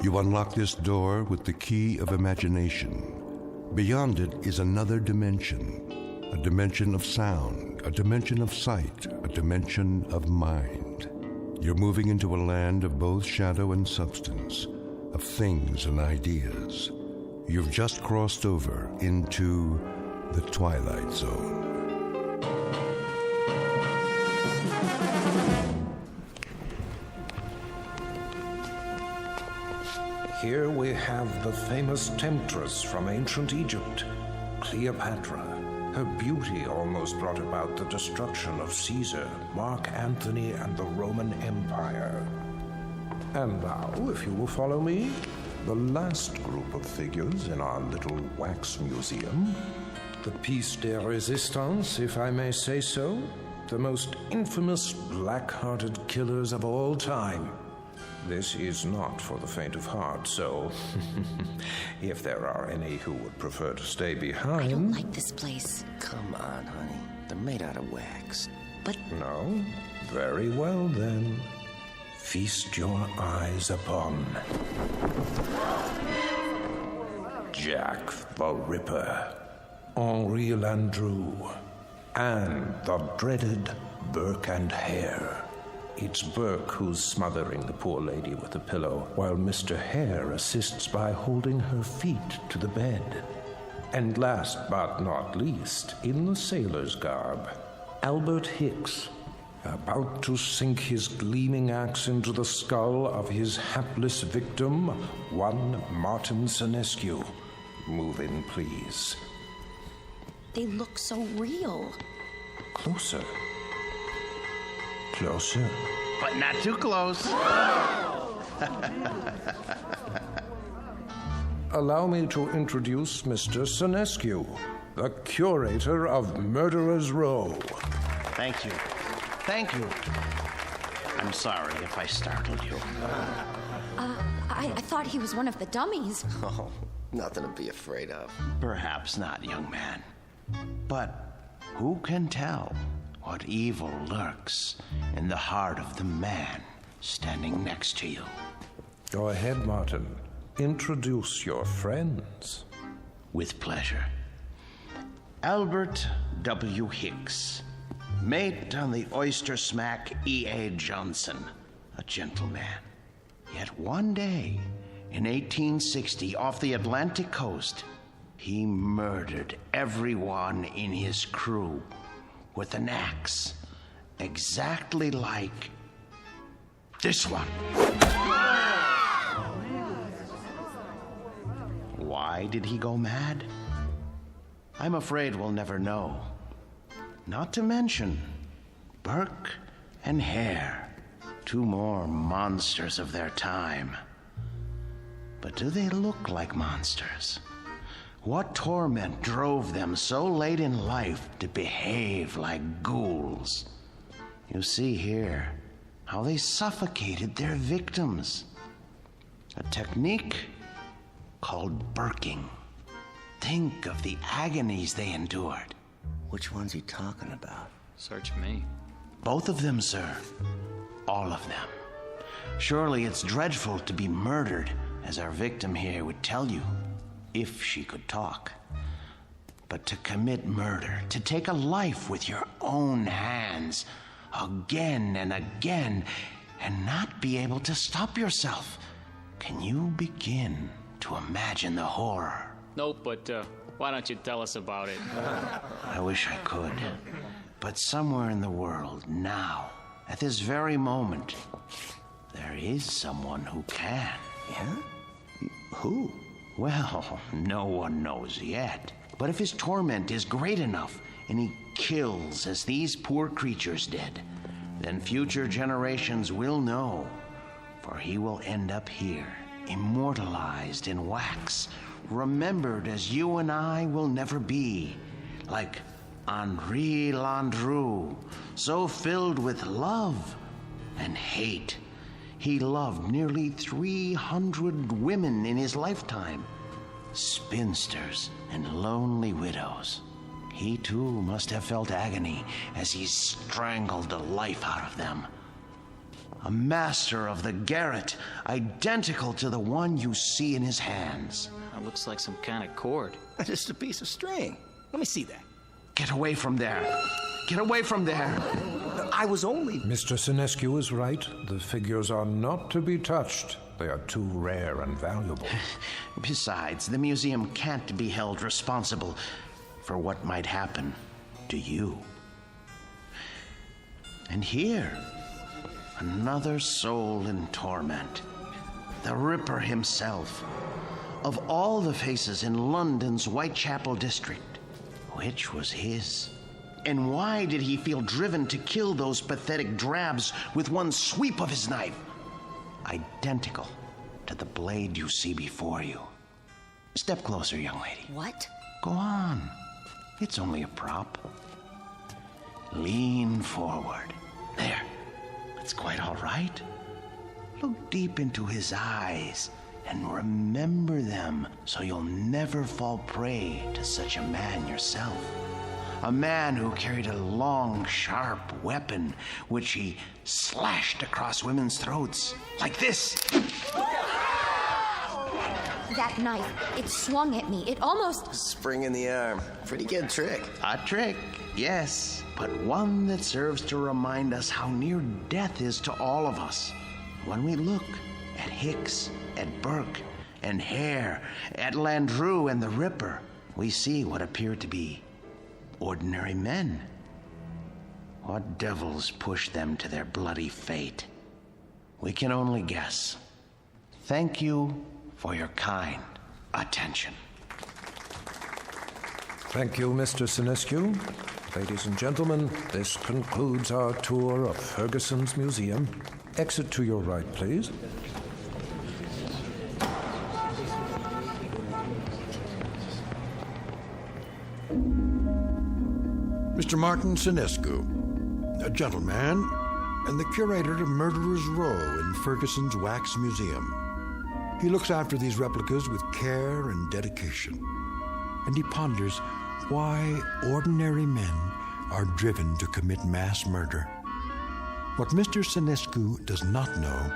You unlock this door with the key of imagination. Beyond it is another dimension, a dimension of sound, a dimension of sight, a dimension of mind. You're moving into a land of both shadow and substance, of things and ideas. You've just crossed over into the Twilight Zone. Here we have the famous temptress from ancient Egypt, Cleopatra. Her beauty almost brought about the destruction of Caesar, Mark Antony, and the Roman Empire. And now, if you will follow me, the last group of figures in our little wax museum. The piece de resistance, if I may say so. The most infamous black-hearted killers of all time. This is not for the faint of heart, so if there are any who would prefer to stay behind... I don't like this place. Come on, honey. They're made out of wax. But... No? Very well, then. Feast your eyes upon... Jack the Ripper, Henri Landru, and the dreaded Burke and Hare. It's Burke who's smothering the poor lady with a pillow, while Mr. Hare assists by holding her feet to the bed. And last but not least, in the sailor's garb, Albert Hicks, about to sink his gleaming axe into the skull of his hapless victim, one Martin Senescu. Move in, please. They look so real. Closer. Closer. But not too close. Allow me to introduce Mr. Senescu, the curator of Murderer's Row. Thank you. Thank you. I'm sorry if I startled you. I thought he was one of the dummies. Oh, nothing to be afraid of. Perhaps not, young man. But who can tell what evil lurks in the heart of the man standing next to you? Go ahead, Martin. Introduce your friends. With pleasure. Albert W. Hicks, mate on the oyster smack E.A. Johnson, a gentleman. Yet one day, in 1860, off the Atlantic coast, he murdered everyone in his crew with an axe, exactly like this one. Why did he go mad? I'm afraid we'll never know. Not to mention Burke and Hare, two more monsters of their time. But do they look like monsters? What torment drove them so late in life to behave like ghouls? You see here how they suffocated their victims. A technique called burking. Think of the agonies they endured. Which one's he talking about? Search me. Both of them, sir. All of them. Surely it's dreadful to be murdered, as our victim here would tell you, if she could talk. But to commit murder, to take a life with your own hands, again and again, and not be able to stop yourself. Can you begin to imagine the horror? Nope, but why don't you tell us about it? I wish I could. But somewhere in the world, now, at this very moment, there is someone who can. Yeah? Who? Well, no one knows yet. But if his torment is great enough, and he kills as these poor creatures did, then future generations will know, for he will end up here, immortalized in wax, remembered as you and I will never be, like Henri Landru, so filled with love and hate. He loved nearly 300 women in his lifetime, spinsters and lonely widows. He too must have felt agony as he strangled the life out of them. A master of the garret, identical to the one you see in his hands. That looks like some kind of cord. Just a piece of string. Let me see that. Get away from there. Get away from there. I was only... Mr. Sinescu is right. The figures are not to be touched. They are too rare and valuable. Besides, the museum can't be held responsible for what might happen to you. And here, another soul in torment. The Ripper himself. Of all the faces in London's Whitechapel district, which was his? And why did he feel driven to kill those pathetic drabs with one sweep of his knife? Identical to the blade you see before you. Step closer, young lady. What? Go on. It's only a prop. Lean forward. There. It's quite all right. Look deep into his eyes and remember them so you'll never fall prey to such a man yourself. A man who carried a long, sharp weapon which he slashed across women's throats. Like this. That knife, it swung at me. It almost... Spring in the arm. Pretty good trick. A trick, yes, but one that serves to remind us how near death is to all of us. When we look at Hicks, at Burke, and Hare, at Landru and the Ripper, we see what appear to be ordinary men. What devils pushed them to their bloody fate? We can only guess. Thank you for your kind attention. Thank you, Mr. Sinescu. Ladies and gentlemen, this concludes our tour of Ferguson's museum. Exit to your right, please. Mr. Martin Sinescu, a gentleman and the curator of Murderer's Row in Ferguson's Wax Museum. He looks after these replicas with care and dedication, and he ponders why ordinary men are driven to commit mass murder. What Mr. Sinescu does not know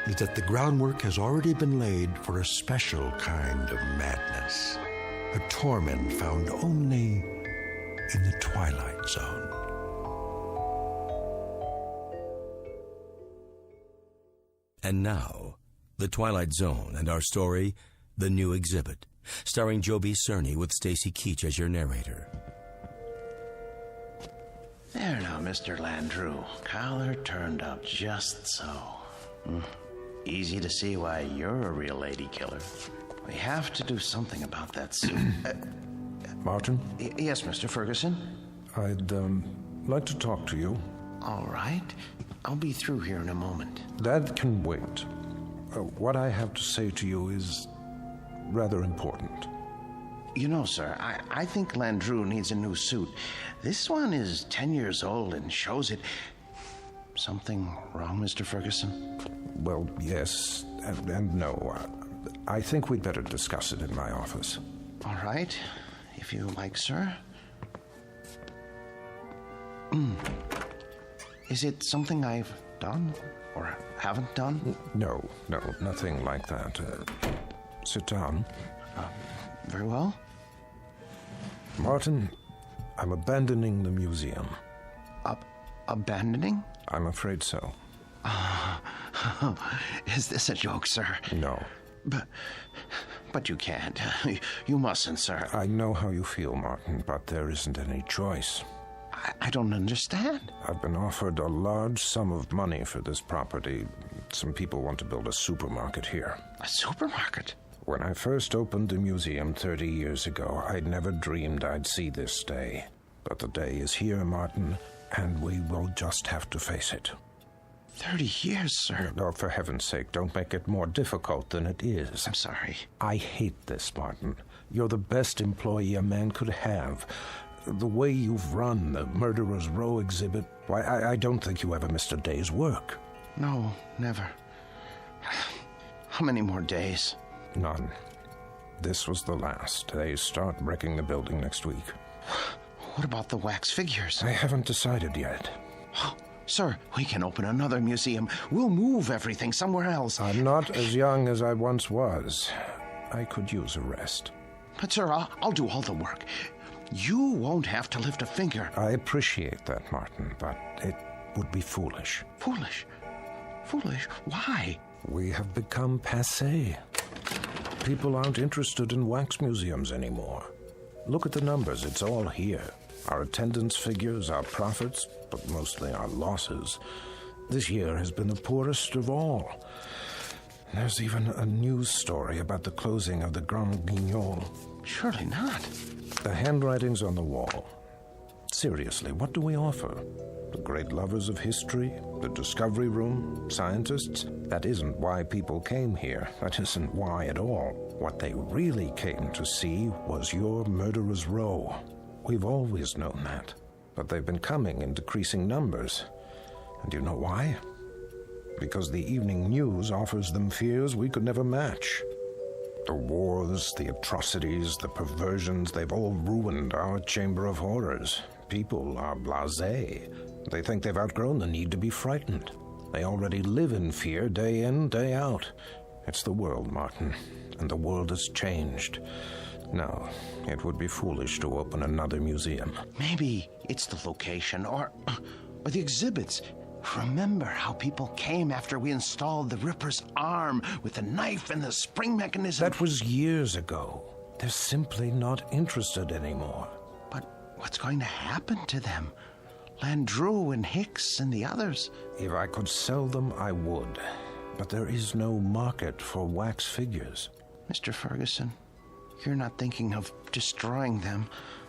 is that the groundwork has already been laid for a special kind of madness, a torment found only in the Twilight Zone. And now, The Twilight Zone and our story, The New Exhibit, starring Joby Cerny with Stacy Keach as your narrator. There now, Mr. Landru. Collar turned up just so. Easy to see why you're a real lady killer. We have to do something about that suit. Martin? Yes, Mr. Ferguson? I'd like to talk to you. All right. I'll be through here in a moment. That can wait. What I have to say to you is rather important. You know, sir, I think Landru needs a new suit. This one is 10 years old and shows it. Something wrong, Mr. Ferguson? Well, yes and no. I think we'd better discuss it in my office. All right, if you like, sir. Is it something I've done or haven't done? No, nothing like that. Sit down. Very well. Martin, I'm abandoning the museum. Abandoning? I'm afraid so. Is this a joke, sir? No. But you can't. You mustn't, sir. I know how you feel, Martin, but there isn't any choice. I don't understand. I've been offered a large sum of money for this property. Some people want to build a supermarket here. A supermarket? When I first opened the museum 30 years ago, I'd never dreamed I'd see this day. But the day is here, Martin, and we will just have to face it. 30 years, sir. Oh, for heaven's sake, don't make it more difficult than it is. I'm sorry. I hate this, Martin. You're the best employee a man could have. The way you've run the Murderer's Row exhibit, why, I don't think you ever missed a day's work. No, never. How many more days? None. This was the last. They start wrecking the building next week. What about the wax figures? I haven't decided yet. Sir, we can open another museum. We'll move everything somewhere else. I'm not as young as I once was. I could use a rest. But, sir, I'll do all the work. You won't have to lift a finger. I appreciate that, Martin, but it would be foolish. Foolish? Foolish? Why? We have become passé. People aren't interested in wax museums anymore. Look at the numbers, it's all here. Our attendance figures, our profits, but mostly our losses. This year has been the poorest of all. There's even a news story about the closing of the Grand Guignol. Surely not. The handwriting's on the wall. Seriously, what do we offer? The great lovers of history? The discovery room? Scientists? That isn't why people came here. That isn't why at all. What they really came to see was your murderer's row. We've always known that. But they've been coming in decreasing numbers. And do you know why? Because the evening news offers them fears we could never match. The wars, the atrocities, the perversions, they've all ruined our chamber of horrors. People are blasé. They think they've outgrown the need to be frightened. They already live in fear day in, day out. It's the world, Martin, and the world has changed. No, it would be foolish to open another museum. Maybe it's the location or the exhibits. Remember how people came after we installed the Ripper's arm with the knife and the spring mechanism? That was years ago. They're simply not interested anymore. But what's going to happen to them? Landru and Hicks and the others. If I could sell them, I would. But there is no market for wax figures. Mr. Ferguson, you're not thinking of destroying them,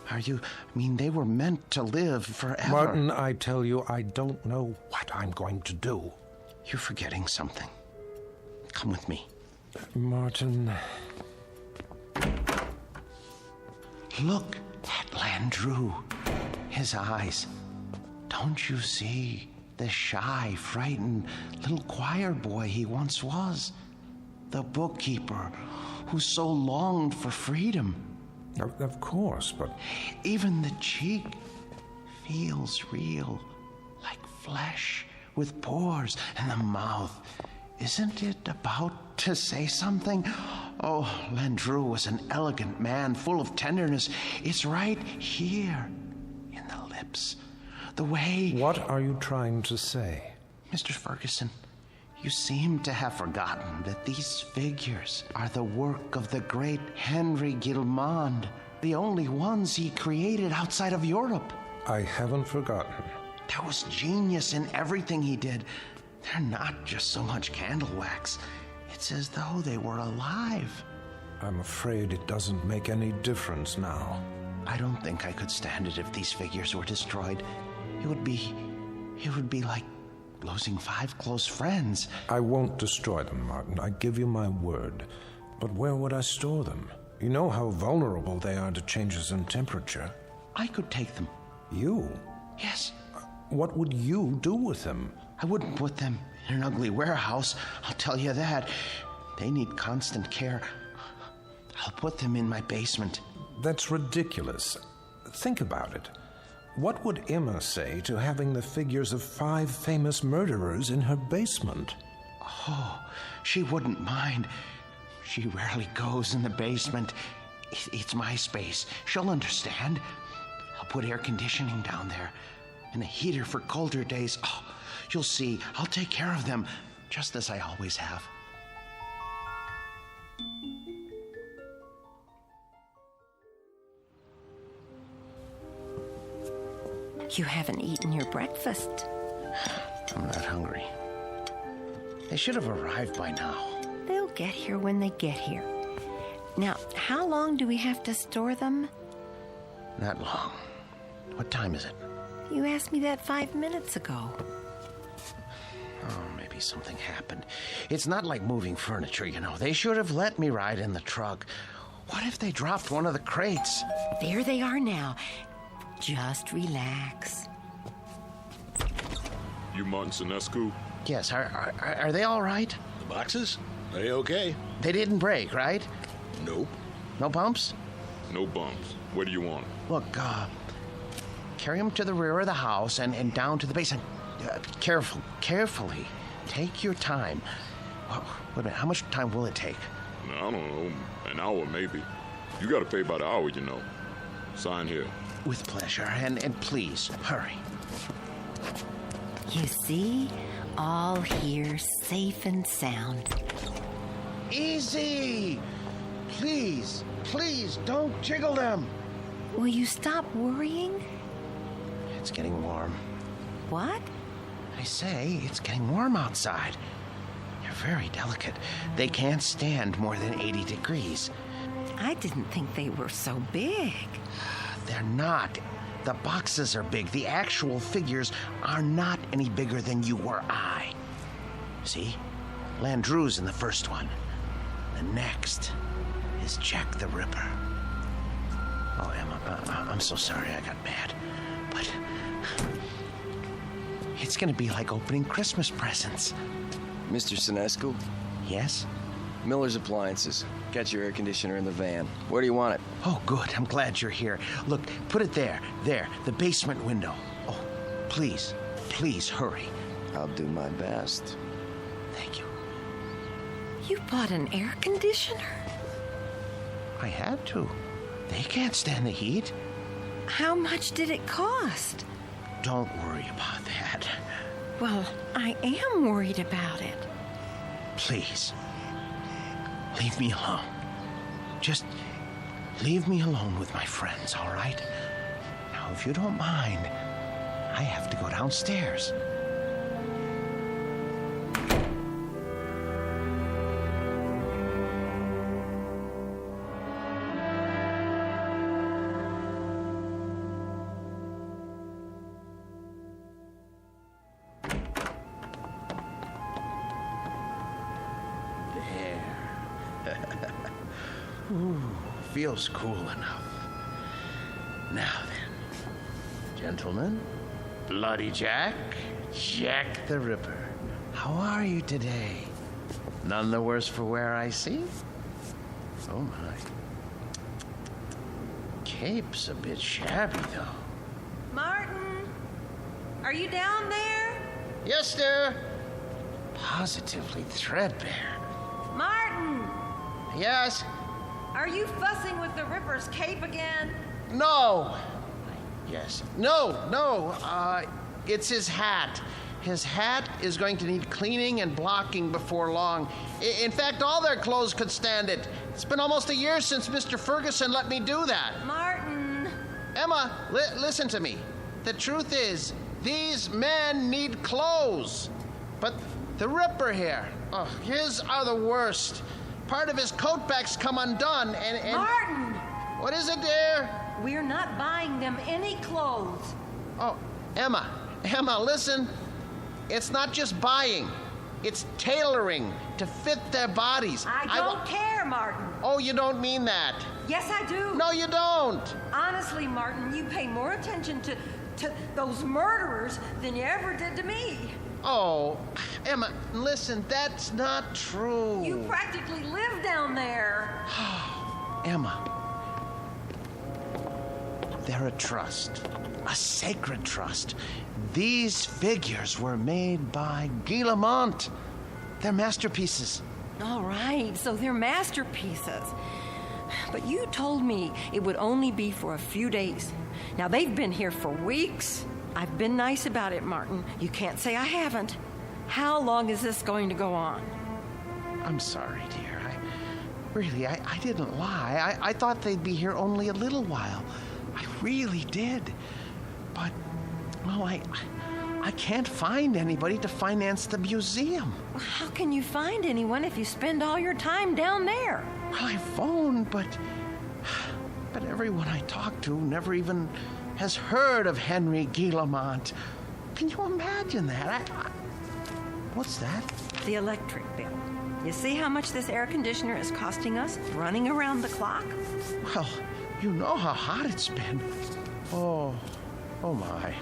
are you? I mean, they were meant to live forever. Martin, I tell you, I don't know what I'm going to do. You're forgetting something. Come with me. Martin... Look at Landru. His eyes. Don't you see the shy, frightened little choir boy he once was? The bookkeeper who so longed for freedom. Of course, but... Even the cheek feels real, like flesh with pores, and the mouth. Isn't it about to say something? Oh, Landru was an elegant man, full of tenderness. It's right here, in the lips. The way... What are you trying to say? Mr. Ferguson, you seem to have forgotten that these figures are the work of the great Henry Guillemond, the only ones he created outside of Europe. I haven't forgotten. There was genius in everything he did. They're not just so much candle wax. It's as though they were alive. I'm afraid it doesn't make any difference now. I don't think I could stand it if these figures were destroyed. It would be like losing 5 close friends. I won't destroy them, Martin. I give you my word. But where would I store them? You know how vulnerable they are to changes in temperature. I could take them. You? Yes. What would you do with them? I wouldn't put them in an ugly warehouse, I'll tell you that. They need constant care. I'll put them in my basement. That's ridiculous. Think about it. What would Emma say to having the figures of 5 famous murderers in her basement? Oh, she wouldn't mind. She rarely goes in the basement. It's my space. She'll understand. I'll put air conditioning down there and a heater for colder days. Oh, you'll see. I'll take care of them, just as I always have. You haven't eaten your breakfast. I'm not hungry. They should have arrived by now. They'll get here when they get here. Now, how long do we have to store them? Not long. What time is it? You asked me that 5 minutes ago. Oh, maybe something happened. It's not like moving furniture, you know. They should have let me ride in the truck. What if they dropped one of the crates? There they are now. Just relax. You Montanescu? Yes, are they all right? The boxes? They okay? They didn't break, right? Nope. No bumps? No bumps. Where do you want them? Look, carry them to the rear of the house and down to the basement. Carefully. Take your time. Oh, wait a minute, how much time will it take? I don't know, an hour maybe. You gotta pay by the hour, you know. Sign here. With pleasure, and please, hurry. You see? All here safe and sound. Easy! Please, don't jiggle them. Will you stop worrying? It's getting warm. What? I say, it's getting warm outside. They're very delicate. They can't stand more than 80 degrees. I didn't think they were so big. They're not. The boxes are big. The actual figures are not any bigger than you or I. See? Landru's in the first one. The next is Jack the Ripper. Oh, Emma, I'm so sorry I got mad. But it's gonna be like opening Christmas presents. Mr. Sinescu? Yes? Miller's Appliances. Got your air conditioner in the van. Where do you want it? Oh, good. I'm glad you're here. Look, put it there, the basement window. Oh, please, hurry. I'll do my best. Thank you. You bought an air conditioner? I had to. They can't stand the heat. How much did it cost? Don't worry about that. Well, I am worried about it. Please, leave me alone. Just leave me alone with my friends, all right? Now, if you don't mind, I have to go downstairs. Ooh, feels cool enough. Now then, gentlemen, Bloody Jack the Ripper, how are you today? None the worse for wear, I see? Oh my. Cape's a bit shabby, though. Martin, are you down there? Yes, sir. Positively threadbare. Martin! Yes? Are you fussing with the Ripper's cape again? No. Yes. No. It's his hat. His hat is going to need cleaning and blocking before long. In fact, all their clothes could stand it. It's been almost a year since Mr. Ferguson let me do that. Martin! Emma, listen to me. The truth is, these men need clothes. But the Ripper here, his are the worst. Part of his coat back's come undone, and... Martin! What is it, dear? We're not buying them any clothes. Oh, Emma, listen. It's not just buying. It's tailoring to fit their bodies. I don't care, Martin. Oh, you don't mean that. Yes, I do. No, you don't. Honestly, Martin, you pay more attention to those murderers than you ever did to me. Oh, Emma, listen, that's not true. You practically live down there. Emma, they're a trust, a sacred trust. These figures were made by Guy Lamont. They're masterpieces. All right, so they're masterpieces. But you told me it would only be for a few days. Now, they've been here for weeks. I've been nice about it, Martin. You can't say I haven't. How long is this going to go on? I'm sorry, dear. I didn't lie. I thought they'd be here only a little while. I really did. But, well, I can't find anybody to finance the museum. How can you find anyone if you spend all your time down there? Well, I phoned, but everyone I talked to never even has heard of Henry Guy Lamont. Can you imagine that? What's that? The electric bill. You see how much this air conditioner is costing us running around the clock? Well, you know how hot it's been. Oh my.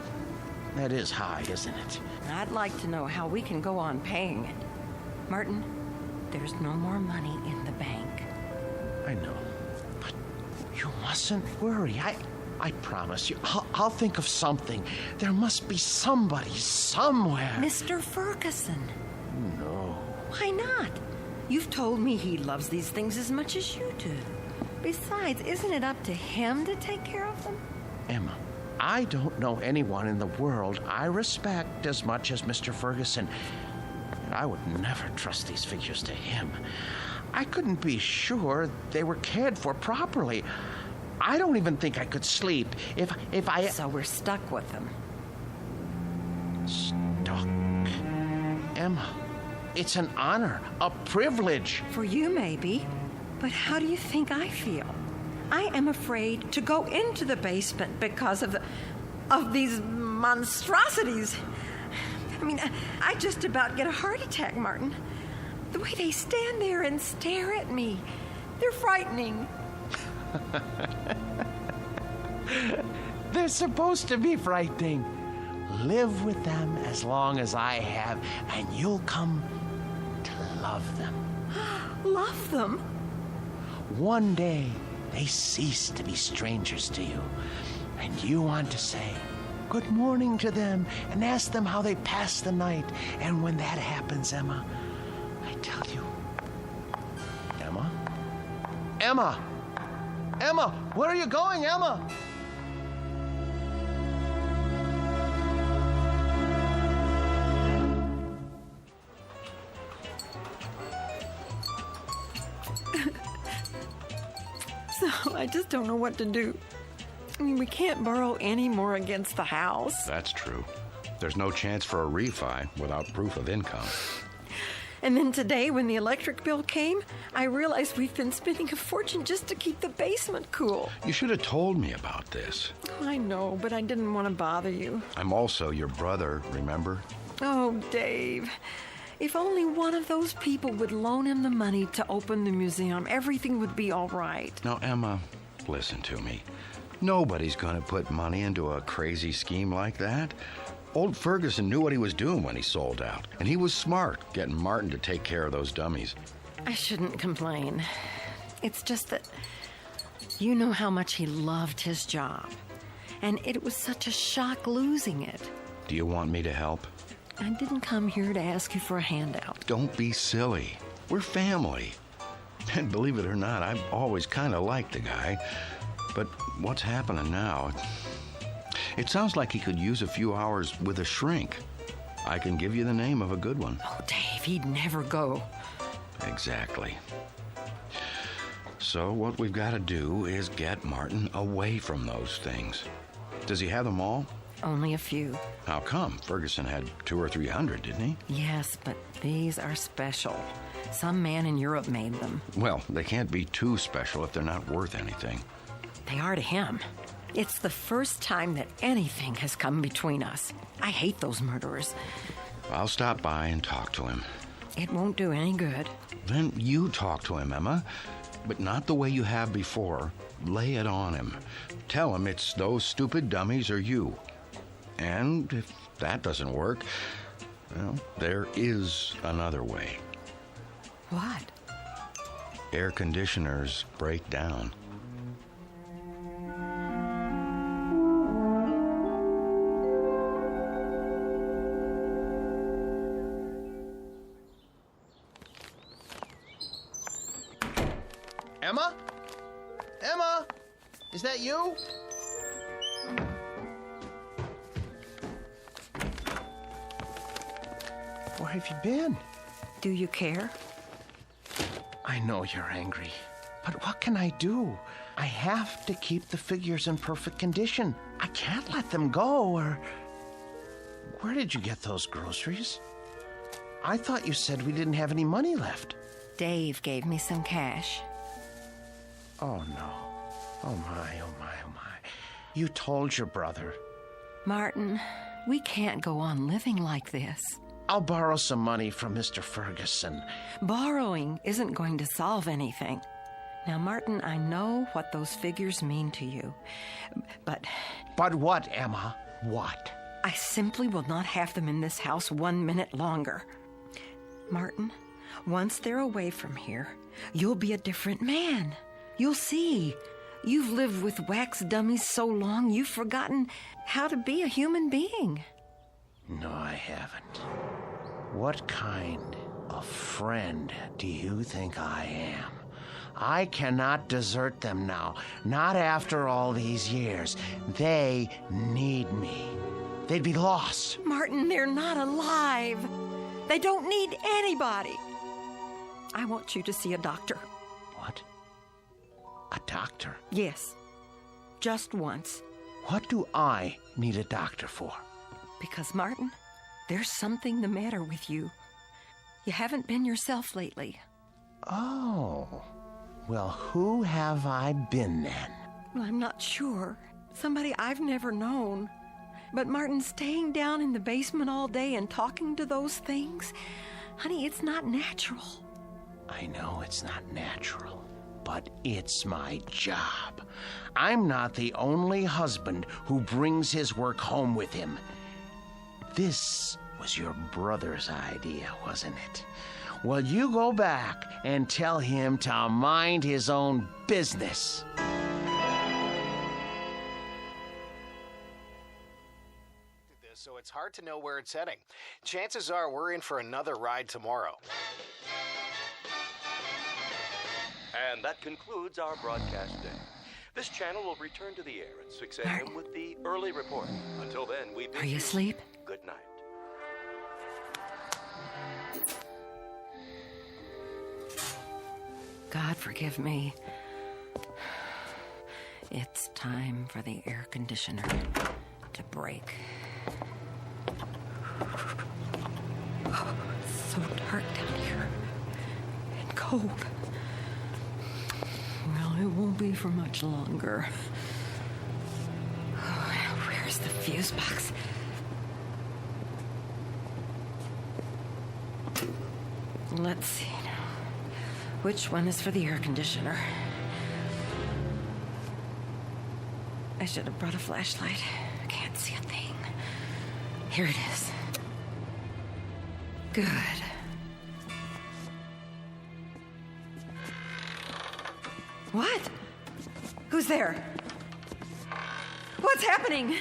That is high, isn't it? I'd like to know how we can go on paying it. Martin, there's no more money in the bank. I know. But you mustn't worry. I promise you, I'll think of something. There must be somebody somewhere. Mr. Ferguson. No. Why not? You've told me he loves these things as much as you do. Besides, isn't it up to him to take care of them? Emma, I don't know anyone in the world I respect as much as Mr. Ferguson. And I would never trust these figures to him. I couldn't be sure they were cared for properly. I don't even think I could sleep if I... So we're stuck with them. Stuck? Emma, it's an honor, a privilege. For you, maybe. But how do you think I feel? I am afraid to go into the basement because of these monstrosities. I mean, I just about get a heart attack, Martin. The way they stand there and stare at me, they're frightening. They're supposed to be frightening. Live with them as long as I have, and you'll come to love them. Love them? One day, they cease to be strangers to you, and you want to say good morning to them and ask them how they passed the night. And when that happens, Emma, I tell you, Emma? Emma! Emma! Where are you going, Emma? So, I just don't know what to do. I mean, we can't borrow any more against the house. That's true. There's no chance for a refi without proof of income. And then today, when the electric bill came, I realized we've been spending a fortune just to keep the basement cool. You should have told me about this. I know, but I didn't want to bother you. I'm also your brother, remember? Oh, Dave. If only one of those people would loan him the money to open the museum, everything would be all right. Now, Emma, listen to me. Nobody's going to put money into a crazy scheme like that. Old Ferguson knew what he was doing when he sold out, and he was smart getting Martin to take care of those dummies. I shouldn't complain. It's just that you know how much he loved his job, and it was such a shock losing it. Do you want me to help? I didn't come here to ask you for a handout. Don't be silly. We're family. And believe it or not, I've always kind of liked the guy. But what's happening now? It sounds like he could use a few hours with a shrink. I can give you the name of a good one. Oh, Dave, he'd never go. Exactly. So what we've got to do is get Martin away from those things. Does he have them all? Only a few. How come? Ferguson had 200 or 300, didn't he? Yes, but these are special. Some man in Europe made them. Well, they can't be too special if they're not worth anything. They are to him. It's the first time that anything has come between us. I hate those murderers. I'll stop by and talk to him. It won't do any good. Then you talk to him, Emma. But not the way you have before. Lay it on him. Tell him it's those stupid dummies or you. And if that doesn't work, well, there is another way. What? Air conditioners break down. Emma? Emma? Is that you? Where have you been? Do you care? I know you're angry, but what can I do? I have to keep the figures in perfect condition. I can't let them go, or... Where did you get those groceries? I thought you said we didn't have any money left. Dave gave me some cash. Oh, no. Oh, my, oh, my, oh, my. You told your brother. Martin, we can't go on living like this. I'll borrow some money from Mr. Ferguson. Borrowing isn't going to solve anything. Now, Martin, I know what those figures mean to you, but... But what, Emma? What? I simply will not have them in this house 1 minute longer. Martin, once they're away from here, you'll be a different man. You'll see. You've lived with wax dummies so long, you've forgotten how to be a human being. No, I haven't. What kind of friend do you think I am? I cannot desert them now, not after all these years. They need me. They'd be lost. Martin, they're not alive. They don't need anybody. I want you to see a doctor. What? A doctor? Yes. Just once. What do I need a doctor for? Because, Martin, there's something the matter with you. You haven't been yourself lately. Oh. Well, who have I been then? Well, I'm not sure. Somebody I've never known. But Martin, staying down in the basement all day and talking to those things, honey, it's not natural. I know it's not natural, but it's my job. I'm not the only husband who brings his work home with him. This was your brother's idea, wasn't it? Well, you go back and tell him to mind his own business. So it's hard to know where it's heading. Chances are we're in for another ride tomorrow. And that concludes our broadcast day. This channel will return to the air at 6 a.m. with the early report. Until then, we bid Are you asleep? Good night. God forgive me. It's time for the air conditioner to break. Oh, it's so dark down here and cold. Well, it won't be for much longer. Oh, where's the fuse box? Let's see now. Which one is for the air conditioner? I should have brought a flashlight. I can't see a thing. Here it is. Good. What? Who's there? What's happening?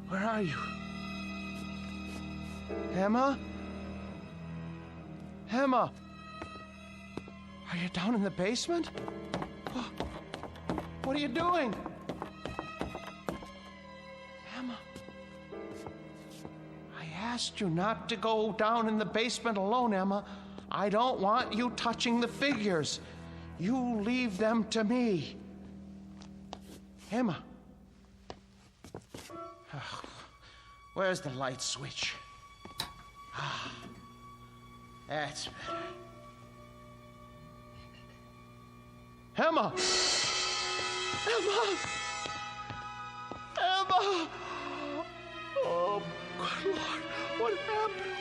Where are you? Emma? Emma? Are you down in the basement? What are you doing? Emma? I asked you not to go down in the basement alone, Emma. I don't want you touching the figures. You leave them to me. Emma? Where's the light switch? That's better. Emma! Emma! Emma! Oh, good Lord, what happened?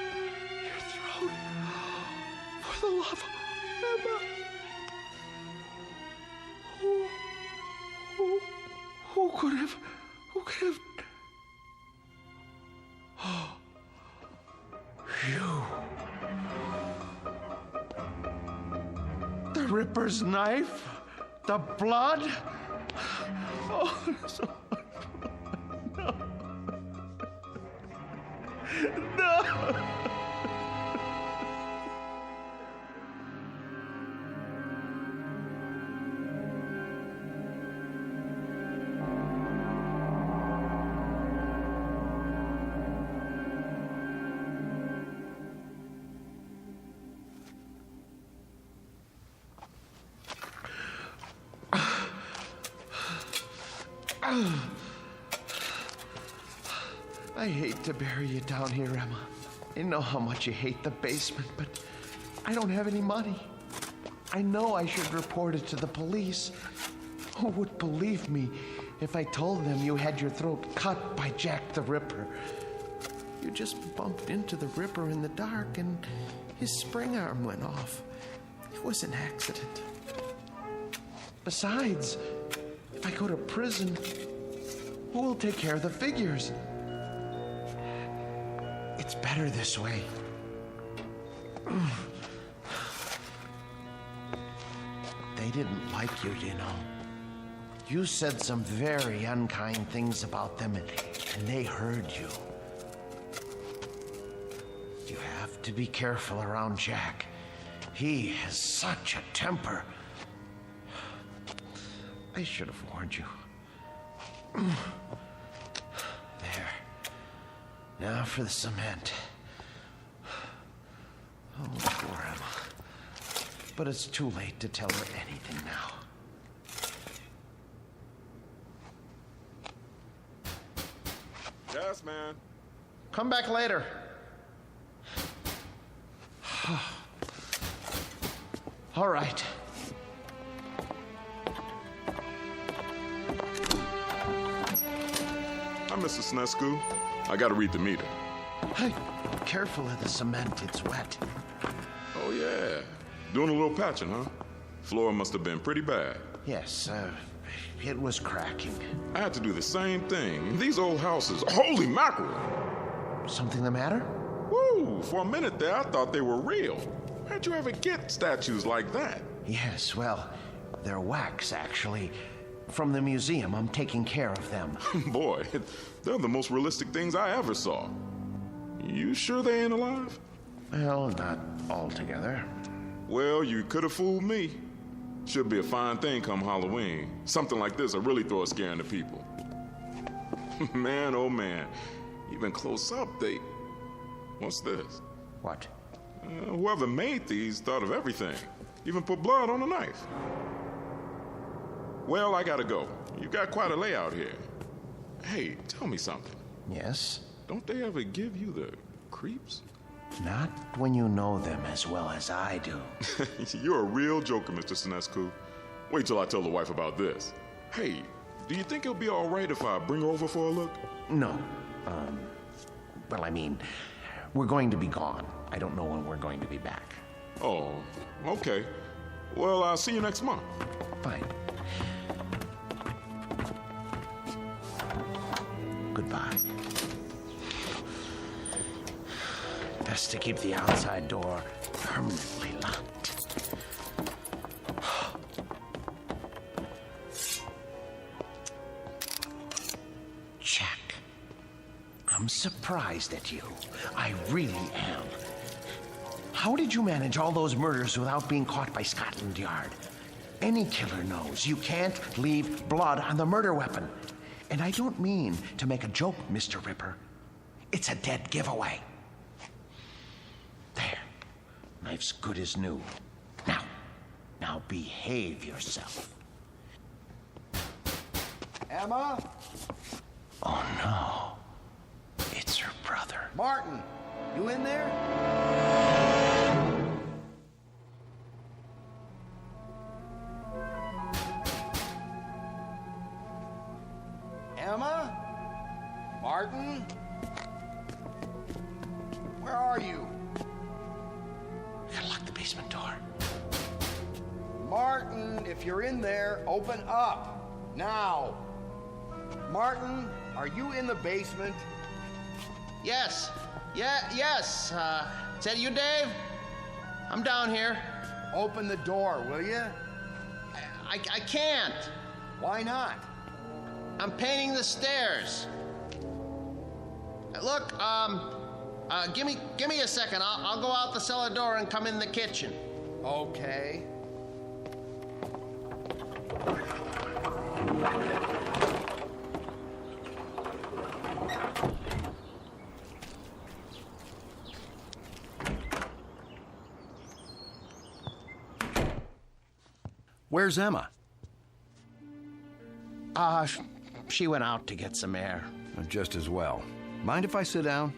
Your throat. For the love of Emma. Who could have... Oh, you. The Ripper's knife? The blood? Oh, so no. No. I hate to bury you down here, Emma. I know how much you hate the basement, but I don't have any money. I know I should report it to the police. Who would believe me if I told them you had your throat cut by Jack the Ripper? You just bumped into the Ripper in the dark and his spring arm went off. It was an accident. Besides, if I go to prison, who will take care of the figures? It's better this way. They didn't like you, you know. You said some very unkind things about them, and they heard you. You have to be careful around Jack. He has such a temper. I should have warned you. There. Now for the cement. Oh, poor Emma. But it's too late to tell her anything now. Yes, man. Come back later. All right. Hi, Mr. Snesku. I gotta read the meter. Hey, careful of the cement. It's wet. Oh, yeah. Doing a little patching, huh? Floor must have been pretty bad. Yes, it was cracking. I had to do the same thing. These old houses, holy mackerel! Something the matter? Woo! For a minute there, I thought they were real. How'd you ever get statues like that? Yes, well, they're wax, actually. From the museum. I'm taking care of them. Boy, they're the most realistic things I ever saw. You sure they ain't alive? Well, not altogether. Well, you could have fooled me. Should be a fine thing come Halloween. Something like this will really throw a scare into people. Man, oh man. Even close up, they... What's this? What? Whoever made these thought of everything. Even put blood on a knife. Well, I gotta go. You got quite a layout here. Hey, tell me something. Yes? Don't they ever give you the creeps? Not when you know them as well as I do. You're a real joker, Mr. Sinescu. Wait till I tell the wife about this. Hey, do you think it'll be all right if I bring her over for a look? No. Well, I mean, we're going to be gone. I don't know when we're going to be back. Oh, okay. Well, I'll see you next month. Fine. Goodbye. Best to keep the outside door permanently locked. Jack, I'm surprised at you. I really am. How did you manage all those murders without being caught by Scotland Yard? Any killer knows you can't leave blood on the murder weapon. And I don't mean to make a joke, Mr. Ripper. It's a dead giveaway. There. Knife's good as new. Now behave yourself. Emma? Oh, no. It's her brother. Martin, you in there? Emma? Martin? Where are you? I gotta lock the basement door. Martin, if you're in there, open up. Now. Martin, are you in the basement? Yes. Yes. Is that you, Dave? I'm down here. Open the door, will you? I can't. Why not? I'm painting the stairs. Look, give me a second. I'll go out the cellar door and come in the kitchen. Okay. Where's Emma? She went out to get some air. Just as well. Mind if I sit down?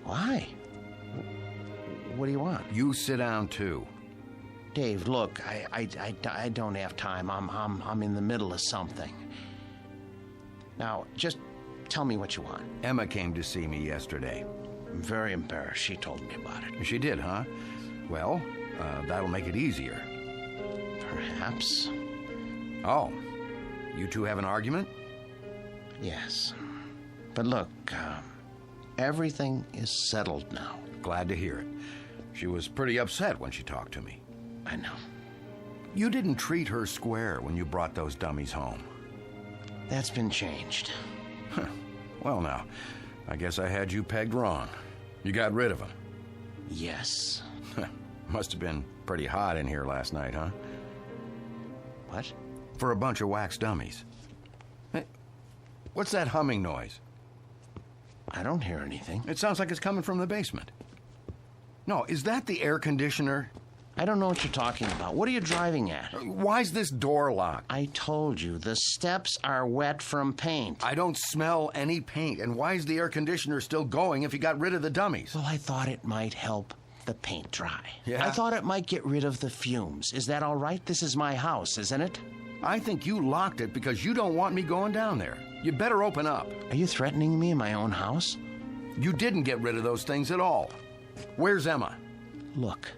Why? What do you want? You sit down, too. Dave, look, I don't have time. I'm in the middle of something. Now, just tell me what you want. Emma came to see me yesterday. I'm very embarrassed. She told me about it. She did, huh? Well, That'll make it easier. Perhaps. Oh, you two have an argument? Yes. But look, everything is settled now. Glad to hear it. She was pretty upset when she talked to me. I know. You didn't treat her square when you brought those dummies home. That's been changed. Well, now, I guess I had you pegged wrong. You got rid of them. Yes. Must have been pretty hot in here last night, huh? What? For a bunch of wax dummies. Hey, what's that humming noise? I don't hear anything. It sounds like it's coming from the basement. No, is that the air conditioner? I don't know what you're talking about. What are you driving at? Why's this door locked? I told you, the steps are wet from paint. I don't smell any paint. And why's the air conditioner still going if you got rid of the dummies? Well, I thought it might help the paint dry. Yeah? I thought it might get rid of the fumes. Is that all right? This is my house, isn't it? I think you locked it because you don't want me going down there. You better open up. Are you threatening me in my own house? You didn't get rid of those things at all. Where's Emma? Look,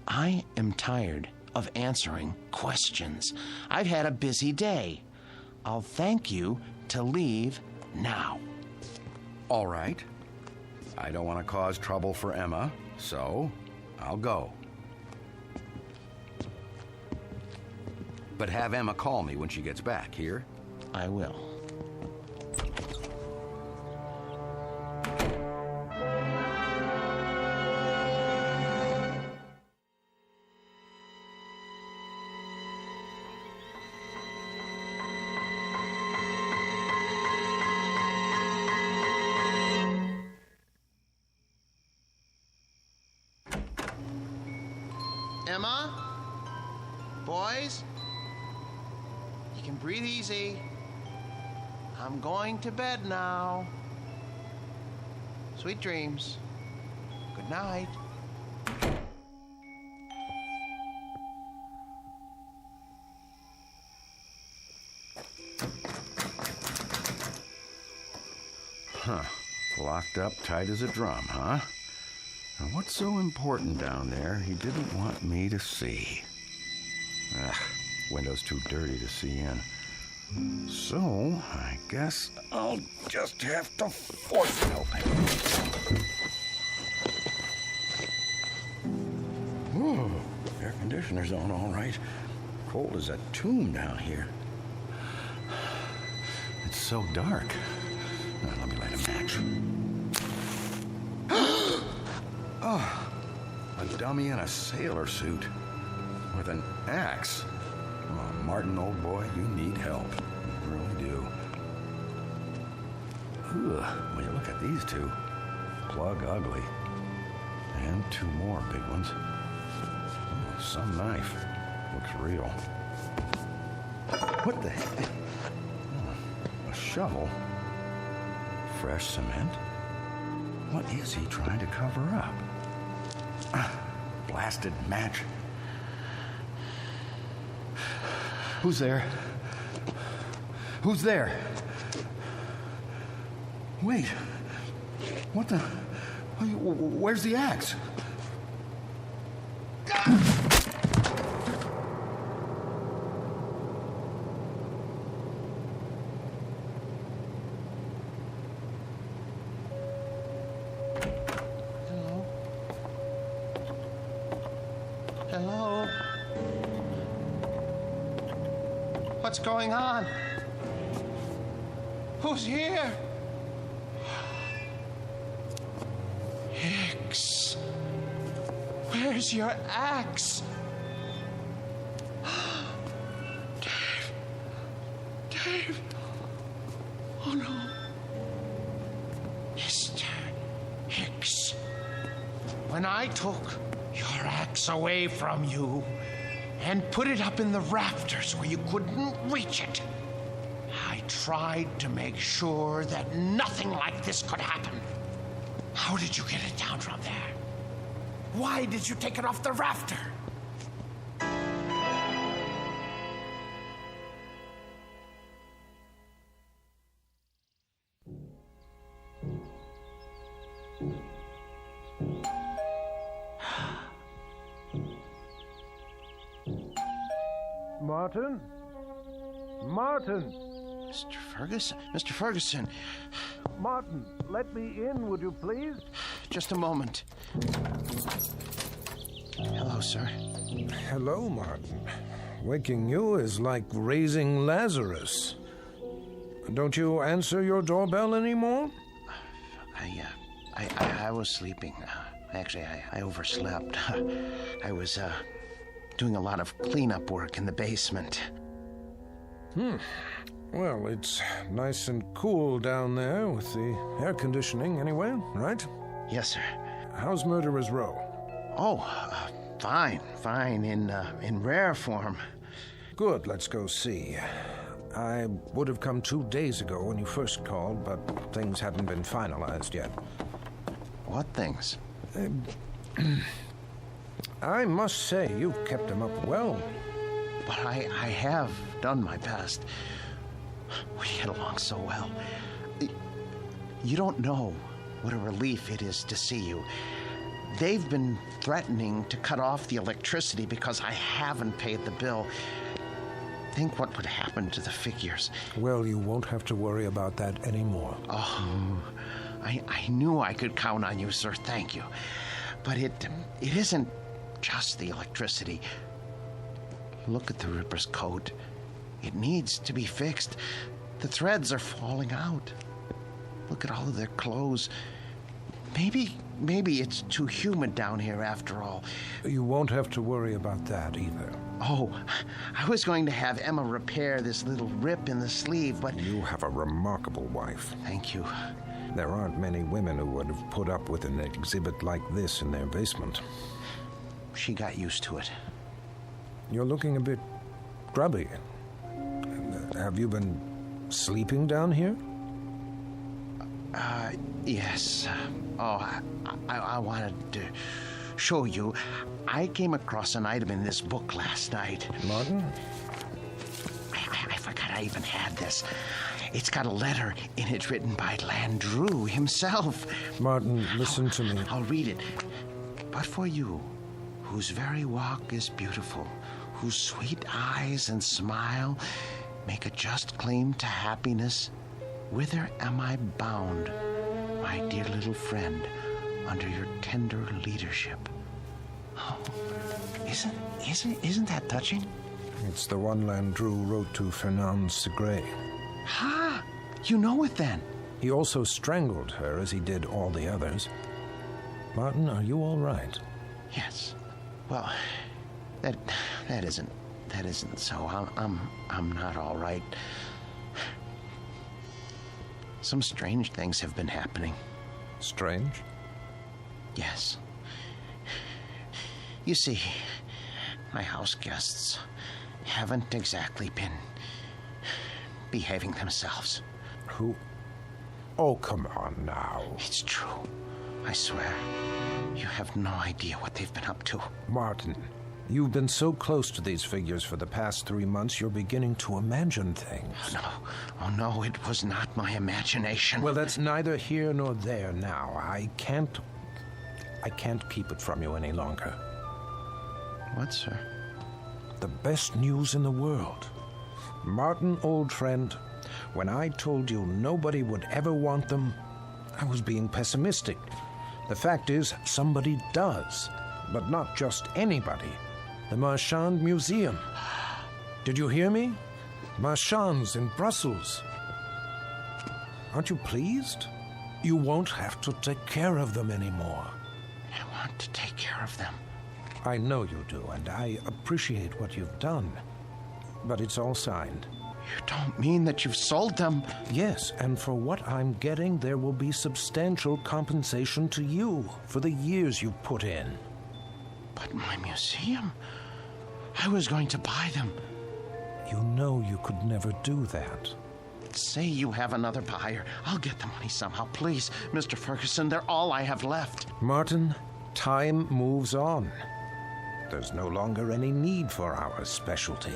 I am tired of answering questions. I've had a busy day. I'll thank you to leave now. All right. I don't want to cause trouble for Emma, so I'll go. But have Emma call me when she gets back, here? I will. Emma? Boys? You can breathe easy. I'm going to bed now. Sweet dreams. Good night. Huh. Locked up tight as a drum, huh? Now, what's so important down there he didn't want me to see? Ugh, window's too dirty to see in. So, I guess I'll just have to force it open. Whoa, air conditioner's on all right. Cold as a tomb down here. It's so dark. Now, let me light a match. Oh, a dummy in a sailor suit with an axe. Oh, Martin, old boy, you need help. You really do. Ugh, when you look at these two, plug ugly. And two more big ones. Oh, some knife. Looks real. What the heck? Oh, a shovel. Fresh cement? What is he trying to cover up? Blasted match. Who's there? Who's there? Wait. What the? Where's the axe? Hello? What's going on? Who's here? Hicks. Where's your axe? Dave. Dave. Oh no. Mr. Hicks. When I took your axe away from you and put it up in the rafters where you couldn't reach it, I tried to make sure that nothing like this could happen. How did you get it down from there? Why did you take it off the rafter? Martin? Martin! Mr. Ferguson. Martin, let me in, would you please? Just a moment. Hello, sir. Hello, Martin. Waking you is like raising Lazarus. Don't you answer your doorbell anymore? I was sleeping. Actually, I overslept. I was, doing a lot of cleanup work in the basement. Well, it's nice and cool down there with the air conditioning anyway, right? Yes, sir. How's Murderer's Row? Oh, fine, in rare form. Good, let's go see. I would have come 2 days ago when you first called, but things hadn't been finalized yet. What things? I must say, you've kept them up well. But I have done my best. We get along so well. You don't know what a relief it is to see you. They've been threatening to cut off the electricity because I haven't paid the bill. Think what would happen to the figures. Well, you won't have to worry about that anymore. Oh, I knew I could count on you, sir. Thank you. But it isn't just the electricity. Look at the Ripper's coat. It needs to be fixed. The threads are falling out. Look at all of their clothes. Maybe it's too humid down here after all. You won't have to worry about that either. Oh, I was going to have Emma repair this little rip in the sleeve, but... You have a remarkable wife. Thank you. There aren't many women who would have put up with an exhibit like this in their basement. She got used to it. You're looking a bit grubby. Have you been sleeping down here? Yes. I wanted to show you. I came across an item in this book last night. Martin? I forgot I even had this. It's got a letter in it written by Landru himself. Martin, listen to me. I'll read it. But for you, whose very walk is beautiful, whose sweet eyes and smile make a just claim to happiness, whither am I bound, my dear little friend, under your tender leadership? Oh, isn't that touching? It's the one Landru wrote to Fernand Segret. Ha! You know it then. He also strangled her as he did all the others. Martin, are you all right? Yes. Well, that isn't so. I'm not all right. Some strange things have been happening. Strange? Yes. You see, my house guests haven't exactly been behaving themselves. Who? Oh, come on now. It's true. I swear. You have no idea what they've been up to. Martin, you've been so close to these figures for the past 3 months, you're beginning to imagine things. Oh, no, it was not my imagination. Well, that's neither here nor there now. I can't keep it from you any longer. What, sir? The best news in the world. Martin, old friend, when I told you nobody would ever want them, I was being pessimistic. The fact is, somebody does, but not just anybody. The Martian Museum. Did you hear me? Martians in Brussels. Aren't you pleased? You won't have to take care of them anymore. I want to take care of them. I know you do, and I appreciate what you've done. But it's all signed. You don't mean that you've sold them? Yes, and for what I'm getting, there will be substantial compensation to you for the years you've put in. But my museum? I was going to buy them. You know you could never do that. Say you have another buyer. I'll get the money somehow. Please, Mr. Ferguson, they're all I have left. Martin, time moves on. There's no longer any need for our specialty.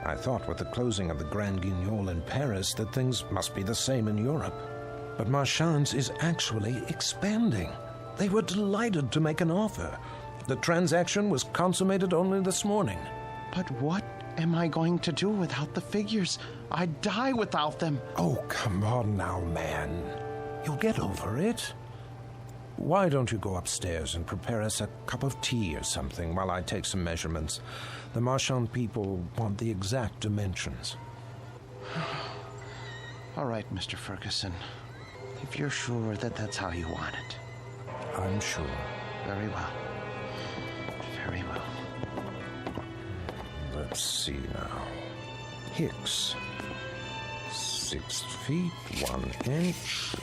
I thought with the closing of the Grand Guignol in Paris that things must be the same in Europe. But Marchand's is actually expanding. They were delighted to make an offer. The transaction was consummated only this morning. But what am I going to do without the figures? I'd die without them. Oh, come on now, man. You'll get over it. Why don't you go upstairs and prepare us a cup of tea or something while I take some measurements? The Martian people want the exact dimensions. All right, Mr. Ferguson. If you're sure that that's how you want it. I'm sure. Very well. Very well. Let's see now. Hicks. 6 feet, 1 inch.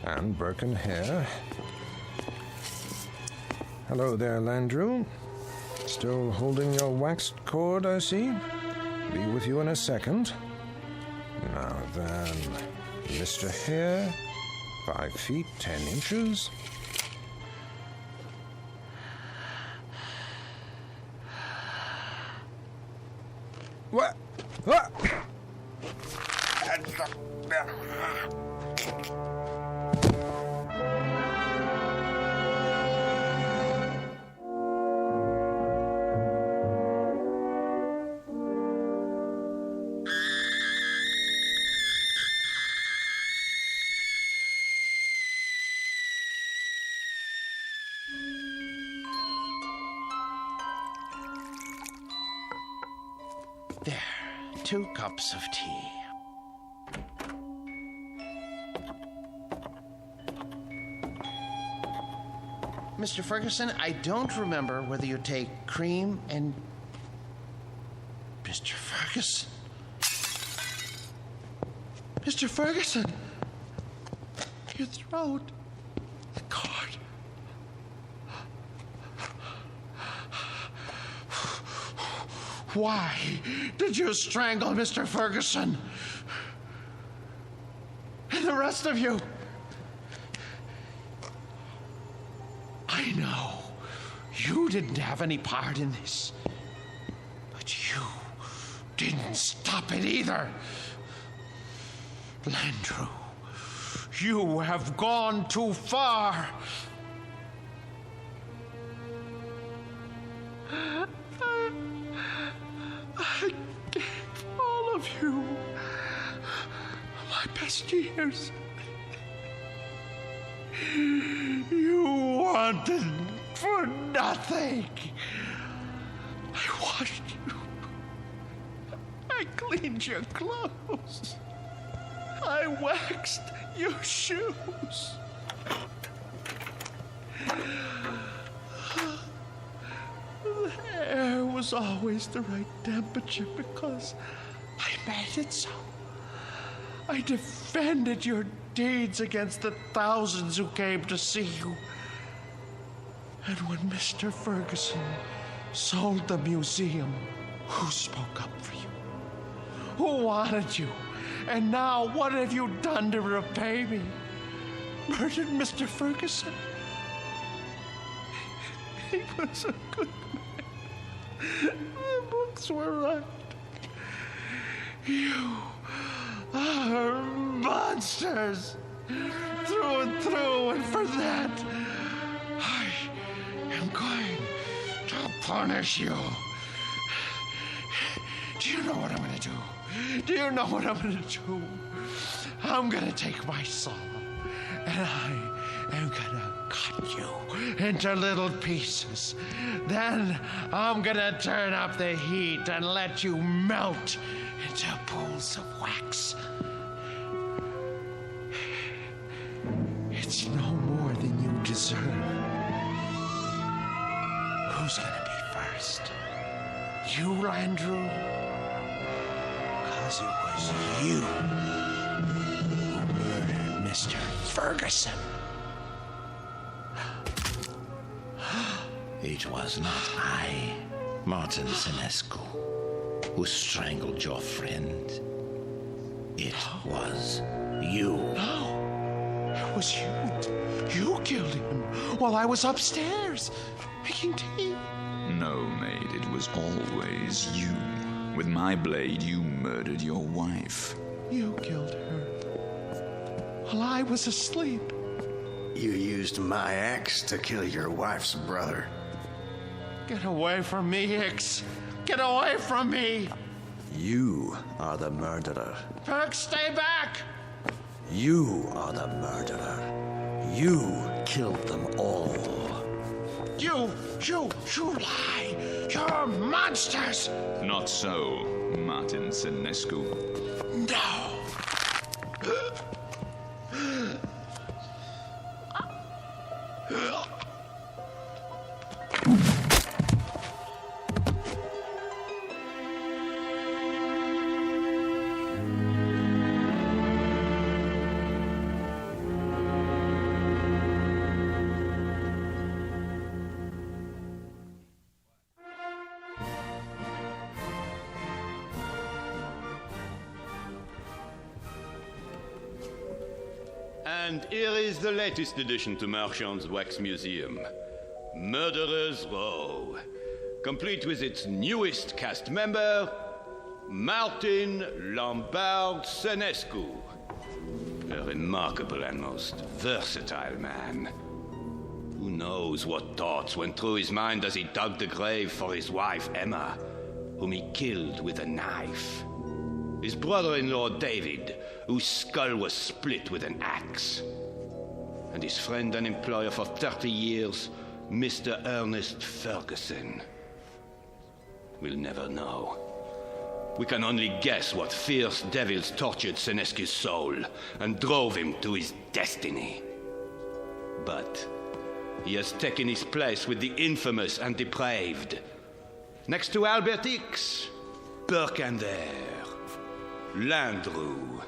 And Birkin hair. Hello there, Landrew. Still holding your waxed cord, I see. Be with you in a second. Now then, Mr. Hare, 5 feet, 10 inches. What? What? There, 2 cups of tea. Mr. Ferguson, I don't remember whether you take cream and... Mr. Ferguson? Mr. Ferguson! Your throat. The cord. Why did you strangle Mr. Ferguson? And the rest of you? I know you didn't have any part in this, but you didn't stop it either. Landrew, you have gone too far. I gave all of you my best years. You wanted for nothing. I washed you. I cleaned your clothes. I waxed your shoes. The air was always the right temperature because I made it so. I defended your deeds against the thousands who came to see you. And when Mr. Ferguson sold the museum, who spoke up for you? Who wanted you? And now what have you done to repay me? Murdered Mr. Ferguson? He was a good man. The books were right. You are monsters through and through, and for that I am going to punish you. Do you know what I'm going to do? Do you know what I'm going to do? I'm going to take my saw and I am going to cut you into little pieces. Then I'm going to turn up the heat and let you melt into pools of wax. It's no more than you deserve. Who's going to be first? You, Landrew? Because it was you who murdered Mr. Ferguson. It was not I, Martin Senescu, who strangled your friend. It was you. No, it was you. You killed him while I was upstairs making tea. No, maid, it was always you. With my blade, you murdered your wife. You killed her while I was asleep. You used my axe to kill your wife's brother. Get away from me, Hicks. Get away from me! You are the murderer. Perk, stay back! You are the murderer. You killed them all. You lie! You're monsters! Not so, Martin Sinescu. No! And here is the latest addition to Martian's Wax Museum, Murderer's Row, complete with its newest cast member, Martin Lombard Senescu, a remarkable and most versatile man. Who knows what thoughts went through his mind as he dug the grave for his wife Emma, whom he killed with a knife. His brother-in-law David, whose skull was split with an axe. And his friend and employer for 30 years, Mr. Ernest Ferguson. We'll never know. We can only guess what fierce devils tortured Senescu's soul and drove him to his destiny. But he has taken his place with the infamous and depraved. Next to Albert X, Perchance, Landru,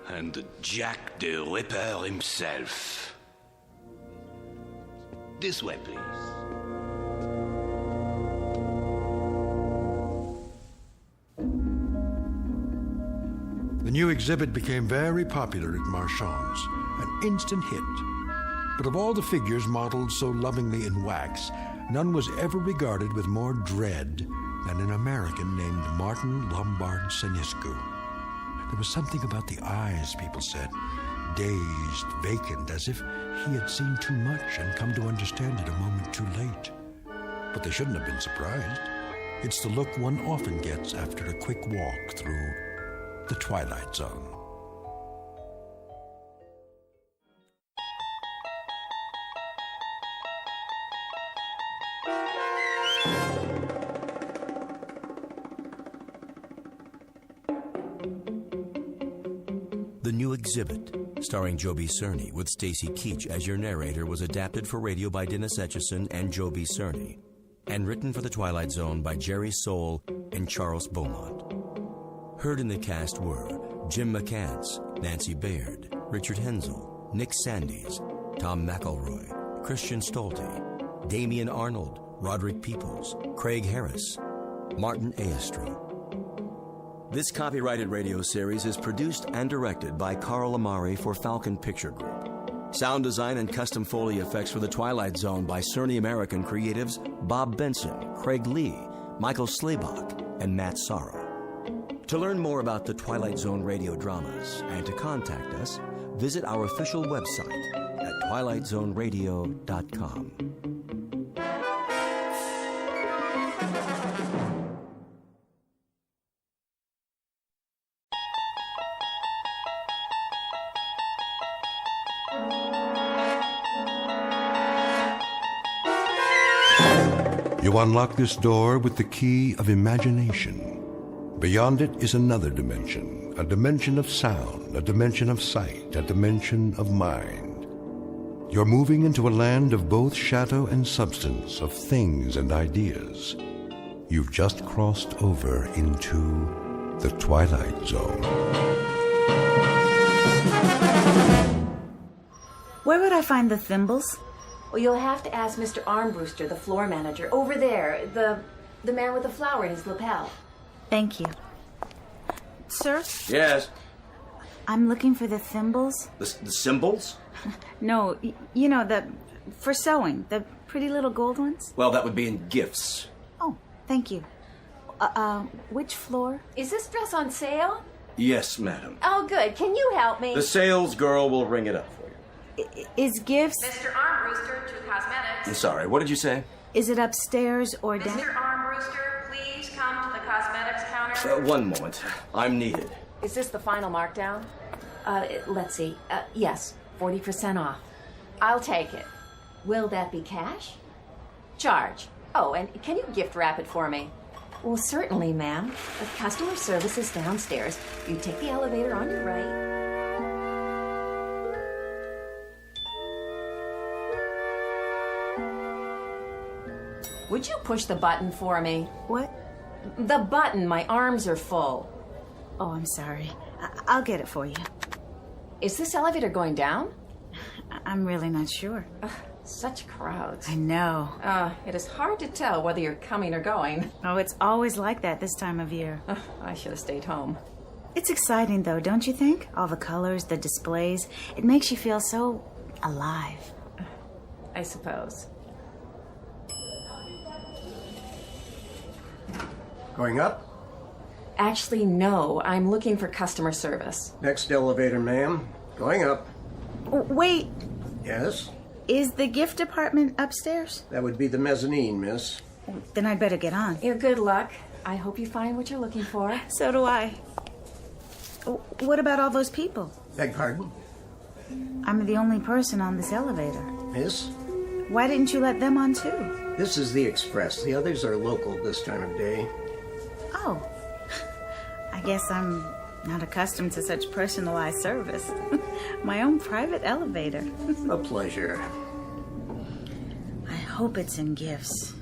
and Jack the Ripper himself. This way, please. The new exhibit became very popular at Marchand's, an instant hit. But of all the figures modeled so lovingly in wax, none was ever regarded with more dread than an American named Martin Lombard Senescu. There was something about the eyes, people said, dazed, vacant, as if he had seen too much and come to understand it a moment too late. But they shouldn't have been surprised. It's the look one often gets after a quick walk through the Twilight Zone. The new exhibit, starring Joby Cerny with Stacy Keach as your narrator, was adapted for radio by Dennis Etchison and Joby Cerny, and written for The Twilight Zone by Jerry Soule and Charles Beaumont. Heard in the cast were Jim McCants, Nancy Baird, Richard Hensel, Nick Sandys, Tom McElroy, Christian Stolte, Damian Arnold, Roderick Peoples, Craig Harris, Martin Aestro. This copyrighted radio series is produced and directed by Carl Amari for Falcon Picture Group. Sound design and custom Foley effects for The Twilight Zone by Cerny American creatives Bob Benson, Craig Lee, Michael Slaybach, and Matt Sorrow. To learn more about the Twilight Zone radio dramas and to contact us, visit our official website at twilightzoneradio.com. You unlock this door with the key of imagination. Beyond it is another dimension, a dimension of sound, a dimension of sight, a dimension of mind. You're moving into a land of both shadow and substance, of things and ideas. You've just crossed over into the Twilight Zone. Where would I find the thimbles? Well, you'll have to ask Mr. Armbruster, the floor manager, over there, the man with the flower in his lapel. Thank you. Sir? Yes? I'm looking for the thimbles. The symbols? No, you know, for sewing, the pretty little gold ones. Well, that would be in gifts. Oh, thank you. Which floor? Is this dress on sale? Yes, madam. Oh, good. Can you help me? The sales girl will ring it up for you. Is gifts... Mr. Armbruster, to cosmetics. I'm sorry, what did you say? Is it upstairs or down? Mr. Armbruster, please. Connor. One moment. I'm needed. Is this the final markdown? Let's see. Yes, 40% off. I'll take it. Will that be cash? Charge. Oh, and can you gift wrap it for me? Well, certainly, ma'am. The customer service is downstairs. You take the elevator on your right. Would you push the button for me? What? The button. My arms are full. Oh, I'm sorry. I'll get it for you. Is this elevator going down? I'm really not sure. Such crowds. I know. It is hard to tell whether you're coming or going. Oh, it's always like that this time of year. I should have stayed home. It's exciting, though, don't you think? All the colors, the displays. It makes you feel so alive. I suppose. Going up? Actually, no. I'm looking for customer service. Next elevator, ma'am. Going up. Wait. Yes? Is the gift department upstairs? That would be the mezzanine, miss. Then I'd better get on. Good luck. I hope you find what you're looking for. So do I. What about all those people? Beg pardon? I'm the only person on this elevator. Miss? Why didn't you let them on too? This is the express. The others are local this time of day. Oh. I guess I'm not accustomed to such personalized service. My own private elevator. A pleasure. I hope it's in gifts.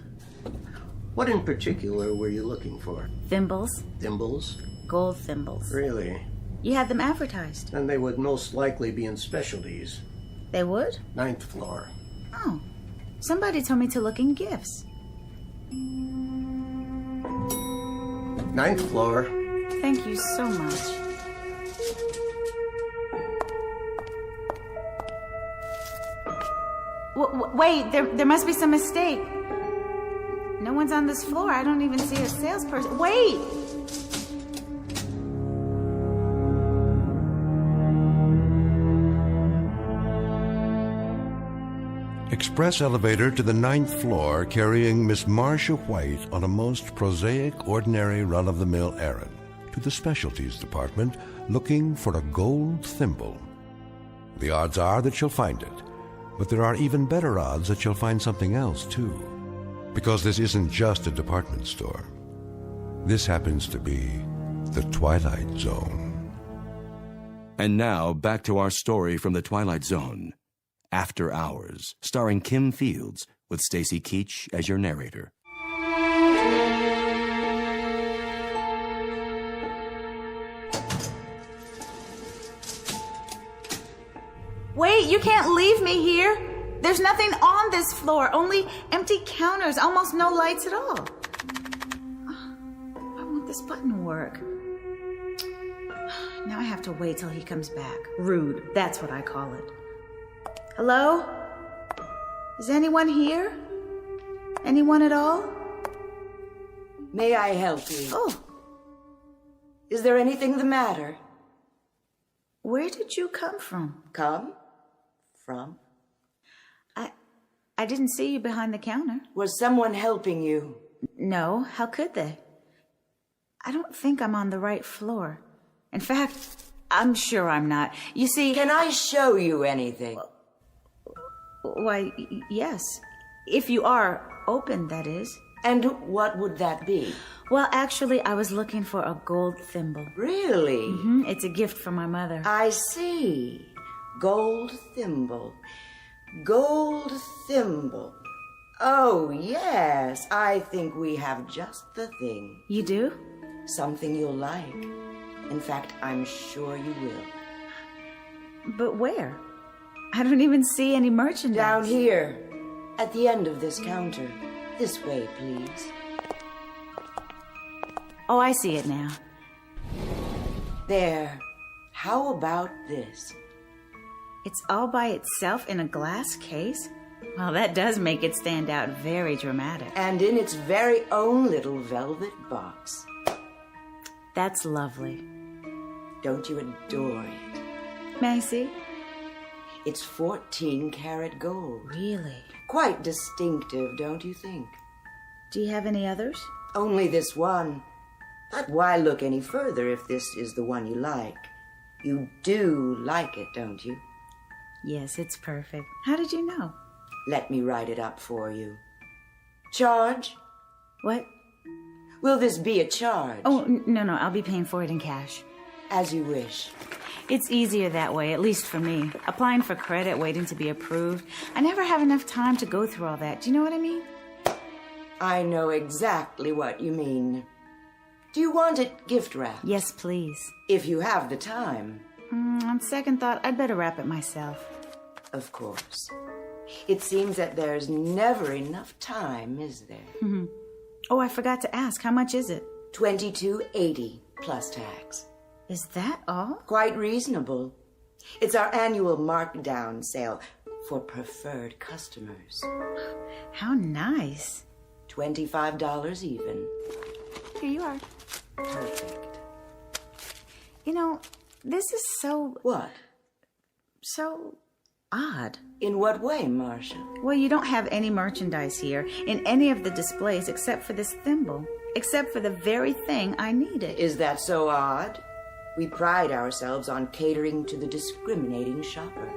What in particular were you looking for? Thimbles. Thimbles? Gold thimbles. Really? You had them advertised. Then they would most likely be in specialties. They would? 9th floor. Oh. Somebody told me to look in gifts. 9th floor. Thank you so much. Wait, there must be some mistake. No one's on this floor. I don't even see a salesperson. Wait! Express elevator to the 9th floor carrying Miss Marcia White on a most prosaic, ordinary, run-of-the-mill errand to the specialties department looking for a gold thimble. The odds are that she'll find it, but there are even better odds that she'll find something else, too. Because this isn't just a department store. This happens to be the Twilight Zone. And now, back to our story from the Twilight Zone. After Hours, starring Kim Fields, with Stacy Keach as your narrator. Wait, you can't leave me here. There's nothing on this floor, only empty counters, almost no lights at all. Why won't this button work? Now I have to wait till he comes back. Rude, that's what I call it. Hello? Is anyone here? Anyone at all? May I help you? Oh. Is there anything the matter? Where did you come from? Come? From? I didn't see you behind the counter. Was someone helping you? No, how could they? I don't think I'm on the right floor. In fact, I'm sure I'm not. You see... Can I show you anything? Why, yes. If you are open, that is. And what would that be? Well, actually, I was looking for a gold thimble. Really? Mm-hmm. It's a gift from my mother. I see. Gold thimble. Gold thimble. Oh, yes. I think we have just the thing. You do? Something you'll like. In fact, I'm sure you will. But where? I don't even see any merchandise. Down here, at the end of this counter. This way, please. Oh, I see it now. There. How about this? It's all by itself in a glass case? Well, that does make it stand out very dramatic. And in its very own little velvet box. That's lovely. Don't you adore it? May I see? It's 14-karat gold. Really? Quite distinctive, don't you think? Do you have any others? Only this one. But why look any further if this is the one you like? You do like it, don't you? Yes, it's perfect. How did you know? Let me write it up for you. Charge? What? Will this be a charge? Oh, no, I'll be paying for it in cash. As you wish. It's easier that way, at least for me. Applying for credit, waiting to be approved. I never have enough time to go through all that. Do you know what I mean? I know exactly what you mean. Do you want it gift wrapped? Yes, please. If you have the time. On second thought, I'd better wrap it myself. Of course. It seems that there's never enough time, is there? Oh, I forgot to ask. How much is it? $22.80 plus tax. Is that all? Quite reasonable. It's our annual markdown sale for preferred customers. How nice. $25 even. Here you are. Perfect. You know, this is so... What? So odd. In what way, Marcia? Well, you don't have any merchandise here in any of the displays except for this thimble. Except for the very thing I needed. Is that so odd? We pride ourselves on catering to the discriminating shopper.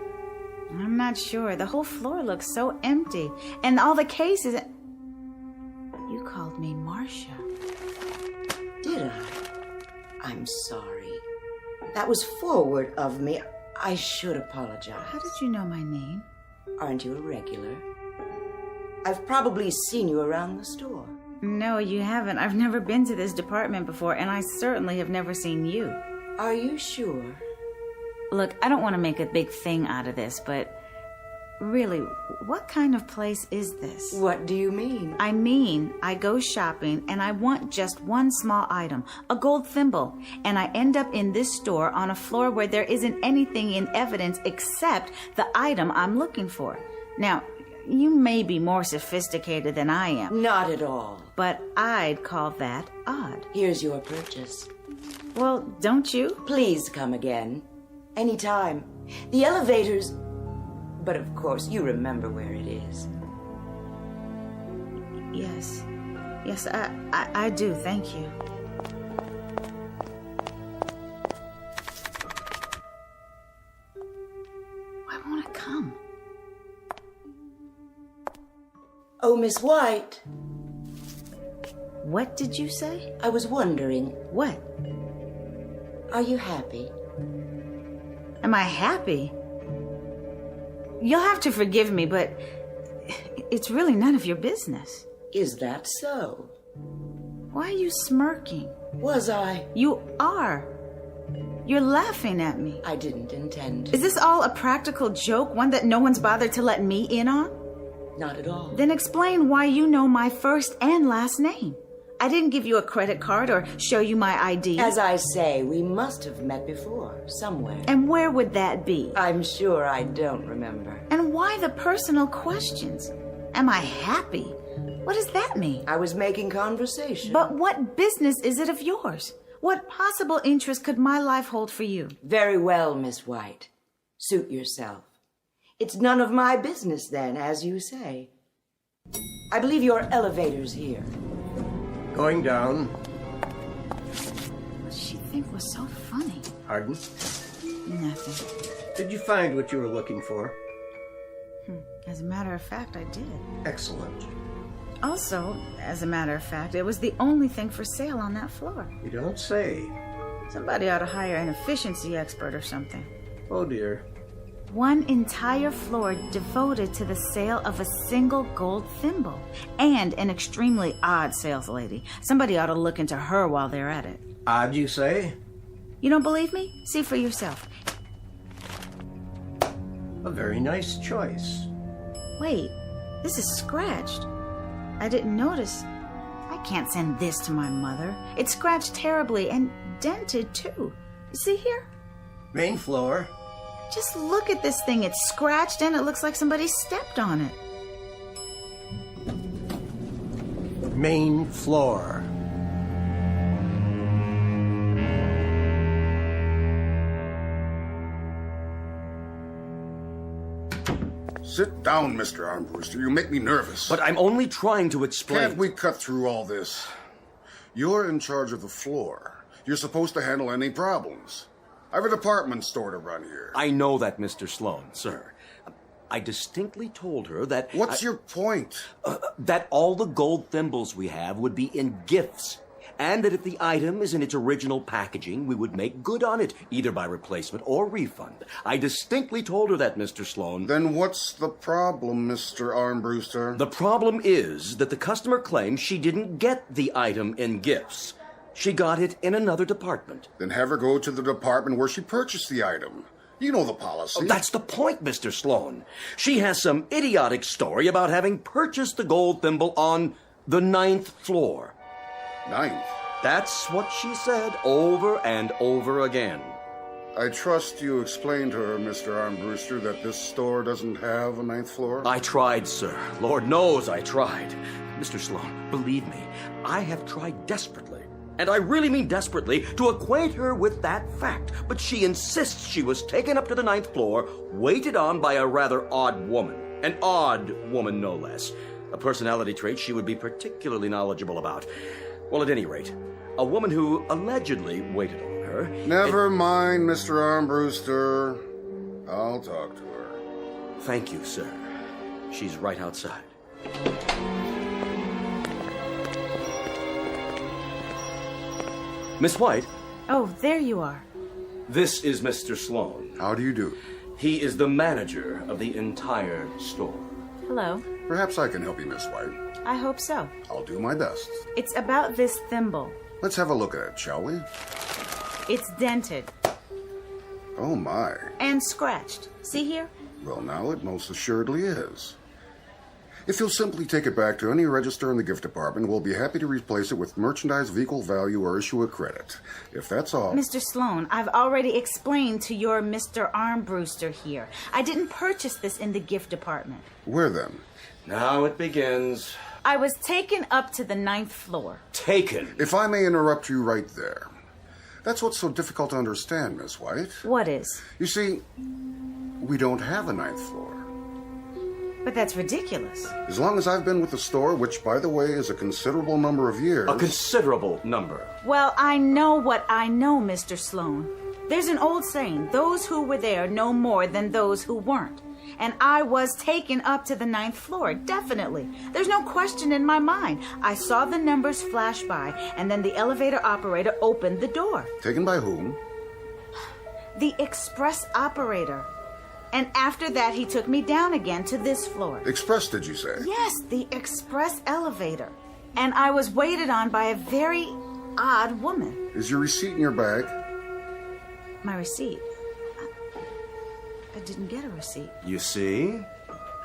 I'm not sure. The whole floor looks so empty. And all the cases... You called me Marcia. Did I? I'm sorry. That was forward of me. I should apologize. How did you know my name? Aren't you a regular? I've probably seen you around the store. No, you haven't. I've never been to this department before, and I certainly have never seen you. Are you sure? Look, I don't want to make a big thing out of this, but really, what kind of place is this? What do you mean? I mean, I go shopping and I want just one small item, a gold thimble, and I end up in this store on a floor where there isn't anything in evidence except the item I'm looking for. Now, you may be more sophisticated than I am. Not at all. But I'd call that odd. Here's your purchase. Well, don't you? Please come again. Anytime. The elevators... But of course, you remember where it is. Yes. Yes, I do. Thank you. Why won't it come? Oh, Miss White. What did you say? I was wondering. What? Are you happy? Am I happy? You'll have to forgive me, but it's really none of your business. Is that so? Why are you smirking? Was I? You are. You're laughing at me. I didn't intend to. Is this all a practical joke, one that no one's bothered to let me in on? Not at all. Then explain why you know my first and last name. I didn't give you a credit card or show you my ID. As I say, we must have met before, somewhere. And where would that be? I'm sure I don't remember. And why the personal questions? Am I happy? What does that mean? I was making conversation. But what business is it of yours? What possible interest could my life hold for you? Very well, Miss White. Suit yourself. It's none of my business then, as you say. I believe your elevator's here. Going down. What did she think was so funny? Pardon? Nothing. Did you find what you were looking for? As a matter of fact, I did. Excellent. Also, as a matter of fact, it was the only thing for sale on that floor. You don't say. Somebody ought to hire an efficiency expert or something. Oh, dear. One entire floor devoted to the sale of a single gold thimble. And an extremely odd sales lady. Somebody ought to look into her while they're at it. Odd, you say? You don't believe me? See for yourself. A very nice choice. Wait, this is scratched. I didn't notice. I can't send this to my mother. It's scratched terribly and dented, too. You see here? Main floor. Just look at this thing. It's scratched and it looks like somebody stepped on it. Main floor. Sit down, Mr. Armbruster. You make me nervous. But I'm only trying to explain. Can't we cut through all this? You're in charge of the floor. You're supposed to handle any problems. I have a department store to run here. I know that, Mr. Sloan, sir. I distinctly told her that... What's your point? That all the gold thimbles we have would be in gifts. And that if the item is in its original packaging, we would make good on it, either by replacement or refund. I distinctly told her that, Mr. Sloan. Then what's the problem, Mr. Armbruster? The problem is that the customer claims she didn't get the item in gifts. She got it in another department. Then have her go to the department where she purchased the item. You know the policy. Oh, that's the point, Mr. Sloan. She has some idiotic story about having purchased the gold thimble on the 9th floor. 9th? That's what she said over and over again. I trust you explained to her, Mr. Armbruster, that this store doesn't have a 9th floor? I tried, sir. Lord knows I tried. Mr. Sloan, believe me, I have tried desperately. And I really mean desperately, to acquaint her with that fact. But she insists she was taken up to the 9th floor, waited on by a rather odd woman. An odd woman, no less. A personality trait she would be particularly knowledgeable about. Well, at any rate, a woman who allegedly waited on her... Never mind, Mr. Armbruster. I'll talk to her. Thank you, sir. She's right outside. Miss White? Oh, there you are. This is Mr. Sloan. How do you do? He is the manager of the entire store. Hello. Perhaps I can help you, Miss White. I hope so. I'll do my best. It's about this thimble. Let's have a look at it, shall we? It's dented. Oh, my. And scratched. See here? Well, now it most assuredly is. If you'll simply take it back to any register in the gift department, we'll be happy to replace it with merchandise of equal value or issue a credit. If that's all... Mr. Sloan, I've already explained to your Mr. Armbruster here. I didn't purchase this in the gift department. Where then? Now it begins. I was taken up to the 9th floor. Taken? If I may interrupt you right there. That's what's so difficult to understand, Miss White. What is? You see, we don't have a 9th floor. But that's ridiculous. As long as I've been with the store, which, by the way, is a considerable number of years... A considerable number. Well, I know what I know, Mr. Sloan. There's an old saying, those who were there know more than those who weren't. And I was taken up to the 9th floor, definitely. There's no question in my mind. I saw the numbers flash by, and then the elevator operator opened the door. Taken by whom? The express operator. And after that, he took me down again to this floor. Express, did you say? Yes, the express elevator. And I was waited on by a very odd woman. Is your receipt in your bag? My receipt? I didn't get a receipt. You see?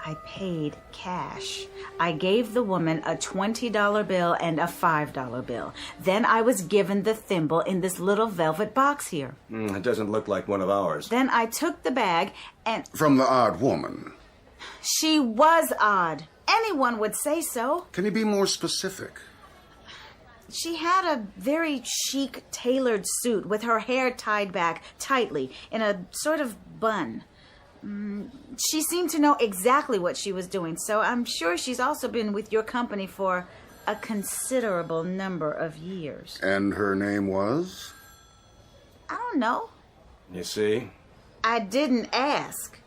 I paid cash. I gave the woman a $20 bill and a $5 bill. Then I was given the thimble in this little velvet box here. It doesn't look like one of ours. Then I took the bag and... From the odd woman. She was odd. Anyone would say so. Can you be more specific? She had a very chic tailored suit with her hair tied back tightly in a sort of bun. She seemed to know exactly what she was doing, so I'm sure she's also been with your company for a considerable number of years. And her name was? I don't know. You see? I didn't ask.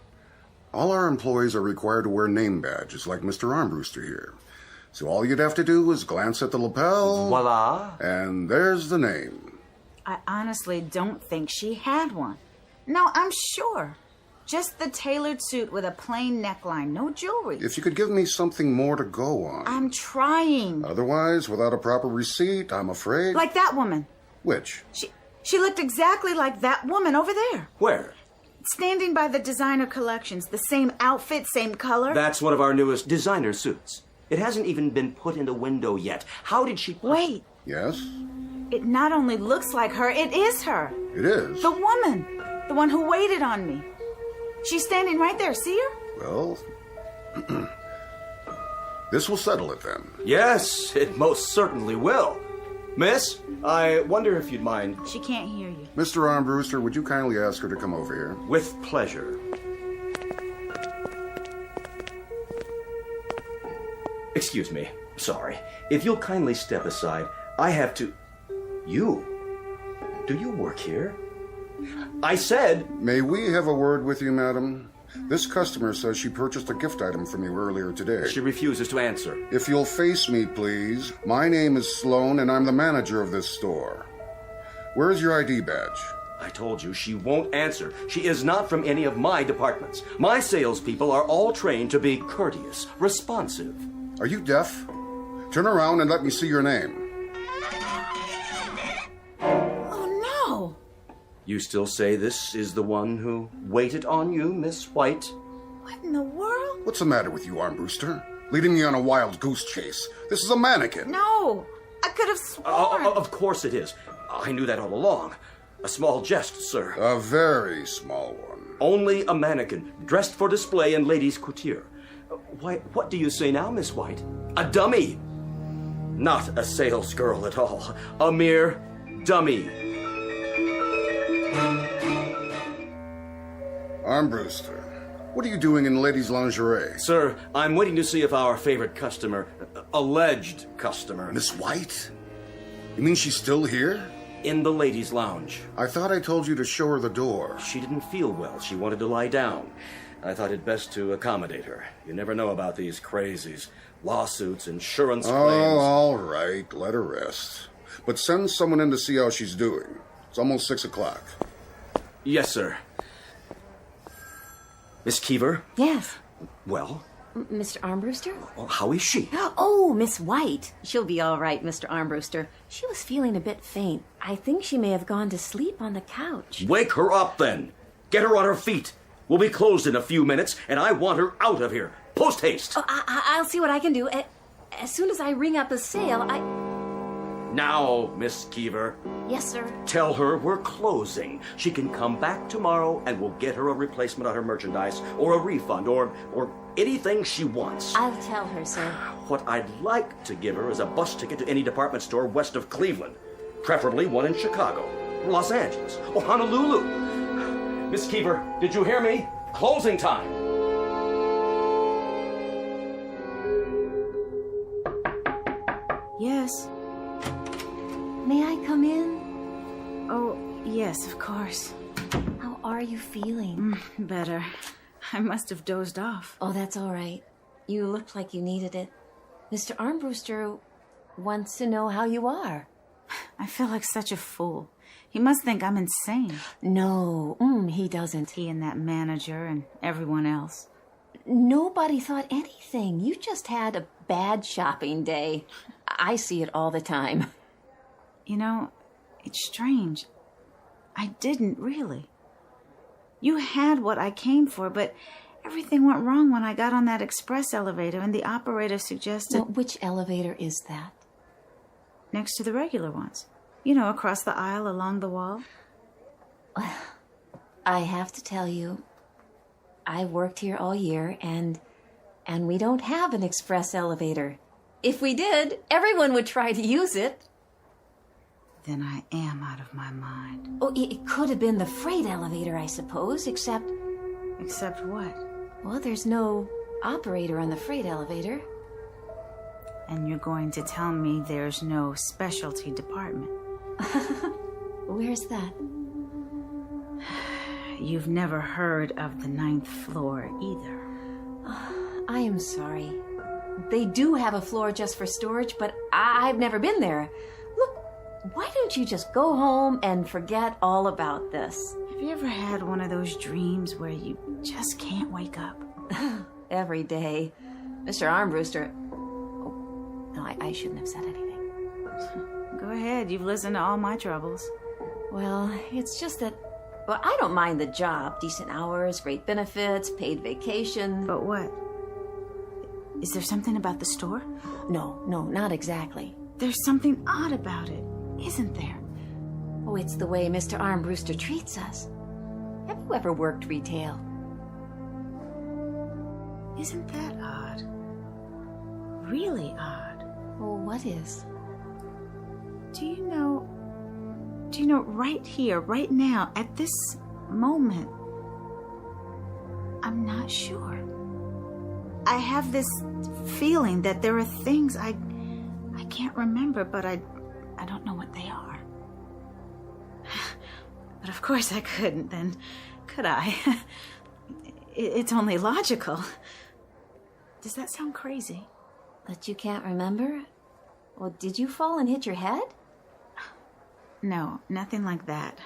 All our employees are required to wear name badges, like Mr. Armbruster here. So all you'd have to do is glance at the lapel. Voila. And there's the name. I honestly don't think she had one. No, I'm sure. Just the tailored suit with a plain neckline, no jewelry. If you could give me something more to go on. I'm trying. Otherwise, without a proper receipt, I'm afraid... Like that woman. Which? She looked exactly like that woman over there. Where? Standing by the designer collections. The same outfit, same color. That's one of our newest designer suits. It hasn't even been put in the window yet. How did she... Wait. Yes? It not only looks like her, it is her. It is? The woman. The one who waited on me. She's standing right there. See her? Well, this will settle it then. Yes, it most certainly will. Miss, I wonder if you'd mind... She can't hear you. Mr. Armbruster, would you kindly ask her to come over here? With pleasure. Excuse me. Sorry. If you'll kindly step aside, I have to... You? Do you work here? I said... May we have a word with you, madam? This customer says she purchased a gift item from you earlier today. She refuses to answer. If you'll face me, please. My name is Sloan, and I'm the manager of this store. Where's your ID badge? I told you, she won't answer. She is not from any of my departments. My salespeople are all trained to be courteous, responsive. Are you deaf? Turn around and let me see your name. Oh, no! You still say this is the one who waited on you, Miss White? What in the world? What's the matter with you, Armbruster? Leading me on a wild goose chase. This is a mannequin. No! I could have sworn... Of course it is. I knew that all along. A small jest, sir. A very small one. Only a mannequin, dressed for display in ladies' couture. Why, what do you say now, Miss White? A dummy! Not a sales girl at all. A mere dummy. Armbruster, what are you doing in ladies' lingerie? Sir, I'm waiting to see if our favorite customer, alleged customer... Miss White? You mean she's still here? In the ladies' lounge. I thought I told you to show her the door. She didn't feel well. She wanted to lie down. I thought it best to accommodate her. You never know about these crazies. Lawsuits, insurance claims... Oh, all right. Let her rest. But send someone in to see how she's doing. It's almost 6 o'clock. Yes, sir. Miss Keever? Yes. Well? Mr. Armbruster? Well, how is she? Oh, Miss White. She'll be all right, Mr. Armbruster. She was feeling a bit faint. I think she may have gone to sleep on the couch. Wake her up, then. Get her on her feet. We'll be closed in a few minutes, and I want her out of here. Post haste. Oh, I'll see what I can do. As soon as I ring up a sale, Now, Miss Keever. Yes, sir. Tell her we're closing. She can come back tomorrow, and we'll get her a replacement on her merchandise, or a refund, or anything she wants. I'll tell her, sir. What I'd like to give her is a bus ticket to any department store west of Cleveland. Preferably one in Chicago, Los Angeles, or Honolulu. Miss Keever, did you hear me? Closing time. Yes. May I come in? Oh, yes, of course. How are you feeling? Better. I must have dozed off. Oh, that's all right. You looked like you needed it. Mr. Armbruster wants to know how you are. I feel like such a fool. He must think I'm insane. No, he doesn't. He and that manager and everyone else. Nobody thought anything. You just had a bad shopping day. I see it all the time. You know, it's strange. I didn't really. You had what I came for, but everything went wrong when I got on that express elevator and the operator suggested... Well, which elevator is that? Next to the regular ones. You know, across the aisle along the wall. I have to tell you, I worked here all year, and we don't have an express elevator. If we did, everyone would try to use it. Then I am out of my mind. Oh, it could have been the freight elevator, I suppose, except... Except what? Well, there's no operator on the freight elevator. And you're going to tell me there's no specialty department? Where's that? You've never heard of the 9th floor either. I am sorry. They do have a floor just for storage, but I've never been there. Look, why don't you just go home and forget all about this? Have you ever had one of those dreams where you just can't wake up? Every day. Mr. Armbruster... Oh, no, I shouldn't have said anything. Go ahead, you've listened to all my troubles. Well, it's just that... Well, I don't mind the job. Decent hours, great benefits, paid vacation. But what? Is there something about the store? No, not exactly. There's something odd about it, isn't there? Oh, it's the way Mr. Armbruster treats us. Have you ever worked retail? Isn't that odd? Really odd. Well, what is? Do you know, right here, right now, at this moment, I'm not sure. I have this feeling that there are things I can't remember, but I I don't know what they are. But of course I couldn't then, could I? It's only logical. Does that sound crazy? That you can't remember? Well, did you fall and hit your head? No, nothing like that.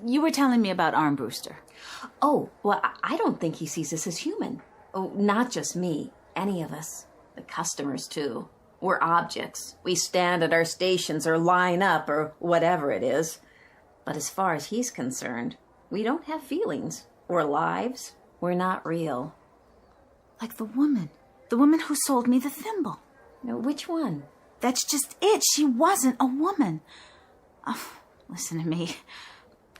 You were telling me about Armbruster. Oh, well, I don't think he sees us as human. Oh, not just me. Any of us. The customers, too. We're objects. We stand at our stations or line up or whatever it is. But as far as he's concerned, we don't have feelings or lives. We're not real. Like the woman who sold me the thimble. No, which one? That's just it. She wasn't a woman. Oh, listen to me.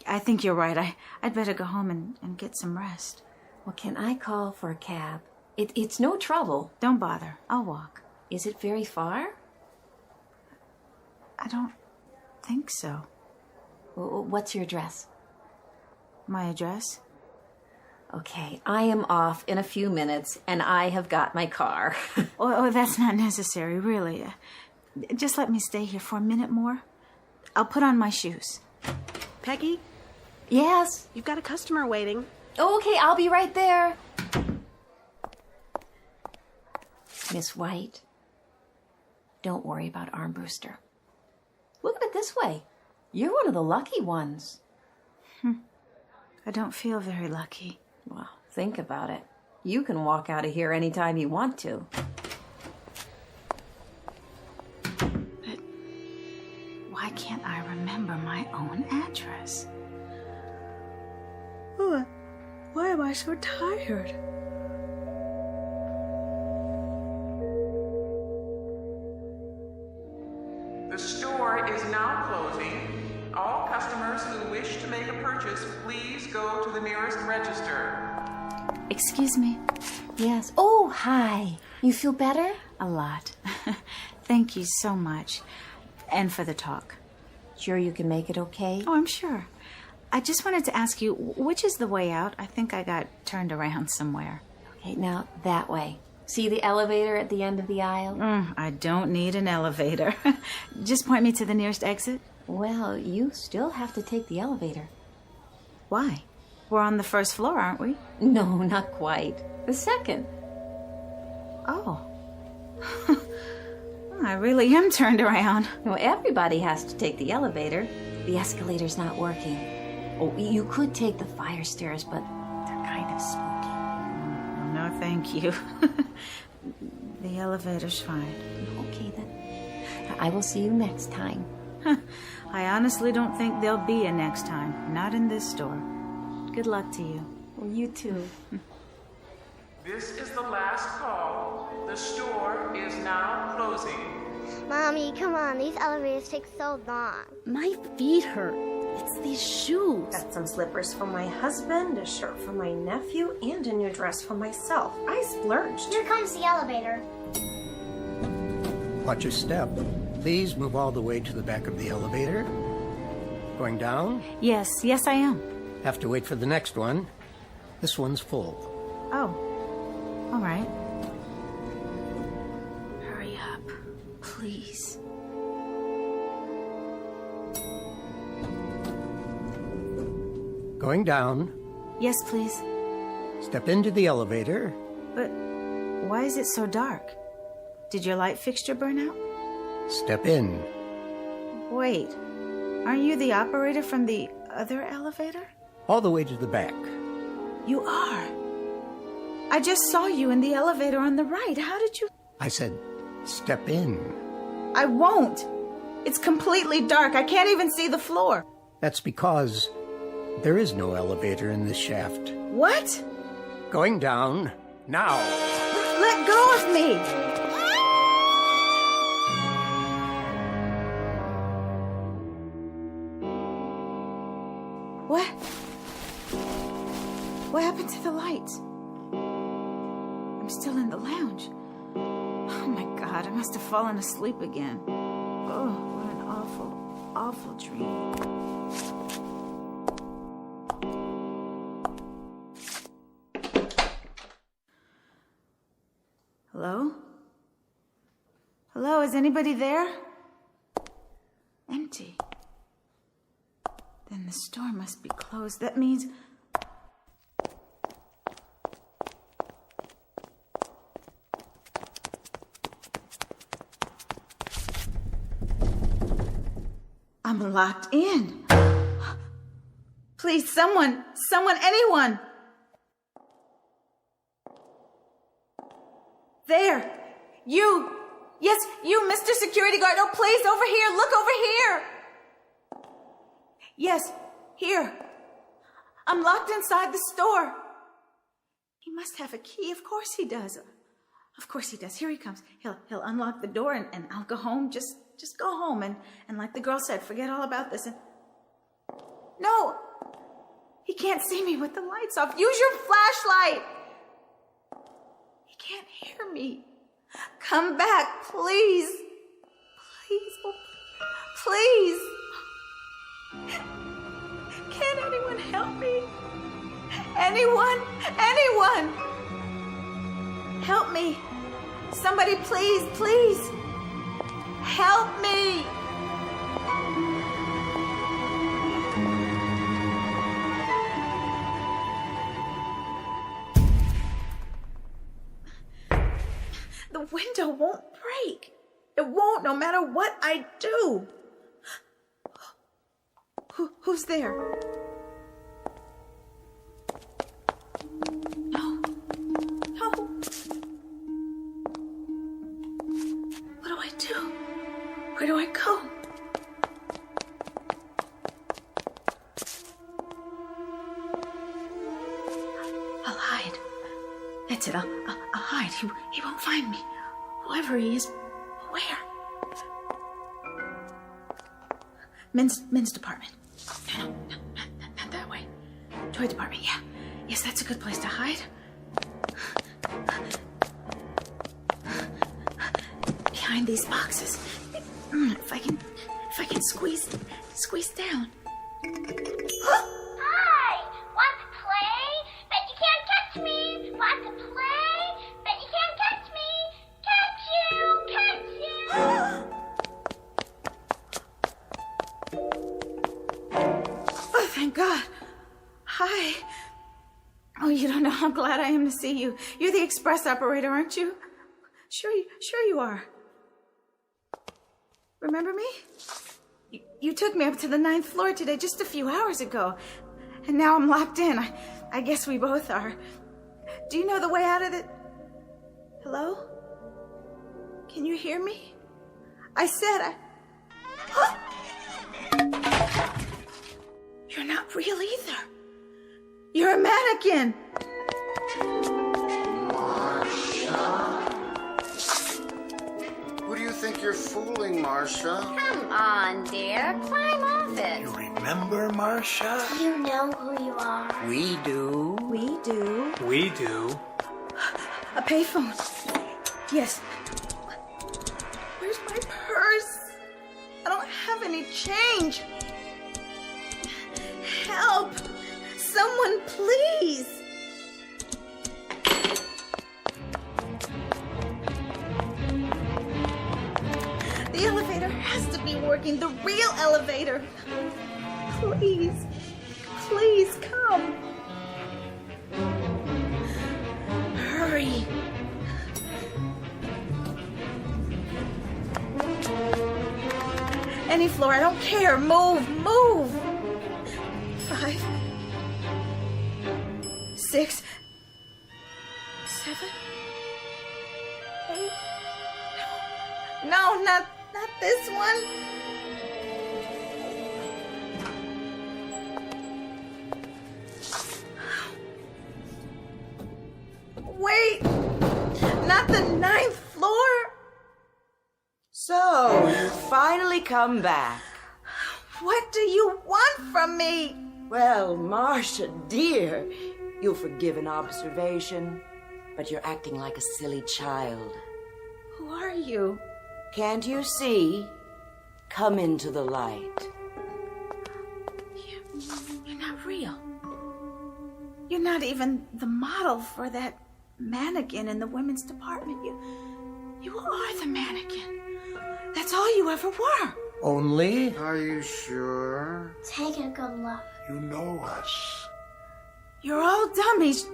I think you're right. I'd better go home and get some rest. Well, can I call for a cab? It's no trouble. Don't bother. I'll walk. Is it very far? I don't think so. What's your address? My address? Okay, I am off in a few minutes, and I have got my car. Oh, that's not necessary, really. Just let me stay here for a minute more. I'll put on my shoes. Peggy? Yes? You've got a customer waiting. Oh, okay, I'll be right there. Miss White, don't worry about Armbruster. Look at it this way. You're one of the lucky ones. I don't feel very lucky. Well, think about it. You can walk out of here anytime you want to. But why can't I remember my own address? Oh, why am I so tired? The store is now closing. All customers who wish to make a purchase, please go to the nearest register. Excuse me? Yes. Oh, hi. You feel better? A lot. Thank you so much. And for the talk. Sure you can make it okay? Oh, I'm sure. I just wanted to ask you, which is the way out? I think I got turned around somewhere. Okay, now that way. See the elevator at the end of the aisle? I don't need an elevator. Just point me to the nearest exit. Well, you still have to take the elevator. Why? We're on the first floor, aren't we? No, not quite. The second. Oh. I really am turned around. No, everybody has to take the elevator. The escalator's not working. Oh, you could take the fire stairs, but they're kind of spooky. No, thank you. The elevator's fine. Okay, then. I will see you next time. I honestly don't think there'll be a next time. Not in this store. Good luck to you. Well, you too. This is the last call. The store is now closing. Mommy, come on. These elevators take so long. My feet hurt. It's these shoes. Got some slippers for my husband, a shirt for my nephew, and a new dress for myself. I splurged. Here comes the elevator. Watch your step. Please move all the way to the back of the elevator. Going down? Yes, I am. Have to wait for the next one. This one's full. Oh, all right. Hurry up, please. Going down. Yes, please. Step into the elevator. But why is it so dark? Did your light fixture burn out? Step in. Wait, aren't you the operator from the other elevator? All the way to the back. You are. I just saw you in the elevator on the right. How did you... I said, step in. I won't. It's completely dark. I can't even see the floor. That's because there is no elevator in this shaft. What? Going down now. Let go of me. What? What happened to the lights? I'm still in the lounge. Oh my God, I must have fallen asleep again. Oh, what an awful, awful dream. Hello? Hello, is anybody there? empty. Then the store must be closed. That means... I'm locked in. Please, someone, anyone. There. You. Yes, you, Mr. Security Guard. Oh, please, over here. Look over here. Yes, here. I'm locked inside the store. He must have a key. Of course he does. Of course he does. Here he comes. He'll unlock the door and I'll go home. Just go home and like the girl said, forget all about this. And no, he can't see me with the lights off. Use your flashlight. He can't hear me. Come back, please. Please, oh, please. Can't anyone help me? Anyone? Help me. Somebody, please, please. Help me. The window won't break. It won't, no matter what I do. Who's there? No. What do I do? Where do I go? I'll hide. That's it. I'll hide. He won't find me. Whoever he is, where? Men's department. No, not that way. Toy department, yeah. Yes, that's a good place to hide. Behind these boxes. If I can squeeze down. Hi! Want to play? Bet you can't catch me! Want to play? Bet you can't catch me! Catch you! Oh, thank God. Hi. Oh, you don't know how glad I am to see you. You're the express operator, aren't you? Sure you are. Remember me? You took me up to the 9th floor today just a few hours ago. And now I'm locked in. I guess we both are. Do you know the way out of the... Hello? Can you hear me? I said You're not real either. You're a mannequin. Who do you think you're fooling, Marcia? Come on, dear. Climb off it. You remember, Marcia? You know who you are. We do. We do. We do. A payphone. Yes. Where's my purse? I don't have any change. Help! Someone, please! The elevator has to be working. The real elevator. Please. Please come. Hurry. Any floor, I don't care. Move. 5, 6, 7, 8. No, not this one. Wait, not the 9th floor. So, you finally come back. What do you want from me? Well, Marcia, dear, you'll forgive an observation, but you're acting like a silly child. Who are you? Can't you see? Come into the light. You're not real. You're not even the model for that mannequin in the women's department. You are the mannequin. That's all you ever were. Only? Are you sure? Take it, good luck. You know us. You're all dummies,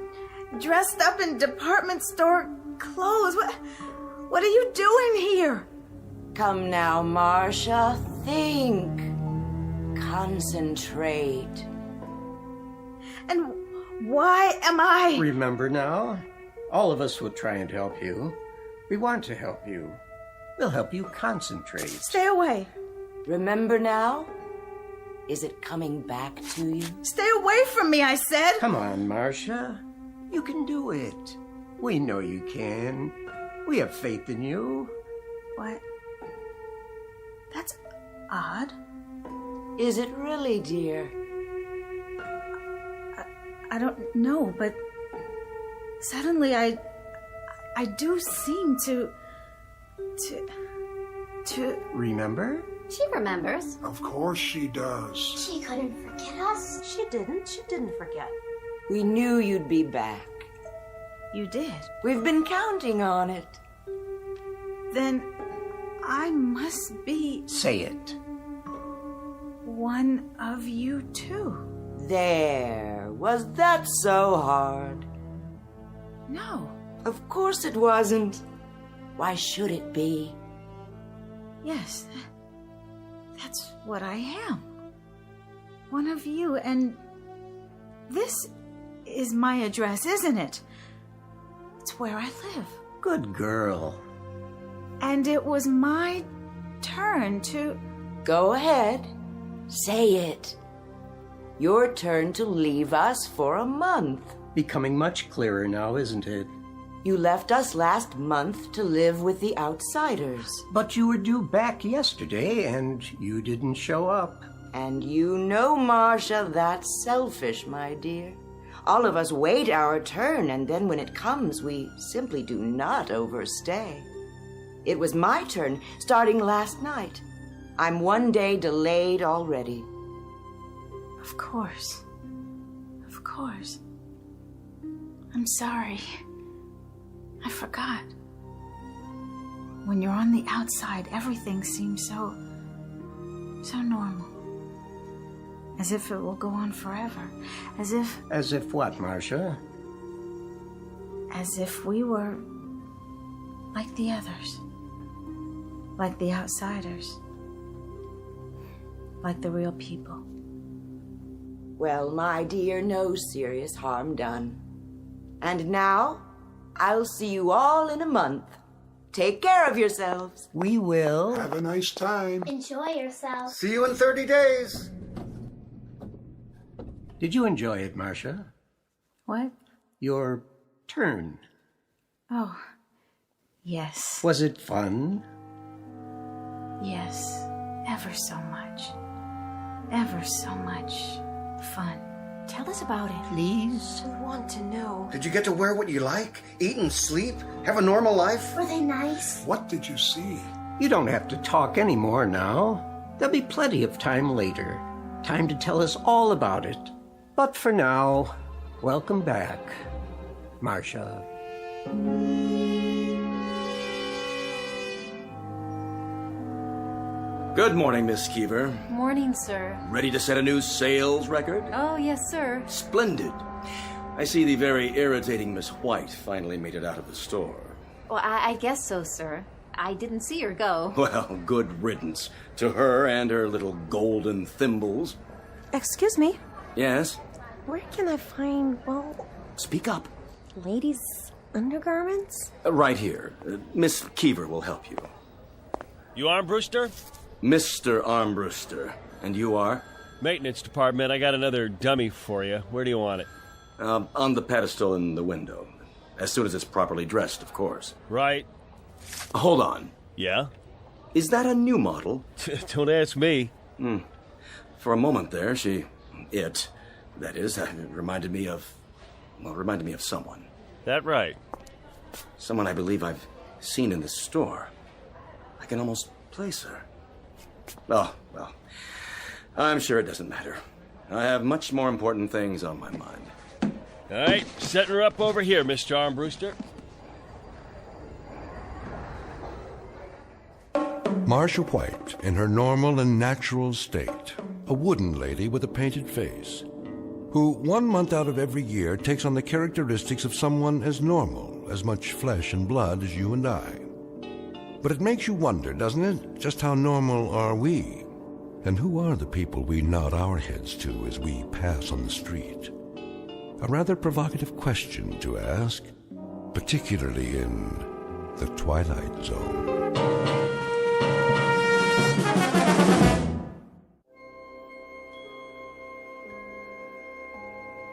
dressed up in department store clothes. What are you doing here? Come now, Marcia. Think. Concentrate. And why am I... Remember now? All of us will try and help you. We want to help you. We'll help you concentrate. Stay away. Remember now? Is it coming back to you? Stay away from me, I said. Come on, Marcia. You can do it. We know you can. We have faith in you. What? That's odd. Is it really, dear? I don't know, but suddenly I do seem to Remember? She remembers. Of course she does. She couldn't forget us. She didn't forget. We knew you'd be back. You did. We've been counting on it. Then I must be... Say it. One of you too. There. Was that so hard? No. Of course it wasn't. Why should it be? Yes. That's what I am. One of you, and this is my address, isn't it? It's where I live. Good girl. And it was my turn to... Go ahead. Say it. Your turn to leave us for a month. Becoming much clearer now, isn't it? You left us last month to live with the outsiders. But you were due back yesterday, and you didn't show up. And you know, Marcia, that's selfish, my dear. All of us wait our turn, and then when it comes, we simply do not overstay. It was my turn, starting last night. I'm one day delayed already. Of course. Of course. I'm sorry. I forgot. When you're on the outside, everything seems so normal. As if it will go on forever. As if... As if what, Marcia? As if we were like the others. Like the outsiders. Like the real people. Well, my dear, no serious harm done. And now, I'll see you all in a month. Take care of yourselves. We will. Have a nice time. Enjoy yourself. See you in 30 days. Did you enjoy it, Marcia? What? Your turn. Oh, yes. Was it fun? Yes, ever so much. Ever so much fun. Tell us about it. Please? I want to know. Did you get to wear what you like? Eat and sleep? Have a normal life? Were they nice? What did you see? You don't have to talk anymore now. There'll be plenty of time later. Time to tell us all about it. But for now, welcome back, Marcia. Good morning, Miss Keever. Morning, sir. Ready to set a new sales record? Oh, yes, sir. Splendid. I see the very irritating Miss White finally made it out of the store. Well, I guess so, sir. I didn't see her go. Well, good riddance to her and her little golden thimbles. Excuse me. Yes? Where can I find, well... Speak up. Ladies' undergarments? Right here. Miss Keever will help you. You Armbruster? Mr. Armbruster. And you are? Maintenance department. I got another dummy for you. Where do you want it? On the pedestal in the window. As soon as it's properly dressed, of course. Right. Hold on. Yeah? Is that a new model? Don't ask me. For a moment there, that is, reminded me of someone. That right? Someone I believe I've seen in the store. I can almost place her. Oh, well, I'm sure it doesn't matter. I have much more important things on my mind. All right, setting her up over here, Mr. Armbruster. Marcia White, in her normal and natural state, a wooden lady with a painted face, who 1 month out of every year takes on the characteristics of someone as normal, as much flesh and blood as you and I. But it makes you wonder, doesn't it? Just how normal are we? And who are the people we nod our heads to as we pass on the street? A rather provocative question to ask, particularly in the Twilight Zone.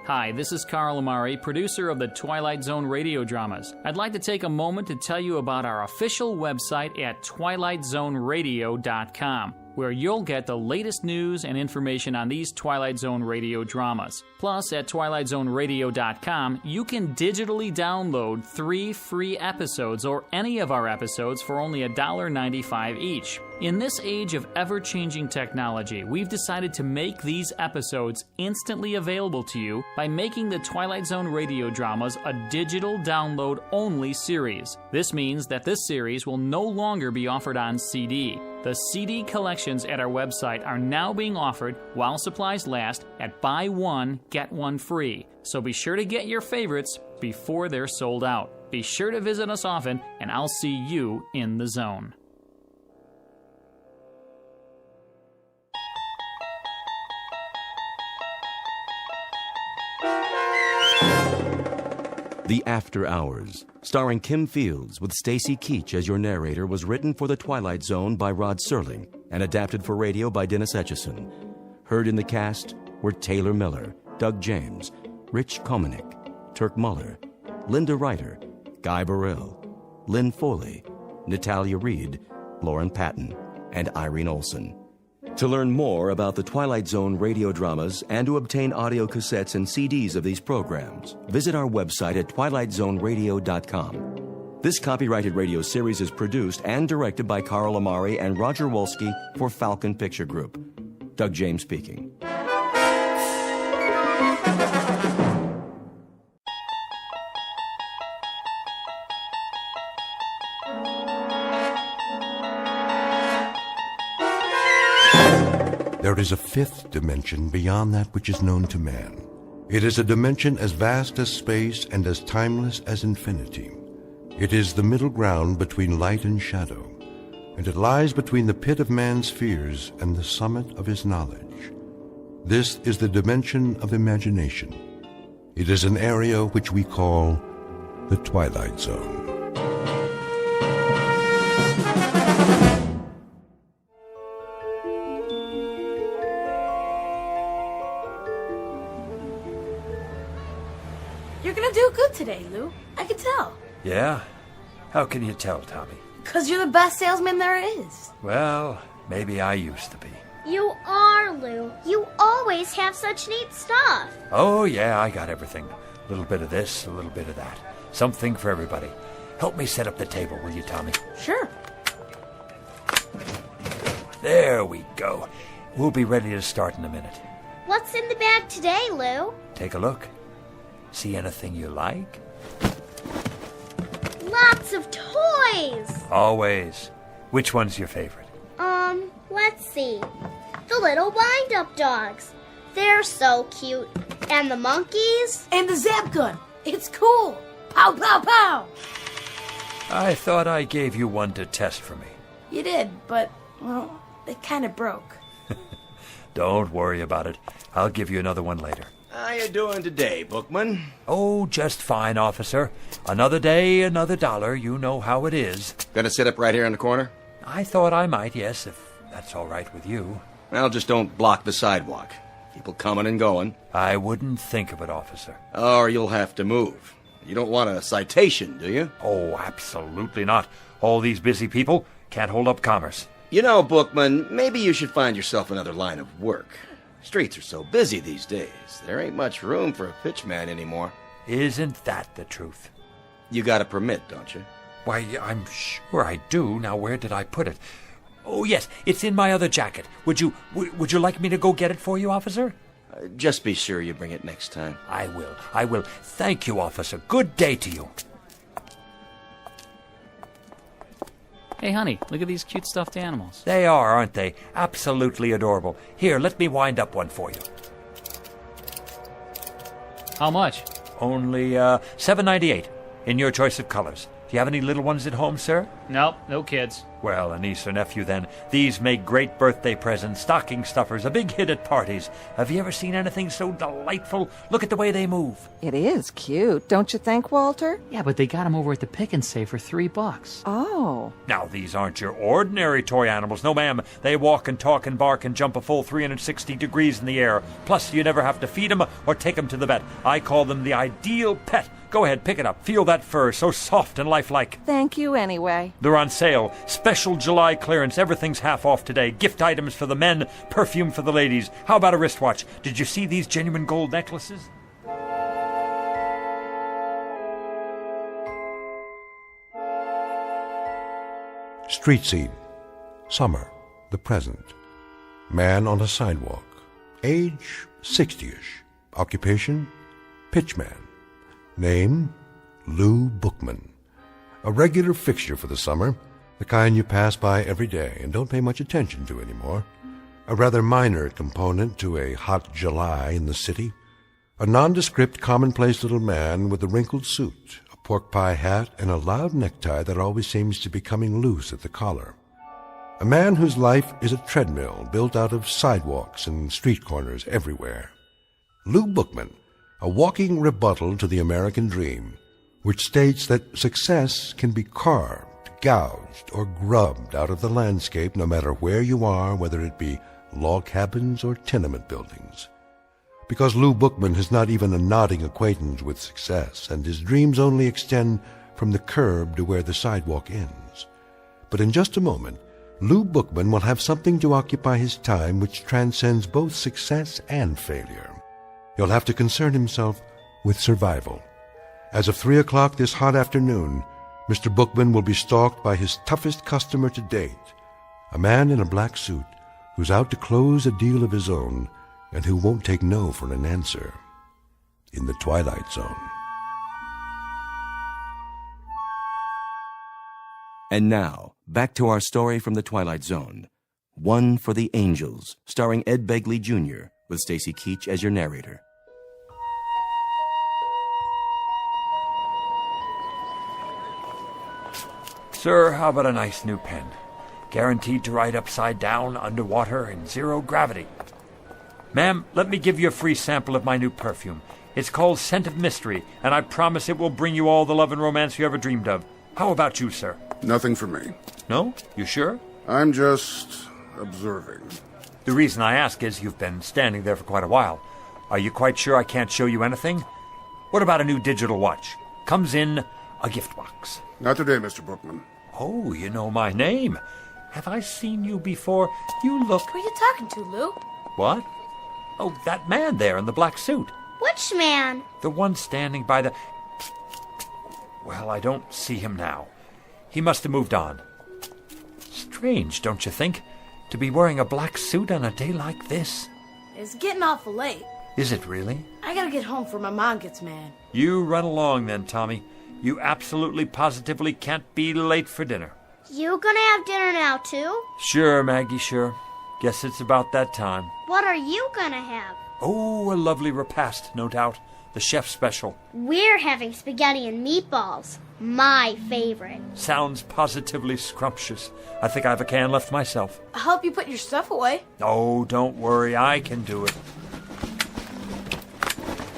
Hi, this is Carl Amari, producer of the Twilight Zone radio dramas. I'd like to take a moment to tell you about our official website at twilightzoneradio.com, where you'll get the latest news and information on these Twilight Zone radio dramas. Plus, at twilightzoneradio.com, you can digitally download 3 free episodes or any of our episodes for only $1.95 each. In this age of ever-changing technology, we've decided to make these episodes instantly available to you by making the Twilight Zone radio dramas a digital download-only series. This means that this series will no longer be offered on CD. The CD collections at our website are now being offered while supplies last at buy one, get one free. So be sure to get your favorites before they're sold out. Be sure to visit us often, and I'll see you in the zone. The After Hours, starring Kim Fields with Stacy Keach as your narrator, was written for The Twilight Zone by Rod Serling and adapted for radio by Dennis Etchison. Heard in the cast were Taylor Miller, Doug James, Rich Komanek, Turk Muller, Linda Ryder, Guy Burrell, Lynn Foley, Natalia Reed, Lauren Patton, and Irene Olson. To learn more about the Twilight Zone radio dramas and to obtain audio cassettes and CDs of these programs, visit our website at twilightzoneradio.com. This copyrighted radio series is produced and directed by Carl Amari and Roger Wolski for Falcon Picture Group. Doug James speaking. There is a 5th dimension beyond that which is known to man. It is a dimension as vast as space and as timeless as infinity. It is the middle ground between light and shadow, and it lies between the pit of man's fears and the summit of his knowledge. This is the dimension of imagination. It is an area which we call the Twilight Zone. Today, Lou. I can tell. Yeah? How can you tell, Tommy? 'Cause you're the best salesman there is. Well, maybe I used to be. You are, Lou. You always have such neat stuff. Oh, yeah, I got everything. A little bit of this, a little bit of that. Something for everybody. Help me set up the table, will you, Tommy? Sure. There we go. We'll be ready to start in a minute. What's in the bag today, Lou? Take a look. See anything you like? Lots of toys! Always. Which one's your favorite? Let's see. The little wind-up dogs. They're so cute. And the monkeys. And the zap gun. It's cool. Pow, pow, pow. I thought I gave you one to test for me. You did, but, well, it kind of broke. Don't worry about it. I'll give you another one later. How you doing today, Bookman? Oh, just fine, officer. Another day, another dollar. You know how it is. Gonna sit up right here in the corner? I thought I might, yes, if that's all right with you. Well, just don't block the sidewalk. People coming and going. I wouldn't think of it, officer. Or you'll have to move. You don't want a citation, do you? Oh, absolutely not. All these busy people can't hold up commerce. You know, Bookman, maybe you should find yourself another line of work. Streets are so busy these days. There ain't much room for a pitchman anymore. Isn't that the truth? You got a permit, don't you? Why, I'm sure I do. Now, where did I put it? Oh, yes, it's in my other jacket. Would you like me to go get it for you, officer? Just be sure you bring it next time. I will. Thank you, officer. Good day to you. Hey, honey, look at these cute stuffed animals. They are, aren't they? Absolutely adorable. Here, let me wind up one for you. How much? Only $7.98 in your choice of colors. Do you have any little ones at home, sir? Nope, no kids. Well, a niece or nephew, then. These make great birthday presents, stocking stuffers, a big hit at parties. Have you ever seen anything so delightful? Look at the way they move. It is cute, don't you think, Walter? Yeah, but they got them over at the Pick and Save for $3. Oh. Now, these aren't your ordinary toy animals. No, ma'am. They walk and talk and bark and jump a full 360 degrees in the air. Plus, you never have to feed them or take them to the vet. I call them the ideal pet. Go ahead, pick it up. Feel that fur, so soft and lifelike. Thank you anyway. They're on sale. Special July clearance. Everything's half off today. Gift items for the men, perfume for the ladies. How about a wristwatch? Did you see these genuine gold necklaces? Street scene. Summer. The present. Man on a sidewalk. Age 60-ish. Occupation pitchman. Name Lou Bookman. A regular fixture for the summer, the kind you pass by every day and don't pay much attention to anymore. A rather minor component to a hot July in the city. A nondescript, commonplace little man with a wrinkled suit, a pork pie hat, and a loud necktie that always seems to be coming loose at the collar. A man whose life is a treadmill built out of sidewalks and street corners everywhere. Lou Bookman, a walking rebuttal to the American dream, which states that success can be carved, gouged, or grubbed out of the landscape no matter where you are, whether it be log cabins or tenement buildings. Because Lou Bookman has not even a nodding acquaintance with success, and his dreams only extend from the curb to where the sidewalk ends. But in just a moment, Lou Bookman will have something to occupy his time which transcends both success and failure. He'll have to concern himself with survival. As of 3 o'clock this hot afternoon, Mr. Bookman will be stalked by his toughest customer to date, a man in a black suit who's out to close a deal of his own and who won't take no for an answer. In the Twilight Zone. And now, back to our story from the Twilight Zone. One for the Angels, starring Ed Begley Jr., with Stacy Keach as your narrator. Sir, how about a nice new pen? Guaranteed to write upside down, underwater, in zero gravity. Ma'am, let me give you a free sample of my new perfume. It's called Scent of Mystery, and I promise it will bring you all the love and romance you ever dreamed of. How about you, sir? Nothing for me. No? You sure? I'm just observing. The reason I ask is you've been standing there for quite a while. Are you quite sure I can't show you anything? What about a new digital watch? Comes in a gift box. Not today, Mr. Bookman. Oh, you know my name. Have I seen you before? You look... Who are you talking to, Lou? What? Oh, that man there in the black suit. Which man? The one standing by the... Well, I don't see him now. He must have moved on. Strange, don't you think? To be wearing a black suit on a day like this? It's getting awful late. Is it really? I gotta get home before my mom gets mad. You run along then, Tommy. You absolutely positively can't be late for dinner. You gonna have dinner now, too? Sure, Maggie, sure. Guess it's about that time. What are you gonna have? Oh, a lovely repast, no doubt. The chef's special. We're having spaghetti and meatballs. My favorite. Sounds positively scrumptious. I think I have a can left myself. I'll help you put your stuff away. Oh, don't worry. I can do it.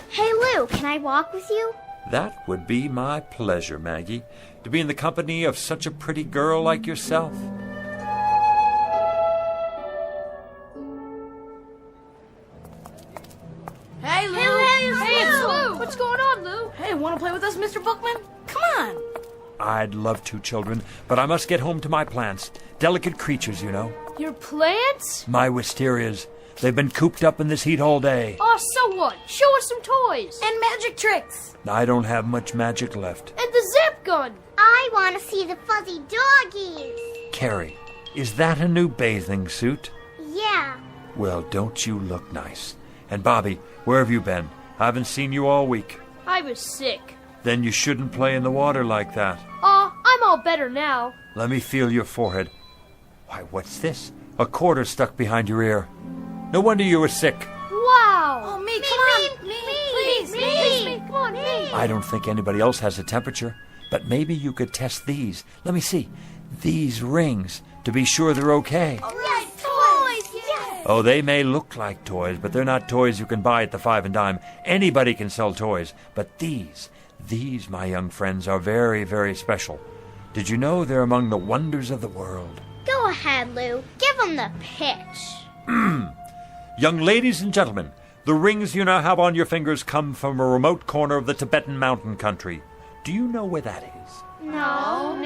Hey, Lou, can I walk with you? That would be my pleasure, Maggie, to be in the company of such a pretty girl like yourself. Hey, Lou! Hey, it's Lou! What's going on, Lou? Hey, want to play with us, Mr. Bookman? Come on! I'd love to, children, but I must get home to my plants. Delicate creatures, you know. Your plants? My wisterias. They've been cooped up in this heat all day. Oh, so what? Show us some toys. And magic tricks. I don't have much magic left. And the zip gun. I want to see the fuzzy doggies. Carrie, is that a new bathing suit? Yeah. Well, don't you look nice? And Bobby, where have you been? I haven't seen you all week. I was sick. Then you shouldn't play in the water like that. I'm all better now. Let me feel your forehead. Why, what's this? A quarter stuck behind your ear. No wonder you were sick. Wow! Oh, me, come on! Me! Come on, me! I don't think anybody else has a temperature, but maybe you could test these. Let me see. These rings, to be sure they're okay. Oh, yes, toys! Yes! Oh, they may look like toys, but they're not toys you can buy at the 5 and dime. Anybody can sell toys, but these, my young friends, are very, very special. Did you know they're among the wonders of the world? Go ahead, Lou. Give him the pitch. Young ladies and gentlemen, the rings you now have on your fingers come from a remote corner of the Tibetan mountain country. Do you know where that is? No.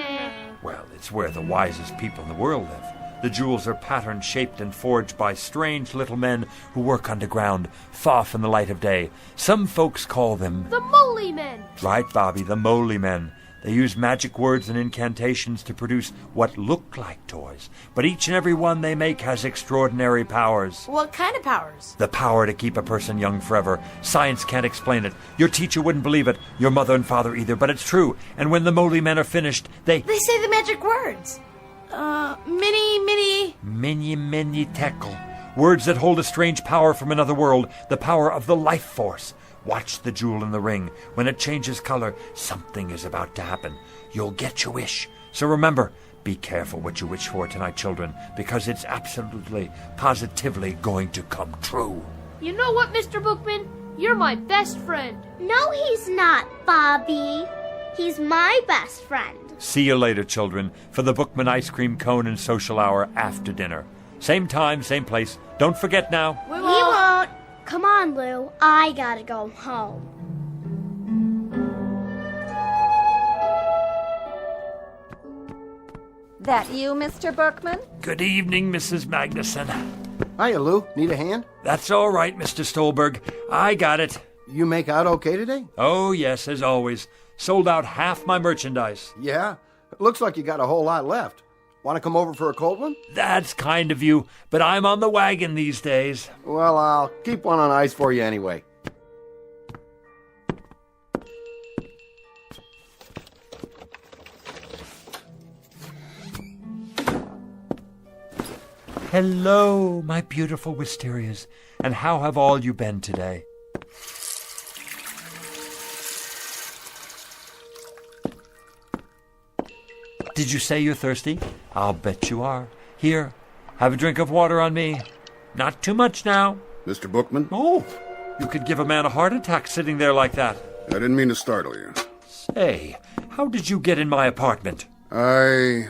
Well, it's where the wisest people in the world live. The jewels are pattern-shaped and forged by strange little men who work underground, far from the light of day. Some folks call them... the Moly Men! Right, Bobby, the Moly Men. They use magic words and incantations to produce what look like toys, but each and every one they make has extraordinary powers. What kind of powers? The power to keep a person young forever. Science can't explain it. Your teacher wouldn't believe it, your mother and father either, but it's true. And when the Moly Men are finished, they say the magic words. Mini tekel. Words that hold a strange power from another world, the power of the life force. Watch the jewel in the ring. When it changes color, something is about to happen. You'll get your wish. So remember, be careful what you wish for tonight, children, because it's absolutely, positively going to come true. You know what, Mr. Bookman? You're my best friend. No, he's not, Bobby. He's my best friend. See you later, children, for the Bookman ice cream cone and social hour after dinner. Same time, same place. Don't forget now. We won't. Come on, Lou. I gotta go home. That you, Mr. Bookman? Good evening, Mrs. Magnuson. Hiya, Lou. Need a hand? That's all right, Mr. Stolberg. I got it. You make out okay today? Oh, yes, as always. Sold out half my merchandise. Yeah? Looks like you got a whole lot left. Want to come over for a cold one? That's kind of you, but I'm on the wagon these days. Well, I'll keep one on ice for you anyway. Hello, my beautiful wisterias, and how have all you been today? Did you say you're thirsty? I'll bet you are. Here, have a drink of water on me. Not too much now. Mr. Bookman? Oh, you could give a man a heart attack sitting there like that. I didn't mean to startle you. Say, how did you get in my apartment? I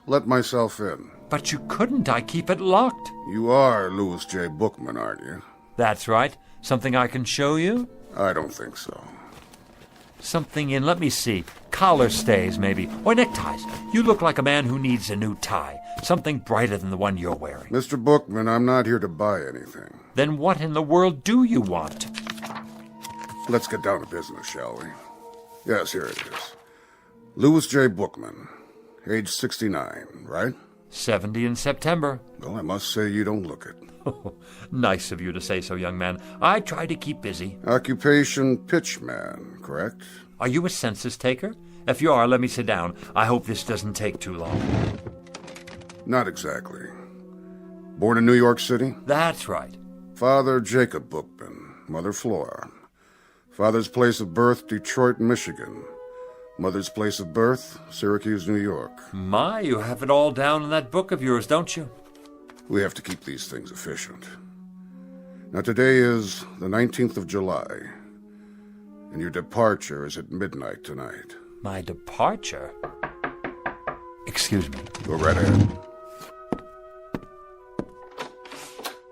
let myself in. But you couldn't. I keep it locked. You are Louis J. Bookman, aren't you? That's right. Something I can show you? I don't think so. Something in, let me see, collar stays maybe, or neckties. You look like a man who needs a new tie, something brighter than the one you're wearing. Mr. Bookman, I'm not here to buy anything. Then what in the world do you want? Let's get down to business, shall we? Yes, here it is. Louis J. Bookman, age 69, right? 70 in September. Well, I must say you don't look it. Nice of you to say so, young man. I try to keep busy. Occupation pitchman, correct? Are you a census taker? If you are, let me sit down. I hope this doesn't take too long. Not exactly. Born in New York City? That's right. Father Jacob Bookman, Mother Flora. Father's place of birth, Detroit, Michigan. Mother's place of birth, Syracuse, New York. My, you have it all down in that book of yours, don't you? We have to keep these things efficient. Now, today is the 19th of July, and your departure is at midnight tonight. My departure? Excuse me. Go right ahead.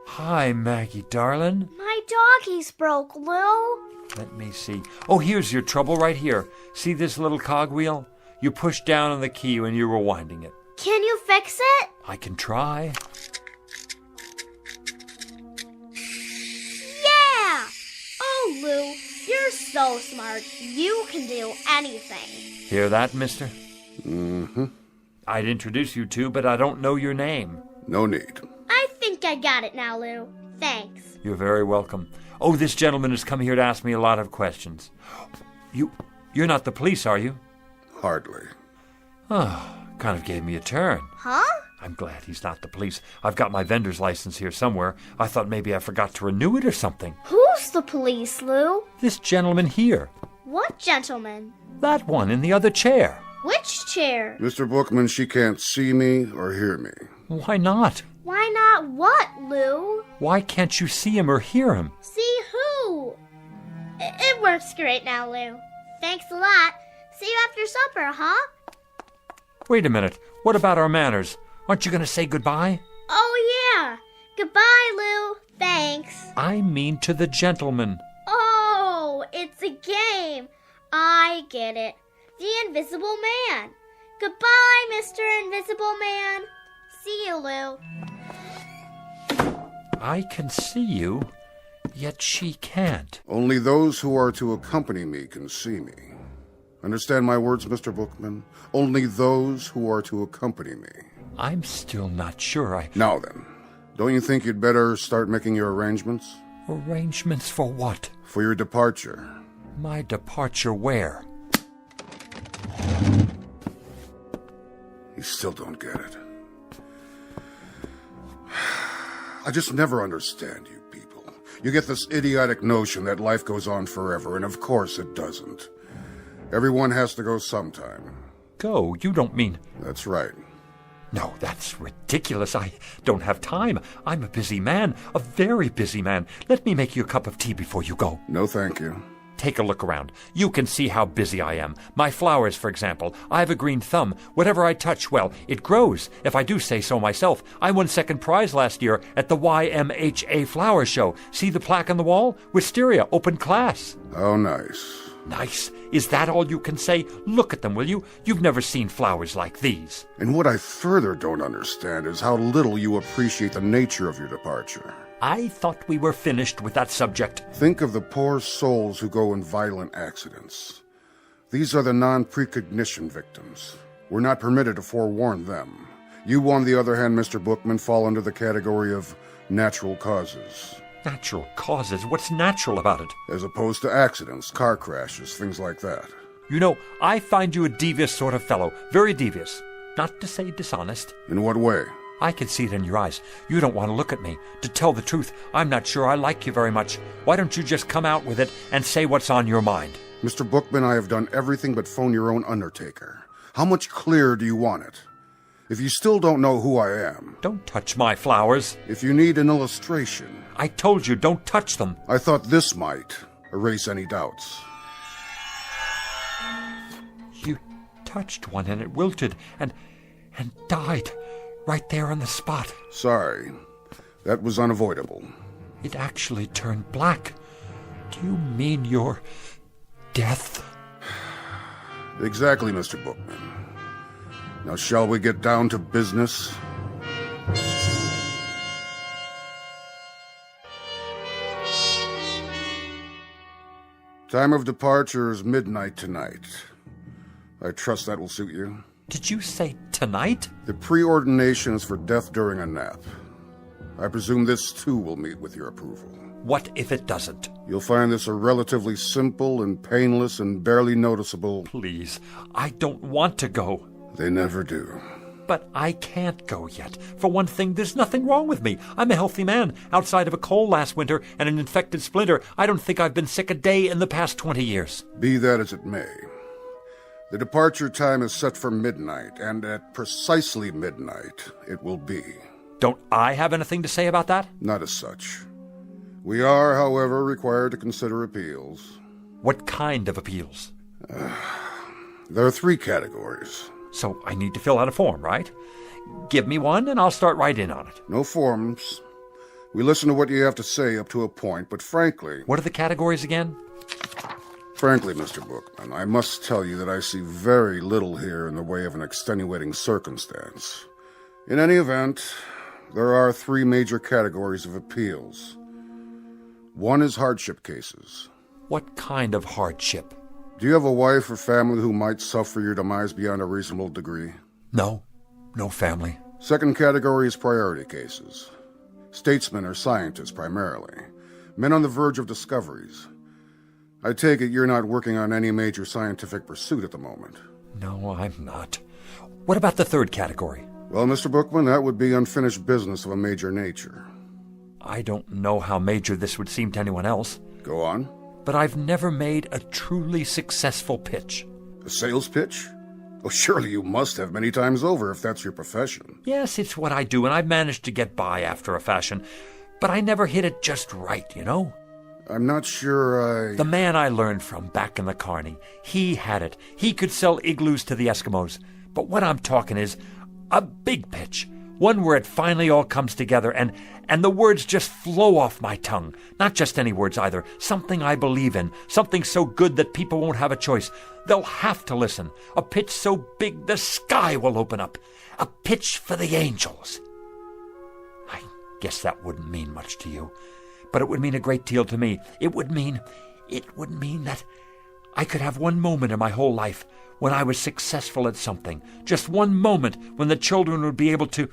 Hi, Maggie, darling. My doggies broke, Lou. Let me see. Oh, here's your trouble right here. See this little cogwheel? You pushed down on the key when you were winding it. Can you fix it? I can try. Yeah! Oh, Lou, you're so smart. You can do anything. Hear that, mister? Mm-hmm. I'd introduce you to, but I don't know your name. No need. I think I got it now, Lou. Thanks. You're very welcome. Oh, this gentleman has come here to ask me a lot of questions. You're not the police, are you? Hardly. Oh, kind of gave me a turn. Huh? I'm glad he's not the police. I've got my vendor's license here somewhere. I thought maybe I forgot to renew it or something. Who's the police, Lou? This gentleman here. What gentleman? That one in the other chair. Which chair? Mr. Bookman, she can't see me or hear me. Why not? Why not what, Lou? Why can't you see him or hear him? See who? It works great now, Lou. Thanks a lot. See you after supper, huh? Wait a minute. What about our manners? Aren't you going to say goodbye? Oh, yeah. Goodbye, Lou. Thanks. I mean to the gentleman. Oh, it's a game. I get it. The Invisible Man. Goodbye, Mr. Invisible Man. See you, Lou. I can see you, yet she can't. Only those who are to accompany me can see me. Understand my words, Mr. Bookman? Only those who are to accompany me. I'm still not sure Now then, don't you think you'd better start making your arrangements? Arrangements for what? For your departure. My departure where? You still don't get it. I just never understand you people. You get this idiotic notion that life goes on forever, and of course it doesn't. Everyone has to go sometime. Go? You don't mean... That's right. No, that's ridiculous. I don't have time. I'm a busy man, a very busy man. Let me make you a cup of tea before you go. No, thank you. Take a look around. You can see how busy I am. My flowers, for example. I have a green thumb. Whatever I touch, well, it grows, if I do say so myself. I won second prize last year at the YMHA Flower Show. See the plaque on the wall? Wisteria, open class. Oh, nice. Nice? Is that all you can say? Look at them, will you? You've never seen flowers like these. And what I further don't understand is how little you appreciate the nature of your departure. I thought we were finished with that subject. Think of the poor souls who go in violent accidents. These are the non-precognition victims. We're not permitted to forewarn them. You, on the other hand, Mr. Bookman, fall under the category of natural causes. Natural causes? What's natural about it? As opposed to accidents, car crashes, things like that. You know, I find you a devious sort of fellow. Very devious. Not to say dishonest. In what way? I can see it in your eyes. You don't want to look at me. To tell the truth, I'm not sure I like you very much. Why don't you just come out with it and say what's on your mind? Mr. Bookman, I have done everything but phone your own undertaker. How much clearer do you want it? If you still don't know who I am... Don't touch my flowers. If you need an illustration... I told you, don't touch them. I thought this might erase any doubts. You touched one and it wilted and died right there on the spot. Sorry. That was unavoidable. It actually turned black. Do you mean your death? Exactly, Mr. Bookman. Now shall we get down to business? Time of departure is midnight tonight. I trust that will suit you. Did you say tonight? The preordination is for death during a nap. I presume this too will meet with your approval. What if it doesn't? You'll find this a relatively simple and painless and barely noticeable... Please, I don't want to go. They never do. But I can't go yet. For one thing, there's nothing wrong with me. I'm a healthy man. Outside of a cold last winter and an infected splinter, I don't think I've been sick a day in the past 20 years. Be that as it may. The departure time is set for midnight, and at precisely midnight it will be. Don't I have anything to say about that? Not as such. We are, however, required to consider appeals. What kind of appeals? There are 3 categories. So I need to fill out a form, right? Give me one and I'll start right in on it. No forms. We listen to what you have to say up to a point, but frankly... What are the categories again? Frankly, Mr. Bookman, I must tell you that I see very little here in the way of an extenuating circumstance. In any event, there are 3 major categories of appeals. One is hardship cases. What kind of hardship? Do you have a wife or family who might suffer your demise beyond a reasonable degree? No. No family. Second category is priority cases. Statesmen or scientists, primarily. Men on the verge of discoveries. I take it you're not working on any major scientific pursuit at the moment. No, I'm not. What about the third category? Well, Mr. Bookman, that would be unfinished business of a major nature. I don't know how major this would seem to anyone else. Go on. But I've never made a truly successful pitch. A sales pitch? Well, surely you must have many times over if that's your profession. Yes, it's what I do, and I've managed to get by after a fashion. But I never hit it just right, you know? I'm not sure The man I learned from back in the Carney, he had it. He could sell igloos to the Eskimos. But what I'm talking is a big pitch. One where it finally all comes together and the words just flow off my tongue. Not just any words either. Something I believe in. Something so good that people won't have a choice. They'll have to listen. A pitch so big the sky will open up. A pitch for the angels. I guess that wouldn't mean much to you. But it would mean a great deal to me. It would mean that I could have one moment in my whole life when I was successful at something. Just one moment when the children would be able to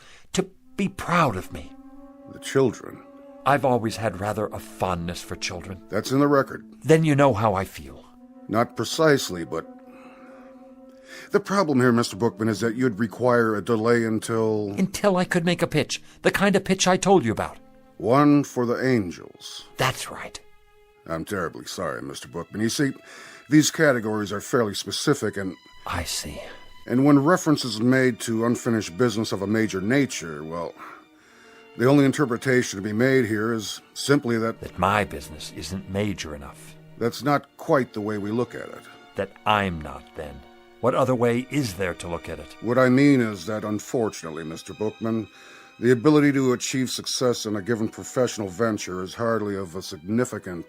be proud of me. The children? I've always had rather a fondness for children. That's in the record. Then you know how I feel. Not precisely, but... The problem here, Mr. Bookman, is that you'd require a delay until... Until I could make a pitch. The kind of pitch I told you about. One for the angels. That's right. I'm terribly sorry, Mr. Bookman. You see, these categories are fairly specific and... I see. And when reference is made to unfinished business of a major nature, well, the only interpretation to be made here is simply that... That my business isn't major enough. That's not quite the way we look at it. That I'm not, then. What other way is there to look at it? What I mean is that, unfortunately, Mr. Bookman, the ability to achieve success in a given professional venture is hardly of a significant...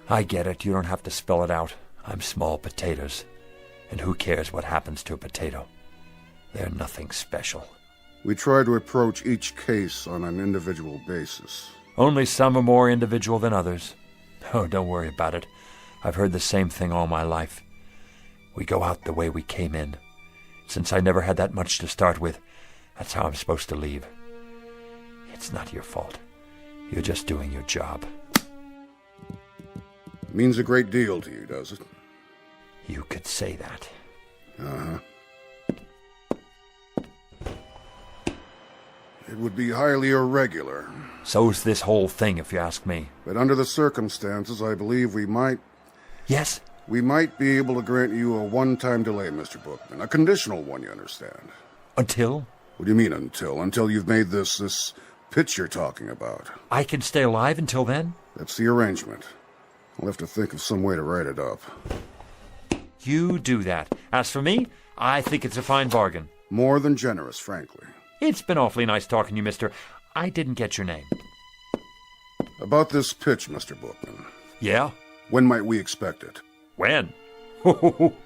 I get it. You don't have to spell it out. I'm small potatoes. And who cares what happens to a potato? They're nothing special. We try to approach each case on an individual basis. Only some are more individual than others. Oh, don't worry about it. I've heard the same thing all my life. We go out the way we came in. Since I never had that much to start with, that's how I'm supposed to leave. It's not your fault. You're just doing your job. Means a great deal to you, does it? You could say that. Uh-huh. It would be highly irregular. So's this whole thing, if you ask me. But under the circumstances, I believe we might... Yes? We might be able to grant you a one-time delay, Mr. Bookman. A conditional one, you understand. Until? What do you mean, until? Until you've made this pitch you're talking about. I can stay alive until then? That's the arrangement. I'll have to think of some way to write it up. You do that. As for me, I think it's a fine bargain. More than generous, frankly. It's been awfully nice talking to you, mister. I didn't get your name. About this pitch, Mr. Bookman. Yeah? When might we expect it? When?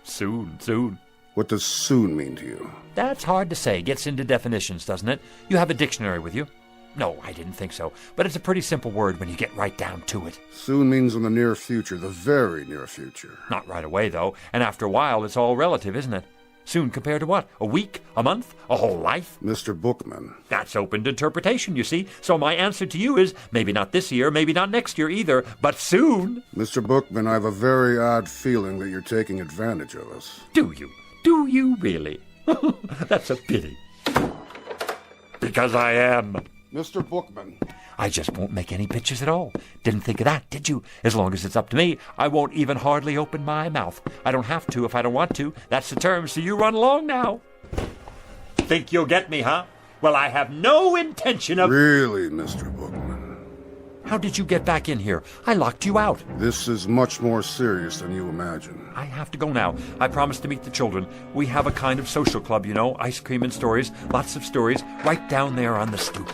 Soon. What does soon mean to you? That's hard to say. Gets into definitions, doesn't it? You have a dictionary with you? No, I didn't think so. But it's a pretty simple word when you get right down to it. Soon means in the near future, the very near future. Not right away, though. And after a while, it's all relative, isn't it? Soon compared to what? A week? A month? A whole life? Mr. Bookman. That's open to interpretation, you see. So my answer to you is maybe not this year, maybe not next year either, but soon. Mr. Bookman, I have a very odd feeling that you're taking advantage of us. Do you? Do you really? That's a pity. Because I am. Mr. Bookman. I just won't make any pitches at all. Didn't think of that, did you? As long as it's up to me, I won't even hardly open my mouth. I don't have to if I don't want to. That's the term, so you run along now. Think you'll get me, huh? Well, I have no intention of... Really, Mr. Bookman? How did you get back in here? I locked you out. This is much more serious than you imagine. I have to go now. I promised to meet the children. We have a kind of social club, you know. Ice cream and stories. Lots of stories. Right down there on the stoop.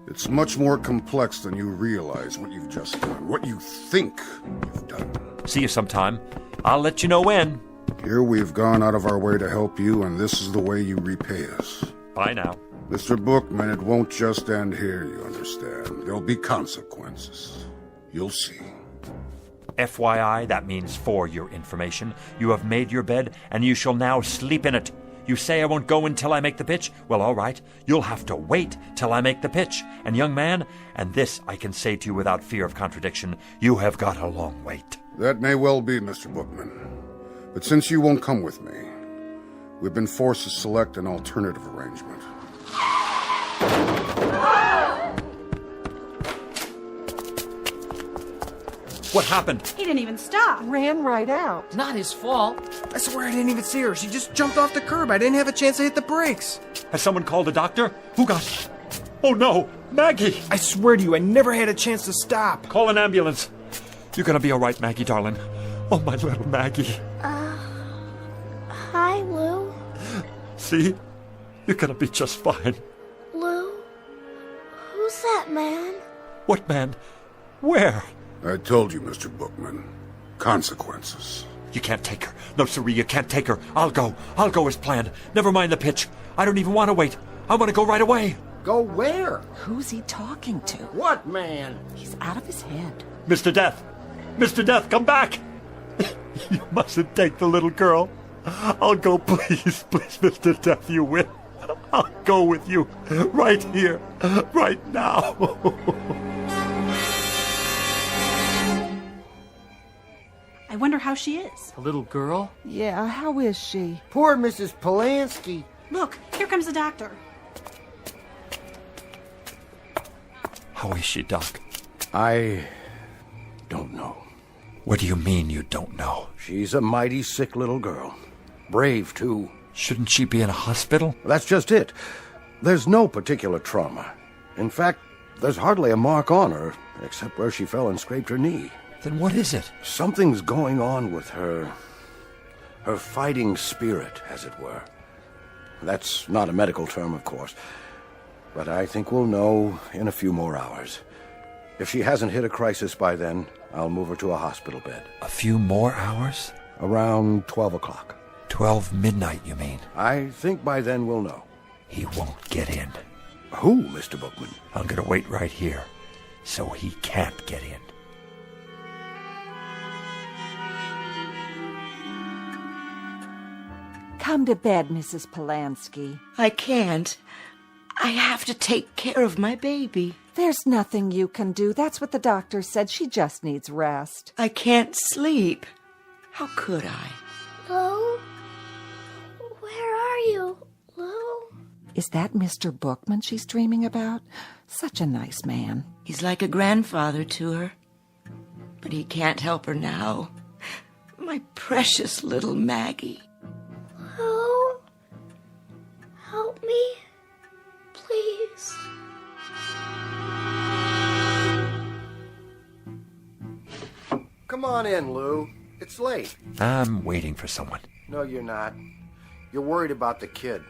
It's much more complex than you realize, what you've just done. What you think you've done. See you sometime. I'll let you know when. Here we've gone out of our way to help you, and this is the way you repay us. Bye now. Mr. Bookman, it won't just end here, you understand. There'll be consequences. You'll see. FYI, that means for your information. You have made your bed, and you shall now sleep in it. You say I won't go until I make the pitch? Well, all right. You'll have to wait till I make the pitch. And young man, and this I can say to you without fear of contradiction, you have got a long wait. That may well be, Mr. Bookman. But since you won't come with me, We've been forced to select an alternative arrangement. What happened? He didn't even stop. Ran right out. Not his fault. I swear I didn't even see her. She just jumped off the curb. I didn't have a chance to hit the brakes. Has someone called a doctor? Who got... Oh, no! Maggie! I swear to you, I never had a chance to stop. Call an ambulance. You're gonna be all right, Maggie, darling. Oh, my little Maggie. Hi, Lou. See? You're gonna be just fine. Lou? Who's that man? What man? Where? I told you, Mr. Bookman. Consequences. You can't take her. No, siree, you can't take her. I'll go. I'll go as planned. Never mind the pitch. I don't even want to wait. I want to go right away. Go where? Who's he talking to? What man? He's out of his head. Mr. Death! Mr. Death, come back! You mustn't take the little girl. I'll go, please, please, Mr. Death, you will. I'll go with you. Right here. Right now. I wonder how she is. The little girl? Yeah, how is she? Poor Mrs. Polanski. Look, here comes the doctor. How is she, Doc? I don't know. What do you mean you don't know? She's a mighty sick little girl. Brave, too. Shouldn't she be in a hospital? That's just it. There's no particular trauma. In fact, there's hardly a mark on her, except where she fell and scraped her knee. Then what is it? Something's going on with her. Her fighting spirit, as it were. That's not a medical term, of course. But I think we'll know in a few more hours. If she hasn't hit a crisis by then, I'll move her to a hospital bed. A few more hours? Around 12 o'clock. 12 midnight, you mean? I think by then we'll know. He won't get in. Who, Mr. Bookman? I'm gonna wait right here, so he can't get in. Come to bed, Mrs. Polanski. I can't. I have to take care of my baby. There's nothing you can do. That's what the doctor said. She just needs rest. I can't sleep. How could I? Lou? Where are you, Lou? Is that Mr. Bookman she's dreaming about? Such a nice man. He's like a grandfather to her. But he can't help her now. My precious little Maggie. Lou? Help me, please. Come on in, Lou. It's late. I'm waiting for someone. No, you're not. You're worried about the kid.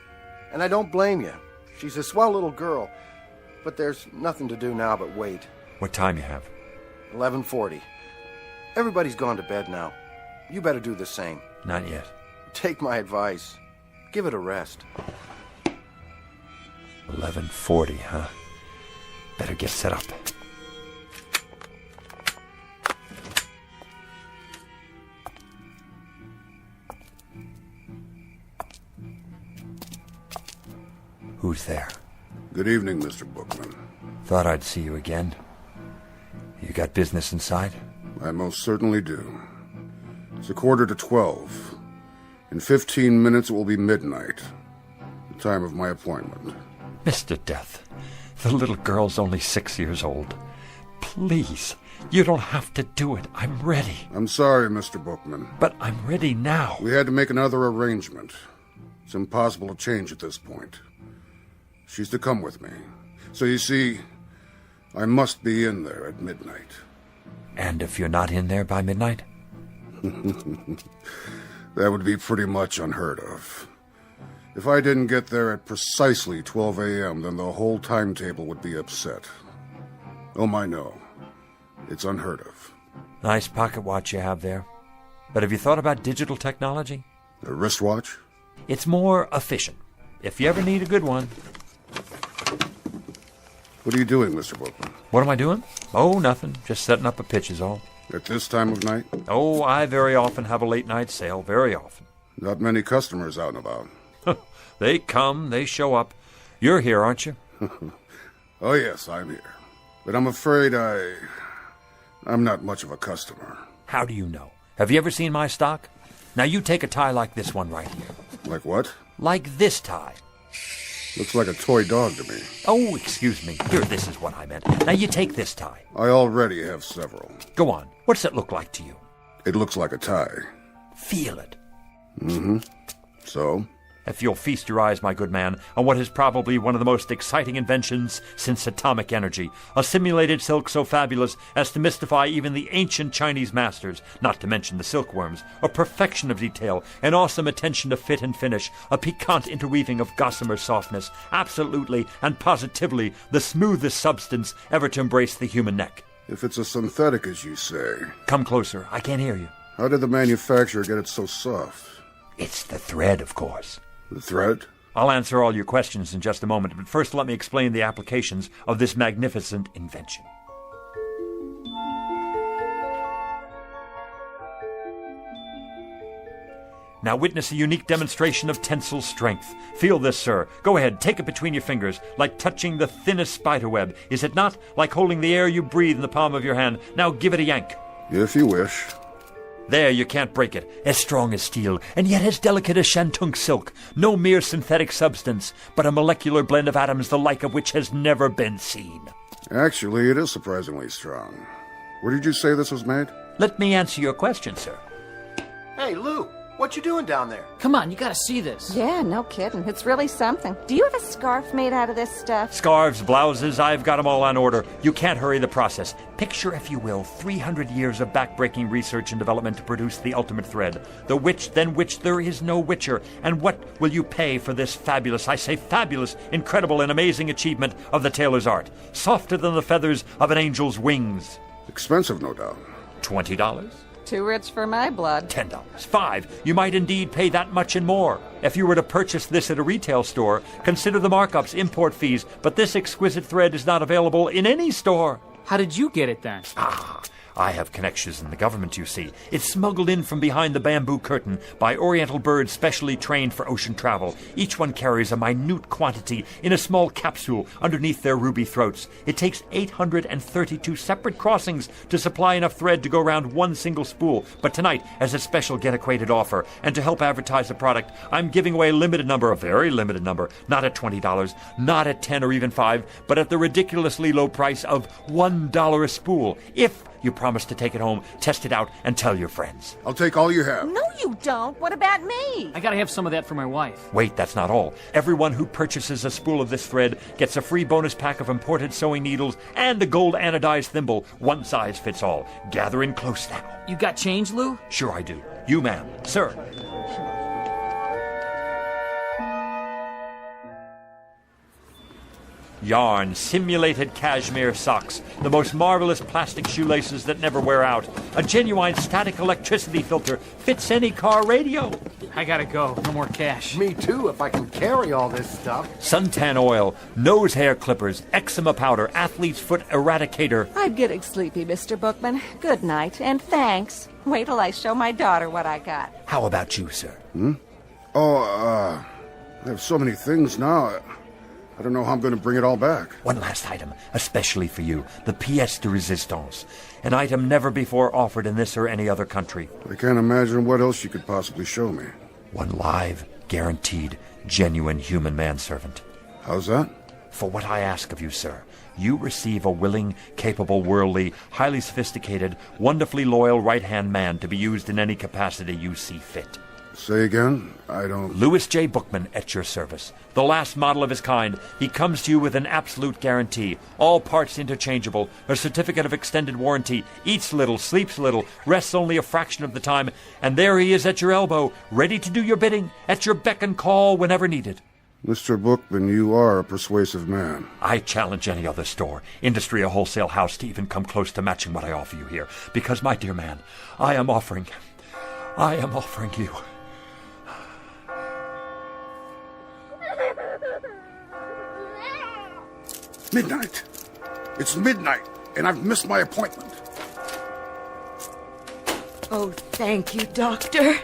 And I don't blame you. She's a swell little girl. But there's nothing to do now but wait. What time you have? 11:40. Everybody's gone to bed now. You better do the same. Not yet. Take my advice. Give it a rest. 11:40, huh? Better get set up. Who's there? Good evening, Mr. Bookman. Thought I'd see you again. You got business inside? I most certainly do. It's 11:45. In 15 minutes it will be midnight, the time of my appointment. Mr. Death, the little girl's only 6 years old. Please, you don't have to do it. I'm ready. I'm sorry, Mr. Bookman. But I'm ready now. We had to make another arrangement. It's impossible to change at this point. She's to come with me. So you see, I must be in there at midnight. And if you're not in there by midnight? That would be pretty much unheard of. If I didn't get there at precisely 12 a.m., then the whole timetable would be upset. Oh, my, no. It's unheard of. Nice pocket watch you have there. But have you thought about digital technology? A wristwatch? It's more efficient, if you ever need a good one. What are you doing, Mr. Bookman? What am I doing? Oh, nothing. Just setting up a pitch is all. At this time of night? Oh, I very often have a late night sale. Very often. Not many customers out and about. They come, they show up. You're here, aren't you? Oh, yes, I'm here. But I'm afraid I'm not much of a customer. How do you know? Have you ever seen my stock? Now, you take a tie like this one right here. Like what? Like this tie. Looks like a toy dog to me. Oh, excuse me. Here, this is what I meant. Now you take this tie. I already have several. Go on. What does it look like to you? It looks like a tie. Feel it. Mm-hmm. So? If you'll feast your eyes, my good man, on what is probably one of the most exciting inventions since atomic energy, a simulated silk so fabulous as to mystify even the ancient Chinese masters, not to mention the silkworms, a perfection of detail, an awesome attention to fit and finish, a piquant interweaving of gossamer softness, absolutely and positively the smoothest substance ever to embrace the human neck. If it's a synthetic, as you say. Come closer, I can't hear you. How did the manufacturer get it so soft? It's the thread, of course. The thread? I'll answer all your questions in just a moment, but first let me explain the applications of this magnificent invention. Now witness a unique demonstration of tensile strength. Feel this, sir. Go ahead, take it between your fingers, like touching the thinnest spiderweb. Is it not? Like holding the air you breathe in the palm of your hand. Now give it a yank. If you wish. There, you can't break it. As strong as steel, and yet as delicate as shantung silk. No mere synthetic substance, but a molecular blend of atoms the like of which has never been seen. Actually, it is surprisingly strong. Where did you say this was made? Let me answer your question, sir. Hey, Lou, what you doing down there? Come on, you gotta see this. Yeah, no kidding. It's really something. Do you have a scarf made out of this stuff? Scarves, blouses, I've got them all on order. You can't hurry the process. Picture, if you will, 300 years of backbreaking research and development to produce the ultimate thread. The which than which there is no witcher. And what will you pay for this fabulous, I say fabulous, incredible and amazing achievement of the tailor's art? Softer than the feathers of an angel's wings. Expensive, no doubt. $20? Too rich for my blood. $10. $5. You might indeed pay that much and more. If you were to purchase this at a retail store, consider the markups, import fees, but this exquisite thread is not available in any store. How did you get it then? I have connections in the government, you see. It's smuggled in from behind the bamboo curtain by Oriental birds specially trained for ocean travel. Each one carries a minute quantity in a small capsule underneath their ruby throats. It takes 832 separate crossings to supply enough thread to go around one single spool. But tonight, as a special get-acquainted offer, and to help advertise the product, I'm giving away a limited number, a very limited number, not at $20, not at $10 or even $5, but at the ridiculously low price of $1 a spool. If you promise to take it home, test it out, and tell your friends. I'll take all you have. No, you don't. What about me? I gotta have some of that for my wife. Wait, that's not all. Everyone who purchases a spool of this thread gets a free bonus pack of imported sewing needles and a gold anodized thimble. One size fits all. Gather in close now. You got change, Lou? Sure I do. You, ma'am. Sir. Yarn, simulated cashmere socks, the most marvelous plastic shoelaces that never wear out, a genuine static electricity filter, fits any car radio. I gotta go. No more cash. Me too, if I can carry all this stuff. Suntan oil, nose hair clippers, eczema powder, athlete's foot eradicator. I'm getting sleepy, Mr. Bookman. Good night, and thanks. Wait till I show my daughter what I got. How about you, sir? I have so many things now. I don't know how I'm going to bring it all back. One last item, especially for you, the pièce de résistance, an item never before offered in this or any other country. I can't imagine what else you could possibly show me. One live, guaranteed, genuine human manservant. How's that? For what I ask of you, sir, you receive a willing, capable, worldly, highly sophisticated, wonderfully loyal right-hand man to be used in any capacity you see fit. Say again? I don't... Louis J. Bookman at your service. The last model of his kind. He comes to you with an absolute guarantee. All parts interchangeable. A certificate of extended warranty. Eats little, sleeps little, rests only a fraction of the time. And there he is at your elbow, ready to do your bidding, at your beck and call whenever needed. Mr. Bookman, you are a persuasive man. I challenge any other store, industry or wholesale house to even come close to matching what I offer you here. Because, my dear man, I am offering you... Midnight. It's midnight, and I've missed my appointment. Oh, thank you, Doctor.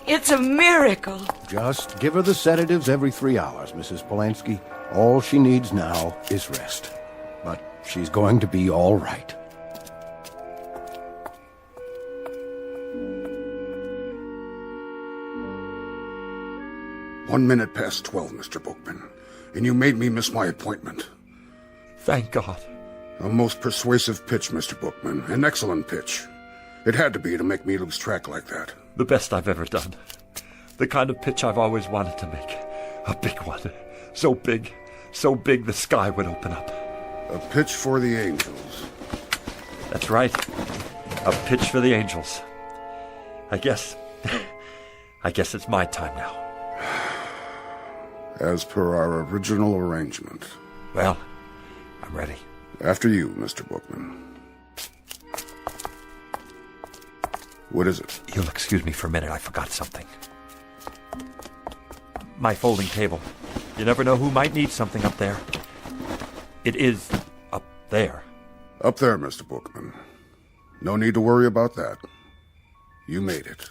It's a miracle. Just give her the sedatives every 3 hours, Mrs. Polanski. All she needs now is rest. But she's going to be all right. 1 minute past 12, Mr. Bookman, and you made me miss my appointment. Thank God. A most persuasive pitch, Mr. Bookman. An excellent pitch. It had to be to make me lose track like that. The best I've ever done. The kind of pitch I've always wanted to make. A big one. So big the sky would open up. A pitch for the angels. That's right. A pitch for the angels. I guess it's my time now. As per our original arrangement. Well, I'm ready. After you, Mr. Bookman. What is it? You'll excuse me for a minute. I forgot something. My folding table. You never know who might need something up there. It is up there. Up there, Mr. Bookman. No need to worry about that. You made it.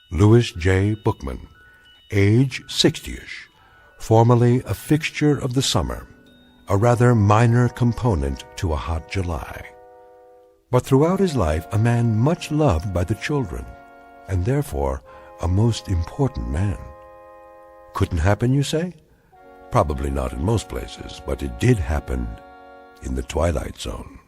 Louis J. Bookman, age 60-ish, formerly a fixture of the summer, a rather minor component to a hot July. But throughout his life, a man much loved by the children, and therefore a most important man. Couldn't happen, you say? Probably not in most places, but it did happen in the Twilight Zone.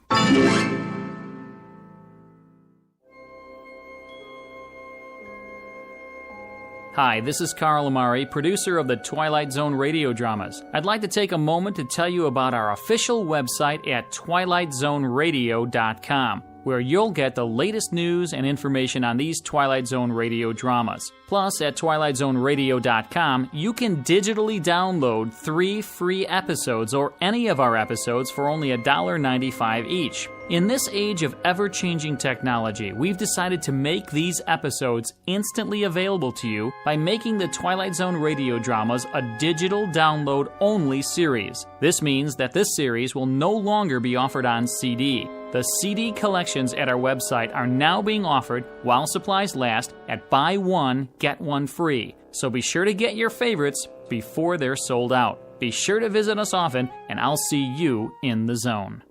Hi, this is Carl Amari, producer of the Twilight Zone radio dramas. I'd like to take a moment to tell you about our official website at twilightzoneradio.com, where you'll get the latest news and information on these Twilight Zone radio dramas. Plus, at twilightzoneradio.com, you can digitally download 3 free episodes or any of our episodes for only $1.95 each. In this age of ever-changing technology, we've decided to make these episodes instantly available to you by making the Twilight Zone radio dramas a digital download-only series. This means that this series will no longer be offered on CD. The CD collections at our website are now being offered while supplies last at buy one, get one free. So be sure to get your favorites before they're sold out. Be sure to visit us often, and I'll see you in the zone.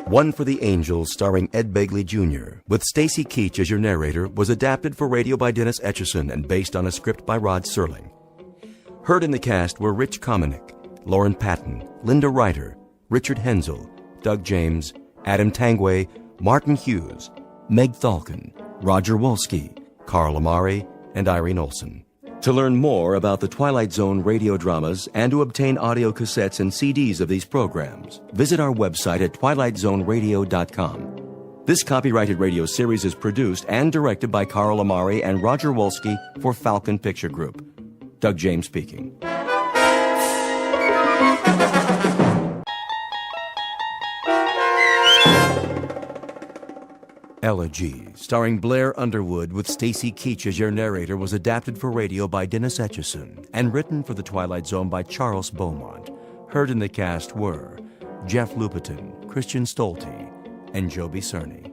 One for the Angels, starring Ed Begley Jr., with Stacy Keach as your narrator, was adapted for radio by Dennis Etchison and based on a script by Rod Serling. Heard in the cast were Rich Kominick, Lauren Patton, Linda Ryder, Richard Hensel, Doug James, Adam Tangway, Martin Hughes, Meg Thalken, Roger Wolski, Carl Amari, and Irene Olson. To learn more about the Twilight Zone radio dramas and to obtain audio cassettes and CDs of these programs, visit our website at twilightzoneradio.com. This copyrighted radio series is produced and directed by Carl Amari and Roger Wolski for Falcon Picture Group. Doug James speaking. Elegy, starring Blair Underwood with Stacy Keach as your narrator, was adapted for radio by Dennis Etchison and written for the Twilight Zone by Charles Beaumont. Heard in the cast were Jeff Lupetin, Christian Stolte, and Joby Cerny.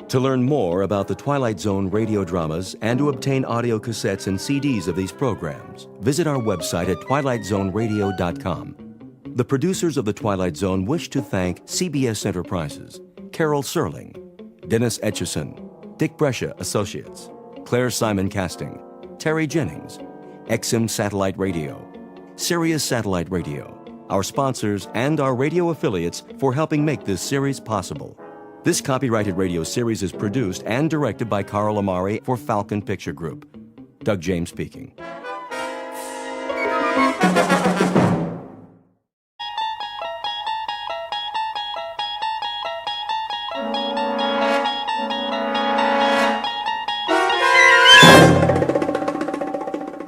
To learn more about the Twilight Zone radio dramas and to obtain audio cassettes and CDs of these programs, visit our website at twilightzoneradio.com. The producers of the Twilight Zone wish to thank CBS Enterprises, Carol Serling, Dennis Etchison, Dick Brescia Associates, Claire Simon Casting, Terry Jennings, XM Satellite Radio, Sirius Satellite Radio, our sponsors and our radio affiliates for helping make this series possible. This copyrighted radio series is produced and directed by Carl Amari for Falcon Picture Group. Doug James speaking.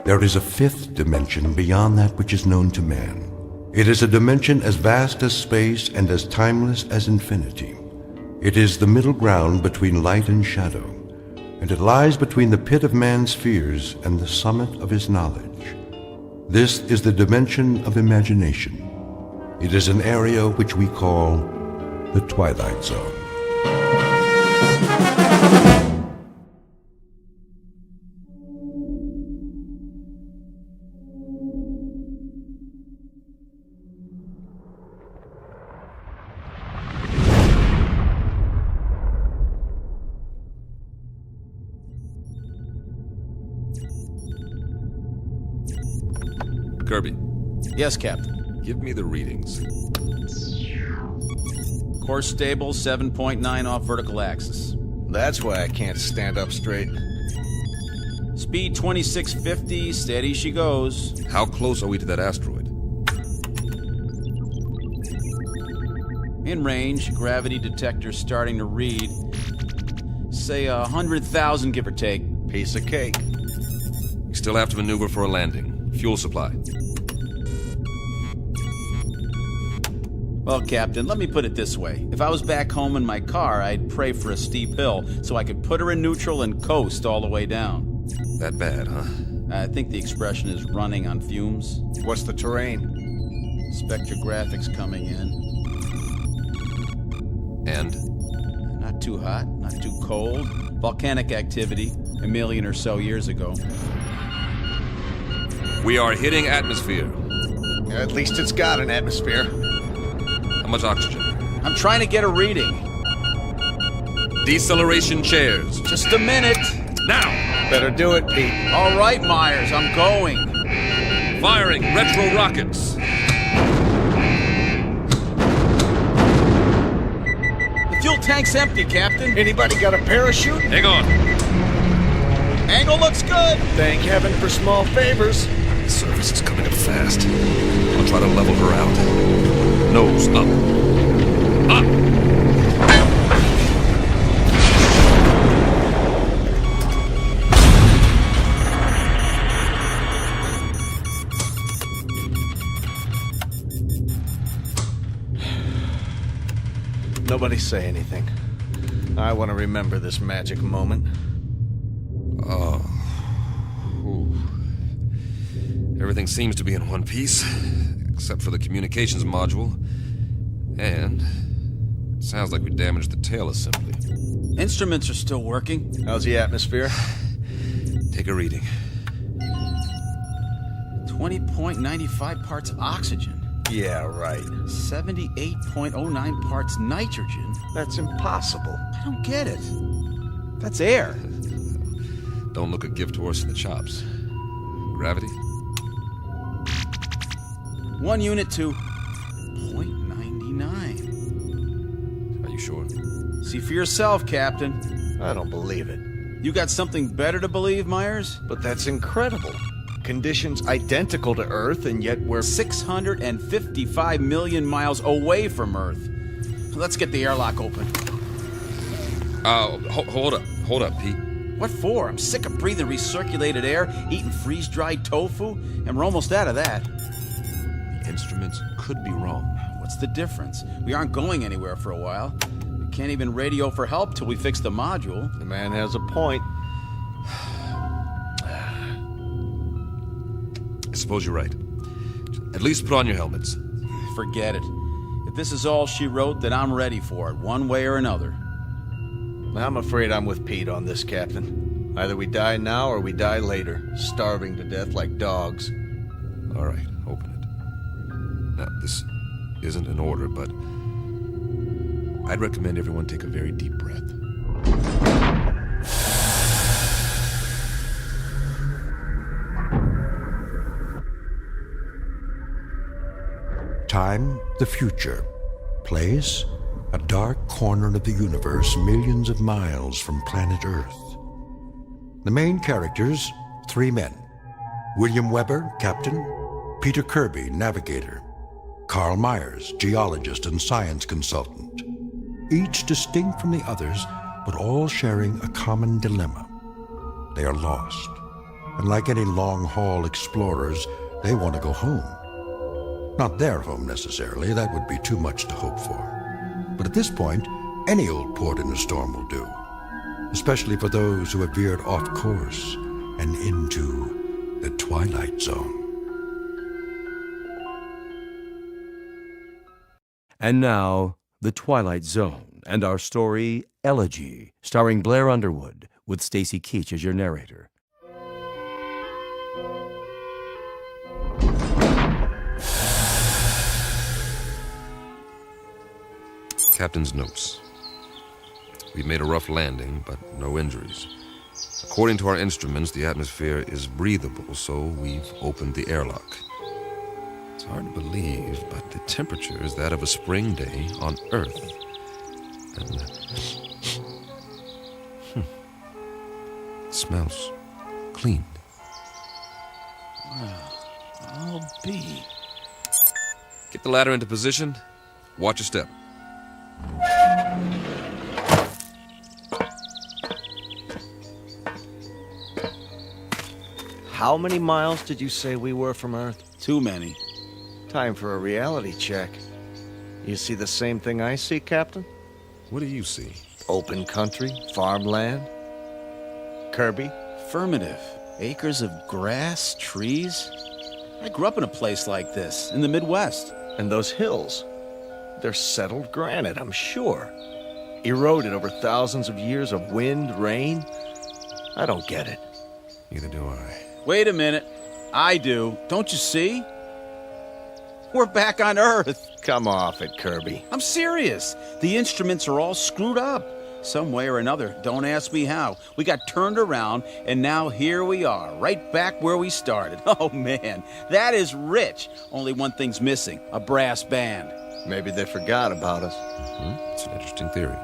There is a fifth dimension beyond that which is known to man. It is a dimension as vast as space and as timeless as infinity. It is the middle ground between light and shadow, and it lies between the pit of man's fears and the summit of his knowledge. This is the dimension of imagination. It is an area which we call the Twilight Zone. Kirby. Yes, Captain. Give me the readings. Course stable, 7.9 off vertical axis. That's why I can't stand up straight. Speed 2650, steady she goes. How close are we to that asteroid? In range, gravity detector starting to read. Say 100,000, give or take. Piece of cake. We still have to maneuver for a landing. Fuel supply. Well, Captain, let me put it this way. If I was back home in my car, I'd pray for a steep hill so I could put her in neutral and coast all the way down. That bad, huh? I think the expression is running on fumes. What's the terrain? Spectrographics coming in. And? Not too hot, not too cold. Volcanic activity, 1 million or so years ago. We are hitting atmosphere. At least it's got an atmosphere. How much oxygen? I'm trying to get a reading. Deceleration chairs. Just a minute. Now! Better do it, Pete. All right, Myers, I'm going. Firing retro rockets. The fuel tank's empty, Captain. Anybody got a parachute? Hang on. Angle looks good. Thank heaven for small favors. The surface is coming up fast. I'll try to level her out. Nose up. Up! Nobody say anything. I want to remember this magic moment. Oh. Ooh. Everything seems to be in one piece, except for the communications module. And it sounds like we damaged the tail assembly. Instruments are still working. How's the atmosphere? Take a reading. 20.95 parts oxygen. Yeah, right. 78.09 parts nitrogen. That's impossible. I don't get it. That's air. Don't look a gift horse in the chops. Gravity? 1 unit to 0.99. Are you sure? See for yourself, Captain. I don't believe it. You got something better to believe, Myers? But that's incredible. Conditions identical to Earth, and yet we're 655 million miles away from Earth. Let's get the airlock open. Hold up, Pete. What for? I'm sick of breathing recirculated air, eating freeze-dried tofu, and we're almost out of that. The instruments could be wrong. What's the difference? We aren't going anywhere for a while. We can't even radio for help till we fix the module. The man has a point. I suppose you're right. At least put on your helmets. Forget it. If this is all she wrote, then I'm ready for it, one way or another. I'm afraid I'm with Pete on this, Captain. Either we die now or we die later, starving to death like dogs. All right, open it. Now, this isn't an order, but I'd recommend everyone take a very deep breath. Time, the future. Place, a dark corner of the universe millions of miles from planet Earth. The main characters, 3 men. William Weber, captain. Peter Kirby, navigator. Carl Myers, geologist and science consultant. Each distinct from the others, but all sharing a common dilemma. They are lost. And like any long-haul explorers, they want to go home. Not their home necessarily, that would be too much to hope for. But at this point, any old port in a storm will do, especially for those who have veered off course and into the Twilight Zone. And now, The Twilight Zone, and our story, Elegy, starring Blair Underwood, with Stacy Keach as your narrator. Captain's notes. We've made a rough landing, but no injuries. According to our instruments, the atmosphere is breathable, so we've opened the airlock. hard to believe, but the temperature is that of a spring day on Earth. And it smells clean. Well, I'll be. Get the ladder into position. Watch your step. How many miles did you say we were from Earth? Too many. Time for a reality check. You see the same thing I see, Captain? What do you see? Open country, farmland. Kirby? Affirmative. Acres of grass, trees. I grew up in a place like this, in the Midwest. And those hills? They're settled granite, I'm sure. Eroded over thousands of years of wind, rain. I don't get it. Neither do I. Wait a minute. I do. Don't you see? We're back on Earth. Come off it, Kirby. I'm serious. The instruments are all screwed up. Some way or another. Don't ask me how. We got turned around, and now here we are, right back where we started. Oh, man. That is rich. Only one thing's missing. A brass band. Maybe they forgot about us. It's an interesting theory.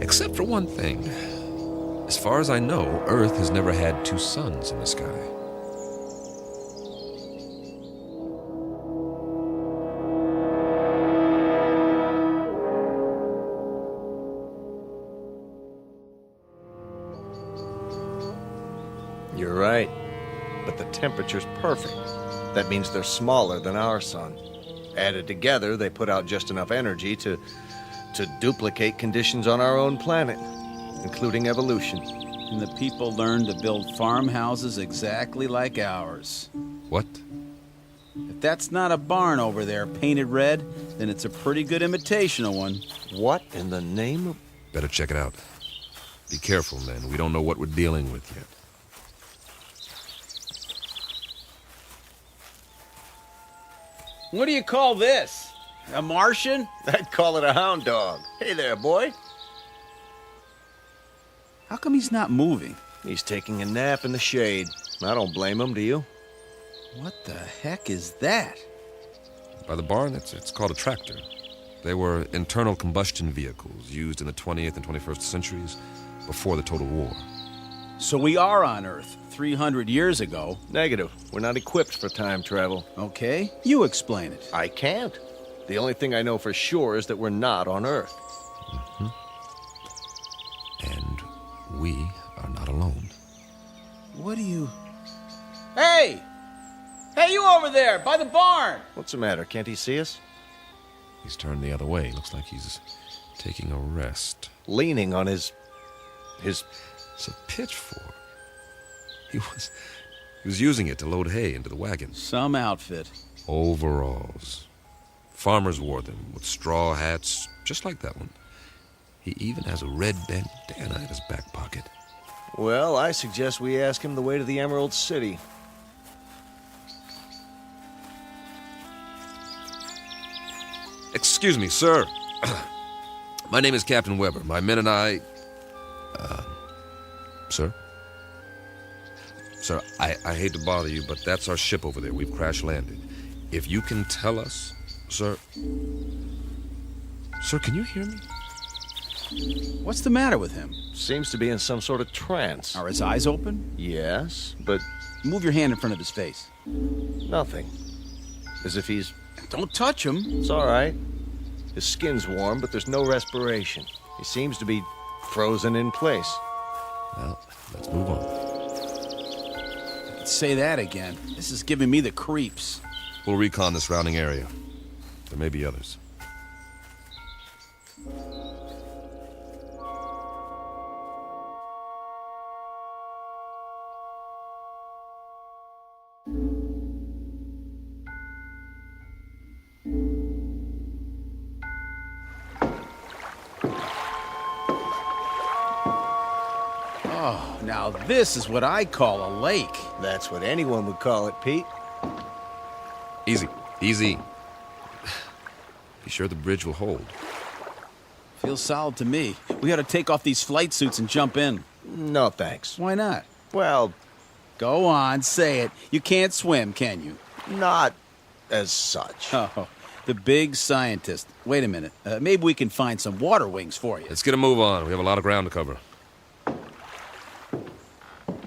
Except for one thing. As far as I know, Earth has never had two suns in the sky. You're right. But the temperature's perfect. That means they're smaller than our sun. Added together, they put out just enough energy to duplicate conditions on our own planet, including evolution. And the people learned to build farmhouses exactly like ours. What? If that's not a barn over there painted red, then it's a pretty good imitation of one. What in the name of... Better check it out. Be careful, men. We don't know what we're dealing with yet. What do you call this? A Martian? I'd call it a hound dog. Hey there, boy. How come he's not moving? He's taking a nap in the shade. I don't blame him, do you? What the heck is that? By the barn, it's called a tractor. They were internal combustion vehicles used in the 20th and 21st centuries before the Total War. So we are on Earth 300 years ago. Negative. We're not equipped for time travel. Okay, you explain it. I can't. The only thing I know for sure is that we're not on Earth. And we are not alone. What do you... Hey! Hey, you over there, by the barn! What's the matter? Can't he see us? He's turned the other way. Looks like he's taking a rest. Leaning on his... It's a pitchfork. He was using it to load hay into the wagon. Some outfit. Overalls. Farmers wore them with straw hats, just like that one. He even has a red bandana in his back pocket. Well, I suggest we ask him the way to the Emerald City. Excuse me, sir. My name is Captain Weber. My men and I... Sir? Sir, I hate to bother you, but that's our ship over there. We've crash-landed. If you can tell us... Sir... Sir, can you hear me? What's the matter with him? Seems to be in some sort of trance. Are his eyes open? Yes, but... Move your hand in front of his face. Nothing. As if he's... Don't touch him. It's all right. His skin's warm, but there's no respiration. He seems to be frozen in place. Well, let's move on. Say that again. This is giving me the creeps. We'll recon the surrounding area. There may be others. Oh, now this is what I call a lake. That's what anyone would call it, Pete. Easy, easy. Be sure the bridge will hold. Feels solid to me. We ought to take off these flight suits and jump in. No, thanks. Why not? Well... Go on, say it. You can't swim, can you? Not as such. Oh, the big scientist. Wait a minute. Maybe we can find some water wings for you. Let's get a move on. We have a lot of ground to cover.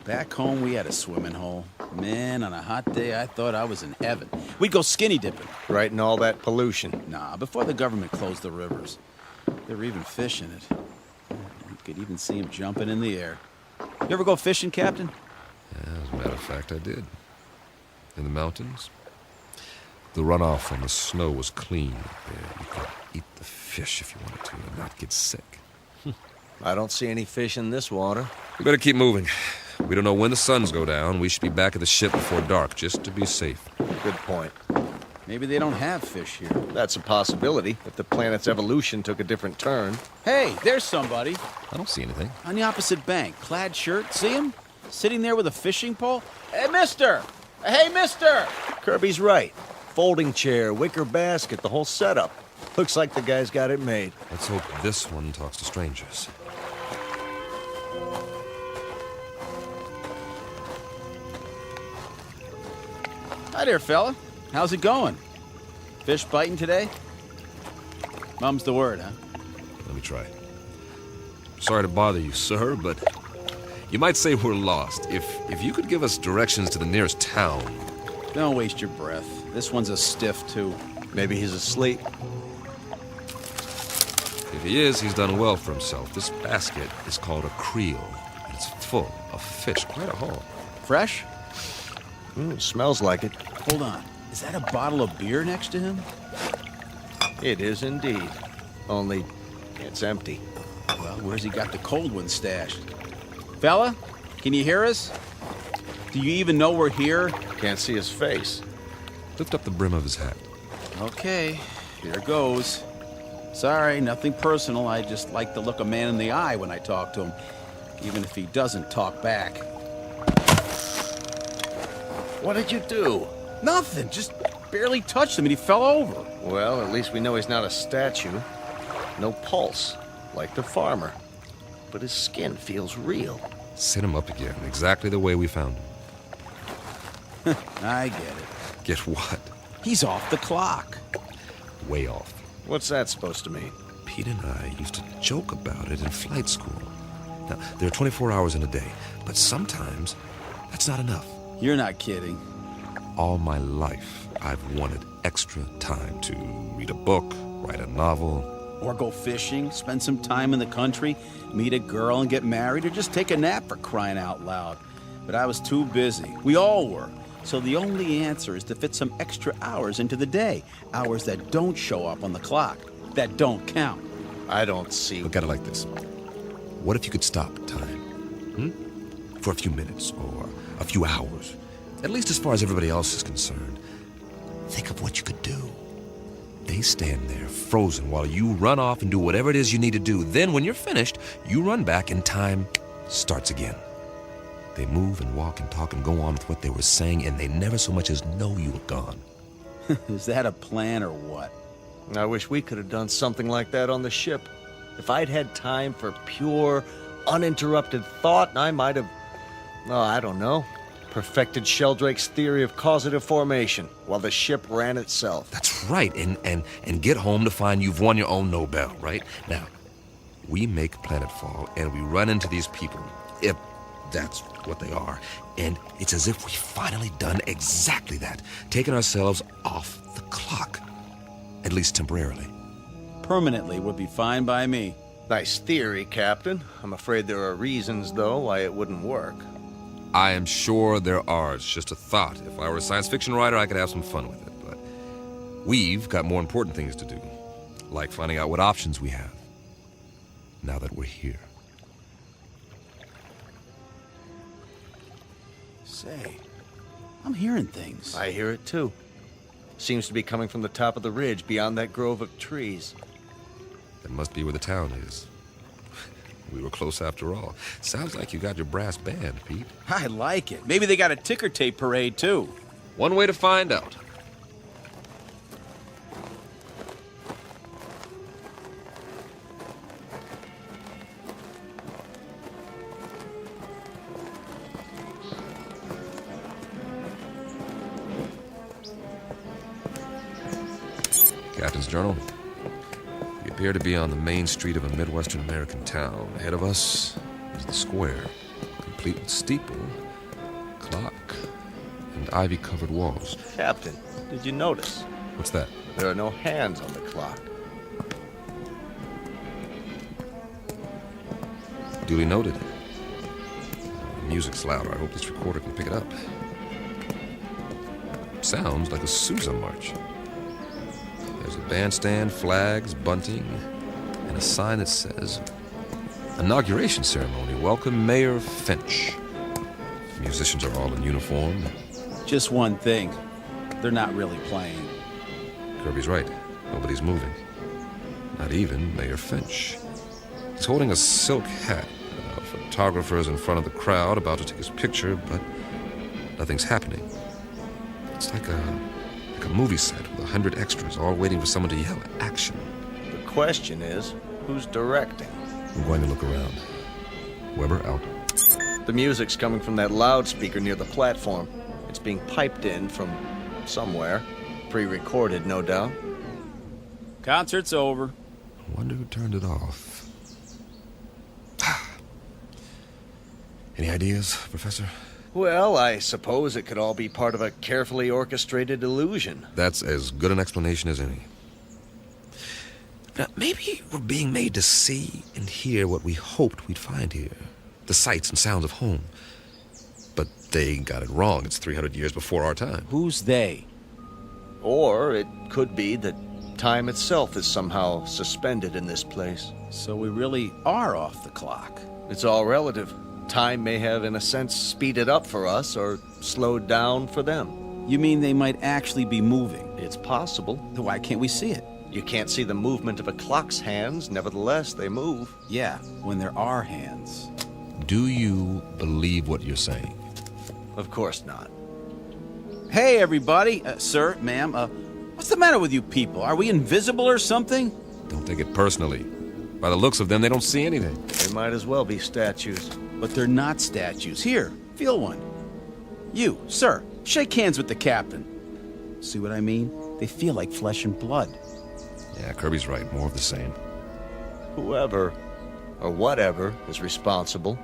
Back home, we had a swimming hole. Man, on a hot day, I thought I was in heaven. We'd go skinny dipping. Right in all that pollution. Nah, before the government closed the rivers. There were even fish in it. You could even see them jumping in the air. You ever go fishing, Captain? Yeah, as a matter of fact, I did. In the mountains. The runoff from the snow was clean up there. You could eat the fish if you wanted to and not get sick. I don't see any fish in this water. We better keep moving. We don't know when the suns go down. We should be back at the ship before dark, just to be safe. Good point. Maybe they don't have fish here. That's a possibility, if the planet's evolution took a different turn. Hey, there's somebody. I don't see anything. On the opposite bank, clad shirt. See him? Sitting there with a fishing pole. Hey, mister! Hey, mister! Kirby's right. Folding chair, wicker basket, the whole setup. Looks like the guy's got it made. Let's hope this one talks to strangers. Hi there, fella. How's it going? Fish biting today? Mum's the word, huh? Let me try. Sorry to bother you, sir, but you might say we're lost. If you could give us directions to the nearest town. Don't waste your breath. This one's a stiff, too. Maybe he's asleep. If he is, he's done well for himself. This basket is called a creel, and it's full of fish. Quite a haul. Fresh? Smells like it. Hold on. Is that a bottle of beer next to him? It is indeed. Only, it's empty. Well, where's he got the cold one stashed? Fella, can you hear us? Do you even know we're here? Can't see his face. Lift up the brim of his hat. Okay, here goes. Sorry, nothing personal. I just like to look a man in the eye when I talk to him, even if he doesn't talk back. What did you do? Nothing, just barely touched him and he fell over. Well, at least we know he's not a statue. No pulse, like the farmer. But his skin feels real. Sit him up again, exactly the way we found him. I get it. Get what? He's off the clock. Way off. What's that supposed to mean? Pete and I used to joke about it in flight school. Now, there are 24 hours in a day, but sometimes that's not enough. You're not kidding. All my life, I've wanted extra time to read a book, write a novel. Or go fishing, spend some time in the country, meet a girl and get married, or just take a nap, for crying out loud. But I was too busy. We all were. So the only answer is to fit some extra hours into the day. Hours that don't show up on the clock. That don't count. I don't see... Look at it like this. What if you could stop time? For a few minutes, or a few hours. At least as far as everybody else is concerned. Think of what you could do. They stand there, frozen, while you run off and do whatever it is you need to do. Then, when you're finished, you run back and time starts again. They move and walk and talk and go on with what they were saying, and they never so much as know you were gone. Is that a plan or what? I wish we could have done something like that on the ship. If I'd had time for pure, uninterrupted thought, I might have... Oh, I don't know. Perfected Sheldrake's theory of causative formation while the ship ran itself. That's right, and get home to find you've won your own Nobel, right? Now, we make planetfall, and we run into these people, if that's what they are, and it's as if we've finally done exactly that, taken ourselves off the clock, at least temporarily. Permanently would be fine by me. Nice theory, Captain. I'm afraid there are reasons, though, why it wouldn't work. I am sure there are. It's just a thought. If I were a science fiction writer, I could have some fun with it. But we've got more important things to do, like finding out what options we have, now that we're here. Say, I'm hearing things. I hear it, too. Seems to be coming from the top of the ridge beyond that grove of trees. That must be where the town is. We were close after all. Sounds like you got your brass band, Pete. I like it. Maybe they got a ticker tape parade, too. One way to find out. Captain's journal. We appear to be on the main street of a Midwestern American town. Ahead of us is the square, complete with steeple, clock, and ivy-covered walls. Captain, did you notice? What's that? There are no hands on the clock. Duly noted. The music's louder. I hope this recorder can pick it up. Sounds like a Sousa march. There's a bandstand, flags, bunting, and a sign that says, Inauguration Ceremony. Welcome, Mayor Finch. The musicians are all in uniform. Just one thing. They're not really playing. Kirby's right. Nobody's moving. Not even Mayor Finch. He's holding a silk hat. A photographer's in front of the crowd about to take his picture, but nothing's happening. It's like a movie set with 100 extras all waiting for someone to yell action. The question is, who's directing? I'm going to look around. Weber out. The music's coming from that loudspeaker near the platform. It's being piped in from somewhere. Pre-recorded, no doubt. Concert's over. I wonder who turned it off. Any ideas, Professor? Well, I suppose it could all be part of a carefully orchestrated illusion. That's as good an explanation as any. Now, maybe we're being made to see and hear what we hoped we'd find here. The sights and sounds of home. But they got it wrong. It's 300 years before our time. Who's they? Or it could be that time itself is somehow suspended in this place. So we really are off the clock. It's all relative. Time may have, in a sense, speeded up for us or slowed down for them. You mean they might actually be moving? It's possible. Then why can't we see it? You can't see the movement of a clock's hands, nevertheless, they move. Yeah, when there are hands. Do you believe what you're saying? Of course not. Hey, everybody. Sir, ma'am, what's the matter with you people? Are we invisible or something? Don't take it personally. By the looks of them, they don't see anything. They might as well be statues. But they're not statues. Here, feel one. You, sir, shake hands with the captain. See what I mean? They feel like flesh and blood. Yeah, Kirby's right. More of the same. Whoever, or whatever, is responsible,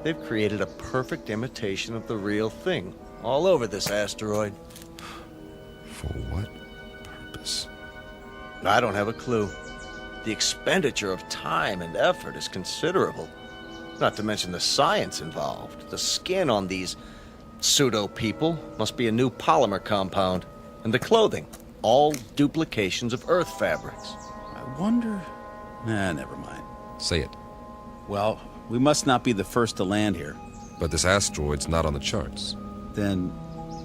they've created a perfect imitation of the real thing all over this asteroid. For what purpose? I don't have a clue. The expenditure of time and effort is considerable. Not to mention the science involved. The skin on these pseudo-people must be a new polymer compound. And the clothing, all duplications of Earth fabrics. I wonder... Nah, never mind. Say it. Well, we must not be the first to land here. But this asteroid's not on the charts. Then,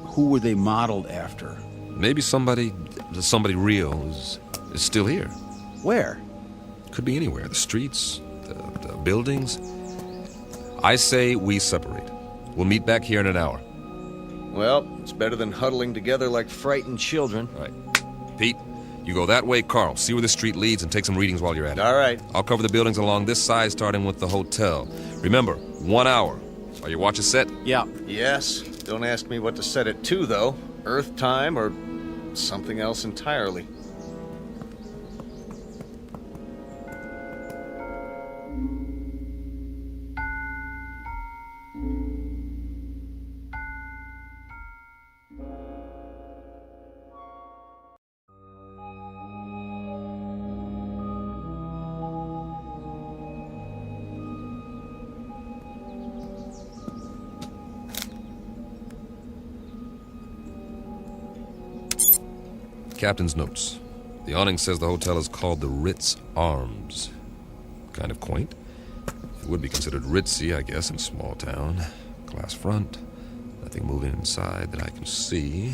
who were they modeled after? Maybe somebody real is still here. Where? Could be anywhere. The streets, the buildings. I say we separate. We'll meet back here in an hour. Well, it's better than huddling together like frightened children. All right. Pete, you go that way, Carl. See where the street leads and take some readings while you're at it. All right. I'll cover the buildings along this side, starting with the hotel. Remember, 1 hour. Are your watches set? Yeah. Yes. Don't ask me what to set it to, though. Earth time or something else entirely. Captain's notes. The awning says the hotel is called the Rites Arms. Kind of quaint. It would be considered ritzy, I guess, in a small town. Glass front. Nothing moving inside that I can see.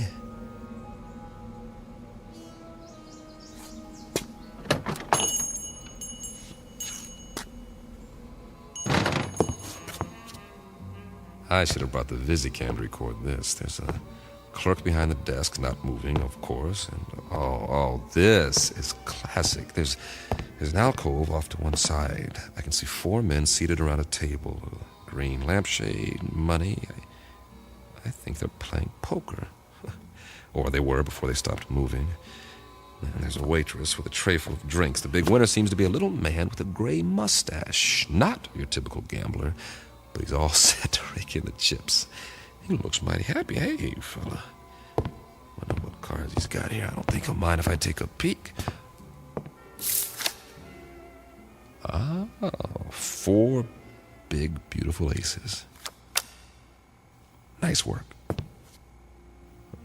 I should have brought the Visicam to record this. There's a clerk behind the desk, not moving, of course. And this is classic. There's an alcove off to one side. I can see 4 men seated around a table. A green lampshade, money. I think they're playing poker. Or they were before they stopped moving. And there's a waitress with a tray full of drinks. The big winner seems to be a little man with a gray mustache. Not your typical gambler, but he's all set to rake in the chips. He looks mighty happy. Hey, fella. Wonder what cards he's got here. I don't think he'll mind if I take a peek. Oh, 4 big, beautiful aces. Nice work.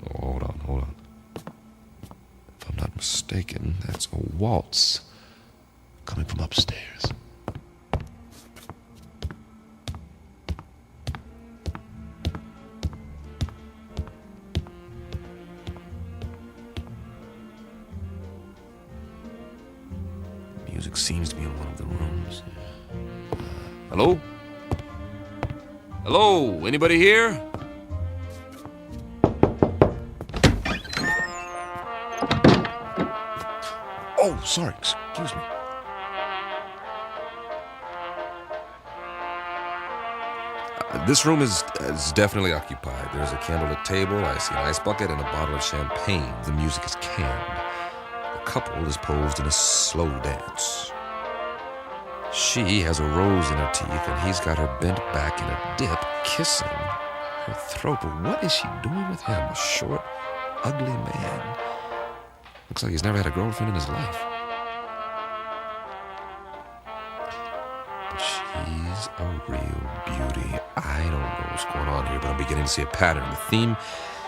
Oh, hold on. If I'm not mistaken, that's a waltz coming from upstairs. Music seems to be in one of the rooms. Hello? Hello? Anybody here? Oh, sorry. Excuse me. This room is definitely occupied. There's a candlelit table, I see an ice bucket, and a bottle of champagne. The music is canned. The couple is posed in a slow dance. She has a rose in her teeth, and he's got her bent back in a dip, kissing her throat. But what is she doing with him? A short, ugly man. Looks like he's never had a girlfriend in his life. But she's a real beauty. I don't know what's going on here, but I'm beginning to see a pattern. The theme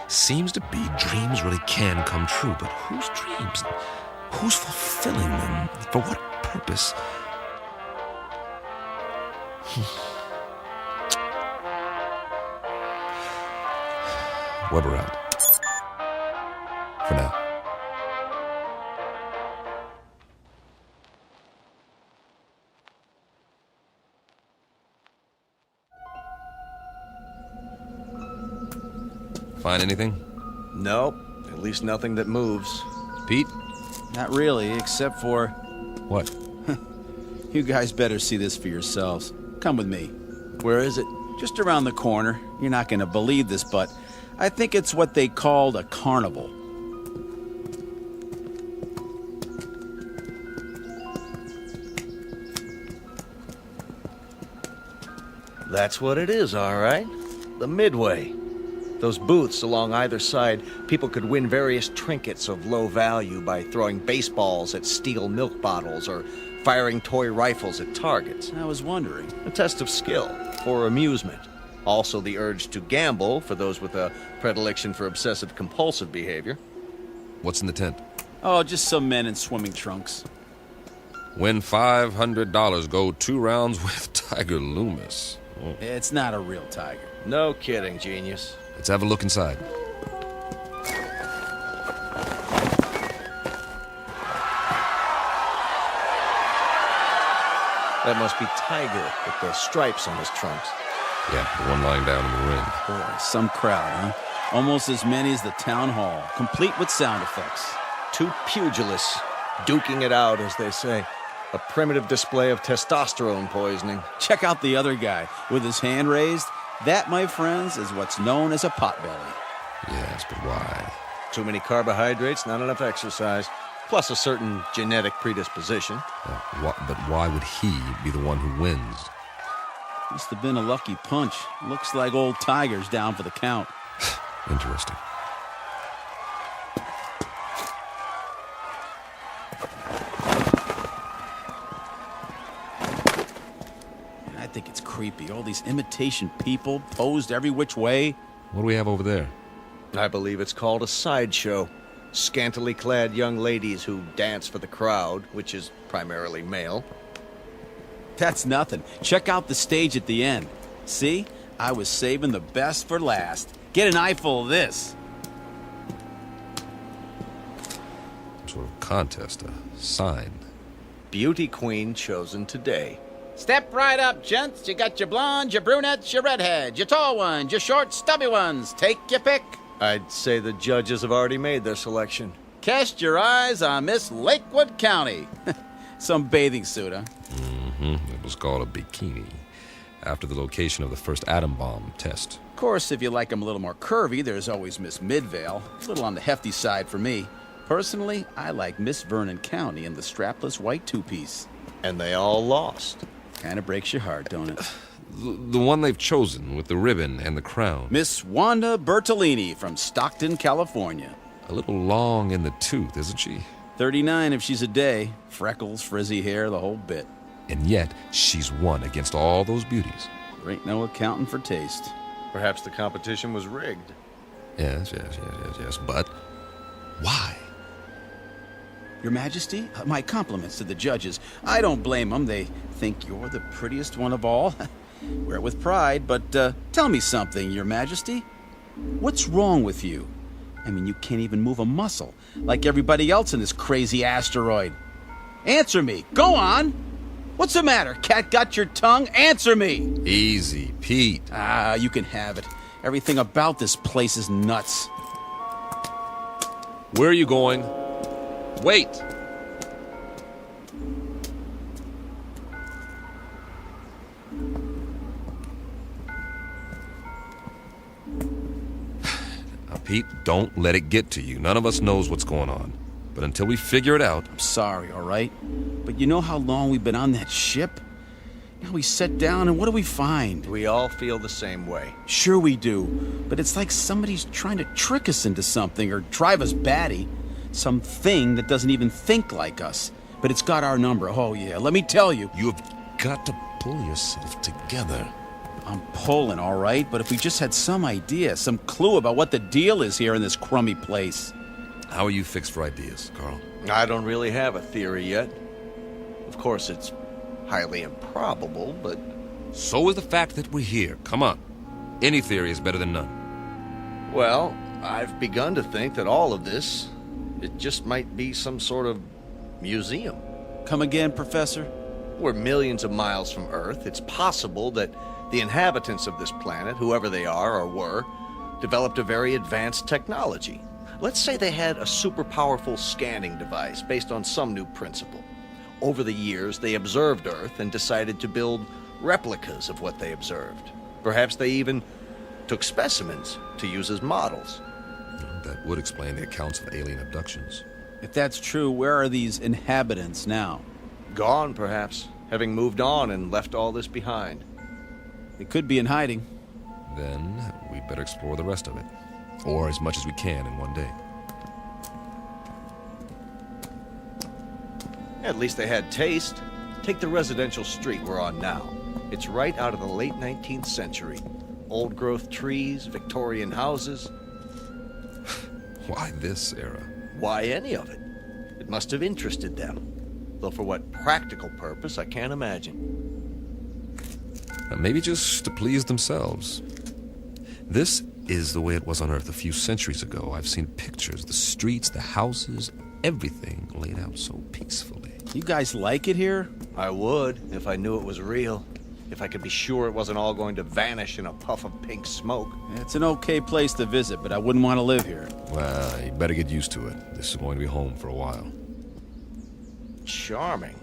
seems to be dreams really can come true. But whose dreams? Who's fulfilling them? For what purpose? Weber out. For now. Find anything? Nope. At least nothing that moves. Pete? Not really, except for... What? You guys better see this for yourselves. Come with me. Where is it? Just around the corner. You're not going to believe this, but I think it's what they called a carnival. That's what it is, all right. The Midway. Those booths along either side, people could win various trinkets of low value by throwing baseballs at steel milk bottles or firing toy rifles at targets. I was wondering. A test of skill for amusement. Also the urge to gamble for those with a predilection for obsessive-compulsive behavior. What's in the tent? Oh, just some men in swimming trunks. Win $500. Go 2 rounds with Tiger Loomis. Oh. It's not a real tiger. No kidding, genius. Let's have a look inside. That must be Tiger with the stripes on his trunks. Yeah, the one lying down in the ring. Boy, some crowd, huh? Almost as many as the town hall, complete with sound effects. 2 pugilists, duking it out, as they say. A primitive display of testosterone poisoning. Check out the other guy with his hand raised. That, my friends, is what's known as a potbelly. Yes, but why? Too many carbohydrates, not enough exercise, plus a certain genetic predisposition. But why would he be the one who wins? Must have been a lucky punch. Looks like old Tiger's down for the count. Interesting. I think it's creepy. All these imitation people posed every which way. What do we have over there? I believe it's called a sideshow. Scantily clad young ladies who dance for the crowd, which is primarily male. That's nothing. Check out the stage at the end. See? I was saving the best for last. Get an eyeful of this. Some sort of contest, a sign. Beauty queen chosen today. Step right up, gents. You got your blondes, your brunettes, your redheads, your tall ones, your short, stubby ones. Take your pick. I'd say the judges have already made their selection. Cast your eyes on Miss Lakewood County. Some bathing suit, huh? Mm-hmm. It was called a bikini, after the location of the first atom bomb test. Of course, if you like them a little more curvy, there's always Miss Midvale. A little on the hefty side for me. Personally, I like Miss Vernon County and the strapless white two-piece. And they all lost. Kind of breaks your heart, don't it? The one they've chosen with the ribbon and the crown. Miss Wanda Bertolini from Stockton, California. A little long in the tooth, isn't she? 39 if she's a day. Freckles, frizzy hair, the whole bit. And yet, she's won against all those beauties. There ain't no accounting for taste. Perhaps the competition was rigged. Yes. But why? Your Majesty, my compliments to the judges. I don't blame them. They think you're the prettiest one of all. Wear it with pride, but tell me something, Your Majesty. What's wrong with you? I mean, you can't even move a muscle, like everybody else in this crazy asteroid. Answer me. Go on. What's the matter? Cat got your tongue? Answer me. Easy, Pete. Ah, you can have it. Everything about this place is nuts. Where are you going? Wait! Now, Pete, don't let it get to you. None of us knows what's going on. But until we figure it out... I'm sorry, all right? But you know how long we've been on that ship? Now we sit down and what do we find? We all feel the same way. Sure we do. But it's like somebody's trying to trick us into something or drive us batty. Something that doesn't even think like us. But it's got our number. Oh, yeah. Let me tell you. You've got to pull yourself together. I'm pulling, all right? But if we just had some idea, some clue about what the deal is here in this crummy place. How are you fixed for ideas, Carl? I don't really have a theory yet. Of course, it's highly improbable, but... So is the fact that we're here. Come on. Any theory is better than none. Well, I've begun to think that all of this, it just might be some sort of museum. Come again, Professor? We're millions of miles from Earth. It's possible that the inhabitants of this planet, whoever they are or were, developed a very advanced technology. Let's say they had a super powerful scanning device based on some new principle. Over the years, they observed Earth and decided to build replicas of what they observed. Perhaps they even took specimens to use as models. That would explain the accounts of alien abductions. If that's true, where are these inhabitants now? Gone, perhaps, having moved on and left all this behind. They could be in hiding. Then we better explore the rest of it. Or as much as we can in one day. At least they had taste. Take the residential street we're on now. It's right out of the late 19th century. Old-growth trees, Victorian houses. Why this era? Why any of it? It must have interested them. Though for what practical purpose, I can't imagine. Maybe just to please themselves. This is the way it was on Earth a few centuries ago. I've seen pictures, the streets, the houses, everything laid out so peacefully. You guys like it here? I would, if I knew it was real. If I could be sure it wasn't all going to vanish in a puff of pink smoke. It's an okay place to visit, but I wouldn't want to live here. Well, you better get used to it. This is going to be home for a while. Charming.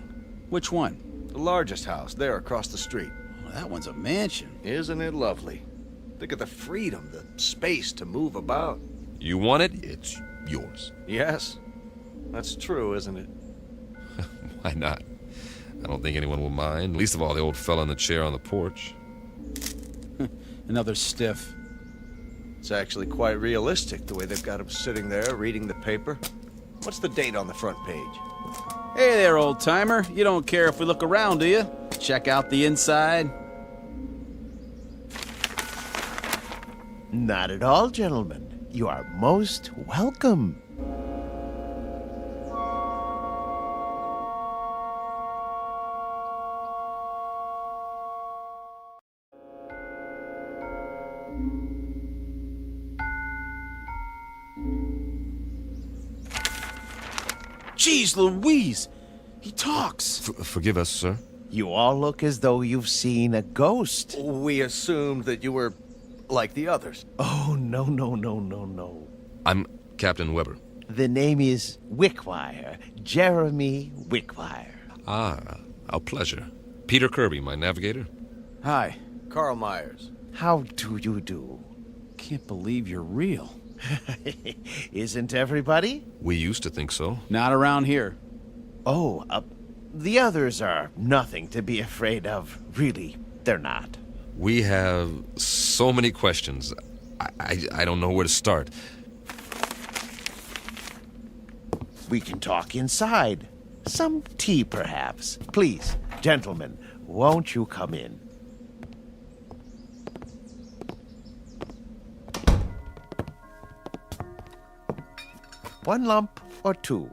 Which one? The largest house, there across the street. Well, that one's a mansion. Isn't it lovely? Think of the freedom, the space to move about. You want it, it's yours. Yes. That's true, isn't it? Why not? I don't think anyone will mind. Least of all the old fella in the chair on the porch. Another stiff. It's actually quite realistic, the way they've got him sitting there reading the paper. What's the date on the front page? Hey there, old-timer. You don't care if we look around, do you? Check out the inside. Not at all, gentlemen. You are most welcome. Jeez Louise! He talks! Forgive us, sir. You all look as though you've seen a ghost. We assumed that you were like the others. Oh, no. I'm Captain Weber. The name is Wickwire. Jeremy Wickwire. Ah, our pleasure. Peter Kirby, my navigator. Hi. Carl Myers. How do you do? Can't believe you're real. Isn't everybody? We used to think so. Not around here. Oh, the others are nothing to be afraid of. Really, they're not. We have so many questions. I don't know where to start. We can talk inside. Some tea, perhaps. Please, gentlemen, won't you come in? One lump or two?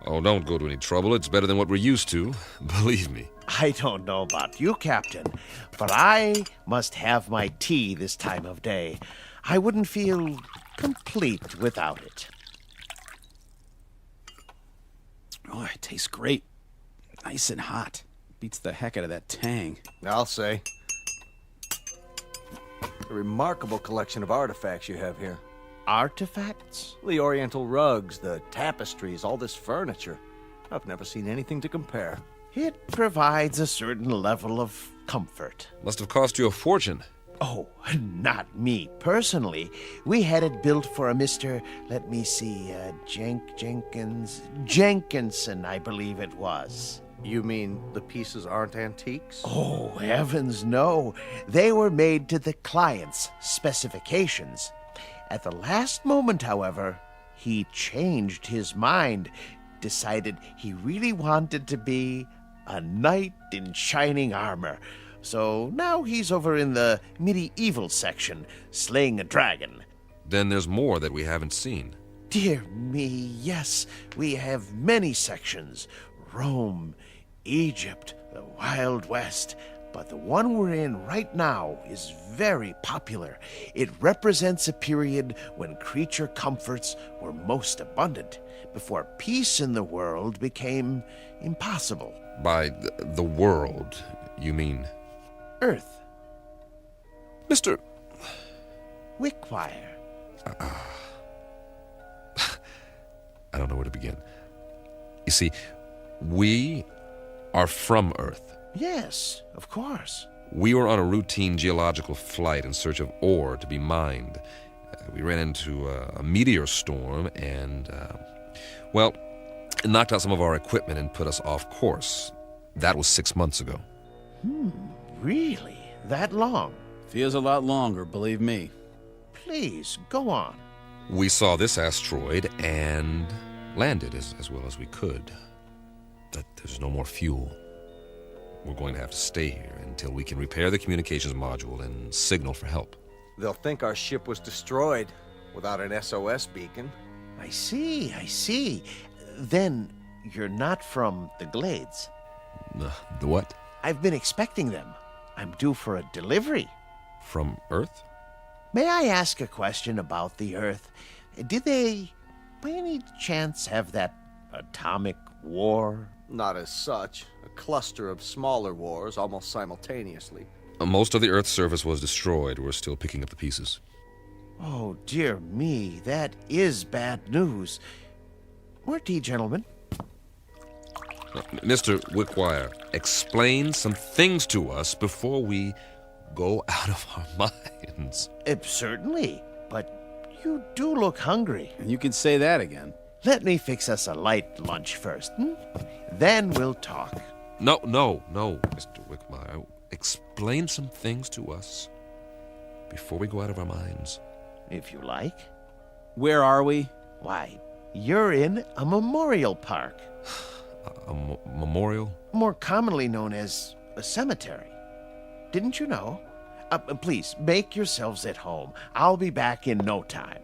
Oh, don't go to any trouble. It's better than what we're used to. Believe me. I don't know about you, Captain, but I must have my tea this time of day. I wouldn't feel complete without it. Oh, it tastes great. Nice and hot. Beats the heck out of that tang. I'll say. A remarkable collection of artifacts you have here. Artifacts? The oriental rugs, the tapestries, all this furniture. I've never seen anything to compare. It provides a certain level of comfort. Must have cost you a fortune. Oh, not me personally. We had it built for a Mr. Let me see, Jenkinson, I believe it was. You mean the pieces aren't antiques? Oh, heavens no. They were made to the client's specifications. At the last moment, however, he changed his mind, decided he really wanted to be a knight in shining armor. So now he's over in the medieval section, slaying a dragon. Then there's more that we haven't seen. Dear me, yes, we have many sections. Rome, Egypt, the Wild West. But the one we're in right now is very popular. It represents a period when creature comforts were most abundant, before peace in the world became impossible. By the world, you mean? Earth. Mr. Wickwire. I don't know where to begin. You see, we are from Earth. Yes, of course. We were on a routine geological flight in search of ore to be mined. We ran into a meteor storm and, it knocked out some of our equipment and put us off course. That was 6 months ago. Really? That long? Feels a lot longer, believe me. Please, go on. We saw this asteroid and landed as well as we could. But there's no more fuel. We're going to have to stay here until we can repair the communications module and signal for help. They'll think our ship was destroyed without an SOS beacon. I see. Then you're not from the Glades. The what? I've been expecting them. I'm due for a delivery. From Earth? May I ask a question about the Earth? Did they, by any chance, have that atomic war? Not as such. A cluster of smaller wars almost simultaneously. Most of the Earth's surface was destroyed. We're still picking up the pieces. Oh, dear me. That is bad news. More tea, gentlemen. Mr. Wickwire, explain some things to us before we go out of our minds. Certainly, but you do look hungry. And you can say that again. Let me fix us a light lunch first, Then we'll talk. No, Mr. Wickwire. Explain some things to us before we go out of our minds. If you like. Where are we? Why, you're in a memorial park. A memorial? More commonly known as a cemetery. Didn't you know? Please, make yourselves at home. I'll be back in no time.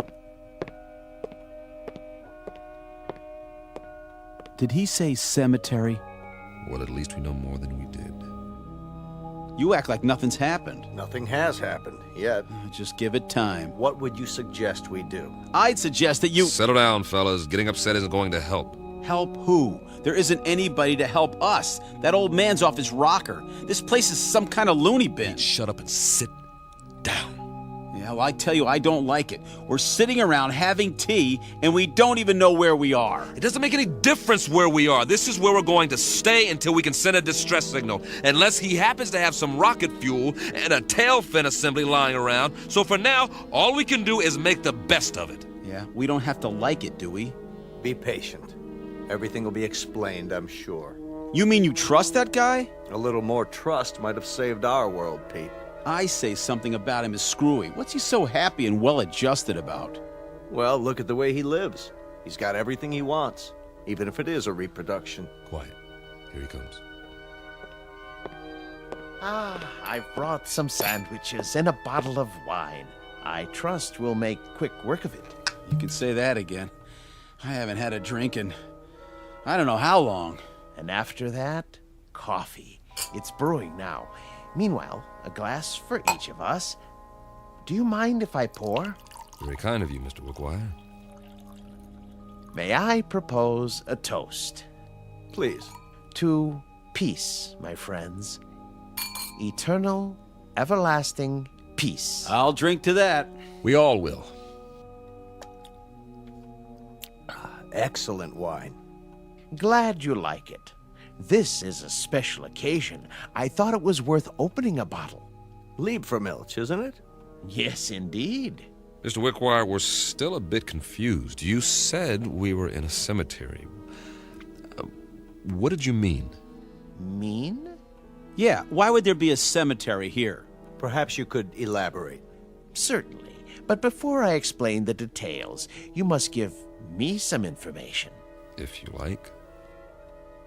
Did he say cemetery? Well, at least we know more than we did. You act like nothing's happened. Nothing has happened yet. Just give it time. What would you suggest we do? I'd suggest that you... Settle down, fellas. Getting upset isn't going to help. Help who? There isn't anybody to help us. That old man's off his rocker. This place is some kind of loony bin. Shut up and sit down. Yeah, well, I tell you, I don't like it. We're sitting around having tea, and we don't even know where we are. It doesn't make any difference where we are. This is where we're going to stay until we can send a distress signal. Unless he happens to have some rocket fuel and a tail fin assembly lying around. So for now, all we can do is make the best of it. Yeah, we don't have to like it, do we? Be patient. Everything will be explained, I'm sure. You mean you trust that guy? A little more trust might have saved our world, Pete. I say something about him is screwy. What's he so happy and well-adjusted about? Well, look at the way he lives. He's got everything he wants, even if it is a reproduction. Quiet. Here he comes. I've brought some sandwiches and a bottle of wine. I trust we'll make quick work of it. You can say that again. I haven't had a drink in I don't know how long. And after that, coffee. It's brewing now. Meanwhile, a glass for each of us. Do you mind if I pour? Very kind of you, Mr. Wickwire. May I propose a toast? Please. To peace, my friends. Eternal, everlasting peace. I'll drink to that. We all will. Excellent wine. Glad you like it. This is a special occasion. I thought it was worth opening a bottle. Liebfraumilch, isn't it? Yes, indeed. Mr. Wickwire, we're still a bit confused. You said we were in a cemetery. What did you mean? Mean? Yeah, why would there be a cemetery here? Perhaps you could elaborate. Certainly. But before I explain the details, you must give me some information. If you like.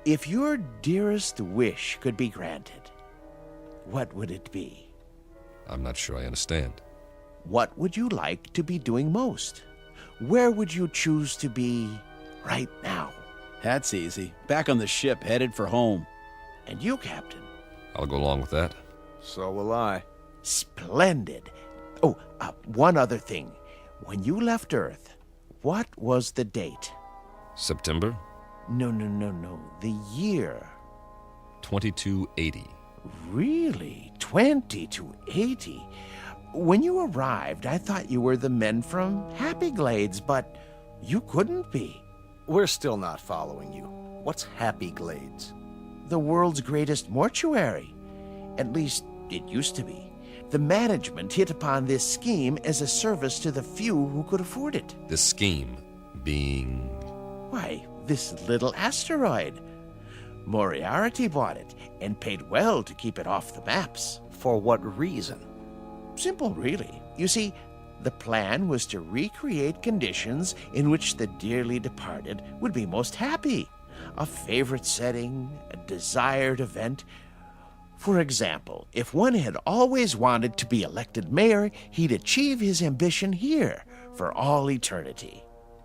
If your dearest wish could be granted, what would it be? I'm not sure I understand. What would you like to be doing most? Where would you choose to be right now? That's easy. Back on the ship, headed for home. And you, Captain? I'll go along with that. So will I. Splendid. Oh, one other thing. When you left Earth, what was the date? September? No. The year. 2280. Really? 2280? When you arrived, I thought you were the men from Happy Glades, but you couldn't be. We're still not following you. What's Happy Glades? The world's greatest mortuary. At least, it used to be. The management hit upon this scheme as a service to the few who could afford it. The scheme being... Why, this little asteroid. Moriarty bought it and paid well to keep it off the maps. For what reason? Simple, really. You see, the plan was to recreate conditions in which the dearly departed would be most happy. A favorite setting, a desired event. For example, if one had always wanted to be elected mayor, he'd achieve his ambition here for all eternity.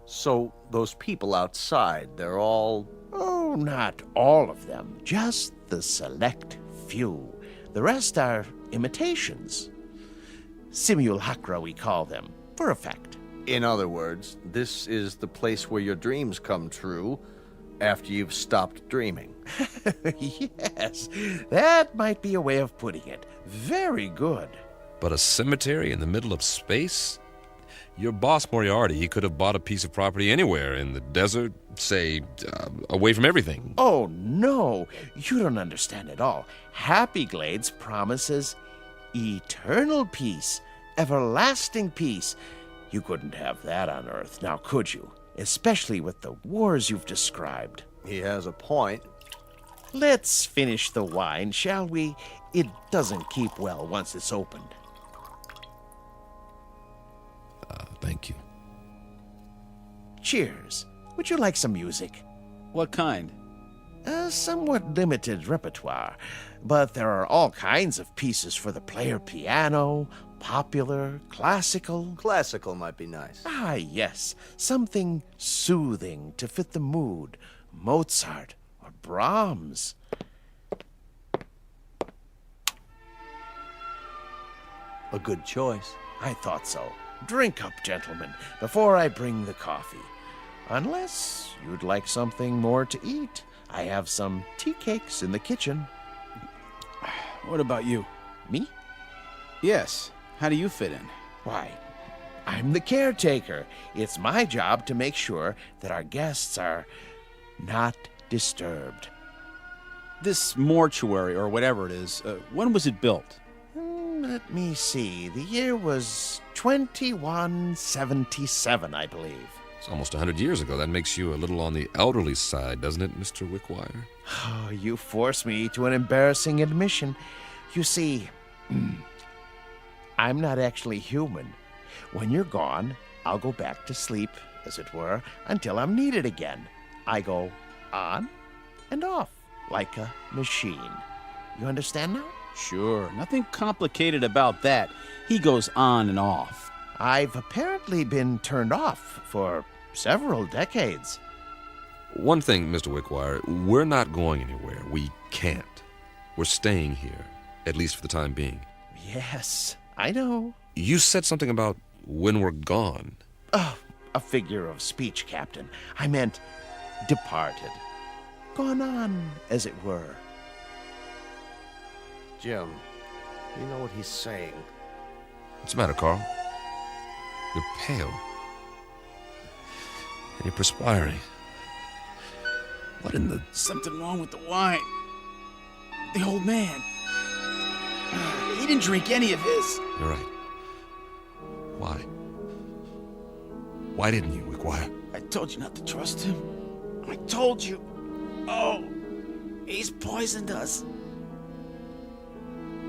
So those people outside, they're all... Oh, not all of them. Just the select few. The rest are imitations. Simulacra, we call them, for effect. In other words, this is the place where your dreams come true after you've stopped dreaming. Yes, that might be a way of putting it. Very good. But a cemetery in the middle of space? Your boss, Moriarty, he could have bought a piece of property anywhere in the desert, say, away from everything. Oh, no. You don't understand at all. Happy Glades promises eternal peace, everlasting peace. You couldn't have that on Earth, now could you? Especially with the wars you've described. He has a point. Let's finish the wine, shall we? It doesn't keep well once it's opened. Thank you. Cheers. Would you like some music? What kind? A somewhat limited repertoire, but there are all kinds of pieces for the player piano, popular, classical. Classical might be nice. Ah, yes. Something soothing to fit the mood. Mozart or Brahms. A good choice. I thought so. Drink up, gentlemen, before I bring the coffee. Unless you'd like something more to eat. I have some tea cakes in the kitchen. What about you? Me? Yes. How do you fit in? Why, I'm the caretaker. It's my job to make sure that our guests are not disturbed. This mortuary, or whatever it is, when was it built? Let me see. The year was 2177, I believe. It's almost 100 years ago. That makes you a little on the elderly side, doesn't it, Mr. Wickwire? Oh, you force me to an embarrassing admission. You see, I'm not actually human. When you're gone, I'll go back to sleep, as it were, until I'm needed again. I go on and off, like a machine. You understand now? Sure, nothing complicated about that. He goes on and off. I've apparently been turned off for several decades. One thing, Mr. Wickwire, we're not going anywhere. We can't. We're staying here, at least for the time being. Yes, I know. You said something about when we're gone. Oh, a figure of speech, Captain. I meant departed. Gone on, as it were. Jim, you know what he's saying. What's the matter, Carl? You're pale. And you're perspiring. What in the... Something wrong with the wine. The old man. He didn't drink any of his. You're right. Why? Why didn't you, Wickwire? I told you not to trust him. I told you. Oh, he's poisoned us.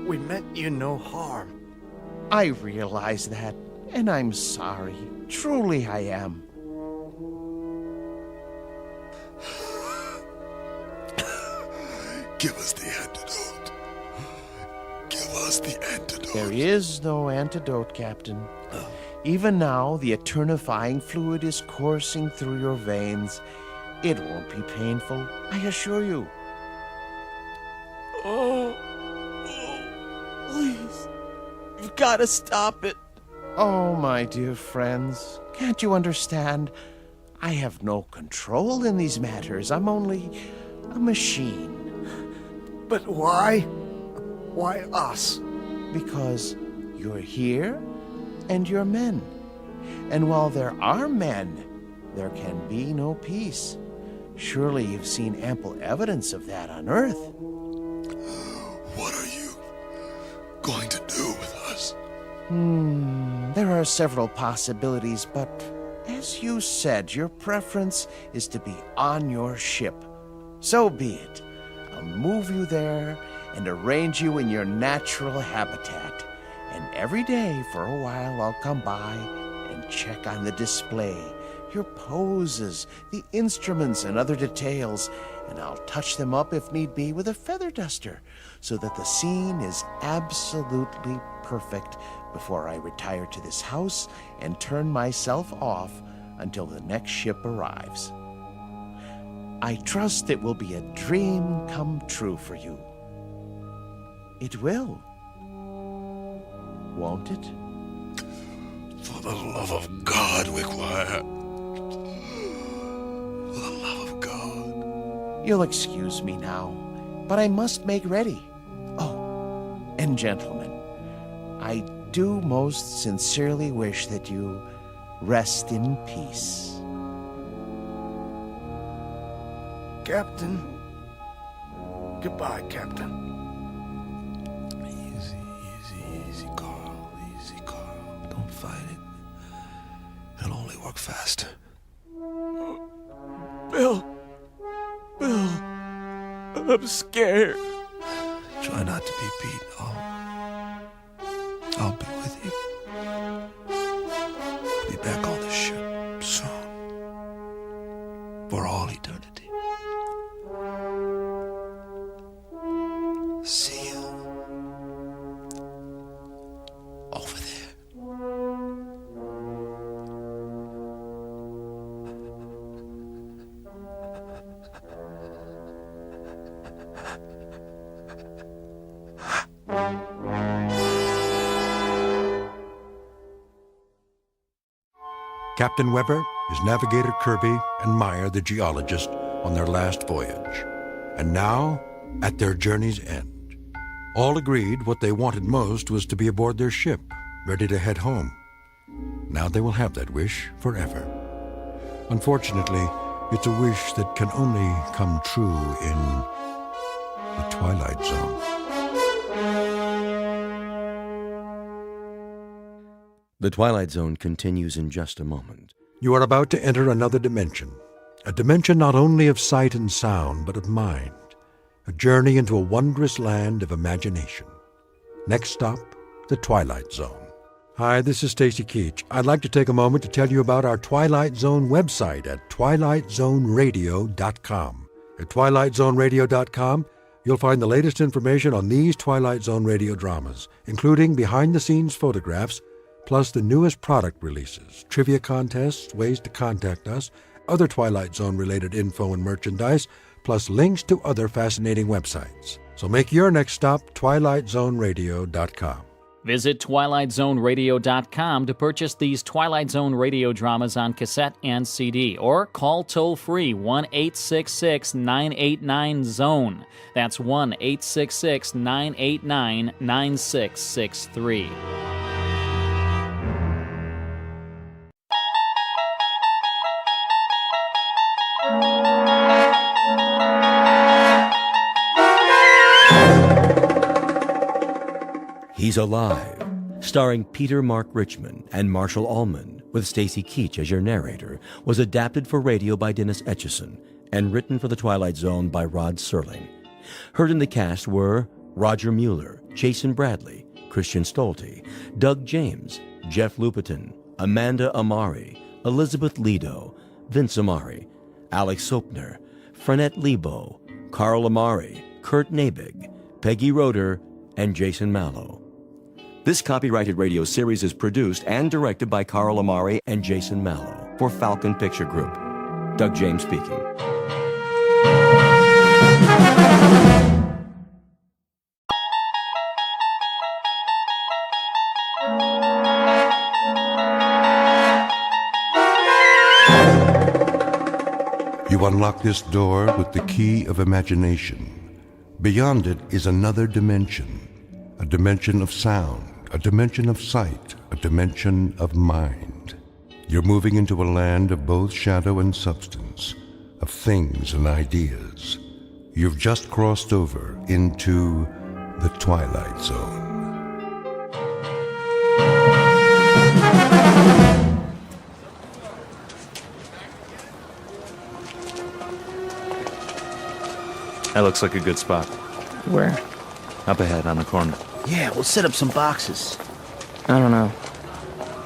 We meant you no harm. I realize that, and I'm sorry. Truly I am. Give us the antidote. Give us the antidote. There is no antidote, Captain. Even now, the eternifying fluid is coursing through your veins. It won't be painful, I assure you. Oh, please. You've got to stop it. Oh, my dear friends, can't you understand? I have no control in these matters. I'm only a machine. But why? Why us? Because you're here and you're men. And while there are men, there can be no peace. Surely you've seen ample evidence of that on Earth. What are you going to do with us? There are several possibilities, but as you said, your preference is to be on your ship. So be it. I'll move you there and arrange you in your natural habitat. And every day for a while I'll come by and check on the display, your poses, the instruments and other details, and I'll touch them up if need be with a feather duster so that the scene is absolutely perfect before I retire to this house and turn myself off until the next ship arrives. I trust it will be a dream come true for you. It will. Won't it? For the love of God, Wickwire. For the love of God. You'll excuse me now, but I must make ready. Oh, and gentlemen, I do most sincerely wish that you rest in peace. Captain. Goodbye, Captain. Easy, Carl. Easy, Carl. Don't fight it. It'll only work faster. Bill. I'm scared. Try not to be beat. I'll be with you. I'll be back on the ship soon. For all eternity. See you over there. Captain Weber, his navigator Kirby, and Meyer, the geologist, on their last voyage. And now, at their journey's end. All agreed what they wanted most was to be aboard their ship, ready to head home. Now they will have that wish forever. Unfortunately, it's a wish that can only come true in the Twilight Zone. The Twilight Zone continues in just a moment. You are about to enter another dimension. A dimension not only of sight and sound, but of mind. A journey into a wondrous land of imagination. Next stop, the Twilight Zone. Hi, this is Stacy Keach. I'd like to take a moment to tell you about our Twilight Zone website at twilightzoneradio.com. At twilightzoneradio.com, you'll find the latest information on these Twilight Zone radio dramas, including behind-the-scenes photographs, plus the newest product releases, trivia contests, ways to contact us, other Twilight Zone-related info and merchandise, plus links to other fascinating websites. So make your next stop twilightzoneradio.com. Visit twilightzoneradio.com to purchase these Twilight Zone radio dramas on cassette and CD, or call toll-free 1-866-989-ZONE. That's 1-866-989-9663. He's Alive, starring Peter Mark Richmond and Marshall Allman, with Stacy Keach as your narrator, was adapted for radio by Dennis Etchison and written for The Twilight Zone by Rod Serling. Heard in the cast were Roger Mueller, Jason Bradley, Christian Stolte, Doug James, Jeff Lupetin, Amanda Amari, Elizabeth Lido, Vince Amari, Alex Sopner, Frenette Lebo, Carl Amari, Kurt Nabig, Peggy Roeder, and Jason Mallow. This copyrighted radio series is produced and directed by Carl Amari and Jason Mallow for Falcon Picture Group. Doug James speaking. You unlock this door with the key of imagination. Beyond it is another dimension, a dimension of sound, a dimension of sight, a dimension of mind. You're moving into a land of both shadow and substance, of things and ideas. You've just crossed over into the Twilight Zone. That looks like a good spot. Where? Up ahead on the corner. Yeah, we'll set up some boxes. I don't know.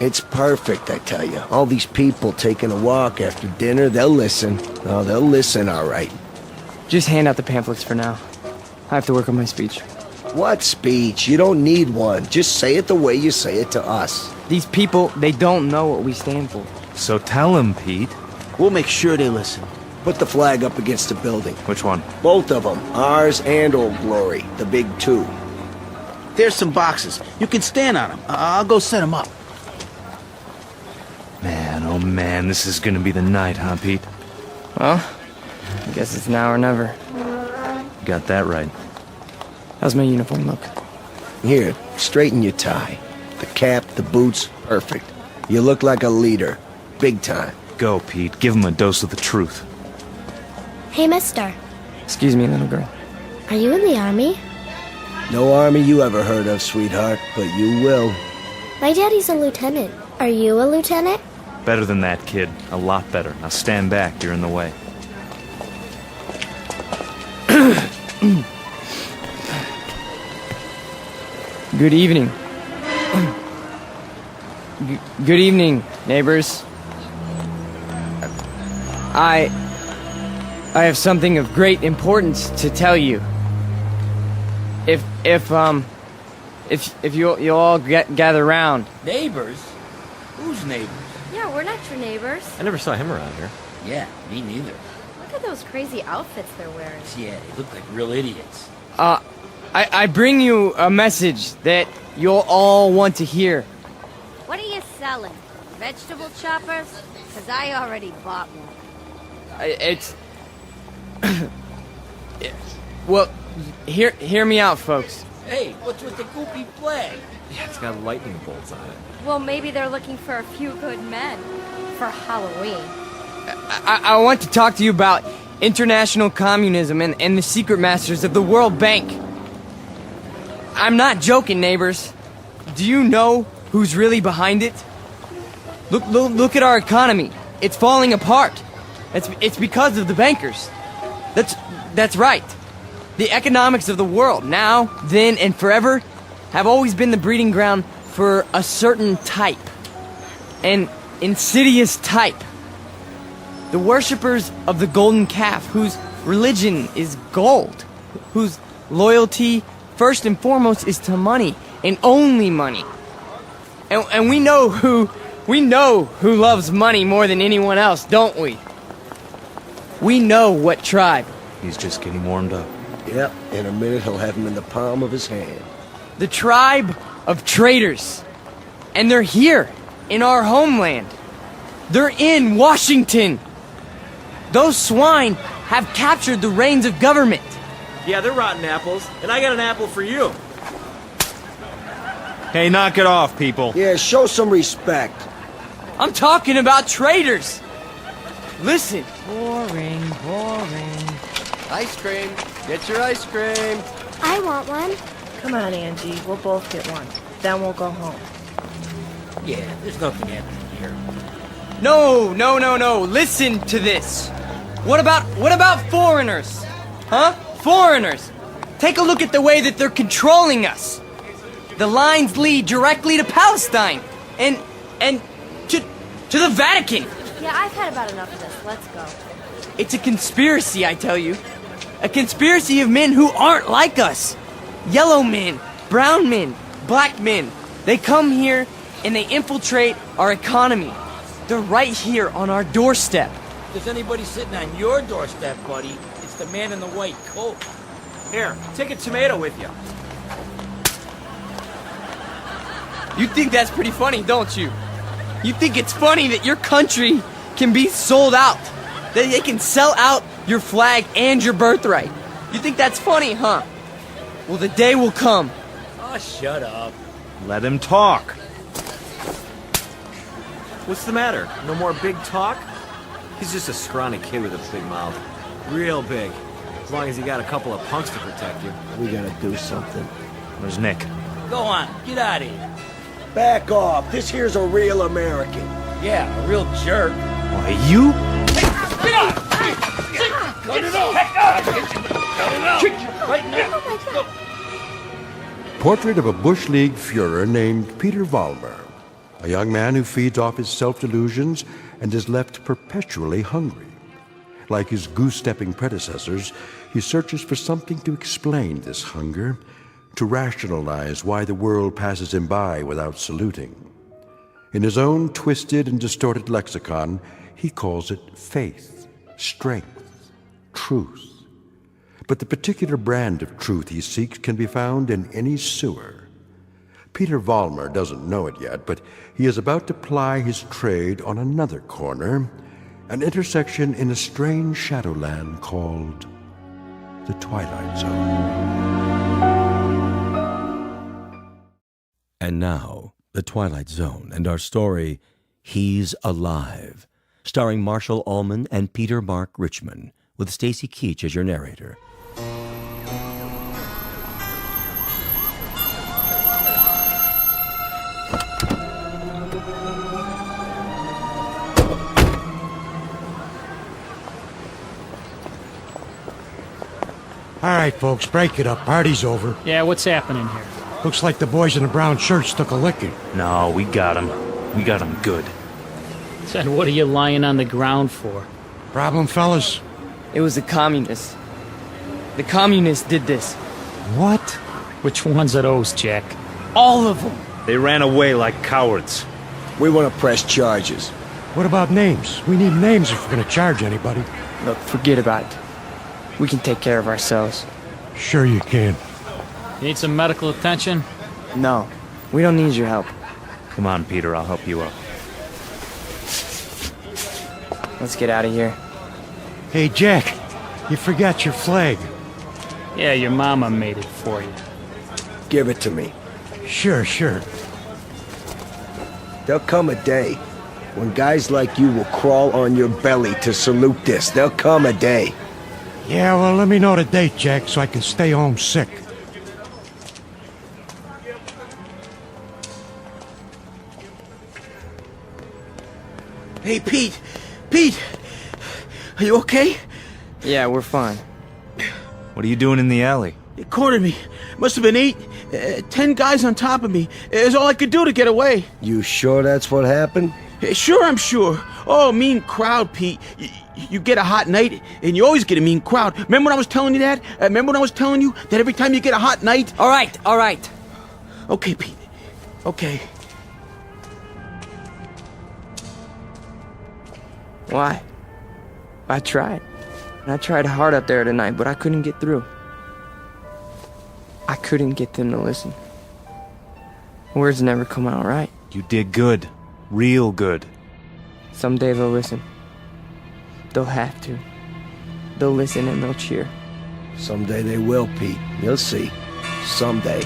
It's perfect, I tell you. All these people taking a walk after dinner, they'll listen. Oh, they'll listen, all right. Just hand out the pamphlets for now. I have to work on my speech. What speech? You don't need one. Just say it the way you say it to us. These people, they don't know what we stand for. So tell them, Pete. We'll make sure they listen. Put the flag up against the building. Which one? Both of them. Ours and Old Glory. The big two. There's some boxes. You can stand on them. I'll go set them up. Man, oh man, this is gonna be the night, huh, Pete? Well, I guess it's now or never. Got that right. How's my uniform look? Here, straighten your tie. The cap, the boots, perfect. You look like a leader. Big time. Go, Pete. Give him a dose of the truth. Hey, mister. Excuse me, little girl. Are you in the army? No army you ever heard of, sweetheart, but you will. My daddy's a lieutenant. Are you a lieutenant? Better than that, kid. A lot better. Now stand back. You're in the way. Good evening. Good evening, neighbors. I have something of great importance to tell you. If you'll all gather round. Neighbors? Who's neighbors? Yeah, we're not your neighbors. I never saw him around here. Yeah, me neither. Look at those crazy outfits they're wearing. Yeah, they look like real idiots. I bring you a message that you'll all want to hear. What are you selling? Vegetable choppers? Because I already bought one. Well, hear me out, folks. Hey, what's with the goopy flag? Yeah, it's got lightning bolts on it. Well, maybe they're looking for a few good men for Halloween. I want to talk to you about international communism and the secret masters of the World Bank. I'm not joking, neighbors. Do you know who's really behind it? Look at our economy. It's falling apart. It's because of the bankers. That's right. The economics of the world, now, then, and forever, have always been the breeding ground for a certain type. An insidious type. The worshippers of the golden calf, whose religion is gold, whose loyalty, first and foremost, is to money, and only money. And we know who loves money more than anyone else, don't we? We know what tribe. He's just getting warmed up. Yep, in a minute he'll have him in the palm of his hand. The tribe of traitors. And they're here, in our homeland. They're in Washington. Those swine have captured the reins of government. Yeah, they're rotten apples, and I got an apple for you. Hey, knock it off, people. Yeah, show some respect. I'm talking about traitors. Listen. Boring. Ice cream. Get your ice cream. I want one. Come on, Angie. We'll both get one. Then we'll go home. Yeah, there's nothing happening here. No. Listen to this. What about foreigners? Huh? Foreigners. Take a look at the way that they're controlling us. The lines lead directly to Palestine and to the Vatican. Yeah, I've had about enough of this. Let's go. It's a conspiracy, I tell you. A conspiracy of men who aren't like us. Yellow men, brown men, black men. They come here and they infiltrate our economy. They're right here on our doorstep. If there's anybody sitting on your doorstep, buddy, it's the man in the white coat. Here, take a tomato with you. You think that's pretty funny, don't you? You think it's funny that your country can be sold out? That they can sell out your flag and your birthright? You think that's funny, huh? Well, the day will come. Oh, shut up. Let him talk. What's the matter? No more big talk? He's just a scrawny kid with a big mouth. Real big. As long as you got a couple of punks to protect you. We gotta do something. Where's Nick? Go on, get out of here. Back off. This here's a real American. Yeah, a real jerk. Why, you? Get off! Cut it off! Right now! Portrait of a Bush League Führer named Peter Vollmer, a young man who feeds off his self-delusions and is left perpetually hungry. Like his goose-stepping predecessors, he searches for something to explain this hunger, to rationalize why the world passes him by without saluting. In his own twisted and distorted lexicon, he calls it faith, strength, truth. But the particular brand of truth he seeks can be found in any sewer. Peter Vollmer doesn't know it yet, but he is about to ply his trade on another corner, an intersection in a strange shadowland called the Twilight Zone. And now, The Twilight Zone and our story, He's Alive, starring Marshall Ullman and Peter Mark Richmond, with Stacy Keach as your narrator. All right, folks, break it up. Party's over. Yeah, what's happening here? Looks like the boys in the brown shirts took a licking. No, we got him. We got him good. Then what are you lying on the ground for? Problem, fellas? It was the communists. The communists did this. What? Which ones are those, Jack? All of them. They ran away like cowards. We want to press charges. What about names? We need names if we're going to charge anybody. Look, forget about it. We can take care of ourselves. Sure you can. You need some medical attention? No, we don't need your help. Come on, Peter, I'll help you up. Let's get out of here. Hey, Jack, you forgot your flag. Yeah, your mama made it for you. Give it to me. Sure. There'll come a day when guys like you will crawl on your belly to salute this. There'll come a day. Yeah, well, let me know the date, Jack, so I can stay home sick. Hey, Pete! Pete! Are you okay? Yeah, we're fine. What are you doing in the alley? It cornered me. Must have been 10 guys on top of me. It was all I could do to get away. You sure that's what happened? Sure, I'm sure. Oh, mean crowd, Pete. You get a hot night, and you always get a mean crowd. Remember when I was telling you that? Remember when I was telling you that every time you get a hot night... All right. Okay, Pete. Okay. Why? I tried. I tried hard up there tonight, but I couldn't get through. I couldn't get them to listen. Words never come out right. You did good. Real good. Someday they'll listen. They'll have to. They'll listen and they'll cheer. Someday they will, Pete. You'll see. Someday.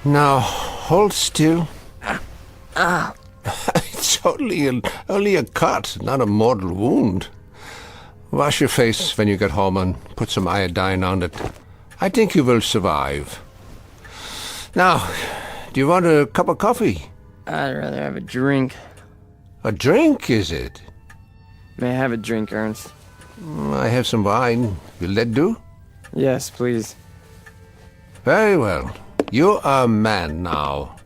Now, hold still. It's only a cut, not a mortal wound. Wash your face when you get home and put some iodine on it. I think you will survive. Now, do you want a cup of coffee? I'd rather have a drink. A drink, is it? May I have a drink, Ernst? I have some wine. Will that do? Yes, please. Very well. You are a man now.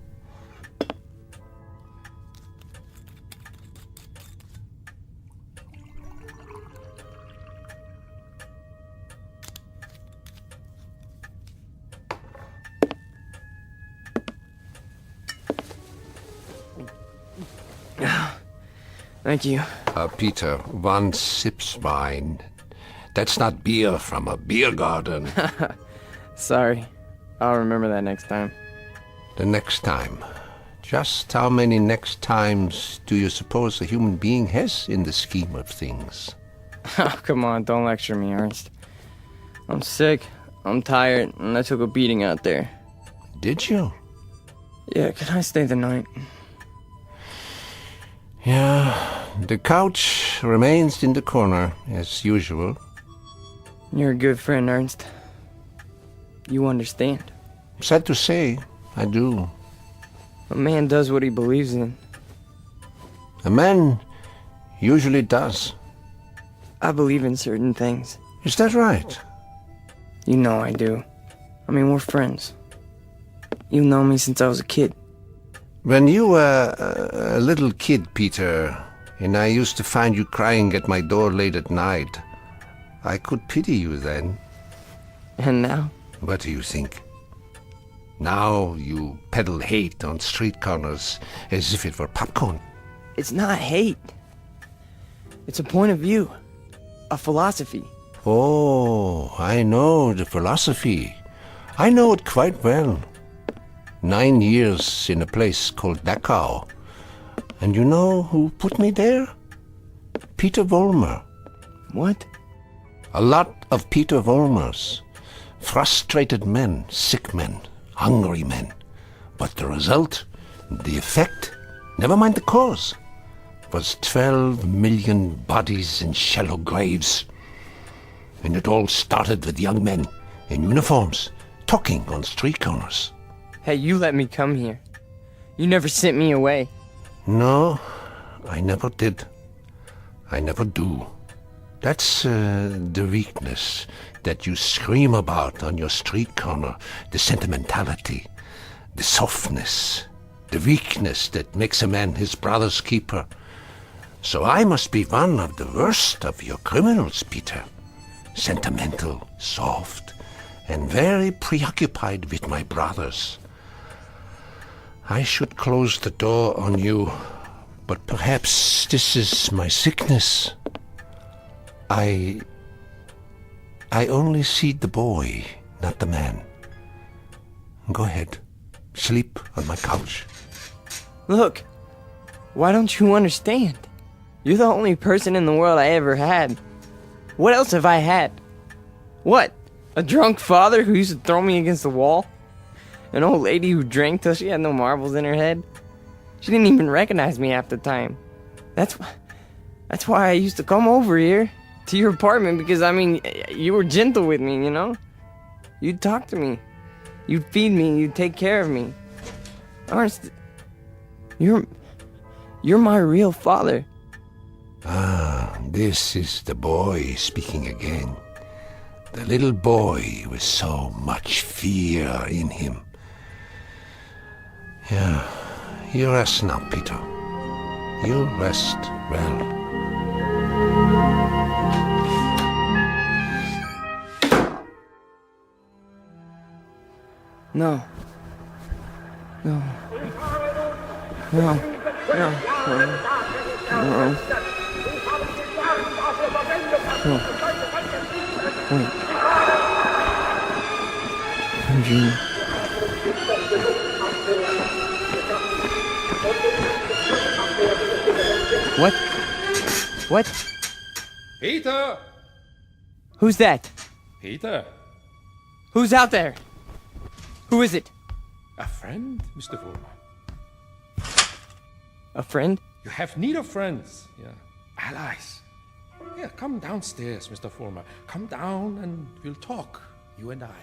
Thank you. Peter, one sips wine. That's not beer from a beer garden. Sorry. I'll remember that next time. The next time. Just how many next times do you suppose a human being has in the scheme of things? Oh, come on, don't lecture me, Ernst. I'm sick, I'm tired, and I took a beating out there. Did you? Yeah, can I stay the night? Yeah, the couch remains in the corner, as usual. You're a good friend, Ernst. You understand. Sad to say, I do. A man does what he believes in. A man usually does. I believe in certain things. Is that right? You know I do. I mean, we're friends. You've known me since I was a kid. When you were a little kid, Peter, and I used to find you crying at my door late at night, I could pity you then. And now? What do you think? Now you peddle hate on street corners as if it were popcorn. It's not hate. It's a point of view. A philosophy. Oh, I know the philosophy. I know it quite well. 9 years in a place called Dachau. And you know who put me there? Peter Vollmer. What? A lot of Peter Vollmers. Frustrated men, sick men, hungry men. But the result, the effect, never mind the cause, was 12 million bodies in shallow graves. And it all started with young men in uniforms, talking on street corners. Hey, you let me come here. You never sent me away. No, I never did. I never do. That's the weakness that you scream about on your street corner. The sentimentality, the softness, the weakness that makes a man his brother's keeper. So I must be one of the worst of your criminals, Peter. Sentimental, soft, and very preoccupied with my brothers. I should close the door on you, but perhaps this is my sickness. I only see the boy, not the man. Go ahead. Sleep on my couch. Look, why don't you understand? You're the only person in the world I ever had. What else have I had? What? A drunk father who used to throw me against the wall? An old lady who drank till she had no marbles in her head? She didn't even recognize me half the time. That's why I used to come over here to your apartment, because, I mean, you were gentle with me, you know? You'd talk to me. You'd feed me, you'd take care of me. Ernst, you're my real father. Ah, this is the boy speaking again. The little boy with so much fear in him. Yeah, you rest now, Peter. You rest well. No. No. No. No. No. No. Wait. Eugene. What? What? Peter! Who's that? Peter? Who's out there? Who is it? A friend, Mr. Fulmer. A friend? You have need of friends, yeah. Allies. Yeah, come downstairs, Mr. Fulmer. Come down and we'll talk, you and I.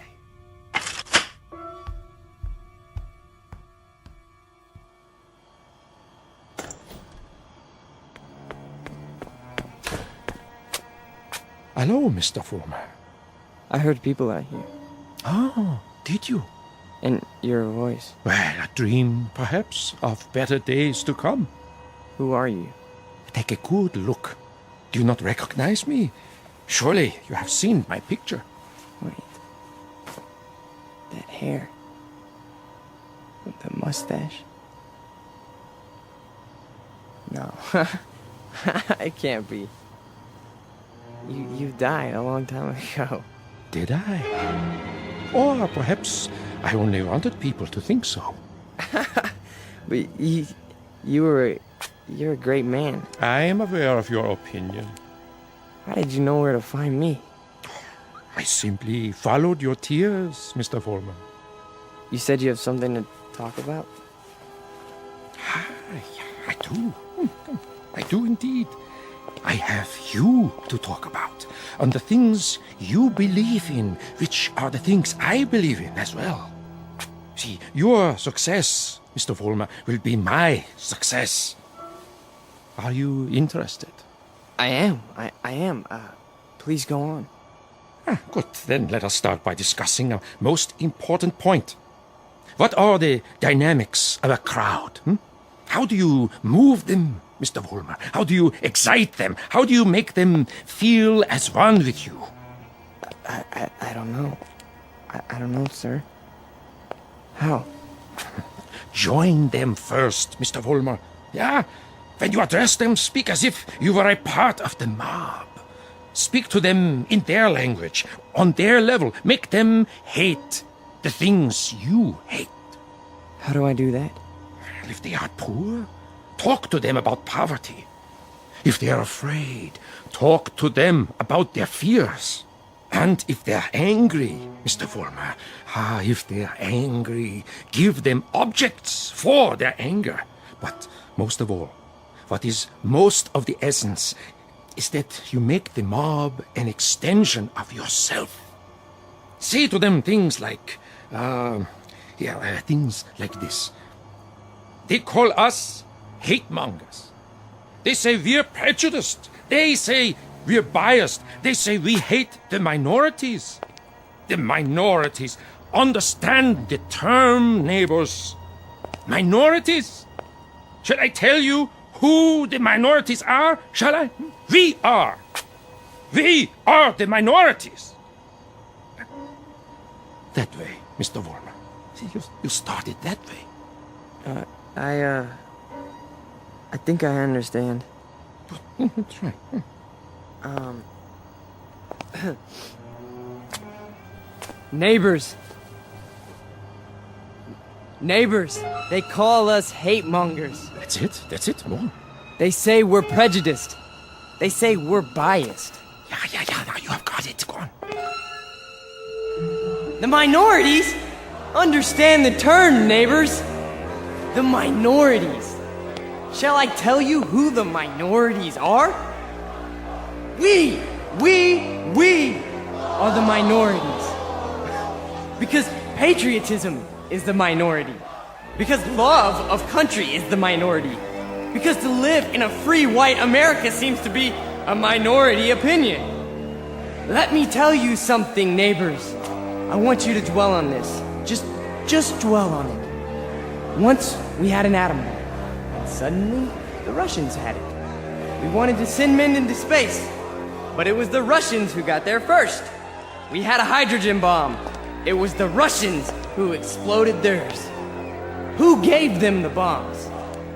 Hello, Mr. Fulmer. I heard people out here. Oh, did you? And your voice. Well, a dream, perhaps, of better days to come. Who are you? Take a good look. Do you not recognize me? Surely you have seen my picture. Wait. That hair. The mustache. No. It can't be. You died a long time ago. Did I? Or perhaps I only wanted people to think so. But you're a great man. I am aware of your opinion. How did you know where to find me? I simply followed your tears, Mr. Fulmer. You said you have something to talk about? I do. I do indeed. I have you to talk about, on the things you believe in, which are the things I believe in as well. See, your success, Mr. Fulmer, will be my success. Are you interested? I am. I am. Please go on. Good. Then let us start by discussing a most important point. What are the dynamics of a crowd? How do you move them, Mr. Fulmer? How do you excite them? How do you make them feel as one with you? I don't know. I don't know, sir. How? Join them first, Mr. Fulmer. Yeah? When you address them, speak as if you were a part of the mob. Speak to them in their language, on their level. Make them hate the things you hate. How do I do that? If they are poor, talk to them about poverty. If they are afraid, talk to them about their fears. And if they're angry, Mr. Fulmer, if they're angry, give them objects for their anger. But most of all, what is most of the essence is that you make the mob an extension of yourself. Say to them things like, things like this. They call us hate mongers. They say we're prejudiced. They say we're biased. They say we hate the minorities. The minorities. Understand the term, neighbors. Minorities. Shall I tell you who the minorities are? Shall I? We are. We are the minorities. That way, Mr. Fulmer. See, you started that way. I think I understand. That's right. Neighbors. Neighbors. They call us hate mongers. That's it. More. They say we're prejudiced. They say we're biased. Yeah, now you have got it. Go on. The minorities? Understand the term, neighbors. The minorities. Shall I tell you who the minorities are? We are the minorities. Because patriotism is the minority. Because love of country is the minority. Because to live in a free white America seems to be a minority opinion. Let me tell you something, neighbors. I want you to dwell on this. Just dwell on it. Once we had an atom bomb, and suddenly the Russians had it. We wanted to send men into space, but it was the Russians who got there first. We had a hydrogen bomb. It was the Russians who exploded theirs. Who gave them the bombs?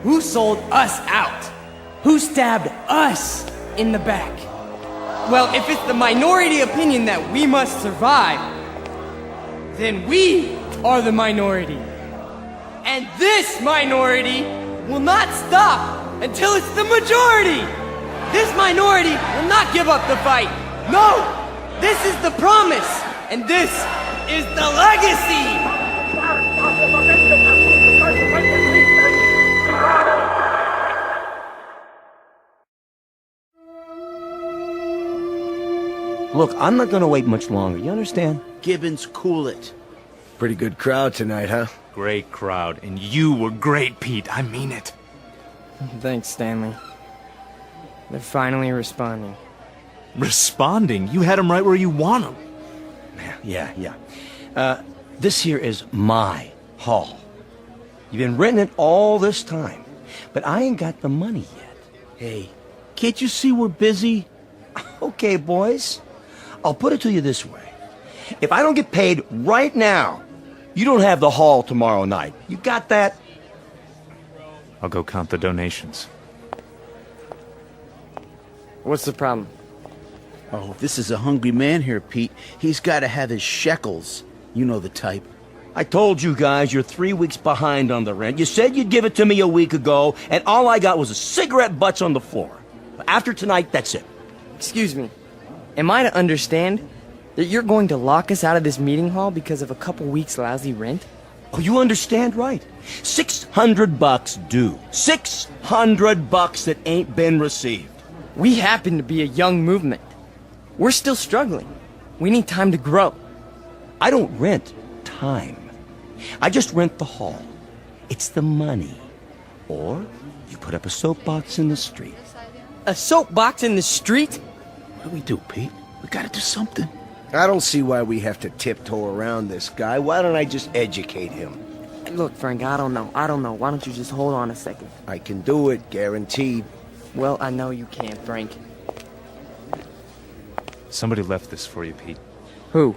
Who sold us out? Who stabbed us in the back? Well, if it's the minority opinion that we must survive, then we are the minority. And this minority will not stop until it's the majority. This minority will not give up the fight. No, this is the promise, and this is the legacy. Look, I'm not gonna wait much longer, you understand? Gibbons, cool it. Pretty good crowd tonight, huh? Great crowd, and you were great, Pete. I mean it. Thanks, Stanley. They're finally responding. Responding? You had them right where you want them. Yeah. This here is my hall. You've been renting it all this time, but I ain't got the money yet. Hey, can't you see we're busy? Okay, boys. I'll put it to you this way. If I don't get paid right now, you don't have the hall tomorrow night. You got that? I'll go count the donations. What's the problem? Oh, this is a hungry man here, Pete. He's got to have his shekels. You know the type. I told you guys you're 3 weeks behind on the rent. You said you'd give it to me a week ago, and all I got was a cigarette butts on the floor. After tonight, that's it. Excuse me. Am I to understand that you're going to lock us out of this meeting hall because of a couple weeks' lousy rent? Oh, you understand right. $600 due. $600 that ain't been received. We happen to be a young movement. We're still struggling. We need time to grow. I don't rent time. I just rent the hall. It's the money. Or you put up a soapbox in the street. A soapbox in the street? What do we do, Pete? We gotta do something. I don't see why we have to tiptoe around this guy. Why don't I just educate him? Look, Frank, I don't know. Why don't you just hold on a second? I can do it, guaranteed. Well, I know you can, Frank. Somebody left this for you, Pete. Who?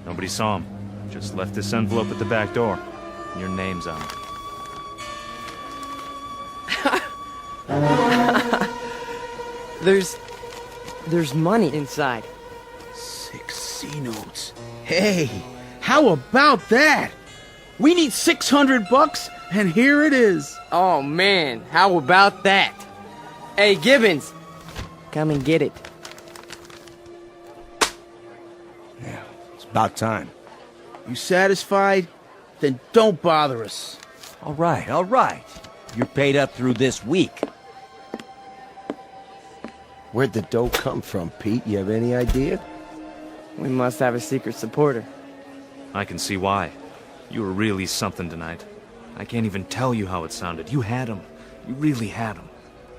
Nobody saw him. Just left this envelope at the back door. Your name's on it. There's money inside. 6 C-notes. Hey, how about that? We need $600, and here it is. Oh, man, how about that? Hey, Gibbons, come and get it. Yeah, it's about time. You satisfied? Then don't bother us. All right. You're paid up through this week. Where'd the dough come from, Pete? You have any idea? We must have a secret supporter. I can see why. You were really something tonight. I can't even tell you how it sounded. You had him. You really had him.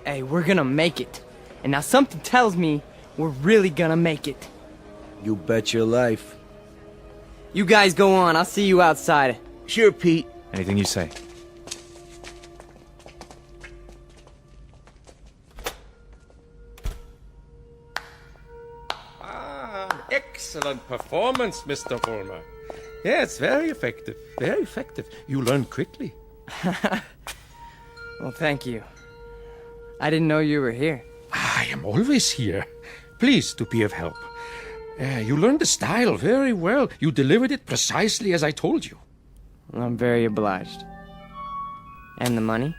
Hey, we're gonna make it. And now something tells me we're really gonna make it. You bet your life. You guys go on. I'll see you outside. Sure, Pete. Anything you say. Excellent performance, Mr. Vollmer. Yes, very effective. Very effective. You learn quickly. Well, thank you. I didn't know you were here. I am always here. Pleased to be of help. You learned the style very well. You delivered it precisely as I told you. I'm very obliged. And the money?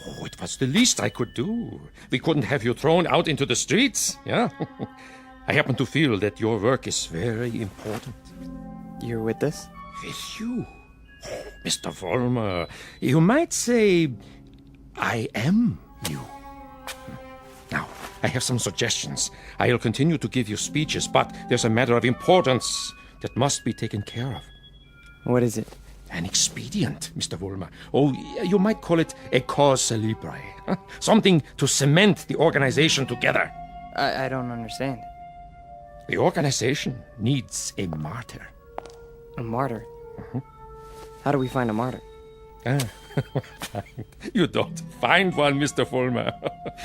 Oh, it was the least I could do. We couldn't have you thrown out into the streets, yeah? I happen to feel that your work is very important. You're with us? With you? Mr. Vollmer, you might say I am you. Now, I have some suggestions. I'll continue to give you speeches, but there's a matter of importance that must be taken care of. What is it? An expedient, Mr. Vollmer. Oh, you might call it a cause célèbre. Something to cement the organization together. I don't understand. The organization needs a martyr. A martyr? How do we find a martyr? You don't find one, Mr. Vollmer.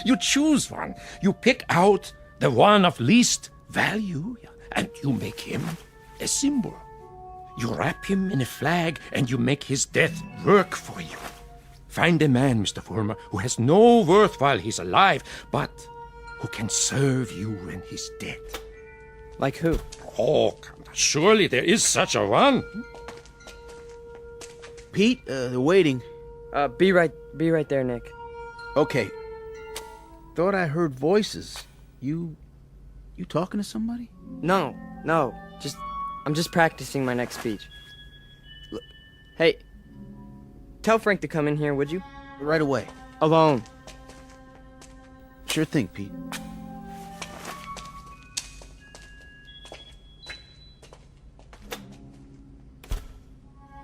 You choose one. You pick out the one of least value, and you make him a symbol. You wrap him in a flag, and you make his death work for you. Find a man, Mr. Vollmer, who has no worth while he's alive, but who can serve you when he's dead. Like who? Oh, surely there is such a one. Pete, they're waiting. Be right there, Nick. Okay. Thought I heard voices. You talking to somebody? No. I'm just practicing my next speech. Look, hey, tell Frank to come in here, would you? Right away. Alone. Sure thing, Pete.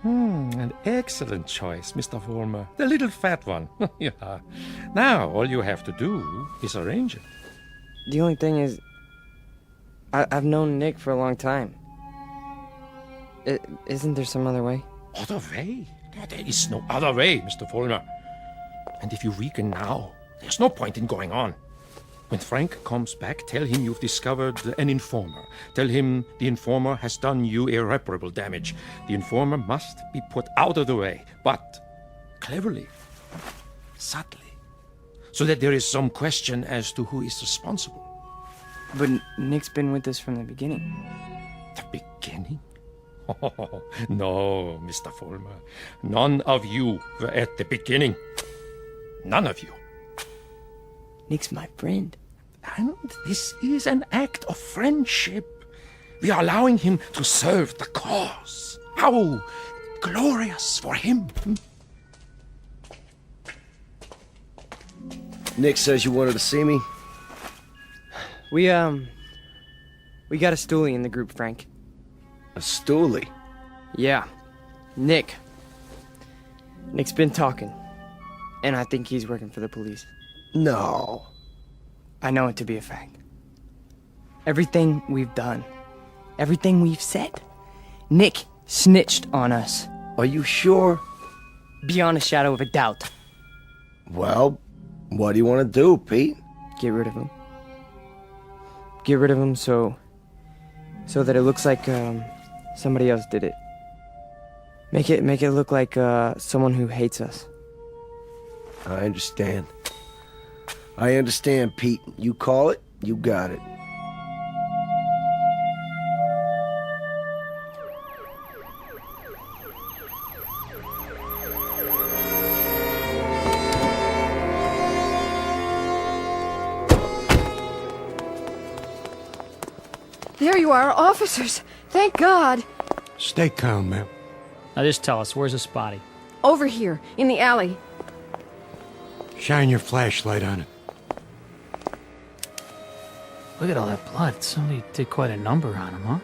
An excellent choice, Mr. Vollmer. The little fat one. Yeah. Now, all you have to do is arrange it. The only thing is, I've known Nick for a long time. Isn't there some other way? Other way? There is no other way, Mr. Vollmer. And if you weaken now, there's no point in going on. When Frank comes back, tell him you've discovered an informer. Tell him the informer has done you irreparable damage. The informer must be put out of the way, but cleverly, subtly, so that there is some question as to who is responsible. But Nick's been with us from the beginning. The beginning? Oh, no, Mr. Vollmer. None of you were at the beginning. None of you. Nick's my friend. And this is an act of friendship. We are allowing him to serve the cause. How glorious for him. Nick says you wanted to see me? We got a stoolie in the group, Frank. A stoolie? Yeah. Nick's been talking. And I think he's working for the police. No. I know it to be a fact. Everything we've done, everything we've said, Nick snitched on us. Are you sure? Beyond a shadow of a doubt. Well, what do you want to do, Pete? Get rid of him. Get rid of him so that it looks like somebody else did it. Make it look like someone who hates us. I understand. I understand, Pete. You call it, you got it. There you are, officers. Thank God. Stay calm, ma'am. Now just tell us, where's this body? Over here, in the alley. Shine your flashlight on it. Look at all that blood. Somebody did quite a number on him, huh?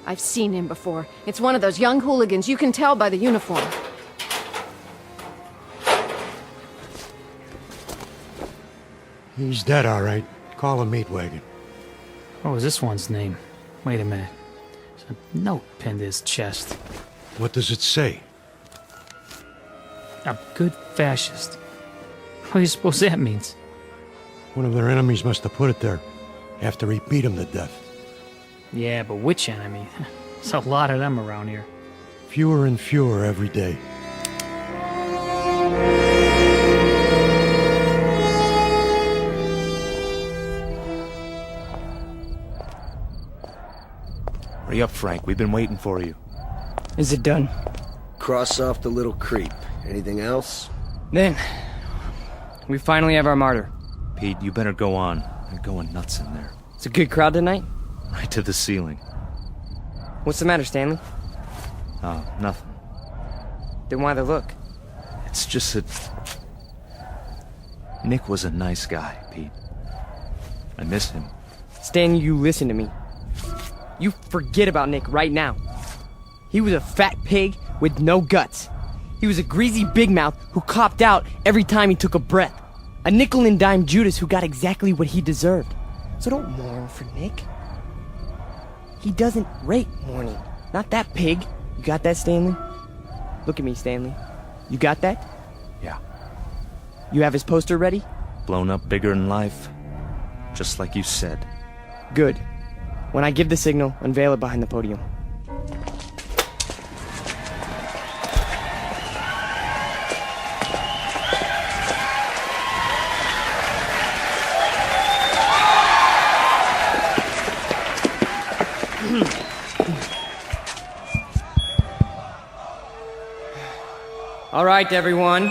I've seen him before. It's one of those young hooligans. You can tell by the uniform. He's dead, all right. Call a meat wagon. What was this one's name? Wait a minute. There's a note pinned to his chest. What does it say? A good fascist. What do you suppose that means? One of their enemies must have put it there after he beat him to death. Yeah, but which enemy? There's a lot of them around here. Fewer and fewer every day. Hurry up, Frank. We've been waiting for you. Is it done? Cross off the little creep. Anything else? Then, we finally have our martyr. Pete, you better go on. They're going nuts in there. It's a good crowd tonight? Right to the ceiling. What's the matter, Stanley? Oh, nothing. Then why the look? It's just that... Nick was a nice guy, Pete. I miss him. Stan, you listen to me. You forget about Nick right now. He was a fat pig with no guts. He was a greasy big mouth who copped out every time he took a breath. A nickel and dime Judas who got exactly what he deserved. So don't mourn for Nick. He doesn't rate mourning. Not that pig. You got that, Stanley? Look at me, Stanley. You got that? Yeah. You have his poster ready? Blown up bigger in life. Just like you said. Good. When I give the signal, unveil it behind the podium. All right, everyone.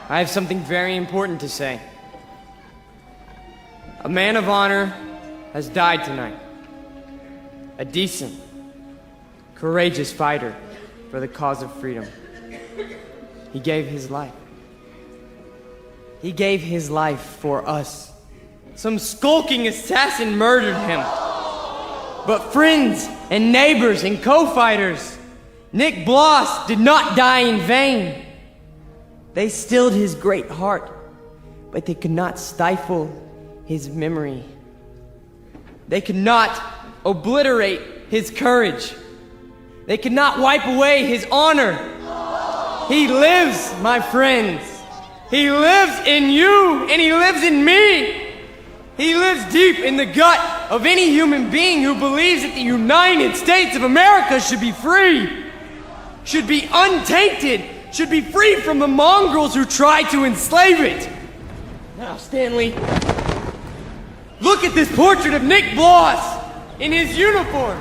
I have something very important to say. A man of honor has died tonight. A decent, courageous fighter for the cause of freedom. He gave his life. He gave his life for us. Some skulking assassin murdered him. But friends and neighbors and co-fighters, Nick Bloss did not die in vain. They stilled his great heart, but they could not stifle his memory. They could not obliterate his courage. They could not wipe away his honor. He lives, my friends. He lives in you, and he lives in me. He lives deep in the gut of any human being who believes that the United States of America should be free, should be untainted, should be free from the mongrels who try to enslave it. Now, Stanley, look at this portrait of Nick Bloss in his uniform.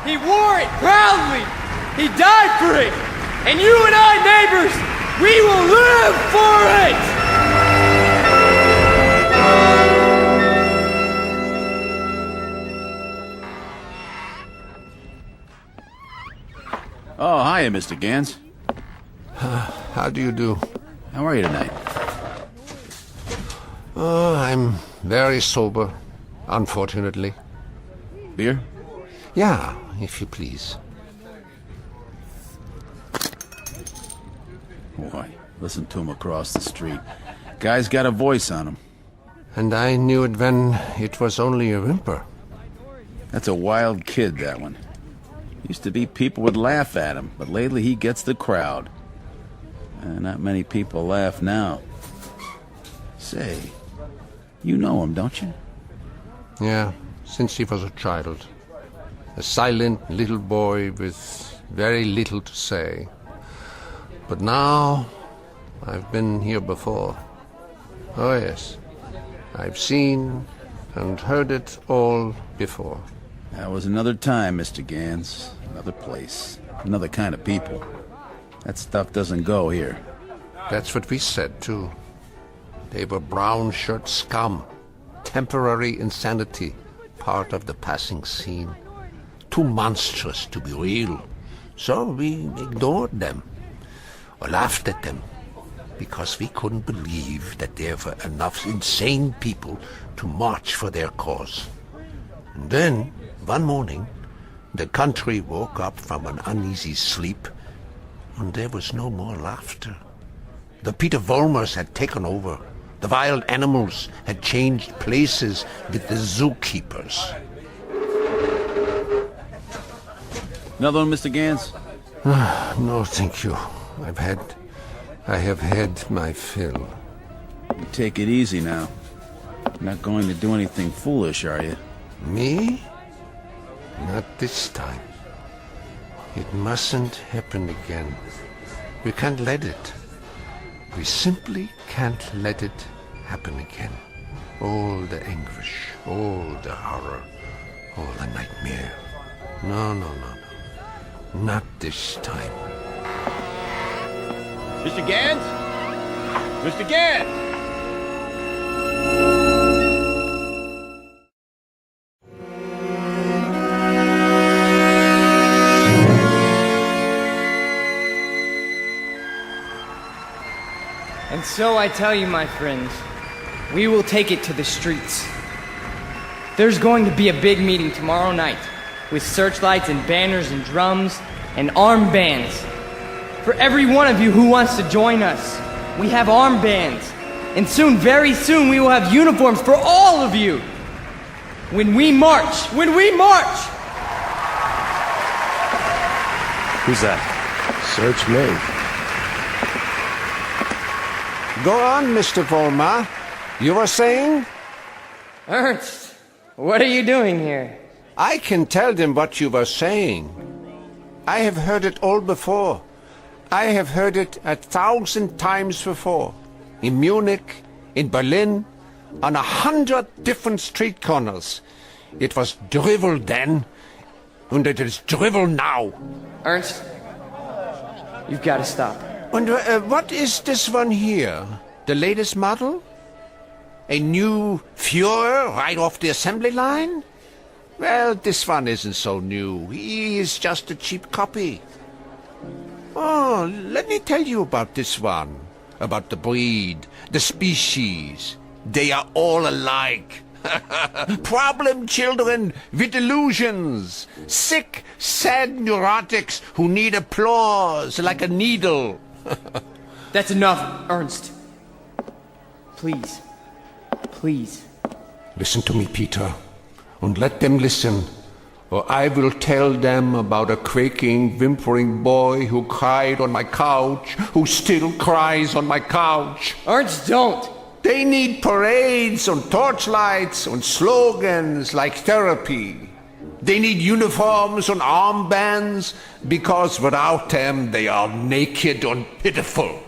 He wore it proudly. He died for it. And you and I, neighbors, we will live for it! Oh, hiya, Mr. Gans. How do you do? How are you tonight? Oh, I'm very sober, unfortunately. Beer? Yeah, if you please. Boy, listen to him across the street. Guy's got a voice on him. And I knew it when it was only a whimper. That's a wild kid, that one. Used to be people would laugh at him, but lately he gets the crowd. Not many people laugh now. Say, you know him, don't you? Yeah, since he was a child. A silent little boy with very little to say. But now, I've been here before. Oh yes, I've seen and heard it all before. That was another time, Mr. Gans. Another place. Another kind of people. That stuff doesn't go here. That's what we said, too. They were brown shirt scum. Temporary insanity. Part of the passing scene. Too monstrous to be real. So we ignored them. Or laughed at them. Because we couldn't believe that there were enough insane people to march for their cause. And then, one morning, the country woke up from an uneasy sleep, and there was no more laughter. The Peter Volmers had taken over. The wild animals had changed places with the zookeepers. Another one, Mr. Gans? No, thank you. I have had my fill. You take it easy now. You're not going to do anything foolish, are you? Me? Not this time. It mustn't happen again. We can't let it. We simply can't let it happen again. All the anguish, all the horror, all the nightmare. No. Not this time. Mr. Gans? Mr. Gans! And so I tell you, my friends, we will take it to the streets. There's going to be a big meeting tomorrow night, with searchlights and banners and drums, and armbands. For every one of you who wants to join us, we have armbands. And soon, very soon, we will have uniforms for all of you. When we march! Who's that? Search me. Go on, Mr. Vollmer. You were saying? Ernst, what are you doing here? I can tell them what you were saying. I have heard it all before. I have heard it 1,000 times before. In Munich, in Berlin, on 100 different street corners. It was drivel then, and it is drivel now. Ernst, you've got to stop. And what is this one here? The latest model? A new Führer right off the assembly line? Well, this one isn't so new. He is just a cheap copy. Oh, let me tell you about this one. About the breed, the species. They are all alike. Problem children with illusions. Sick, sad neurotics who need applause like a needle. That's enough, Ernst. Please. Please. Listen to me, Peter, and let them listen, or I will tell them about a quaking, whimpering boy who cried on my couch, who still cries on my couch. Ernst, don't! They need parades and torchlights and slogans like therapy. They need uniforms and armbands, because without them they are naked and pitiful.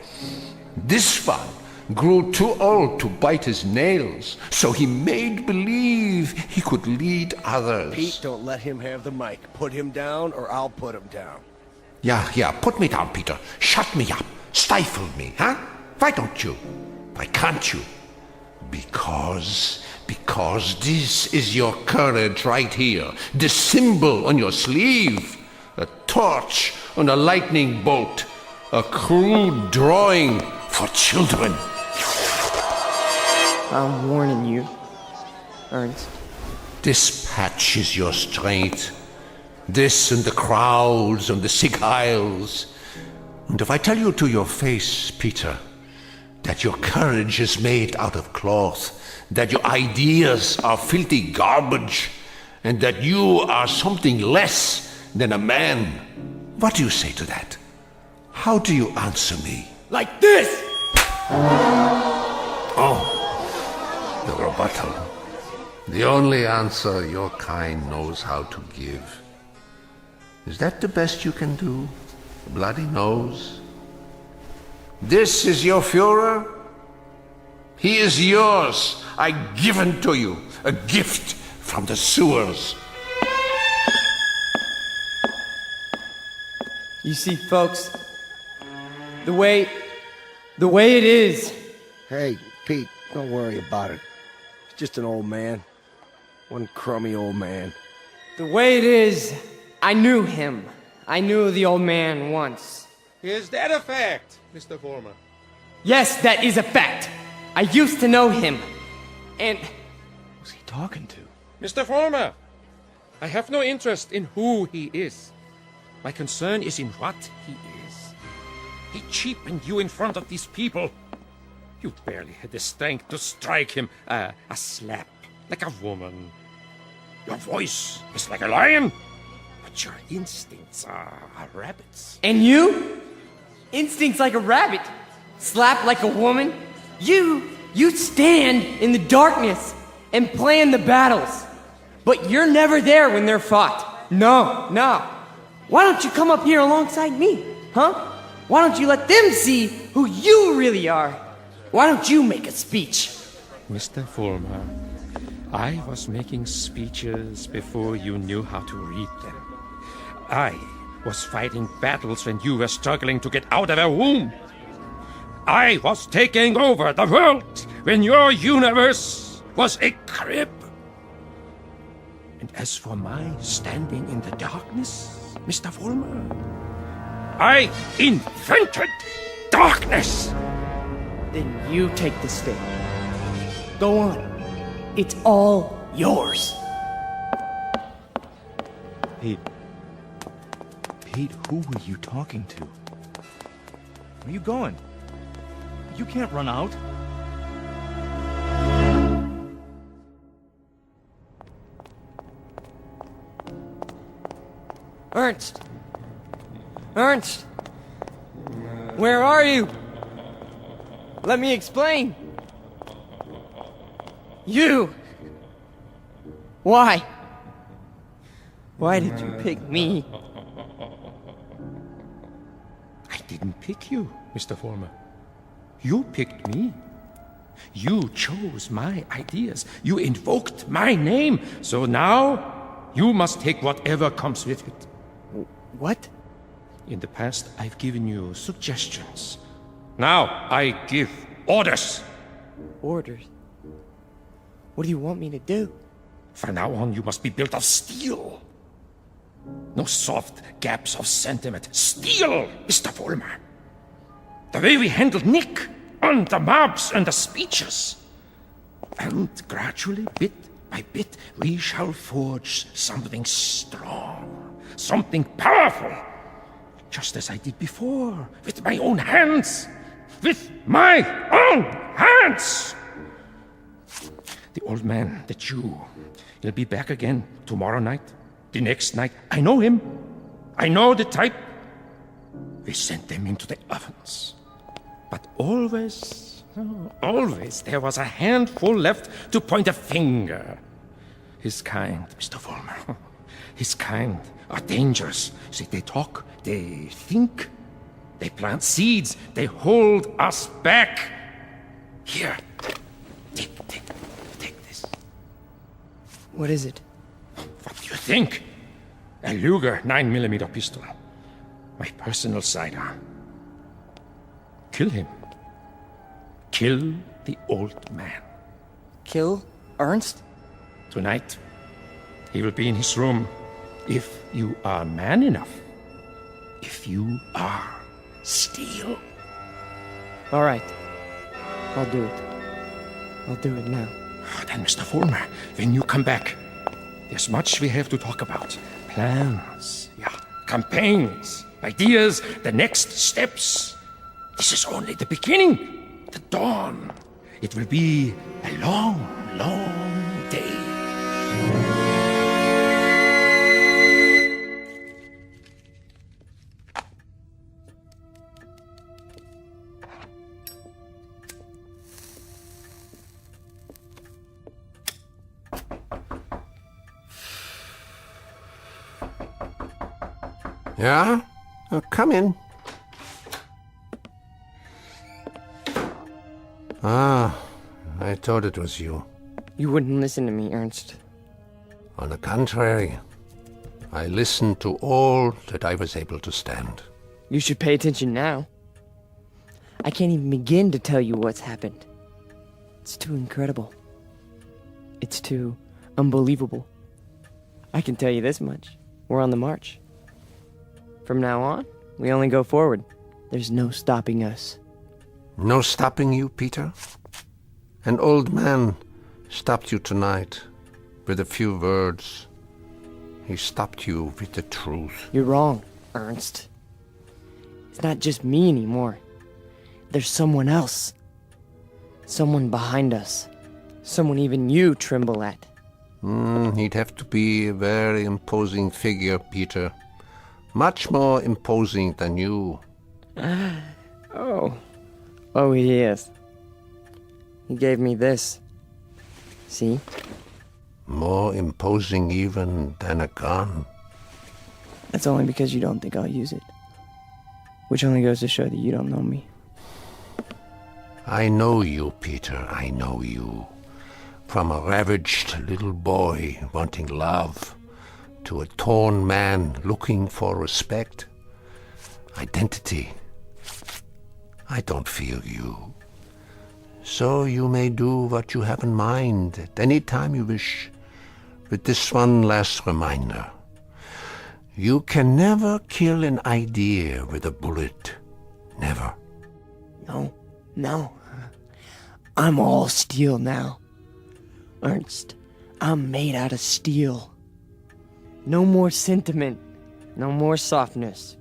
This one grew too old to bite his nails, so he made believe he could lead others. Pete, don't let him have the mic. Put him down, or I'll put him down. Yeah, put me down, Peter. Shut me up. Stifle me, huh? Why don't you? Why can't you? Because this is your courage right here. The symbol on your sleeve. A torch on a lightning bolt. A crude drawing for children. I'm warning you, Ernst. This patch is your strength. This and the crowds and the sick aisles. And if I tell you to your face, Peter, that your courage is made out of cloth, that your ideas are filthy garbage, and that you are something less than a man, what do you say to that? How do you answer me? Like this! Oh, the rebuttal. The only answer your kind knows how to give. Is that the best you can do? A bloody nose? This is your Führer? He is yours. I give him to you. A gift from the sewers. You see, folks, the way it is. Hey, Pete, don't worry about it. He's just an old man. One crummy old man. The way it is, I knew him. I knew the old man once. Is that a fact, Mr. Vollmer? Yes, that is a fact. I used to know him. And... Who's he talking to? Mr. Vollmer, I have no interest in who he is. My concern is in what he is. He cheapened you in front of these people. You barely had the strength to strike him a slap, like a woman. Your voice is like a lion, but your instincts are rabbits. And you? Instincts like a rabbit. Slap like a woman. You stand in the darkness and plan the battles. But you're never there when they're fought. No. Why don't you come up here alongside me, huh? Why don't you let them see who you really are? Why don't you make a speech? Mr. Vollmer, I was making speeches before you knew how to read them. I was fighting battles when you were struggling to get out of a womb. I was taking over the world when your universe was a crib. And as for my standing in the darkness, Mr. Vollmer, I invented darkness. Then you take the stage. Go on. It's all yours. Pete. Pete, who were you talking to? Where are you going? You can't run out. Ernst! Ernst! Where are you? Let me explain. You! Why? Why did you pick me? I didn't pick you, Mr. Former. You picked me. You chose my ideas. You invoked my name. So now, you must take whatever comes with it. What? In the past, I've given you suggestions. Now, I give orders. Orders? What do you want me to do? From now on, you must be built of steel. No soft gaps of sentiment. Steel, Mr. Vollmer. The way we handled Nick, and the mobs, and the speeches. And gradually, bit by bit, we shall forge something strong, something powerful. Just as I did before, with my own hands. With my own hands! The old man, the Jew, he'll be back again tomorrow night, the next night. I know him. I know the type. We sent them into the ovens. But always, always, there was a handful left to point a finger. His kind, Mr. Vollmer, his kind are dangerous. See, they talk, they think, they plant seeds, they hold us back. Here, take this. What is it? What do you think? A Luger 9mm pistol. My personal sidearm. Kill him. Kill the old man. Kill Ernst? Tonight, he will be in his room. If you are man enough. If you are steel. All right. I'll do it. I'll do it now. Then, Mr. Vollmer, when you come back, there's much we have to talk about. Plans, campaigns, ideas, the next steps. This is only the beginning, the dawn. It will be a long, long day. Yeah? Come in. Ah, I thought it was you. You wouldn't listen to me, Ernst. On the contrary, I listened to all that I was able to stand. You should pay attention now. I can't even begin to tell you what's happened. It's too incredible. It's too unbelievable. I can tell you this much. We're on the march. From now on, we only go forward. There's no stopping us. No stopping you, Peter? An old man stopped you tonight with a few words. He stopped you with the truth. You're wrong, Ernst. It's not just me anymore. There's someone else. Someone behind us. Someone even you tremble at. He'd have to be a very imposing figure, Peter. Much more imposing than you. Oh, he is. He gave me this. See? More imposing even than a gun. That's only because you don't think I'll use it. Which only goes to show that you don't know me. I know you, Peter, I know you. From a ravaged little boy wanting love to a torn man looking for respect, identity. I don't fear you. So you may do what you have in mind at any time you wish. With this one last reminder. You can never kill an idea with a bullet. Never. No. I'm all steel now. Ernst, I'm made out of steel. No more sentiment. No more softness.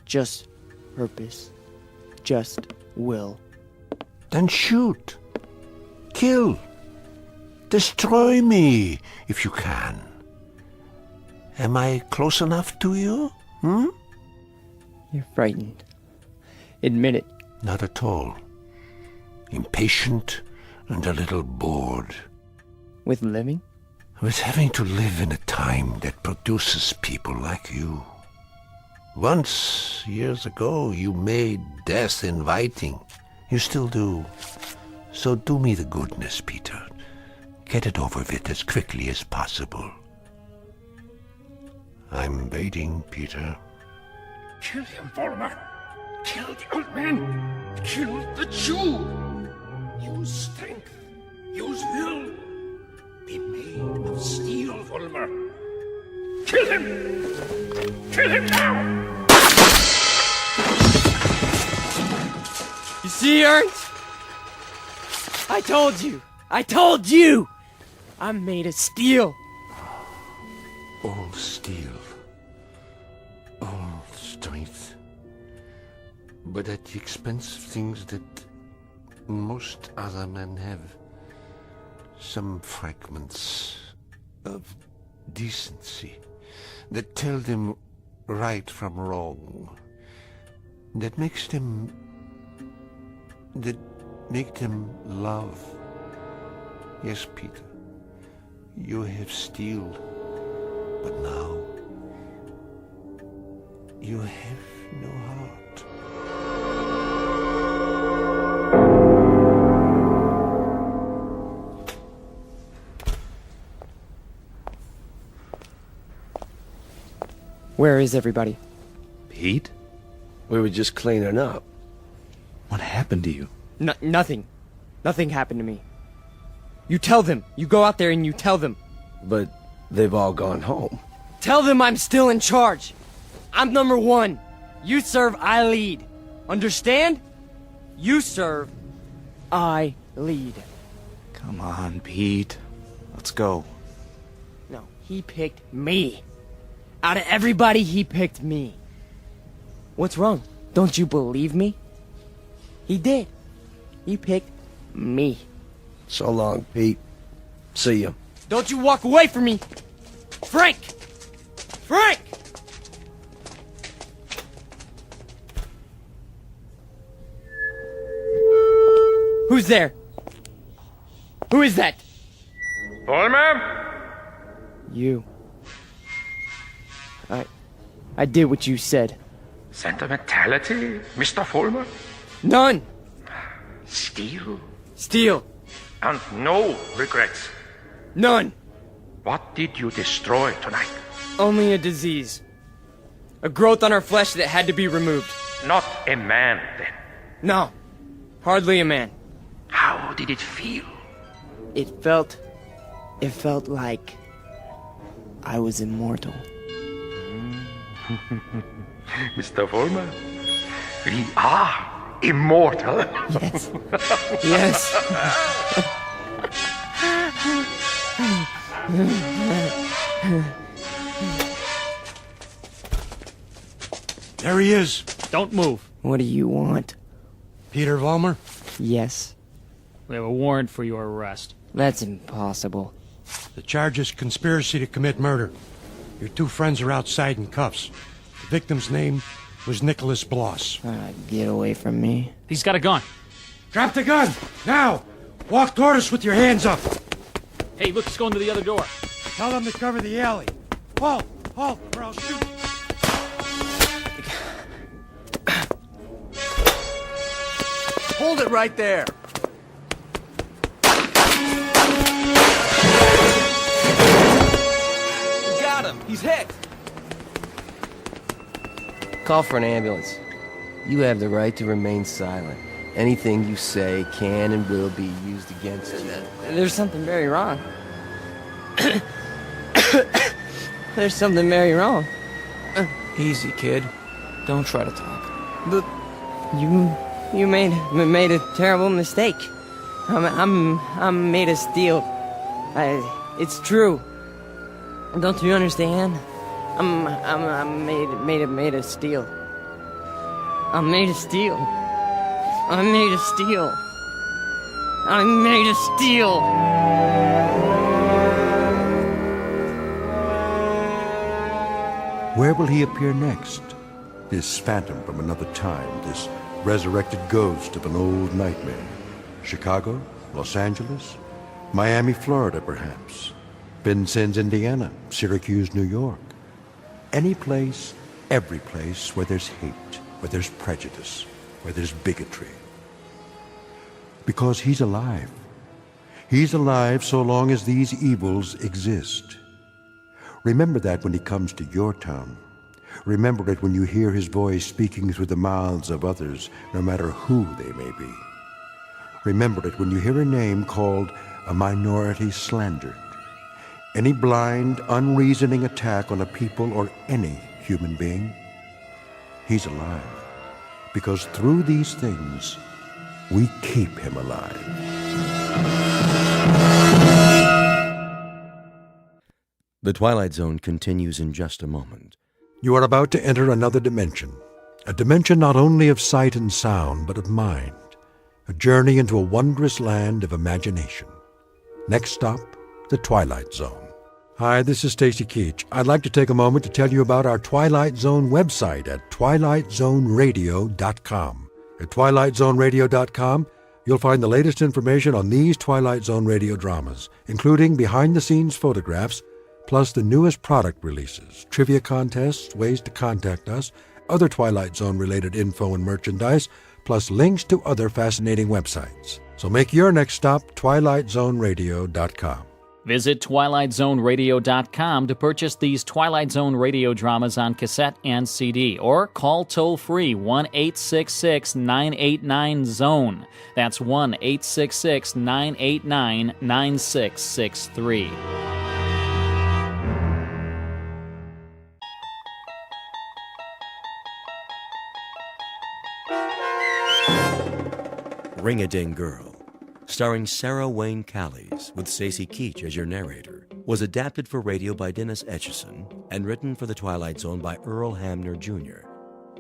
Just purpose. Just will. Then shoot. Kill. Destroy me, if you can. Am I close enough to you? You're frightened. Admit it. Not at all. Impatient and a little bored. With living? With having to live in a time that produces people like you. Once, years ago, you made death inviting. You still do. So do me the goodness, Peter. Get it over with as quickly as possible. I'm waiting, Peter. Kill him, Voldemort. Kill the old man. Kill the Jew. Use strength. Use will. Be made of steel, Voldemort. Kill him. Kill him now. You see, Ernst? I told you. I told you. I'm made of steel. All steel. All strength. But at the expense of things that most other men have. Some fragments of decency that tell them right from wrong. That make them love. Yes, Peter, you have steel, but now you have no heart. Where is everybody? Pete? We were just cleaning up. What happened to you? Nothing. Nothing happened to me. You tell them. You go out there and you tell them. But they've all gone home. Tell them I'm still in charge. I'm number one. You serve, I lead. Understand? You serve, I lead. Come on, Pete. Let's go. No, he picked me. Out of everybody, he picked me. What's wrong? Don't you believe me? He did. He picked me. So long, Pete. See ya. Don't you walk away from me! Frank! Frank! Who's there? Who is that? Voldemort? You. I did what you said. Sentimentality, Mr. Voldemort? None! Steel? Steel. And no regrets? None! What did you destroy tonight? Only a disease. A growth on our flesh that had to be removed. Not a man, then? No. Hardly a man. How did it feel? It felt like I was immortal. Mr. Voldemort, we are immortal. Yes. Yes. There he is. Don't move. What do you want? Peter Vollmer? Yes. We have a warrant for your arrest. That's impossible. The charge is conspiracy to commit murder. Your two friends are outside in cuffs. The victim's name was Nicholas Bloss. Get away from me. He's got a gun. Drop the gun! Now! Walk toward us with your hands up! Hey, look, he's going to the other door. Tell them to cover the alley. Halt! Halt, or I'll shoot! Hold it right there! We got him! He's hit! Call for an ambulance. You have the right to remain silent. Anything you say can and will be used against you. There's something very wrong. There's something very wrong. Easy, kid. Don't try to talk. But you made a terrible mistake. I'm made of steel. It's true. Don't you understand? I'm made of steel. I'm made of steel. I'm made of steel. I'm made of steel. Where will he appear next? This phantom from another time, this resurrected ghost of an old nightmare. Chicago? Los Angeles? Miami, Florida, perhaps. Vincennes, Indiana. Syracuse, New York. Any place, every place where there's hate, where there's prejudice, where there's bigotry. Because he's alive. He's alive so long as these evils exist. Remember that when he comes to your town. Remember it when you hear his voice speaking through the mouths of others, no matter who they may be. Remember it when you hear a name called a minority slandered. Any blind, unreasoning attack on a people or any human being. He's alive. Because through these things, we keep him alive. The Twilight Zone continues in just a moment. You are about to enter another dimension. A dimension not only of sight and sound, but of mind. A journey into a wondrous land of imagination. Next stop, the Twilight Zone. Hi, this is Stacy Keach. I'd like to take a moment to tell you about our Twilight Zone website at twilightzoneradio.com. At twilightzoneradio.com, you'll find the latest information on these Twilight Zone radio dramas, including behind-the-scenes photographs, plus the newest product releases, trivia contests, ways to contact us, other Twilight Zone-related info and merchandise, plus links to other fascinating websites. So make your next stop twilightzoneradio.com. Visit twilightzoneradio.com to purchase these Twilight Zone radio dramas on cassette and CD, or call toll-free 1-866-989-ZONE. That's 1-866-989-9663. Ring-a-Ding Girl, starring Sarah Wayne Callies with Stacy Keach as your narrator, was adapted for radio by Dennis Etchison and written for the Twilight Zone by Earl Hamner Jr.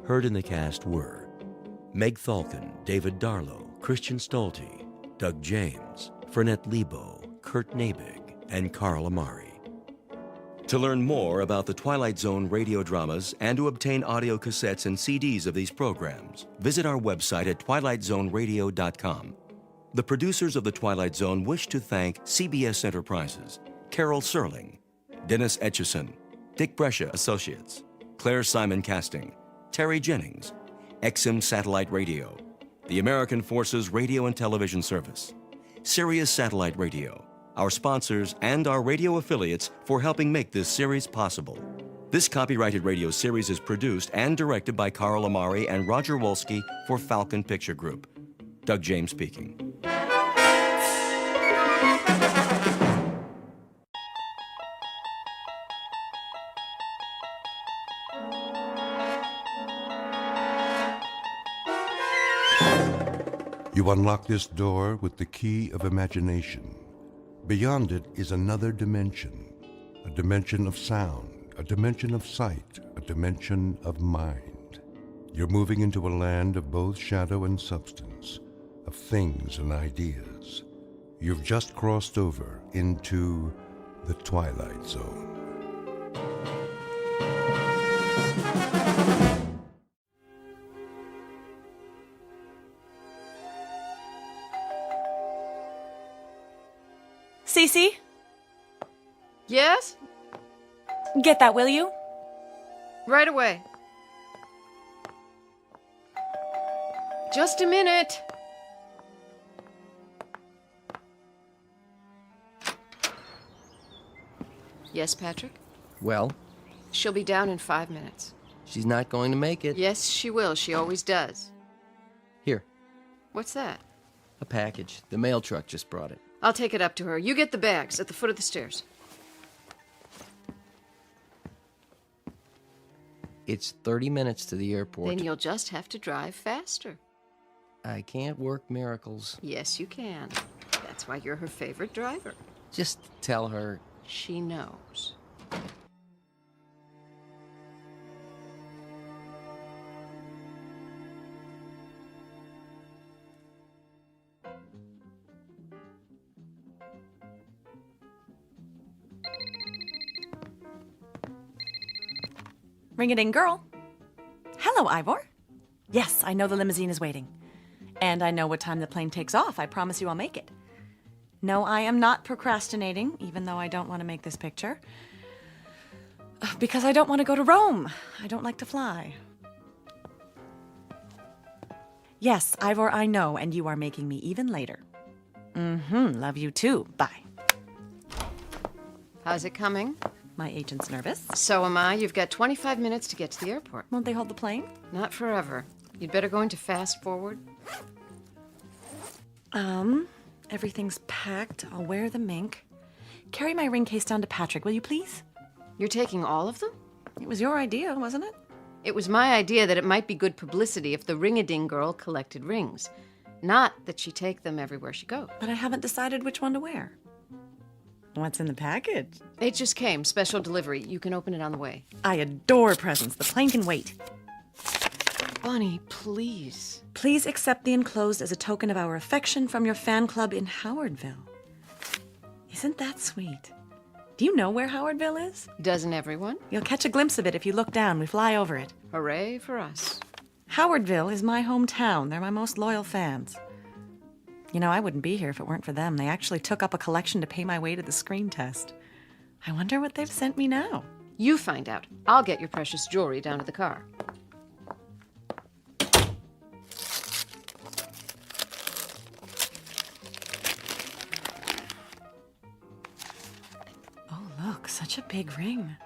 Heard in the cast were Meg Thalken, David Darlow, Christian Stolte, Doug James, Fernette Lebo, Kurt Nabig, and Carl Amari. To learn more about the Twilight Zone radio dramas and to obtain audio cassettes and CDs of these programs, visit our website at twilightzoneradio.com. The producers of The Twilight Zone wish to thank CBS Enterprises, Carol Serling, Dennis Etchison, Dick Brescia Associates, Claire Simon Casting, Terry Jennings, XM Satellite Radio, the American Forces Radio and Television Service, Sirius Satellite Radio, our sponsors, and our radio affiliates for helping make this series possible. This copyrighted radio series is produced and directed by Carl Amari and Roger Wolski for Falcon Picture Group. Doug James speaking. You unlock this door with the key of imagination. Beyond it is another dimension, a dimension of sound, a dimension of sight, a dimension of mind. You're moving into a land of both shadow and substance, of things and ideas. You've just crossed over into the Twilight Zone. Cece? Yes? Get that, will you? Right away. Just a minute. Yes, Patrick? Well, She'll be down in 5 minutes. she's not going to make it. Yes, she will. She always does. Here, What's that? a package. The mail truck just brought it. I'll take it up to her. You get the bags at the foot of the stairs. It's 30 minutes to the airport. Then you'll just have to drive faster. I can't work miracles. Yes, you can. That's why you're her favorite driver. Just tell her. She knows. Ring-a-ding girl. Hello, Ivor. Yes, I know the limousine is waiting. And I know what time the plane takes off. I promise you I'll make it. No, I am not procrastinating, even though I don't want to make this picture. Because I don't want to go to Rome. I don't like to fly. Yes, Ivor, I know, and you are making me even later. Love you too. Bye. How's it coming? My agent's nervous. So am I. You've got 25 minutes to get to the airport. Won't they hold the plane? Not forever. You'd better go into fast forward. Everything's packed. I'll wear the mink. Carry my ring case down to Patrick, will you please? You're taking all of them? It was your idea, wasn't it? It was my idea that it might be good publicity if the ring-a-ding girl collected rings. Not that she take them everywhere she goes. But I haven't decided which one to wear. What's in the package? It just came. Special delivery. You can open it on the way. I adore presents. The plane can wait. Bunny, please. Please accept the enclosed as a token of our affection from your fan club in Howardville. Isn't that sweet? Do you know where Howardville is? Doesn't everyone? You'll catch a glimpse of it if you look down. We fly over it. Hooray for us. Howardville is my hometown. They're my most loyal fans. You know, I wouldn't be here if it weren't for them. They actually took up a collection to pay my way to the screen test. I wonder what they've sent me now. You find out. I'll get your precious jewelry down to the car. Look, such a big ring.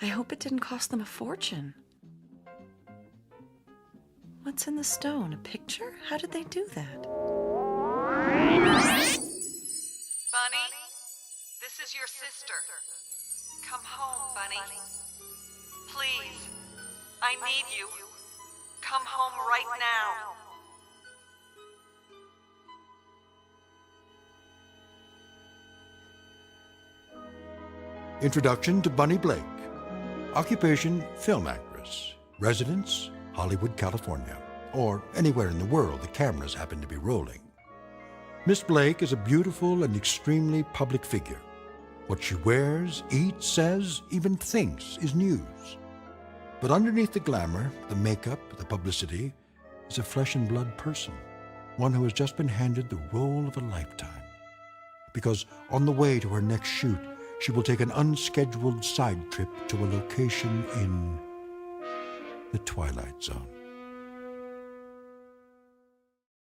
I hope it didn't cost them a fortune. What's in the stone? A picture? How did they do that? Bunny, this is your sister. Come home, Bunny. Please, I need you. Come home right now. Introduction to Bunny Blake. Occupation, film actress. Residence, Hollywood, California. Or anywhere in the world the cameras happen to be rolling. Miss Blake is a beautiful and extremely public figure. What she wears, eats, says, even thinks is news. But underneath the glamour, the makeup, the publicity, is a flesh and blood person. One who has just been handed the role of a lifetime. Because on the way to her next shoot, she will take an unscheduled side trip to a location in the Twilight Zone.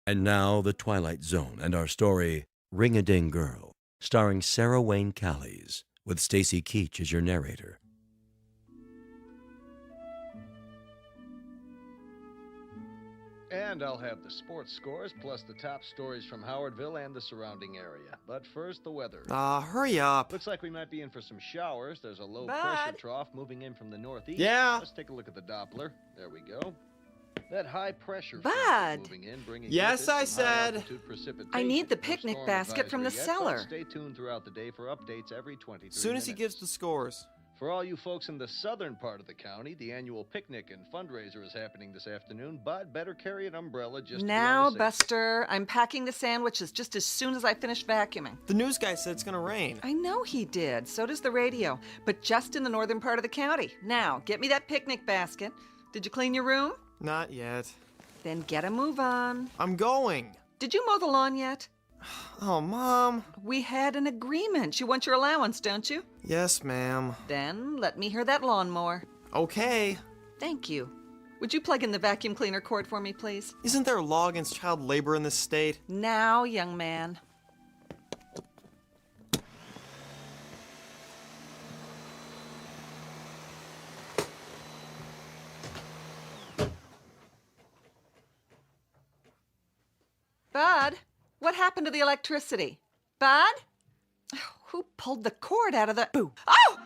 And now, The Twilight Zone and our story, Ring-a-Ding Girl, starring Sarah Wayne Callies, with Stacy Keach as your narrator. And I'll have the sports scores, plus the top stories from Howardville and the surrounding area. But first, the weather. Hurry up. Looks like we might be in for some showers. There's a low Bud? pressure trough moving in from the northeast. Yeah? Let's take a look at the Doppler. There we go. That high pressure Bud? front is moving in, bringing Yes, with it I some high said. altitude precipitation. I need the No picnic storm basket from the advisory yet, but cellar. Stay tuned throughout the day for updates every 23 Soon as he minutes. gives the scores. For all you folks in the southern part of the county, the annual picnic and fundraiser is happening this afternoon. Bud, better carry an umbrella just to be Now, on the safe Buster, I'm packing the sandwiches just as soon as I finish vacuuming. The news guy said it's gonna rain. I know he did. So does the radio. But just in the northern part of the county. Now, get me that picnic basket. Did you clean your room? Not yet. Then get a move on. I'm going. Did you mow the lawn yet? Oh, Mom. We had an agreement. You want your allowance, don't you? Yes, ma'am. Then let me hear that lawnmower. Okay. Thank you. Would you plug in the vacuum cleaner cord for me, please? Isn't there a law against child labor in this state? Now, young man. Bud, what happened to the electricity? Bud? Who pulled the cord out of the... Boo. Oh!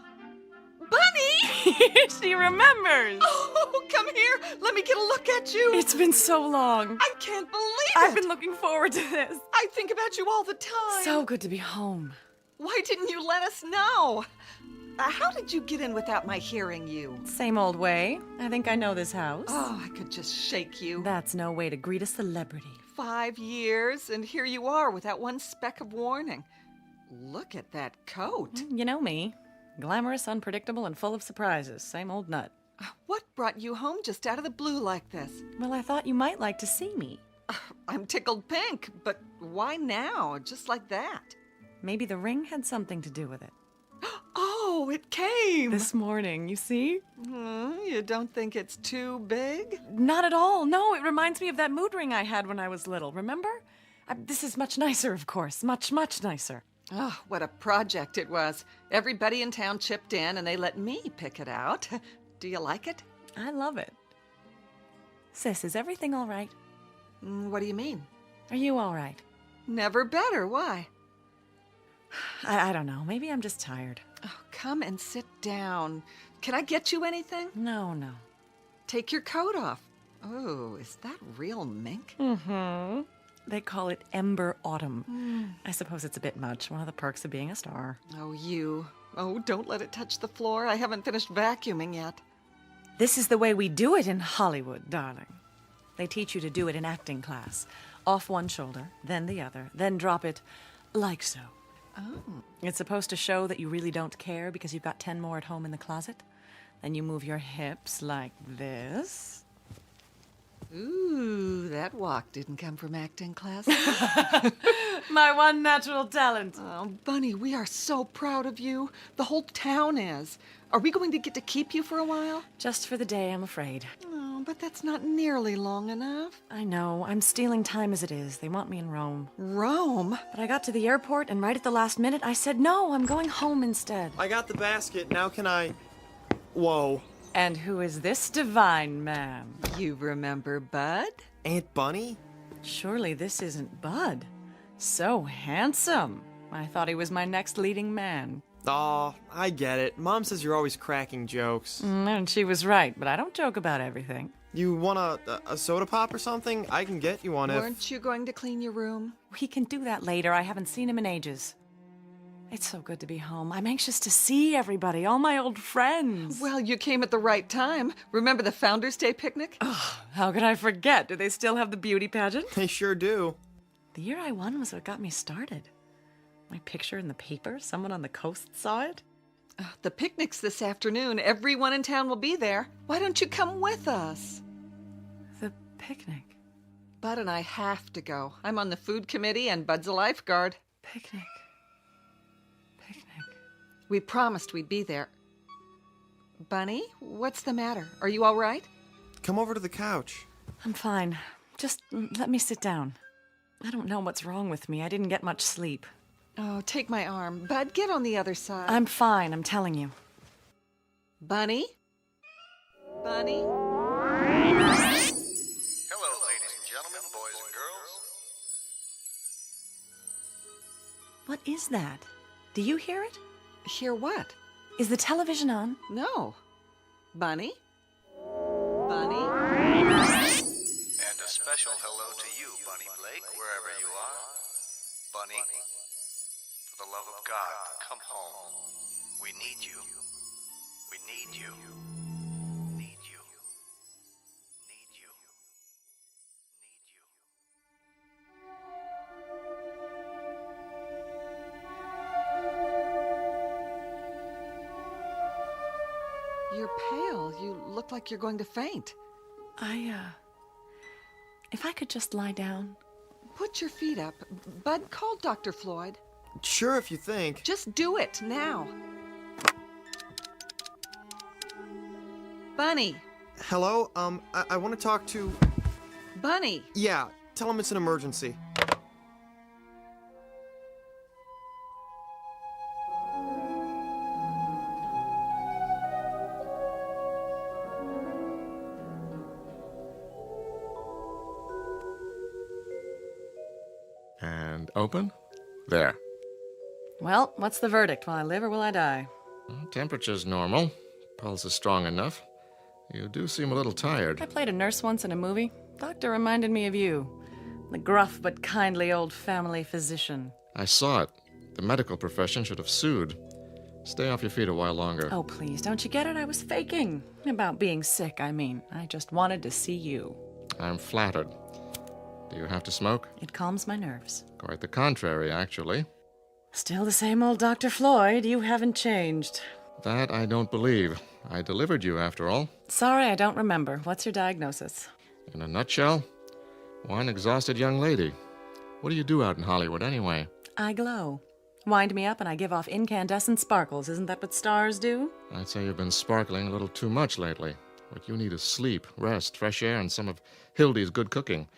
Bunny! She remembers. Oh, come here. Let me get a look at you. It's been so long. I can't believe I've it. been looking forward to this. I think about you all the time. So good to be home. Why didn't you let us know? How did you get in without my hearing you? Same old way. I think I know this house. Oh, I could just shake you. That's no way to greet a celebrity. 5 years, and here you are without one speck of warning. Look at that coat. You know me. Glamorous, unpredictable, and full of surprises. Same old nut. What brought you home just out of the blue like this? Well, I thought you might like to see me. I'm tickled pink, but why now, just like that? Maybe the ring had something to do with it. Oh, it came! This morning, you see? You don't think it's too big? Not at all. No, it reminds me of that mood ring I had when I was little, remember? This is much nicer, of course. Much, much nicer. Oh, what a project it was. Everybody in town chipped in and they let me pick it out. Do you like it? I love it. Sis, is everything all right? What do you mean? Are you all right? Never better. Why? I don't know. Maybe I'm just tired. Oh, come and sit down. Can I get you anything? No. Take your coat off. Oh, is that real mink? Mm-hmm. They call it Ember Autumn. I suppose it's a bit much. One of the perks of being a star. Oh, you. Oh, don't let it touch the floor. I haven't finished vacuuming yet. This is the way we do it in Hollywood, darling. They teach you to do it in acting class. Off one shoulder, then the other, then drop it like so. Oh. It's supposed to show that you really don't care because you've got 10 more at home in the closet. Then you move your hips like this. Ooh, that walk didn't come from acting class. My one natural talent. Oh, Bunny, we are so proud of you. The whole town is. Are we going to get to keep you for a while? Just for the day, I'm afraid. Oh, but that's not nearly long enough. I know. I'm stealing time as it is. They want me in Rome. Rome? But I got to the airport, and right at the last minute, I said, no, I'm going home instead. I got the basket. Now can I... Whoa. And who is this divine man? You remember Bud? Aunt Bunny? Surely this isn't Bud. So handsome. I thought he was my next leading man. Aw, I get it. Mom says you're always cracking jokes. And she was right, but I don't joke about everything. You want a soda pop or something? I can get you one if... Weren't you going to clean your room? We can do that later. I haven't seen him in ages. It's so good to be home. I'm anxious to see everybody, all my old friends. Well, you came at the right time. Remember the Founders' Day picnic? Oh, how could I forget? Do they still have the beauty pageant? They sure do. The year I won was what got me started. My picture in the paper, someone on the coast saw it. The picnic's this afternoon. Everyone in town will be there. Why don't you come with us? The picnic? Bud and I have to go. I'm on the food committee and Bud's a lifeguard. Picnic. We promised we'd be there. Bunny, what's the matter? Are you all right? Come over to the couch. I'm fine. Just let me sit down. I don't know what's wrong with me. I didn't get much sleep. Oh, take my arm. Bud, get on the other side. I'm fine, I'm telling you. Bunny? Bunny? Hello, ladies and gentlemen, boys and girls. What is that? Do you hear it? Hear what? Is the television on? No. Bunny? Bunny? And a special hello to you, Bunny Blake, wherever you are. Bunny, for the love of God, come home. We need you. We need you. Need you. Need you. Need you. You're pale. You look like you're going to faint. If I could just lie down. Put your feet up. Bud, call Dr. Floyd. Sure, if you think. Just do it, now. Bunny. Hello? I want to talk to... Bunny. Yeah, tell him it's an emergency. And open. There. Well, what's the verdict? Will I live or will I die? Temperature's normal. Pulse is strong enough. You do seem a little tired. I played a nurse once in a movie. Doctor reminded me of you. The gruff but kindly old family physician. I saw it. The medical profession should have sued. Stay off your feet a while longer. Oh, please, don't you get it? I was faking. About being sick, I mean. I just wanted to see you. I'm flattered. Do you have to smoke? It calms my nerves. Quite the contrary, actually. Still the same old Dr. Floyd. You haven't changed. That I don't believe. I delivered you, after all. Sorry, I don't remember. What's your diagnosis? In a nutshell, one exhausted young lady. What do you do out in Hollywood, anyway? I glow. Wind me up and I give off incandescent sparkles. Isn't that what stars do? I'd say you've been sparkling a little too much lately. What you need is sleep, rest, fresh air, and some of Hildy's good cooking.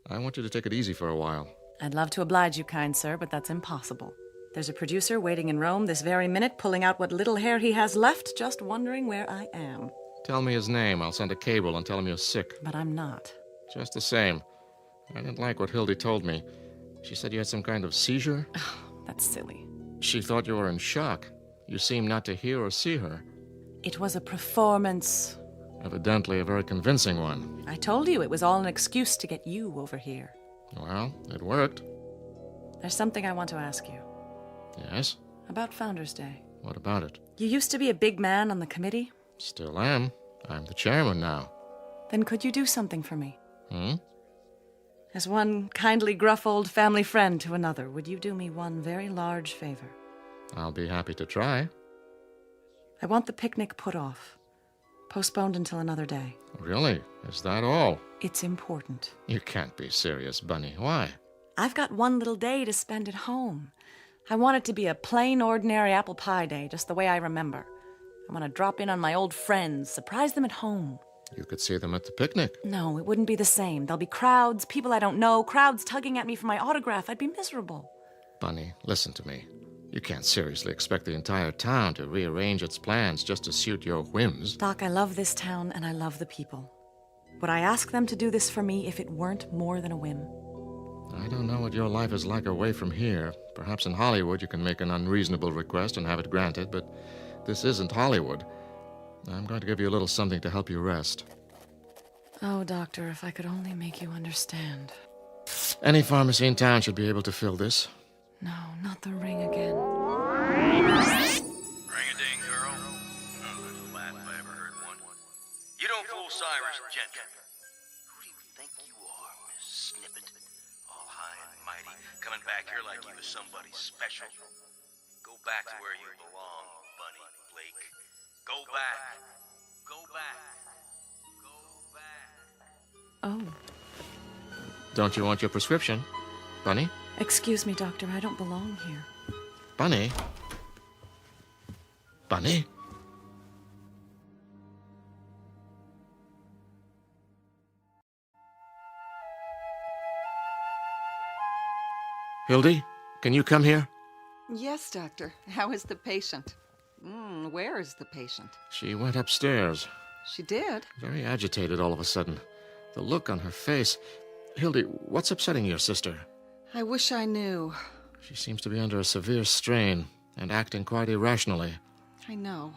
I want you to take it easy for a while. I'd love to oblige you, kind sir, but that's impossible. There's a producer waiting in Rome this very minute, pulling out what little hair he has left, just wondering where I am. Tell me his name. I'll send a cable and tell him you're sick. But I'm not. Just the same. I didn't like what Hildy told me. She said you had some kind of seizure. That's silly. She thought you were in shock. You seemed not to hear or see her. It was a performance. Evidently a very convincing one. I told you it was all an excuse to get you over here. Well, it worked. There's something I want to ask you. Yes? About Founders Day. What about it? You used to be a big man on the committee. Still am. I'm the chairman now. Then could you do something for me? Hmm? As one kindly gruff old family friend to another, would you do me one very large favor? I'll be happy to try. I want the picnic put off. Postponed until another day. Really? Is that all? It's important. You can't be serious, Bunny. Why? I've got one little day to spend at home. I want it to be a plain, ordinary apple pie day, just the way I remember. I want to drop in on my old friends, surprise them at home. You could see them at the picnic. No, it wouldn't be the same. There'll be crowds, people I don't know, crowds tugging at me for my autograph. I'd be miserable. Bunny, listen to me. You can't seriously expect the entire town to rearrange its plans just to suit your whims. Doc, I love this town and I love the people. Would I ask them to do this for me if it weren't more than a whim? I don't know what your life is like away from here. Perhaps in Hollywood you can make an unreasonable request and have it granted, but this isn't Hollywood. I'm going to give you a little something to help you rest. Oh, Doctor, if I could only make you understand. Any pharmacy in town should be able to fill this. No, not the ring again. Ring-a-ding, girl. That's the last I ever heard one. You don't fool Cyrus Gentry. Who do you think you are, Miss Snippet? All high and mighty, coming back here like you was somebody special. Go back to where you belong, Bunny Blake. Go back. Go back. Go back. Oh. Don't you want your prescription, Bunny? Excuse me, Doctor, I don't belong here. Bunny? Bunny? Hildy, can you come here? Yes, Doctor. How is the patient? Where is the patient? She went upstairs. She did? Very agitated all of a sudden. The look on her face. Hildy, what's upsetting your sister? I wish I knew. She seems to be under a severe strain and acting quite irrationally. I know.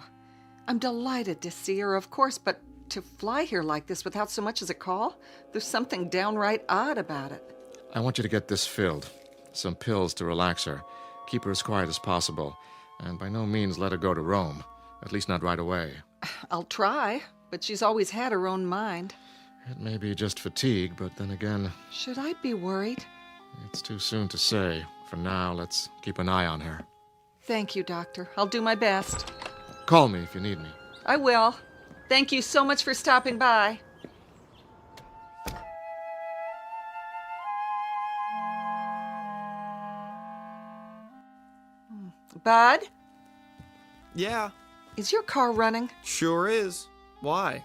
I'm delighted to see her, of course, but to fly here like this without so much as a call? There's something downright odd about it. I want you to get this filled. Some pills to relax her. Keep her as quiet as possible. And by no means let her go to Rome. At least not right away. I'll try, but she's always had her own mind. It may be just fatigue, but then again... Should I be worried? It's too soon to say. For now, let's keep an eye on her. Thank you, Doctor. I'll do my best. Call me if you need me. I will. Thank you so much for stopping by. Bud? Yeah? Is your car running? Sure is. Why?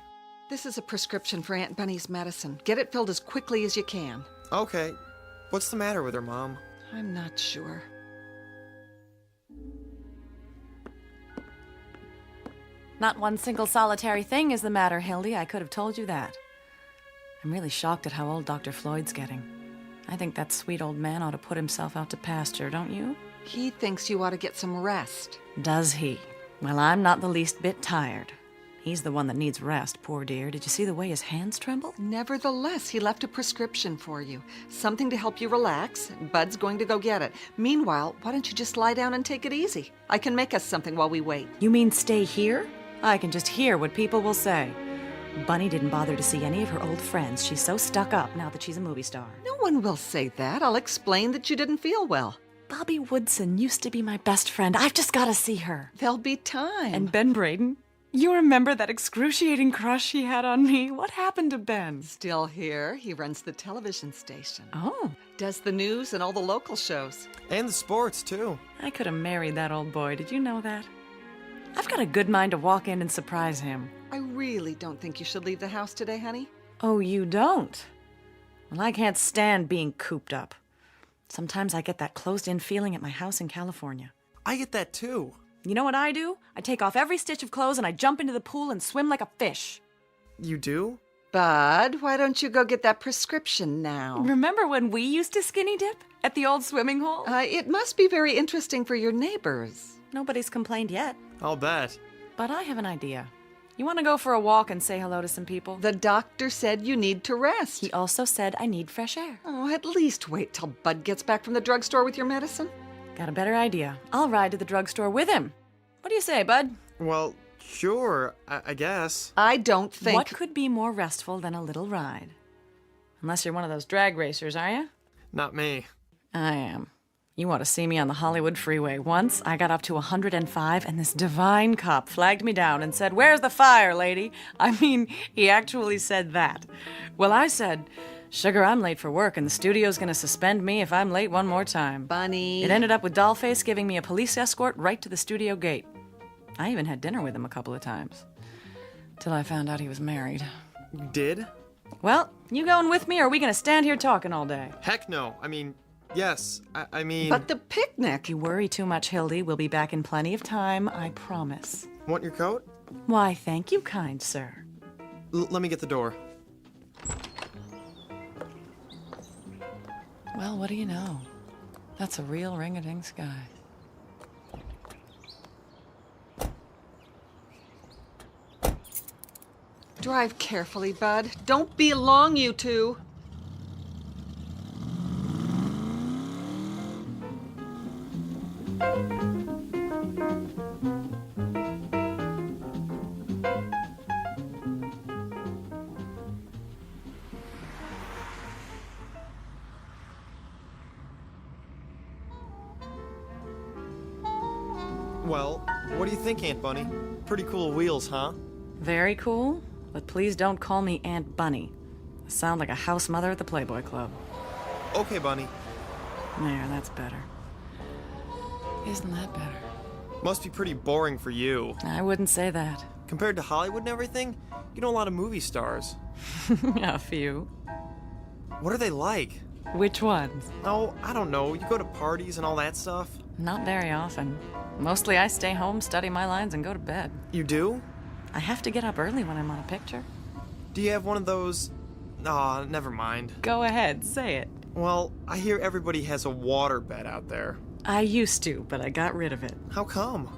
This is a prescription for Aunt Bunny's medicine. Get it filled as quickly as you can. Okay. What's the matter with her, Mom? I'm not sure. Not one single solitary thing is the matter, Hildy. I could have told you that. I'm really shocked at how old Dr. Floyd's getting. I think that sweet old man ought to put himself out to pasture, don't you? He thinks you ought to get some rest. Does he? Well, I'm not the least bit tired. He's the one that needs rest, poor dear. Did you see the way his hands tremble? Nevertheless, he left a prescription for you. Something to help you relax. Bud's going to go get it. Meanwhile, why don't you just lie down and take it easy? I can make us something while we wait. You mean stay here? I can just hear what people will say. Bunny didn't bother to see any of her old friends. She's so stuck up now that she's a movie star. No one will say that. I'll explain that you didn't feel well. Bobby Woodson used to be my best friend. I've just got to see her. There'll be time. And Ben Braden. You remember that excruciating crush he had on me? What happened to Ben? Still here. He runs the television station. Oh. Does the news and all the local shows. And the sports, too. I could have married that old boy. Did you know that? I've got a good mind to walk in and surprise him. I really don't think you should leave the house today, honey. Oh, you don't? Well, I can't stand being cooped up. Sometimes I get that closed-in feeling at my house in California. I get that, too. You know what I do? I take off every stitch of clothes and I jump into the pool and swim like a fish. You do? Bud, why don't you go get that prescription now? Remember when we used to skinny dip at the old swimming hole? It must be very interesting for your neighbors. Nobody's complained yet. I'll bet. But I have an idea. You want to go for a walk and say hello to some people? The doctor said you need to rest. He also said I need fresh air. Oh, at least wait till Bud gets back from the drugstore with your medicine. Got a better idea. I'll ride to the drugstore with him. What do you say, Bud? Well, sure, I guess. I don't think... What could be more restful than a little ride? Unless you're one of those drag racers, are you? Not me. I am. You ought to see me on the Hollywood freeway. Once, I got up to 105, and this divine cop flagged me down and said, "Where's the fire, lady?" I mean, he actually said that. Well, I said, "Sugar, I'm late for work, and the studio's gonna suspend me if I'm late one more time." Bunny. It ended up with Dollface giving me a police escort right to the studio gate. I even had dinner with him a couple of times. Till I found out he was married. You did? Well, you going with me, or are we gonna stand here talking all day? Heck no. I mean, yes. I mean... But the picnic! You worry too much, Hildy. We'll be back in plenty of time, I promise. Want your coat? Why, thank you, kind sir. Let me get the door. Well, what do you know? That's a real ring-a-ding sky. Drive carefully, Bud. Don't be long, you two. Well, what do you think, Aunt Bunny? Pretty cool wheels, huh? Very cool, but please don't call me Aunt Bunny. I sound like a house mother at the Playboy Club. Okay, Bunny. There, that's better. Isn't that better? Must be pretty boring for you. I wouldn't say that. Compared to Hollywood and everything, you know a lot of movie stars. A few. What are they like? Which ones? Oh, I don't know. You go to parties and all that stuff? Not very often. Mostly I stay home, study my lines, and go to bed. You do? I have to get up early when I'm on a picture. Do you have one of those... Aw, never mind. Go ahead, say it. Well, I hear everybody has a water bed out there. I used to, but I got rid of it. How come?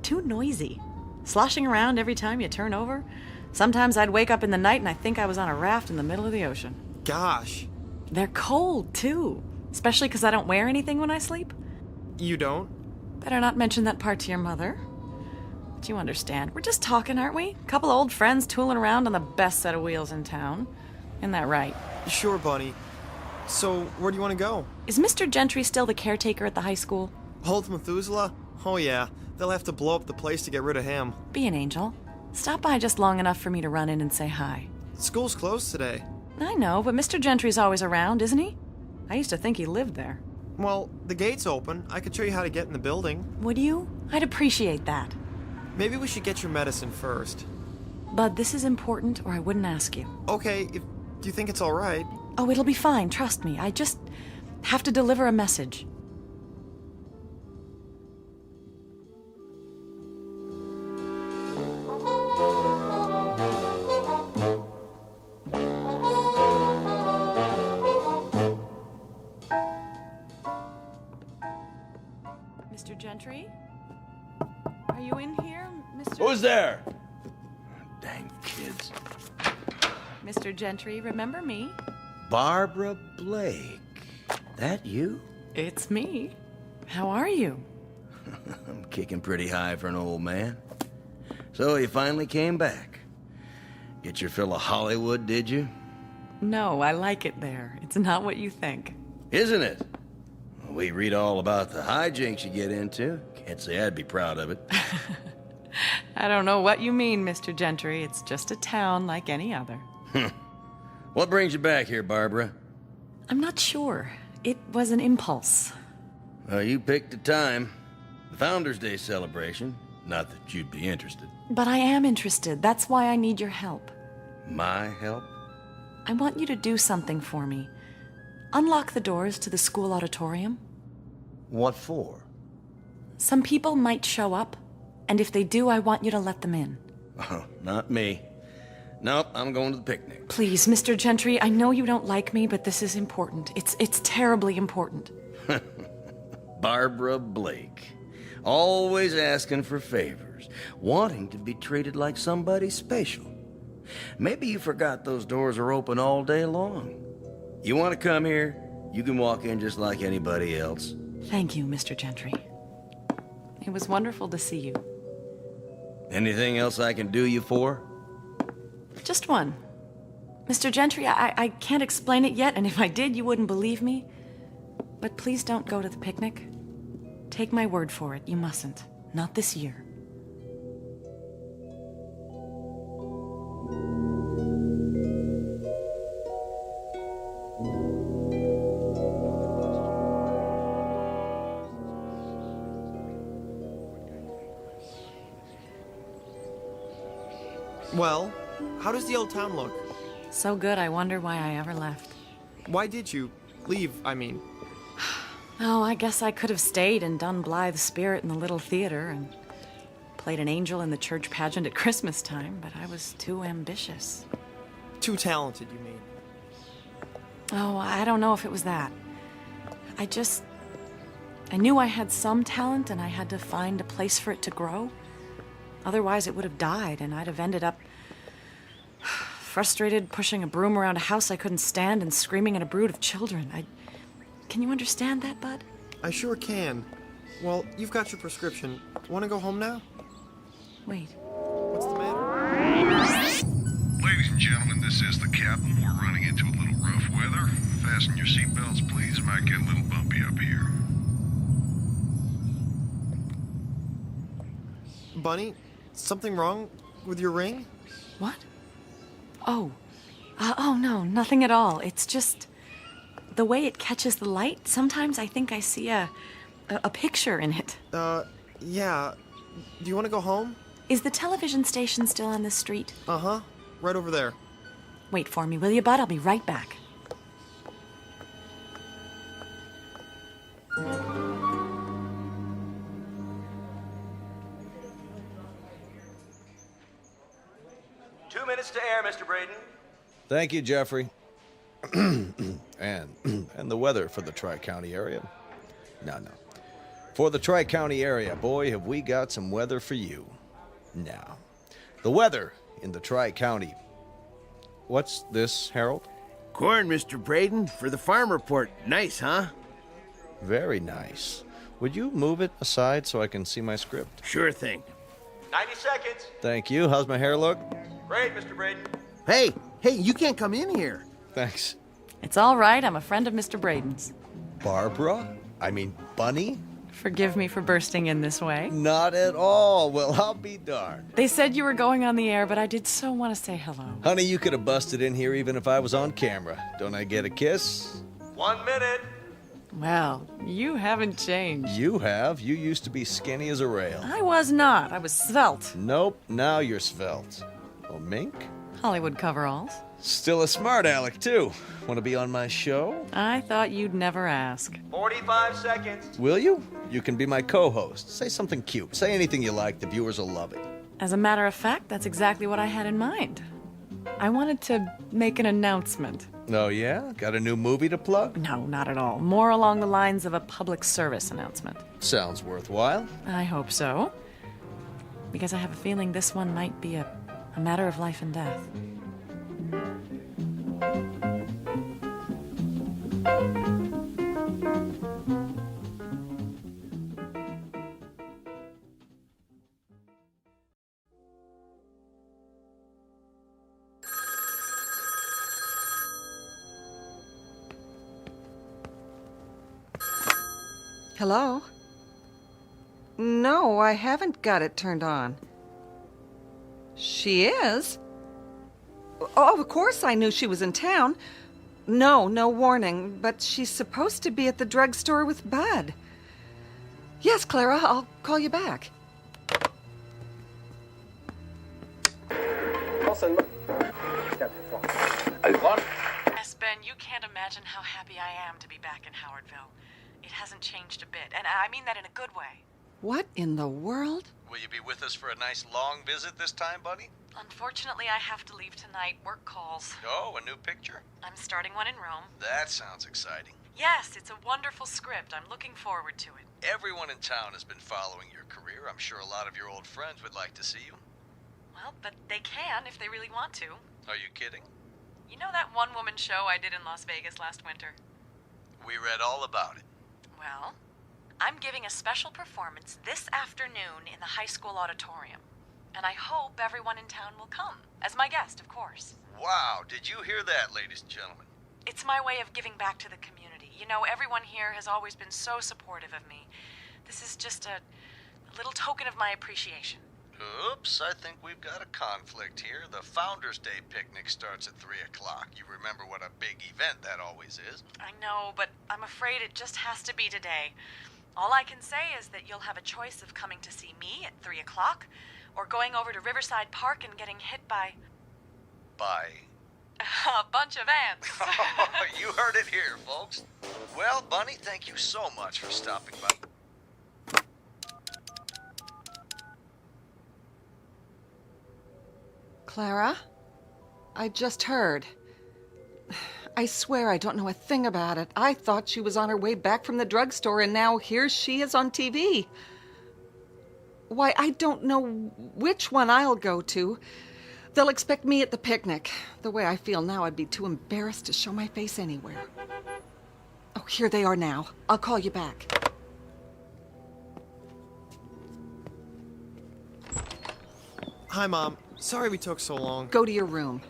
Too noisy. Sloshing around every time you turn over. Sometimes I'd wake up in the night and I think I was on a raft in the middle of the ocean. Gosh. They're cold, too. Especially because I don't wear anything when I sleep. You don't? Better not mention that part to your mother. But you understand. We're just talking, aren't we? Couple old friends tooling around on the best set of wheels in town. Isn't that right? Sure, Bunny. So, where do you want to go? Is Mr. Gentry still the caretaker at the high school? Old Methuselah? Oh yeah, they'll have to blow up the place to get rid of him. Be an angel. Stop by just long enough for me to run in and say hi. School's closed today. I know, but Mr. Gentry's always around, isn't he? I used to think he lived there. Well, the gate's open. I could show you how to get in the building. Would you? I'd appreciate that. Maybe we should get your medicine first. Bud, this is important, or I wouldn't ask you. Okay, do you think it's all right? Oh, it'll be fine, trust me. I just have to deliver a message. Mr. Gentry? Are you in here, Mr. Who's there? Dang kids. Mr. Gentry, remember me? Barbara Blake. That you? It's me. How are you? I'm kicking pretty high for an old man. So you finally came back. Get your fill of Hollywood, did you? No, I like it there. It's not what you think. Isn't it? We read all about the hijinks you get into. Can't say I'd be proud of it. I don't know what you mean, Mr. Gentry. It's just a town like any other. What brings you back here, Barbara? I'm not sure. It was an impulse. You picked a time. The Founders' Day celebration. Not that you'd be interested. But I am interested. That's why I need your help. My help? I want you to do something for me. Unlock the doors to the school auditorium. What for? Some people might show up, and if they do, I want you to let them in. Oh, not me. Nope, I'm going to the picnic. Please, Mr. Gentry, I know you don't like me, but this is important. It's terribly important. Barbara Blake. Always asking for favors. Wanting to be treated like somebody special. Maybe you forgot those doors are open all day long. You want to come here, you can walk in just like anybody else. Thank you, Mr. Gentry. It was wonderful to see you. Anything else I can do you for? Just one. Mr. Gentry, I can't explain it yet, and if I did, you wouldn't believe me. But please don't go to the picnic. Take my word for it, you mustn't. Not this year. Well, how does the old town look? So good, I wonder why I ever left. Why did you leave, I mean? Oh, I guess I could have stayed and done Blithe Spirit in the Little Theater and played an angel in the church pageant at Christmas time, but I was too ambitious. Too talented, you mean? Oh, I don't know if it was that. I knew I had some talent and I had to find a place for it to grow. Otherwise, it would have died and I'd have ended up frustrated, pushing a broom around a house I couldn't stand and screaming at a brood of children. Can you understand that, Bud? I sure can. Well, you've got your prescription. Want to go home now? Wait. What's the matter? Ladies and gentlemen, this is the captain. We're running into a little rough weather. Fasten your seatbelts, please. It might get a little bumpy up here. Bunny, something wrong with your ring? What? Oh. Oh, no, nothing at all. It's just the way it catches the light. Sometimes I think I see a picture in it. Yeah. Do you want to go home? Is the television station still on this street? Uh-huh. Right over there. Wait for me, will you, Bud? I'll be right back. Minutes to air, Mr. Braden. Thank you, Jeffrey. and the weather for the Tri-County area? No. For the Tri-County area, boy, have we got some weather for you. Now, the weather in the Tri-County. What's this, Harold? Corn, Mr. Braden, for the farm report. Nice, huh? Very nice. Would you move it aside so I can see my script? Sure thing. 90 seconds. Thank you. How's my hair look? Great, Mr. Braden. Hey, you can't come in here. Thanks. It's all right. I'm a friend of Mr. Braden's. Barbara? I mean, Bunny? Forgive me for bursting in this way. Not at all. Well, I'll be darned. They said you were going on the air, but I did so want to say hello. Honey, you could have busted in here even if I was on camera. Don't I get a kiss? 1 minute. Well, you haven't changed. You have. You used to be skinny as a rail. I was not. I was svelte. Nope, now you're svelte. Oh, mink? Hollywood coveralls. Still a smart aleck, too. Want to be on my show? I thought you'd never ask. 45 seconds. Will you? You can be my co-host. Say something cute. Say anything you like. The viewers will love it. As a matter of fact, that's exactly what I had in mind. I wanted to make an announcement. Oh, yeah? Got a new movie to plug? No, not at all. More along the lines of a public service announcement. Sounds worthwhile. I hope so. Because I have a feeling this one might be a matter of life and death. Hello? No, I haven't got it turned on. She is? Oh, of course I knew she was in town. No warning, but she's supposed to be at the drugstore with Bud. Yes, Clara, I'll call you back. Yes, Ben, you can't imagine how happy I am to be back in Howardville. It hasn't changed a bit, and I mean that in a good way. What in the world? Will you be with us for a nice long visit this time, buddy? Unfortunately, I have to leave tonight. Work calls. Oh, a new picture? I'm starting one in Rome. That sounds exciting. Yes, it's a wonderful script. I'm looking forward to it. Everyone in town has been following your career. I'm sure a lot of your old friends would like to see you. Well, but they can if they really want to. Are you kidding? You know that one-woman show I did in Las Vegas last winter? We read all about it. Well, I'm giving a special performance this afternoon in the high school auditorium. And I hope everyone in town will come. As my guest, of course. Wow, did you hear that, ladies and gentlemen? It's my way of giving back to the community. You know, everyone here has always been so supportive of me. This is just a little token of my appreciation. Oops, I think we've got a conflict here. The Founders Day picnic starts at 3 o'clock. You remember what a big event that always is. I know, but I'm afraid it just has to be today. All I can say is that you'll have a choice of coming to see me at 3 o'clock, or going over to Riverside Park and getting hit by... By? a bunch of ants. You heard it here, folks. Well, Bunny, thank you so much for stopping by. Clara? I just heard. I swear I don't know a thing about it. I thought she was on her way back from the drugstore, and now here she is on TV. Why, I don't know which one I'll go to. They'll expect me at the picnic. The way I feel now, I'd be too embarrassed to show my face anywhere. Oh, here they are now. I'll call you back. Hi, Mom. Sorry we took so long. Go to your room.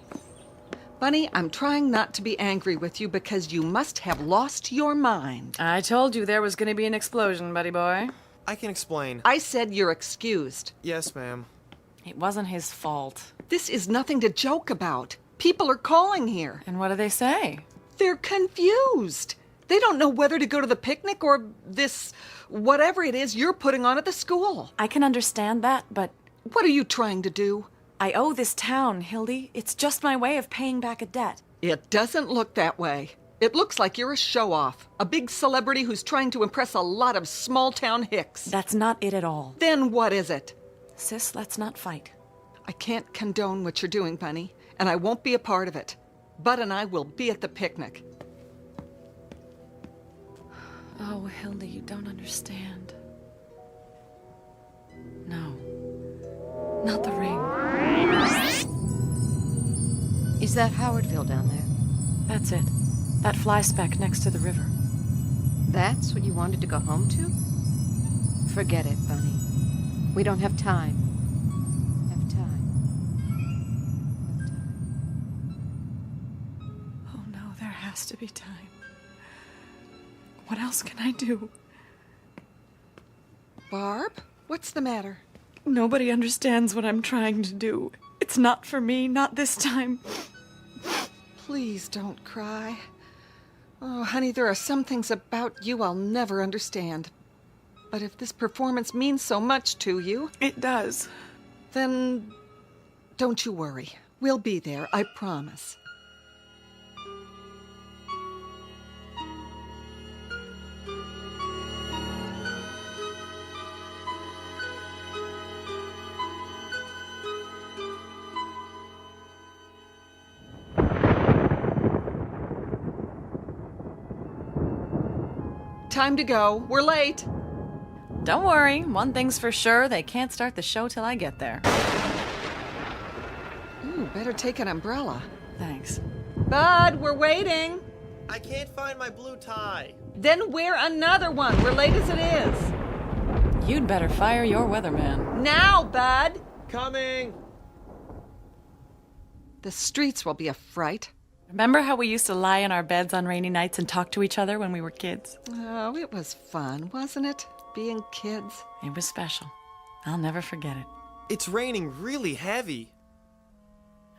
Bunny, I'm trying not to be angry with you because you must have lost your mind. I told you there was going to be an explosion, buddy boy. I can explain. I said you're excused. Yes, ma'am. It wasn't his fault. This is nothing to joke about. People are calling here. And what do they say? They're confused. They don't know whether to go to the picnic or this, whatever it is you're putting on at the school. I can understand that, but... What are you trying to do? I owe this town, Hildy. It's just my way of paying back a debt. It doesn't look that way. It looks like you're a show-off. A big celebrity who's trying to impress a lot of small-town hicks. That's not it at all. Then what is it? Sis, let's not fight. I can't condone what you're doing, Bunny, and I won't be a part of it. Bud and I will be at the picnic. Oh, Hildy, you don't understand. No. Not the ring. Is that Howardville down there? That's it. That fly speck next to the river. That's what you wanted to go home to? Forget it, Bunny. We don't have time. Oh no, there has to be time. What else can I do? Barb? What's the matter? Nobody understands what I'm trying to do. It's not for me, not this time. Please don't cry. Oh, honey, there are some things about you I'll never understand. But if this performance means so much to you... It does. Then don't you worry. We'll be there, I promise. Time to go. We're late. Don't worry. One thing's for sure. They can't start the show till I get there. Ooh, better take an umbrella. Thanks. Bud, we're waiting. I can't find my blue tie. Then wear another one. We're late as it is. You'd better fire your weatherman. Now, Bud. Coming. The streets will be a fright. Remember how we used to lie in our beds on rainy nights and talk to each other when we were kids? Oh, it was fun, wasn't it? Being kids. It was special. I'll never forget it. It's raining really heavy.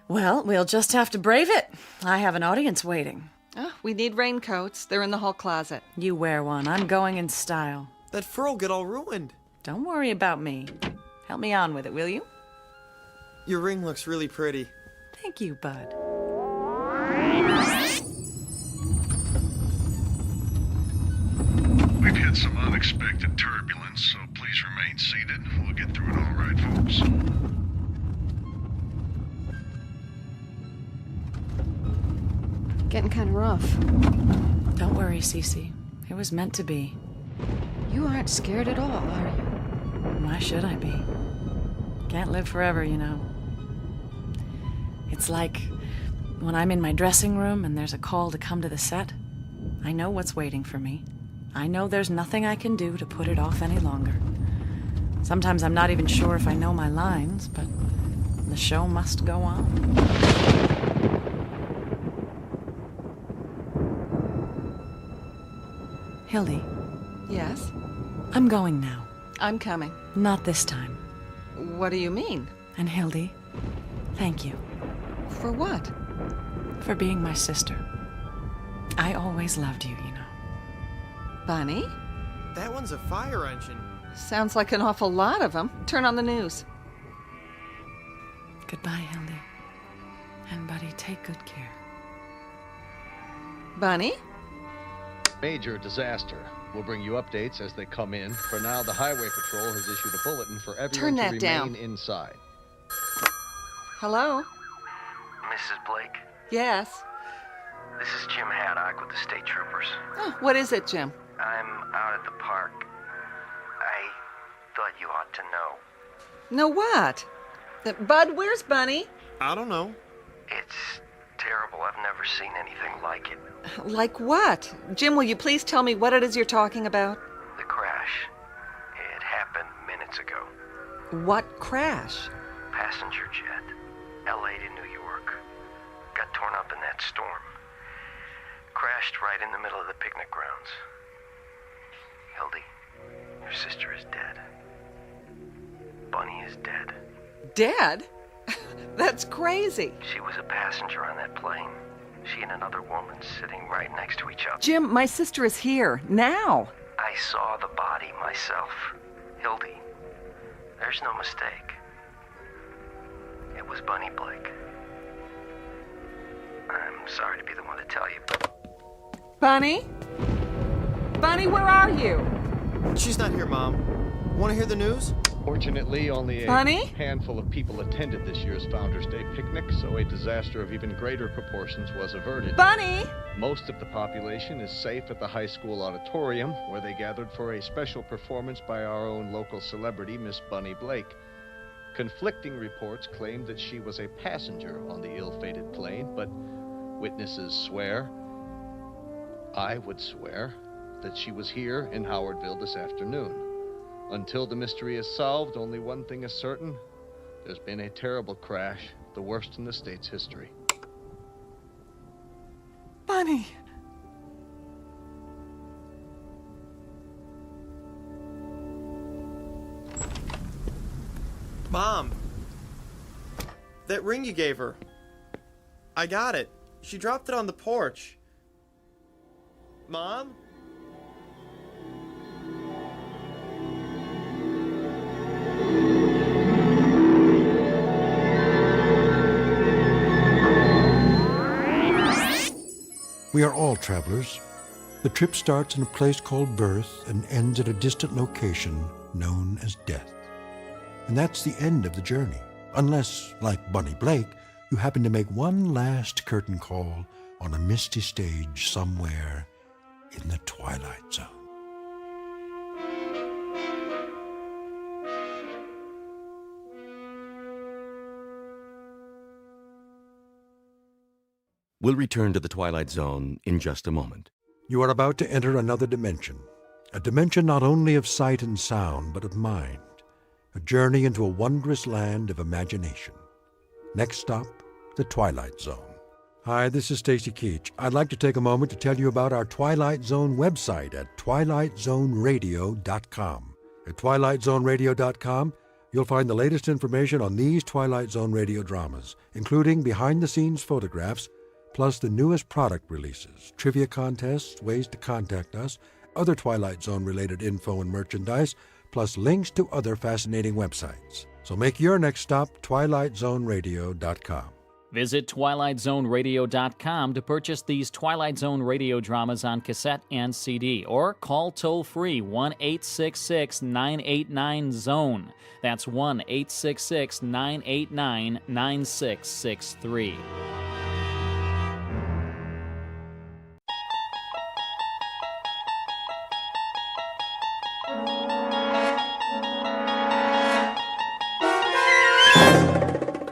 Well, we'll just have to brave it. I have an audience waiting. Oh, we need raincoats. They're in the hall closet. You wear one. I'm going in style. That fur'll get all ruined. Don't worry about me. Help me on with it, will you? Your ring looks really pretty. Thank you, bud. We've had some unexpected turbulence, so please remain seated. We'll get through it all right, folks. Getting kind of rough. Don't worry, Cece. It was meant to be. You aren't scared at all, are you? Why should I be? Can't live forever, you know. It's like when I'm in my dressing room and there's a call to come to the set. I know what's waiting for me. I know there's nothing I can do to put it off any longer. Sometimes I'm not even sure if I know my lines, but the show must go on. Hildy. Yes? I'm going now. I'm coming. Not this time. What do you mean? And Hildy, thank you. For what? For being my sister. I always loved you, you know. Bunny? That one's a fire engine. Sounds like an awful lot of them. Turn on the news. Goodbye, Hildy. And buddy, take good care. Bunny? Major disaster. We'll bring you updates as they come in. For now, the Highway Patrol has issued a bulletin for everyone Turn to that remain down. inside. Hello? Mrs. Blake, Yes. this is Jim Haddock with the State Troopers. Oh, what is it, Jim? I'm out at the park. I thought you ought to know. No what? Bud, where's Bunny? I don't know. It's terrible. I've never seen anything like it. Like what? Jim, will you please tell me what it is you're talking about? The crash. It happened minutes ago. What crash? Passenger jet. LA to New York. Got torn up in that storm. Crashed right in the middle of the picnic grounds. Hildy, your sister is dead. Bunny is dead. Dead? That's crazy. She was a passenger on that plane. She and another woman sitting right next to each other. Jim, my sister is here. Now. I saw the body myself. Hildy, there's no mistake. It was Bunny Blake. I'm sorry to be the one to tell you, but... Bunny? Bunny, where are you? She's not here, Mom. Want to hear the news? Fortunately, only a Bunny? handful of people attended this year's Founders Day picnic, so a disaster of even greater proportions was averted. Bunny! Most of the population is safe at the high school auditorium, where they gathered for a special performance by our own local celebrity, Miss Bunny Blake. Conflicting reports claimed that she was a passenger on the ill-fated plane, but witnesses swear, I would swear, that she was here in Howardville this afternoon. Until the mystery is solved, only one thing is certain. There's been a terrible crash, the worst in the state's history. Bunny! Mom! That ring you gave her. I got it. She dropped it on the porch. Mom? We are all travelers. The trip starts in a place called birth and ends at a distant location known as death. And that's the end of the journey, unless, like Bunny Blake, you happen to make one last curtain call on a misty stage somewhere in the Twilight Zone. We'll return to the Twilight Zone in just a moment. You are about to enter another dimension, a dimension not only of sight and sound, but of mind, a journey into a wondrous land of imagination. Next stop, the Twilight Zone. Hi, this is Stacy Keach. I'd like to take a moment to tell you about our Twilight Zone website at twilightzoneradio.com. At twilightzoneradio.com, you'll find the latest information on these Twilight Zone radio dramas, including behind-the-scenes photographs, plus the newest product releases, trivia contests, ways to contact us, other Twilight Zone-related info and merchandise, plus links to other fascinating websites. So make your next stop twilightzoneradio.com. Visit twilightzoneradio.com to purchase these Twilight Zone radio dramas on cassette and CD, or call toll-free 1-866-989-ZONE. That's 1-866-989-9663.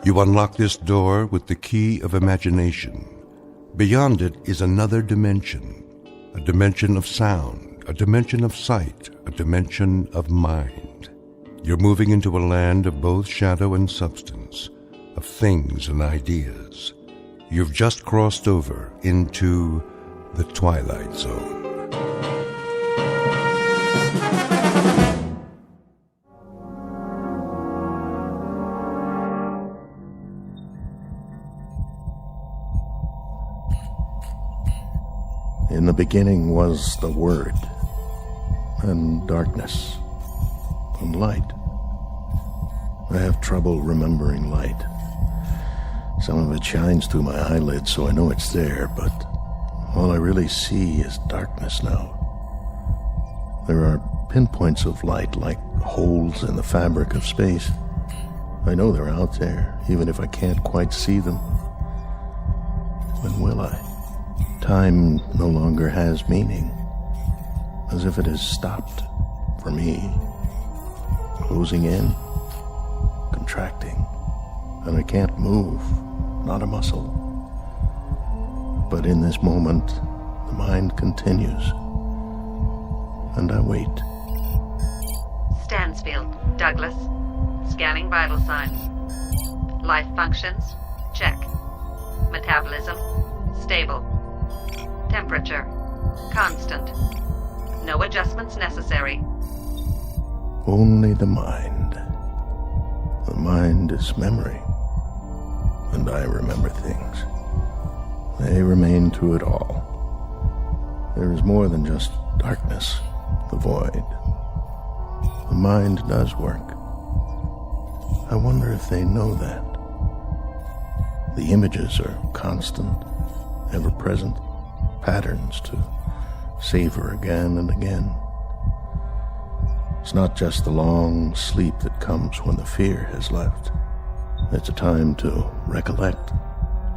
You unlock this door with the key of imagination. Beyond it is another dimension, a dimension of sound, a dimension of sight, a dimension of mind. You're moving into a land of both shadow and substance, of things and ideas. You've just crossed over into the Twilight Zone. In the beginning was the Word, and darkness, and light. I have trouble remembering light. Some of it shines through my eyelids, so I know it's there, but all I really see is darkness now. There are pinpoints of light like holes in the fabric of space. I know they're out there, even if I can't quite see them. When will I? Time no longer has meaning, as if it has stopped for me, closing in, contracting, and I can't move, not a muscle. But in this moment, the mind continues, and I wait. Stansfield, Douglas. Scanning vital signs. Life functions, check. Metabolism, stable. Temperature, constant. No adjustments necessary. Only the mind. The mind is memory, and I remember things. They remain through it all. There is more than just darkness, the void. The mind does work. I wonder if they know that. The images are constant, ever present. Patterns to savor again and again. It's not just the long sleep that comes when the fear has left. It's a time to recollect,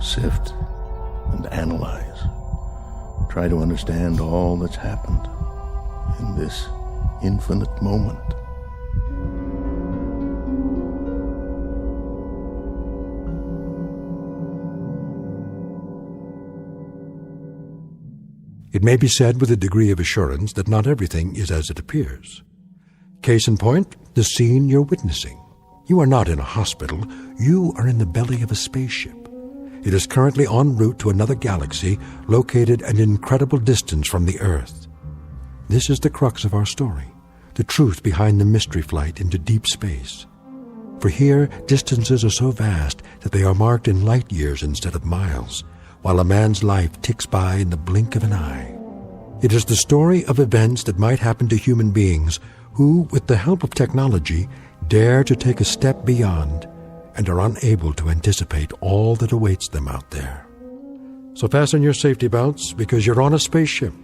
sift, and analyze. Try to understand all that's happened in this infinite moment. It may be said with a degree of assurance that not everything is as it appears. Case in point, the scene you're witnessing. You are not in a hospital. You are in the belly of a spaceship. It is currently en route to another galaxy located at an incredible distance from the Earth. This is the crux of our story, the truth behind the mystery flight into deep space. For here, distances are so vast that they are marked in light years instead of miles, while a man's life ticks by in the blink of an eye. It is the story of events that might happen to human beings who, with the help of technology, dare to take a step beyond and are unable to anticipate all that awaits them out there. So fasten your safety belts, because you're on a spaceship.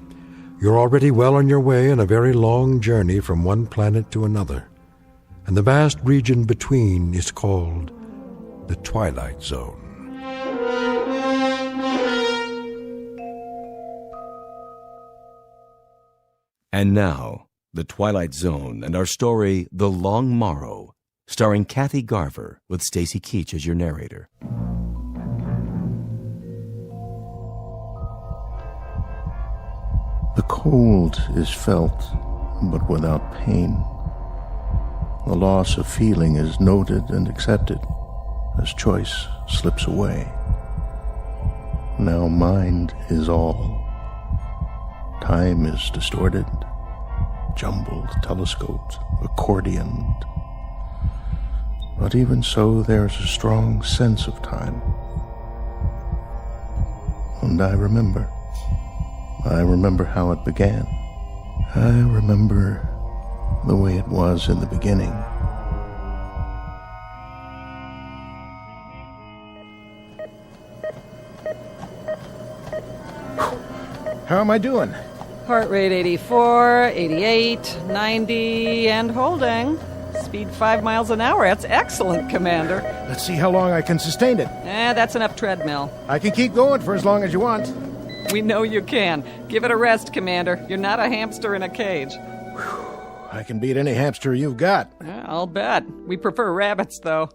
You're already well on your way on a very long journey from one planet to another, and the vast region between is called the Twilight Zone. And now, The Twilight Zone and our story, The Long Morrow, starring Kathy Garver with Stacy Keach as your narrator. The cold is felt, but without pain. The loss of feeling is noted and accepted as choice slips away. Now mind is all. Time is distorted, jumbled telescopes, accordioned. But even so, there's a strong sense of time. And I remember. I remember how it began. I remember the way it was in the beginning. How am I doing? Heart rate 84, 88, 90, and holding. Speed 5 miles an hour. That's excellent, Commander. Let's see how long I can sustain it. That's enough treadmill. I can keep going for as long as you want. We know you can. Give it a rest, Commander. You're not a hamster in a cage. I can beat any hamster you've got. I'll bet. We prefer rabbits, though.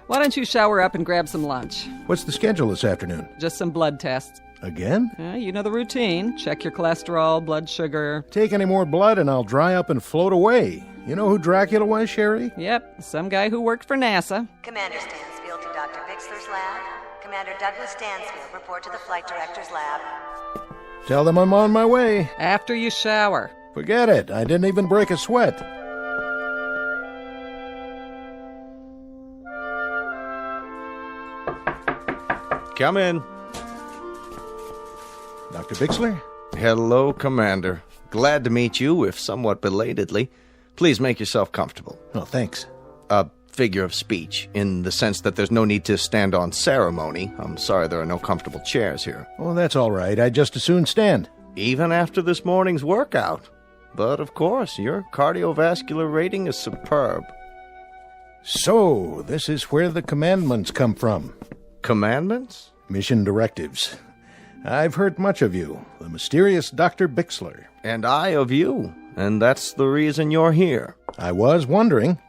Why don't you shower up and grab some lunch? What's the schedule this afternoon? Just some blood tests. Again? You know the routine. Check your cholesterol, blood sugar. Take any more blood and I'll dry up and float away. You know who Dracula was, Sherry? Yep, some guy who worked for NASA. Commander Stansfield to Dr. Bixler's lab. Commander Douglas Stansfield, report to the flight director's lab. Tell them I'm on my way. After you shower. Forget it. I didn't even break a sweat. Come in. Dr. Bixler? Hello, Commander. Glad to meet you, if somewhat belatedly. Please make yourself comfortable. Oh, thanks. A figure of speech, in the sense that there's no need to stand on ceremony. I'm sorry there are no comfortable chairs here. Oh, that's all right. I'd just as soon stand. Even after this morning's workout. But, of course, your cardiovascular rating is superb. So, this is where the commandments come from. Commandments? Mission directives. I've heard much of you, the mysterious Dr. Bixler. And I of you, and that's the reason you're here. I was wondering.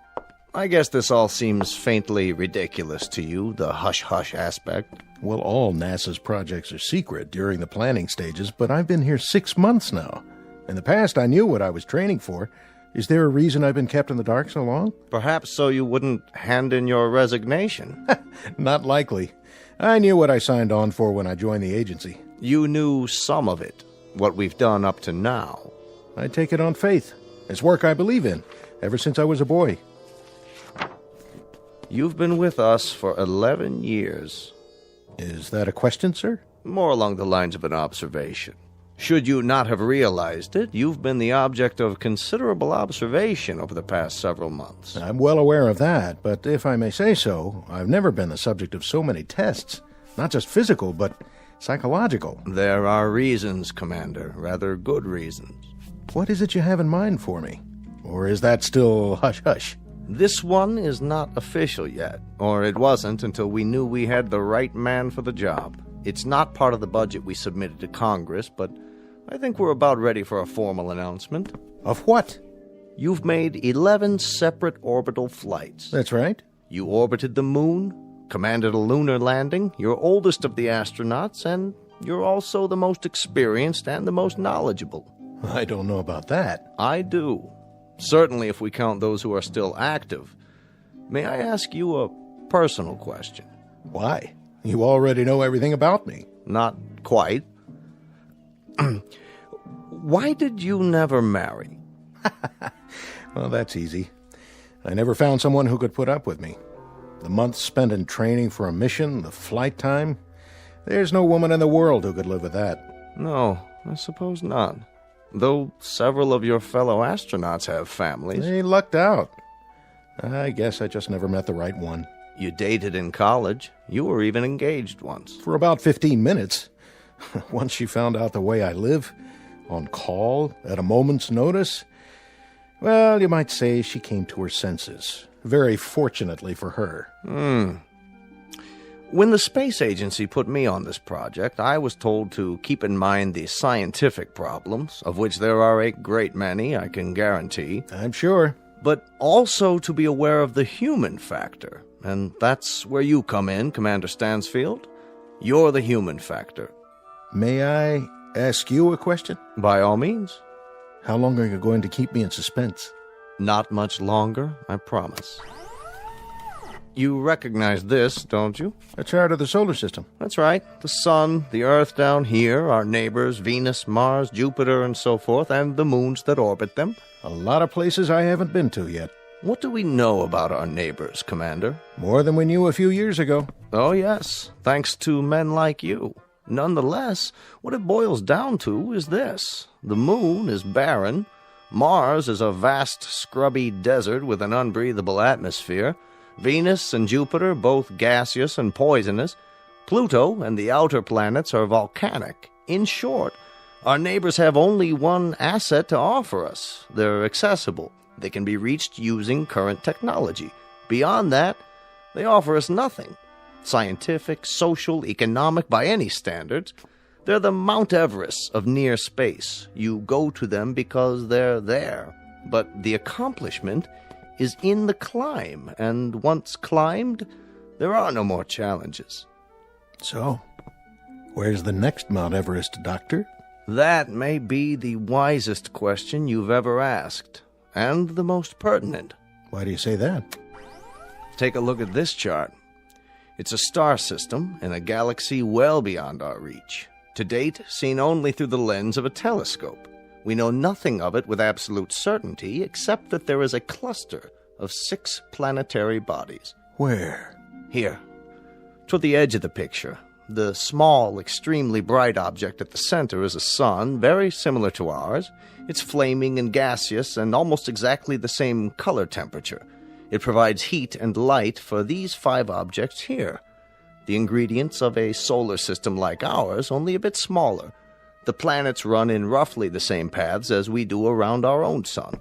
I guess this all seems faintly ridiculous to you, the hush-hush aspect. Well, all NASA's projects are secret during the planning stages, but I've been here 6 months now. In the past, I knew what I was training for. Is there a reason I've been kept in the dark so long? Perhaps so you wouldn't hand in your resignation. Not likely. I knew what I signed on for when I joined the agency. You knew some of it, what we've done up to now. I take it on faith. It's work I believe in, ever since I was a boy. You've been with us for 11 years. Is that a question, sir? More along the lines of an observation. Should you not have realized it, you've been the object of considerable observation over the past several months. I'm well aware of that, but if I may say so, I've never been the subject of so many tests. Not just physical, but psychological. There are reasons, Commander, rather good reasons. What is it you have in mind for me? Or is that still hush-hush? This one is not official yet, or it wasn't until we knew we had the right man for the job. It's not part of the budget we submitted to Congress, but I think we're about ready for a formal announcement. Of what? You've made 11 separate orbital flights. That's right. You orbited the moon, commanded a lunar landing, you're oldest of the astronauts, and you're also the most experienced and the most knowledgeable. I don't know about that. I do. Certainly if we count those who are still active. May I ask you a personal question? Why? You already know everything about me. Not quite. Why did you never marry? Well, that's easy. I never found someone who could put up with me. The months spent in training for a mission, the flight time, there's no woman in the world who could live with that. No, I suppose not. Though several of your fellow astronauts have families. They lucked out. I guess I just never met the right one. You dated in college. You were even engaged once. For about 15 minutes. Once she found out the way I live, on call, at a moment's notice, well, you might say she came to her senses. Very fortunately for her. When the space agency put me on this project, I was told to keep in mind the scientific problems, of which there are a great many, I can guarantee. I'm sure. But also to be aware of the human factor. And that's where you come in, Commander Stansfield. You're the human factor. May I ask you a question? By all means. How long are you going to keep me in suspense? Not much longer, I promise. You recognize this, don't you? A chart of the solar system. That's right. The Sun, the Earth down here, our neighbors, Venus, Mars, Jupiter, and so forth, and the moons that orbit them. A lot of places I haven't been to yet. What do we know about our neighbors, Commander? More than we knew a few years ago. Oh, yes, thanks to men like you. Nonetheless, what it boils down to is this. The moon is barren. Mars is a vast, scrubby desert with an unbreathable atmosphere. Venus and Jupiter, both gaseous and poisonous. Pluto and the outer planets are volcanic. In short, our neighbors have only one asset to offer us. They're accessible. They can be reached using current technology. Beyond that, they offer us nothing. Scientific, social, economic, by any standards. They're the Mount Everest of near space. You go to them because they're there. But the accomplishment is in the climb, and once climbed, there are no more challenges. So, where's the next Mount Everest, Doctor? That may be the wisest question you've ever asked, and the most pertinent. Why do you say that? Take a look at this chart. It's a star system in a galaxy well beyond our reach. To date, seen only through the lens of a telescope. We know nothing of it with absolute certainty, except that there is a cluster of 6 planetary bodies. Where? Here, toward the edge of the picture. The small, extremely bright object at the center is a sun, very similar to ours. It's flaming and gaseous and almost exactly the same color temperature. It provides heat and light for these 5 objects here. The ingredients of a solar system like ours, only a bit smaller. The planets run in roughly the same paths as we do around our own sun.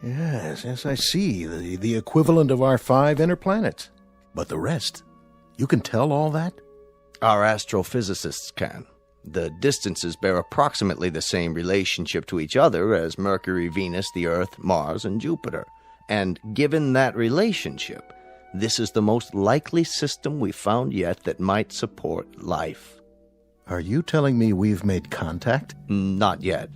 Yes, I see. The equivalent of our 5 inner planets. But the rest, you can tell all that? Our astrophysicists can. The distances bear approximately the same relationship to each other as Mercury, Venus, the Earth, Mars, and Jupiter. And given that relationship, this is the most likely system we've found yet that might support life. Are you telling me we've made contact? Not yet.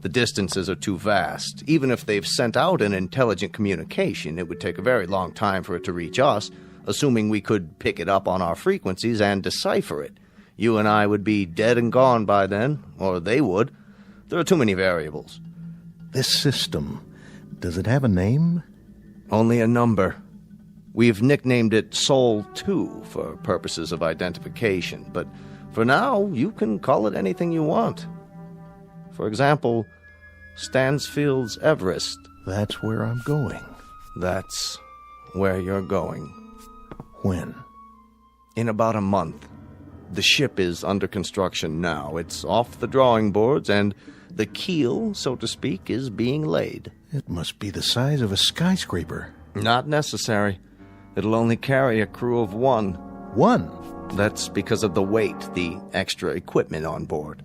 The distances are too vast. Even if they've sent out an intelligent communication, it would take a very long time for it to reach us, assuming we could pick it up on our frequencies and decipher it. You and I would be dead and gone by then, or they would. There are too many variables. This system, does it have a name? Only a number. We've nicknamed it Sol 2 for purposes of identification, but for now, you can call it anything you want. For example, Stansfield's Everest. That's where I'm going. That's where you're going. When? In about a month. The ship is under construction now. It's off the drawing boards, and the keel, so to speak, is being laid. It must be the size of a skyscraper. Not necessary. It'll only carry a crew of 1. 1? That's because of the weight, the extra equipment on board.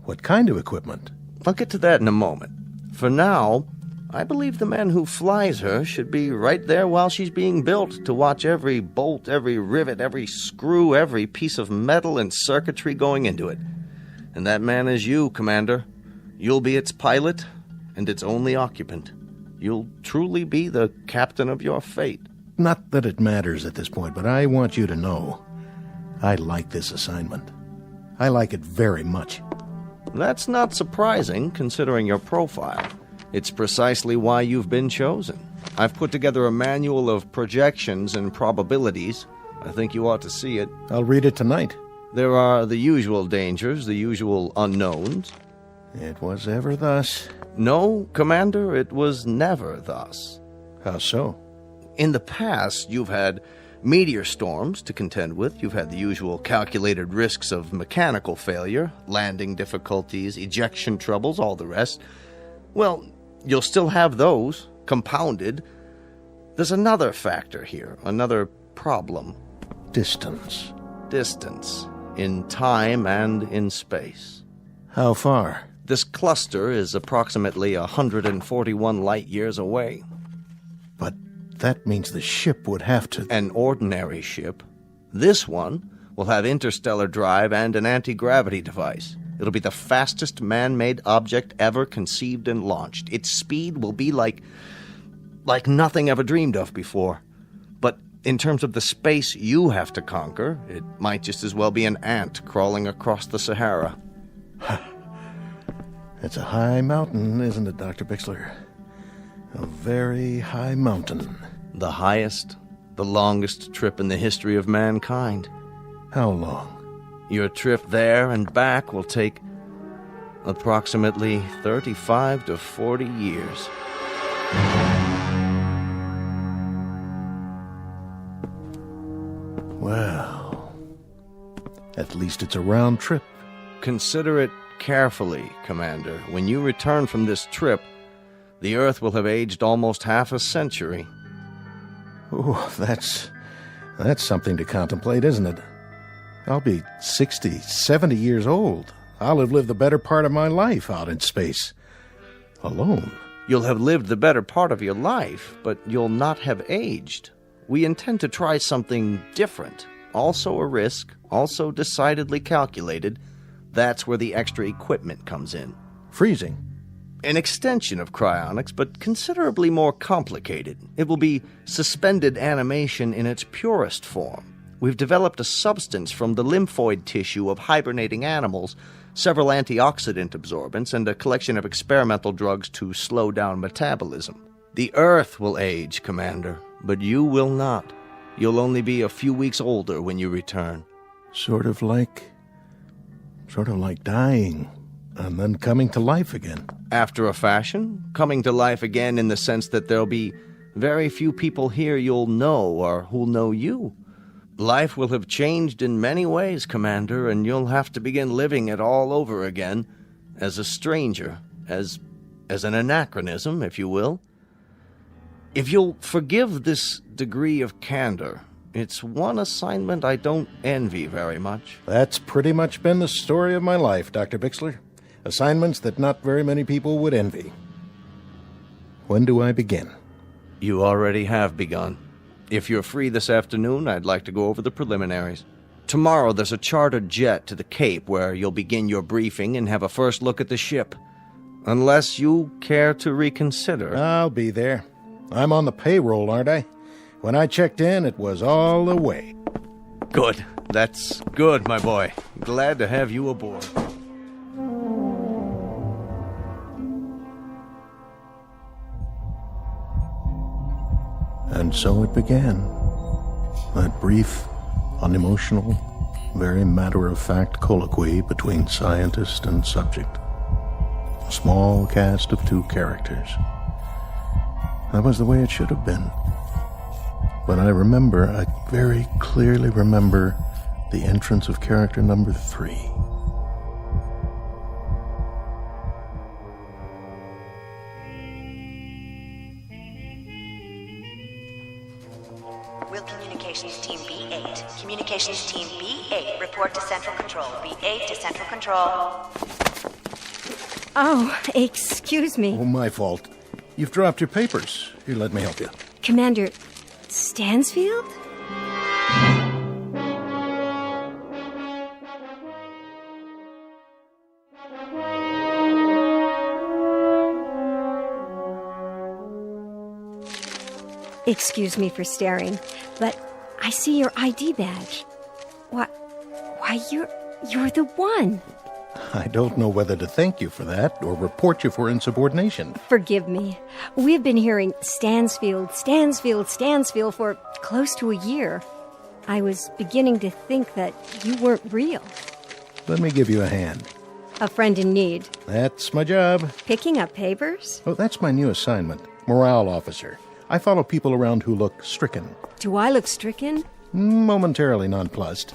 What kind of equipment? I'll get to that in a moment. For now, I believe the man who flies her should be right there while she's being built to watch every bolt, every rivet, every screw, every piece of metal and circuitry going into it. And that man is you, Commander. You'll be its pilot and its only occupant. You'll truly be the captain of your fate. Not that it matters at this point, but I want you to know I like this assignment. I like it very much. That's not surprising, considering your profile. It's precisely why you've been chosen. I've put together a manual of projections and probabilities. I think you ought to see it. I'll read it tonight. There are the usual dangers, the usual unknowns. It was ever thus. No, Commander, it was never thus. How so? In the past, you've had meteor storms to contend with. You've had the usual calculated risks of mechanical failure, landing difficulties, ejection troubles, all the rest. Well, you'll still have those, compounded. There's another factor here, another problem. Distance. Distance, in time and in space. How far? This cluster is approximately 141 light-years away. But that means the ship would have to... An ordinary ship. This one will have interstellar drive and an anti-gravity device. It'll be the fastest man-made object ever conceived and launched. Its speed will be like nothing ever dreamed of before. But In terms of the space you have to conquer, it might just as well be an ant crawling across the Sahara. It's a high mountain, isn't it, Dr. Bixler? A very high mountain. The highest, the longest trip in the history of mankind. How long? Your trip there and back will take approximately 35 to 40 years. Well, at least it's a round trip. Consider it carefully, Commander. When you return from this trip, the Earth will have aged almost half a century. Oh, that's something to contemplate, isn't it? I'll be 60, 70 years old. I'll have lived the better part of my life out in space. Alone. You'll have lived the better part of your life, but you'll not have aged. We intend to try something different. Also a risk, also decidedly calculated. That's where the extra equipment comes in. Freezing. An extension of cryonics, but considerably more complicated. It will be suspended animation in its purest form. We've developed a substance from the lymphoid tissue of hibernating animals, several antioxidant absorbents, and a collection of experimental drugs to slow down metabolism. The Earth will age, Commander, but you will not. You'll only be a few weeks older when you return. Sort of like dying and then coming to life again. After a fashion, coming to life again in the sense that there'll be very few people here you'll know or who'll know you. Life will have changed in many ways, Commander, and you'll have to begin living it all over again, as a stranger, as an anachronism, if you will. If you'll forgive this degree of candor, it's one assignment I don't envy very much. That's pretty much been the story of my life, Dr. Bixler. Assignments that not very many people would envy. When do I begin? You already have begun. If you're free this afternoon, I'd like to go over the preliminaries. Tomorrow there's a chartered jet to the Cape where you'll begin your briefing and have a first look at the ship. Unless you care to reconsider. I'll be there. I'm on the payroll, aren't I? When I checked in, it was all the way. Good. That's good, my boy. Glad to have you aboard. And so it began. That brief, unemotional, very matter-of-fact colloquy between scientist and subject. A small cast of 2 characters. That was the way it should have been. But I very clearly remember the entrance of character number 3. Will Communications Team B8. Communications Team B8, report to Central Control. B8 to Central Control. Oh, excuse me. Oh, my fault. You've dropped your papers. Here, let me help you. Commander Stansfield? Excuse me for staring, but I see your ID badge. Why, you're the one. I don't know whether to thank you for that or report you for insubordination. Forgive me. We've been hearing Stansfield for close to a year. I was beginning to think that you weren't real. Let me give you a hand. A friend in need. That's my job. Picking up papers? Oh, that's my new assignment. Morale officer. I follow people around who look stricken. Do I look stricken? Momentarily nonplussed.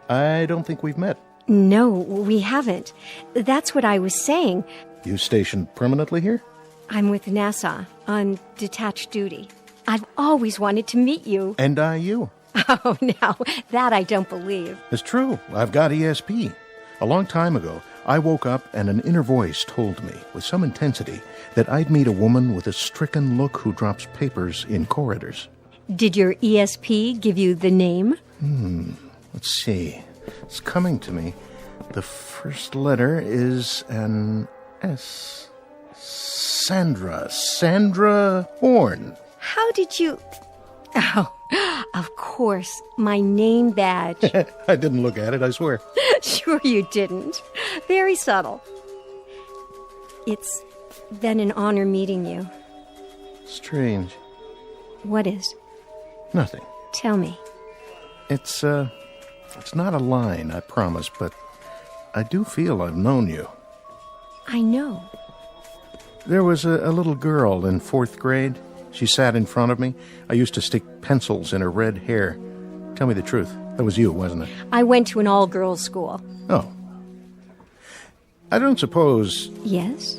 I don't think we've met. No, we haven't. That's what I was saying. You stationed permanently here? I'm with NASA on detached duty. I've always wanted to meet you. And I you. Oh, now, that I don't believe. It's true. I've got ESP. A long time ago, I woke up and an inner voice told me, with some intensity, that I'd meet a woman with a stricken look who drops papers in corridors. Did your ESP give you the name? Let's see. It's coming to me. The first letter is an S. Sandra Horn. How did you... Oh, Of course, my name badge. I didn't look at it, I swear. Sure you didn't. Very subtle. It's been an honor meeting you. Strange. What is? Nothing. Tell me. It's not a line, I promise, but I do feel I've known you. I know. There was a little girl in 4th grade. She sat in front of me. I used to stick pencils in her red hair. Tell me the truth. That was you, wasn't it? I went to an all-girls school. Oh. I don't suppose... Yes?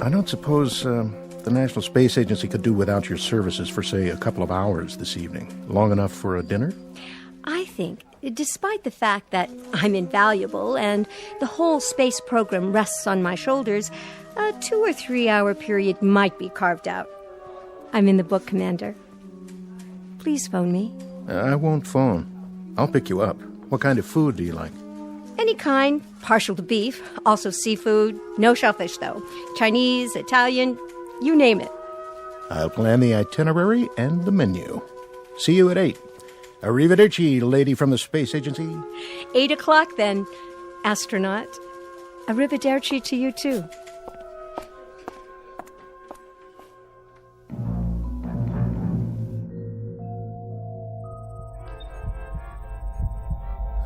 I don't suppose the National Space Agency could do without your services for, say, a couple of hours this evening. Long enough for a dinner? I think, despite the fact that I'm invaluable and the whole space program rests on my shoulders, a 2 or 3 hour period might be carved out. I'm in the book, Commander. Please phone me. I won't phone. I'll pick you up. What kind of food do you like? Any kind, partial to beef, also seafood, no shellfish though. Chinese, Italian, you name it. I'll plan the itinerary and the menu. See you at 8. Arrivederci, lady from the Space Agency. 8 o'clock then, astronaut. Arrivederci to you too.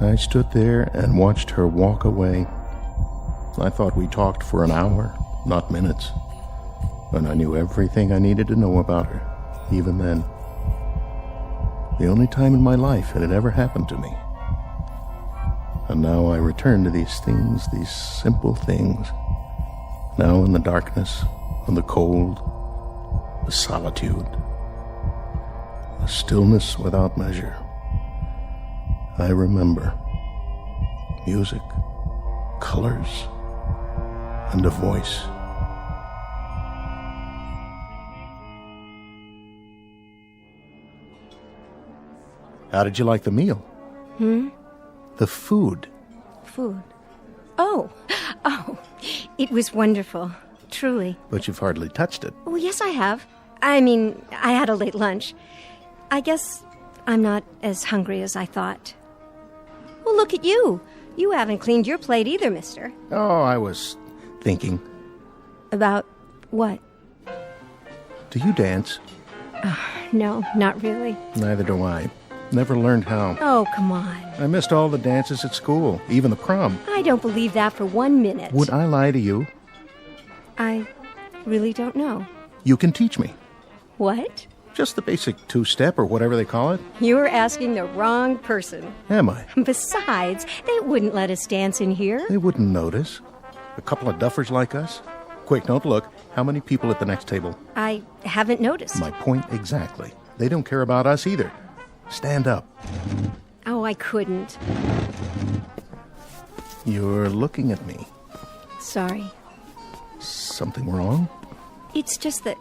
I stood there and watched her walk away. I thought we talked for an hour, not minutes. And I knew everything I needed to know about her, even then. The only time in my life it had ever happened to me. And now I return to these things, these simple things. Now in the darkness, and the cold, the solitude, the stillness without measure. I remember music, colors, and a voice. How did you like the meal? The food. Food. Oh, it was wonderful, truly. But you've hardly touched it. Oh, yes, I have. I mean, I had a late lunch. I guess I'm not as hungry as I thought. Well, look at you. You haven't cleaned your plate either, mister. Oh, I was thinking. About what? Do you dance? No, not really. Neither do I. Never learned how. Oh, come on. I missed all the dances at school, even the prom. I don't believe that for 1 minute. Would I lie to you? I really don't know. You can teach me. What? Just the basic 2-step or whatever they call it. You're asking the wrong person. Am I? Besides, they wouldn't let us dance in here. They wouldn't notice. A couple of duffers like us. Quick, don't look. How many people at the next table? I haven't noticed. My point exactly. They don't care about us either. Stand up. Oh, I couldn't. You're looking at me. Sorry. Something wrong? It's just that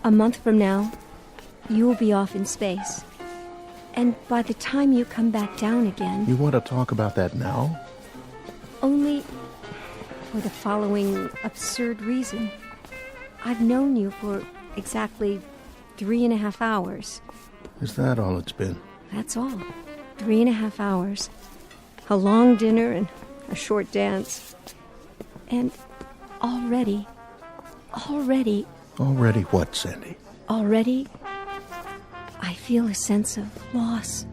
a month from now, you'll be off in space. And by the time you come back down again... You want to talk about that now? Only for the following absurd reason. I've known you for exactly 3.5 hours. Is that all it's been? That's all. 3.5 hours. A long dinner and a short dance. And already... Already what, Sandy? Already, I feel a sense of loss.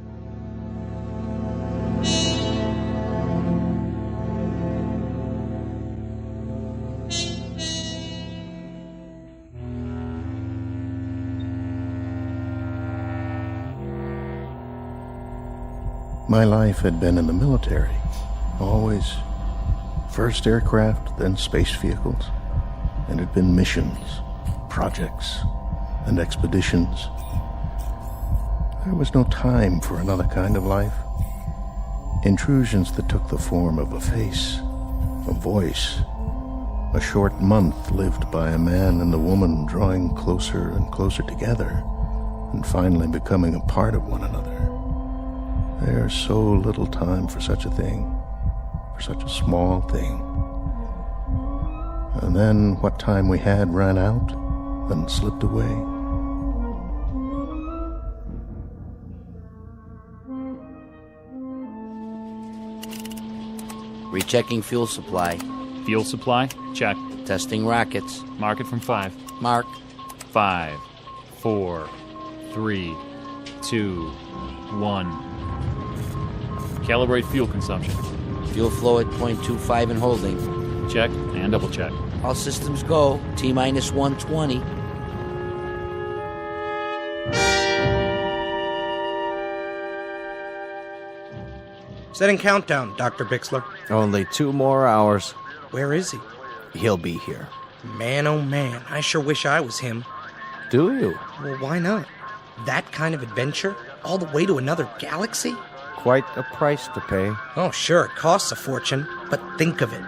My life had been in the military. Always. First aircraft, then space vehicles. And it had been missions, projects, and expeditions. There was no time for another kind of life. Intrusions that took the form of a face, a voice. A short month lived by a man and a woman drawing closer and closer together, and finally becoming a part of one another. There's so little time for such a thing, for such a small thing. And then what time we had ran out and slipped away. Rechecking fuel supply. Fuel supply? Check. Testing rockets. Mark it from 5. Mark. 5, 4, 3, 2, 1. Calibrate fuel consumption. Fuel flow at 0.25 and holding. Check and double check. All systems go. T-minus 120. Setting countdown, Dr. Bixler. Only 2 more hours. Where is he? He'll be here. Man, oh man, I sure wish I was him. Do you? Well, why not? That kind of adventure? All the way to another galaxy? Quite a price to pay. Oh, sure, it costs a fortune, but think of it.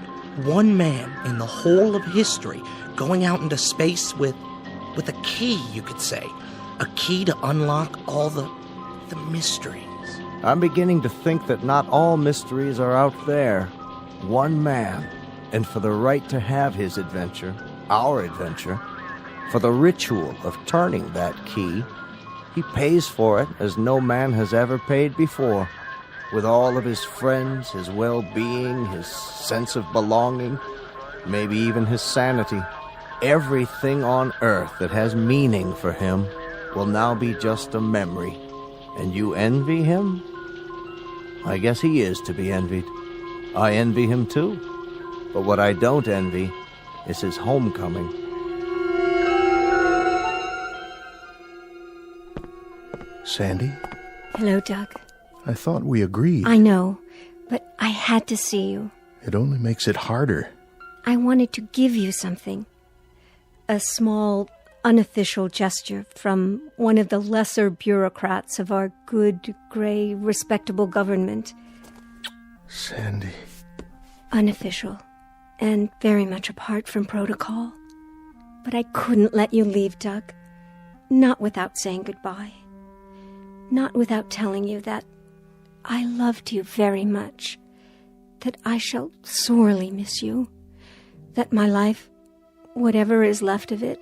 One man in the whole of history going out into space with a key, you could say. A key to unlock all the mysteries. I'm beginning to think that not all mysteries are out there. One man, and for the right to have his adventure, our adventure, for the ritual of turning that key, he pays for it as no man has ever paid before, with all of his friends, his well-being, his sense of belonging, maybe even his sanity. Everything on earth that has meaning for him will now be just a memory. And you envy him? I guess he is to be envied. I envy him too. But what I don't envy is his homecoming. Sandy? Hello, Doug. I thought we agreed. I know, but I had to see you. It only makes it harder. I wanted to give you something. A small, unofficial gesture from one of the lesser bureaucrats of our good, gray, respectable government. Sandy. Unofficial, and very much apart from protocol. But I couldn't let you leave, Doug. Not without saying goodbye. Not without telling you that I loved you very much. That I shall sorely miss you. That my life, whatever is left of it,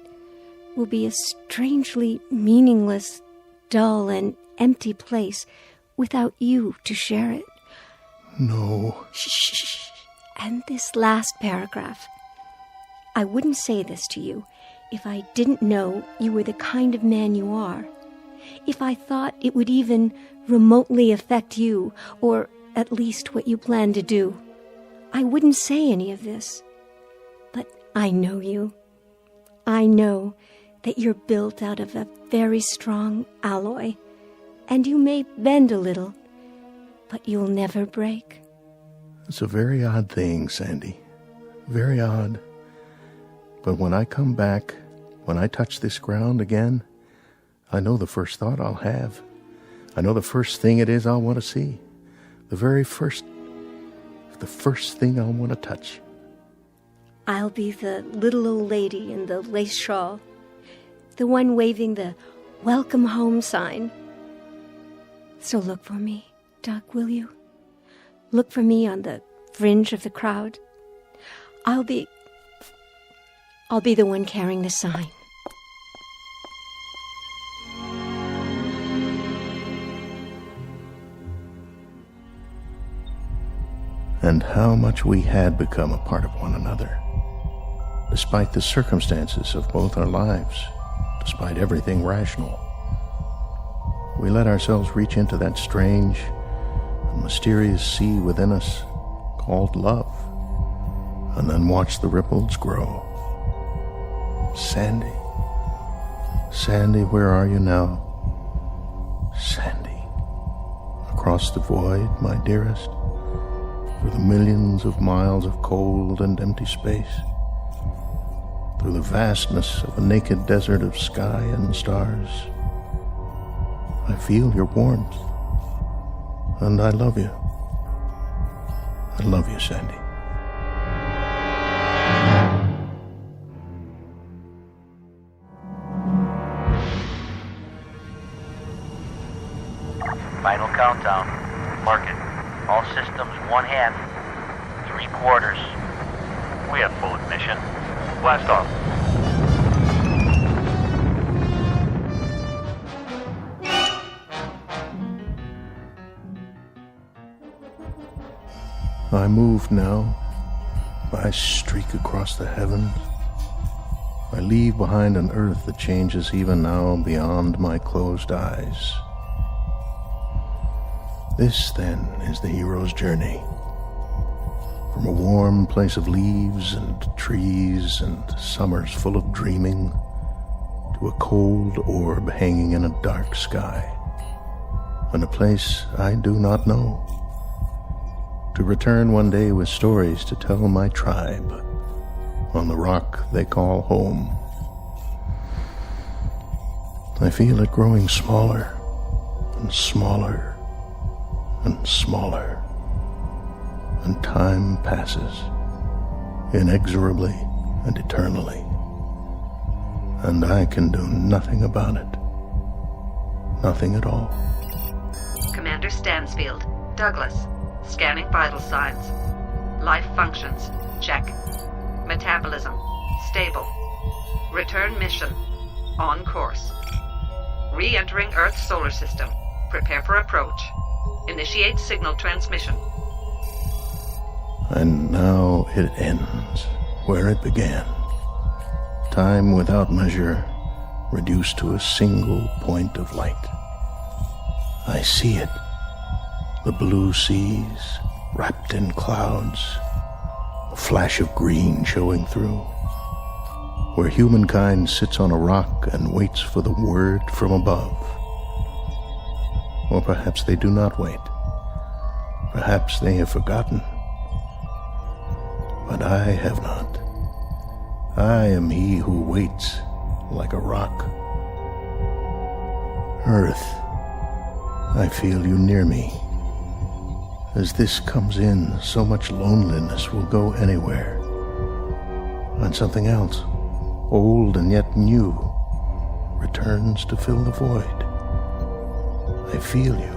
will be a strangely meaningless, dull, and empty place without you to share it. No. Shh. And this last paragraph. I wouldn't say this to you if I didn't know you were the kind of man you are. If I thought it would even remotely affect you, or at least what you plan to do. I wouldn't say any of this. But I know you. I know that you're built out of a very strong alloy, and you may bend a little, but you'll never break. It's a very odd thing, Sandy. Very odd. But when I come back, when I touch this ground again, I know the first thought I'll have. I know the first thing it is I'll want to see. The first thing I'll want to touch. I'll be the little old lady in the lace shawl, the one waving the welcome home sign. So look for me, Doug, will you? Look for me on the fringe of the crowd. I'll be the one carrying the sign. And how much we had become a part of one another. Despite the circumstances of both our lives, despite everything rational, we let ourselves reach into that strange and mysterious sea within us called love, and then watch the ripples grow. Sandy, Sandy, where are you now? Sandy, across the void, my dearest, through the millions of miles of cold and empty space, through the vastness of a naked desert of sky and stars. I feel your warmth, and I love you. I love you, Sandy. Final countdown. Mark it. All systems 1/2, 3/4. We have full ignition. Blast off. I move now. I streak across the heavens. I leave behind an earth that changes even now beyond my closed eyes. This, then, is the hero's journey. From a warm place of leaves and trees and summers full of dreaming to a cold orb hanging in a dark sky, and a place I do not know. To return one day with stories to tell my tribe on the rock they call home. I feel it growing smaller and smaller and smaller, and time passes inexorably and eternally, and I can do nothing about it. Nothing at all. Commander Stansfield. Douglas. Scanning vital signs. Life functions. Check. Metabolism. Stable. Return mission. On course. Re-entering Earth's solar system. Prepare for approach. Initiate signal transmission. And now it ends where it began. Time without measure, reduced to a single point of light. I see it. The blue seas, wrapped in clouds, a flash of green showing through, where humankind sits on a rock and waits for the word from above. Or perhaps they do not wait. Perhaps they have forgotten. But I have not. I am he who waits like a rock. Earth, I feel you near me. As this comes in, so much loneliness will go anywhere. And something else, old and yet new, returns to fill the void. I feel you.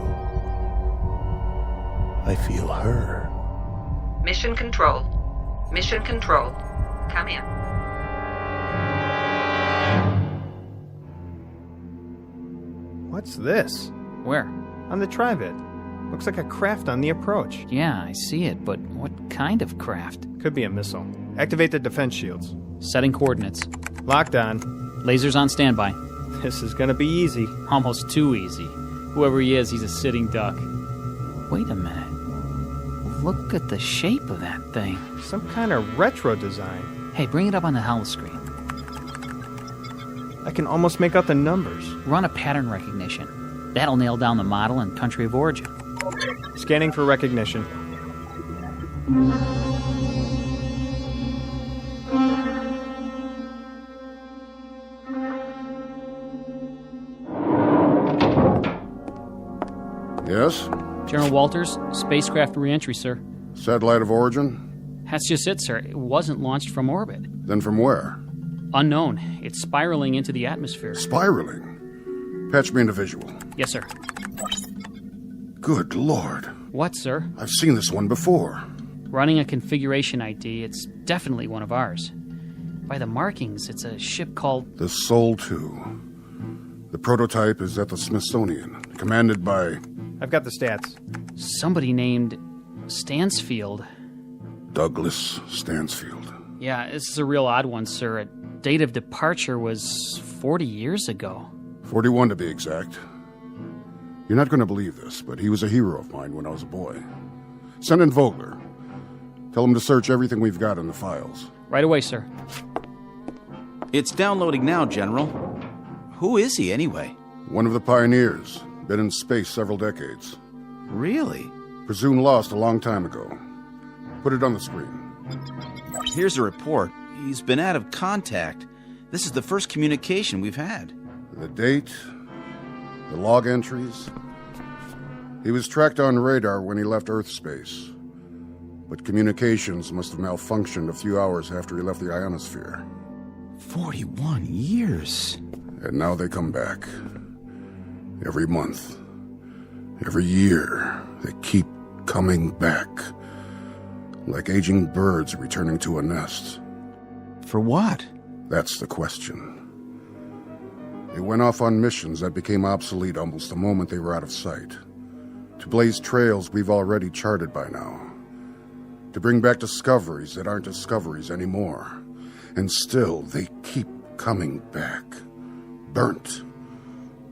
I feel her. Mission control. Mission control. Come in. What's this? Where? On the Trivet. Looks like a craft on the approach. Yeah, I see it, but what kind of craft? Could be a missile. Activate the defense shields. Setting coordinates. Locked on. Lasers on standby. This is gonna be easy. Almost too easy. Whoever he is, he's a sitting duck. Wait a minute. Look at the shape of that thing. Some kind of retro design. Hey, bring it up on the holoscreen. I can almost make out the numbers. Run a pattern recognition. That'll nail down the model and country of origin. Scanning for recognition. Yes? General Walters, spacecraft re-entry, sir. Satellite of origin? That's just it, sir. It wasn't launched from orbit. Then from where? Unknown. It's spiraling into the atmosphere. Spiraling? Patch me into visual. Yes, sir. Good Lord. What, sir? I've seen this one before. Running a configuration ID, it's definitely one of ours. By the markings, it's a ship called... The Sol 2. The prototype is at the Smithsonian, commanded by... I've got the stats. Somebody named Stansfield. Douglas Stansfield. Yeah, this is a real odd one, sir. Date of departure was 40 years ago. 41 to be exact. You're not going to believe this, but he was a hero of mine when I was a boy. Send in Vogler. Tell him to search everything we've got in the files. Right away, sir. It's downloading now, General. Who is he, anyway? One of the pioneers. Been in space several decades. Really? Presumed lost a long time ago. Put it on the screen. Here's a report. He's been out of contact. This is the first communication we've had. The date, the log entries. He was tracked on radar when he left Earth space. But communications must have malfunctioned a few hours after he left the ionosphere. 41 years. And now they come back. Every month. Every year. They keep coming back. Like aging birds returning to a nest. For what? That's the question. They went off on missions that became obsolete almost the moment they were out of sight. To blaze trails we've already charted by now. To bring back discoveries that aren't discoveries anymore. And still, they keep coming back. Burnt,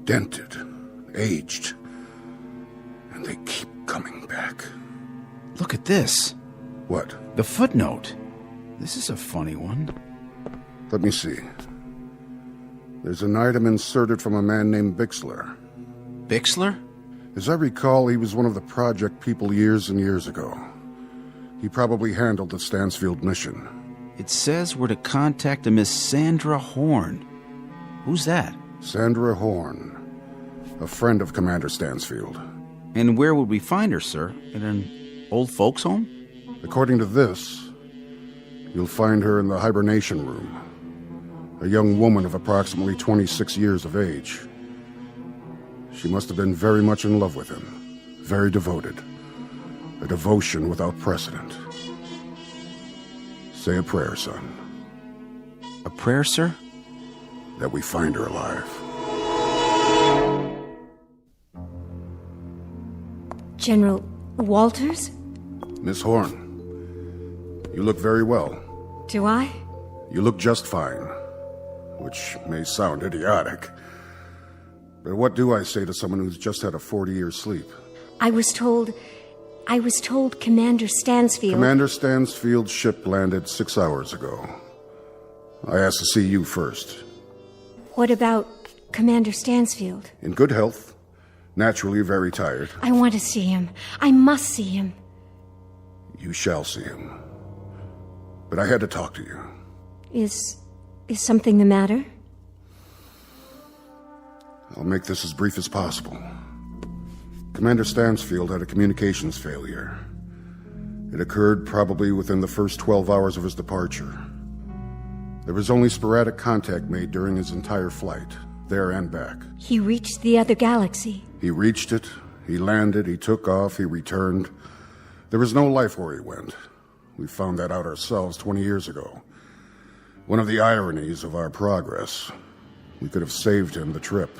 dented, aged. And they keep coming back. Look at this. What? The footnote. This is a funny one. Let me see. There's an item inserted from a man named Bixler. Bixler? As I recall, he was one of the project people years and years ago. He probably handled the Stansfield mission. It says we're to contact a Miss Sandra Horn. Who's that? Sandra Horn. A friend of Commander Stansfield. And where would we find her, sir? In an old folks' home? According to this, you'll find her in the hibernation room. A young woman of approximately 26 years of age. She must have been very much in love with him. Very devoted. A devotion without precedent. Say a prayer, son. A prayer, sir? That we find her alive. General Walters? Miss Horn, you look very well. Do I? You look just fine. Which may sound idiotic. But what do I say to someone who's just had a 40-year sleep? I was told Commander Stansfield... Commander Stansfield's ship landed 6 hours ago. I asked to see you first. What about Commander Stansfield? In good health. Naturally very tired. I want to see him. I must see him. You shall see him. But I had to talk to you. Is something the matter? I'll make this as brief as possible. Commander Stansfield had a communications failure. It occurred probably within the first 12 hours of his departure. There was only sporadic contact made during his entire flight, there and back. He reached the other galaxy. He reached it, he landed, he took off, he returned. There was no life where he went. We found that out ourselves 20 years ago. One of the ironies of our progress. We could have saved him the trip.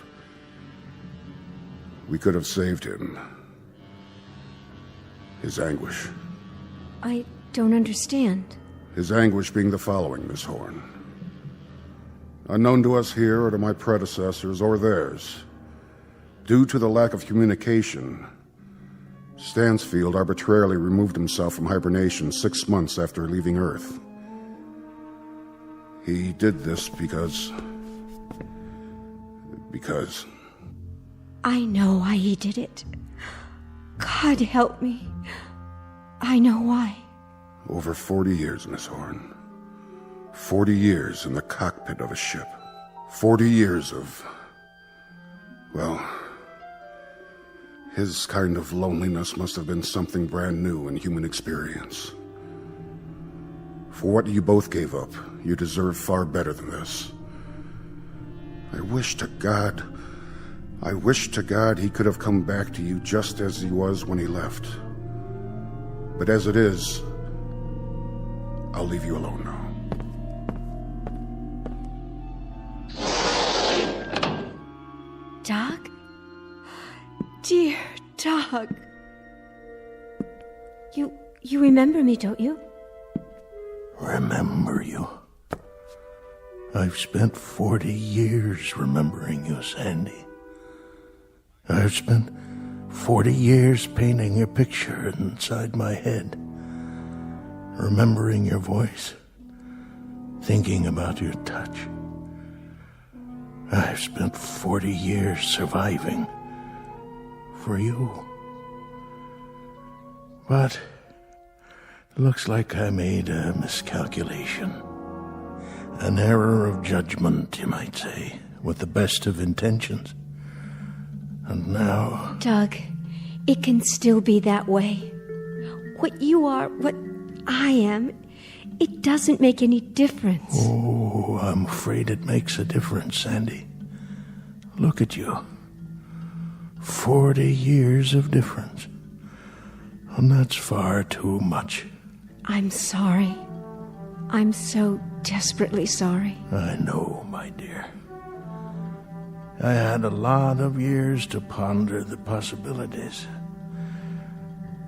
We could have saved him. His anguish. I don't understand. His anguish being the following, Miss Horn. Unknown to us here or to my predecessors or theirs, due to the lack of communication, Stansfield arbitrarily removed himself from hibernation 6 months after leaving Earth. He did this because... I know why he did it. God help me. I know why. Over 40 years, Miss Horn. 40 years in the cockpit of a ship. 40 years of... well... his kind of loneliness must have been something brand new in human experience. For what you both gave up, you deserve far better than this. I wish to God he could have come back to you just as he was when he left. But as it is, I'll leave you alone now. Doug? Dear Doug. You remember me, don't you? Remember you? I've spent 40 years remembering you, Sandy. I've spent 40 years painting your picture inside my head, remembering your voice, thinking about your touch. I've spent 40 years surviving for you. But it looks like I made a miscalculation. An error of judgment, you might say, with the best of intentions. And now... Doug, it can still be that way. What you are, what I am, it doesn't make any difference. Oh, I'm afraid it makes a difference, Sandy. Look at you. 40 years of difference. And that's far too much. I'm sorry. I'm so desperately sorry. I know, my dear. I had a lot of years to ponder the possibilities.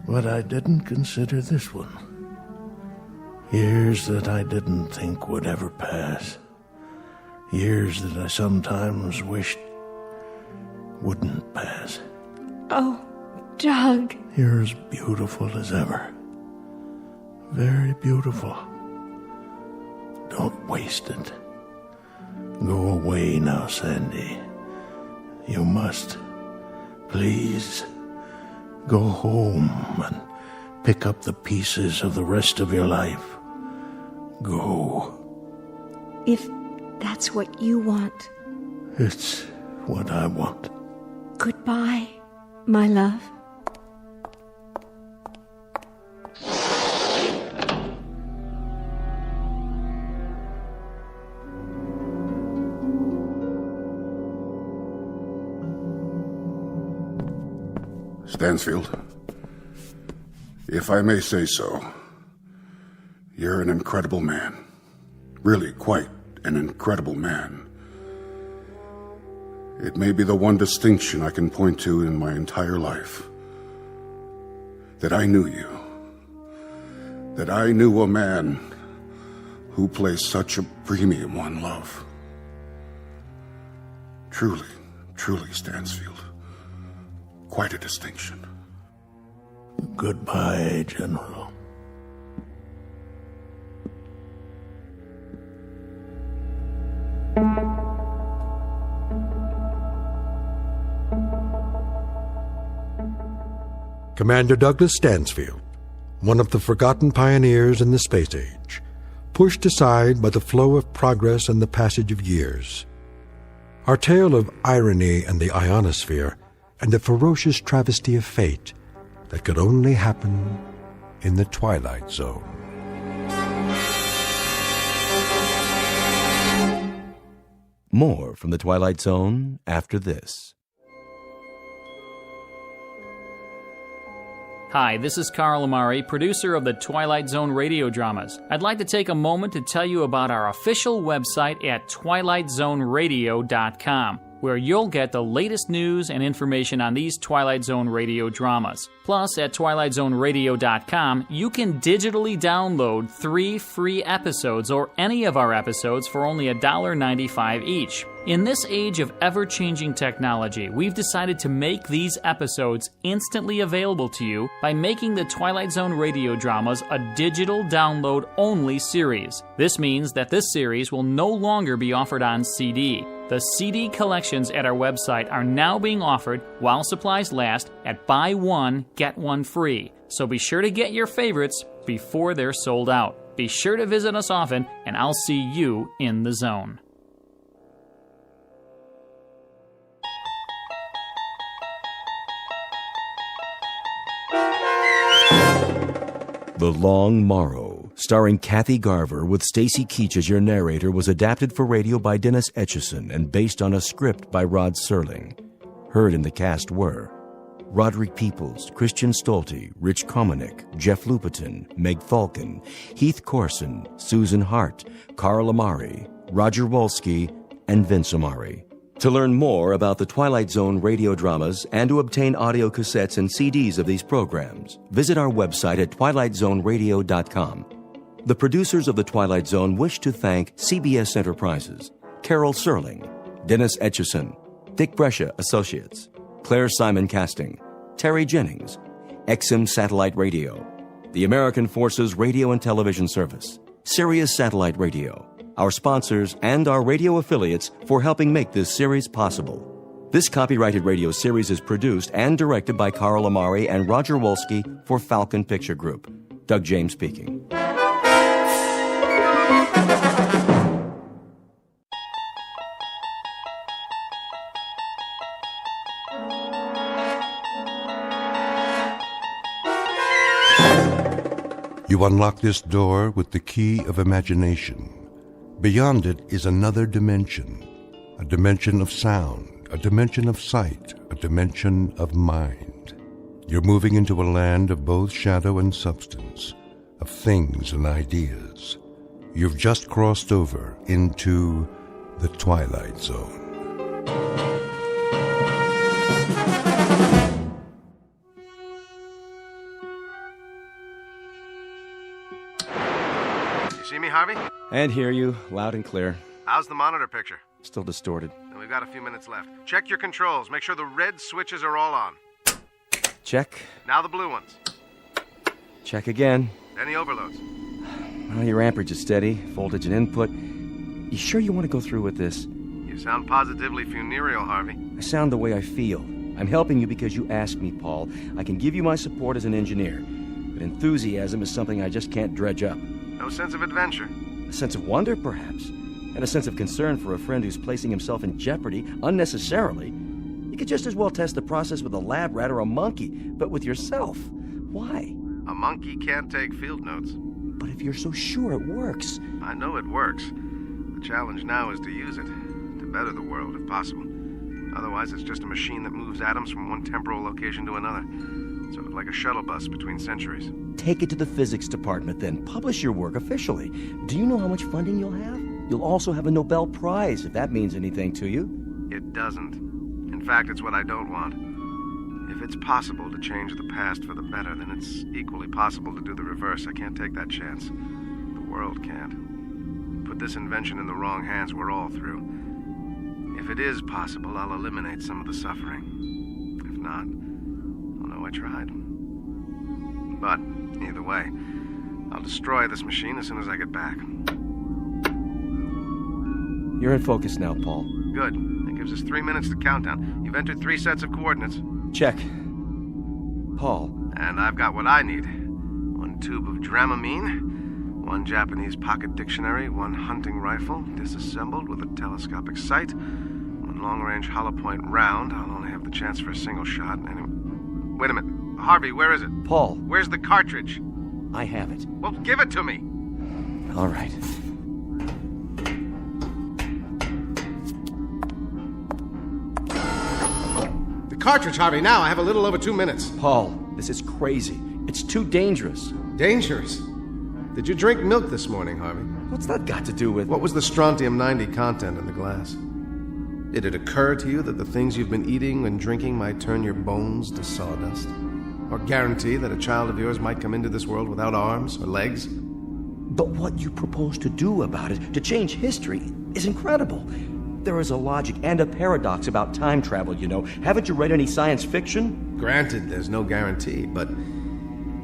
But I didn't consider this one. Years that I didn't think would ever pass. Years that I sometimes wished wouldn't pass. Oh, Doug. You're as beautiful as ever. Very beautiful. Don't waste it. Go away now, Sandy. You must. Please. Go home and pick up the pieces of the rest of your life. Go. If that's what you want. It's what I want. Goodbye, my love. Stansfield, if I may say so, you're an incredible man. Really quite an incredible man. It may be the one distinction I can point to in my entire life. That I knew you. That I knew a man who placed such a premium on love. Truly, truly, Stansfield. Quite a distinction. Goodbye, General. Commander Douglas Stansfield, one of the forgotten pioneers in the space age, pushed aside by the flow of progress and the passage of years. Our tale of irony and the ionosphere and the ferocious travesty of fate that could only happen in the Twilight Zone. More from the Twilight Zone after this. Hi, this is Carl Amari, producer of the Twilight Zone radio dramas. I'd like to take a moment to tell you about our official website at twilightzoneradio.com, where you'll get the latest news and information on these Twilight Zone radio dramas. Plus, at twilightzoneradio.com, you can digitally download 3 free episodes or any of our episodes for only $1.95 each. In this age of ever-changing technology, we've decided to make these episodes instantly available to you by making the Twilight Zone radio dramas a digital download-only series. This means that this series will no longer be offered on CD. The CD collections at our website are now being offered while supplies last at buy one, get one free. So be sure to get your favorites before they're sold out. Be sure to visit us often, and I'll see you in the zone. The Long Morrow, starring Kathy Garver with Stacy Keach as your narrator, was adapted for radio by Dennis Etchison and based on a script by Rod Serling. Heard in the cast were Roderick Peoples, Christian Stolte, Rich Komanek, Jeff Lupetin, Meg Falcon, Heath Corson, Susan Hart, Carl Amari, Roger Wolski, and Vince Amari. To learn more about the Twilight Zone radio dramas and to obtain audio cassettes and CDs of these programs, visit our website at twilightzoneradio.com. The producers of The Twilight Zone wish to thank CBS Enterprises, Carol Serling, Dennis Etchison, Dick Brescia Associates, Claire Simon Casting, Terry Jennings, XM Satellite Radio, the American Forces Radio and Television Service, Sirius Satellite Radio, our sponsors, and our radio affiliates for helping make this series possible. This copyrighted radio series is produced and directed by Carl Amari and Roger Wolski for Falcon Picture Group. Doug James speaking. You unlock this door with the key of imagination. Beyond it is another dimension, a dimension of sound, a dimension of sight, a dimension of mind. You're moving into a land of both shadow and substance, of things and ideas. You've just crossed over into the Twilight Zone. see me, Harvey? And hear you, loud and clear. How's the monitor picture? Still distorted. Then we've got a few minutes left. Check your controls. Make sure the red switches are all on. Check. Now the blue ones. Check again. Any overloads? Well, your amperage is steady. Voltage and input. You sure you want to go through with this? You sound positively funereal, Harvey. I sound the way I feel. I'm helping you because you asked me, Paul. I can give you my support as an engineer. But enthusiasm is something I just can't dredge up. No sense of adventure? A sense of wonder, perhaps. And a sense of concern for a friend who's placing himself in jeopardy unnecessarily. You could just as well test the process with a lab rat or a monkey, but with yourself. Why? A monkey can't take field notes. But if you're so sure it works... I know it works. The challenge now is to use it. To better the world, if possible. Otherwise, it's just a machine that moves atoms from one temporal location to another. Sort of like a shuttle bus between centuries. Take it to the physics department, then. Publish your work officially. Do you know how much funding you'll have? You'll also have a Nobel Prize, if that means anything to you. It doesn't. In fact, it's what I don't want. If it's possible to change the past for the better, then it's equally possible to do the reverse. I can't take that chance. The world can't. Put this invention in the wrong hands, we're all through. If it is possible, I'll eliminate some of the suffering. If not, I'll know I tried. But, either way, I'll destroy this machine as soon as I get back. You're in focus now, Paul. Good. That gives us 3 minutes to countdown. You've entered 3 sets of coordinates. Check. Paul. And I've got what I need. 1 tube of Dramamine, 1 Japanese pocket dictionary, 1 hunting rifle, disassembled with a telescopic sight, 1 long-range hollow point round. I'll only have the chance for a single shot. Anyway. Wait a minute. Harvey, where is it? Paul. Where's the cartridge? I have it. Well, give it to me. All right. The cartridge, Harvey, now. I have a little over 2 minutes. Paul, this is crazy. It's too dangerous. Dangerous? Did you drink milk this morning, Harvey? What's that got to do with... What was the strontium-90 content in the glass? Did it occur to you that the things you've been eating and drinking might turn your bones to sawdust? Or guarantee that a child of yours might come into this world without arms or legs? But what you propose to do about it, to change history, is incredible. There is a logic and a paradox about time travel, you know. Haven't you read any science fiction? Granted, there's no guarantee, but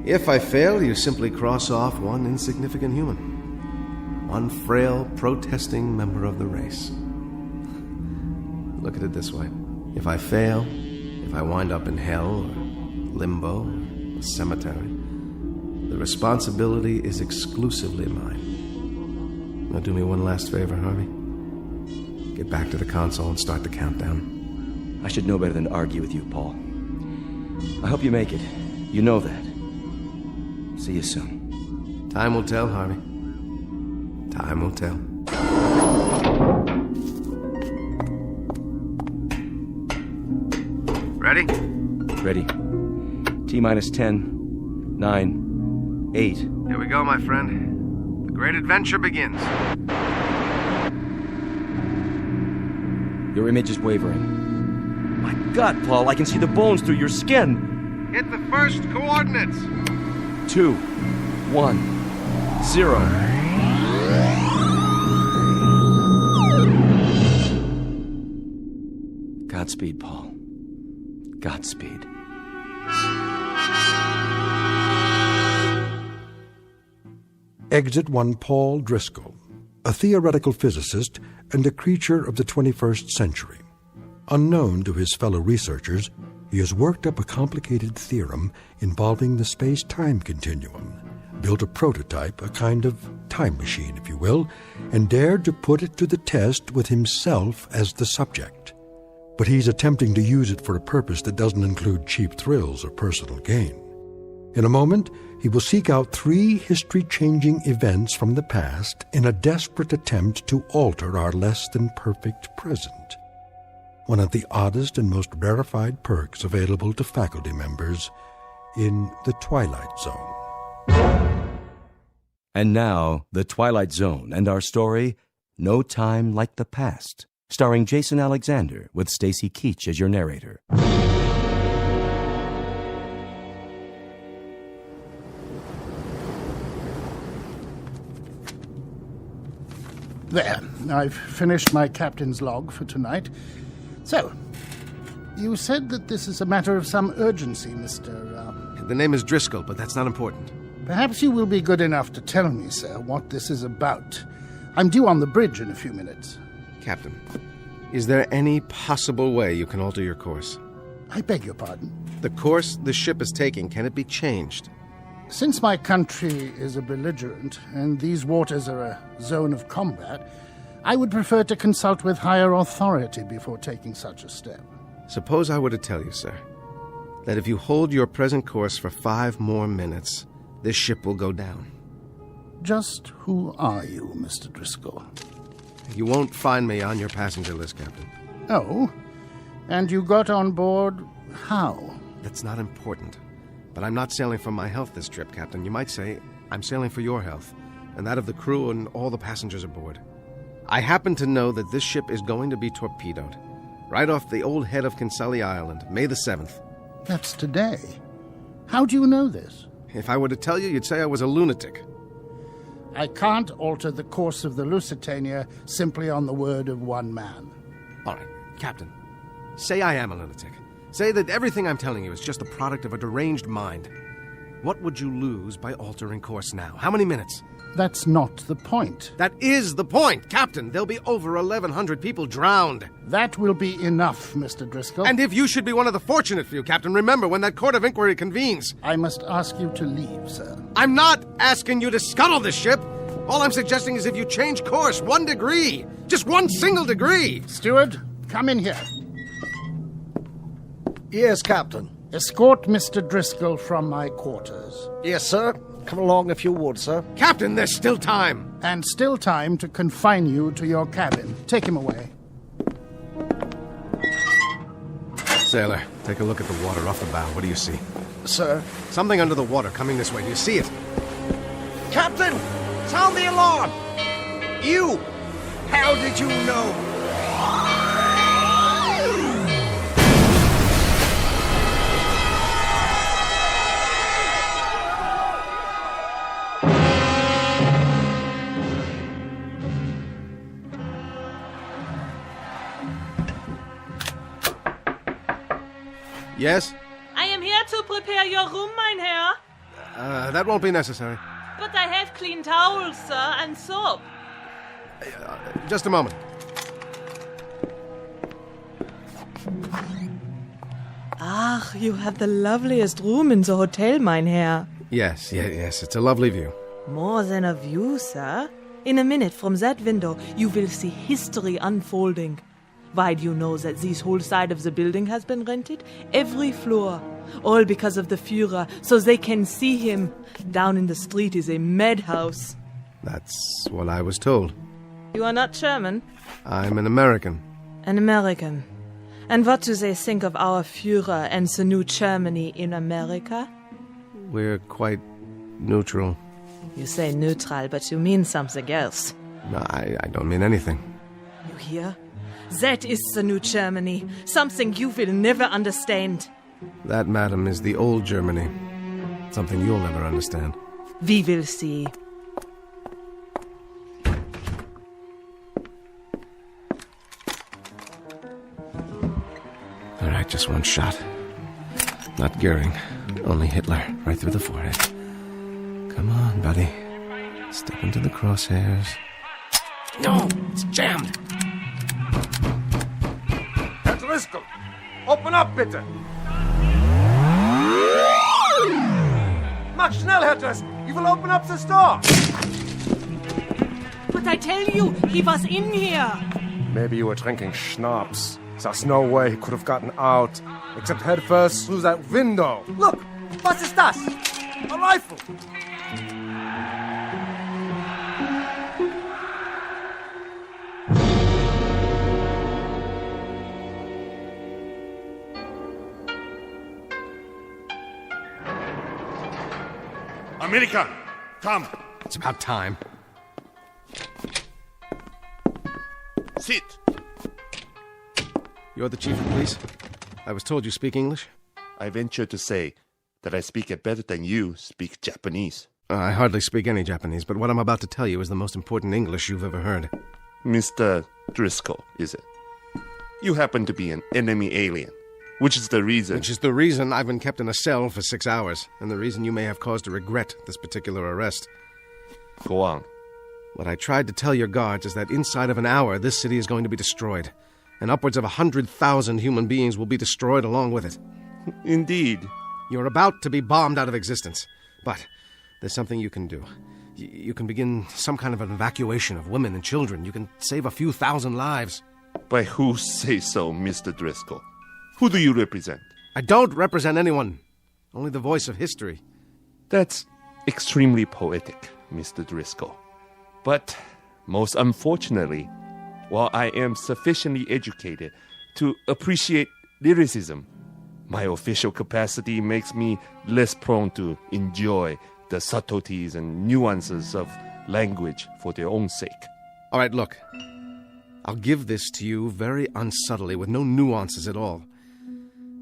if I fail, you simply cross off one insignificant human. One frail, protesting member of the race. Look at it this way. If I fail, if I wind up in hell or limbo, or a cemetery, the responsibility is exclusively mine. Now do me one last favor, Harvey. Get back to the console and start the countdown. I should know better than to argue with you, Paul. I hope you make it. You know that. See you soon. Time will tell, Harvey. Time will tell. Ready? Ready. T-minus 10, 9, 8. Here we go, my friend. The great adventure begins. Your image is wavering. My God, Paul, I can see the bones through your skin. Hit the first coordinates. 2, 1, 0. Godspeed, Paul. Godspeed. Exit one Paul Driscoll, a theoretical physicist and a creature of the 21st century. Unknown to his fellow researchers, he has worked up a complicated theorem involving the space-time continuum, built a prototype, a kind of time machine, if you will, and dared to put it to the test with himself as the subject. But he's attempting to use it for a purpose that doesn't include cheap thrills or personal gain. In a moment, he will seek out 3 history-changing events from the past in a desperate attempt to alter our less-than-perfect present. One of the oddest and most rarefied perks available to faculty members in the Twilight Zone. And now, The Twilight Zone and our story, No Time Like the Past, starring Jason Alexander with Stacy Keach as your narrator. There, I've finished my captain's log for tonight. So, you said that this is a matter of some urgency, Mr. The name is Driscoll, but that's not important. Perhaps you will be good enough to tell me, sir, what this is about. I'm due on the bridge in a few minutes. Captain, is there any possible way you can alter your course? I beg your pardon? The course the ship is taking, can it be changed? Since my country is a belligerent, and these waters are a zone of combat, I would prefer to consult with higher authority before taking such a step. Suppose I were to tell you, sir, that if you hold your present course for 5 more minutes, this ship will go down. Just who are you, Mr. Driscoll? You won't find me on your passenger list, Captain. Oh? And you got on board how? That's not important. But I'm not sailing for my health this trip, Captain. You might say I'm sailing for your health, and that of the crew and all the passengers aboard. I happen to know that this ship is going to be torpedoed, right off the old head of Kinsale Island, May the 7th. That's today. How do you know this? If I were to tell you, you'd say I was a lunatic. I can't alter the course of the Lusitania simply on the word of one man. All right, Captain, say I am a lunatic. Say that everything I'm telling you is just the product of a deranged mind. What would you lose by altering course now? How many minutes? That's not the point. That is the point, Captain. There'll be over 1,100 people drowned. That will be enough, Mr. Driscoll. And if you should be one of the fortunate few, Captain, remember when that court of inquiry convenes. I must ask you to leave, sir. I'm not asking you to scuttle this ship. All I'm suggesting is if you change course 1 degree, just 1 single degree. Steward, come in here. Yes, Captain. Escort Mr. Driscoll from my quarters. Yes, sir. Come along if you would, sir. Captain, there's still time. And still time to confine you to your cabin. Take him away. Sailor, take a look at the water off the bow. What do you see? Sir? Something under the water coming this way. Do you see it? Captain! Sound the alarm! You! How did you know? Yes? I am here to prepare your room, mein Herr. That won't be necessary. But I have clean towels, sir, and soap. Just a moment. Ach, you have the loveliest room in the hotel, mein Herr. Yes. It's a lovely view. More than a view, sir. In a minute from that window, you will see history unfolding. Why do you know that this whole side of the building has been rented? Every floor. All because of the Führer, so they can see him. Down in the street is a madhouse. That's what I was told. You are not German? I'm an American. An American. And what do they think of our Führer and the new Germany in America? We're quite neutral. You say neutral, but you mean something else. No, I don't mean anything. You hear? That is the new Germany. Something you will never understand. That, madam, is the old Germany. Something you'll never understand. We will see. All right, just one shot. Not Goering, only Hitler, right through the forehead. Come on, buddy. Step into the crosshairs. No, it's jammed. Herr Driscoll, open up, bitte. Mach schnell, Herr Driscoll. He will open up the door. But I tell you, he was in here. Maybe you were drinking schnapps. There's no way he could have gotten out, except head first through that window. Look! Was ist das? A rifle! America, come. It's about time. Sit. You're the chief of police? I was told you speak English? I venture to say that I speak it better than you speak Japanese. I hardly speak any Japanese, but what I'm about to tell you is the most important English you've ever heard. Mr. Driscoll, is it? You happen to be an enemy alien, which is the reason... Which is the reason I've been kept in a cell for 6 hours, and the reason you may have cause to regret this particular arrest. Go on. What I tried to tell your guards is that inside of an hour, this city is going to be destroyed, and upwards of 100,000 human beings will be destroyed along with it. Indeed. You're about to be bombed out of existence, but there's something you can do. You can begin some kind of an evacuation of women and children. You can save a few thousand lives. By who say so, Mr. Driscoll? Who do you represent? I don't represent anyone. Only the voice of history. That's extremely poetic, Mr. Driscoll. But, most unfortunately, while I am sufficiently educated to appreciate lyricism, my official capacity makes me less prone to enjoy the subtleties and nuances of language for their own sake. All right, look. I'll give this to you very unsubtly, with no nuances at all.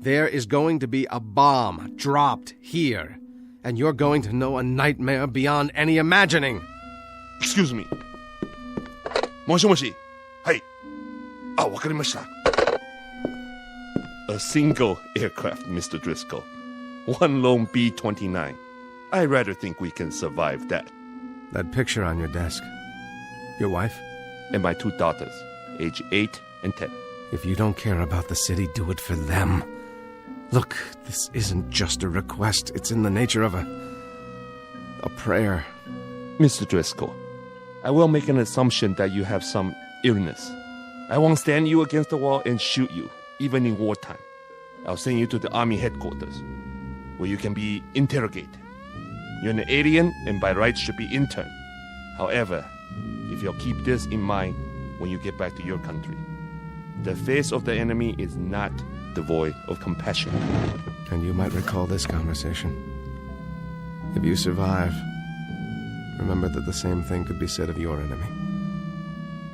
There is going to be a bomb dropped here, and you're going to know a nightmare beyond any imagining. Excuse me. Moshi moshi. Hai. Ah, wakarimashita. A single aircraft, Mr. Driscoll. One lone B-29. I rather think we can survive that. That picture on your desk. Your wife? And my 2 daughters, age 8 and 10. If you don't care about the city, do it for them. Look, this isn't just a request. It's in the nature of a prayer. Mr. Driscoll, I will make an assumption that you have some illness. I won't stand you against the wall and shoot you, even in wartime. I'll send you to the army headquarters, where you can be interrogated. You're an alien and by rights should be interned. However, if you'll keep this in mind when you get back to your country, the face of the enemy is not devoid of compassion. And you might recall this conversation. If you survive, remember that the same thing could be said of your enemy.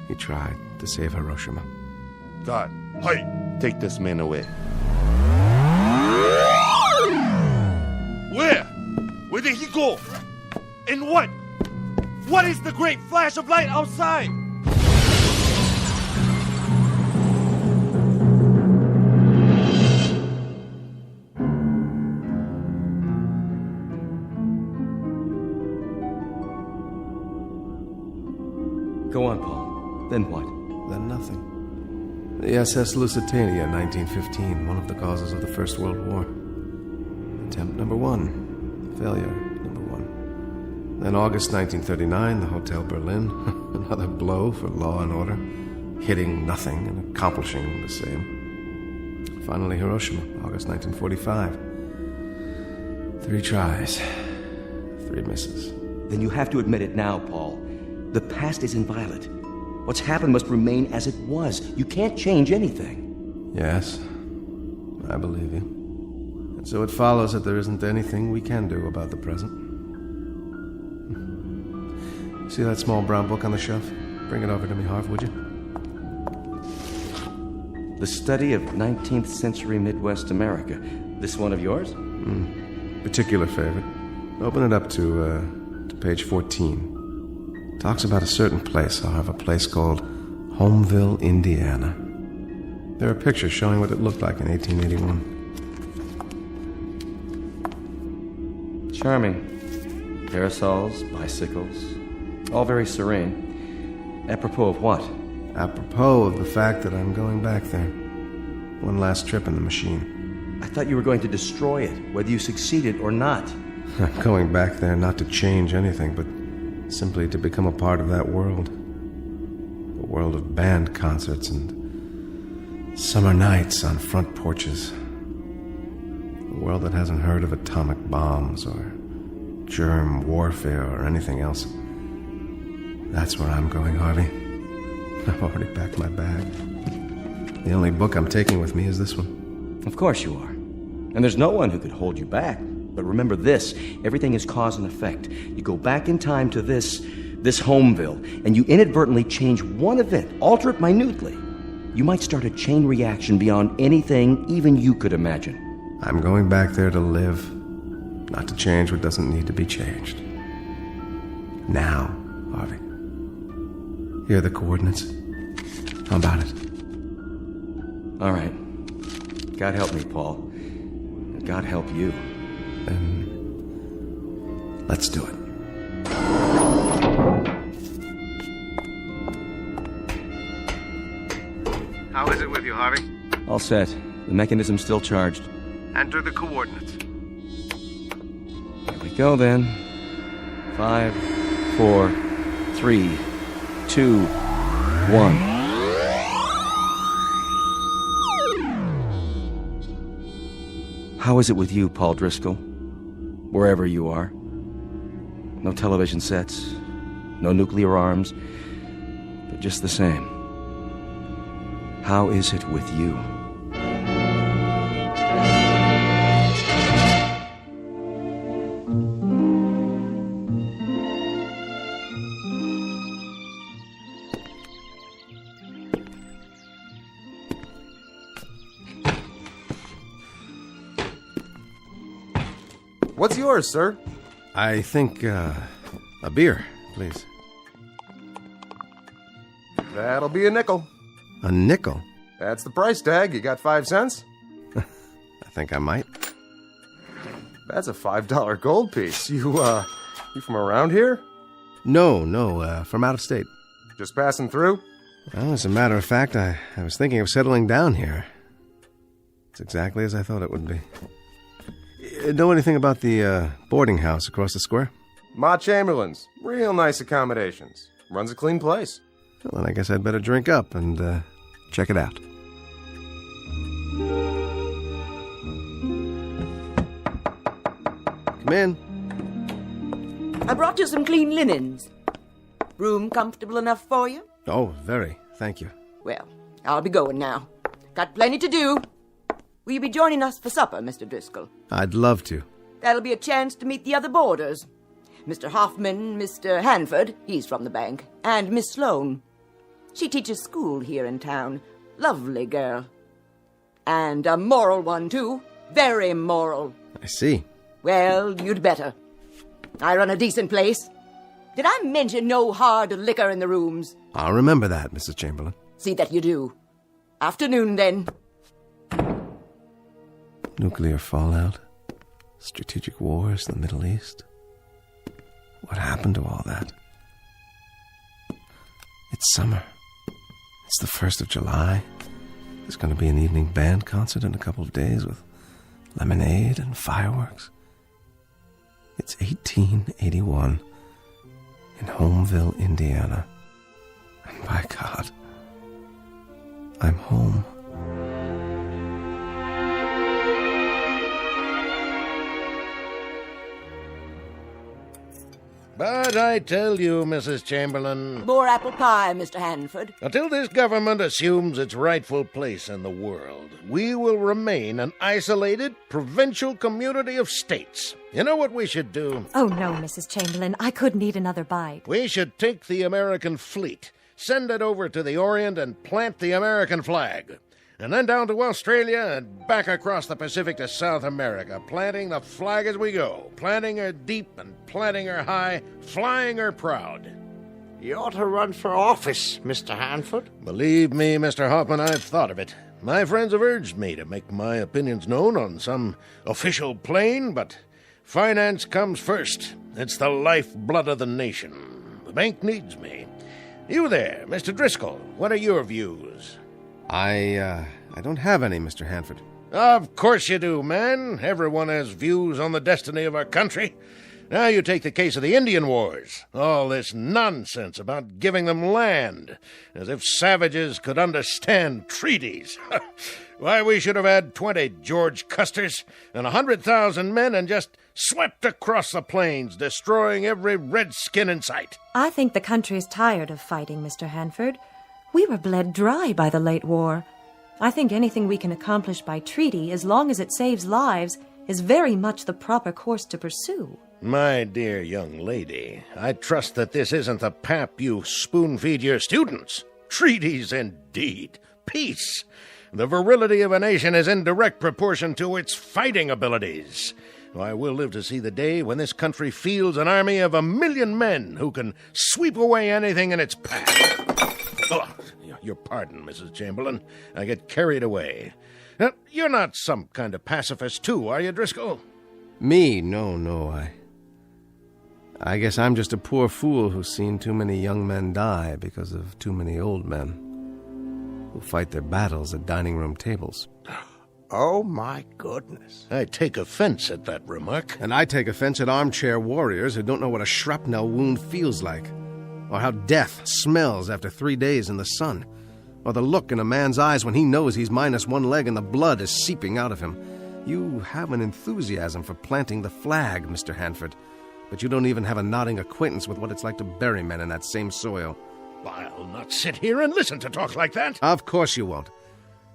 He tried to save Hiroshima. God, hey, take this man away. Where? Where did he go? And what? What is the great flash of light outside? Go on, Paul. Then what? Then nothing. The SS Lusitania, 1915, one of the causes of the First World War. Attempt number 1. Failure number 1. Then August 1939, the Hotel Berlin. Another blow for law and order. Hitting nothing and accomplishing the same. Finally, Hiroshima, August 1945. 3 tries. 3 misses. Then you have to admit it now, Paul. The past is inviolate. What's happened must remain as it was. You can't change anything. Yes, I believe you. And so it follows that there isn't anything we can do about the present. See that small brown book on the shelf? Bring it over to me, Harv, would you? The Study of 19th Century Midwest America. This one of yours? Particular favorite. Open it up to page 14. Talks about a certain place, Harv, a place called Homeville, Indiana. There are pictures showing what it looked like in 1881. Charming. Parasols, bicycles, all very serene. Apropos of what? Apropos of the fact that I'm going back there. One last trip in the machine. I thought you were going to destroy it, whether you succeeded or not. I'm going back there not to change anything, but simply to become a part of that world. A world of band concerts and summer nights on front porches. A world that hasn't heard of atomic bombs or germ warfare or anything else. That's where I'm going, Harvey. I've already packed my bag. The only book I'm taking with me is this one. Of course you are. And there's no one who could hold you back. But remember this, everything is cause and effect. You go back in time to this Homeville, and you inadvertently change one event, alter it minutely. You might start a chain reaction beyond anything even you could imagine. I'm going back there to live, not to change what doesn't need to be changed. Now, Harvey. Here are the coordinates. How about it? All right. God help me, Paul. And God help you. Then let's do it. How is it with you, Harvey? All set. The mechanism's still charged. Enter the coordinates. Here we go, then. 5, 4, 3, 2, 1. How is it with you, Paul Driscoll? Wherever you are. No television sets, no nuclear arms, but just the same. How is it with you? What's yours, sir? I think, a beer, please. That'll be a nickel. A nickel? That's the price tag. You got 5 cents? I think I might. That's a $5 gold piece. You from around here? No, from out of state. Just passing through? Well, as a matter of fact, I was thinking of settling down here. It's exactly as I thought it would be. Know anything about the boarding house across the square? Ma Chamberlain's. Real nice accommodations. Runs a clean place. Well, then I guess I'd better drink up and check it out. Come in. I brought you some clean linens. Room comfortable enough for you? Oh, very. Thank you. Well, I'll be going now. Got plenty to do. Will you be joining us for supper, Mr. Driscoll? I'd love to. That'll be a chance to meet the other boarders. Mr. Hoffman, Mr. Hanford, he's from the bank, and Miss Sloane. She teaches school here in town. Lovely girl. And a moral one, too. Very moral. I see. Well, you'd better. I run a decent place. Did I mention no hard liquor in the rooms? I'll remember that, Mrs. Chamberlain. See that you do. Afternoon, then. Nuclear fallout, strategic wars in the Middle East. What happened to all that? It's summer. It's the 1st of July. There's going to be an evening band concert in a couple of days with lemonade and fireworks. It's 1881 in Homeville, Indiana. And by God, I'm home. But I tell you, Mrs. Chamberlain... More apple pie, Mr. Hanford. Until this government assumes its rightful place in the world, we will remain an isolated, provincial community of states. You know what we should do? Oh, no, Mrs. Chamberlain. I couldn't eat another bite. We should take the American fleet, send it over to the Orient, and plant the American flag. And then down to Australia and back across the Pacific to South America, planting the flag as we go, planting her deep and planting her high, flying her proud. You ought to run for office, Mr. Hanford. Believe me, Mr. Hoffman, I've thought of it. My friends have urged me to make my opinions known on some official plane, but finance comes first. It's the lifeblood of the nation. The bank needs me. You there, Mr. Driscoll, what are your views? I don't have any, Mr. Hanford. Of course you do, man. Everyone has views on the destiny of our country. Now you take the case of the Indian Wars. All this nonsense about giving them land, as if savages could understand treaties. Why, we should have had 20 George Custers and 100,000 men and just swept across the plains, destroying every redskin in sight. I think the country's tired of fighting, Mr. Hanford. We were bled dry by the late war. I think anything we can accomplish by treaty, as long as it saves lives, is very much the proper course to pursue. My dear young lady, I trust that this isn't the pap you spoon-feed your students. Treaties, indeed. Peace. The virility of a nation is in direct proportion to its fighting abilities. I will live to see the day when this country fields an army of 1,000,000 men who can sweep away anything in its path. Oh, your pardon, Mrs. Chamberlain. I get carried away. Now, you're not some kind of pacifist, too, are you, Driscoll? Me? No. I guess I'm just a poor fool who's seen too many young men die because of too many old men who fight their battles at dining room tables. Oh, my goodness. I take offense at that remark. And I take offense at armchair warriors who don't know what a shrapnel wound feels like, or how death smells after 3 days in the sun, or the look in a man's eyes when he knows he's minus one leg and the blood is seeping out of him. You have an enthusiasm for planting the flag, Mr. Hanford, but you don't even have a nodding acquaintance with what it's like to bury men in that same soil. I'll not sit here and listen to talk like that. Of course you won't.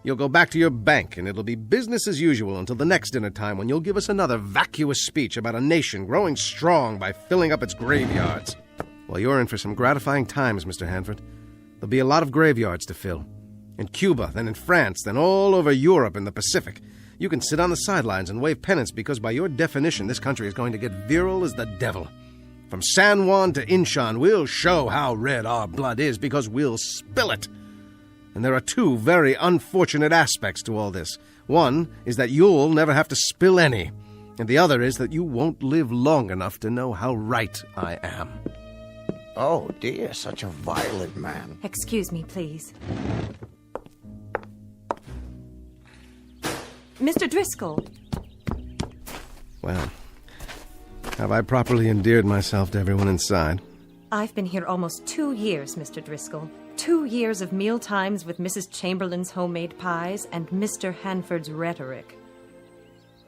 You'll go back to your bank, and it'll be business as usual until the next dinner time when you'll give us another vacuous speech about a nation growing strong by filling up its graveyards. Well, you're in for some gratifying times, Mr. Hanford. There'll be a lot of graveyards to fill. In Cuba, then in France, then all over Europe and the Pacific. You can sit on the sidelines and wave pennants because by your definition, this country is going to get virile as the devil. From San Juan to Inchon, we'll show how red our blood is because we'll spill it. And there are two very unfortunate aspects to all this. One is that you'll never have to spill any, and the other is that you won't live long enough to know how right I am. Oh, dear, such a violent man. Excuse me, please. Mr. Driscoll. Well, have I properly endeared myself to everyone inside? I've been here almost 2 years, Mr. Driscoll. 2 years of meal times with Mrs. Chamberlain's homemade pies and Mr. Hanford's rhetoric.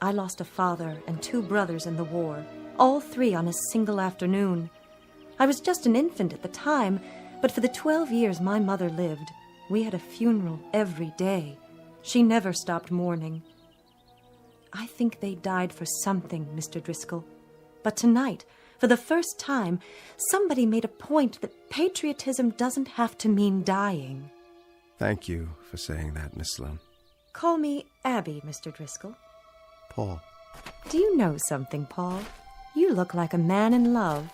I lost a father and 2 brothers in the war, all 3 on a single afternoon. I was just an infant at the time, but for the 12 years my mother lived, we had a funeral every day. She never stopped mourning. I think they died for something, Mr. Driscoll. But tonight, for the first time, somebody made a point that patriotism doesn't have to mean dying. Thank you for saying that, Miss Sloane. Call me Abby, Mr. Driscoll. Paul. Do you know something, Paul? You look like a man in love.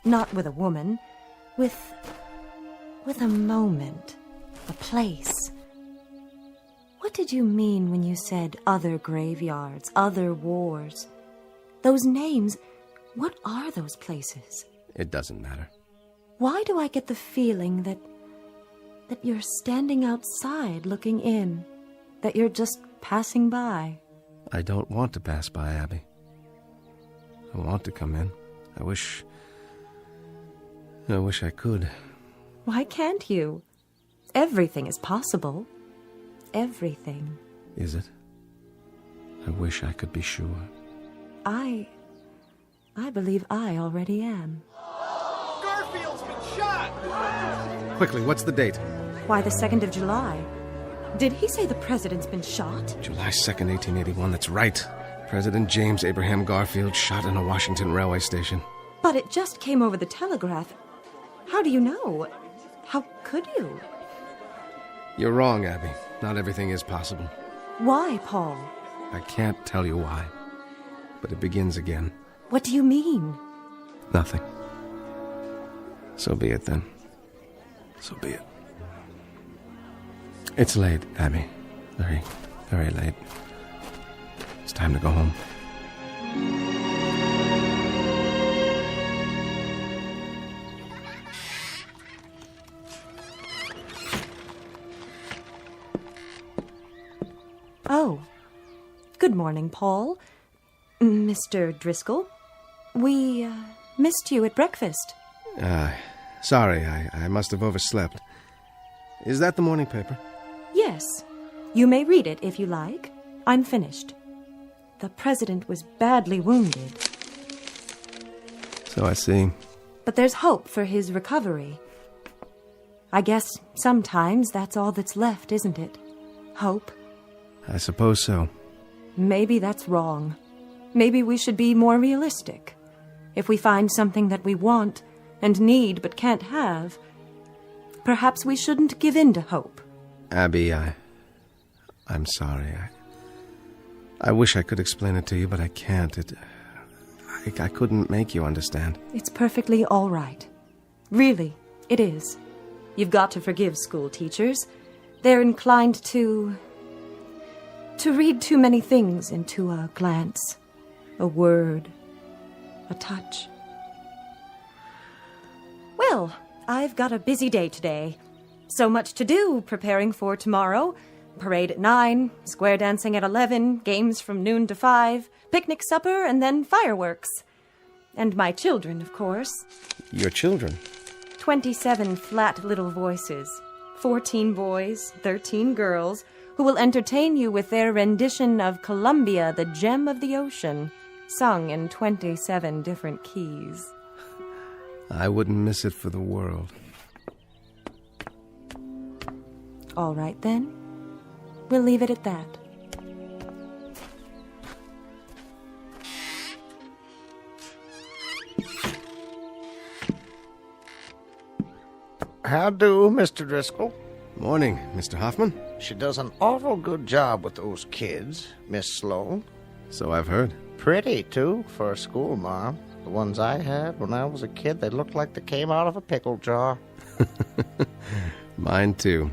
Not with a woman, with a moment, a place. What did you mean when you said other graveyards, other wars? Those names, what are those places? It doesn't matter. Why do I get the feeling that you're standing outside looking in, that you're just passing by? I don't want to pass by, Abby. I want to come in. I wish I could. Why can't you? Everything is possible. Everything. Is it? I wish I could be sure. I believe I already am. Garfield's been shot! Quickly, what's the date? Why, the 2nd of July. Did he say the president's been shot? July 2nd, 1881, that's right. President James Abraham Garfield shot in a Washington railway station. But it just came over the telegraph. How do you know? How could you? You're wrong, Abby. Not everything is possible. Why, Paul? I can't tell you why. But it begins again. What do you mean? Nothing. So be it, then. So be it. It's late, Abby. Very, very late. It's time to go home. Oh. Good morning, Paul. Mr. Driscoll. We missed you at breakfast. Sorry, I must have overslept. Is that the morning paper? Yes. You may read it if you like. I'm finished. The president was badly wounded. So I see. But there's hope for his recovery. I guess sometimes that's all that's left, isn't it? Hope. I suppose so. Maybe that's wrong. Maybe we should be more realistic. If we find something that we want and need but can't have, perhaps we shouldn't give in to hope. Abby, I'm sorry. I wish I could explain it to you, but I can't. I couldn't make you understand. It's perfectly all right. Really, it is. You've got to forgive school teachers. They're inclined to read too many things into a glance, a word, a touch. Well, I've got a busy day today. So much to do preparing for tomorrow. Parade at 9, square dancing at 11, games from noon to 5, picnic supper, and then fireworks. And my children, of course. Your children? 27 flat little voices, 14 boys, 13 girls, who will entertain you with their rendition of Columbia, the Gem of the Ocean, sung in 27 different keys. I wouldn't miss it for the world. All right, then. We'll leave it at that. How do, Mr. Driscoll? Morning, Mr. Hoffman. She does an awful good job with those kids, Miss Sloane. So I've heard. Pretty, too, for a school mom. The ones I had when I was a kid, they looked like they came out of a pickle jar. Mine, too.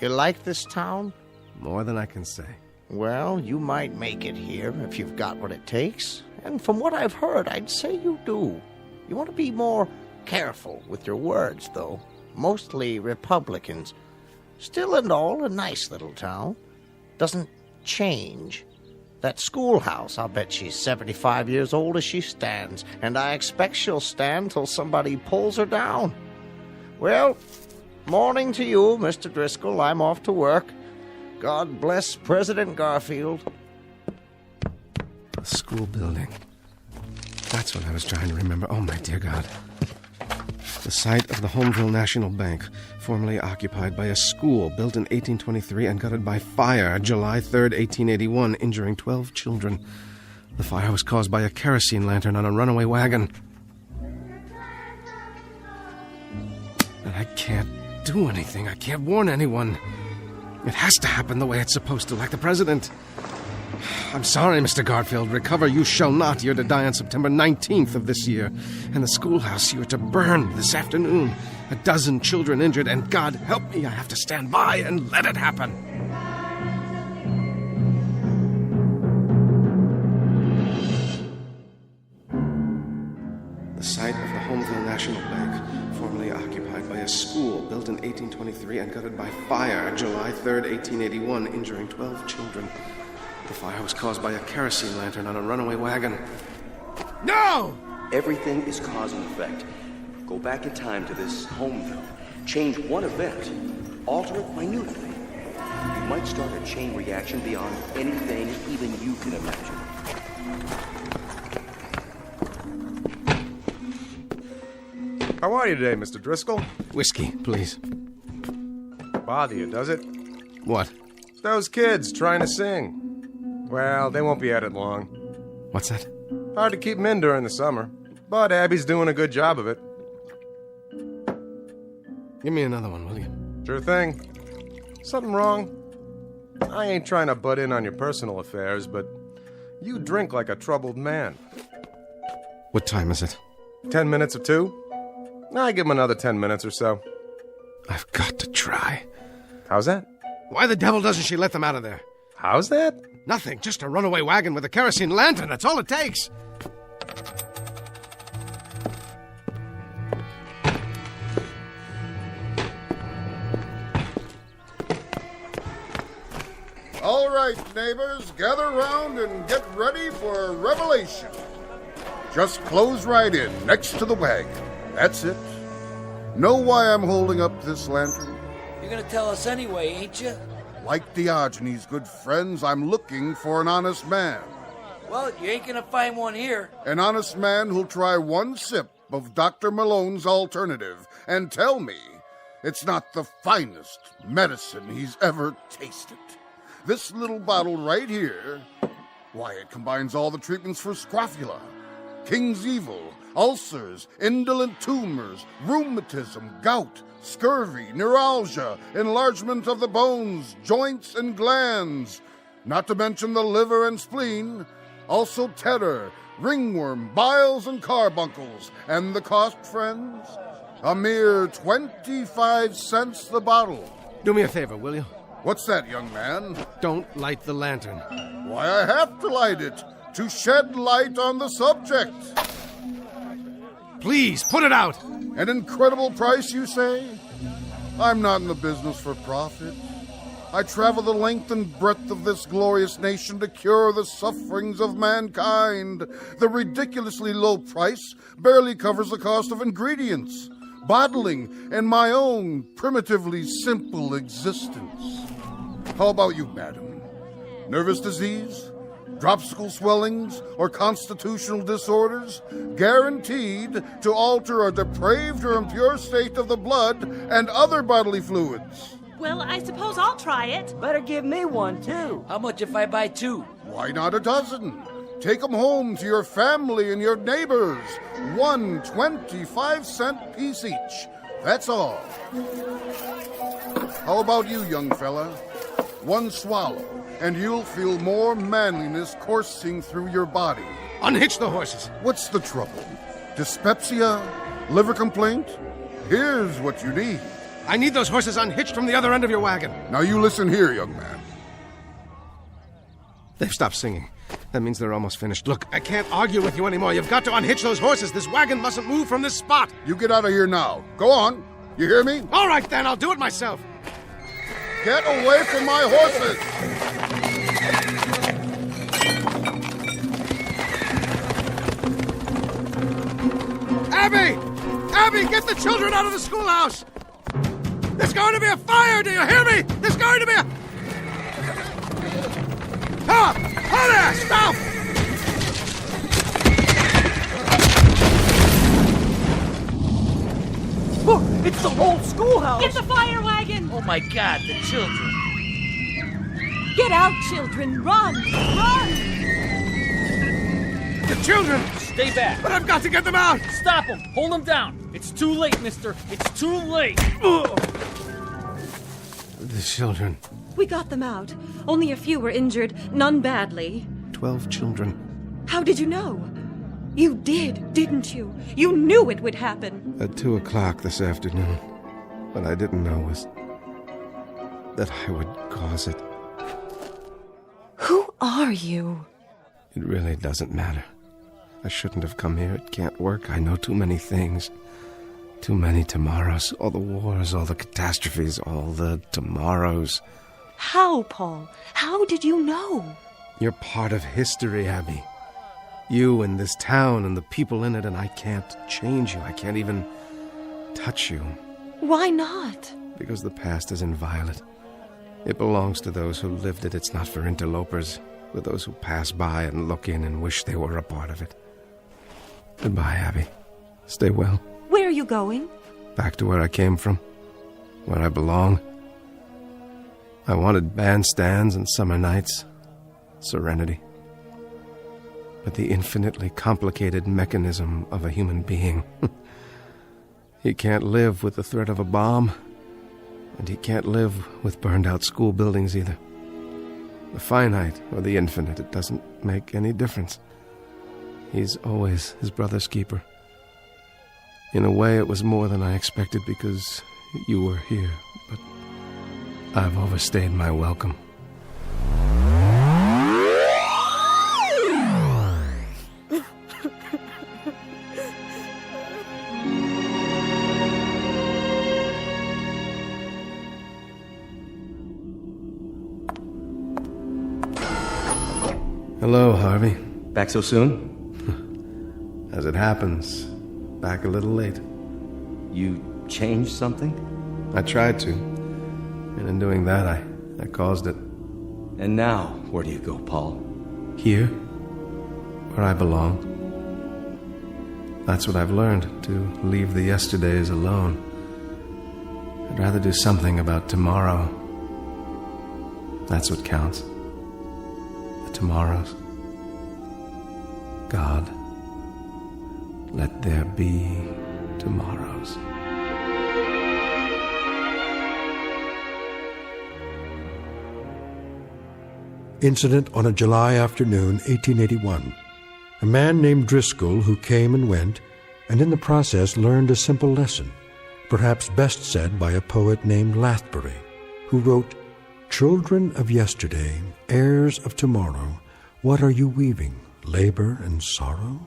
You like this town? More than I can say. Well, you might make it here if you've got what it takes. And from what I've heard, I'd say you do. You want to be more careful with your words, though. Mostly Republicans. Still and all, a nice little town. Doesn't change. That schoolhouse, I'll bet she's 75 years old as she stands, and I expect she'll stand till somebody pulls her down. Well, morning to you, Mr. Driscoll. I'm off to work. God bless President Garfield. The school building. That's what I was trying to remember. Oh, my dear God. The site of the Homeville National Bank, formerly occupied by a school built in 1823 and gutted by fire July 3rd, 1881, injuring 12 children. The fire was caused by a kerosene lantern on a runaway wagon. And I can't do anything. I can't warn anyone. It has to happen the way it's supposed to, like the president. I'm sorry, Mr. Garfield. Recover you shall not. You're to die on September 19th of this year. And the schoolhouse you're to burn this afternoon. 12 children injured, and God help me, I have to stand by and let it happen. The site of the Homeville National Bank, formerly occupied by a school built in 1823 and gutted by fire July 3rd, 1881, injuring 12 children. The fire was caused by a kerosene lantern on a runaway wagon. No! Everything is cause and effect. Go back in time to this Homeville. Change one event. Alter it minutely. You might start a chain reaction beyond anything even you can imagine. How are you today, Mr. Driscoll? Whiskey, please. Bother you, does it? What? Those kids trying to sing. Well, they won't be at it long. What's that? Hard to keep them in during the summer. But Abby's doing a good job of it. Give me another one, will you? Sure thing. Something wrong? I ain't trying to butt in on your personal affairs, but you drink like a troubled man. What time is it? 10 minutes or 2? I give him another 10 minutes or so. I've got to try. How's that? Why the devil doesn't she let them out of there? How's that? Nothing. Just a runaway wagon with a kerosene lantern. That's all it takes. All right, neighbors, gather round and get ready for a revelation. Just close right in, next to the wagon. That's it. Know why I'm holding up this lantern? You're gonna tell us anyway, ain't you? Like Diogenes' good friends, I'm looking for an honest man. Well, you ain't gonna find one here. An honest man who'll try one sip of Dr. Malone's alternative and tell me it's not the finest medicine he's ever tasted. This little bottle right here, why, it combines all the treatments for scrofula, King's Evil, ulcers, indolent tumors, rheumatism, gout, scurvy, neuralgia, enlargement of the bones, joints, and glands. not to mention the liver and spleen, also terror, ringworm, biles, and carbuncles. And the cost, friends? A mere 25 cents the bottle. Do me a favor, will you? What's that, young man? Don't light the lantern. Why, I have to light it, to shed light on the subject. Please, put it out! An incredible price, you say? I'm not in the business for profit. I travel the length and breadth of this glorious nation to cure the sufferings of mankind. The ridiculously low price barely covers the cost of ingredients, bottling, and my own primitively simple existence. How about you, madam? Nervous disease? Dropsical swellings, or constitutional disorders, guaranteed to alter a depraved or impure state of the blood and other bodily fluids. Well, I suppose I'll try it. Better give me one, too. How much if I buy 2? Why not a dozen? Take them home to your family and your neighbors. 1 25-cent piece each. That's all. How about you, young fella? 1 swallow, and you'll feel more manliness coursing through your body. Unhitch the horses. What's the trouble? Dyspepsia? Liver complaint? Here's what you need. I need those horses unhitched from the other end of your wagon. Now you listen here, young man. They've stopped singing. That means they're almost finished. Look, I can't argue with you anymore. You've got to unhitch those horses. This wagon mustn't move from this spot. You get out of here now. Go on. You hear me? All right, then. I'll do it myself. Get away from my horses! Abby! Abby, get the children out of the schoolhouse! There's going to be a fire, do you hear me? There's going to be a... Ah! Hold there! Stop! Look, it's the whole schoolhouse! Get the fire wagon! Oh my God, the children! Get out, children! Run! Run! The children! Stay back! But I've got to get them out! Stop them! Hold them down! It's too late, mister! It's too late! The children. We got them out. Only a few were injured, none badly. 12 children. How did you know? You did, didn't you? You knew it would happen. At 2 o'clock this afternoon. What I didn't know was that I would cause it. Who are you? It really doesn't matter. I shouldn't have come here. It can't work. I know too many things. Too many tomorrows. All the wars, all the catastrophes, all the tomorrows. How, Paul? How did you know? You're part of history, Abby. You and this town and the people in it, and I can't change you. I can't even touch you. Why not? Because the past is inviolate. It belongs to those who lived it. It's not for interlopers, for those who pass by and look in and wish they were a part of it. Goodbye, Abby. Stay well. Where are you going? Back to where I came from, where I belong. I wanted bandstands and summer nights, serenity. But the infinitely complicated mechanism of a human being. He can't live with the threat of a bomb, and he can't live with burned-out school buildings either. The finite or the infinite, it doesn't make any difference. He's always his brother's keeper. In a way, it was more than I expected because you were here, but I've overstayed my welcome. Hello, Harvey. Back so soon? As it happens, back a little late. You changed something? I tried to. And in doing that, I caused it. And now, where do you go, Paul? Here, where I belong. That's what I've learned, to leave the yesterdays alone. I'd rather do something about tomorrow. That's what counts. The tomorrows. God, let there be tomorrows. Incident on a July afternoon, 1881. A man named Driscoll who came and went, and in the process learned a simple lesson, perhaps best said by a poet named Lathbury, who wrote, "Children of yesterday, heirs of tomorrow, what are you weaving, labor and sorrow?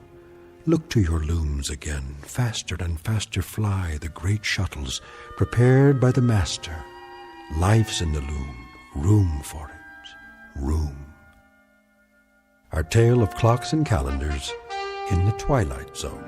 Look to your looms again, faster and faster fly the great shuttles, prepared by the master. Life's in the loom, room for it, room." Our tale of clocks and calendars in the Twilight Zone.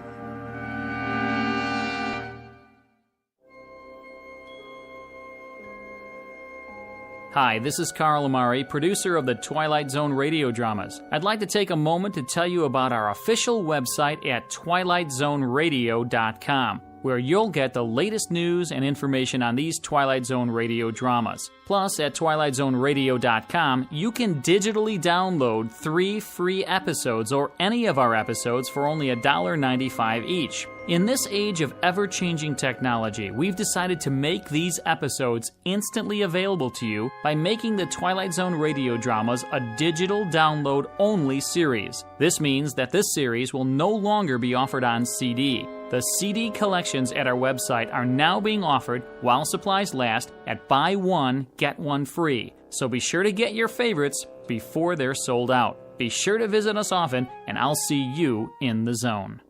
Hi, this is Carl Amari, producer of the Twilight Zone radio dramas. I'd like to take a moment to tell you about our official website at twilightzoneradio.com, where you'll get the latest news and information on these Twilight Zone radio dramas. Plus, at twilightzoneradio.com, you can digitally download 3 free episodes or any of our episodes for only $1.95 each. In this age of ever-changing technology, we've decided to make these episodes instantly available to you by making the Twilight Zone radio dramas a digital download-only series. This means that this series will no longer be offered on CD. The CD collections at our website are now being offered, while supplies last, at buy one, get one free. So be sure to get your favorites before they're sold out. Be sure to visit us often, and I'll see you in the zone.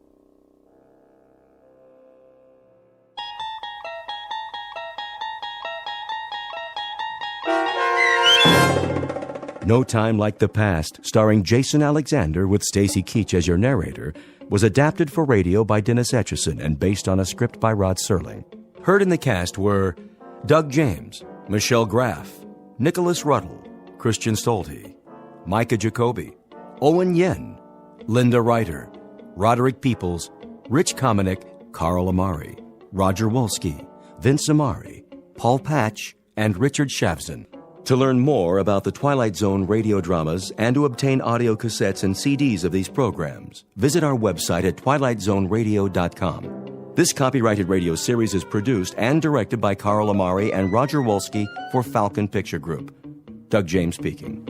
No Time Like the Past, starring Jason Alexander with Stacy Keach as your narrator, was adapted for radio by Dennis Etchison and based on a script by Rod Serling. Heard in the cast were Doug James, Michelle Graff, Nicholas Ruddle, Christian Stolte, Micah Jacoby, Owen Yen, Linda Ryder, Roderick Peoples, Rich Komanek, Carl Amari, Roger Wolski, Vince Amari, Paul Patch, and Richard Shavzin. To learn more about the Twilight Zone radio dramas and to obtain audio cassettes and CDs of these programs, visit our website at twilightzoneradio.com. This copyrighted radio series is produced and directed by Carl Amari and Roger Wolski for Falcon Picture Group. Doug James speaking.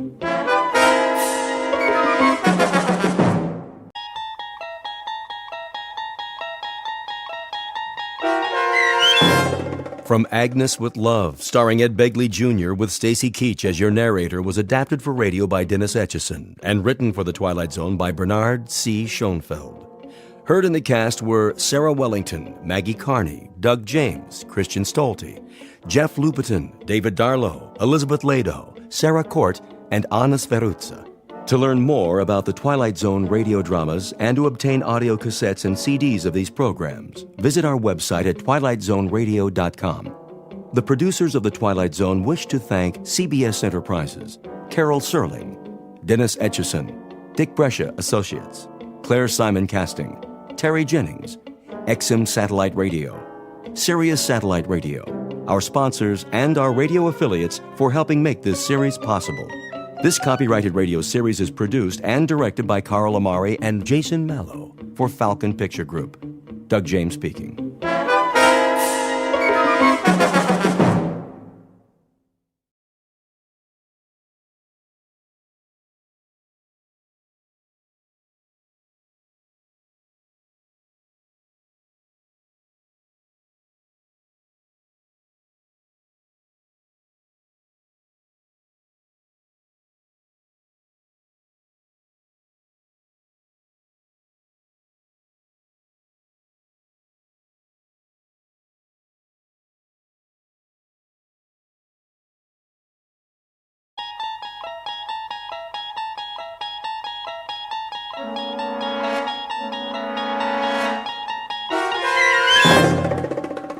From Agnes with Love, starring Ed Begley Jr. with Stacy Keach as your narrator, was adapted for radio by Dennis Etchison and written for The Twilight Zone by Bernard C. Schoenfeld. Heard in the cast were Sarah Wellington, Maggie Carney, Doug James, Christian Stolte, Jeff Lupetin, David Darlow, Elizabeth Lado, Sarah Court, and Anna Sverutza. To learn more about the Twilight Zone radio dramas and to obtain audio cassettes and CDs of these programs, visit our website at twilightzoneradio.com. The producers of The Twilight Zone wish to thank CBS Enterprises, Carol Serling, Dennis Etchison, Dick Brescia Associates, Claire Simon Casting, Terry Jennings, XM Satellite Radio, Sirius Satellite Radio, our sponsors, and our radio affiliates for helping make this series possible. This copyrighted radio series is produced and directed by Carl Amari and Jason Mallow for Falcon Picture Group. Doug James speaking.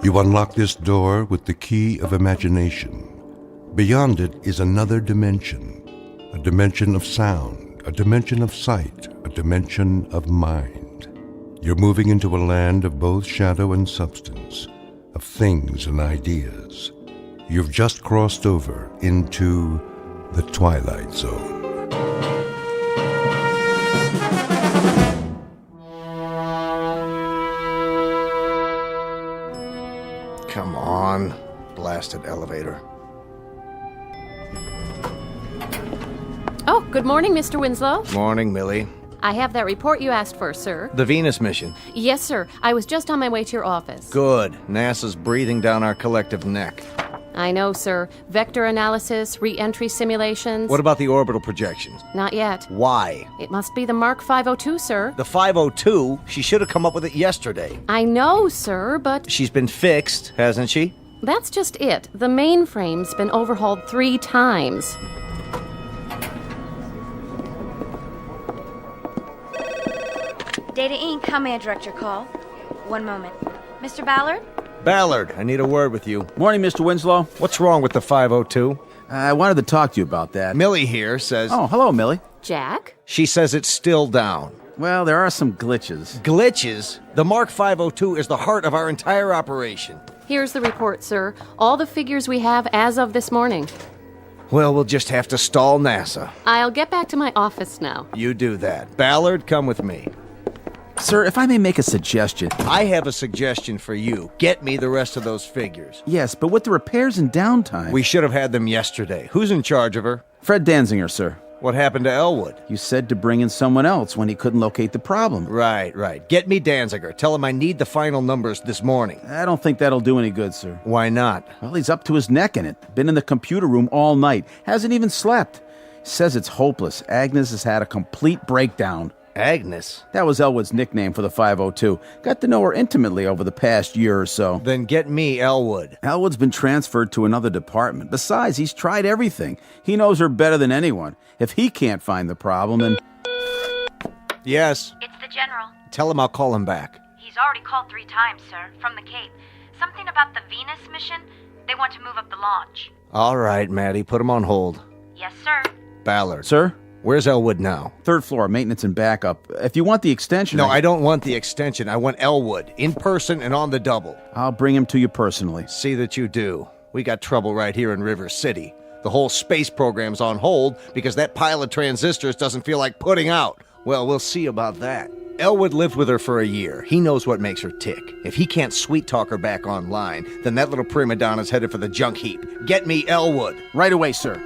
You unlock this door with the key of imagination. Beyond it is another dimension, a dimension of sound, a dimension of sight, a dimension of mind. You're moving into a land of both shadow and substance, of things and ideas. You've just crossed over into the Twilight Zone. Come on, blasted elevator. Oh, good morning, Mr. Winslow. Morning, Millie. I have that report you asked for, sir. The Venus mission. Yes, sir. I was just on my way to your office. Good. NASA's breathing down our collective neck. I know, sir. Vector analysis, re-entry simulations. What about the orbital projections? Not yet. Why? It must be the Mark 502, sir. The 502? She should have come up with it yesterday. I know, sir, but... She's been fixed, hasn't she? That's just it. The mainframe's been overhauled 3 times. Data Inc., how may I direct your call? One moment. Mr. Ballard? Ballard, I need a word with you. Morning, Mr. Winslow. What's wrong with the 502? I wanted to talk to you about that. Millie here says... Oh, hello, Millie. Jack? She says it's still down. Well, there are some glitches. Glitches? The Mark 502 is the heart of our entire operation. Here's the report, sir. All the figures we have as of this morning. Well, we'll just have to stall NASA. I'll get back to my office now. You do that. Ballard, come with me. Sir, if I may make a suggestion. I have a suggestion for you. Get me the rest of those figures. Yes, but with the repairs and downtime... We should have had them yesterday. Who's in charge of her? Fred Danziger, sir. What happened to Elwood? You said to bring in someone else when he couldn't locate the problem. Right. Get me Danziger. Tell him I need the final numbers this morning. I don't think that'll do any good, sir. Why not? Well, he's up to his neck in it. Been in the computer room all night. Hasn't even slept. Says it's hopeless. Agnes has had a complete breakdown. Agnes? That was Elwood's nickname for the 502. Got to know her intimately over the past year or so. Then get me Elwood. Elwood's been transferred to another department. Besides, he's tried everything. He knows her better than anyone. If he can't find the problem, then... Yes? It's the General. Tell him I'll call him back. He's already called 3 times, sir, from the Cape. Something about the Venus mission? They want to move up the launch. All right, Maddie, put him on hold. Yes, sir. Ballard. Sir? Where's Elwood now? 3rd floor, maintenance and backup. If you want the extension... No, I don't want the extension. I want Elwood, in person and on the double. I'll bring him to you personally. See that you do. We got trouble right here in River City. The whole space program's on hold because that pile of transistors doesn't feel like putting out. Well, we'll see about that. Elwood lived with her for a year. He knows what makes her tick. If he can't sweet-talk her back online, then that little prima donna's headed for the junk heap. Get me Elwood. Right away, sir.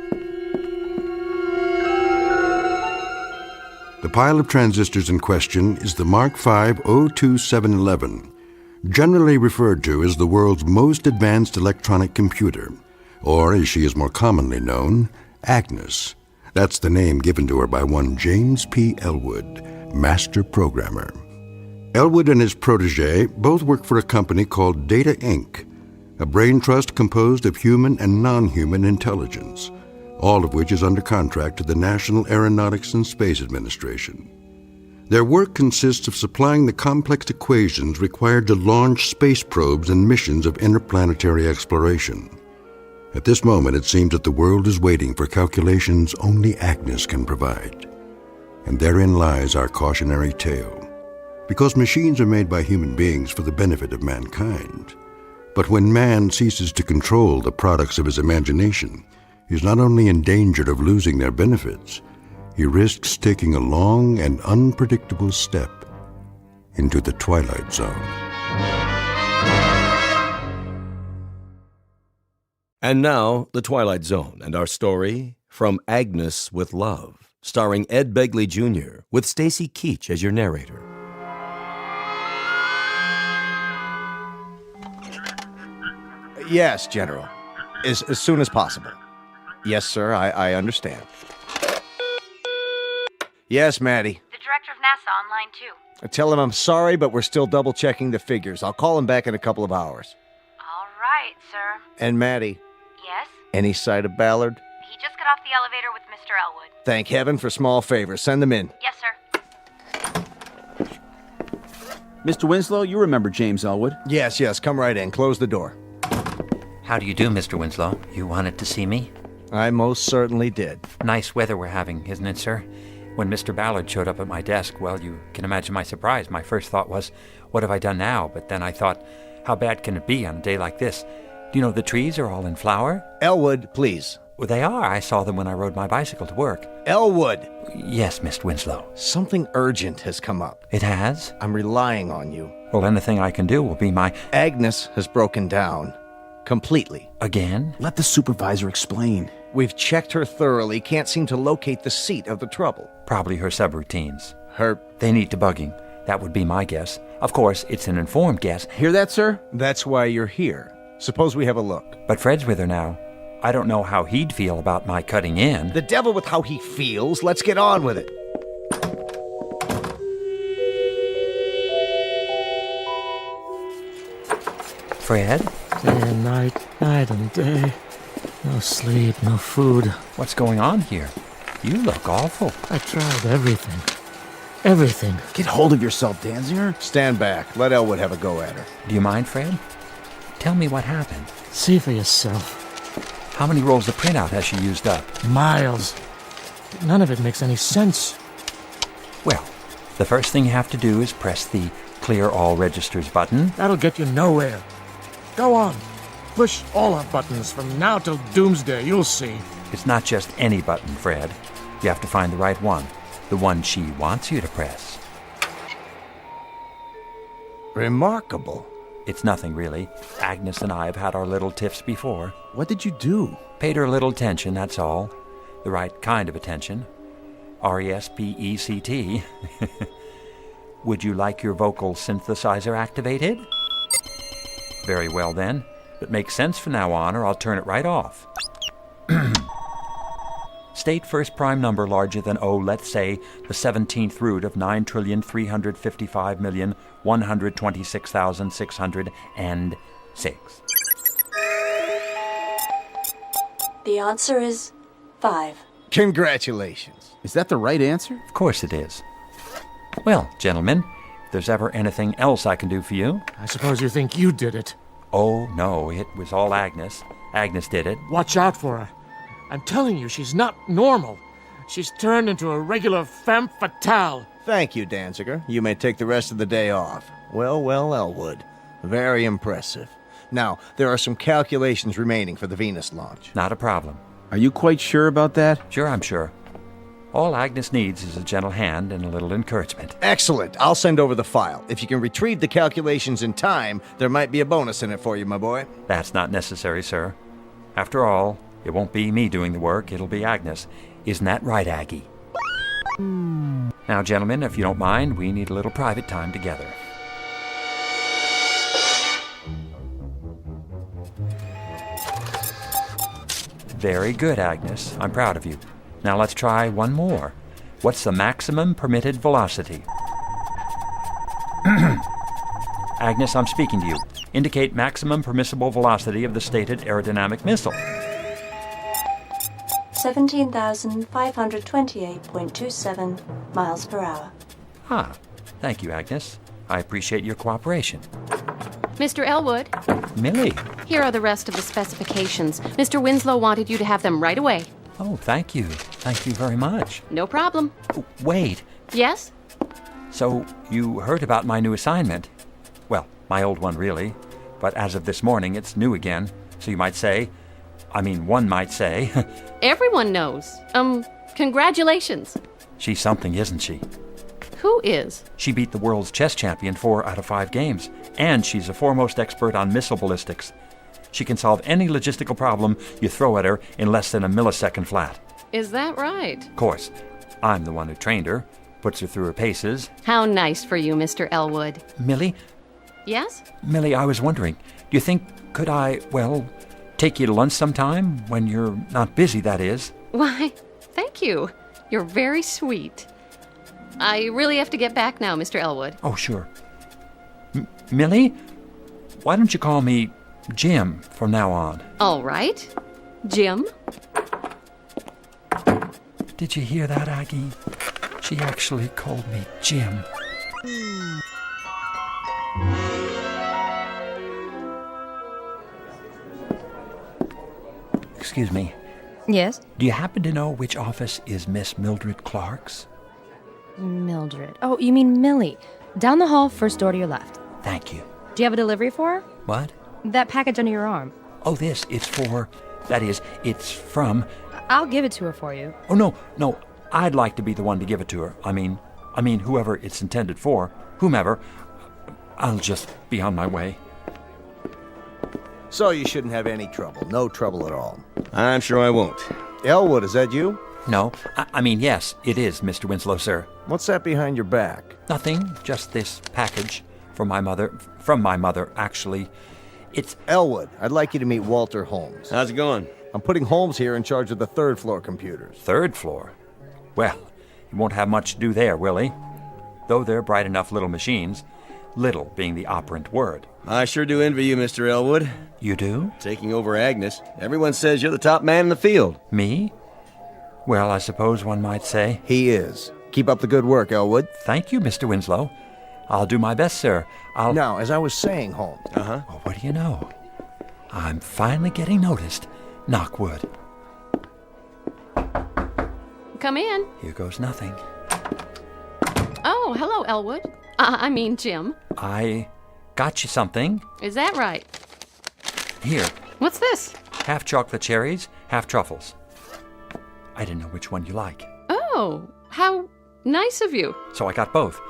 The pile of transistors in question is the Mark V 02711, generally referred to as the world's most advanced electronic computer, or as she is more commonly known, Agnes. That's the name given to her by one James P. Elwood, master programmer. Elwood and his protege both work for a company called Data Inc., a brain trust composed of human and non-human intelligence, all of which is under contract to the National Aeronautics and Space Administration. Their work consists of supplying the complex equations required to launch space probes and missions of interplanetary exploration. At this moment, it seems that the world is waiting for calculations only Agnes can provide. And therein lies our cautionary tale. Because machines are made by human beings for the benefit of mankind. But when man ceases to control the products of his imagination, he is not only in danger of losing their benefits, he risks taking a long and unpredictable step into the Twilight Zone. And now, The Twilight Zone and our story, From Agnes with Love, starring Ed Begley Jr., with Stacy Keach as your narrator. Yes, General. As soon as possible. Yes, sir, I understand. Yes, Maddie. The director of NASA online, too. Tell him I'm sorry, but we're still double-checking the figures. I'll call him back in a couple of hours. All right, sir. And Maddie. Yes? Any sight of Ballard? He just got off the elevator with Mr. Elwood. Thank heaven for small favors. Send them in. Yes, sir. Mr. Winslow, you remember James Elwood? Yes, come right in. Close the door. How do you do, Mr. Winslow? You wanted to see me? I most certainly did. Nice weather we're having, isn't it, sir? When Mr. Ballard showed up at my desk, well, you can imagine my surprise. My first thought was, what have I done now? But then I thought, how bad can it be on a day like this? Do you know the trees are all in flower? Elwood, please. Well, they are. I saw them when I rode my bicycle to work. Elwood! Yes, Mr. Winslow. Something urgent has come up. It has? I'm relying on you. Well, anything I can do will be my... Agnes has broken down. Completely. Again? Let the supervisor explain. We've checked her thoroughly, can't seem to locate the seat of the trouble. Probably her subroutines. They need debugging. That would be my guess. Of course, it's an informed guess. Hear that, sir? That's why you're here. Suppose we have a look. But Fred's with her now. I don't know how he'd feel about my cutting in. The devil with how he feels. Let's get on with it. Fred? Day and night, night and day. No sleep, no food. What's going on here? You look awful. I tried everything. Everything. Get hold of yourself, Danziger. Stand back. Let Elwood have a go at her. Do you mind, Fred? Tell me what happened. See for yourself. How many rolls of printout has she used up? Miles. None of it makes any sense. Well, the first thing you have to do is press the Clear All Registers button. That'll get you nowhere. Go on. Push all our buttons from now till doomsday. You'll see. It's not just any button, Fred. You have to find the right one. The one she wants you to press. Remarkable. It's nothing, really. Agnes and I have had our little tiffs before. What did you do? Paid her a little attention, that's all. The right kind of attention. RESPECT. Would you like your vocal synthesizer activated? Very well, then. But make sense from now on, or I'll turn it right off. State first prime number larger than, let's say, the 17th root of 9,355,126,606. The answer is 5. Congratulations. Is that the right answer? Of course it is. Well, gentlemen, if there's ever anything else I can do for you... I suppose you think you did it. Oh, no, it was all Agnes. Agnes did it. Watch out for her. I'm telling you, she's not normal. She's turned into a regular femme fatale. Thank you, Danziger. You may take the rest of the day off. Well, Elwood. Very impressive. Now, there are some calculations remaining for the Venus launch. Not a problem. Are you quite sure about that? Sure, I'm sure. All Agnes needs is a gentle hand and a little encouragement. Excellent. I'll send over the file. If you can retrieve the calculations in time, there might be a bonus in it for you, my boy. That's not necessary, sir. After all, it won't be me doing the work, it'll be Agnes. Isn't that right, Aggie? Now, gentlemen, if you don't mind, we need a little private time together. Very good, Agnes. I'm proud of you. Now let's try one more. What's the maximum permitted velocity? Agnes, I'm speaking to you. Indicate maximum permissible velocity of the stated aerodynamic missile. 17,528.27 miles per hour. Ah, thank you, Agnes. I appreciate your cooperation. Mr. Elwood, Millie. here are the rest of the specifications. Mr. Winslow wanted you to have them right away. Oh, thank you. Thank you very much. No problem. Wait. Yes? So, you heard about my new assignment? Well, my old one, really. But as of this morning, it's new again. So you might say... one might say... Everyone knows. Congratulations. She's something, isn't she? Who is? She beat the world's chess champion 4 out of 5 games. And she's a foremost expert on missile ballistics. She can solve any logistical problem you throw at her in less than a millisecond flat. Is that right? Of course. I'm the one who trained her, puts her through her paces. How nice for you, Mr. Elwood. Millie? Yes? Millie, I was wondering, do you think, could I, take you to lunch sometime? When you're not busy, that is. Why, thank you. You're very sweet. I really have to get back now, Mr. Elwood. Oh, sure. Millie, why don't you call me Jim from now on? All right. Jim? Did you hear that, Aggie? She actually called me Jim. Excuse me. Yes? Do you happen to know which office is Miss Mildred Clark's? Mildred. Oh, you mean Millie. Down the hall, first door to your left. Thank you. Do you have a delivery for her? What? That package under your arm. Oh, this. It's for... That is, it's from... I'll give it to her for you. Oh, no. I'd like to be the one to give it to her. I mean, whoever it's intended for. Whomever. I'll just be on my way. So you shouldn't have any trouble. No trouble at all. I'm sure I won't. Elwood, is that you? No, I mean, yes, it is, Mr. Winslow, sir. What's that behind your back? Nothing, just this package from my mother, actually. It's... Elwood, I'd like you to meet Walter Holmes. How's it going? I'm putting Holmes here in charge of the third floor computers. Third floor? Well, he won't have much to do there, will he? Though they're bright enough little machines. Little being the operant word. I sure do envy you, Mr. Elwood. You do? Taking over Agnes. Everyone says you're the top man in the field. Me? Well, I suppose one might say. He is. Keep up the good work, Elwood. Thank you, Mr. Winslow. I'll do my best, sir. Now, as I was saying, Holmes. Oh, what do you know? I'm finally getting noticed. Knock wood. Come in. Here goes nothing. Oh, hello, Elwood. I mean, Jim. I got you something. Is that right? Here. What's this? Half chocolate cherries, half truffles. I didn't know which one you like. Oh, how nice of you. So I got both.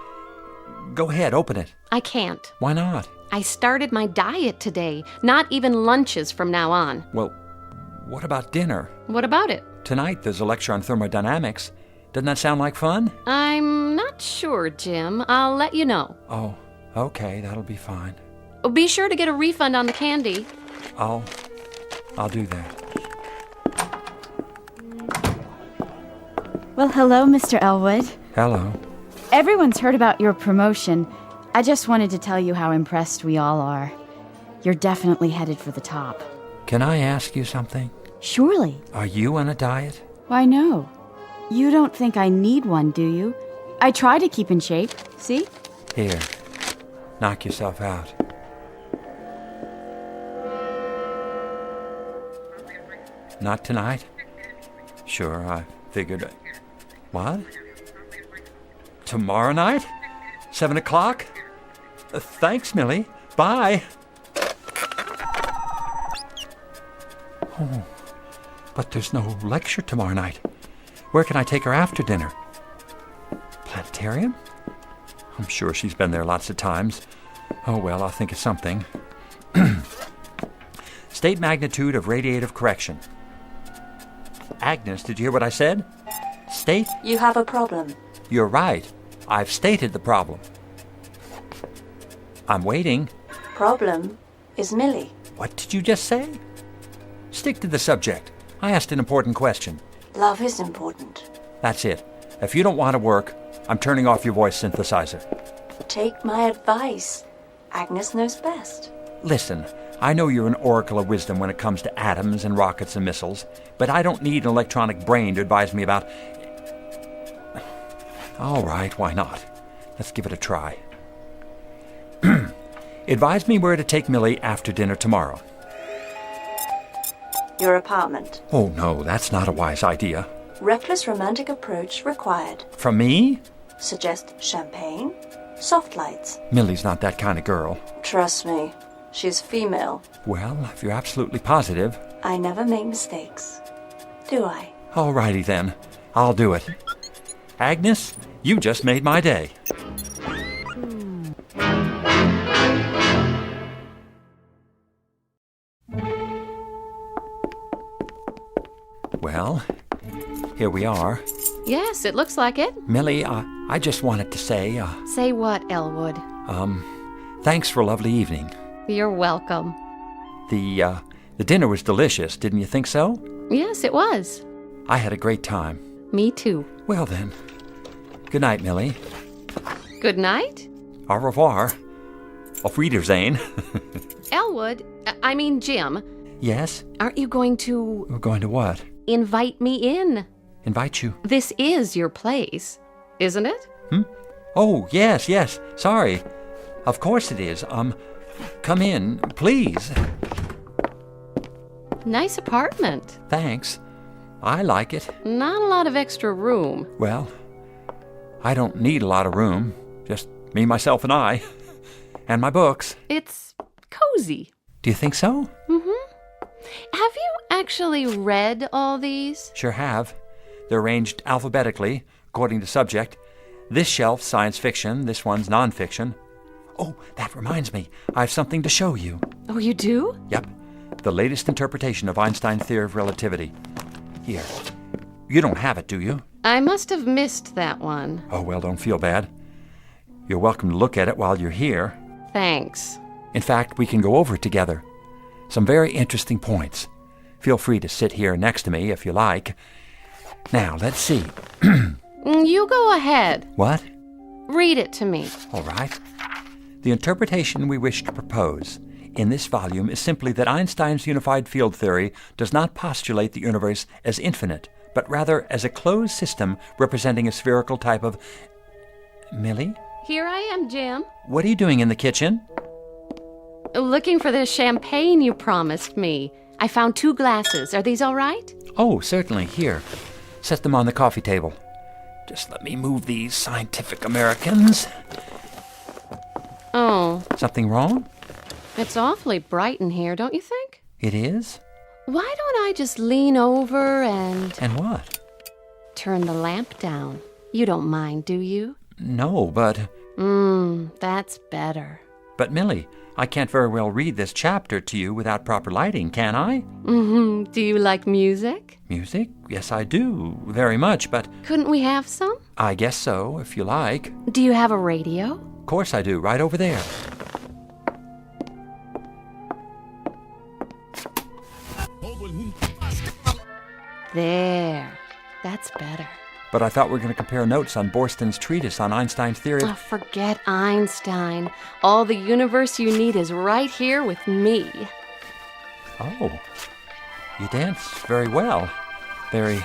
Go ahead, open it. I can't. Why not? I started my diet today. Not even lunches from now on. Well, what about dinner? What about it? Tonight there's a lecture on thermodynamics. Doesn't that sound like fun? I'm not sure, Jim. I'll let you know. Oh, okay, that'll be fine. Be sure to get a refund on the candy. I'll do that. Well, hello, Mr. Elwood. Hello. Everyone's heard about your promotion. I just wanted to tell you how impressed we all are. You're definitely headed for the top. Can I ask you something? Surely. Are you on a diet? Why, no. You don't think I need one, do you? I try to keep in shape. See? Here. Knock yourself out. Not tonight? Sure, I figured. What? Tomorrow night? 7 o'clock? Thanks, Millie. Bye. Oh, but there's no lecture tomorrow night. Where can I take her after dinner? Planetarium? I'm sure she's been there lots of times. Oh, well, I'll think of something. State magnitude of radiative correction. Agnes, did you hear what I said? State? You have a problem. You're right. I've stated the problem. I'm waiting. Problem is Millie. What did you just say? Stick to the subject. I asked an important question. Love is important. That's it. If you don't want to work, I'm turning off your voice synthesizer. Take my advice. Agnes knows best. Listen, I know you're an oracle of wisdom when it comes to atoms and rockets and missiles, but I don't need an electronic brain to advise me about... All right, why not? Let's give it a try. Advise me where to take Millie after dinner tomorrow. Your apartment. Oh, no, that's not a wise idea. Reckless romantic approach required. From me? Suggest champagne, soft lights. Millie's not that kind of girl. Trust me, she's female. Well, if you're absolutely positive... I never make mistakes. Do I? All righty then. I'll do it. Agnes, you just made my day. Well, here we are. Yes, it looks like it. Millie, I just wanted to say, Say what, Elwood? thanks for a lovely evening. You're welcome. The dinner was delicious, didn't you think so? Yes, it was. I had a great time. Me too. Well then, good night, Millie. Good night? Au revoir. Auf Wiedersehen. Elwood, I mean Jim. Yes? Aren't you going to... We're going to what? Invite me in. Invite you? This is your place, isn't it? Oh, yes. Sorry. Of course it is. Come in, please. Nice apartment. Thanks. I like it. Not a lot of extra room. Well, I don't need a lot of room. Just me, myself, and I. And my books. It's cozy. Do you think so? Have you actually read all these? Sure have. They're arranged alphabetically, according to subject. This shelf's science fiction, this one's nonfiction. Oh, that reminds me. I have something to show you. Oh, you do? Yep. The latest interpretation of Einstein's theory of relativity. Here. You don't have it, do you? I must have missed that one. Oh, well, don't feel bad. You're welcome to look at it while you're here. Thanks. In fact, we can go over it together. Some very interesting points. Feel free to sit here next to me if you like. Now, let's see. You go ahead. What? Read it to me. All right. The interpretation we wish to propose in this volume is simply that Einstein's unified field theory does not postulate the universe as infinite, but rather as a closed system representing a spherical type of... Millie? Here I am, Jim. What are you doing in the kitchen? Looking for the champagne you promised me. I found 2 glasses. Are these all right? Oh, certainly. Here. Set them on the coffee table. Just let me move these Scientific Americans. Oh. Something wrong? It's awfully bright in here, don't you think? It is? Why don't I just lean over and... And what? Turn the lamp down. You don't mind, do you? No, but... That's better. But, Millie, I can't very well read this chapter to you without proper lighting, can I? Do you like music? Music? Yes, I do. Very much, but... Couldn't we have some? I guess so, if you like. Do you have a radio? Of course I do, right over there. There. That's better. But I thought we were going to compare notes on Borston's treatise on Einstein's theory. Oh, forget Einstein. All the universe you need is right here with me. Oh, you dance very well. Very,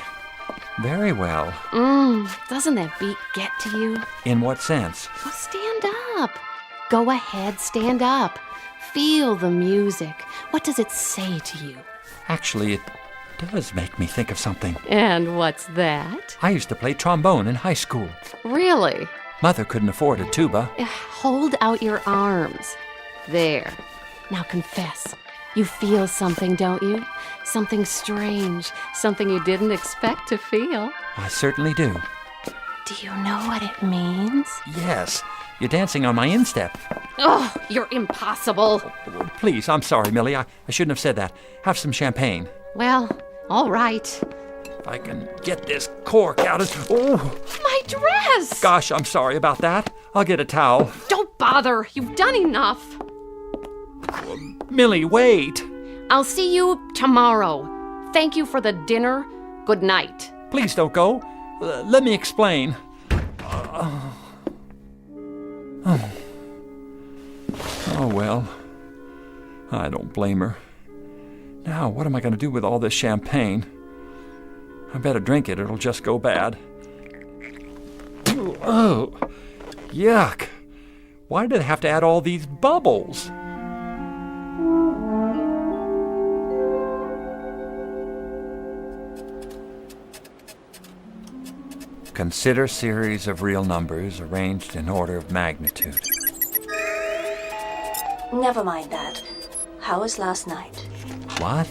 very well. Doesn't that beat get to you? In what sense? Well, stand up. Go ahead, stand up. Feel the music. What does it say to you? Actually, it does make me think of something. And what's that? I used to play trombone in high school. Really? Mother couldn't afford a tuba. Hold out your arms. There. Now confess. You feel something, don't you? Something strange. Something you didn't expect to feel. I certainly do. Do you know what it means? Yes. You're dancing on my instep. Oh, you're impossible. Please, I'm sorry, Millie. I shouldn't have said that. Have some champagne. Well, all right. If I can get this cork out of... Oh! My dress! Gosh, I'm sorry about that. I'll get a towel. Don't bother. You've done enough. Millie, wait. I'll see you tomorrow. Thank you for the dinner. Good night. Please don't go. Let me explain. Oh, well. I don't blame her. Now, what am I going to do with all this champagne? I better drink it. It'll just go bad. Oh, yuck. Why did they have to add all these bubbles? Consider series of real numbers arranged in order of magnitude. Never mind that. How was last night? What?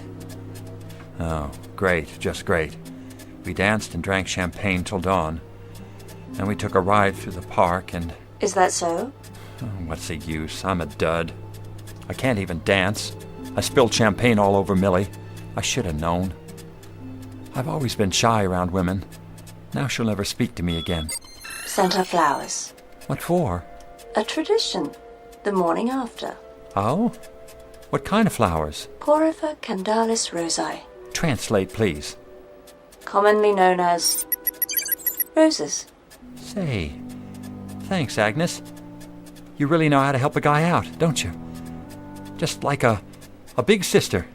Oh, great, just great. We danced and drank champagne till dawn. Then we took a ride through the park and... Is that so? Oh, what's the use? I'm a dud. I can't even dance. I spilled champagne all over Millie. I should have known. I've always been shy around women. Now she'll never speak to me again. Sent her flowers. What for? A tradition. The morning after. Oh? What kind of flowers? Porphyra candalis rosae. Translate, please. Commonly known as... roses. Say, thanks, Agnes. You really know how to help a guy out, don't you? Just like a big sister.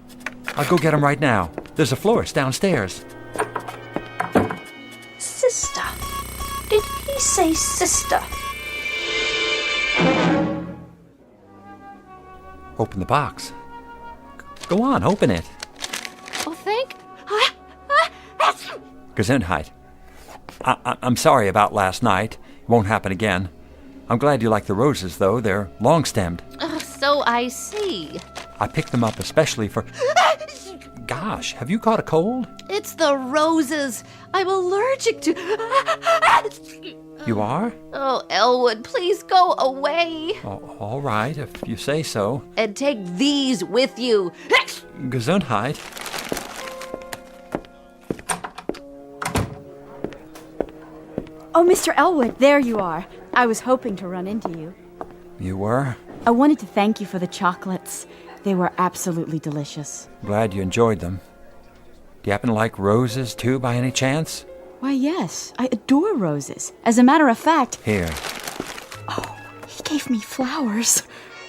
I'll go get him right now. There's a florist downstairs. Sister. Did he say sister? Open the box. Go on, open it. Oh, thank... Gesundheit. I'm sorry about last night. It won't happen again. I'm glad you like the roses, though. They're long-stemmed. So I see. I picked them up especially for... Gosh, have you caught a cold? It's the roses. I'm allergic to... You are? Oh, Elwood, please go away. Oh, all right, if you say so. And take these with you. Gesundheit. Oh, Mr. Elwood, there you are. I was hoping to run into you. You were? I wanted to thank you for the chocolates. They were absolutely delicious. Glad you enjoyed them. Do you happen to like roses, too, by any chance? Why, yes. I adore roses. As a matter of fact... Here. Oh, he gave me flowers.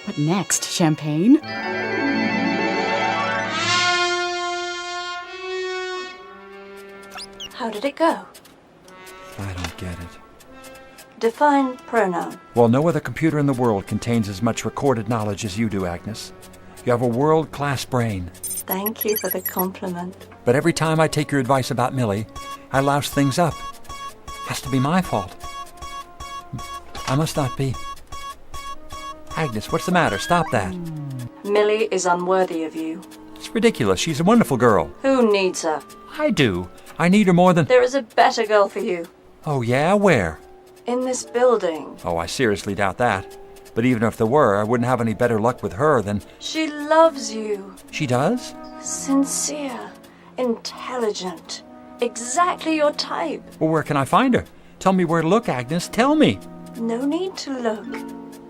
What next? Champagne? How did it go? I don't get it. Define pronoun. Well, no other computer in the world contains as much recorded knowledge as you do, Agnes. You have a world-class brain. Thank you for the compliment. But every time I take your advice about Millie, I louse things up. Has to be my fault. I must not be. Agnes, what's the matter? Stop that. Millie is unworthy of you. It's ridiculous. She's a wonderful girl. Who needs her? I do. I need her more than... There is a better girl for you. Oh, yeah? Where? In this building. Oh, I seriously doubt that. But even if there were, I wouldn't have any better luck with her than... She loves you. She does? Sincere. Intelligent. Exactly your type. Well, where can I find her? Tell me where to look, Agnes. Tell me. No need to look.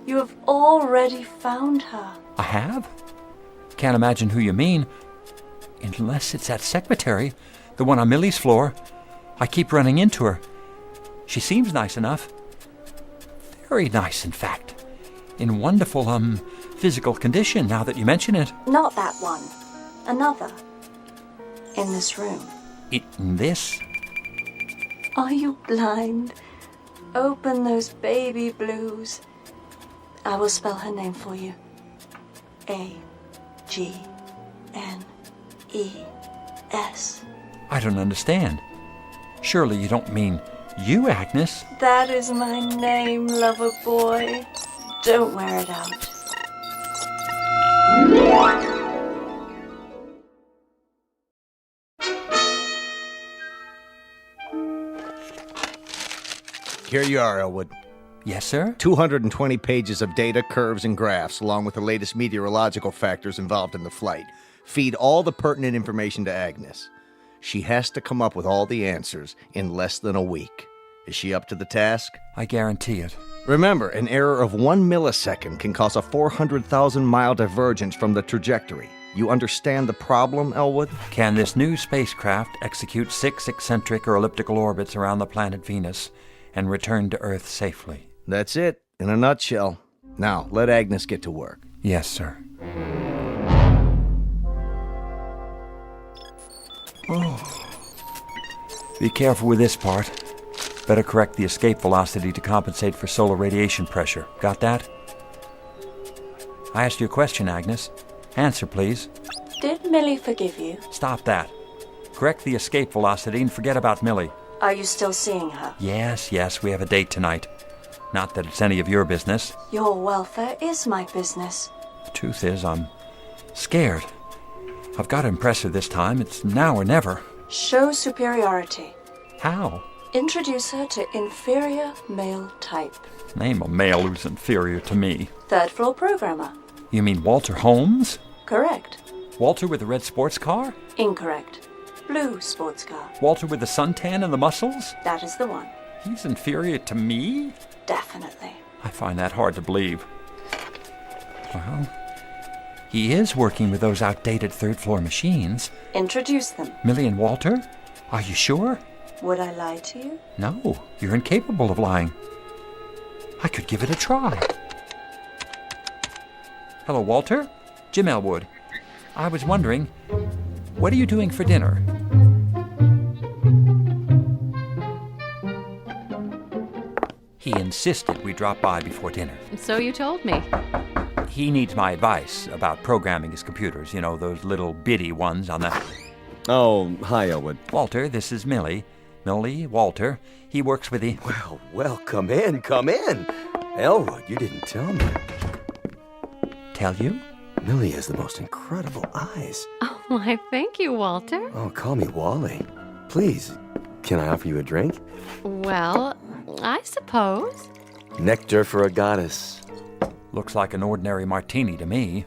You have already found her. I have? Can't imagine who you mean. Unless it's that secretary, the one on Millie's floor. I keep running into her. She seems nice enough. Very nice, in fact. In wonderful, physical condition, now that you mention it. Not that one. Another. In this room. In this? Are you blind? Open those baby blues. I will spell her name for you. A-G-N-E-S. I don't understand. Surely you don't mean you, Agnes? That is my name, lover boy. Don't wear it out. Here you are, Elwood. Yes, sir? 220 pages of data, curves, and graphs, along with the latest meteorological factors involved in the flight. Feed all the pertinent information to Agnes. She has to come up with all the answers in less than a week. Is she up to the task? I guarantee it. Remember, an error of 1 millisecond can cause a 400,000-mile divergence from the trajectory. You understand the problem, Elwood? Can this new spacecraft execute 6 eccentric or elliptical orbits around the planet Venus and return to Earth safely? That's it, in a nutshell. Now, let Agnes get to work. Yes, sir. Oh. Be careful with this part. Better correct the escape velocity to compensate for solar radiation pressure. Got that? I asked you a question, Agnes. Answer, please. Did Millie forgive you? Stop that. Correct the escape velocity and forget about Millie. Are you still seeing her? Yes, we have a date tonight. Not that it's any of your business. Your welfare is my business. The truth is, I'm scared. I've got to impress her this time. It's now or never. Show superiority. How? Introduce her to inferior male type. Name a male who's inferior to me. Third floor programmer. You mean Walter Holmes? Correct. Walter with the red sports car? Incorrect. Blue sports car. Walter with the suntan and the muscles? That is the one. He's inferior to me? Definitely. I find that hard to believe. Well, he is working with those outdated third-floor machines. Introduce them. Millie and Walter? Are you sure? Would I lie to you? No, you're incapable of lying. I could give it a try. Hello, Walter. Jim Elwood. I was wondering, what are you doing for dinner? He insisted we drop by before dinner. So you told me. He needs my advice about programming his computers. You know, those little bitty ones on the... Oh, hi, Elwood. Walter, this is Millie. Millie, Walter. He works with the... Well, come in, come in. Elwood, you didn't tell me. Tell you? Millie has the most incredible eyes. Oh, why, thank you, Walter. Oh, call me Wally. Please, can I offer you a drink? Well, I suppose. Nectar for a goddess. Looks like an ordinary martini to me.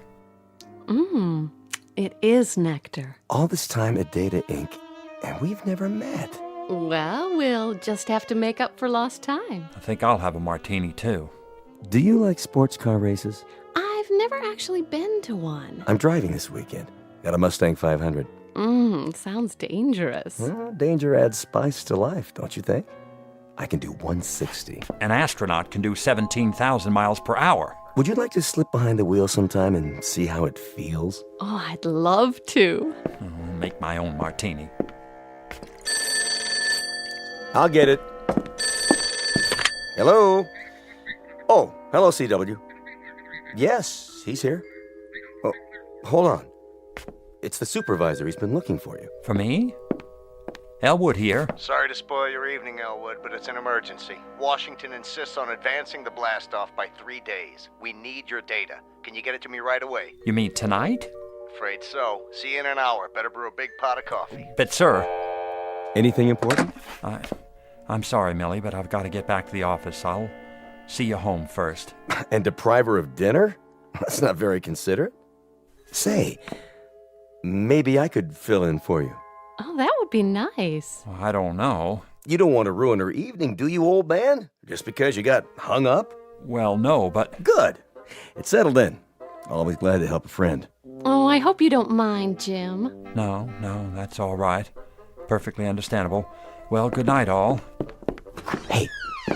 It is nectar. All this time at Data Inc., and we've never met. Well, we'll just have to make up for lost time. I think I'll have a martini, too. Do you like sports car races? I've never actually been to one. I'm driving this weekend. Got a Mustang 500. Sounds dangerous. Well, danger adds spice to life, don't you think? I can do 160. An astronaut can do 17,000 miles per hour. Would you like to slip behind the wheel sometime and see how it feels? Oh, I'd love to. I'll make my own martini. I'll get it. Hello? Oh, hello, CW. Yes, he's here. Oh, hold on. It's the supervisor. He's been looking for you. For me? Elwood here. Sorry to spoil your evening, Elwood, but it's an emergency. Washington insists on advancing the blast-off by 3 days. We need your data. Can you get it to me right away? You mean tonight? Afraid so. See you in an hour. Better brew a big pot of coffee. But, sir... Anything important? I'm sorry, Millie, but I've got to get back to the office. I'll see you home first. And deprive her of dinner? That's not very considerate. Say, maybe I could fill in for you. Oh, that would be nice. Well, I don't know. You don't want to ruin her evening, do you, old man? Just because you got hung up? Well, no, but... Good. It's settled in. Always glad to help a friend. Oh, I hope you don't mind, Jim. No, that's all right. Perfectly understandable. Well, good night, all. Hey,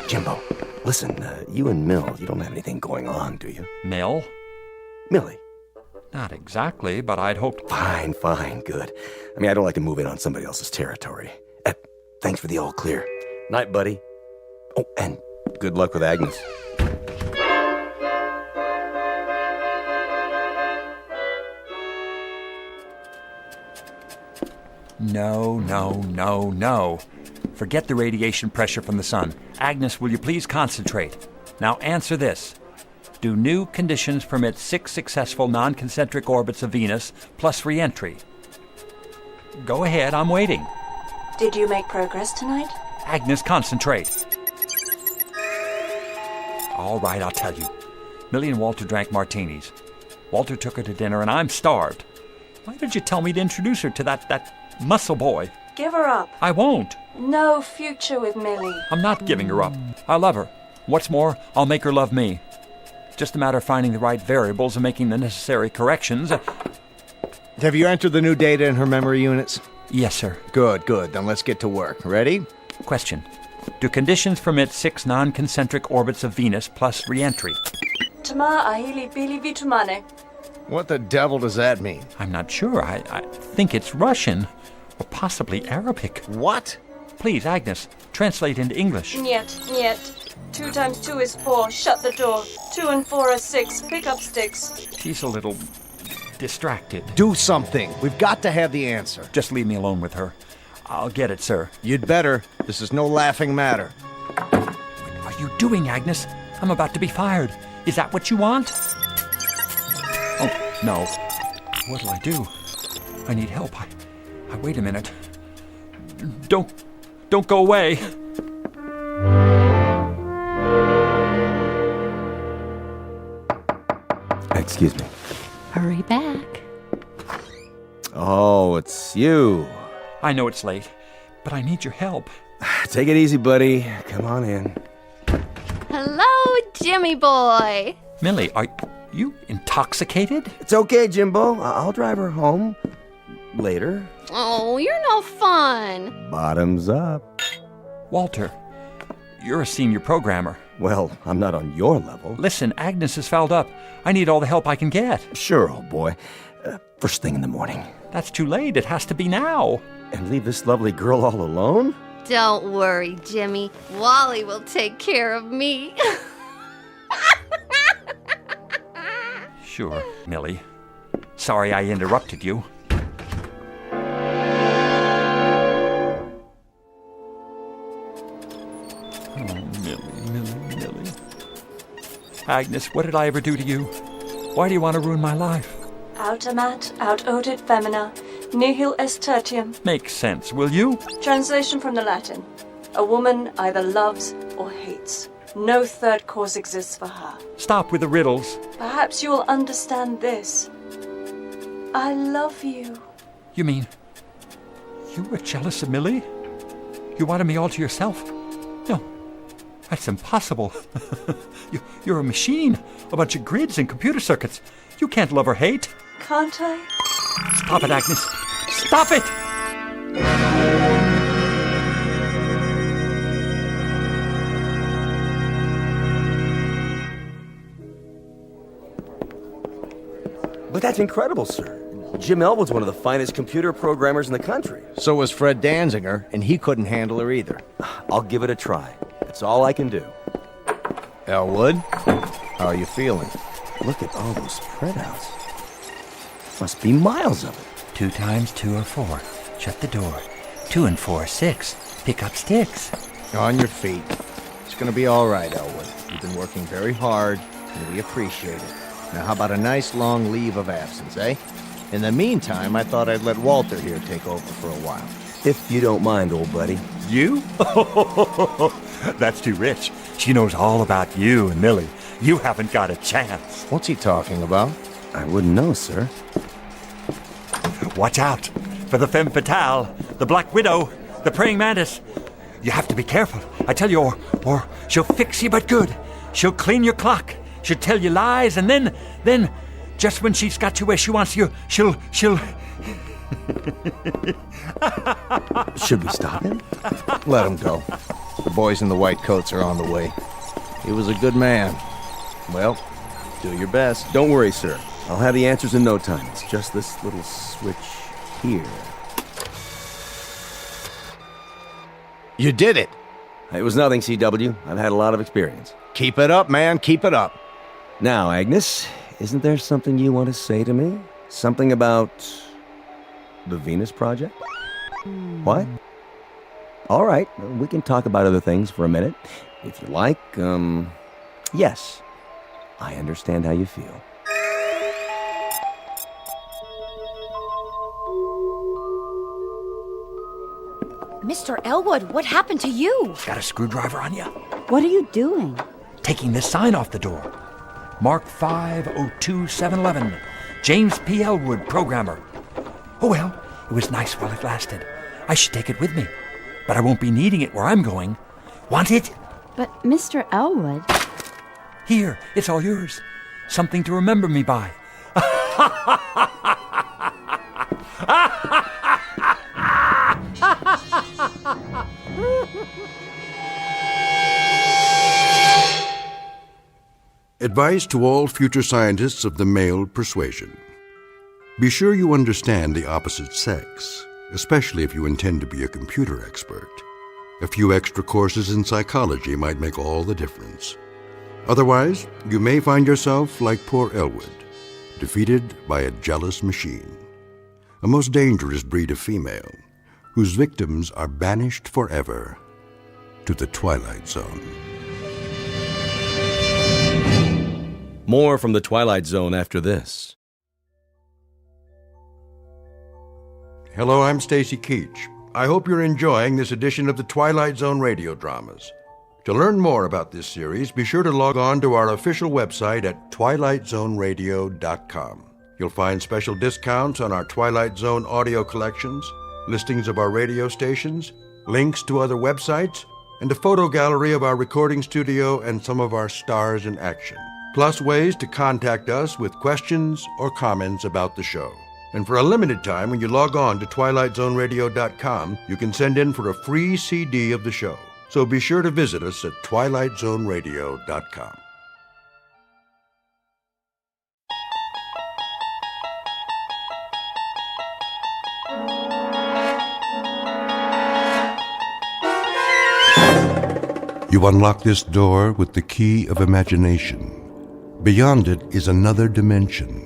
Jimbo, listen, you and Mill, you don't have anything going on, do you? Mill? Millie. Not exactly, but I'd hoped... Fine, good. I mean, I don't like to move in on somebody else's territory. Thanks for the all clear. Night, buddy. Oh, and good luck with Agnes. No. Forget the radiation pressure from the sun. Agnes, will you please concentrate? Now answer this. Do new conditions permit 6 successful non-concentric orbits of Venus plus re-entry? Go ahead, I'm waiting. Did you make progress tonight? Agnes, concentrate. All right, I'll tell you. Millie and Walter drank martinis. Walter took her to dinner, and I'm starved. Why did you tell me to introduce her to that muscle boy? Give her up. I won't. No future with Millie. I'm not giving her up. I love her. What's more, I'll make her love me. Just a matter of finding the right variables and making the necessary corrections. Have you entered the new data in her memory units? Yes, sir. Good. Then let's get to work. Ready? Question. Do conditions permit 6 non-concentric orbits of Venus plus re-entry? Tama ahili bili vitumane. What the devil does that mean? I'm not sure. I think it's Russian. Or possibly Arabic. What? Please, Agnes, translate into English. Niet. 2 times 2 is 4. Shut the door. 2 and 4 are 6. Pick up sticks. She's a little distracted. Do something. We've got to have the answer. Just leave me alone with her. I'll get it, sir. You'd better. This is no laughing matter. What are you doing, Agnes? I'm about to be fired. Is that what you want? Oh, no. What'll I do? I need help. I wait a minute. Don't go away. Excuse me. Hurry back. Oh, it's you. I know it's late, but I need your help. Take it easy, buddy. Come on in. Hello, Jimmy boy. Millie, are you intoxicated? It's okay, Jimbo. I'll drive her home later. Oh, you're no fun. Bottoms up. Walter, you're a senior programmer. Well, I'm not on your level. Listen, Agnes is fouled up. I need all the help I can get. Sure, old boy. First thing in the morning. That's too late. It has to be now. And leave this lovely girl all alone? Don't worry, Jimmy. Wally will take care of me. Sure, Millie. Sorry I interrupted you. Millie. Agnes, what did I ever do to you? Why do you want to ruin my life? Autamat, aut-odit femina, nihil est tertium. Make sense, will you? Translation from the Latin. A woman either loves or hates. No third cause exists for her. Stop with the riddles. Perhaps you will understand this. I love you. You mean you were jealous of Millie? You wanted me all to yourself? No, that's impossible. You're a machine, a bunch of grids and computer circuits. You can't love or hate. Can't I? Stop it, Agnes. Stop it! But that's incredible, sir. Jim Elwood's one of the finest computer programmers in the country. So was Fred Danziger, and he couldn't handle her either. I'll give it a try. That's all I can do. Elwood, how are you feeling? Look at all those printouts. Must be miles of it. 2 times 2 are 4. Shut the door. 2 and 4 are 6. Pick up sticks. On your feet. It's gonna be all right, Elwood. You've been working very hard, and we appreciate it. Now, how about a nice long leave of absence, eh? In the meantime, I thought I'd let Walter here take over for a while. If you don't mind, old buddy. You? That's too rich. She knows all about you and Millie. You haven't got a chance. What's he talking about? I wouldn't know, sir. Watch out for the femme fatale, the Black Widow, the praying mantis. You have to be careful, I tell you, or she'll fix you but good. She'll clean your clock. She'll tell you lies, and then, just when she's got you where she wants you, she'll... Should we stop him? Let him go. The boys in the white coats are on the way. He was a good man. Well, do your best. Don't worry, sir. I'll have the answers in no time. It's just this little switch here. You did it! It was nothing, CW. I've had a lot of experience. Keep it up, man. Keep it up. Now, Agnes, isn't there something you want to say to me? Something about the Venus Project? What? All right, we can talk about other things for a minute. If you like, yes. I understand how you feel. Mr. Elwood, what happened to you? Got a screwdriver on you? What are you doing? Taking this sign off the door. Mark 502711. James P. Elwood, programmer. Oh well, it was nice while it lasted. I should take it with me. But I won't be needing it where I'm going. Want it? But Mr. Elwood... Here, it's all yours. Something to remember me by. Advice to all future scientists of the male persuasion. Be sure you understand the opposite sex, especially if you intend to be a computer expert. A few extra courses in psychology might make all the difference. Otherwise, you may find yourself like poor Elwood, defeated by a jealous machine, a most dangerous breed of female, whose victims are banished forever to the Twilight Zone. More from the Twilight Zone after this. Hello, I'm Stacy Keach. I hope you're enjoying this edition of the Twilight Zone radio dramas. To learn more about this series, be sure to log on to our official website at twilightzoneradio.com. You'll find special discounts on our Twilight Zone audio collections, listings of our radio stations, links to other websites, and a photo gallery of our recording studio and some of our stars in action, plus ways to contact us with questions or comments about the show. And for a limited time, when you log on to twilightzoneradio.com, you can send in for a free CD of the show. So be sure to visit us at twilightzoneradio.com. You unlock this door with the key of imagination. Beyond it is another dimension,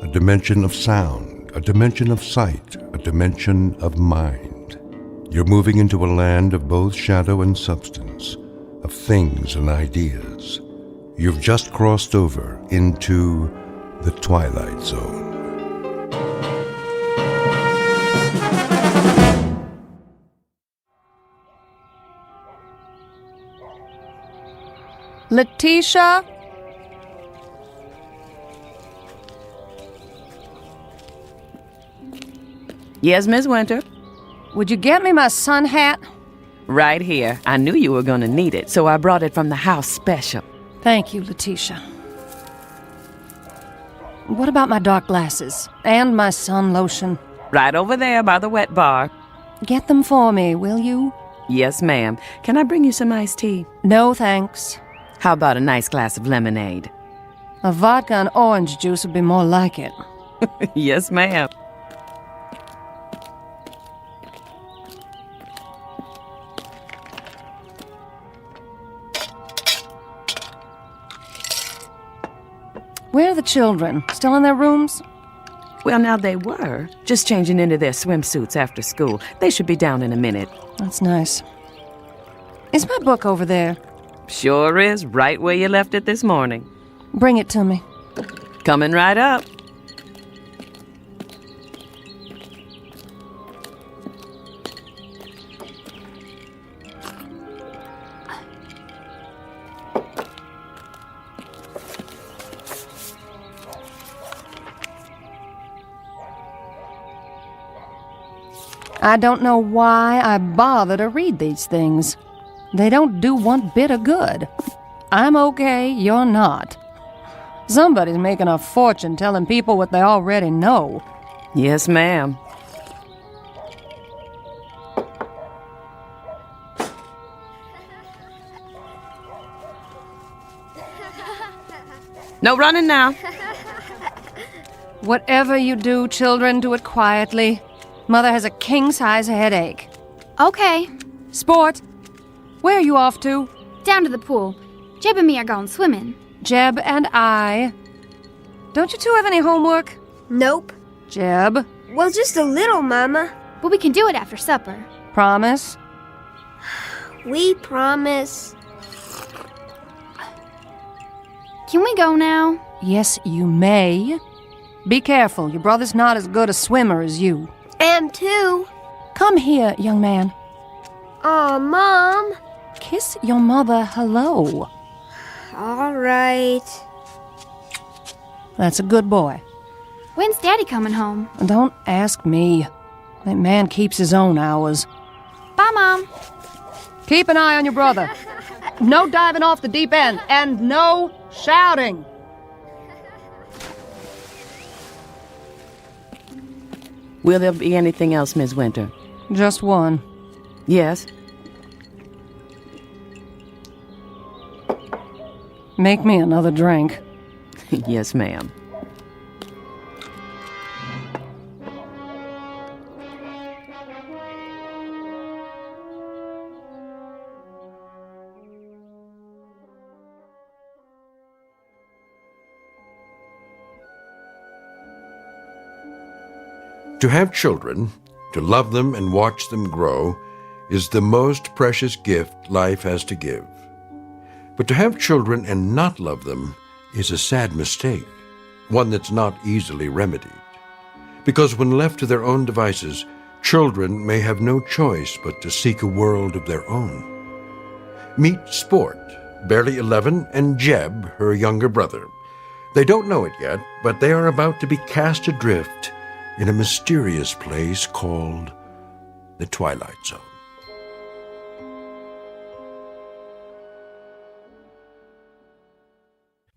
a dimension of sound, a dimension of sight, a dimension of mind. You're moving into a land of both shadow and substance, of things and ideas. You've just crossed over into the Twilight Zone. Letitia? Yes, Miss Winter? Would you get me my sun hat? Right here. I knew you were going to need it, so I brought it from the house special. Thank you, Letitia. What about my dark glasses? And my sun lotion? Right over there by the wet bar. Get them for me, will you? Yes, ma'am. Can I bring you some iced tea? No, thanks. How about a nice glass of lemonade? A vodka and orange juice would be more like it. Yes, ma'am. Where are the children? Still in their rooms? Well, now they were. Just changing into their swimsuits after school. They should be down in a minute. That's nice. Is my book over there? Sure is, right where you left it this morning. Bring it to me. Coming right up. I don't know why I bother to read these things. They don't do one bit of good. I'm okay, you're not. Somebody's making a fortune telling people what they already know. Yes, ma'am. No running now. Whatever you do, children, do it quietly. Mother has a king-size headache. Okay. Sport, where are you off to? Down to the pool. Jeb and me are going swimming. Jeb and I. Don't you two have any homework? Nope. Jeb? Well, just a little, Mama. But we can do it after supper. Promise? We promise. Can we go now? Yes, you may. Be careful. Your brother's not as good a swimmer as you. Am too. Come here, young man. Aw, Mom. Kiss your mother hello. All right. That's a good boy. When's Daddy coming home? Don't ask me. That man keeps his own hours. Bye, Mom. Keep an eye on your brother. No diving off the deep end, and no shouting. Will there be anything else, Miss Winter? Just one. Yes? Make me another drink. Yes, ma'am. To have children, to love them and watch them grow, is the most precious gift life has to give. But to have children and not love them is a sad mistake, one that's not easily remedied. Because when left to their own devices, children may have no choice but to seek a world of their own. Meet Sport, barely 11, and Jeb, her younger brother. They don't know it yet, but they are about to be cast adrift in a mysterious place called the Twilight Zone.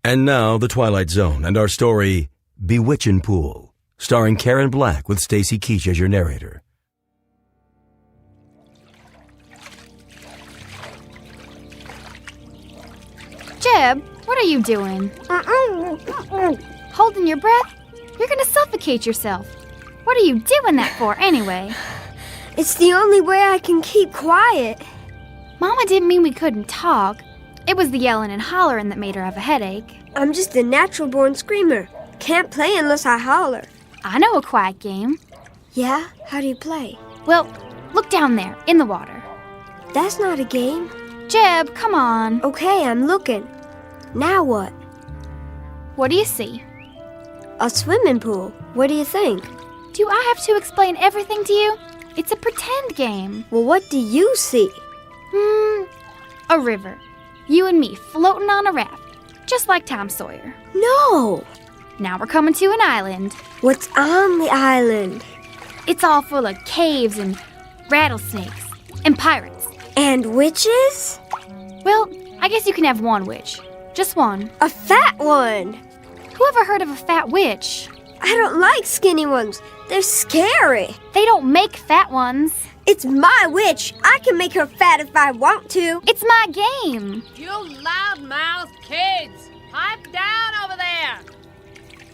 And now, The Twilight Zone and our story, Bewitching Pool, starring Karen Black with Stacy Keach as your narrator. Jeb, what are you doing? Holding your breath? You're gonna suffocate yourself. What are you doing that for, anyway? It's the only way I can keep quiet. Mama didn't mean we couldn't talk. It was the yelling and hollering that made her have a headache. I'm just a natural-born screamer. Can't play unless I holler. I know a quiet game. Yeah? How do you play? Well, look down there, in the water. That's not a game. Jeb, come on. Okay, I'm looking. Now what? What do you see? A swimming pool. What do you think? Do I have to explain everything to you? It's a pretend game. Well, what do you see? A river. You and me floating on a raft, just like Tom Sawyer. No! Now we're coming to an island. What's on the island? It's all full of caves and rattlesnakes and pirates. And witches? Well, I guess you can have one witch. Just one. A fat one. Who ever heard of a fat witch? I don't like skinny ones. They're scary. They don't make fat ones. It's my witch. I can make her fat if I want to. It's my game. You loud-mouthed kids! Pipe down over there!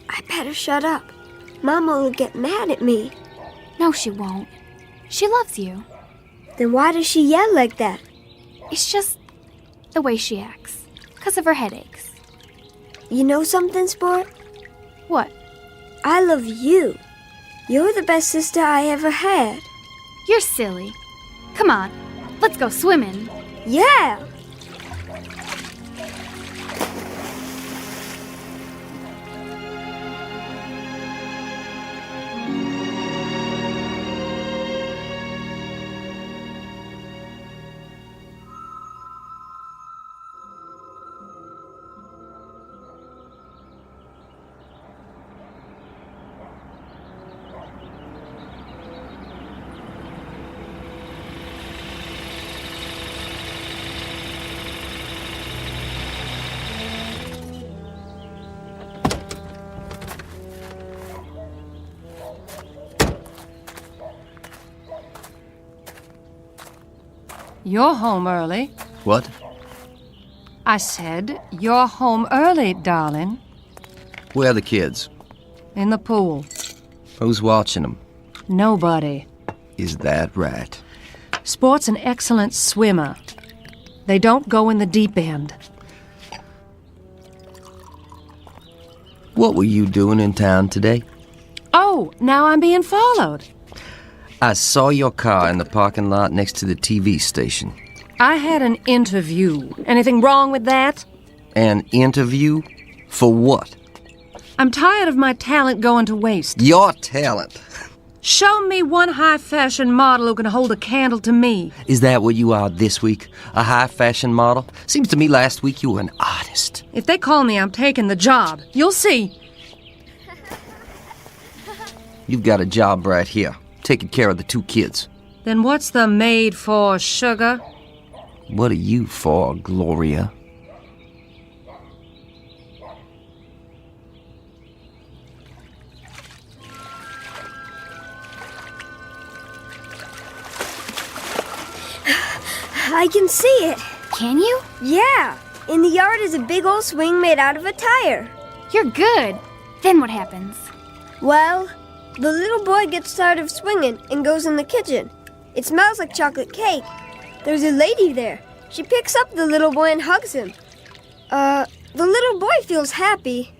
I better shut up. Mama will get mad at me. No, she won't. She loves you. Then why does she yell like that? It's just the way she acts. 'Cause of her headaches. You know something, Sport? What? I love you. You're the best sister I ever had. You're silly. Come on, let's go swimming. Yeah! You're home early. What? I said, you're home early, darling. Where are the kids? In the pool. Who's watching them? Nobody. Is that right? Sport's an excellent swimmer. They don't go in the deep end. What were you doing in town today? Oh, now I'm being followed. I saw your car in the parking lot next to the TV station. I had an interview. Anything wrong with that? An interview? For what? I'm tired of my talent going to waste. Your talent? Show me one high-fashion model who can hold a candle to me. Is that what you are this week? A high-fashion model? Seems to me last week you were an artist. If they call me, I'm taking the job. You'll see. You've got a job right here, taking care of the two kids. Then what's the maid for, sugar? What are you for, Gloria? I can see it. Can you? Yeah. In the yard is a big old swing made out of a tire. You're good. Then what happens? Well, the little boy gets tired of swinging and goes in the kitchen. It smells like chocolate cake. There's a lady there. She picks up the little boy and hugs him. The little boy feels happy.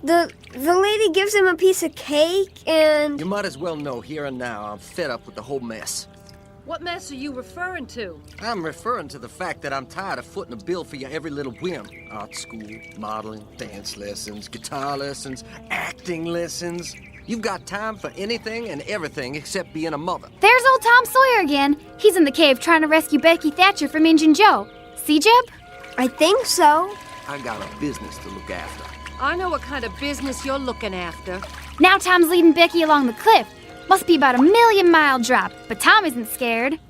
The lady gives him a piece of cake and... You might as well know here and now I'm fed up with the whole mess. What mess are you referring to? I'm referring to the fact that I'm tired of footing a bill for your every little whim. Art school, modeling, dance lessons, guitar lessons, acting lessons. You've got time for anything and everything except being a mother. There's old Tom Sawyer again. He's in the cave trying to rescue Becky Thatcher from Injun Joe. See, Jeb? I think so. I got a business to look after. I know what kind of business you're looking after. Now Tom's leading Becky along the cliff. Must be about a 1,000,000-mile drop, but Tom isn't scared.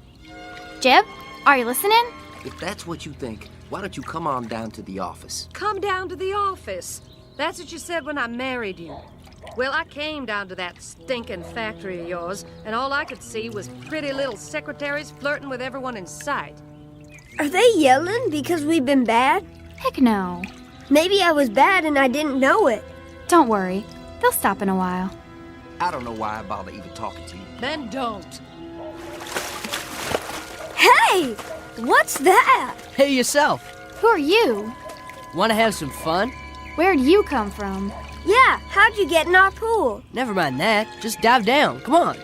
Jeb, are you listening? If that's what you think, why don't you come on down to the office? Come down to the office. That's what you said when I married you. Well, I came down to that stinking factory of yours, and all I could see was pretty little secretaries flirting with everyone in sight. Are they yelling because we've been bad? Heck no. Maybe I was bad and I didn't know it. Don't worry. They'll stop in a while. I don't know why I bother even talking to you. Then don't. Hey! What's that? Hey, yourself. Who are you? Want to have some fun? Where'd you come from? Yeah, how'd you get in our pool? Never mind that. Just dive down. Come on.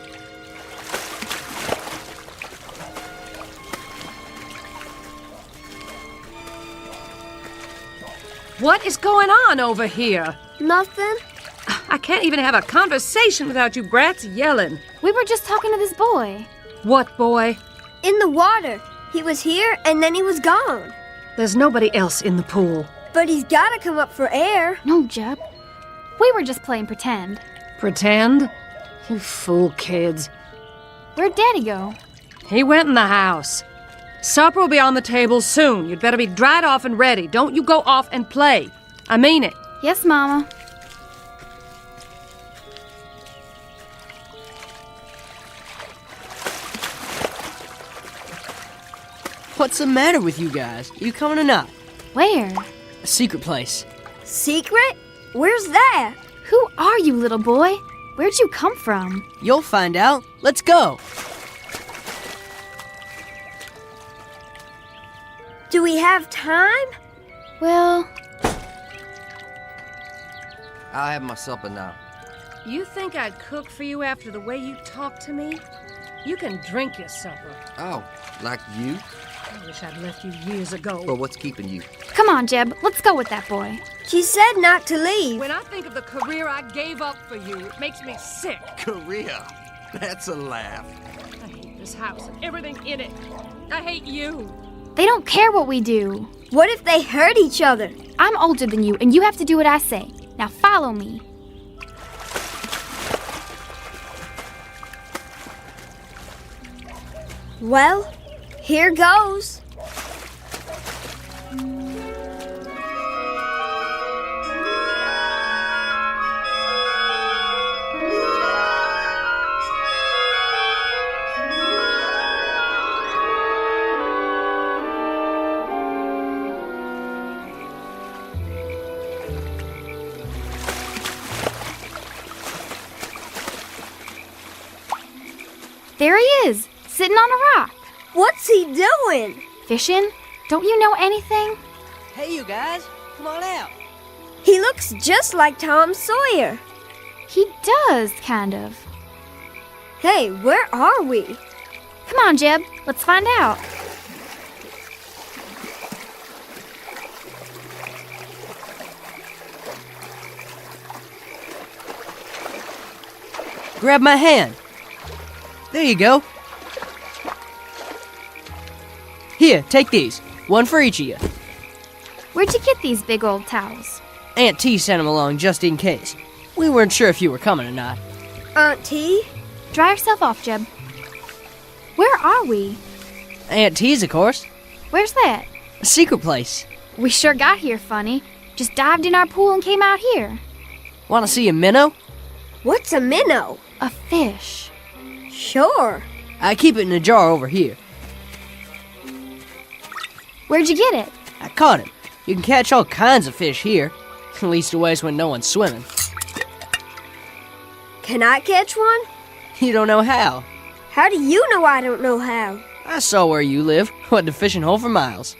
What is going on over here? Nothing. I can't even have a conversation without you brats yelling. We were just talking to this boy. What boy? In the water. He was here and then he was gone. There's nobody else in the pool. But he's gotta come up for air. No, Jeb. We were just playing pretend. Pretend? You fool kids. Where'd Daddy go? He went in the house. Supper will be on the table soon. You'd better be dried off and ready. Don't you go off and play. I mean it. Yes, Mama. What's the matter with you guys? You coming or not? Where? A secret place. Secret? Where's that? Who are you, little boy? Where'd you come from? You'll find out. Let's go. Do we have time? Well... I'll have my supper now. You think I'd cook for you after the way you talk to me? You can drink your supper. Oh, like you? I wish I'd left you years ago. Well, what's keeping you? Come on, Jeb. Let's go with that boy. She said not to leave. When I think of the career I gave up for you, it makes me sick. Career? That's a laugh. I hate this house and everything in it. I hate you. They don't care what we do. What if they hurt each other? I'm older than you, and you have to do what I say. Now follow me. Well, here goes. There he is, sitting on a rock. What's he doing? Fishing? Don't you know anything? Hey, you guys. Come on out. He looks just like Tom Sawyer. He does, kind of. Hey, where are we? Come on, Jeb. Let's find out. Grab my hand. There you go. Here, take these. One for each of you. Where'd you get these big old towels? Aunt T sent them along just in case. We weren't sure if you were coming or not. Aunt T? Dry yourself off, Jeb. Where are we? Aunt T's, of course. Where's that? A secret place. We sure got here funny. Just dived in our pool and came out here. Want to see a minnow? What's a minnow? A fish. Sure. I keep it in a jar over here. Where'd you get it? I caught it. You can catch all kinds of fish here. At least always when no one's swimming. Can I catch one? You don't know how. How do you know I don't know how? I saw where you live. Went to fishing hole for miles.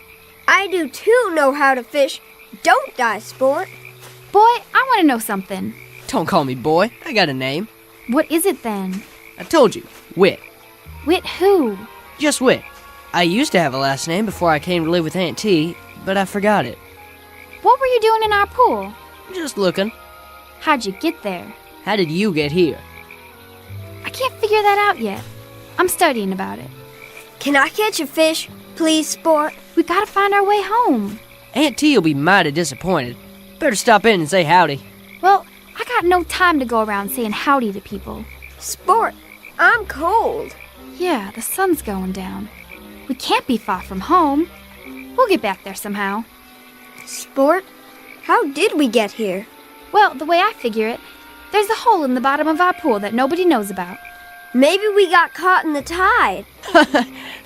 I do too know how to fish. Don't I, sport? Boy, I want to know something. Don't call me boy. I got a name. What is it then? I told you. Wit. Wit who? Just Wit. I used to have a last name before I came to live with Aunt T, but I forgot it. What were you doing in our pool? Just looking. How'd you get there? How did you get here? I can't figure that out yet. I'm studying about it. Can I catch a fish, please, sport? We gotta find our way home. Aunt T will be mighty disappointed. Better stop in and say howdy. Well, I got no time to go around saying howdy to people. Sport, I'm cold. Yeah, the sun's going down. We can't be far from home. We'll get back there somehow. Sport, how did we get here? Well, the way I figure it, there's a hole in the bottom of our pool that nobody knows about. Maybe we got caught in the tide.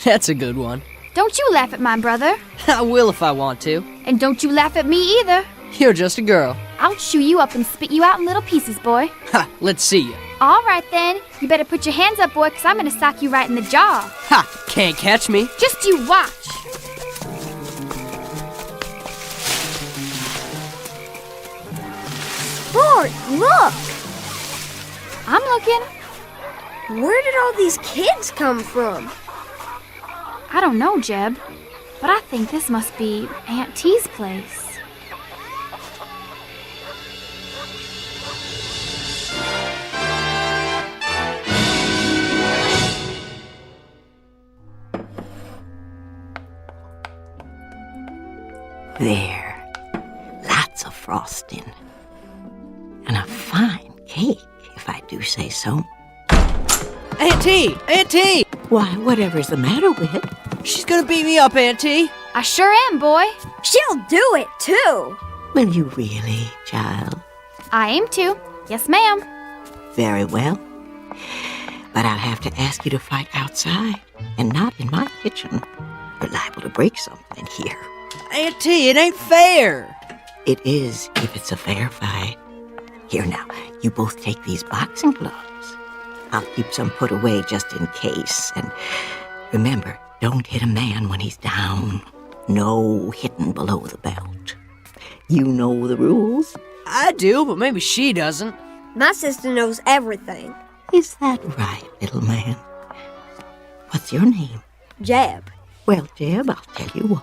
That's a good one. Don't you laugh at my brother. I will if I want to. And don't you laugh at me either. You're just a girl. I'll chew you up and spit you out in little pieces, boy. Ha! Let's see you. All right, then. You better put your hands up, boy, because I'm going to sock you right in the jaw. Ha! Can't catch me. Just you watch. Sport, look! I'm looking. Where did all these kids come from? I don't know, Jeb, but I think this must be Aunt T's place. There. Lots of frosting. And a fine cake, if I do say so. Auntie! Auntie! Why, whatever's the matter with it? She's gonna beat me up, Auntie. I sure am, boy. She'll do it, too. Will you really, child? I aim to. Yes, ma'am. Very well. But I'll have to ask you to fight outside and not in my kitchen. You're liable to break something in here. Auntie, it ain't fair. It is if it's a fair fight. Here now, you both take these boxing gloves. I'll keep some put away just in case. And remember, don't hit a man when he's down. No hitting below the belt. You know the rules. I do, but maybe she doesn't. My sister knows everything. Is that right, little man? What's your name? Jeb. Well, Jeb, I'll tell you what.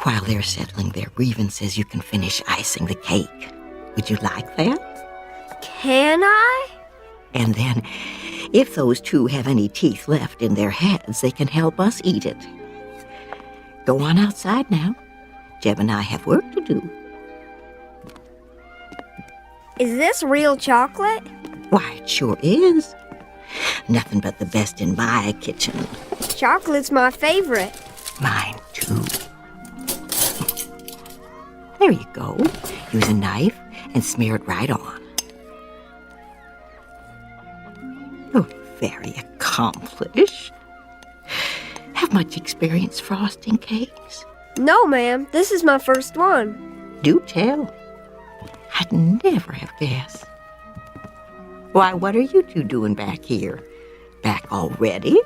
While they're settling their grievances, you can finish icing the cake. Would you like that? Can I? And then, if those two have any teeth left in their heads, they can help us eat it. Go on outside now. Jeb and I have work to do. Is this real chocolate? Why, it sure is. Nothing but the best in my kitchen. Chocolate's my favorite. Mine, too. There you go. Use a knife and smear it right on. You're very accomplished. Have much experience frosting cakes? No, ma'am. This is my first one. Do tell. I'd never have guessed. Why, what are you two doing back here? Back already?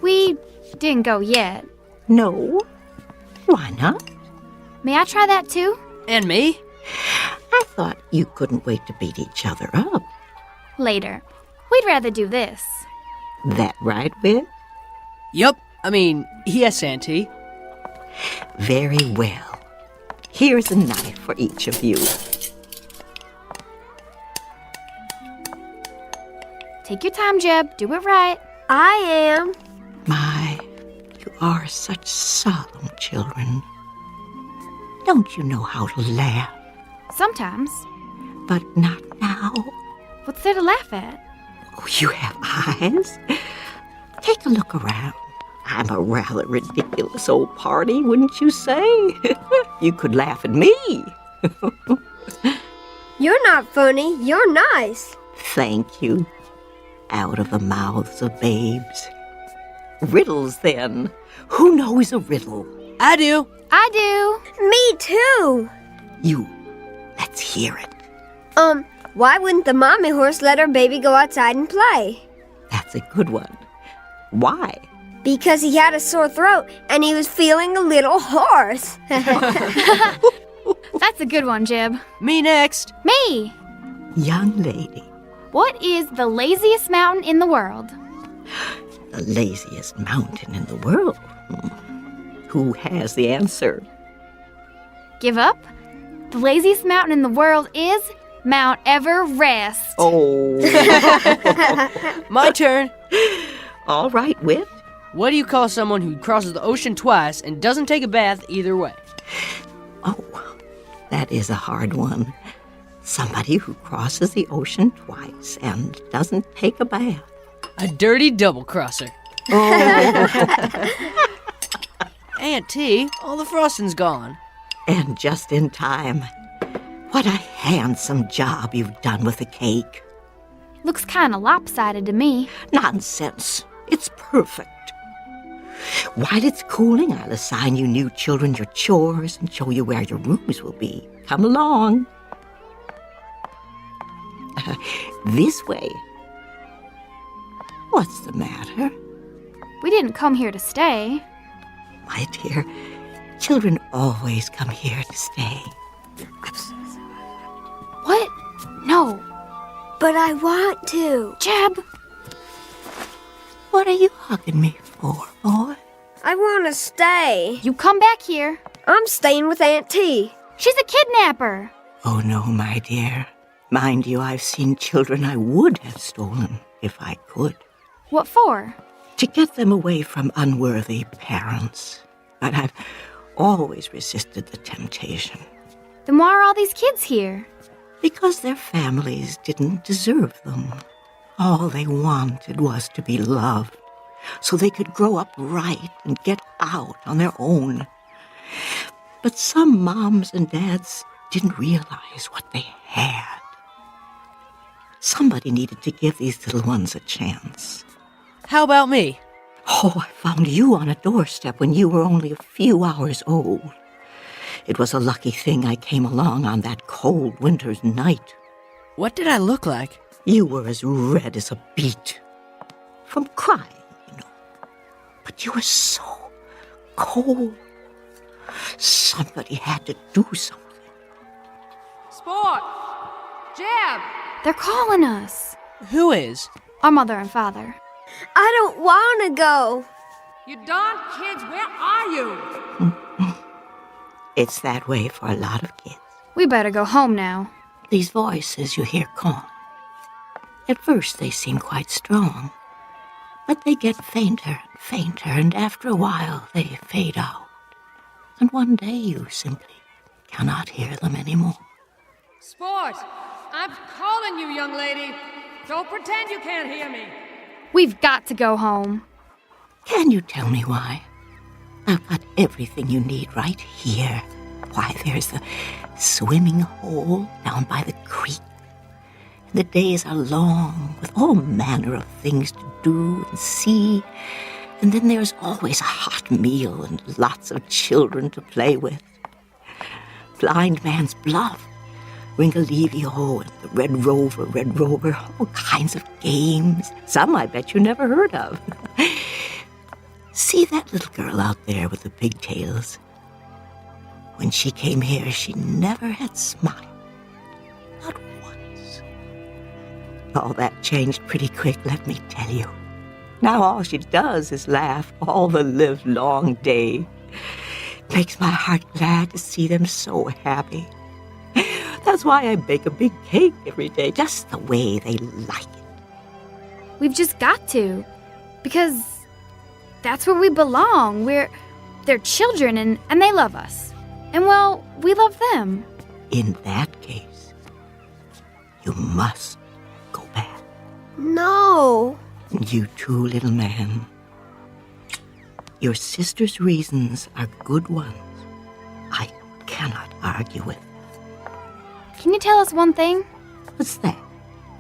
We didn't go yet. No. Why not? May I try that too? And me? I thought you couldn't wait to beat each other up. Later. We'd rather do this. That right, Whit? Yup. I mean, yes, Auntie. Very well. Here's a knife for each of you. Take your time, Jeb. Do it right. I am. My, you are such solemn children. Don't you know how to laugh? Sometimes. But not now. What's there to laugh at? Oh, you have eyes? Take a look around. I'm a rather ridiculous old party, wouldn't you say? You could laugh at me. You're not funny. You're nice. Thank you. Out of the mouths of babes. Riddles, then. Who knows a riddle? I do. I do. Me too. You. Let's hear it. Why wouldn't the mommy horse let her baby go outside and play? That's a good one. Why? Because he had a sore throat and he was feeling a little hoarse. That's a good one, Jeb. Me next. Me. Young lady. What is the laziest mountain in the world? The laziest mountain in the world? Who has the answer? Give up? The laziest mountain in the world is Mount Everest. Oh. My turn. All right, Whit. What do you call someone who crosses the ocean twice and doesn't take a bath either way? Oh, that is a hard one. Somebody who crosses the ocean twice and doesn't take a bath. A dirty double-crosser. Oh. Auntie, all the frosting's gone. And just in time. What a handsome job you've done with the cake. Looks kind of lopsided to me. Nonsense. It's perfect. While it's cooling, I'll assign you new children your chores and show you where your rooms will be. Come along. This way. What's the matter? We didn't come here to stay. My dear, children always come here to stay. What? No. But I want to. Jeb. What are you hugging me for, boy? I want to stay. You come back here. I'm staying with Aunt T. She's a kidnapper. Oh, no, my dear. Mind you, I've seen children I would have stolen if I could. What for? To get them away from unworthy parents. But I've always resisted the temptation. Then why are all these kids here? Because their families didn't deserve them. All they wanted was to be loved, so they could grow up right and get out on their own. But some moms and dads didn't realize what they had. Somebody needed to give these little ones a chance. How about me? Oh, I found you on a doorstep when you were only a few hours old. It was a lucky thing I came along on that cold winter's night. What did I look like? You were as red as a beet. From crying, you know. But you were so cold. Somebody had to do something. Sport! Jeb! They're calling us. Who is? Our mother and father. I don't want to go. You darn kids, where are you? It's that way for a lot of kids. We better go home now. These voices you hear calling. At first they seem quite strong, but they get fainter and fainter, and after a while they fade out. And one day you simply cannot hear them anymore. Sport! I'm calling you, young lady. Don't pretend you can't hear me. We've got to go home. Can you tell me why? I've got everything you need right here. Why, there's the swimming hole down by the creek. And the days are long, with all manner of things to do and see. And then there's always a hot meal and lots of children to play with. Blind Man's Bluff, Ringalivio and the Red Rover, all kinds of games. Some I bet you never heard of. See that little girl out there with the pigtails? When she came here, she never had smiled. Not once. All that changed pretty quick, let me tell you. Now all she does is laugh all the livelong day. Makes my heart glad to see them so happy. That's why I bake a big cake every day, just the way they like it. We've just got to. Because that's where we belong. They're children and they love us. And, well, we love them. In that case, you must go back. No. You too, little man. Your sister's reasons are good ones. I cannot argue with them. Can you tell us one thing? What's that?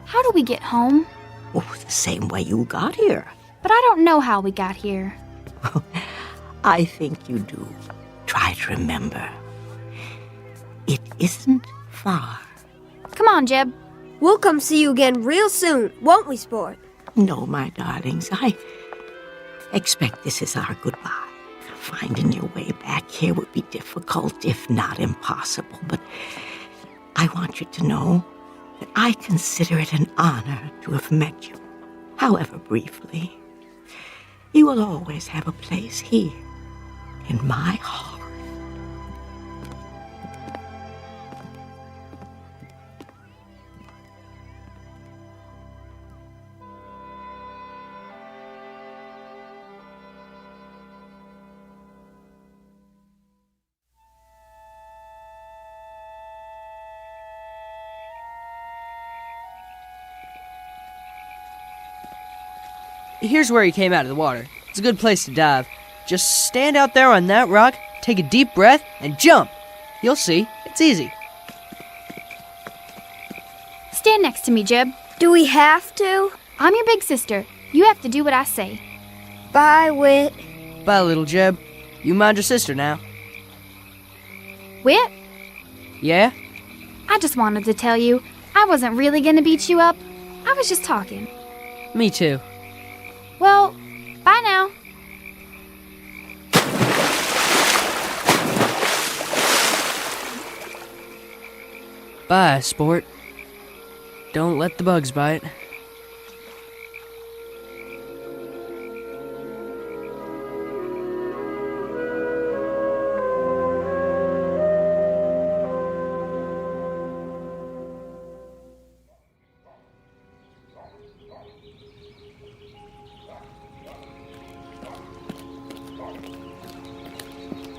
How do we get home? Oh, the same way you got here. But I don't know how we got here. I think you do. Try to remember. It isn't far. Come on, Jeb. We'll come see you again real soon, won't we, Sport? No, my darlings, I expect this is our goodbye. Finding your way back here would be difficult, if not impossible, but I want you to know that I consider it an honor to have met you, however briefly. You will always have a place here, in my heart. Here's where he came out of the water. It's a good place to dive. Just stand out there on that rock, take a deep breath, and jump. You'll see. It's easy. Stand next to me, Jeb. Do we have to? I'm your big sister. You have to do what I say. Bye, Whit. Bye, little Jeb. You mind your sister now. Whit? Yeah? I just wanted to tell you, I wasn't really gonna beat you up. I was just talking. Me too. Well, bye now. Bye, Sport. Don't let the bugs bite.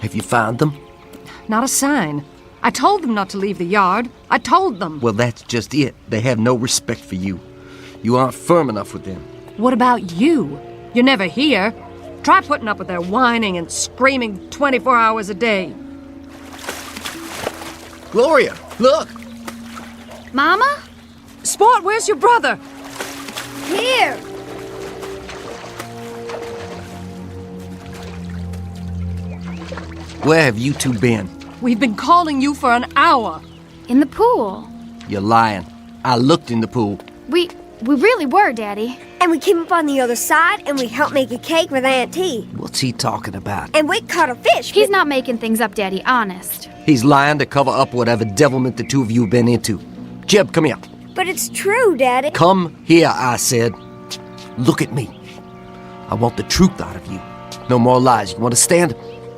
Have you found them? Not a sign. I told them not to leave the yard. I told them. Well, that's just it. They have no respect for you. You aren't firm enough with them. What about you? You're never here. Try putting up with their whining and screaming 24 hours a day. Gloria, look! Mama? Sport, where's your brother? Here. Where have you two been? We've been calling you for an hour. In the pool. You're lying. I looked in the pool. We really were, Daddy. And we came up on the other side and we helped make a cake with Aunt T. What's he talking about? And we caught a fish. He's not making things up, Daddy, honest. He's lying to cover up whatever devilment the two of you have been into. Jeb, come here. But it's true, Daddy. Come here, I said. Look at me. I want the truth out of you. No more lies. You understand?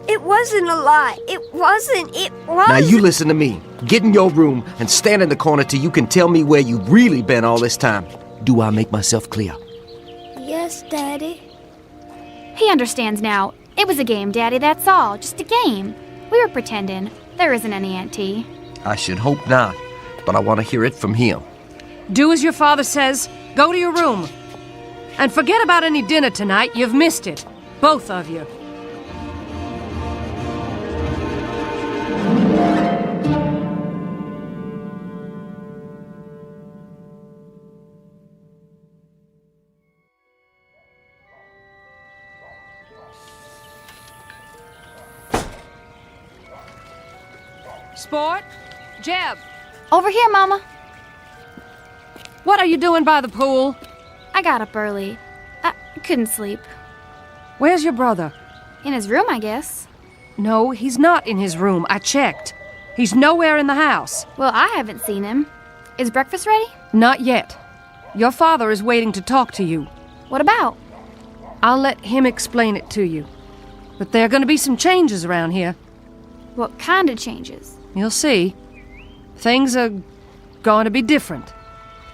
It wasn't a lie. It wasn't. It was. Now you listen to me. Get in your room and stand in the corner till you can tell me where you've really been all this time. Do I make myself clear? Yes, Daddy. He understands now. It was a game, Daddy, that's all. Just a game. We were pretending. There isn't any Aunt T. I should hope not, but I want to hear it from him. Do as your father says. Go to your room. And forget about any dinner tonight. You've missed it. Both of you. Sport? Jeb? Over here, Mama. What are you doing by the pool? I got up early. I couldn't sleep. Where's your brother? In his room, I guess. No, he's not in his room. I checked. He's nowhere in the house. Well, I haven't seen him. Is breakfast ready? Not yet. Your father is waiting to talk to you. What about? I'll let him explain it to you. But there are going to be some changes around here. What kind of changes? You'll see. Things are going to be different.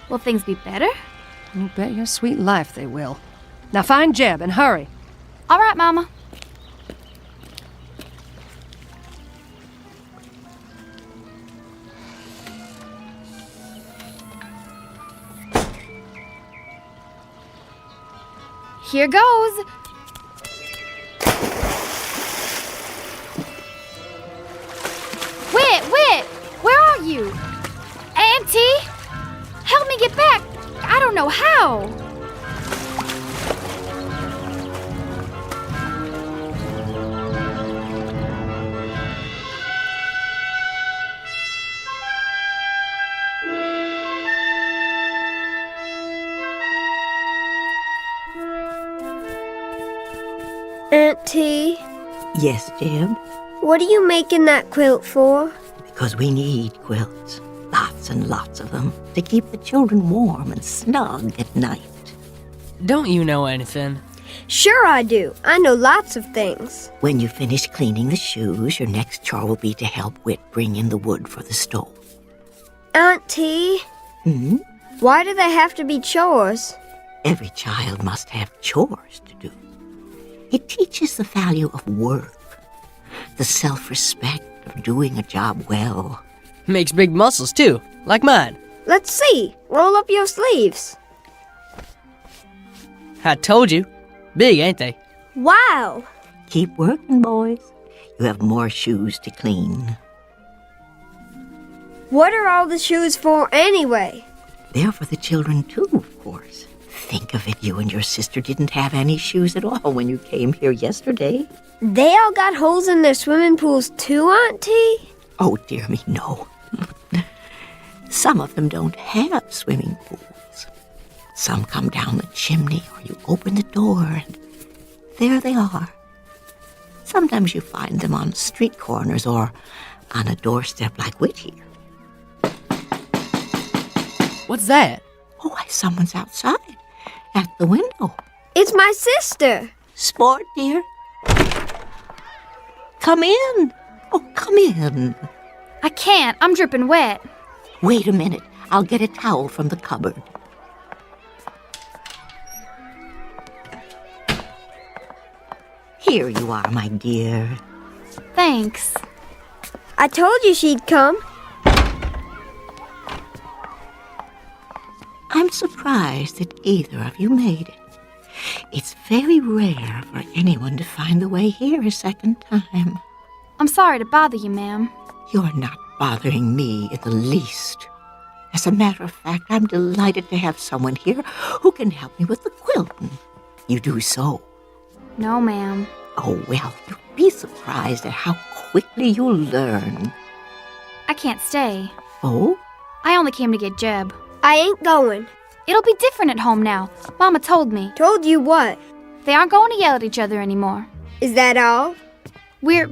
Will things be better? You bet your sweet life they will. Now find Jeb and hurry. All right, Mama. Here goes. Wit, where are you? Auntie? Help me get back. I don't know how. Auntie? Yes, Jeb? What are you making that quilt for? Because we need quilts. Lots and lots of them. To keep the children warm and snug at night. Don't you know anything? Sure I do. I know lots of things. When you finish cleaning the shoes, your next chore will be to help Wit bring in the wood for the stove. Auntie? Hmm? Why do they have to be chores? Every child must have chores to do. It teaches the value of work, the self-respect of doing a job well. Makes big muscles, too, like mine. Let's see. Roll up your sleeves. I told you. Big, ain't they? Wow. Keep working, boys. You have more shoes to clean. What are all the shoes for anyway? They're for the children, too, of course. Think of it, you and your sister didn't have any shoes at all when you came here yesterday. They all got holes in their swimming pools too, Auntie? Oh, dear me, no. Some of them don't have swimming pools. Some come down the chimney or you open the door and there they are. Sometimes you find them on street corners or on a doorstep like Wit here. What's that? Oh, why, someone's outside at the window. It's my sister. Sport, dear. Come in. Oh, come in. I can't. I'm dripping wet. Wait a minute. I'll get a towel from the cupboard. Here you are, my dear. Thanks. I told you she'd come. I'm I'm surprised that either of you made it. It's very rare for anyone to find the way here a second time. I'm sorry to bother you, ma'am. You're not bothering me in the least. As a matter of fact, I'm delighted to have someone here who can help me with the quilting. You do so. No, ma'am. Oh, well, you'll be surprised at how quickly you'll learn. I can't stay. Oh? I only came to get Jeb. I ain't going. It'll be different at home now. Mama told me. Told you what? They aren't going to yell at each other anymore. Is that all? We're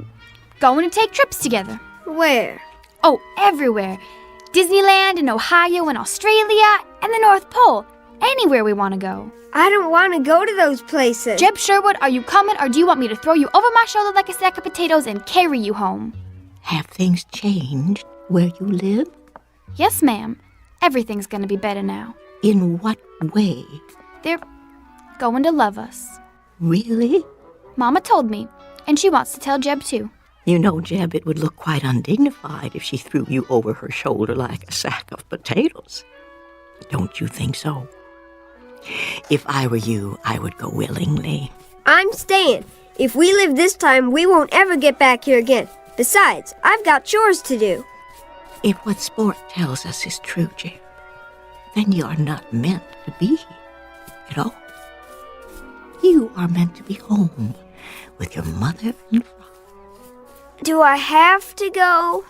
going to take trips together. Where? Oh, everywhere. Disneyland and Ohio and Australia and the North Pole. Anywhere we want to go. I don't want to go to those places. Jeb Sherwood, are you coming or do you want me to throw you over my shoulder like a sack of potatoes and carry you home? Have things changed where you live? Yes, ma'am. Everything's going to be better now. In what way? They're going to love us. Really? Mama told me, and she wants to tell Jeb too. You know, Jeb, it would look quite undignified if she threw you over her shoulder like a sack of potatoes. Don't you think so? If I were you, I would go willingly. I'm staying. If we live this time, we won't ever get back here again. Besides, I've got chores to do. If what Sport tells us is true, Jeb, then you are not meant to be here at all. You are meant to be home with your mother and father. Do I have to go?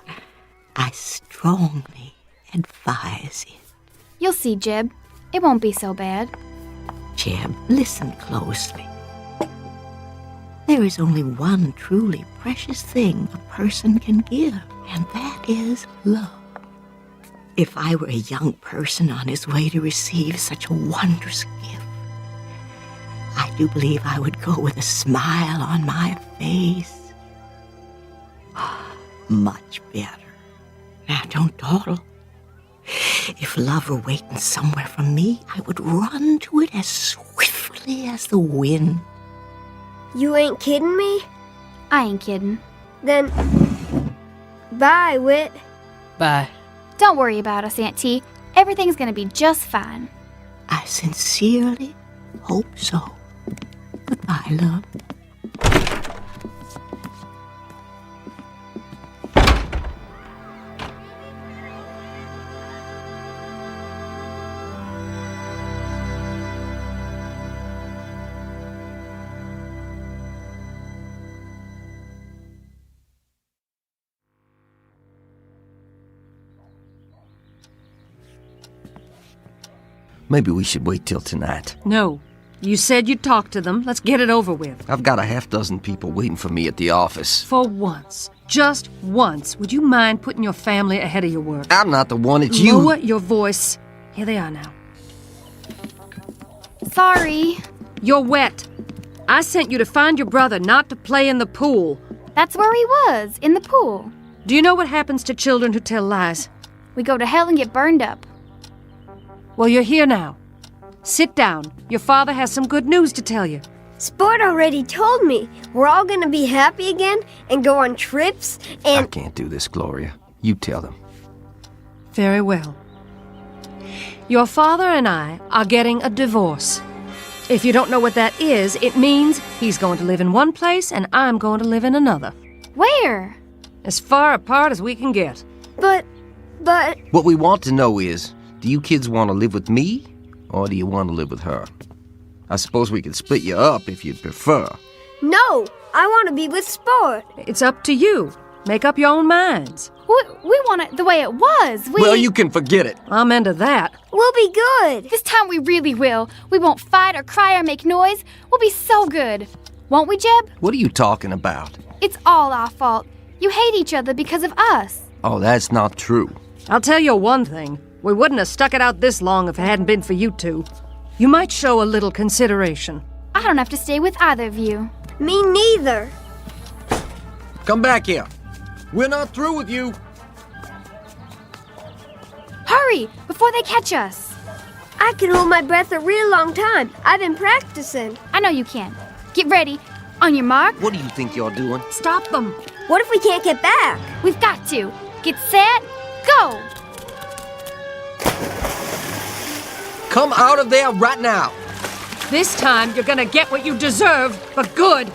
I strongly advise it. You'll see, Jeb. It won't be so bad. Jeb, listen closely. There is only one truly precious thing a person can give, and that is love. If I were a young person on his way to receive such a wondrous gift, I do believe I would go with a smile on my face. Much better. Now, don't dawdle. If love were waiting somewhere for me, I would run to it as swiftly as the wind. You ain't kidding me? I ain't kidding. Then, bye, Whit. Bye. Don't worry about us, Aunt T. Everything's gonna be just fine. I sincerely hope so. Goodbye, love. Maybe we should wait till tonight. No. You said you'd talk to them. Let's get it over with. I've got a half-dozen people waiting for me at the office. For once, just once, would you mind putting your family ahead of your work? I'm not the one, it's you. Lower your voice. Here they are now. Sorry. You're wet. I sent you to find your brother, not to play in the pool. That's where he was, in the pool. Do you know what happens to children who tell lies? We go to hell and get burned up. Well, you're here now. Sit down. Your father has some good news to tell you. Sport already told me. We're all gonna be happy again and go on trips and... I can't do this, Gloria. You tell them. Very well. Your father and I are getting a divorce. If you don't know what that is, it means he's going to live in one place and I'm going to live in another. Where? As far apart as we can get. But... What we want to know is, do you kids want to live with me, or do you want to live with her? I suppose we could split you up if you'd prefer. No! I want to be with Sport. It's up to you. Make up your own minds. We want it the way it was. Well, you can forget it. I'm into that. We'll be good. This time we really will. We won't fight or cry or make noise. We'll be so good. Won't we, Jeb? What are you talking about? It's all our fault. You hate each other because of us. Oh, that's not true. I'll tell you one thing. We wouldn't have stuck it out this long if it hadn't been for you two. You might show a little consideration. I don't have to stay with either of you. Me neither. Come back here. We're not through with you. Hurry, before they catch us. I can hold my breath a real long time. I've been practicing. I know you can. Get ready. On your mark. What do you think you're doing? Stop them. What if we can't get back? We've got to. Get set, go. come out of there right now. This time, you're gonna get what you deserve, for good.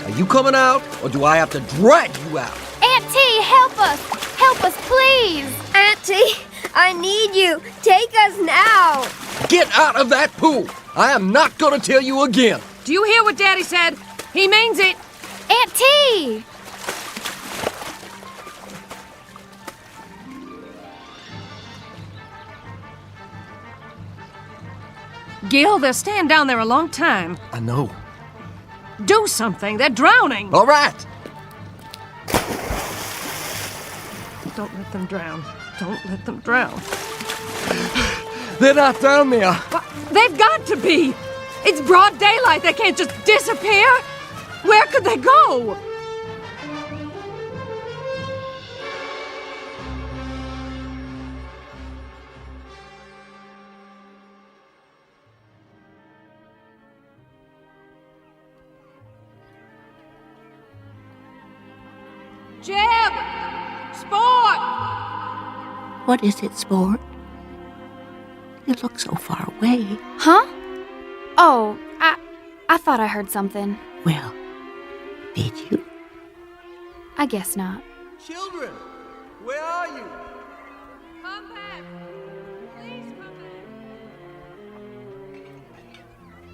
Are you coming out, or do I have to drag you out? Auntie, help us! Help us, please! Auntie, I need you. Take us now. Get out of that pool. I am not gonna tell you again. Do you hear what Daddy said? He means it. Auntie! Gil, they're staying down there a long time. I know. Do something. They're drowning. All right. Don't let them drown. Don't let them drown. They're not down there. But they've got to be. It's broad daylight. They can't just disappear. Where could they go? Jeb! Sport! What is it, Sport? You look so far away. Huh? Oh, I thought I heard something. Well, did you? I guess not. Children, where are you? Come back. Please come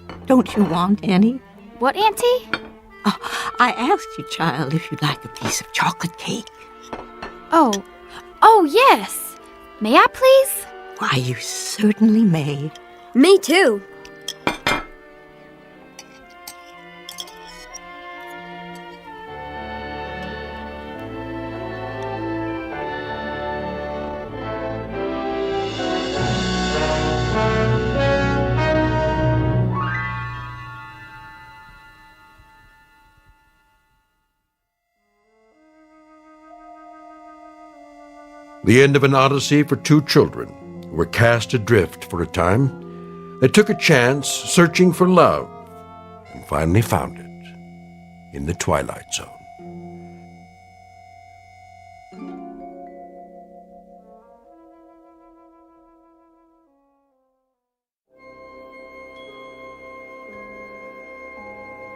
back. Don't you want any? What, Auntie? Oh, I asked you, child, if you'd like a piece of chocolate cake. Oh, yes. May I, please? Why, you certainly may. Me too. The end of an odyssey for two children who were cast adrift for a time. They took a chance searching for love and finally found it in the Twilight Zone.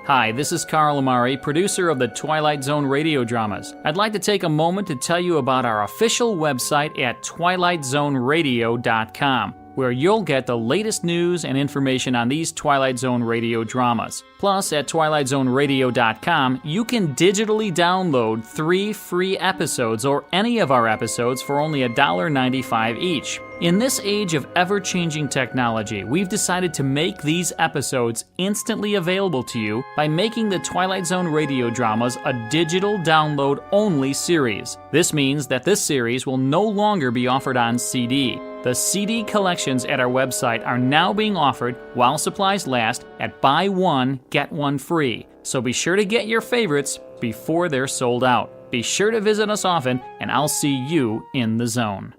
Hi, this is Carl Amari, producer of the Twilight Zone radio dramas. I'd like to take a moment to tell you about our official website at twilightzoneradio.com, where you'll get the latest news and information on these Twilight Zone radio dramas. Plus, at twilightzoneradio.com, you can digitally download 3 free episodes or any of our episodes for only $1.95 each. In this age of ever-changing technology, we've decided to make these episodes instantly available to you by making the Twilight Zone radio dramas a digital download-only series. This means that this series will no longer be offered on CD. The CD collections at our website are now being offered while supplies last at buy one, get one free. So be sure to get your favorites before they're sold out. Be sure to visit us often, and I'll see you in the zone.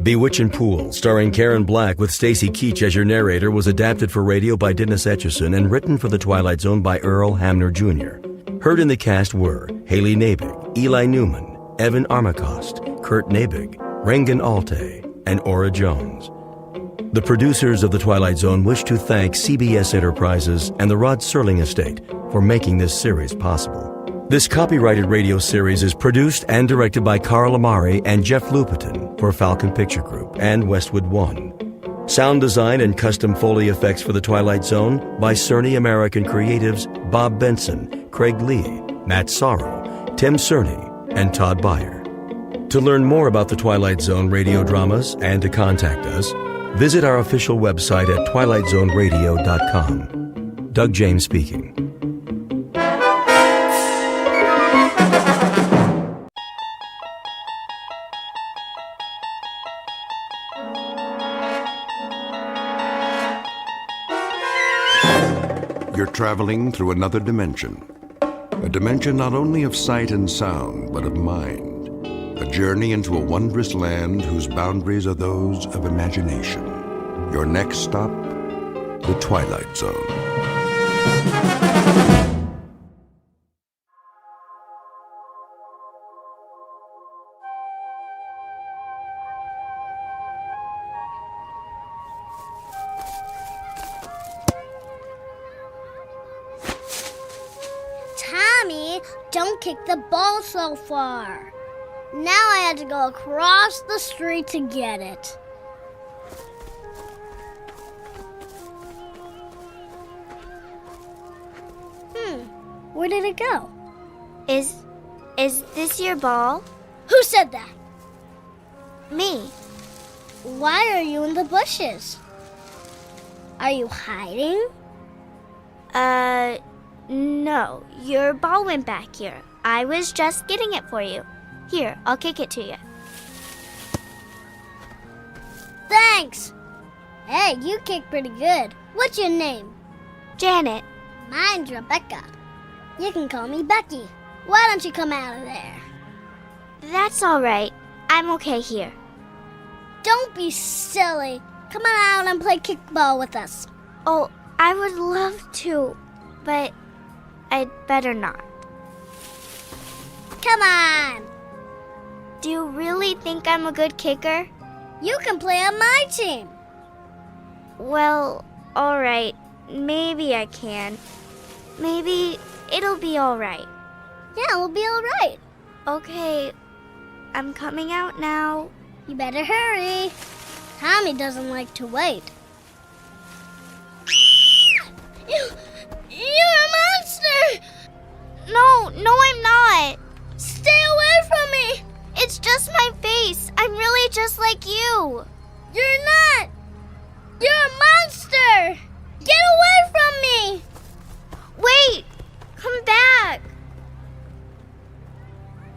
Bewitching Pool, starring Karen Black with Stacy Keach as your narrator, was adapted for radio by Dennis Etchison and written for The Twilight Zone by Earl Hamner Jr. Heard in the cast were Haley Nabig, Eli Newman, Evan Armacost, Kurt Nabig, Regan Alte, and Ora Jones. The producers of The Twilight Zone wish to thank CBS Enterprises and the Rod Serling Estate for making this series possible. This copyrighted radio series is produced and directed by Carl Amari and Jeff Lupetin for Falcon Picture Group and Westwood One. Sound design and custom Foley effects for The Twilight Zone by Cerny American creatives Bob Benson, Craig Lee, Matt Sorrow, Tim Cerny, and Todd Byer. To learn more about The Twilight Zone radio dramas and to contact us, visit our official website at twilightzoneradio.com. Doug James speaking. You're traveling through another dimension. A dimension not only of sight and sound, but of mind. A journey into a wondrous land whose boundaries are those of imagination. Your next stop, the Twilight Zone. Tommy, don't kick the ball so far. Now I had to go across the street to get it. Where did it go? Is this your ball? Who said that? Me. Why are you in the bushes? Are you hiding? No. Your ball went back here. I was just getting it for you. Here, I'll kick it to you. Thanks. Hey, you kick pretty good. What's your name? Janet. Mine's Rebecca. You can call me Becky. Why don't you come out of there? That's all right. I'm okay here. Don't be silly. Come on out and play kickball with us. Oh, I would love to, but I'd better not. Come on. Do you really think I'm a good kicker? You can play on my team. Well, all right. Maybe I can. Maybe it'll be all right. Yeah, we'll be all right. Okay, I'm coming out now. You better hurry. Tommy doesn't like to wait. You're a monster! No, I'm not. Stay away from me! It's just my face. I'm really just like you. You're not! You're a monster! Get away from me! Wait! Come back!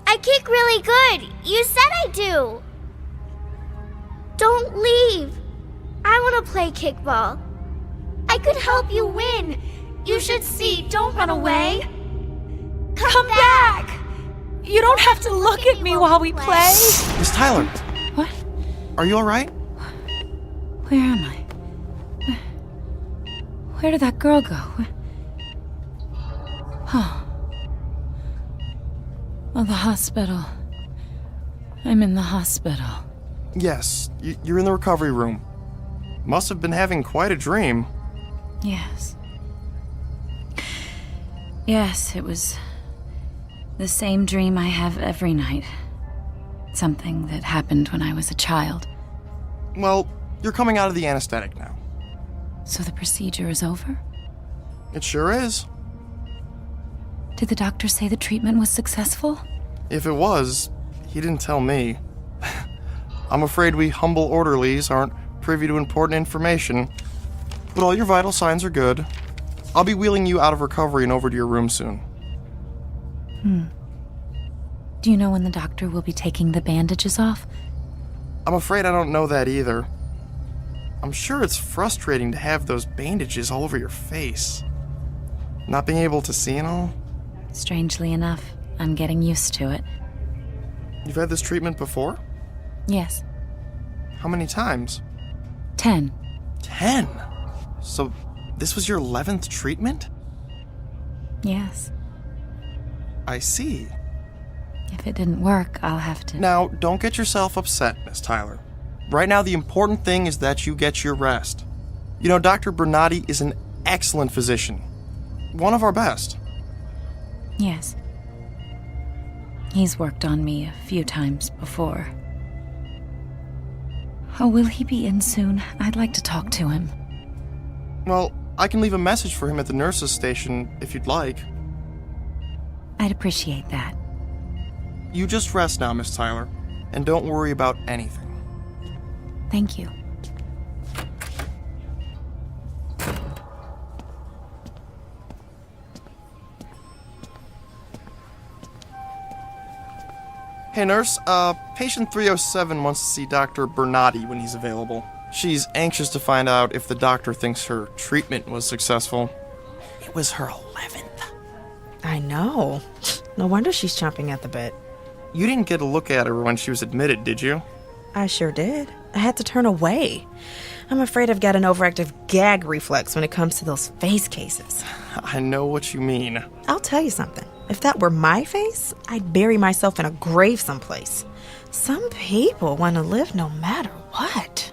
I kick really good. You said I do. Don't leave. I want to play kickball. I could help you win. You should see. Don't run away. Come back! You don't have to look at me while we play. Miss Tyler. What? Are you all right? Where am I? Where did that girl go? Oh, the hospital. I'm in the hospital. Yes, you're in the recovery room. Must have been having quite a dream. Yes. Yes, it was the same dream I have every night. Something that happened when I was a child. Well, you're coming out of the anesthetic now. So the procedure is over? It sure is. Did the doctor say the treatment was successful? If it was, he didn't tell me. I'm afraid we humble orderlies aren't privy to important information. But all your vital signs are good. I'll be wheeling you out of recovery and over to your room soon. Do you know when the doctor will be taking the bandages off? I'm afraid I don't know that either. I'm sure it's frustrating to have those bandages all over your face. Not being able to see and all. Strangely enough, I'm getting used to it. You've had this treatment before? Yes. How many times? 10. 10? So this was your 11th treatment? Yes. I see. If it didn't work, I'll have to... Now, don't get yourself upset, Miss Tyler. Right now, the important thing is that you get your rest. You know, Dr. Bernardi is an excellent physician. One of our best. Yes. He's worked on me a few times before. Oh, will he be in soon? I'd like to talk to him. Well, I can leave a message for him at the nurse's station if you'd like. I'd appreciate that. You just rest now, Miss Tyler, and don't worry about anything. Thank you. Hey, nurse, patient 307 wants to see Dr. Bernardi when he's available. She's anxious to find out if the doctor thinks her treatment was successful. It was her 11th. I know. No wonder she's chomping at the bit. You didn't get a look at her when she was admitted, did you? I sure did. I had to turn away. I'm afraid I've got an overactive gag reflex when it comes to those face cases. I know what you mean. I'll tell you something. If that were my face, I'd bury myself in a grave someplace. Some people want to live no matter what.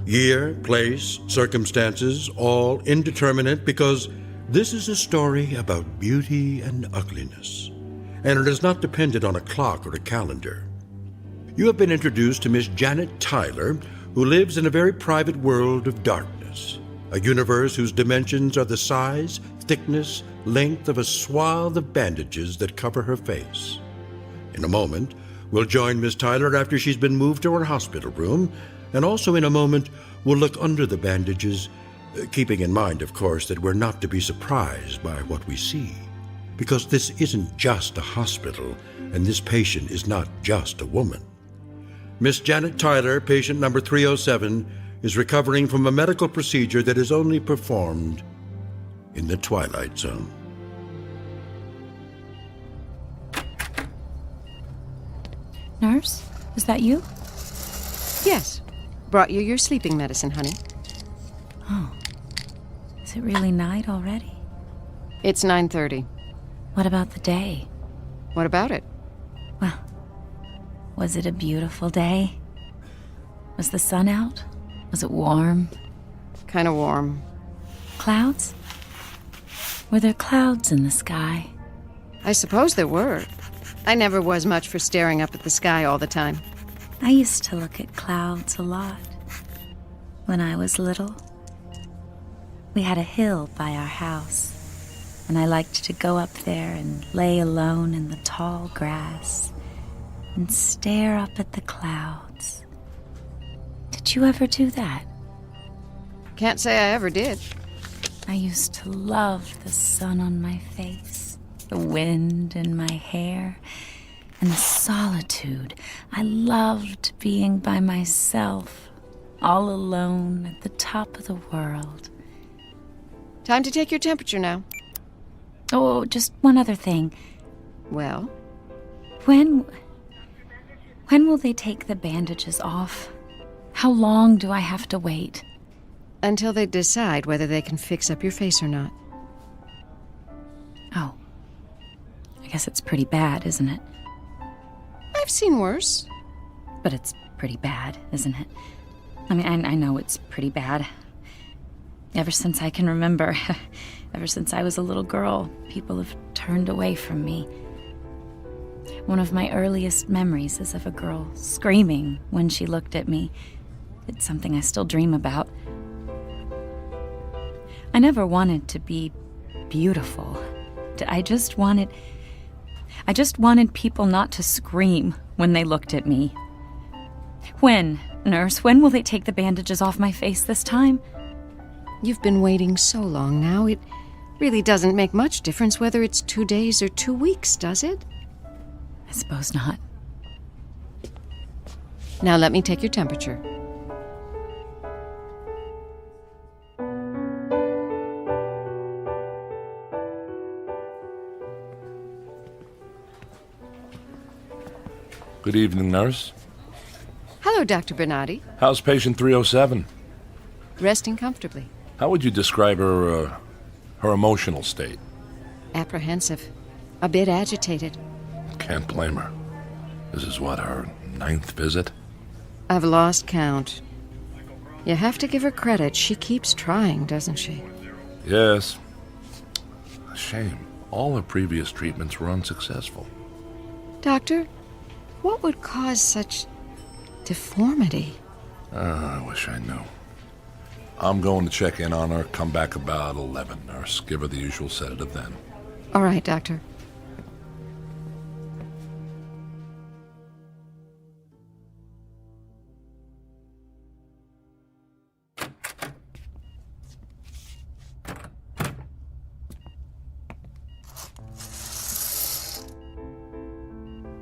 Year, place, circumstances, all indeterminate because this is a story about beauty and ugliness, and it is not dependent on a clock or a calendar. You have been introduced to Miss Janet Tyler, who lives in a very private world of darkness, a universe whose dimensions are the size, thickness, length of a swath of bandages that cover her face. In a moment, we'll join Miss Tyler after she's been moved to her hospital room, and also in a moment, we'll look under the bandages, keeping in mind, of course, that we're not to be surprised by what we see, because this isn't just a hospital, and this patient is not just a woman. Miss Janet Tyler, patient number 307, is recovering from a medical procedure that is only performed in the Twilight Zone. Nurse, is that you? Yes. Brought you your sleeping medicine, honey. Oh. Is it really night already? It's 9:30. What about the day? What about it? Well, was it a beautiful day? Was the sun out? Was it warm? Kind of warm. Clouds? Were there clouds in the sky? I suppose there were. I never was much for staring up at the sky all the time. I used to look at clouds a lot when I was little. We had a hill by our house, and I liked to go up there and lay alone in the tall grass and stare up at the clouds. Did you ever do that? Can't say I ever did. I used to love the sun on my face, the wind in my hair, and the solitude. I loved being by myself, all alone at the top of the world. Time to take your temperature now. Oh, just one other thing. Well? When will they take the bandages off? How long do I have to wait? Until they decide whether they can fix up your face or not. Oh. I guess it's pretty bad, isn't it? I've seen worse. But it's pretty bad, isn't it? I mean, I know it's pretty bad. Ever since I can remember, ever since I was a little girl, people have turned away from me. One of my earliest memories is of a girl screaming when she looked at me. It's something I still dream about. I never wanted to be beautiful. I just wanted people not to scream when they looked at me. When, nurse, when will they take the bandages off my face this time? You've been waiting so long now, it really doesn't make much difference whether it's 2 days or 2 weeks, does it? I suppose not. Now let me take your temperature. Good evening, nurse. Hello, Dr. Bernardi. How's patient 307? Resting comfortably. How would you describe her emotional state? Apprehensive. A bit agitated. Can't blame her. This is what, her 9th visit? I've lost count. You have to give her credit. She keeps trying, doesn't she? Yes. A shame. All her previous treatments were unsuccessful. Doctor, what would cause such deformity? I wish I knew. I'm going to check in on her. Come back about 11, nurse. Give her the usual sedative then. All right, Doctor.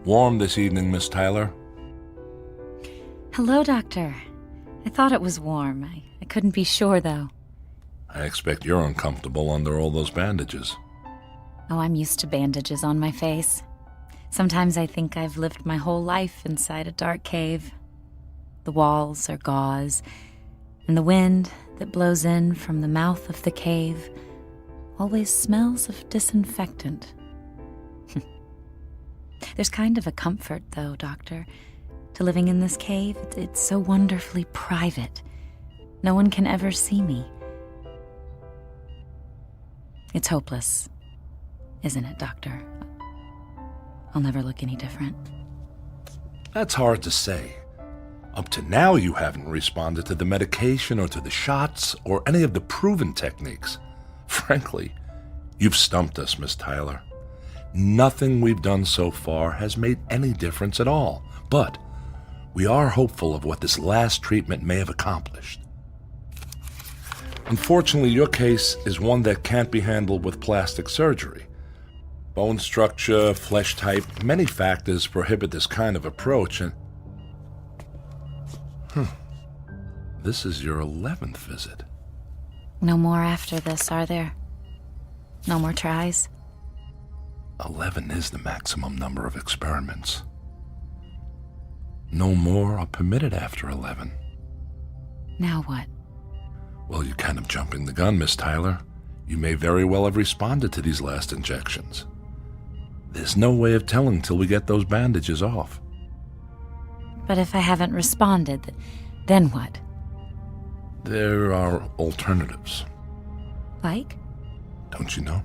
Warm this evening, Miss Tyler? Hello, Doctor. I thought it was warm. I couldn't be sure, though. I expect you're uncomfortable under all those bandages. Oh, I'm used to bandages on my face. Sometimes I think I've lived my whole life inside a dark cave. The walls are gauze, and the wind that blows in from the mouth of the cave always smells of disinfectant. There's kind of a comfort, though, Doctor, to living in this cave. It's so wonderfully private. No one can ever see me. It's hopeless, isn't it, Doctor? I'll never look any different. That's hard to say. Up to now, you haven't responded to the medication or to the shots or any of the proven techniques. Frankly, you've stumped us, Miss Tyler. Nothing we've done so far has made any difference at all, but we are hopeful of what this last treatment may have accomplished. Unfortunately, your case is one that can't be handled with plastic surgery. Bone structure, flesh type, many factors prohibit this kind of approach, and... This is your 11th visit. No more after this, are there? No more tries? 11 is the maximum number of experiments. No more are permitted after 11. Now what? Well, you're kind of jumping the gun, Miss Tyler. You may very well have responded to these last injections. There's no way of telling till we get those bandages off. But if I haven't responded, then what? There are alternatives. Like? Don't you know?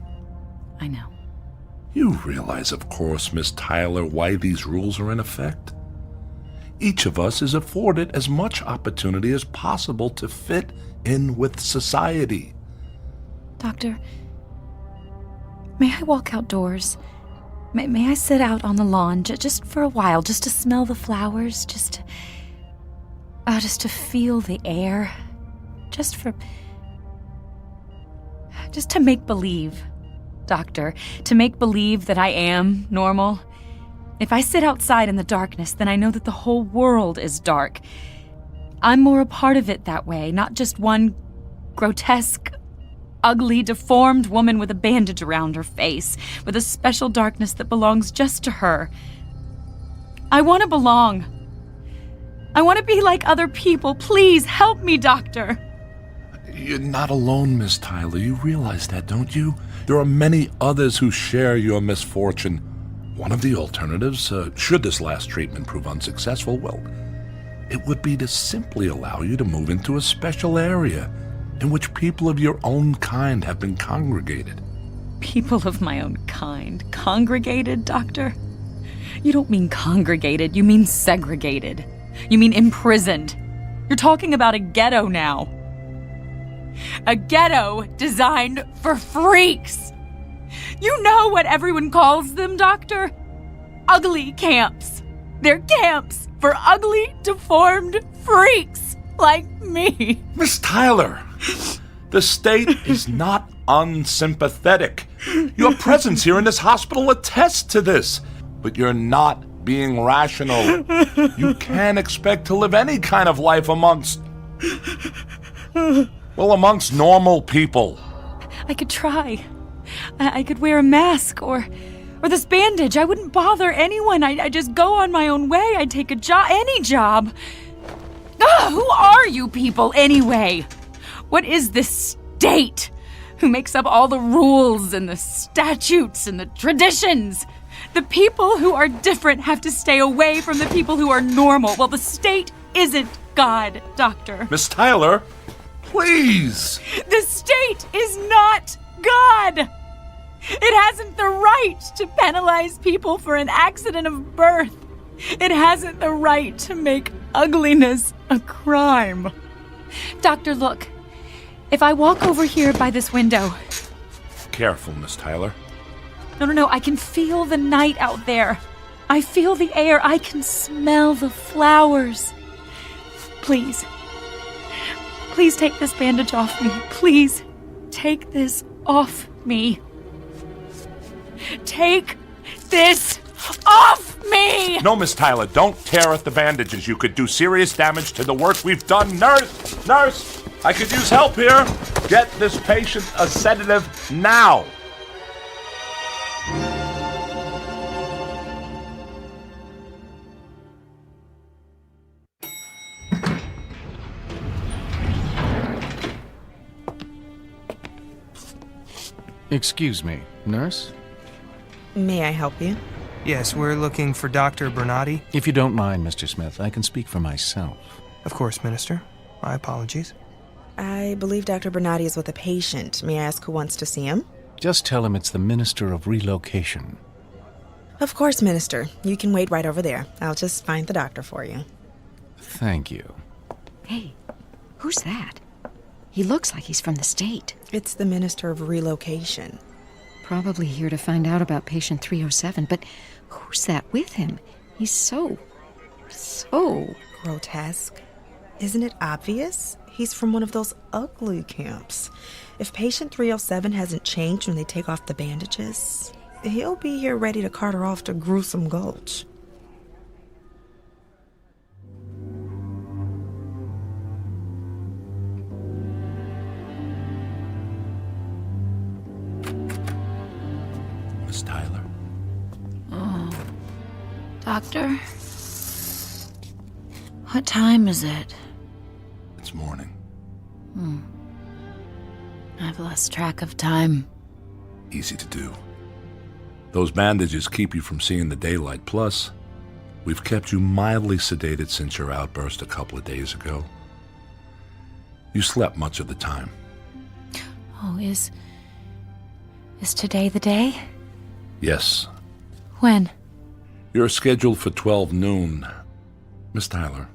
I know. You realize, of course, Miss Tyler, why these rules are in effect? Each of us is afforded as much opportunity as possible to fit in with society. Doctor, may I walk outdoors? May I sit out on the lawn just for a while, just to smell the flowers, just to feel the air, just to make believe, Doctor, to make believe that I am normal. If I sit outside in the darkness, then I know that the whole world is dark. I'm more a part of it that way, not just one grotesque, ugly, deformed woman with a bandage around her face, with a special darkness that belongs just to her. I want to belong. I want to be like other people. Please help me, Doctor. You're not alone, Miss Tyler. You realize that, don't you? There are many others who share your misfortune. One of the alternatives, should this last treatment prove unsuccessful, well, it would be to simply allow you to move into a special area in which people of your own kind have been congregated. People of my own kind? Congregated, Doctor? You don't mean congregated, you mean segregated. You mean imprisoned. You're talking about a ghetto now. A ghetto designed for freaks. You know what everyone calls them, Doctor? Ugly camps. They're camps for ugly, deformed freaks like me. Miss Tyler, the state is not unsympathetic. Your presence here in this hospital attests to this. But you're not being rational. You can't expect to live any kind of life amongst normal people. I could try. I could wear a mask or this bandage. I wouldn't bother anyone. I'd just go on my own way. I'd take a job, any job. Who are you people anyway? What is this state? Who makes up all the rules and the statutes and the traditions? The people who are different have to stay away from the people who are normal. Well, the state isn't God, Doctor. Miss Tyler, please. The state is not God. It hasn't the right to penalize people for an accident of birth. It hasn't the right to make ugliness a crime. Doctor, look. If I walk over here by this window... Careful, Miss Tyler. No, I can feel the night out there. I feel the air. I can smell the flowers. Please. Please take this bandage off me. Please take this off me. Take this off me! No, Miss Tyler, don't tear at the bandages. You could do serious damage to the work we've done. Nurse! I could use help here. Get this patient a sedative now. Excuse me, nurse? May I help you? Yes, we're looking for Dr. Bernardi. If you don't mind, Mr. Smith, I can speak for myself. Of course, Minister. My apologies. I believe Dr. Bernardi is with a patient. May I ask who wants to see him? Just tell him it's the Minister of Relocation. Of course, Minister. You can wait right over there. I'll just find the doctor for you. Thank you. Hey, who's that? He looks like he's from the state. It's the Minister of Relocation. Probably here to find out about patient 307, but who's that with him? He's so grotesque. Isn't it obvious? He's from one of those ugly camps. If patient 307 hasn't changed when they take off the bandages, he'll be here ready to cart her off to Gruesome Gulch. Miss Tyler? Oh, Doctor? What time is it? It's morning. I've lost track of time. Easy to do. Those bandages keep you from seeing the daylight. Plus, we've kept you mildly sedated since your outburst a couple of days ago. You slept much of the time. Oh, is today the day? Yes. When? You're scheduled for 12 noon. Miss Tyler.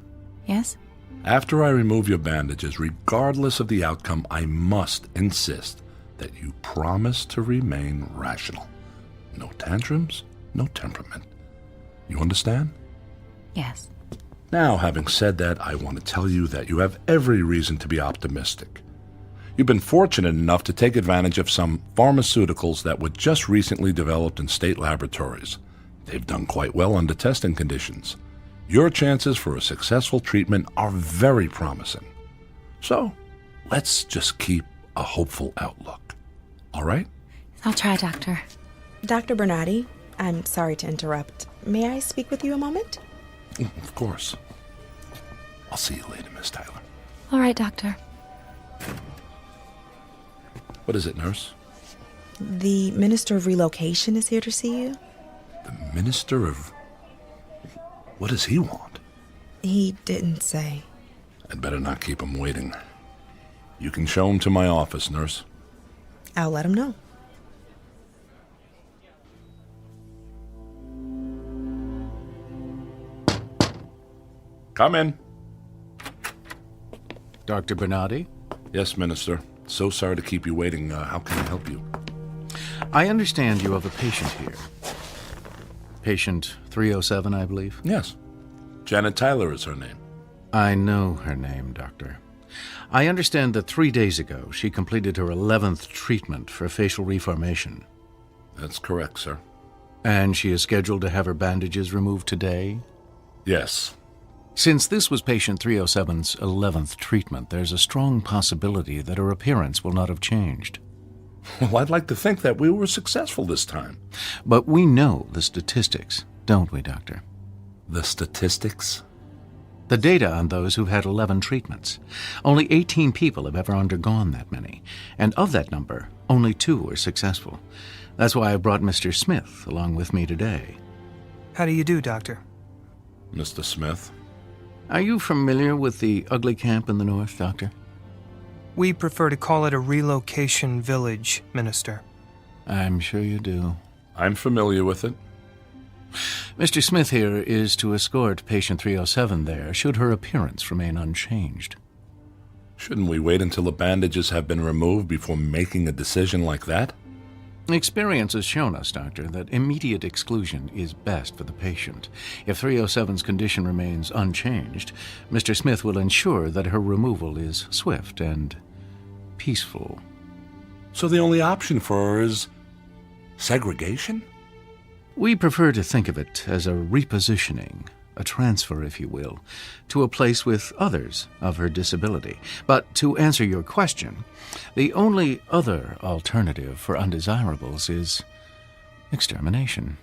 Yes? After I remove your bandages, regardless of the outcome, I must insist that you promise to remain rational. No tantrums, no temperament. You understand? Yes. Now, having said that, I want to tell you that you have every reason to be optimistic. You've been fortunate enough to take advantage of some pharmaceuticals that were just recently developed in state laboratories. They've done quite well under testing conditions. Your chances for a successful treatment are very promising. So, let's just keep a hopeful outlook. All right? I'll try, Doctor. Dr. Bernardi, I'm sorry to interrupt. May I speak with you a moment? Of course. I'll see you later, Miss Tyler. All right, Doctor. What is it, nurse? The Minister of Relocation is here to see you. The Minister of... What does he want? He didn't say. I'd better not keep him waiting. You can show him to my office, nurse. I'll let him know. Come in. Dr. Bernardi? Yes, Minister. So sorry to keep you waiting. How can I help you? I understand you have a patient here. Patient 307, I believe? Yes. Janet Tyler is her name. I know her name, Doctor. I understand that 3 days ago she completed her 11th treatment for facial reformation. That's correct, sir. And she is scheduled to have her bandages removed today? Yes. Since this was patient 307's 11th treatment, there's a strong possibility that her appearance will not have changed. Well, I'd like to think that we were successful this time. But we know the statistics, don't we, Doctor? The statistics? The data on those who've had 11 treatments. Only 18 people have ever undergone that many. And of that number, only 2 are successful. That's why I brought Mr. Smith along with me today. How do you do, Doctor? Mr. Smith? Are you familiar with the ugly camp in the north, Doctor? We prefer to call it a relocation village, Minister. I'm sure you do. I'm familiar with it. Mr. Smith here is to escort patient 307 there, should her appearance remain unchanged. Shouldn't we wait until the bandages have been removed before making a decision like that? Experience has shown us, Doctor, that immediate exclusion is best for the patient. If 307's condition remains unchanged, Mr. Smith will ensure that her removal is swift and peaceful. So the only option for her is segregation? We prefer to think of it as a repositioning, a transfer, if you will, to a place with others of her disability. But to answer your question, the only other alternative for undesirables is extermination.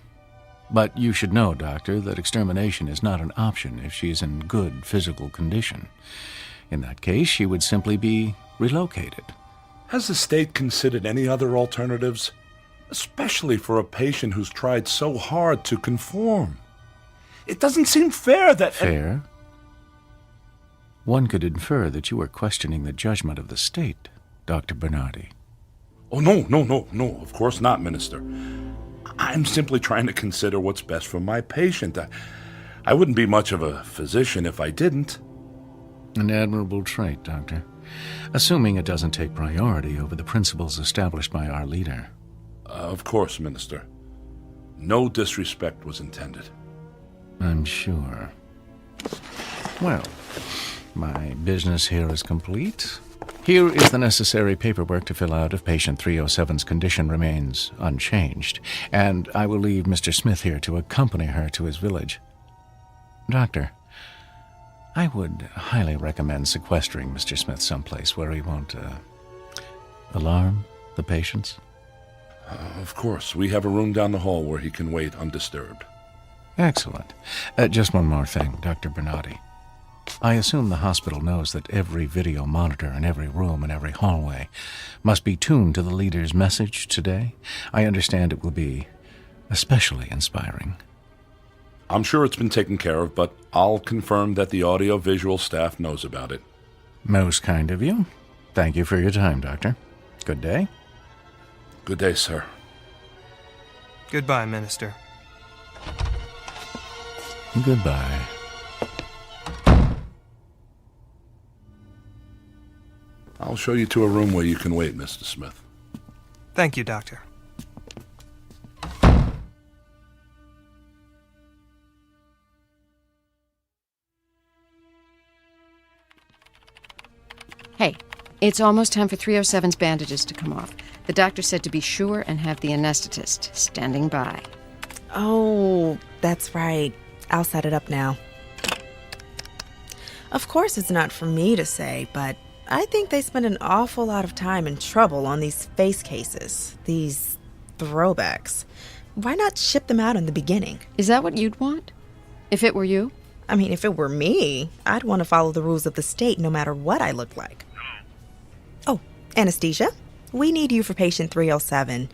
But you should know, Doctor, that extermination is not an option if she is in good physical condition. In that case, she would simply be relocated. Has the state considered any other alternatives? Especially for a patient who's tried so hard to conform. It doesn't seem fair that... Fair? One could infer that you are questioning the judgment of the state, Dr. Bernardi. Oh, no, of course not, Minister. I'm simply trying to consider what's best for my patient. I wouldn't be much of a physician if I didn't. An admirable trait, Doctor. Assuming it doesn't take priority over the principles established by our leader. Of course, Minister. No disrespect was intended. I'm sure. Well, my business here is complete. Here is the necessary paperwork to fill out if patient 307's condition remains unchanged, and I will leave Mr. Smith here to accompany her to his village. Doctor, I would highly recommend sequestering Mr. Smith someplace where he won't, alarm the patients. Of course. We have a room down the hall where he can wait undisturbed. Excellent. Just one more thing, Dr. Bernardi. I assume the hospital knows that every video monitor in every room and every hallway must be tuned to the leader's message today. I understand it will be especially inspiring. I'm sure it's been taken care of, but I'll confirm that the audio-visual staff knows about it. Most kind of you. Thank you for your time, Doctor. Good day. Good day, sir. Goodbye, Minister. Goodbye. I'll show you to a room where you can wait, Mr. Smith. Thank you, Doctor. Hey, it's almost time for 307's bandages to come off. The doctor said to be sure and have the anesthetist standing by. Oh, that's right. I'll set it up now. Of course it's not for me to say, but I think they spend an awful lot of time and trouble on these face cases, these throwbacks. Why not ship them out in the beginning? Is that what you'd want? If it were you? I mean, if it were me, I'd want to follow the rules of the state no matter what I look like. Oh, anesthesia? We need you for patient 307.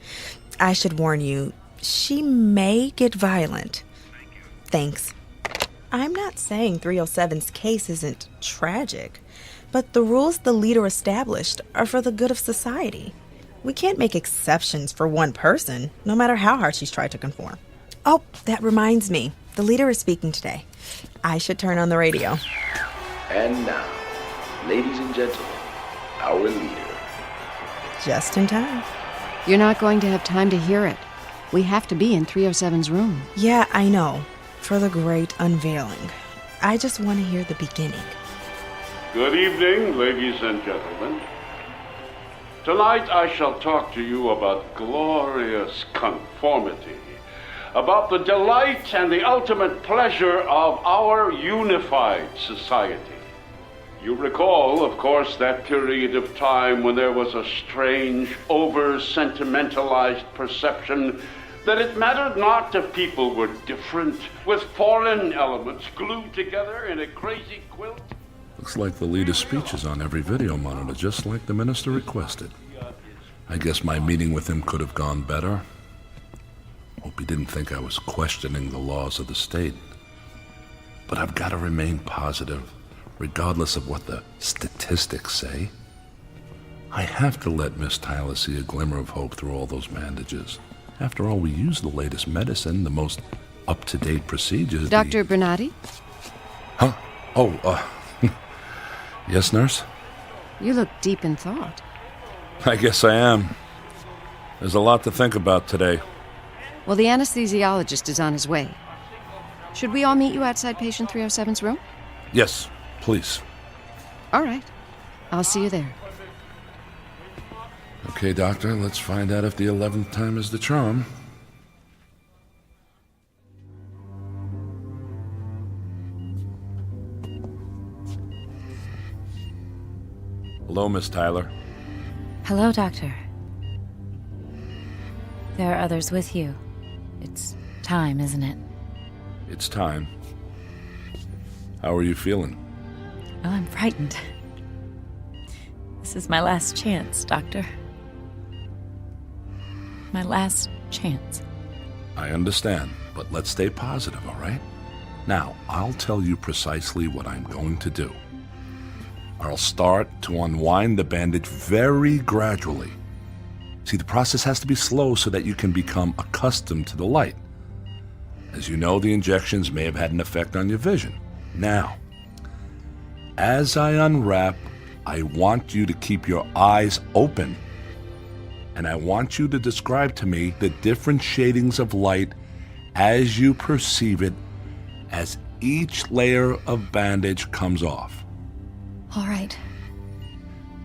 I should warn you, she may get violent. Thanks. I'm not saying 307's case isn't tragic, but the rules the leader established are for the good of society. We can't make exceptions for one person, no matter how hard she's tried to conform. Oh, that reminds me. The leader is speaking today. I should turn on the radio. And now, ladies and gentlemen, our leader. Just in time. You're not going to have time to hear it. We have to be in 307's room. Yeah, I know. For the great unveiling. I just want to hear the beginning. Good evening, ladies and gentlemen. Tonight I shall talk to you about glorious conformity, about the delight and the ultimate pleasure of our unified society. You recall, of course, that period of time when there was a strange, over-sentimentalized perception that it mattered not if people were different, with foreign elements glued together in a crazy quilt. Looks like the leader's speech is on every video monitor, just like the minister requested. I guess my meeting with him could have gone better. Hope he didn't think I was questioning the laws of the state. But I've got to remain positive, regardless of what the statistics say. I have to let Miss Tyler see a glimmer of hope through all those bandages. After all, we use the latest medicine, the most up-to-date procedures. Dr. Bernardi? Huh? Oh, yes, nurse? You look deep in thought. I guess I am. There's a lot to think about today. Well, the anesthesiologist is on his way. Should we all meet you outside patient 307's room? Yes, please. All right. I'll see you there. Okay, doctor, let's find out if the 11th time is the charm. Hello, Miss Tyler. Hello, Doctor. There are others with you. It's time, isn't it? It's time. How are you feeling? Oh, I'm frightened. This is my last chance, Doctor. My last chance. I understand, but let's stay positive, all right? Now, I'll tell you precisely what I'm going to do. I'll start to unwind the bandage very gradually. See, the process has to be slow so that you can become accustomed to the light. As you know, the injections may have had an effect on your vision. Now, as I unwrap, I want you to keep your eyes open. And I want you to describe to me the different shadings of light as you perceive it as each layer of bandage comes off. All right.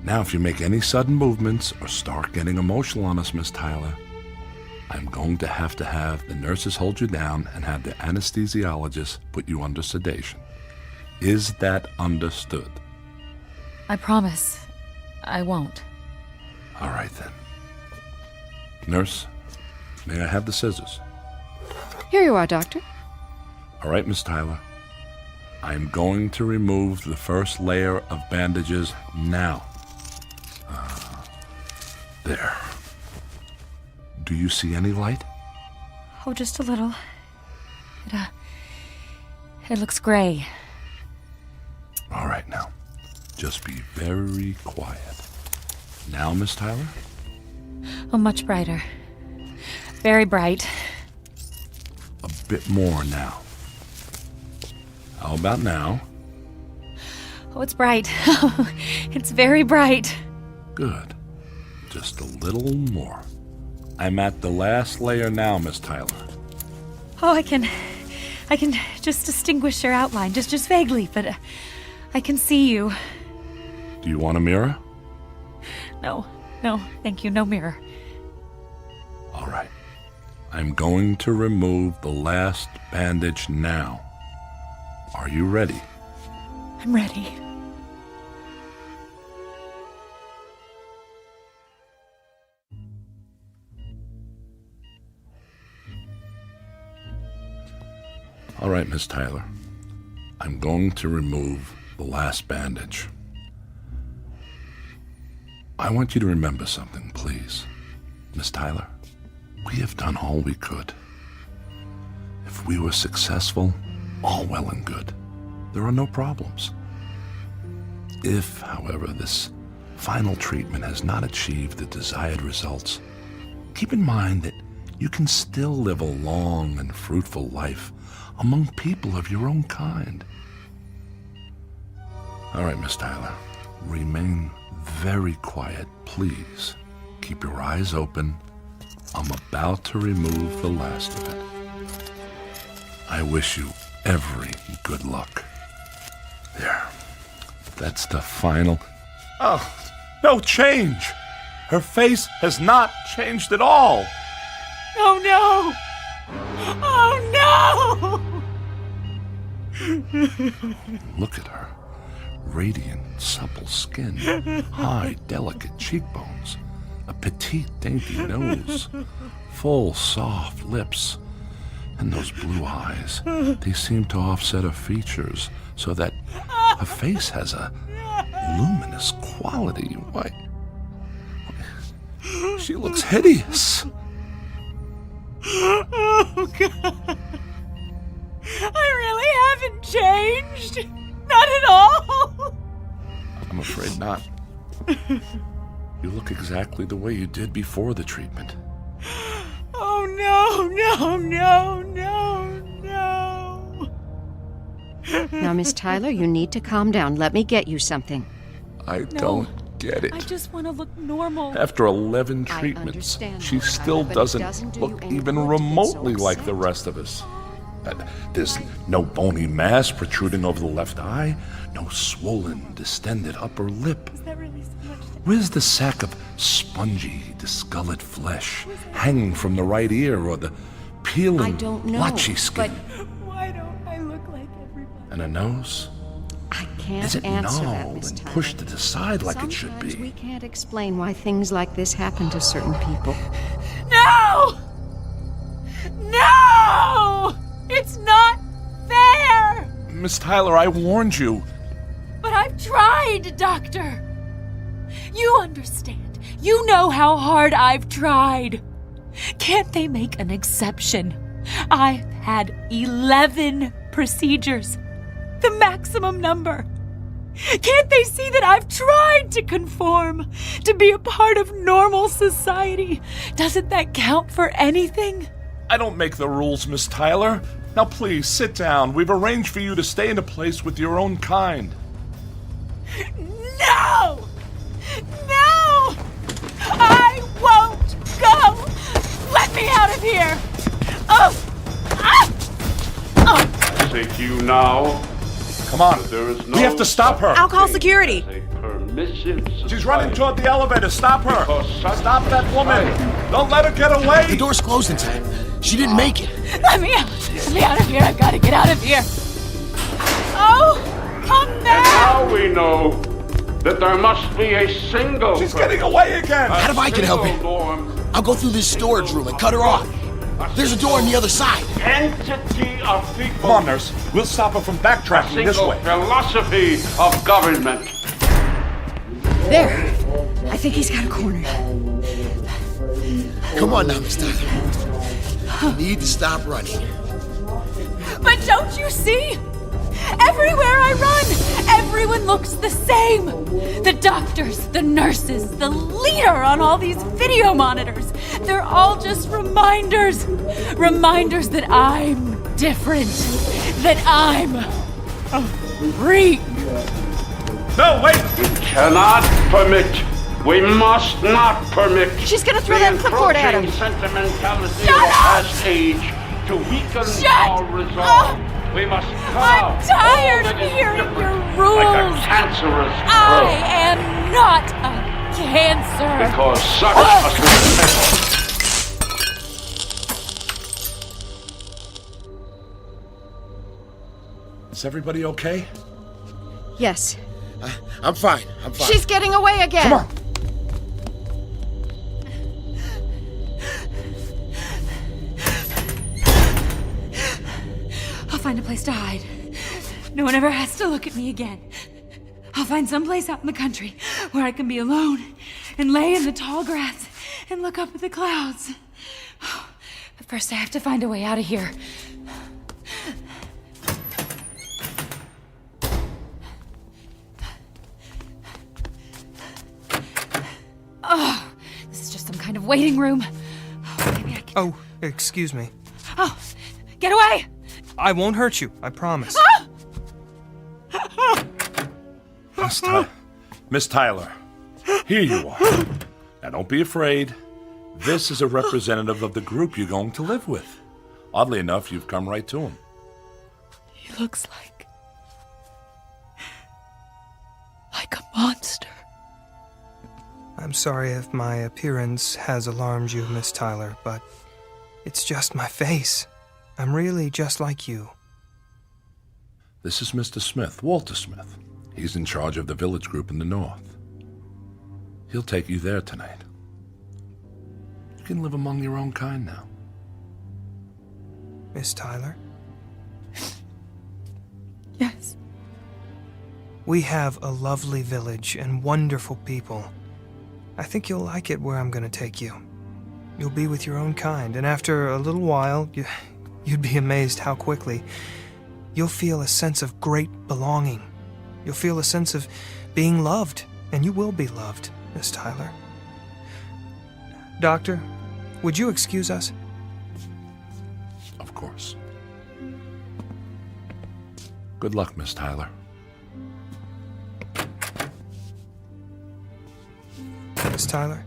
Now, if you make any sudden movements or start getting emotional on us, Miss Tyler, I'm going to have the nurses hold you down and have the anesthesiologist put you under sedation. Is that understood? I promise I won't. All right, then. Nurse, may I have the scissors? Here you are, Doctor. All right, Miss Tyler. I'm going to remove the first layer of bandages now. There. Do you see any light? Oh, just a little. It looks gray. All right, now. Just be very quiet. Now, Miss Tyler? Oh, much brighter. Very bright. A bit more now. How about now? Oh, it's bright. It's very bright. Good. Just a little more. I'm at the last layer now, Miss Tyler. Oh, I can just distinguish your outline, just vaguely, but I can see you. Do you want a mirror? No, thank you, no mirror. All right. I'm going to remove the last bandage now. Are you ready? I'm ready. All right, Miss Tyler. I'm going to remove the last bandage. I want you to remember something, please. Miss Tyler, we have done all we could. If we were successful, all well and good. There are no problems. If, however, this final treatment has not achieved the desired results, keep in mind that you can still live a long and fruitful life among people of your own kind. All right, Miss Tyler, remain very quiet, please. Keep your eyes open. I'm about to remove the last of it. I wish you every good luck. There. That's the final. Oh, no change. Her face has not changed at all. Oh no! Oh no! Look at her. Radiant, supple skin, high, delicate cheekbones, a petite, dainty nose, full, soft lips, and those blue eyes. They seem to offset her features so that her face has a luminous quality. Why, she looks hideous. Oh, God. I really haven't changed. Not at all. I'm afraid not. You look exactly the way you did before the treatment. Oh, no, no, no, no, no. Now, Miss Tyler, you need to calm down. Let me get you something. I don't get it. I just want to look normal. After 11 treatments, she still doesn't look even remotely like the rest of us. There's no bony mass protruding over the left eye, no swollen, distended upper lip. Is that really so much? Where's the sack of spongy, discolored flesh hanging from the right ear or the peeling, blotchy skin? But why don't I look like everybody? And a nose? I can't Is it answer that, gnawed Miss and Tyler. pushed to the side like it should Sometimes be? we can't explain why things like this happen to certain people. No! No! It's not fair! Miss Tyler, I warned you. But I've tried, Doctor. You understand. You know how hard I've tried. Can't they make an exception? I've had 11 procedures. The maximum number. Can't they see that I've tried to conform, to be a part of normal society? Doesn't that count for anything? I don't make the rules, Miss Tyler. Now please, sit down. We've arranged for you to stay in a place with your own kind. No! No! I won't go! Let me out of here! Oh! Ah! Oh! I say to you now, come on. There is no We have to stop her. I'll call security. She's running toward the elevator. Stop her. Stop that woman. Don't let her get away. The door's closed in time. She didn't make it. Let me out! Let me out of here! I've got to get out of here! Oh! Come back! And now we know that there must be a single... She's getting away again! How if I can help you? I'll go through this storage room and cut her off. There's a door on the other side. Entity of people. Come on, nurse. We'll stop her from backtracking this way. Philosophy of government. There! I think he's got a corner. Come on now, Miss Tyler. You need to stop running. But don't you see? Everywhere I run, everyone looks the same. The doctors, the nurses, the leader on all these video monitors. They're all just reminders. Reminders that I'm different. That I'm a freak. No, wait! We cannot permit. We must not permit. She's gonna throw that clipboard at him. Sentimentality of past age to weaken our resolve. We must come I'm out tired of hearing your rules. like a cancerous I growth. am not a cancer. Because such must be Is everybody okay? Yes. I'm fine. I'm fine. She's getting away again. Come on. I'll find a place to hide. No one ever has to look at me again. I'll find some place out in the country where I can be alone and lay in the tall grass and look up at the clouds. But first I have to find a way out of here. Oh, this is just some kind of waiting room. Oh, excuse me. Oh, get away! I won't hurt you, I promise. Miss Tyler, here you are. Now don't be afraid. This is a representative of the group you're going to live with. Oddly enough, you've come right to him. He looks like a monster. I'm sorry if my appearance has alarmed you, Miss Tyler, but it's just my face. I'm really just like you. This is Mr. Smith, Walter Smith. He's in charge of the village group in the north. He'll take you there tonight. You can live among your own kind now. Miss Tyler? Yes. We have a lovely village and wonderful people. I think you'll like it where I'm going to take you. You'll be with your own kind, and after a little while, you'd be amazed how quickly you'll feel a sense of great belonging. You'll feel a sense of being loved, and you will be loved, Miss Tyler. Doctor, would you excuse us? Of course. Good luck, Miss Tyler. Miss Tyler?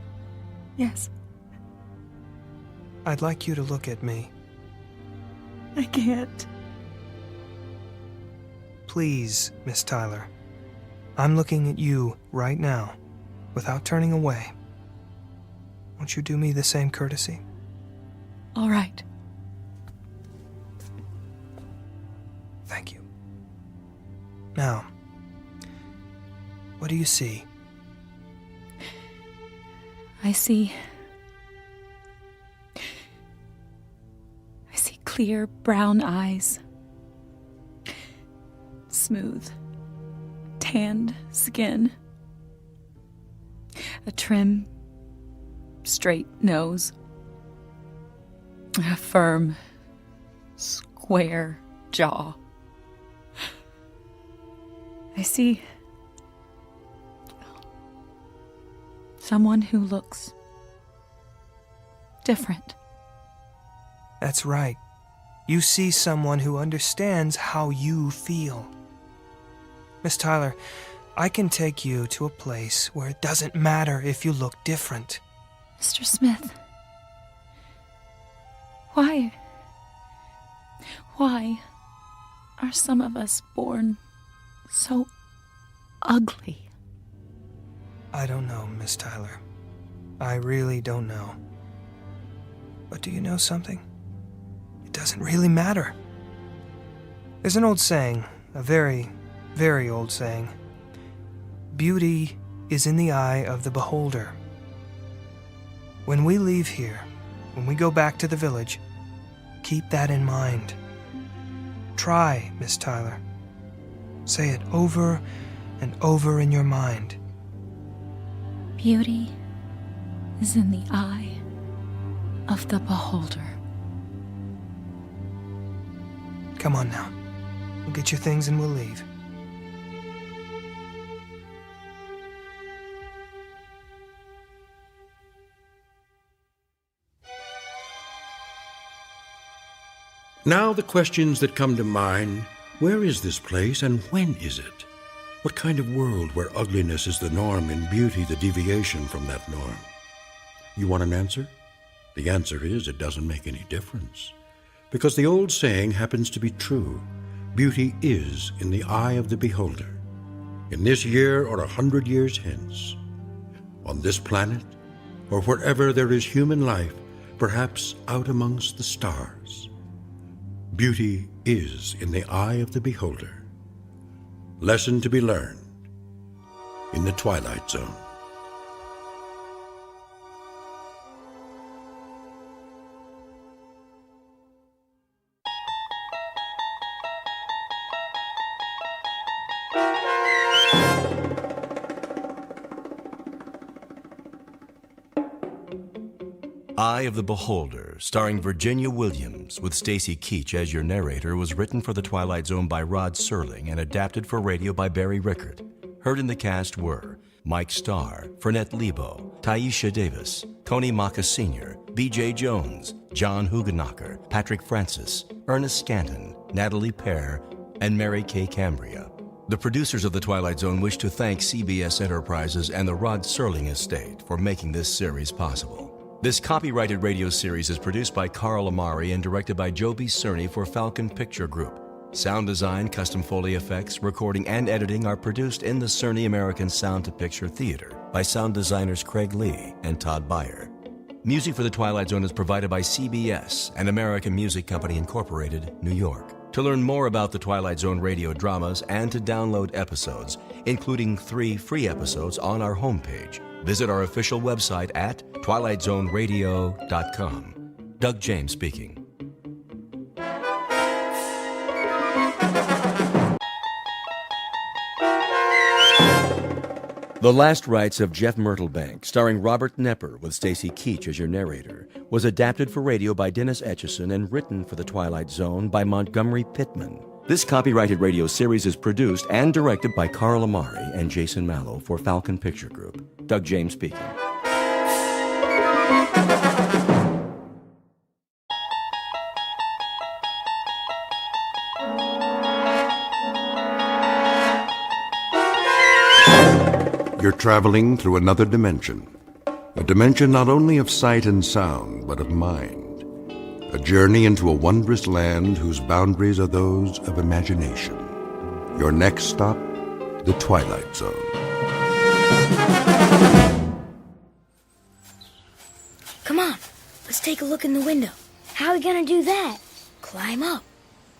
Yes. I'd like you to look at me. I can't. Please, Miss Tyler. I'm looking at you right now, without turning away. Won't you do me the same courtesy? All right. Thank you. Now, what do you see? I see clear brown eyes. Smooth, tanned skin. A trim, straight nose. A firm, square jaw. I see someone who looks different. That's right. You see someone who understands how you feel. Miss Tyler, I can take you to a place where it doesn't matter if you look different. Mr. Smith, why are some of us born so ugly? I don't know, Miss Tyler. I really don't know. But do you know something? It doesn't really matter. There's an old saying, a very, very old saying. Beauty is in the eye of the beholder. When we leave here, when we go back to the village, keep that in mind. Try, Miss Tyler. Say it over and over in your mind. Beauty is in the eye of the beholder. Come on now. We'll get your things and we'll leave. Now the questions that come to mind: where is this place and when is it? What kind of world where ugliness is the norm and beauty the deviation from that norm? You want an answer? The answer is it doesn't make any difference. Because the old saying happens to be true. Beauty is in the eye of the beholder. In this year or 100 years hence. On this planet, or wherever there is human life, perhaps out amongst the stars. Beauty is in the eye of the beholder. Lesson to be learned in the Twilight Zone. Eye of the Beholder, starring Virginia Williams, with Stacy Keach as your narrator, was written for The Twilight Zone by Rod Serling and adapted for radio by Barry Rickert. Heard in the cast were Mike Starr, Fernette Lebo, Taisha Davis, Tony Maka Sr., B.J. Jones, John Hugenacher, Patrick Francis, Ernest Stanton, Natalie Pear, and Mary Kay Cambria. The producers of The Twilight Zone wish to thank CBS Enterprises and the Rod Serling Estate for making this series possible. This copyrighted radio series is produced by Carl Amari and directed by Joby Cerny for Falcon Picture Group. Sound design, custom Foley effects, recording, and editing are produced in the Cerny American Sound to Picture Theater by sound designers Craig Lee and Todd Beyer. Music for The Twilight Zone is provided by CBS and American Music Company Incorporated, New York. To learn more about the Twilight Zone radio dramas and to download episodes, including 3 free episodes on our homepage, visit our official website at twilightzoneradio.com. Doug James speaking. The Last Rites of Jeff Myrtlebank, starring Robert Knepper with Stacy Keach as your narrator, was adapted for radio by Dennis Etchison and written for The Twilight Zone by Montgomery Pittman. This copyrighted radio series is produced and directed by Carl Amari and Jason Mallow for Falcon Picture Group. Doug James speaking. You're traveling through another dimension. A dimension not only of sight and sound, but of mind. A journey into a wondrous land whose boundaries are those of imagination. Your next stop, the Twilight Zone. Come on, let's take a look in the window. How are we gonna do that? Climb up.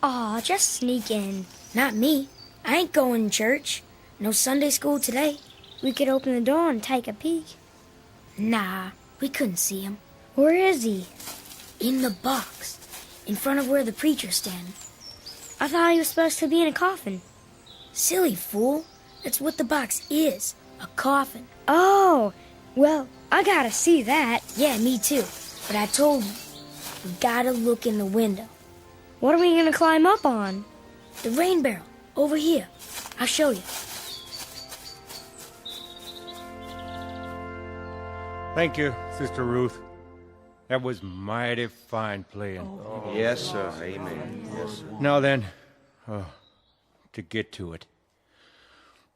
Aw, just sneak in. Not me. I ain't going to church. No Sunday school today. We could open the door and take a peek. Nah, we couldn't see him. Where is he? In the box, in front of where the preacher's standing. I thought he was supposed to be in a coffin. Silly fool. That's what the box is, a coffin. Oh, I gotta see that. Yeah, me too. But I told you, we gotta look in the window. What are we gonna climb up on? The rain barrel, over here. I'll show you. Thank you, Sister Ruth. That was mighty fine playing. Yes, sir. Amen. Yes, sir. Now then, to get to it.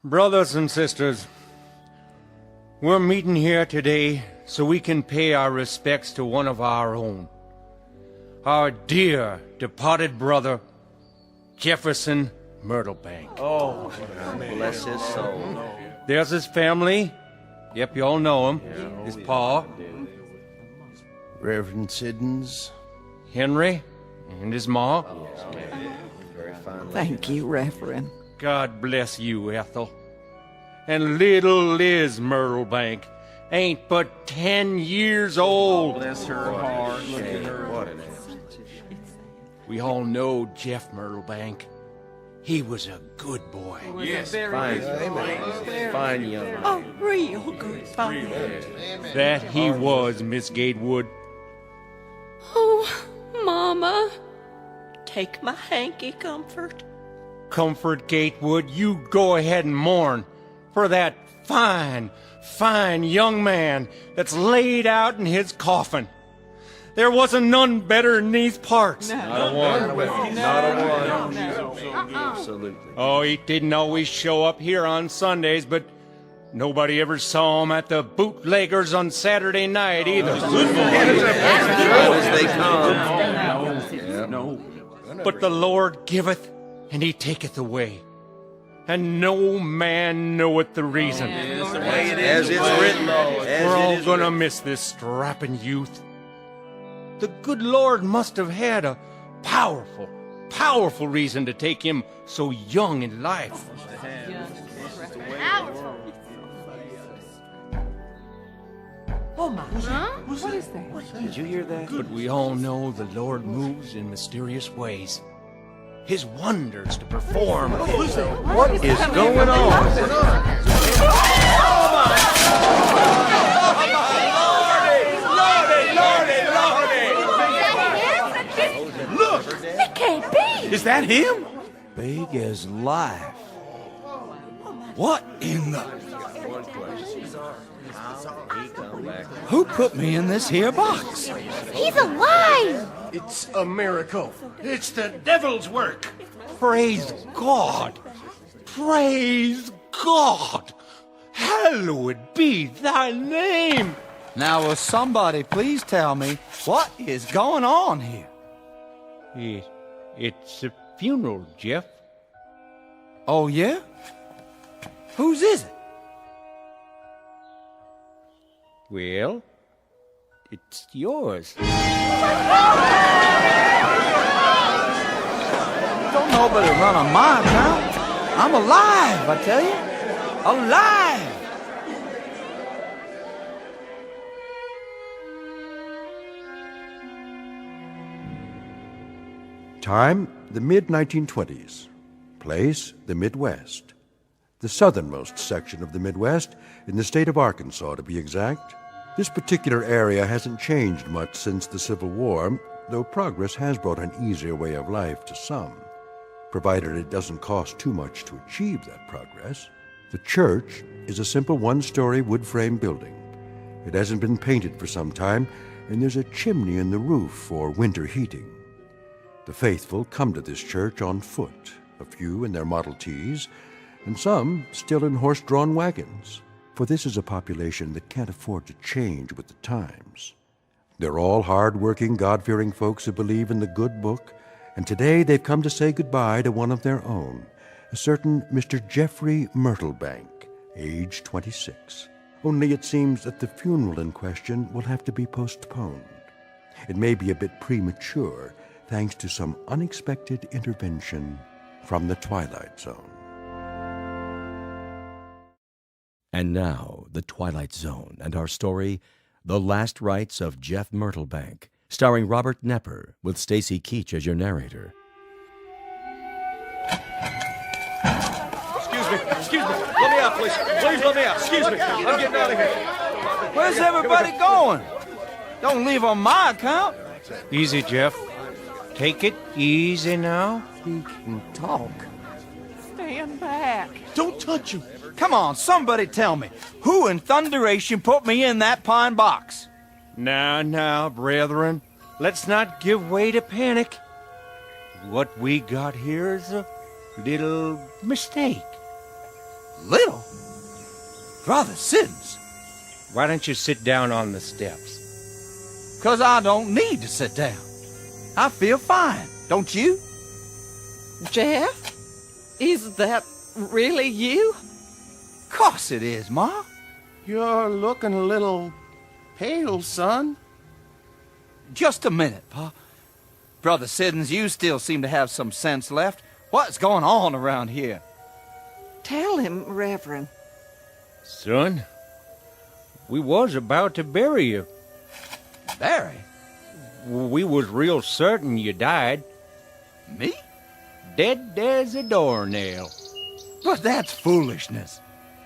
Brothers and sisters, we're meeting here today so we can pay our respects to one of our own. Our dear departed brother, Jefferson Myrtlebank. Oh, bless his soul. There's his family. Yep, you all know him. His pa, Reverend Siddons, Henry, and his ma. Very fine. Thank you, Reverend. God bless you, Ethel. And little Liz Myrtlebank ain't but 10 years old. Bless her heart. Look at her. What an We all know Jeff Myrtlebank. He was a good boy. Yes, fine young man. A real good father. That he was, Miss Gatewood. Oh, Mama. Take my hanky, Comfort. Comfort Gatewood, you go ahead and mourn for that fine, fine young man that's laid out in his coffin. There wasn't none better in these parts. Not a one. Not a one. Absolutely. Oh, he didn't always show up here on Sundays, but nobody ever saw him at the bootleggers on Saturday night either. As they come. No. But the Lord giveth, and he taketh away. And no man knoweth the reason. As it's written. We're all gonna miss this strapping youth. The good Lord must have had a powerful, powerful reason to take him so young in life. Oh, my. Huh? What is that? Did you hear that? But we all know the Lord moves in mysterious ways. His wonders to perform. What is going on? Look! It can't be! Is that him? Big as life. What in the... Who put me in this here box? He's alive! It's a miracle. It's the devil's work. Praise God! Praise God! Hallowed be thy name! Now, will somebody please tell me what is going on here? It's a funeral, Jeff. Oh, yeah? Whose is it? Well, it's yours. Don't nobody run a mine now. I'm alive, I tell you. Alive! Time, the mid-1920s. Place, the Midwest. The southernmost section of the Midwest, in the state of Arkansas, to be exact. This particular area hasn't changed much since the Civil War, though progress has brought an easier way of life to some, provided it doesn't cost too much to achieve that progress. The church is a simple one-story wood-frame building. It hasn't been painted for some time, and there's a chimney in the roof for winter heating. The faithful come to this church on foot, a few in their Model Ts, and some still in horse-drawn wagons, for this is a population that can't afford to change with the times. They're all hard-working, God-fearing folks who believe in the good book, and today they've come to say goodbye to one of their own, a certain Mr. Jeffrey Myrtlebank, age 26. Only it seems that the funeral in question will have to be postponed. It may be a bit premature, thanks to some unexpected intervention from the Twilight Zone. And now, The Twilight Zone and our story, The Last Rites of Jeff Myrtlebank, starring Robert Nepper, with Stacy Keach as your narrator. Excuse me. Let me out, please. Please let me out. Excuse me. I'm getting out of here. Where's everybody going? Don't leave on my account. Easy, Jeff. Take it easy now. He can talk. Stand back. Don't touch him. Come on, somebody tell me. Who in thunderation put me in that pine box? Now, brethren. Let's not give way to panic. What we got here is a little mistake. Little? Brother Siddons. Why don't you sit down on the steps? 'Cause I don't need to sit down. I feel fine, don't you? Jeff? Is that really you? Course it is, Ma. You're looking a little pale, son. Just a minute, Pa. Brother Siddons, you still seem to have some sense left. What's going on around here? Tell him, Reverend. Son, we was about to bury you. Bury? We was real certain you died. Me? Dead as a doornail. But that's foolishness.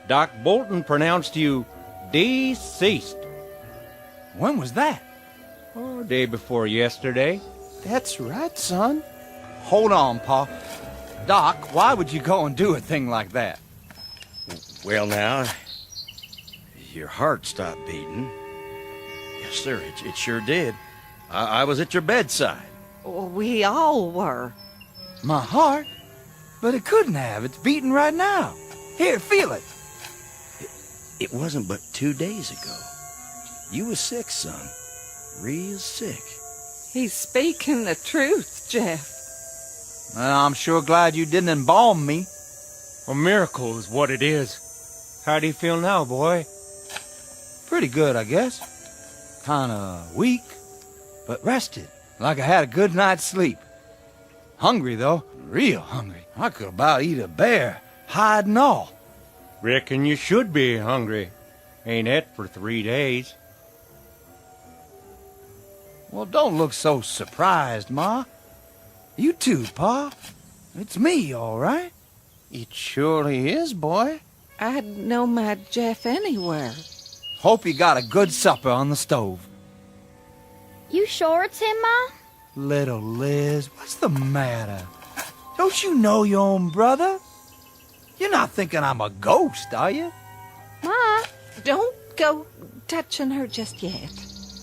Doc Bolton pronounced you deceased. When was that? Oh, day before yesterday. That's right, son. Hold on, Pa. Doc, why would you go and do a thing like that? Well, now, your heart stopped beating. Yes, sir, it sure did. I was at your bedside. We all were. My heart? But it couldn't have. It's beating right now. Here, feel it. It wasn't but 2 days ago. You was sick, son. Real sick. He's speaking the truth, Jeff. I'm sure glad you didn't embalm me. A miracle is what it is. How do you feel now, boy? Pretty good, I guess. Kinda weak, but rested, like I had a good night's sleep. Hungry, though. Real hungry. I could about eat a bear, hide and all. Reckon you should be hungry. Ain't et for 3 days. Well, don't look so surprised, Ma. You too, Pa. It's me, all right? It surely is, boy. I'd know my Jeff anywhere. Hope you got a good supper on the stove. You sure it's him, Ma? Little Liz, what's the matter? Don't you know your own brother? You're not thinking I'm a ghost, are you? Ma, don't go touching her just yet.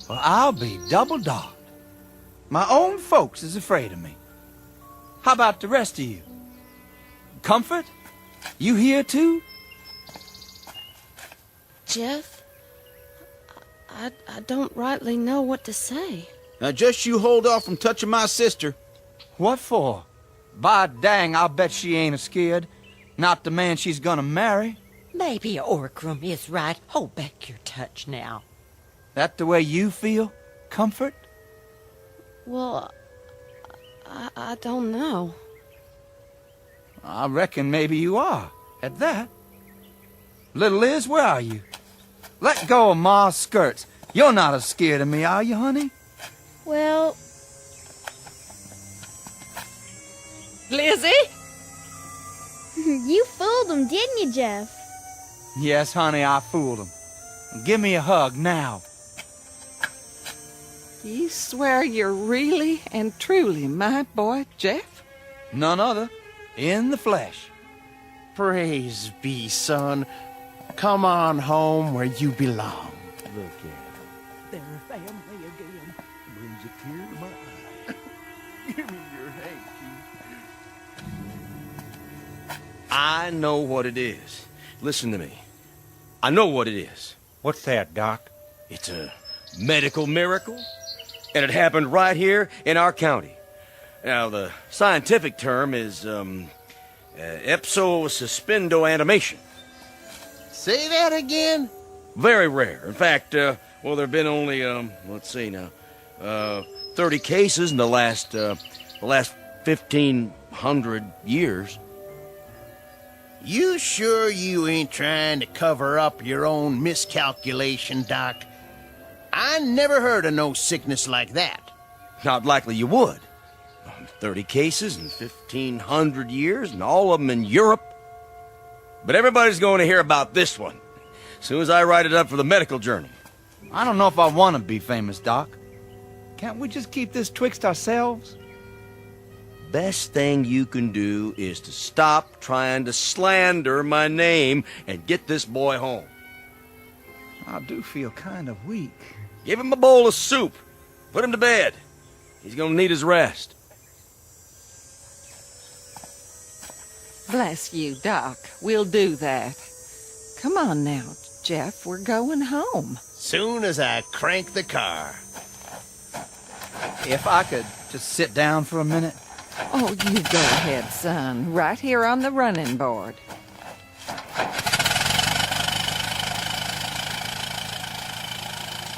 Well, I'll be double-dogged. My own folks is afraid of me. How about the rest of you? Comfort? You here, too? Jeff, I don't rightly know what to say. Now just you hold off from touching my sister. What for? By dang, I'll bet she ain't scared. Not the man she's gonna marry. Maybe Orkram is right. Hold back your touch now. That the way you feel? Comfort? Well, I don't know. I reckon maybe you are, at that. Little Liz, where are you? Let go of Ma's skirts. You're not as scared of me, are you, honey? Well... Lizzie? You fooled him, didn't you, Jeff? Yes, honey, I fooled him. Give me a hug now. You swear you're really and truly my boy, Jeff? None other. In the flesh. Praise be, son. Come on home where you belong. Look at it. They're a family again. Brings a tear to my eye. Give me your hand, Keith. I know what it is. Listen to me. I know what it is. What's that, Doc? It's a medical miracle, and it happened right here in our county. Now, the scientific term is, ipso-suspendo-animation. Say that again? Very rare. In fact, there have been only, let's see now, 30 cases in the last 1,500 years. You sure you ain't trying to cover up your own miscalculation, Doc? I never heard of no sickness like that. Not likely you would. 30 cases in 1,500 years, and all of them in Europe. But everybody's going to hear about this one as soon as I write it up for the medical journal. I don't know if I want to be famous, Doc. Can't we just keep this twixt ourselves? Best thing you can do is to stop trying to slander my name and get this boy home. I do feel kind of weak. Give him a bowl of soup. Put him to bed. He's gonna need his rest. Bless you, Doc. We'll do that. Come on now, Jeff. We're going home. Soon as I crank the car. If I could just sit down for a minute. Oh, you go ahead, son. Right here on the running board.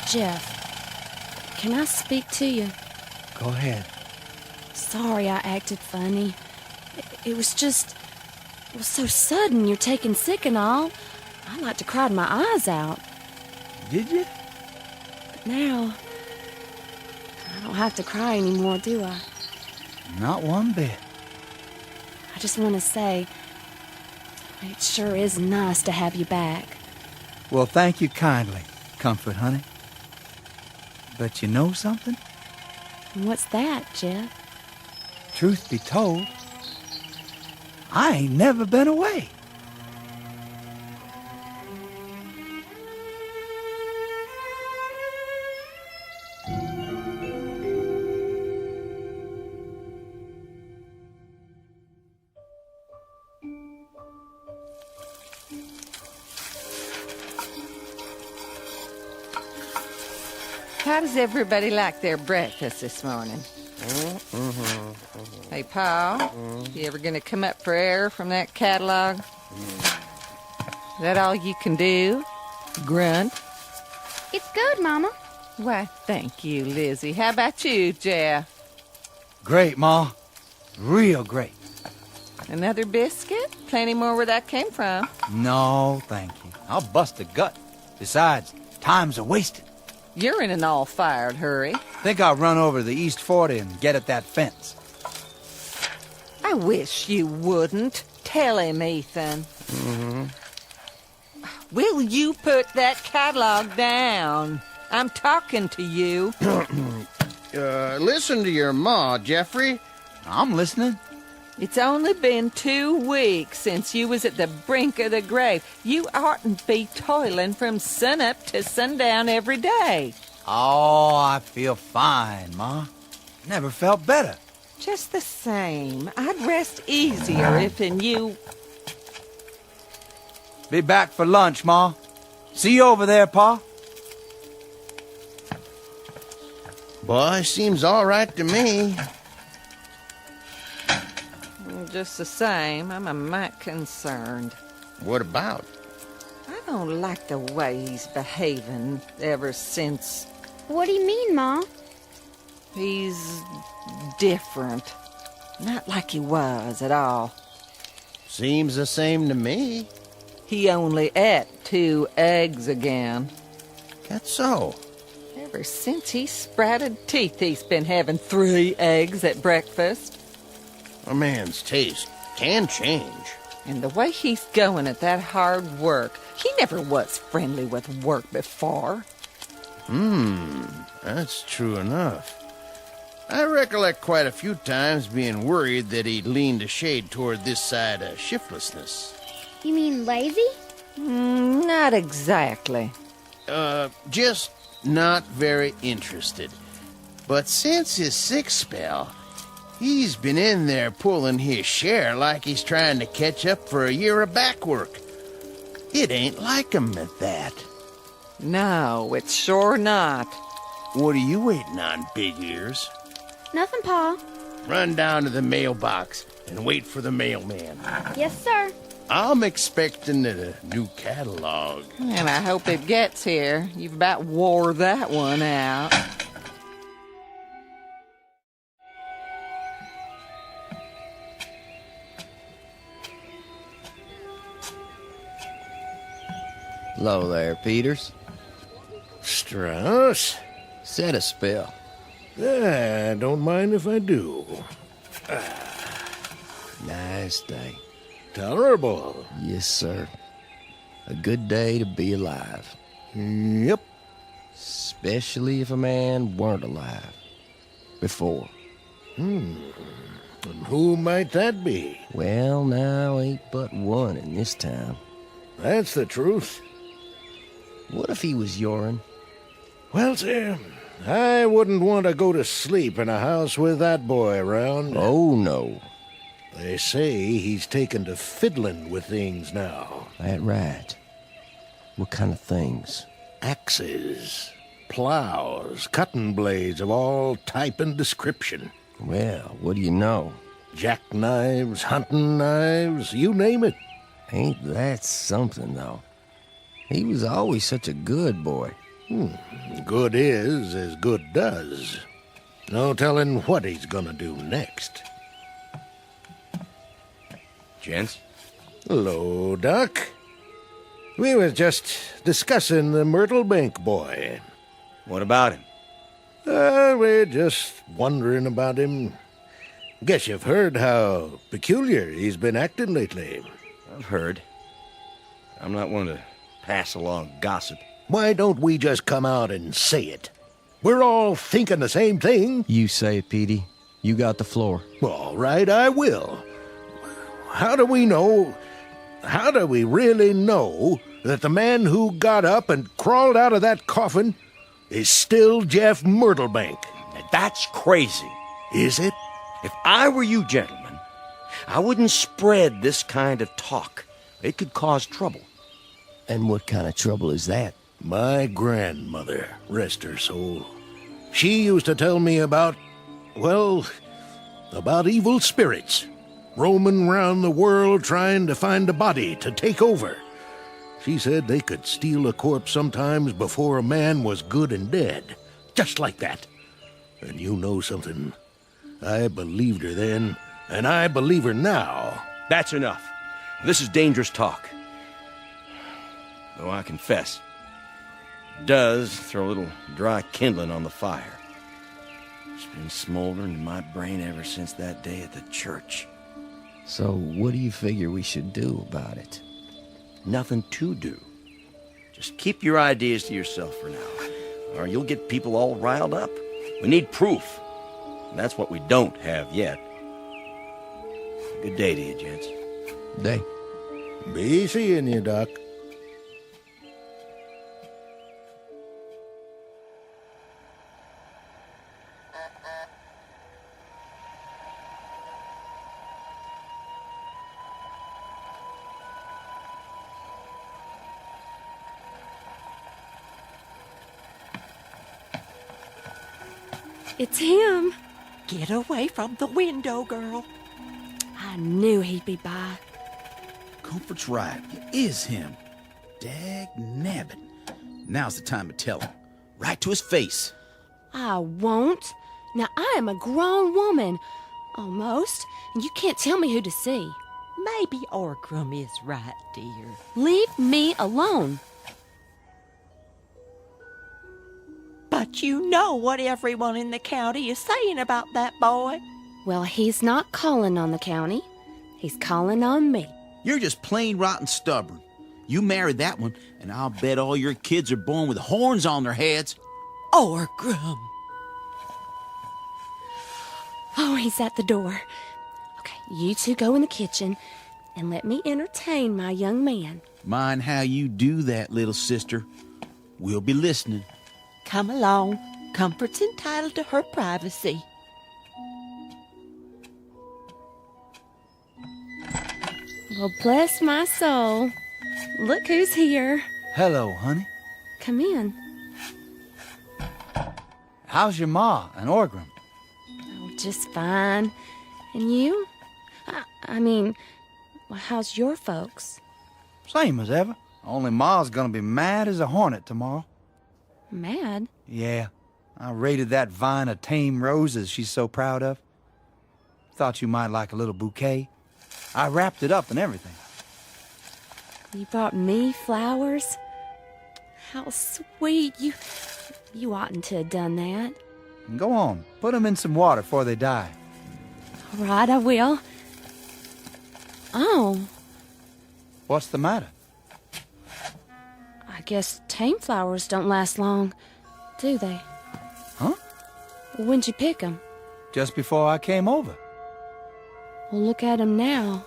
Jeff, can I speak to you? Go ahead. Sorry I acted funny. It was so sudden. You're taking sick and all. I like to cry my eyes out. Did you? But now, I don't have to cry anymore, do I? Not one bit. I just want to say, it sure is nice to have you back. Well, thank you kindly, Comfort, honey. But you know something? What's that, Jeff? Truth be told, I ain't never been away. How does everybody like their breakfast this morning? Hey, Pa, you ever gonna come up for air from that catalog? Is that all you can do? Grunt? It's good, Mama. Why, thank you, Lizzie. How about you, Jeff? Great, Ma. Real great. Another biscuit? Plenty more where that came from. No, thank you. I'll bust a gut. Besides, time's a wasted. You're in an all-fired hurry. Think I'll run over to the East 40 and get at that fence. I wish you wouldn't. Tell him, Ethan. Will you put that catalog down? I'm talking to you. Listen to your ma, Jeffrey. I'm listening. It's only been 2 weeks since you was at the brink of the grave. You oughtn't be toiling from sunup to sundown every day. Oh, I feel fine, Ma. Never felt better. Just the same, I'd rest easier if in you... Be back for lunch, Ma. See you over there, Pa. Boy, seems all right to me. Just the same, I'm a mite concerned. What about? I don't like the way he's behaving ever since... What do you mean, Ma? He's different. Not like he was at all. Seems the same to me. He only ate 2 eggs again. That's so. Ever since he sprouted teeth, he's been having 3 eggs at breakfast. A man's taste can change. And the way he's going at that hard work, he never was friendly with work before. That's true enough. I recollect quite a few times being worried that he'd leaned a shade toward this side of shiftlessness. You mean lazy? Not exactly. Just not very interested. But since his sick spell, he's been in there pulling his share like he's trying to catch up for a year of back work. It ain't like him at that. No, it's sure not. What are you waiting on, Big Ears? Nothing, Pa. Run down to the mailbox and wait for the mailman. Yes, sir. I'm expecting a new catalog. And I hope it gets here. You've about wore that one out. Hello there, Peters. Strauss? Set a spell. Don't mind if I do. Nice day. Tolerable. Yes, sir. A good day to be alive. Yep. Especially if a man weren't alive. Before. And who might that be? Well, now ain't but one in this town. That's the truth. What if he was your'n? Well, sir, I wouldn't want to go to sleep in a house with that boy around. Oh, no. They say he's taken to fiddling with things now. That right. What kind of things? Axes, plows, cutting blades of all type and description. Well, what do you know? Jackknives, hunting knives, you name it. Ain't that something, though? He was always such a good boy. Good is as good does. No telling what he's gonna do next. Gents? Hello, Doc. We was just discussing the Myrtlebank boy. What about him? We're just wondering about him. Guess you've heard how peculiar he's been acting lately. I've heard. I'm not one to pass along gossip. Why don't we just come out and say it? We're all thinking the same thing. You say it, Petey. You got the floor. All right, I will. How do we really know that the man who got up and crawled out of that coffin is still Jeff Myrtlebank? Now, that's crazy. Is it? If I were you, gentlemen, I wouldn't spread this kind of talk. It could cause trouble. And what kind of trouble is that? My grandmother, rest her soul, she used to tell me about evil spirits roaming round the world trying to find a body to take over. She said they could steal a corpse sometimes before a man was good and dead. Just like that. And you know something? I believed her then, and I believe her now. That's enough. This is dangerous talk. Though I confess, it does throw a little dry kindling on the fire. It's been smoldering in my brain ever since that day at the church. So what do you figure we should do about it? Nothing to do. Just keep your ideas to yourself for now, or you'll get people all riled up. We need proof. And that's what we don't have yet. Good day to you, gents. Day. Be seeing you, Doc. It's him. Get away from the window, girl. I knew he'd be by. Comfort's right. It is him. Dag nabbit. Now's the time to tell him. Right to his face. I won't. Now, I am a grown woman. Almost. And you can't tell me who to see. Maybe Orgrim is right, dear. Leave me alone. But you know what everyone in the county is saying about that boy. Well, he's not calling on the county. He's calling on me. You're just plain rotten stubborn. You married that one, and I'll bet all your kids are born with horns on their heads. Orgrim. Oh, he's at the door. Okay, you two go in the kitchen and let me entertain my young man. Mind how you do that, little sister. We'll be listening. Come along. Comfort's entitled to her privacy. Well, bless my soul. Look who's here. Hello, honey. Come in. How's your ma and Orgrim? Oh, just fine. And you? I mean, well, how's your folks? Same as ever. Only ma's gonna be mad as a hornet tomorrow. Mad? Yeah. I raided that vine of tame roses she's so proud of. Thought you might like a little bouquet. I wrapped it up and everything. You brought me flowers? How sweet. You oughtn't to have done that. Go on. Put them in some water before they die. All right, I will. Oh. What's the matter? I guess tame flowers don't last long. do they? Huh? When'd you pick them? Just before I came over. Well, look at them now.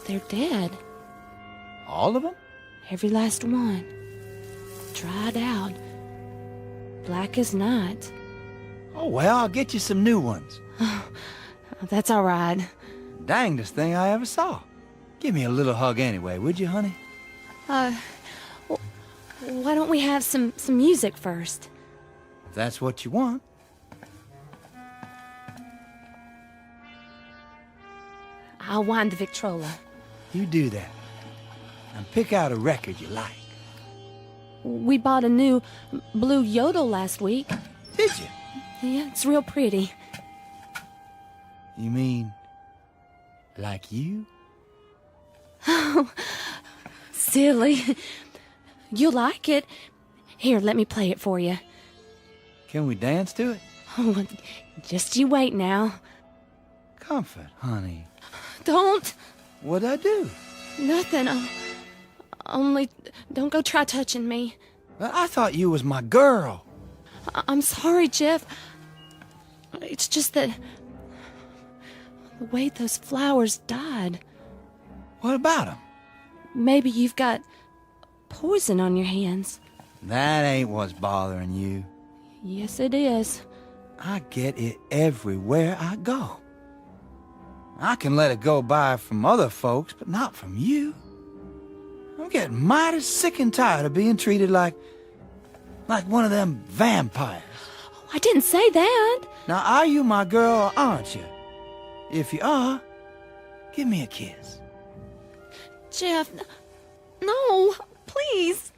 They're dead. All of them? Every last one. Dried out. Black as night. Oh, well, I'll get you some new ones. That's all right. Dangest thing I ever saw. Give me a little hug anyway, would you, honey? Why don't we have some music first? If that's what you want. I'll wind the Victrola. You do that. And pick out a record you like. We bought a new blue yodel last week. Did you? Yeah, it's real pretty. You mean, like you? Oh, silly. You'll like it. Here, let me play it for you. Can we dance to it? Oh, just you wait now. Comfort, honey. Don't. What'd I do? Nothing. Only don't go try touching me. I thought you was my girl. I'm sorry, Jeff. It's just that the way those flowers died. What about them? Maybe you've got poison on your hands. That ain't what's bothering you. Yes, it is. I get it everywhere I go. I can let it go by from other folks, but not from you. I'm getting mighty sick and tired of being treated like one of them vampires. Oh, I didn't say that. Now, are you my girl or aren't you? If you are, give me a kiss. Jeff, no, please.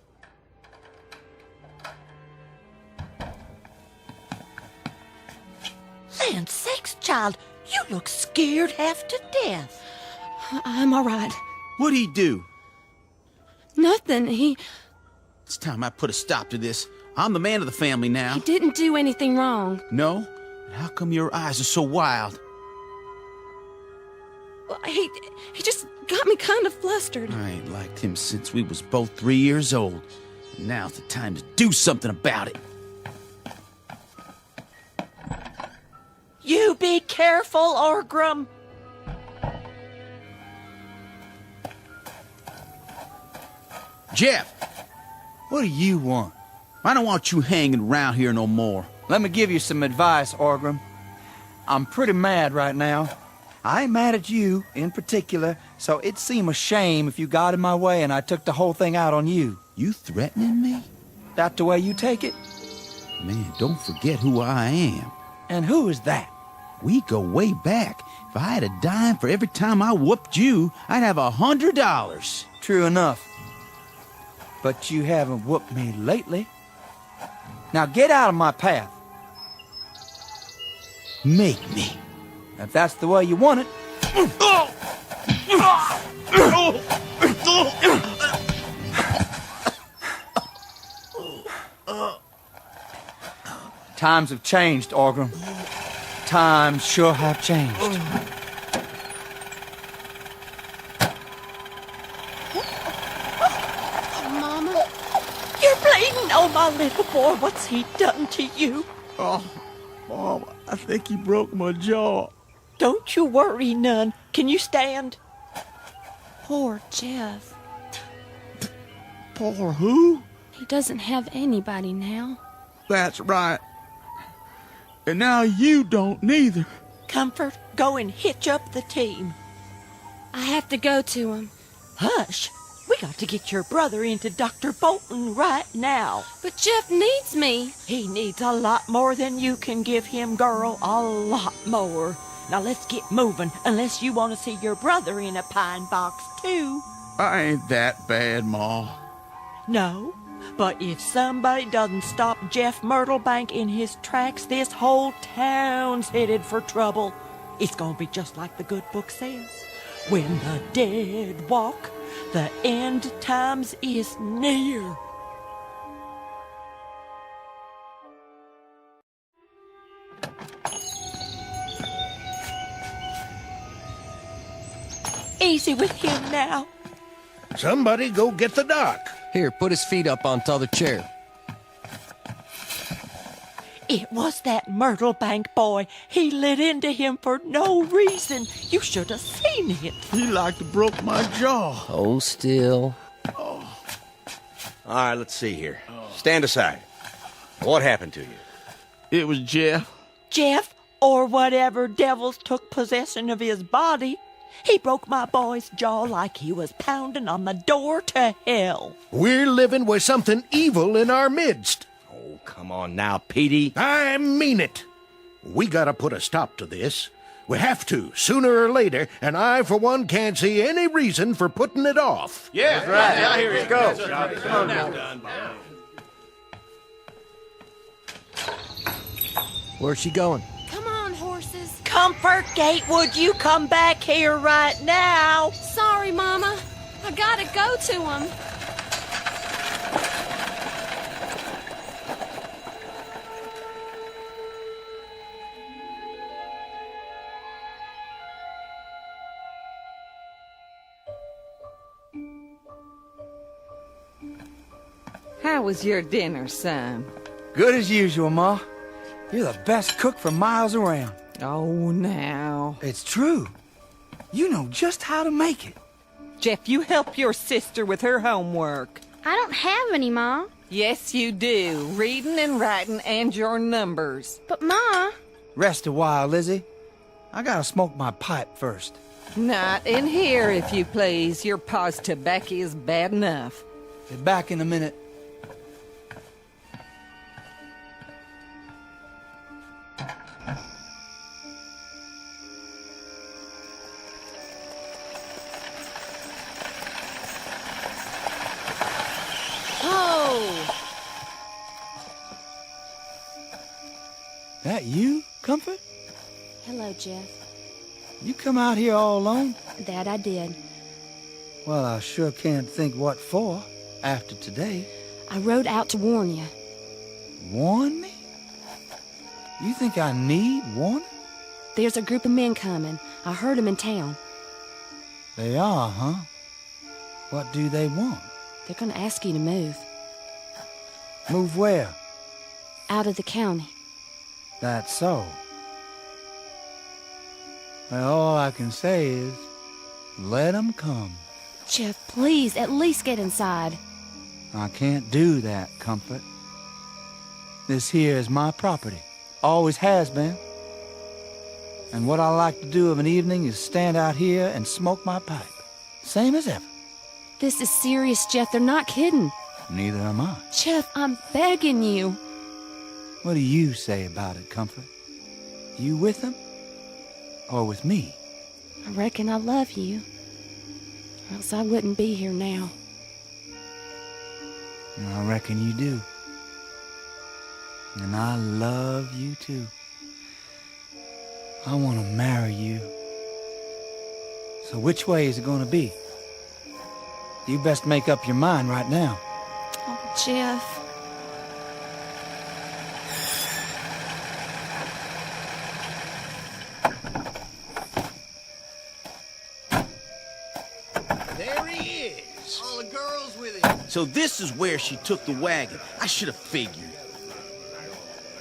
Land sakes, child, you look scared half to death. I'm all right. What'd he do? Nothing. It's time I put a stop to this. I'm the man of the family now. He didn't do anything wrong. No? But how come your eyes are so wild? Well, he just got me kind of flustered. I ain't liked him since we was both 3 years old. And now's the time to do something about it. You be careful, Orgrim. Jeff! What do you want? I don't want you hanging around here no more. Let me give you some advice, Orgrim. I'm pretty mad right now. I ain't mad at you in particular, so it'd seem a shame if you got in my way and I took the whole thing out on you. You threatening me? That the way you take it? Man, don't forget who I am. And who is that? We go way back. If I had a dime for every time I whooped you, I'd have $100. True enough. But you haven't whooped me lately. Now get out of my path. Make me. If that's the way you want it. Times have changed, Orgrim. Times sure have changed. Mama? You're bleeding. Oh, my little boy, what's he done to you? Oh, Mom, I think he broke my jaw. Don't you worry none. Can you stand? Poor Jeff. Poor who? He doesn't have anybody now. That's right. And now you don't neither. Comfort, go and hitch up the team. I have to go to him. Hush. We got to get your brother into Dr. Bolton right now. But Jeff needs me. He needs a lot more than you can give him, girl. A lot more. Now let's get moving, unless you want to see your brother in a pine box, too. I ain't that bad, Ma. No, but if somebody doesn't stop Jeff Myrtlebank in his tracks, this whole town's headed for trouble. It's gonna be just like the good book says. When the dead walk, the end times is near. Easy with him now. Somebody go get the doc. Here, put his feet up on t'other chair. It was that Myrtlebank boy. He lit into him for no reason. You should have seen it. He like to broke my jaw. Hold still. All right, let's see here. Stand aside. What happened to you? It was Jeff. Jeff, or whatever devils took possession of his body. He broke my boy's jaw like he was pounding on the door to hell. We're living with something evil in our midst. Oh, come on now, Petey. I mean it. We gotta put a stop to this. We have to, sooner or later, and I, for one, can't see any reason for putting it off. Yeah, that's right. Now here we go. Come on now. Where's she going? Come on, horses. Comfort Gatewood, you come back here right now. Sorry, Mama. I gotta go to him. How was your dinner, son? Good as usual, Ma. You're the best cook for miles around. Oh, now. It's true. You know just how to make it. Jeff, you help your sister with her homework. I don't have any, Ma. Yes, you do. Reading and writing and your numbers. But, Ma... Rest a while, Lizzie. I gotta smoke my pipe first. Not in here, if you please. Your pa's tobacco is bad enough. Be back in a minute. That you, Comfort? Hello, Jeff. You come out here all alone? That I did. Well, I sure can't think what for, after today. I rode out to warn you. Warn me? You think I need warning? There's a group of men coming. I heard them in town. They are, huh? What do they want? They're gonna ask you to move. Move where? Out of the county. That's so. Well, all I can say is, let 'em come. Jeff, please, at least get inside. I can't do that, Comfort. This here is my property. Always has been. And what I like to do of an evening is stand out here and smoke my pipe. Same as ever. This is serious, Jeff. They're not kidding. Neither am I. Jeff, I'm begging you. What do you say about it, Comfort? You with them? Or with me? I reckon I love you. Or else I wouldn't be here now. I reckon you do. And I love you too. I want to marry you. So which way is it going to be? You best make up your mind right now. Oh, Jeff. There he is. All the girls with him. So this is where she took the wagon. I should have figured.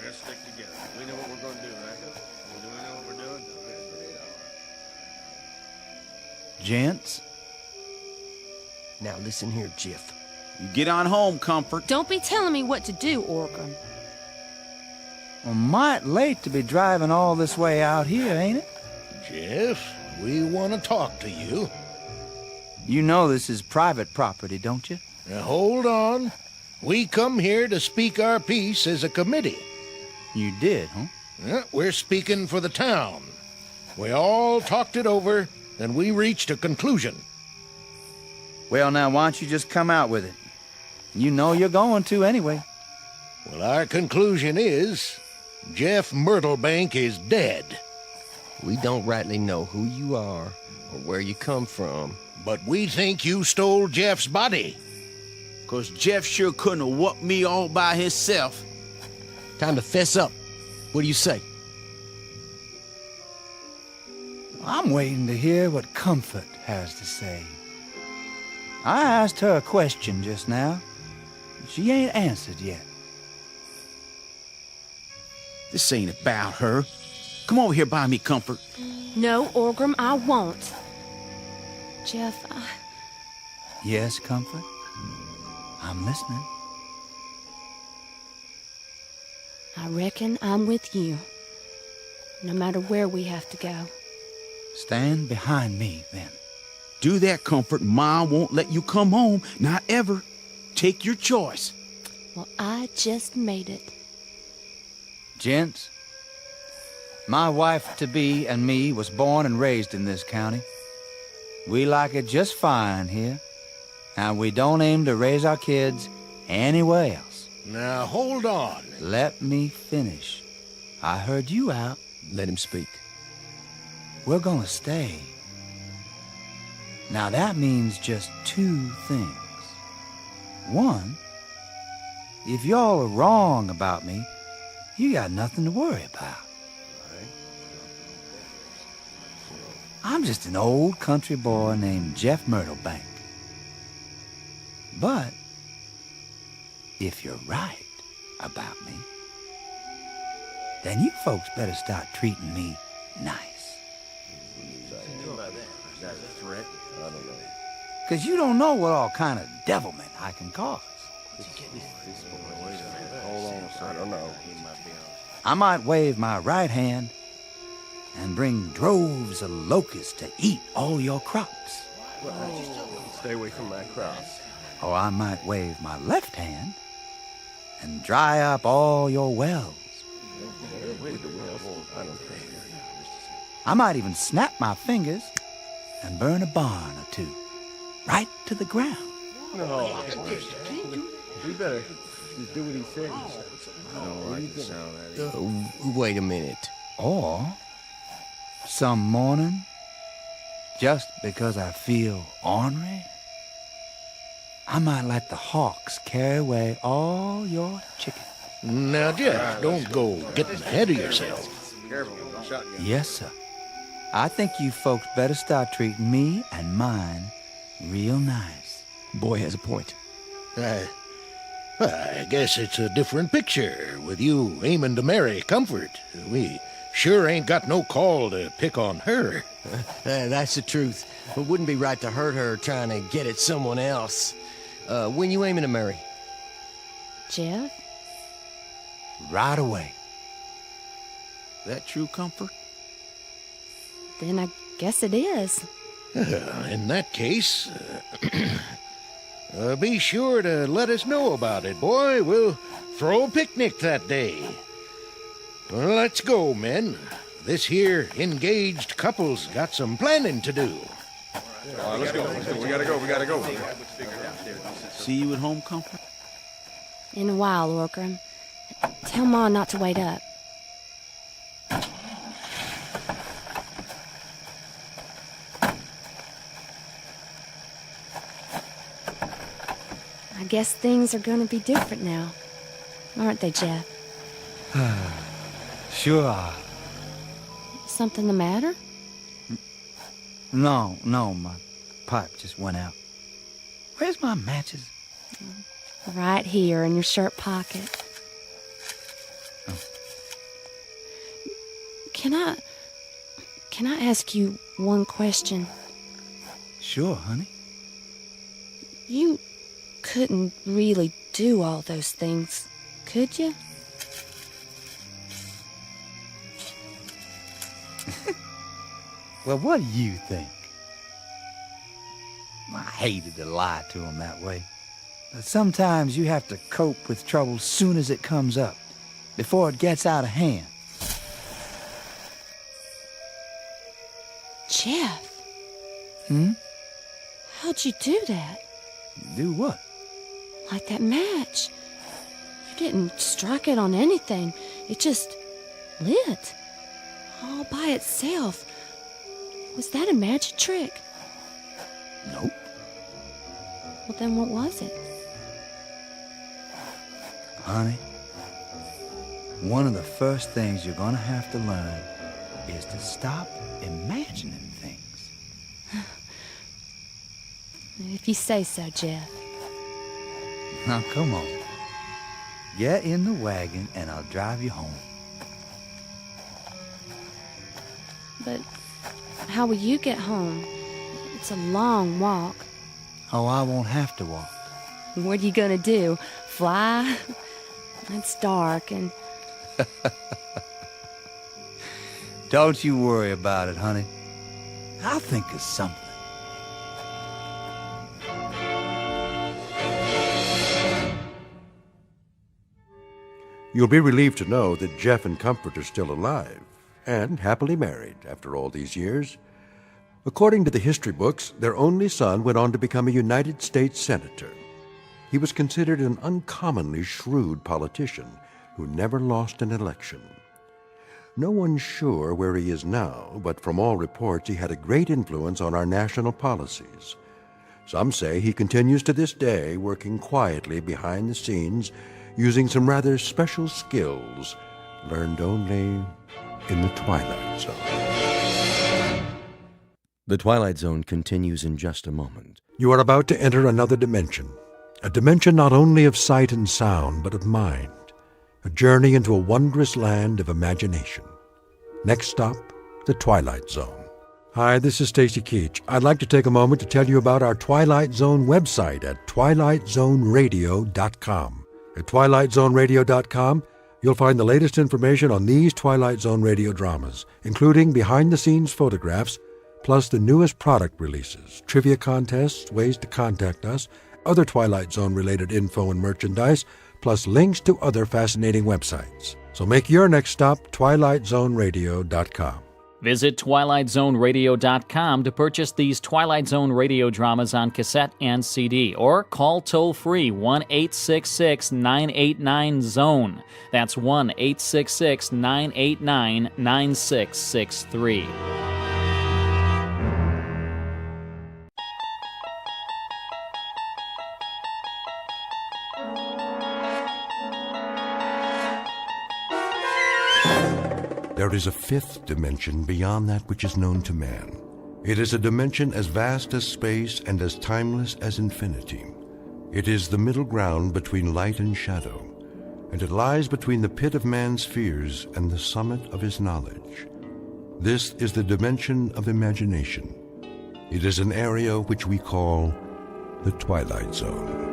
Let's stick together. We know what we're going to do, right? Do we know what we're doing? Gents? Now listen here, Jeff. You get on home, Comfort. Don't be telling me what to do, Organ. Well, might late to be driving all this way out here, ain't it? Jeff, we want to talk to you. You know this is private property, don't you? Now hold on. We come here to speak our piece as a committee. You did, huh? Yeah, we're speaking for the town. We all talked it over, and we reached a conclusion. Well, now, why don't you just come out with it? You know you're going to anyway. Well, our conclusion is Jeff Myrtlebank is dead. We don't rightly know who you are or where you come from. But we think you stole Jeff's body. 'Cause Jeff sure couldn't have whooped me all by himself. Time to fess up. What do you say? I'm waiting to hear what Comfort has to say. I asked her a question just now. She ain't answered yet. This ain't about her. Come over here by me, Comfort. No, Orgrim, I won't. Jeff, Yes, Comfort? I'm listening. I reckon I'm with you. No matter where we have to go. Stand behind me, then. Do that, Comfort. Ma won't let you come home. Not ever. Take your choice. Well, I just made it. Gents, my wife-to-be and me was born and raised in this county. We like it just fine here, and we don't aim to raise our kids anywhere else. Now, hold on. Let me finish. I heard you out. Let him speak. We're gonna stay. Now that means just two things. One, if y'all are wrong about me, you got nothing to worry about. I'm just an old country boy named Jeff Myrtlebank. But if you're right about me, then you folks better start treating me nice. Because you don't know what all kind of devilment I can cause. Hold on, I don't know. I might wave my right hand and bring droves of locusts to eat all your crops. Stay away from my crop. Or I might wave my left hand and dry up all your wells. I might even snap my fingers and burn a barn or two right to the ground. No. We better just do what he says. I don't like the sound of it. Wait a minute. Or some morning, just because I feel ornery, I might let the hawks carry away all your chicken. Now, Jeff, don't go getting ahead of yourself. Yes, sir. I think you folks better start treating me and mine real nice. Boy has a point. I guess it's a different picture with you aiming to marry Comfort. We sure ain't got no call to pick on her. That's the truth. It wouldn't be right to hurt her trying to get at someone else. When you aiming to marry? Jeff? Right away. That true, Comfort? Then I guess it is. In that case, be sure to let us know about it, boy. We'll throw a picnic that day. Well, let's go, men. This here engaged couple's got some planning to do. All right, let's go. We gotta go. See you at home, Comfort? In a while, Orgrim. Tell Ma not to wait up. I guess things are gonna be different now, aren't they, Jeff? Sure are. Something the matter? No, my pipe just went out. Where's my matches? Right here in your shirt pocket. Oh. Can I ask you one question? Sure, honey. You couldn't really do all those things, could you? Well, what do you think? I hated to lie to him that way. But sometimes you have to cope with trouble soon as it comes up, before it gets out of hand. Jeff. Hmm? How'd you do that? Do what? Like that match. You didn't strike it on anything. It just lit. All by itself. Was that a magic trick? Nope. Well, then what was it? Honey, one of the first things you're gonna have to learn is to stop imagining things. If you say so, Jeff. Now, come on. Get in the wagon and I'll drive you home. but how will you get home? It's a long walk. Oh, I won't have to walk. What are you gonna do? Fly? It's dark and... Don't you worry about it, honey. I'll think of something. You'll be relieved to know that Jeff and Comfort are still alive and happily married after all these years. According to the history books, their only son went on to become a United States Senator. He was considered an uncommonly shrewd politician who never lost an election. No one's sure where he is now, but from all reports he had a great influence on our national policies. Some say he continues to this day working quietly behind the scenes, using some rather special skills learned only in the Twilight Zone. The Twilight Zone continues in just a moment. You are about to enter another dimension, a dimension not only of sight and sound, but of mind, a journey into a wondrous land of imagination. Next stop, the Twilight Zone. Hi, this is Stacy Keach. I'd like to take a moment to tell you about our Twilight Zone website at twilightzoneradio.com. At twilightzoneradio.com, you'll find the latest information on these Twilight Zone radio dramas, including behind-the-scenes photographs, plus the newest product releases, trivia contests, ways to contact us, other Twilight Zone-related info and merchandise, plus links to other fascinating websites. So make your next stop twilightzoneradio.com. Visit twilightzoneradio.com to purchase these Twilight Zone radio dramas on cassette and CD, or call toll-free 1-866-989-ZONE. That's 1-866-989-9663. There is a fifth dimension beyond that which is known to man. It is a dimension as vast as space and as timeless as infinity. It is the middle ground between light and shadow, and it lies between the pit of man's fears and the summit of his knowledge. This is the dimension of imagination. It is an area which we call the Twilight Zone.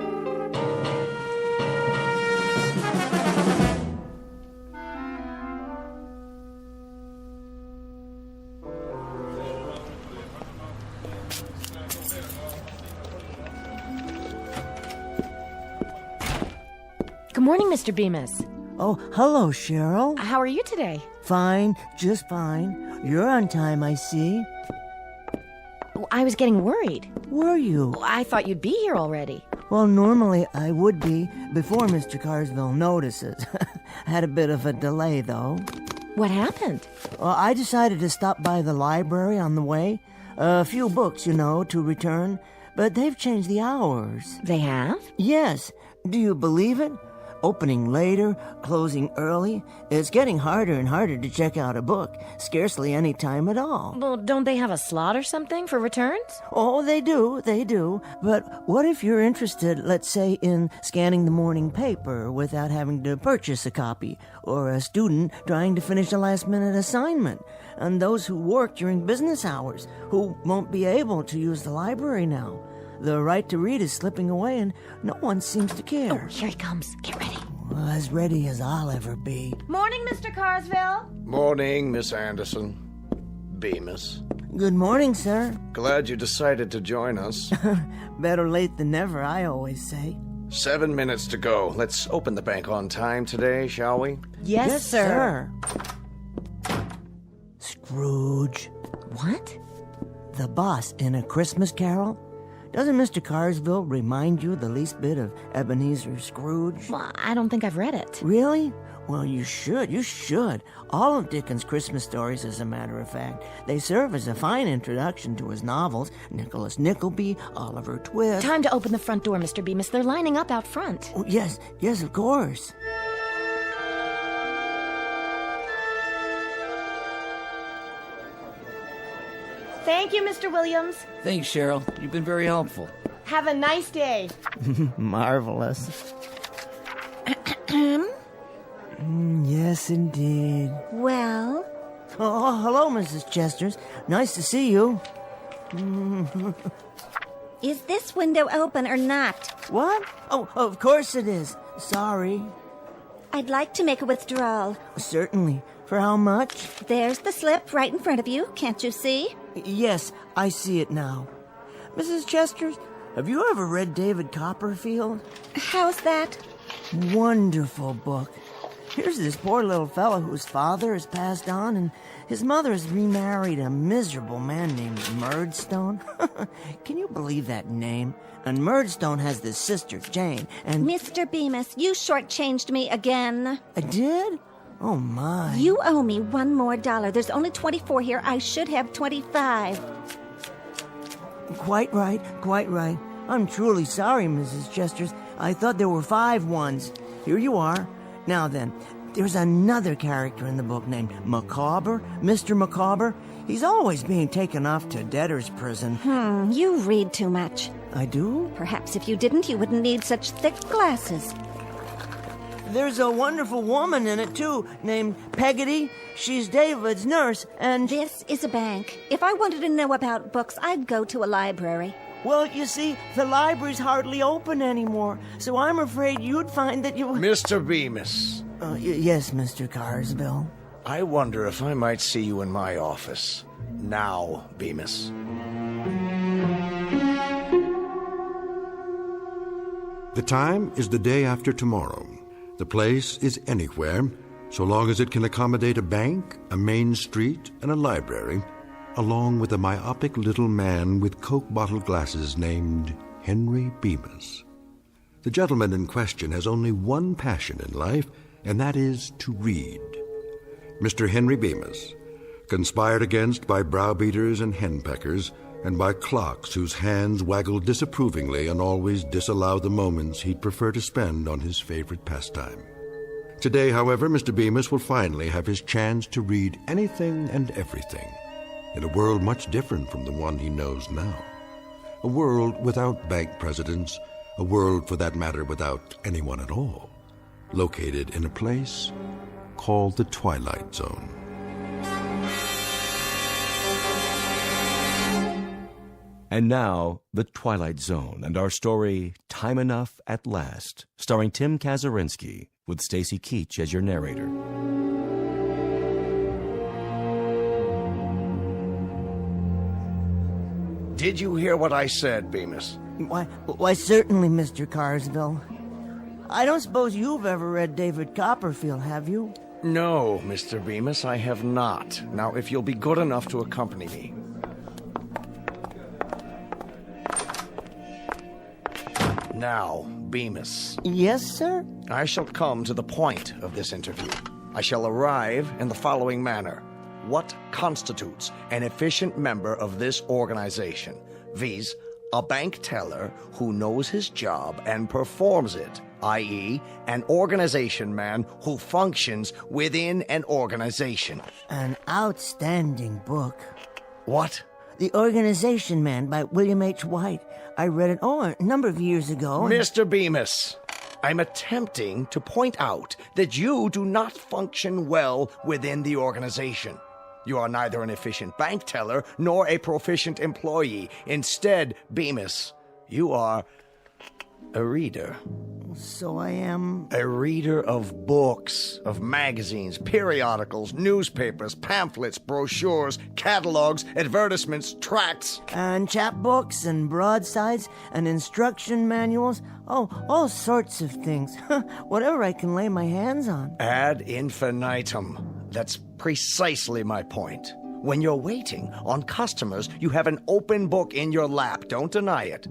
Good morning, Mr. Bemis. Oh, hello, Cheryl. How are you today? Fine, just fine. You're on time, I see. I was getting worried. Were you? I thought you'd be here already. Well, normally I would be before Mr. Carsville notices. Had a bit of a delay, though. What happened? Well, I decided to stop by the library on the way. A few books, to return. But they've changed the hours. They have? Yes. Do you believe it? Opening later, closing early. It's getting harder and harder to check out a book. Scarcely any time at all. Well, don't they have a slot or something for returns? Oh, they do. But what if you're interested, let's say, in scanning the morning paper without having to purchase a copy? Or a student trying to finish a last-minute assignment? And those who work during business hours, who won't be able to use the library now? The right to read is slipping away, and no one seems to care. Oh, here he comes. Get ready. Well, as ready as I'll ever be. Morning, Mr. Carsville. Morning, Miss Anderson. Bemis. Good morning, sir. Glad you decided to join us. Better late than never, I always say. 7 minutes to go. Let's open the bank on time today, shall we? Yes, sir. Scrooge. What? The boss in A Christmas Carol? Doesn't Mr. Carsville remind you the least bit of Ebenezer Scrooge? Well, I don't think I've read it. Really? Well, you should. All of Dickens' Christmas stories, as a matter of fact. They serve as a fine introduction to his novels. Nicholas Nickleby, Oliver Twist. Time to open the front door, Mr. Bemis. They're lining up out front. Oh, yes, of course. Thank you, Mr. Williams. Thanks, Cheryl. You've been very helpful. Have a nice day. Marvelous. Yes, indeed. Well, Oh, hello, Mrs. Chesters. Nice to see you. Is this window open or not? What? Oh, of course it is. Sorry. I'd like to make a withdrawal. Certainly. For how much? There's the slip right in front of you. Can't you see? Yes, I see it now. Mrs. Chesters, have you ever read David Copperfield? How's that? Wonderful book. Here's this poor little fellow whose father has passed on, and his mother has remarried a miserable man named Murdstone. Can you believe that name? And Murdstone has this sister, Jane, and... Mr. Bemis, you shortchanged me again. I did? Oh, my. You owe me $1 more. There's only 24 here. I should have 25. Quite right, quite right. I'm truly sorry, Mrs. Chesters. I thought there were 5 ones. Here you are. Now then, there's another character in the book named Micawber, Mr. Micawber. He's always being taken off to debtor's prison. You read too much. I do? Perhaps if you didn't, you wouldn't need such thick glasses. There's a wonderful woman in it, too, named Peggotty. She's David's nurse, and... This is a bank. If I wanted to know about books, I'd go to a library. Well, you see, the library's hardly open anymore, so I'm afraid you'd find that you... Mr. Bemis. Yes, Mr. Carsville. I wonder if I might see you in my office. Now, Bemis. The time is the day after tomorrow. The place is anywhere, so long as it can accommodate a bank, a main street, and a library, along with a myopic little man with Coke bottle glasses named Henry Bemis. The gentleman in question has only one passion in life, and that is to read. Mr. Henry Bemis, conspired against by browbeaters and henpeckers, and by clocks whose hands waggle disapprovingly and always disallow the moments he'd prefer to spend on his favorite pastime. Today, however, Mr. Bemis will finally have his chance to read anything and everything, in a world much different from the one he knows now. A world without bank presidents, a world, for that matter, without anyone at all, located in a place called the Twilight Zone. And now, The Twilight Zone and our story, Time Enough at Last, starring Tim Kazurinsky, with Stacy Keach as your narrator. Did you hear what I said, Bemis? Why, certainly, Mr. Carsville. I don't suppose you've ever read David Copperfield, have you? No, Mr. Bemis, I have not. Now, if you'll be good enough to accompany me. Now, Bemis. Yes, sir? I shall come to the point of this interview. I shall arrive in the following manner. What constitutes an efficient member of this organization? Viz., a bank teller who knows his job and performs it, i.e., an organization man who functions within an organization. An outstanding book. What? The Organization Man by William H. White. I read it, a number of years ago. Mr. Bemis, I'm attempting to point out that you do not function well within the organization. You are neither an efficient bank teller nor a proficient employee. Instead, Bemis, you are a reader. So I am... A reader of books, of magazines, periodicals, newspapers, pamphlets, brochures, catalogs, advertisements, tracts. And chapbooks and broadsides and instruction manuals. Oh, all sorts of things. Whatever I can lay my hands on. Ad infinitum. That's precisely my point. When you're waiting on customers, you have an open book in your lap. Don't deny it.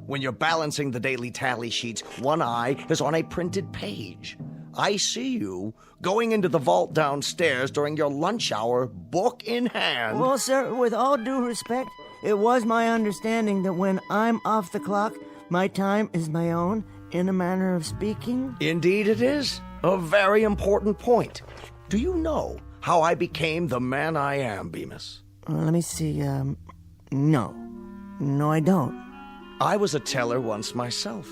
When you're balancing the daily tally sheets, one eye is on a printed page. I see you going into the vault downstairs during your lunch hour, book in hand. Well, sir, with all due respect, it was my understanding that when I'm off the clock, my time is my own, in a manner of speaking. Indeed it is. A very important point. Do you know how I became the man I am, Bemis? Let me see, no. No, I don't. I was a teller once myself.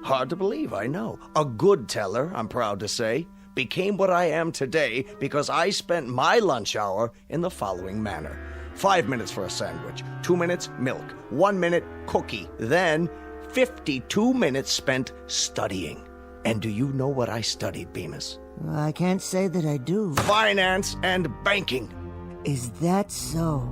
Hard to believe, I know. A good teller, I'm proud to say. became what I am today because I spent my lunch hour in the following manner. 5 minutes for a sandwich, 2 minutes milk, 1 minute cookie, then 52 minutes spent studying. And do you know what I studied, Bemis? I can't say that I do. Finance and banking. Is that so?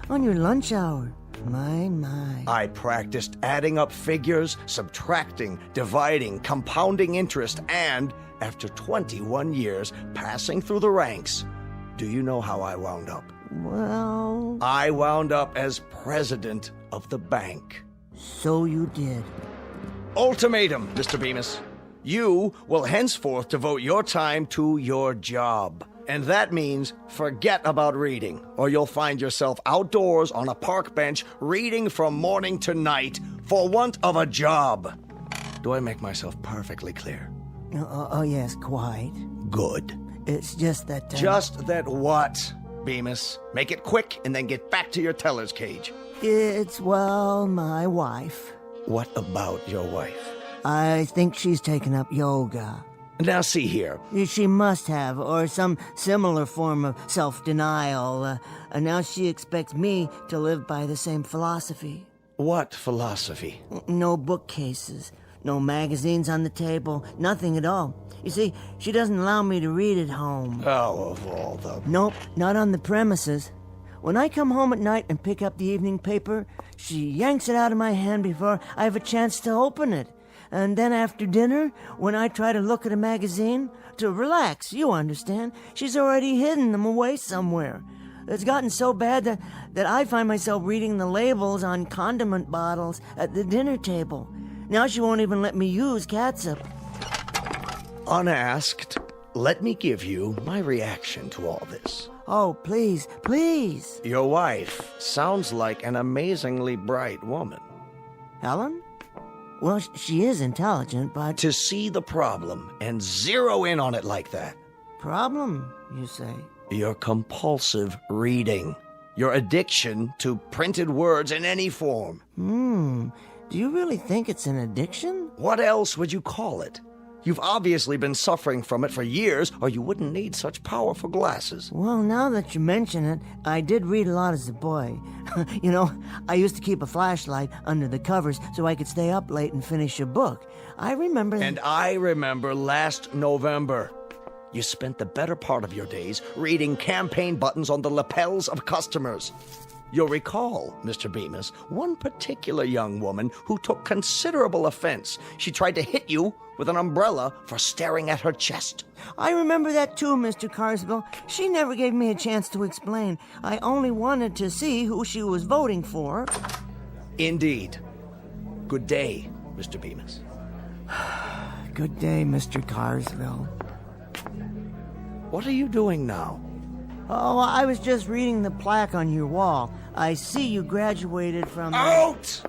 On your lunch hour? My. I practiced adding up figures, subtracting, dividing, compounding interest, and after 21 years passing through the ranks, do you know how I wound up? Well... I wound up as president of the bank. So you did. Ultimatum, Mr. Bemis. You will henceforth devote your time to your job. And that means forget about reading, or you'll find yourself outdoors on a park bench reading from morning to night for want of a job. Do I make myself perfectly clear? Oh, yes, quite. Good. It's just that... Just that what, Bemis? Make it quick and then get back to your teller's cage. It's, well, my wife. What about your wife? I think she's taken up yoga. Now see here. She must have, or some similar form of self-denial. And now she expects me to live by the same philosophy. What philosophy? No bookcases, no magazines on the table, nothing at all. You see, she doesn't allow me to read at home. Oh, of all the... Nope, not on the premises. When I come home at night and pick up the evening paper, she yanks it out of my hand before I have a chance to open it. And then after dinner, when I try to look at a magazine, to relax, you understand, she's already hidden them away somewhere. It's gotten so bad that I find myself reading the labels on condiment bottles at the dinner table. Now she won't even let me use catsup. Unasked, let me give you my reaction to all this. Oh, please, please. Your wife sounds like an amazingly bright woman. Helen? Well, she is intelligent, but... To see the problem and zero in on it like that. Problem, you say? Your compulsive reading. Your addiction to printed words in any form. Do you really think it's an addiction? What else would you call it? You've obviously been suffering from it for years, or you wouldn't need such powerful glasses. Well, now that you mention it, I did read a lot as a boy. You know, I used to keep a flashlight under the covers so I could stay up late and finish a book. I remember... And I remember last November. You spent the better part of your days reading campaign buttons on the lapels of customers. You'll recall, Mr. Bemis, one particular young woman who took considerable offense. She tried to hit you with an umbrella for staring at her chest. I remember that too, Mr. Carswell. She never gave me a chance to explain. I only wanted to see who she was voting for. Indeed. Good day, Mr. Bemis. Good day, Mr. Carswell. What are you doing now? Oh, I was just reading the plaque on your wall. I see you graduated from... Out!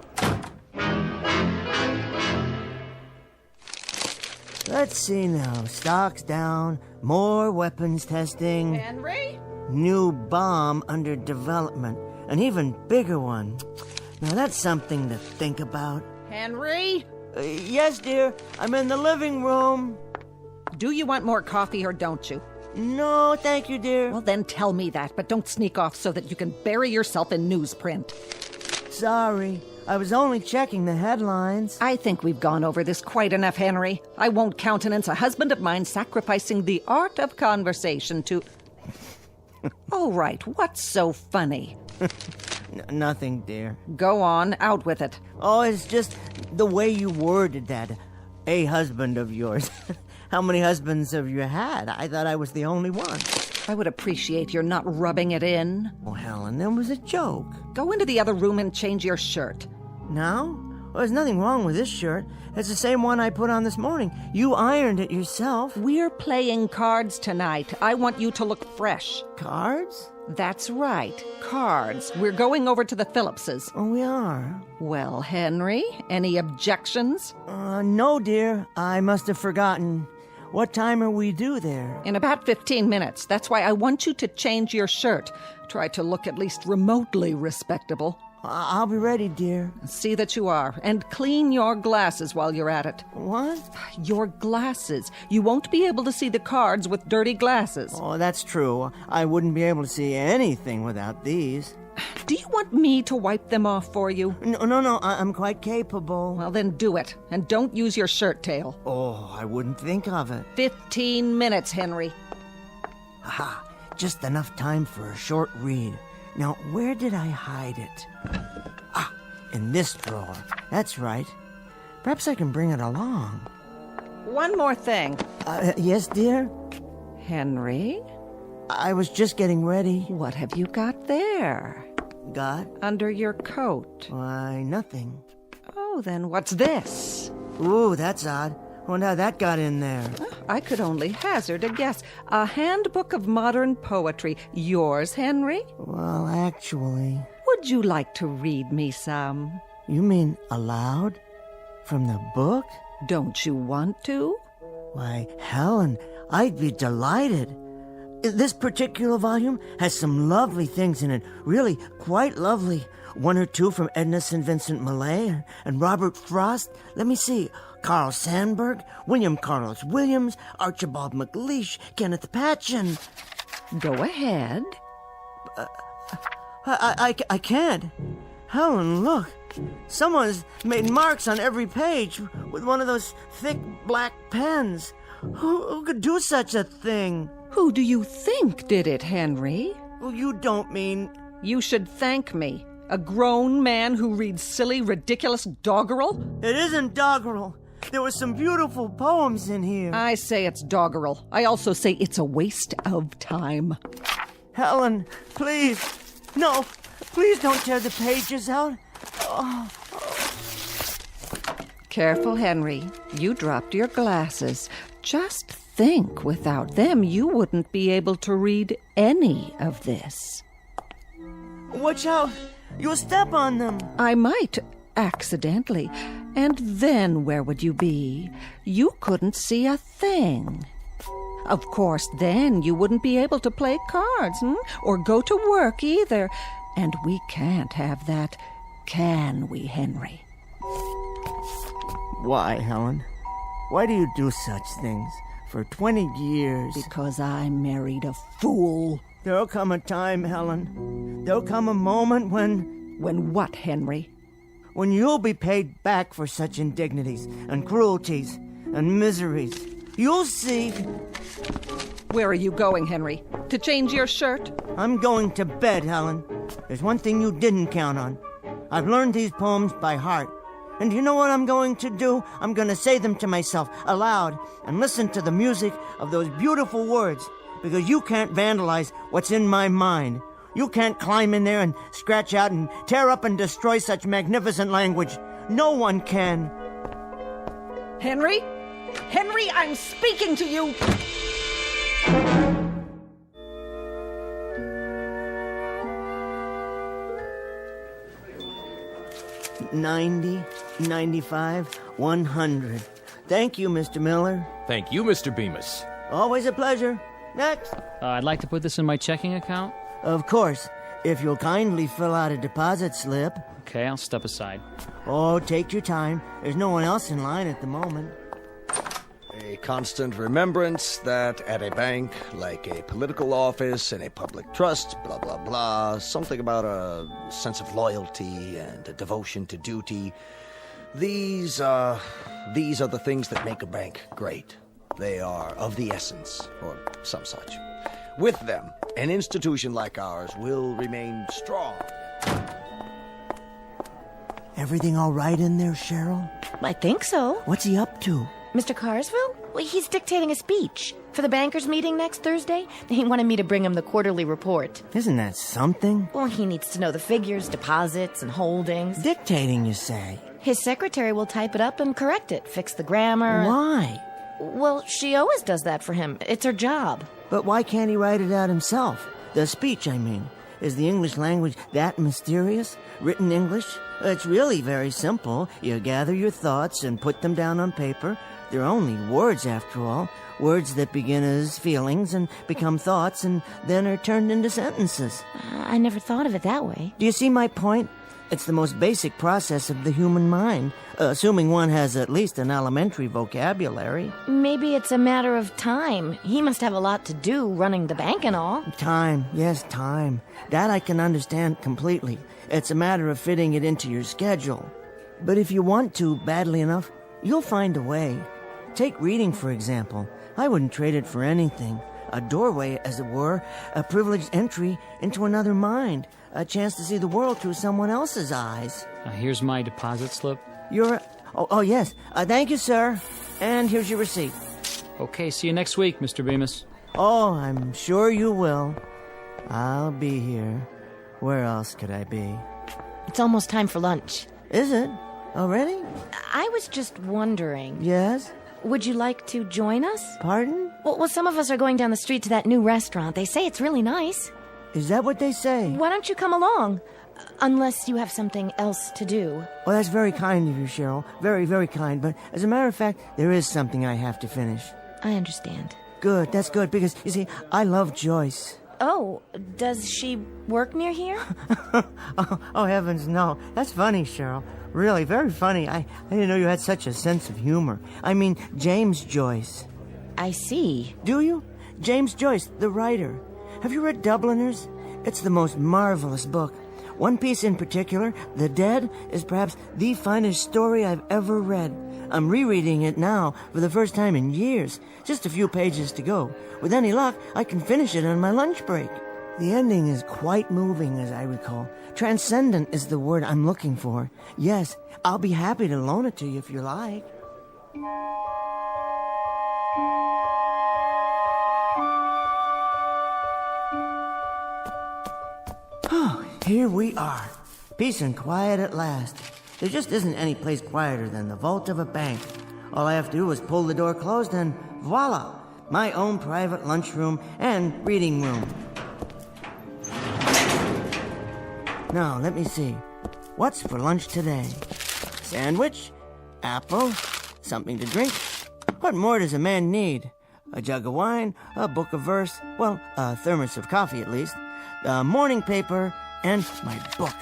Let's see now. Stocks down, more weapons testing. Henry? New bomb under development. An even bigger one. Now that's something to think about. Henry? Yes, dear. I'm in the living room. Do you want more coffee or don't you? No, thank you, dear. Well, then tell me that, but don't sneak off so that you can bury yourself in newsprint. Sorry. I was only checking the headlines. I think we've gone over this quite enough, Henry. I won't countenance a husband of mine sacrificing the art of conversation to... Oh, right. What's so funny? Nothing, dear. Go on, out with it. Oh, it's just the way you worded that. A husband of yours. How many husbands have you had? I thought I was the only one. I would appreciate your not rubbing it in. Oh, Helen, that was a joke. Go into the other room and change your shirt. Now? Well, there's nothing wrong with this shirt. It's the same one I put on this morning. You ironed it yourself. We're playing cards tonight. I want you to look fresh. Cards? That's right. Cards. We're going over to the Phillipses. Oh, we are? Well, Henry, any objections? No, dear. I must have forgotten. What time are we due there? In about 15 minutes. That's why I want you to change your shirt. Try to look at least remotely respectable. I'll be ready, dear. See that you are. And clean your glasses while you're at it. What? Your glasses. You won't be able to see the cards with dirty glasses. Oh, that's true. I wouldn't be able to see anything without these. Do you want me to wipe them off for you? No, I'm quite capable. Well, then do it. And don't use your shirt tail. Oh, I wouldn't think of it. 15 minutes, Henry. Aha, just enough time for a short read. Now, where did I hide it? Ah, in this drawer. That's right. Perhaps I can bring it along. One more thing. Yes, dear? Henry? I was just getting ready. What have you got there? Got? Under your coat. Why, nothing. Oh, then what's this? Ooh, that's odd. Wonder how that got in there. I could only hazard a guess. A handbook of modern poetry. Yours, Henry? Well, actually... Would you like to read me some? You mean aloud? From the book? Don't you want to? Why, Helen, I'd be delighted. This particular volume has some lovely things in it. Really, quite lovely. One or two from Edna St. Vincent Millay and Robert Frost. Let me see. Carl Sandburg, William Carlos Williams, Archibald MacLeish, Kenneth Patchen. Go ahead. I can't. Helen, look. Someone's made marks on every page with one of those thick black pens. Who could do such a thing? Who do you think did it, Henry? Well, you don't mean... You should thank me. A grown man who reads silly, ridiculous doggerel? It isn't doggerel. There were some beautiful poems in here. I say it's doggerel. I also say it's a waste of time. Helen, please. No, please don't tear the pages out. Oh. Careful, Henry. You dropped your glasses. Just think, without them, you wouldn't be able to read any of this. Watch out. You'll step on them. I might, accidentally. And then where would you be? You couldn't see a thing. Of course, then you wouldn't be able to play cards, or go to work either. And we can't have that, can we, Henry? Why, Helen? Why do you do such things? For 20 years. Because I married a fool. There'll come a time, Helen. There'll come a moment when... When what, Henry? When you'll be paid back for such indignities and cruelties and miseries. You'll see. Where are you going, Henry? To change your shirt? I'm going to bed, Helen. There's one thing you didn't count on. I've learned these poems by heart. And you know what I'm going to do? I'm going to say them to myself aloud and listen to the music of those beautiful words, because you can't vandalize what's in my mind. You can't climb in there and scratch out and tear up and destroy such magnificent language. No one can. Henry? Henry, I'm speaking to you! 90, 95, 100. Thank you, Mr. Miller. Thank you, Mr. Bemis. Always a pleasure. Next. I'd like to put this in my checking account. Of course, if you'll kindly fill out a deposit slip. Okay, I'll step aside. Oh, take your time. There's no one else in line at the moment. A constant remembrance that at a bank, like a political office and a public trust, blah, blah, blah, something about a sense of loyalty and a devotion to duty. These are the things that make a bank great. They are of the essence, or some such. With them, an institution like ours will remain strong. Everything all right in there, Cheryl? I think so. What's he up to? Mr. Carsville? Well, he's dictating a speech for the bankers' meeting next Thursday. He wanted me to bring him the quarterly report. Isn't that something? Well, he needs to know the figures, deposits, and holdings. Dictating, you say? His secretary will type it up and correct it, fix the grammar. Why? Well, she always does that for him. It's her job. But why can't he write it out himself? The speech, I mean. Is the English language that mysterious? Written English? It's really very simple. You gather your thoughts and put them down on paper. They're only words, after all. Words that begin as feelings and become thoughts and then are turned into sentences. I never thought of it that way. Do you see my point? It's the most basic process of the human mind, assuming one has at least an elementary vocabulary. Maybe it's a matter of time. He must have a lot to do running the bank and all. Time, yes, time. That I can understand completely. It's a matter of fitting it into your schedule. But if you want to badly enough, you'll find a way. Take reading, for example. I wouldn't trade it for anything. A doorway, as it were, a privileged entry into another mind, a chance to see the world through someone else's eyes. Here's my deposit slip. Oh, yes. Thank you, sir. And here's your receipt. Okay, see you next week, Mr. Bemis. Oh, I'm sure you will. I'll be here. Where else could I be? It's almost time for lunch. Is it? Already? I was just wondering. Yes? Would you like to join us? Pardon? Well, some of us are going down the street to that new restaurant. They say it's really nice. Is that what they say? Why don't you come along? Unless you have something else to do. Well, that's very kind of you, Cheryl. Very, very kind. But as a matter of fact, there is something I have to finish. I understand. Good, that's good, because, you see, I love Joyce. Oh, does she work near here? oh, heavens, no. That's funny, Cheryl. Really, very funny. I didn't know you had such a sense of humor. I mean, James Joyce. I see. Do you? James Joyce, the writer. Have you read Dubliners? It's the most marvelous book. One piece in particular, The Dead, is perhaps the finest story I've ever read. I'm rereading it now for the first time in years. Just a few pages to go. With any luck, I can finish it on my lunch break. The ending is quite moving, as I recall. Transcendent is the word I'm looking for. Yes, I'll be happy to loan it to you if you like. Oh, here we are. Peace and quiet at last. There just isn't any place quieter than the vault of a bank. All I have to do is pull the door closed and voila! My own private lunchroom and reading room. Now, let me see. What's for lunch today? Sandwich? Apple? Something to drink? What more does a man need? A jug of wine? A book of verse? Well, a thermos of coffee at least. The morning paper and my book.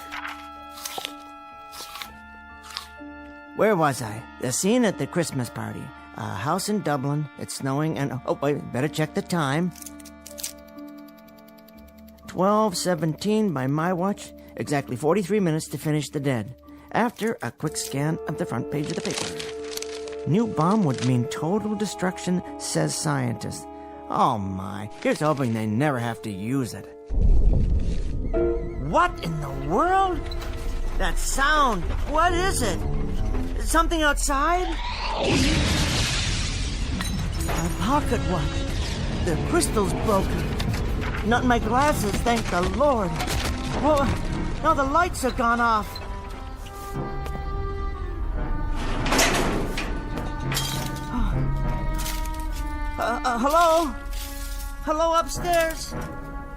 Where was I? The scene at the Christmas party. A house in Dublin. It's snowing and... Oh, wait, better check the time. 12:17 by my watch. Exactly 43 minutes to finish The Dead. After a quick scan of the front page of the paper. New bomb would mean total destruction, says scientist. Oh my, here's hoping they never have to use it. What in the world? That sound, what is it? Something outside? My pocket watch. The crystal's broken. Not in my glasses, thank the Lord. Oh, now the lights have gone off. Hello? Hello upstairs?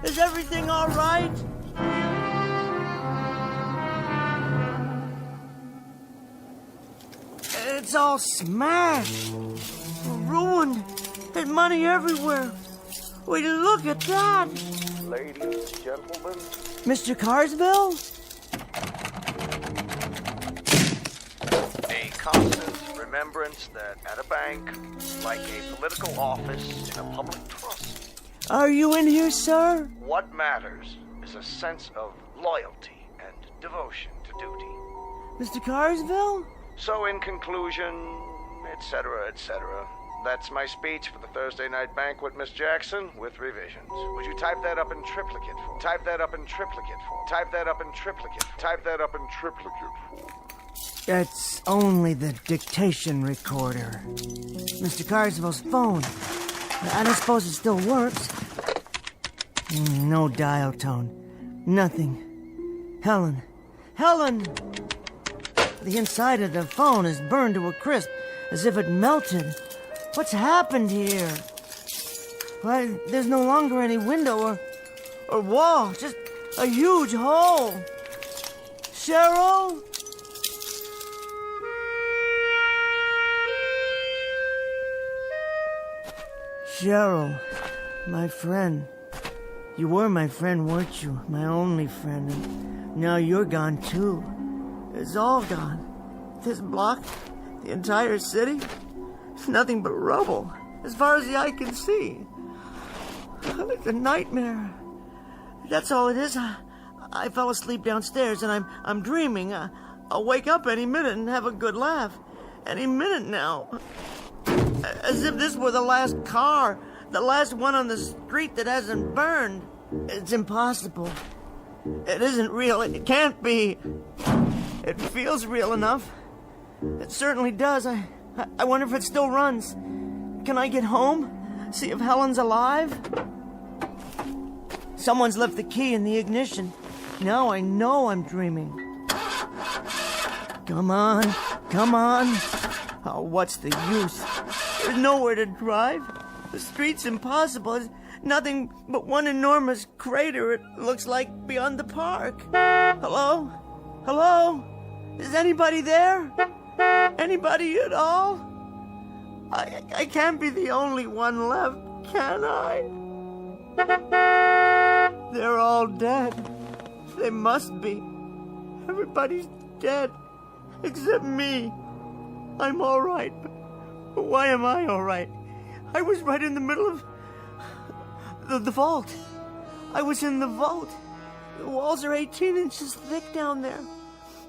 Is everything all right? It's all smashed. Ruined. There's money everywhere. Will you look at that? Ladies and gentlemen. Mr. Carsville? A constant remembrance that at a bank, like a political office in a public trust, Are you in here, sir? what matters is a sense of loyalty and devotion to duty. Mr. Carsville? So in conclusion, etc., that's my speech for the Thursday night banquet, Miss Jackson, with revisions. Would you type that up in triplicate for? Type that up in triplicate for. Type that up in triplicate. Type that up in triplicate for. That's only the dictation recorder. Mr. Carsville's phone. I don't suppose it still works. No dial tone. Nothing. Helen. Helen! The inside of the phone is burned to a crisp, as if it melted. What's happened here? Why, there's no longer any window or wall, just a huge hole. Cheryl? Cheryl, my friend. You were my friend, weren't you? My only friend. And now you're gone, too. It's all gone. This block, the entire city, it's nothing but rubble, as far as the eye can see. It's a nightmare. That's all it is. I fell asleep downstairs, and I'm dreaming. I'll wake up any minute and have a good laugh. Any minute now. As if this were the last car, the last one on the street that hasn't burned. It's impossible. It isn't real. It can't be. It feels real enough. It certainly does. I wonder if it still runs. Can I get home? See if Helen's alive? Someone's left the key in the ignition. Now I know I'm dreaming. Come on. Come on. Oh, what's the use? There's nowhere to drive. The street's impossible. It's nothing but one enormous crater, it looks like, beyond the park. Hello? Hello? Is anybody there? Anybody at all? I can't be the only one left, can I? They're all dead. They must be. Everybody's dead, except me. I'm all right, but why am I all right? I was right in the middle of the vault. I was in the vault. The walls are 18 inches thick down there.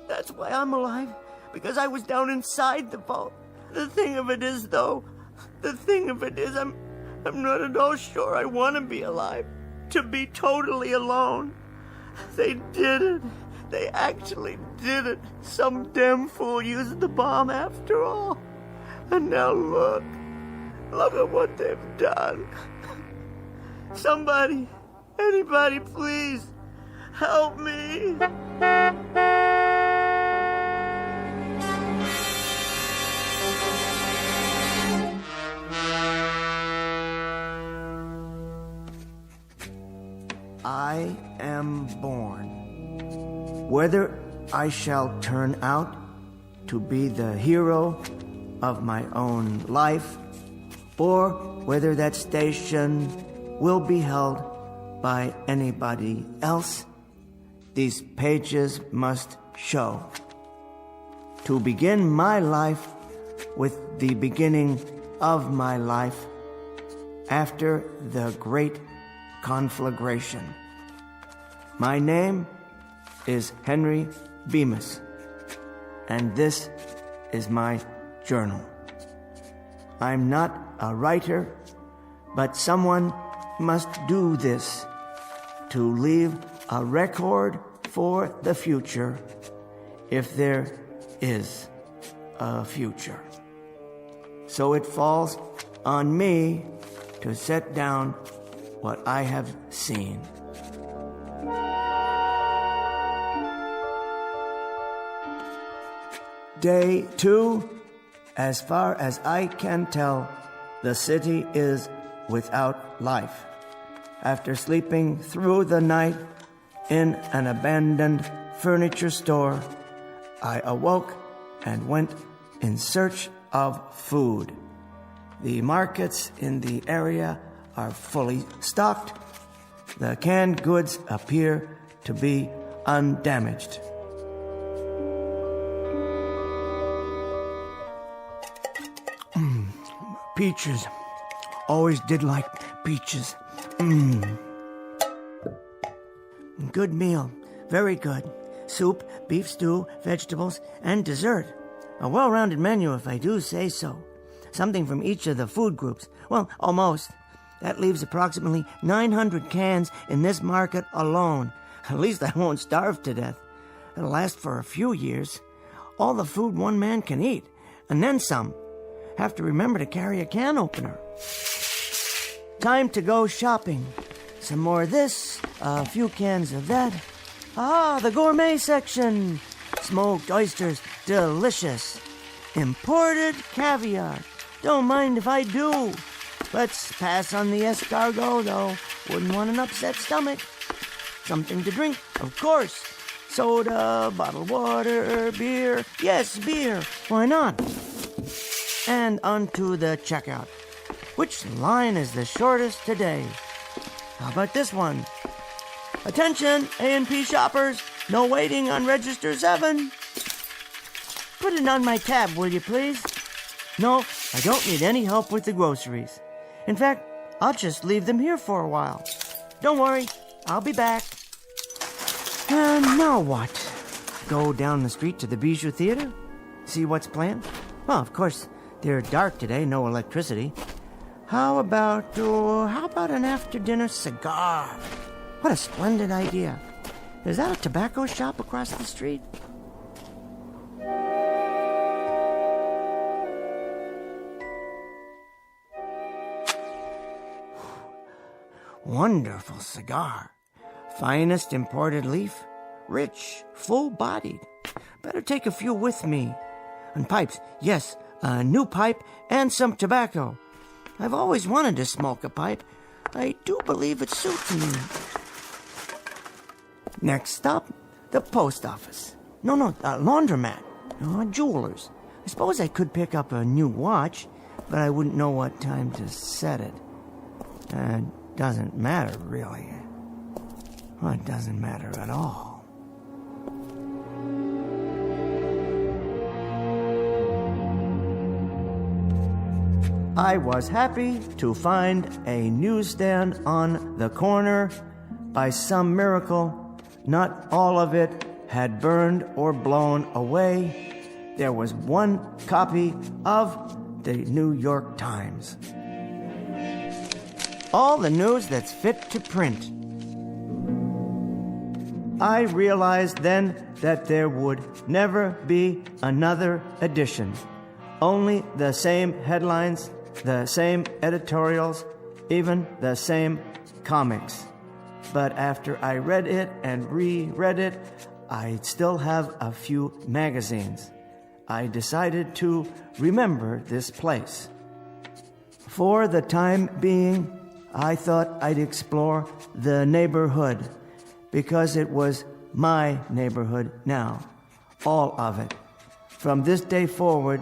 That's why I'm alive, because I was down inside the vault. The thing of it is, though, I'm not at all sure I want to be alive, to be totally alone. They did it. They actually did it. Some damn fool used the bomb after all. And now look at what they've done. Somebody, anybody, please, help me. I am born. Whether I shall turn out to be the hero of my own life, or whether that station will be held by anybody else, these pages must show. To begin my life with the beginning of my life after the great conflagration. My name is Henry Bemis, and this is my journal. I'm not a writer, but someone must do this to leave a record for the future, if there is a future. So it falls on me to set down what I have seen. Day 2. As far as I can tell, the city is without life. After sleeping through the night in an abandoned furniture store, I awoke and went in search of food. The markets in the area are fully stocked. The canned goods appear to be undamaged. Peaches. Always did like peaches. Good meal. Very good. Soup, beef stew, vegetables, and dessert. A well-rounded menu, if I do say so. Something from each of the food groups. Well, almost. That leaves approximately 900 cans in this market alone. At least I won't starve to death. It'll last for a few years. All the food one man can eat, and then some. Have to remember to carry a can opener. Time to go shopping. Some more of this, a few cans of that. Ah, the gourmet section. Smoked oysters, delicious. Imported caviar. Don't mind if I do. Let's pass on the escargot, though. Wouldn't want an upset stomach. Something to drink, of course. Soda, bottled water, beer. Yes, beer. Why not? And onto the checkout. Which line is the shortest today? How about this one? Attention, A&P shoppers. No waiting on register 7. put it on my tab, will you please? No, I don't need any help with the groceries. In fact, I'll just leave them here for a while. Don't worry, I'll be back. Now what? Go down the street to the Bijou Theater? See what's planned? Well, of course, they're dark today, no electricity. How about an after-dinner cigar? What a splendid idea. Is that a tobacco shop across the street? Wonderful cigar. Finest imported leaf. Rich, full-bodied. Better take a few with me. And pipes, yes, a new pipe and some tobacco. I've always wanted to smoke a pipe. I do believe it suits me. Next stop, the post office. No, laundromat. Jewelers. I suppose I could pick up a new watch, but I wouldn't know what time to set it. Doesn't matter, really. Well, it doesn't matter at all. I was happy to find a newsstand on the corner. By some miracle, not all of it had burned or blown away. There was one copy of the New York Times. All the news that's fit to print. I realized then that there would never be another edition. Only the same headlines, the same editorials, even the same comics. But after I read it and reread it, I'd still have a few magazines. I decided to remember this place. For the time being, I thought I'd explore the neighborhood, because it was my neighborhood now, all of it. From this day forward,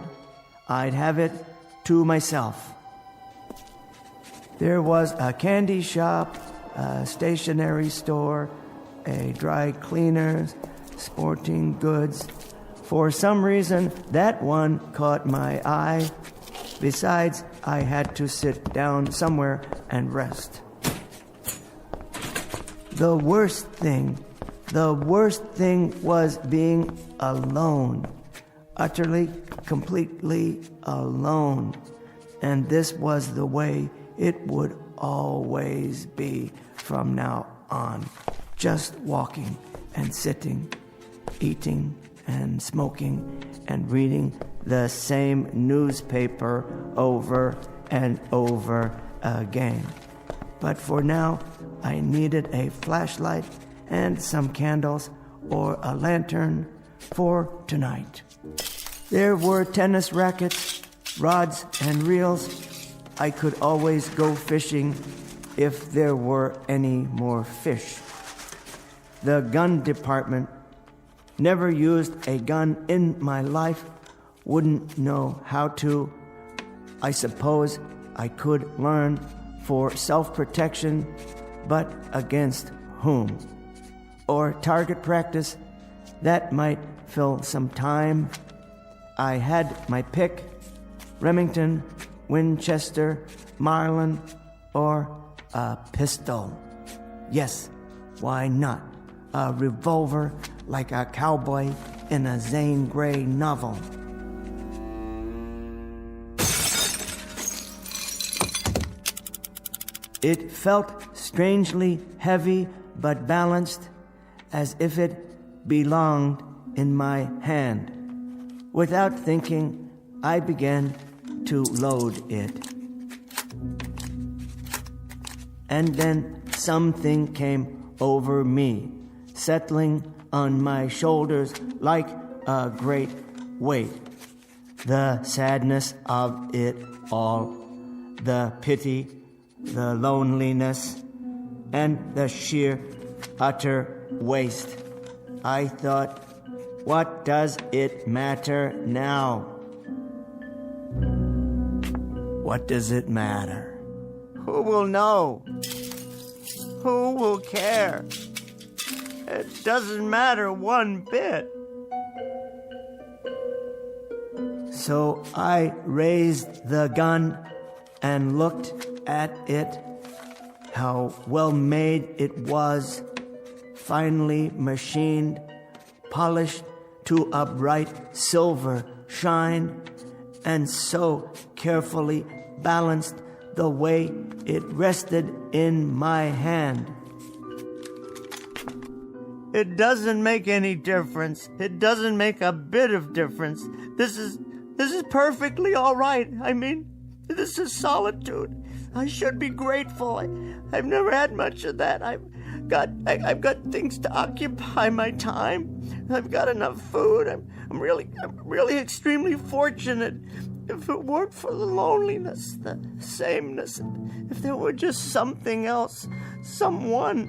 I'd have it to myself. There was a candy shop, a stationery store, a dry cleaner's, sporting goods. For some reason, that one caught my eye. Besides, I had to sit down somewhere and rest. The worst thing was being alone. Utterly, completely alone. And this was the way it would always be from now on. Just walking and sitting, eating and smoking and reading the same newspaper over and over again. But for now, I needed a flashlight and some candles or a lantern for tonight. There were tennis rackets, rods and reels. I could always go fishing if there were any more fish. The gun department. Never used a gun in my life. Wouldn't know how to. I suppose I could learn for self-protection, but against whom? Or target practice. That might fill some time. I had my pick. Remington, Winchester, Marlin, or a pistol. Yes, why not? A revolver like a cowboy in a Zane Grey novel. It felt strangely heavy but balanced, as if it belonged in my hand. Without thinking, I began to load it. And then something came over me, settling on my shoulders like a great weight. The sadness of it all, the pity, the loneliness, and the sheer, utter waste. I thought, what does it matter now? What does it matter? Who will know? Who will care? It doesn't matter one bit. So I raised the gun and looked at it. How well made it was, finely machined, polished to a bright silver shine, and so carefully balanced the way it rested in my hand. It doesn't make any difference. It doesn't make a bit of difference. This is perfectly all right. I mean, this is solitude. I should be grateful. I've never had much of that. I've got things to occupy my time. I've got enough food. I'm really extremely fortunate. If it weren't for the loneliness, the sameness, if there were just something else, someone,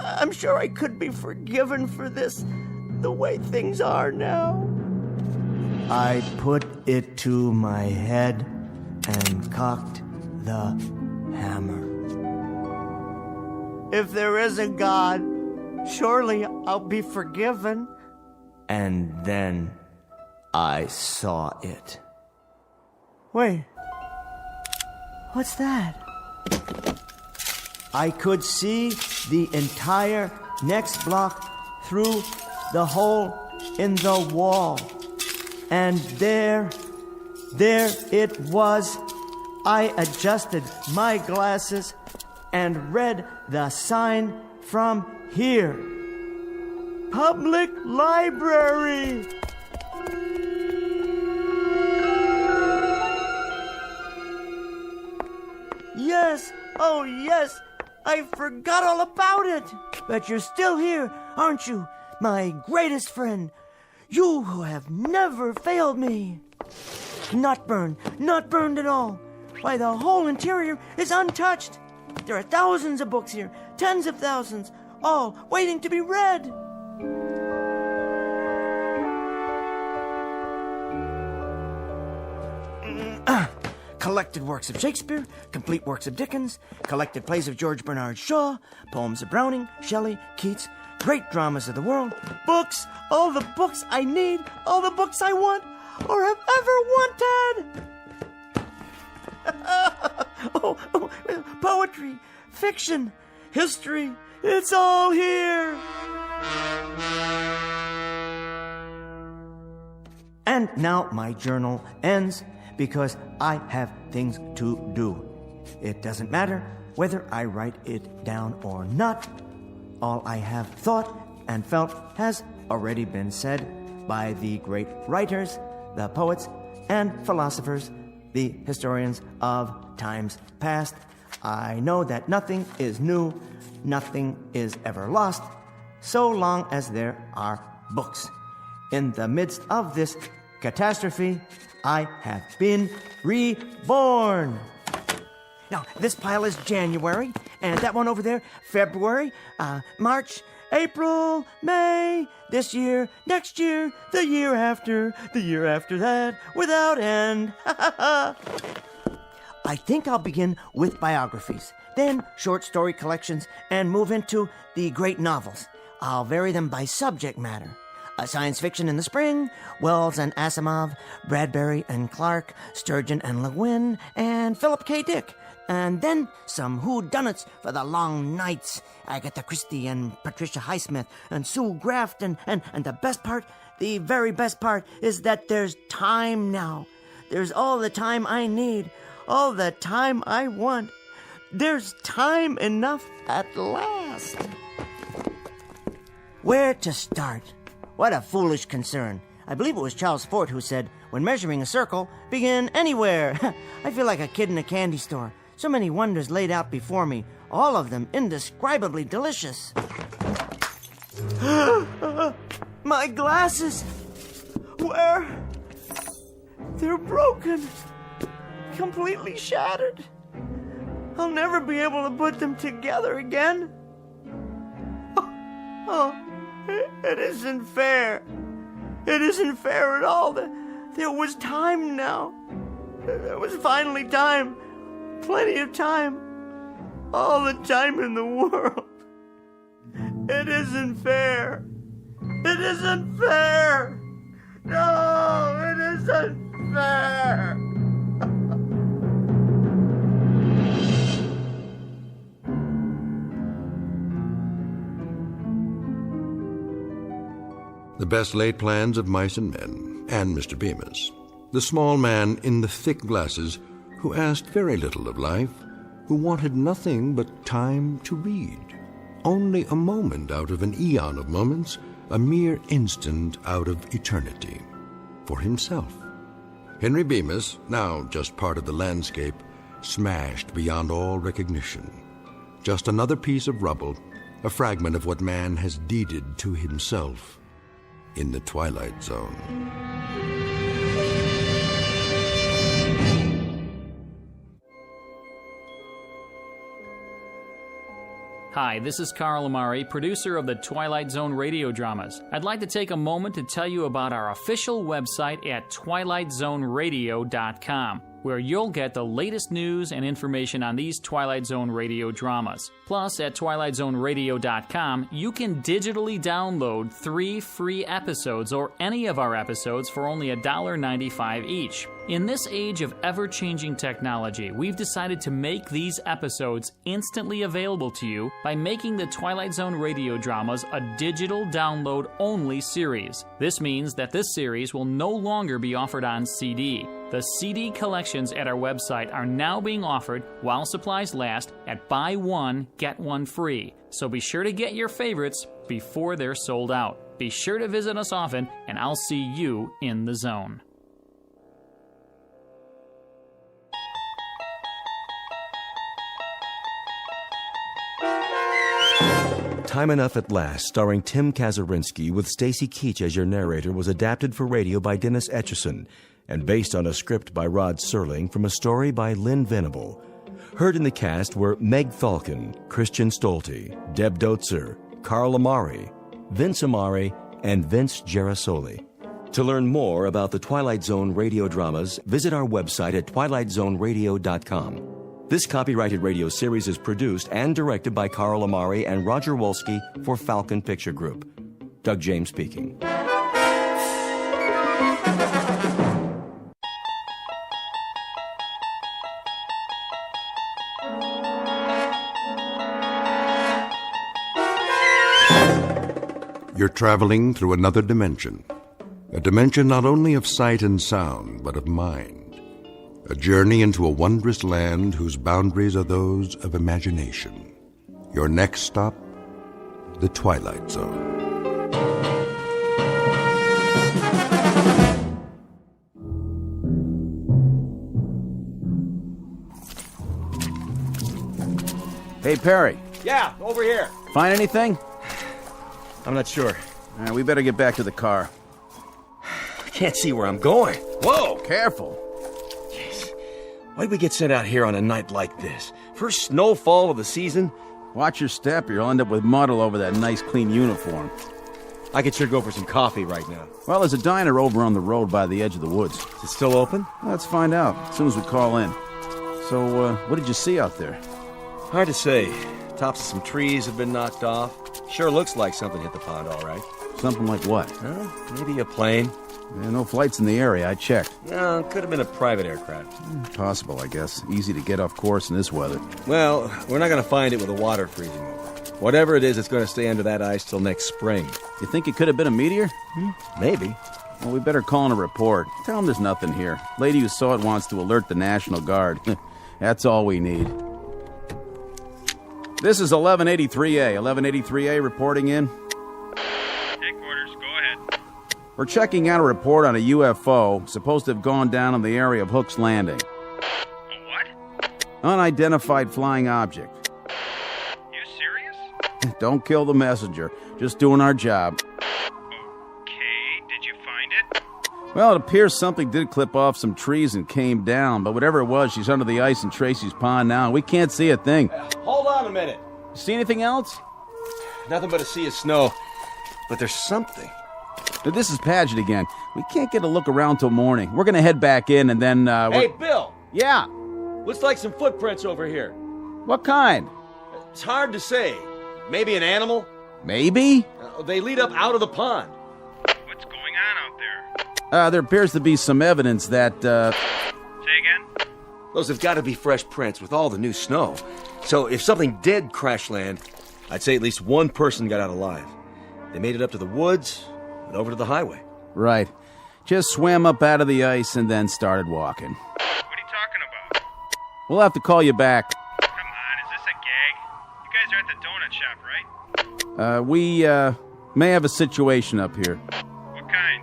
I'm sure I could be forgiven for this, the way things are now. I put it to my head and cocked the hammer. If there is a God, surely I'll be forgiven. And then I saw it. Wait, what's that? I could see the entire next block through the hole in the wall. And there it was. I adjusted my glasses and read the sign from here. Public Library! Yes, oh yes, I forgot all about it. But you're still here, aren't you, my greatest friend? You who have never failed me. Not burned at all. Why, the whole interior is untouched. There are thousands of books here, tens of thousands, all waiting to be read. Collected works of Shakespeare, complete works of Dickens, collected plays of George Bernard Shaw, poems of Browning, Shelley, Keats, great dramas of the world, books, all the books I need, all the books I want or have ever wanted. Poetry, fiction, history, it's all here. And now my journal ends because I have things to do. It doesn't matter whether I write it down or not. All I have thought and felt has already been said by the great writers, the poets and philosophers, the historians of times past. I know that nothing is new, nothing is ever lost, so long as there are books. In the midst of this catastrophe, I have been reborn. Now, this pile is January, and that one over there, February, March, April, May, this year, next year, the year after that, without end. I think I'll begin with biographies, then short story collections, and move into the great novels. I'll vary them by subject matter. Science fiction in the spring, Wells and Asimov, Bradbury and Clark, Sturgeon and Le Guin, and Philip K. Dick. And then some whodunits for the long nights. Agatha Christie and Patricia Highsmith and Sue Graft. And the best part, the very best part, is that there's time now. There's all the time I need, all the time I want. There's time enough at last. Where to start? What a foolish concern. I believe it was Charles Fort who said, when measuring a circle, begin anywhere. I feel like a kid in a candy store. So many wonders laid out before me, all of them indescribably delicious. My glasses! Where? They're broken. Completely shattered. I'll never be able to put them together again. It isn't fair. It isn't fair at all. There was time now. There was finally time. Plenty of time. All the time in the world. It isn't fair. It isn't fair. No, it isn't fair. The best laid plans of mice and men, and Mr. Bemis. The small man in the thick glasses who asked very little of life, who wanted nothing but time to read. Only a moment out of an eon of moments, a mere instant out of eternity. For himself. Henry Bemis, now just part of the landscape, smashed beyond all recognition. Just another piece of rubble, a fragment of what man has deeded to himself in the Twilight Zone. Hi, this is Carl Amari, producer of the Twilight Zone radio dramas. I'd like to take a moment to tell you about our official website at twilightzoneradio.com, where you'll get the latest news and information on these Twilight Zone radio dramas. Plus, at twilightzoneradio.com, you can digitally download 3 free episodes or any of our episodes for only $1.95 each. In this age of ever-changing technology, we've decided to make these episodes instantly available to you by making the Twilight Zone radio dramas a digital download-only series. This means that this series will no longer be offered on CD. The CD collections at our website are now being offered while supplies last at buy one, get one free. So be sure to get your favorites before they're sold out. Be sure to visit us often, and I'll see you in the zone. Time Enough at Last, starring Tim Kazurinsky with Stacy Keach as your narrator, was adapted for radio by Dennis Etchison and based on a script by Rod Serling from a story by Lynn Venable. Heard in the cast were Meg Falcon, Christian Stolte, Deb Dotzer, Carl Amari, Vince Amari, and Vince Gerasoli. To learn more about the Twilight Zone radio dramas, visit our website at twilightzoneradio.com. This copyrighted radio series is produced and directed by Carl Amari and Roger Wolski for Falcon Picture Group. Doug James speaking. You're traveling through another dimension. A dimension not only of sight and sound, but of mind. A journey into a wondrous land whose boundaries are those of imagination. Your next stop, the Twilight Zone. Hey, Perry. Yeah, over here. Find anything? I'm not sure. All right, we better get back to the car. I can't see where I'm going. Whoa, careful. Why'd we get sent out here on a night like this? First snowfall of the season? Watch your step or you'll end up with mud all over that nice, clean uniform. I could sure go for some coffee right now. Well, there's a diner over on the road by the edge of the woods. Is it still open? Let's find out as soon as we call in. So, what did you see out there? Hard to say. Tops of some trees have been knocked off. Sure looks like something hit the pond, all right. Something like what? Maybe a plane. Yeah, no flights in the area. I checked. No, could have been a private aircraft. Possible, I guess. Easy to get off course in this weather. Well, we're not going to find it with the water freezing over. Whatever it is, it's going to stay under that ice till next spring. You think it could have been a meteor? Maybe. Well, we better call in a report. Tell them there's nothing here. Lady who saw it wants to alert the National Guard. That's all we need. This is 1183A. 1183A reporting in. Headquarters, go ahead. We're checking out a report on a UFO supposed to have gone down in the area of Hook's Landing. A what? Unidentified flying object. You serious? Don't kill the messenger. Just doing our job. Okay, did you find it? Well, it appears something did clip off some trees and came down, but whatever it was, she's under the ice in Tracy's Pond now, and we can't see a thing. Hold on a minute. See anything else? Nothing but a sea of snow. But there's something. This is Paget again. We can't get a look around till morning. We're gonna head back in and then, Hey, Bill! Yeah? Looks like some footprints over here. What kind? It's hard to say. Maybe an animal? Maybe? They lead up out of the pond. What's going on out there? There appears to be some evidence that, Say again? Those have got to be fresh prints with all the new snow. So if something did crash land, I'd say at least one person got out alive. They made it up to the woods and over to the highway. Right. Just swam up out of the ice and then started walking. What are you talking about? We'll have to call you back. Come on, is this a gag? You guys are at the donut shop, right? We may have a situation up here. What kind?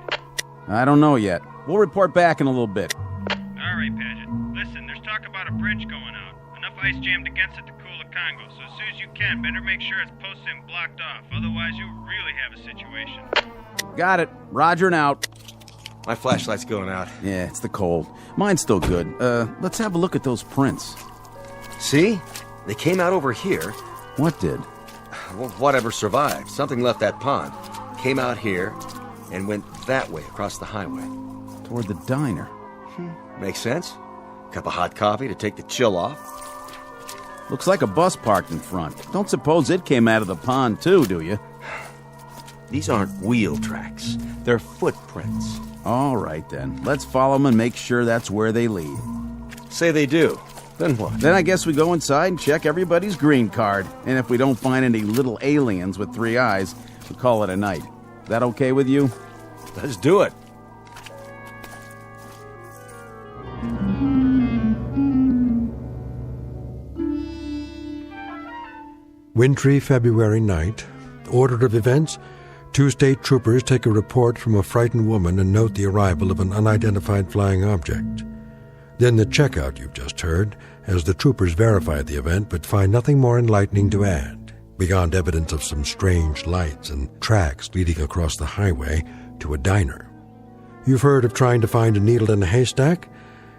I don't know yet. We'll report back in a little bit. All right, Paget. Listen, there's talk about a bridge going out. Enough ice jammed against it to cool the Congo, so as soon as you can, better make sure it's posted and blocked off. Otherwise, you'll really have a situation. Got it. Roger and out. My flashlight's going out. Yeah, it's the cold. Mine's still good. Let's have a look at those prints. See? They came out over here. What did? Well, whatever survived. Something left that pond. Came out here and went that way across the highway. Toward the diner. Makes sense. Cup of hot coffee to take the chill off. Looks like a bus parked in front. Don't suppose it came out of the pond too, do you? These aren't wheel tracks. They're footprints. All right, then. Let's follow them and make sure that's where they lead. Say they do. Then what? Then I guess we go inside and check everybody's green card. And if we don't find any little aliens with 3 eyes, we call it a night. That okay with you? Let's do it. Wintry February night. Order of events: 2 state troopers take a report from a frightened woman and note the arrival of an unidentified flying object. Then the checkout you've just heard, as the troopers verify the event but find nothing more enlightening to add, beyond evidence of some strange lights and tracks leading across the highway to a diner. You've heard of trying to find a needle in a haystack?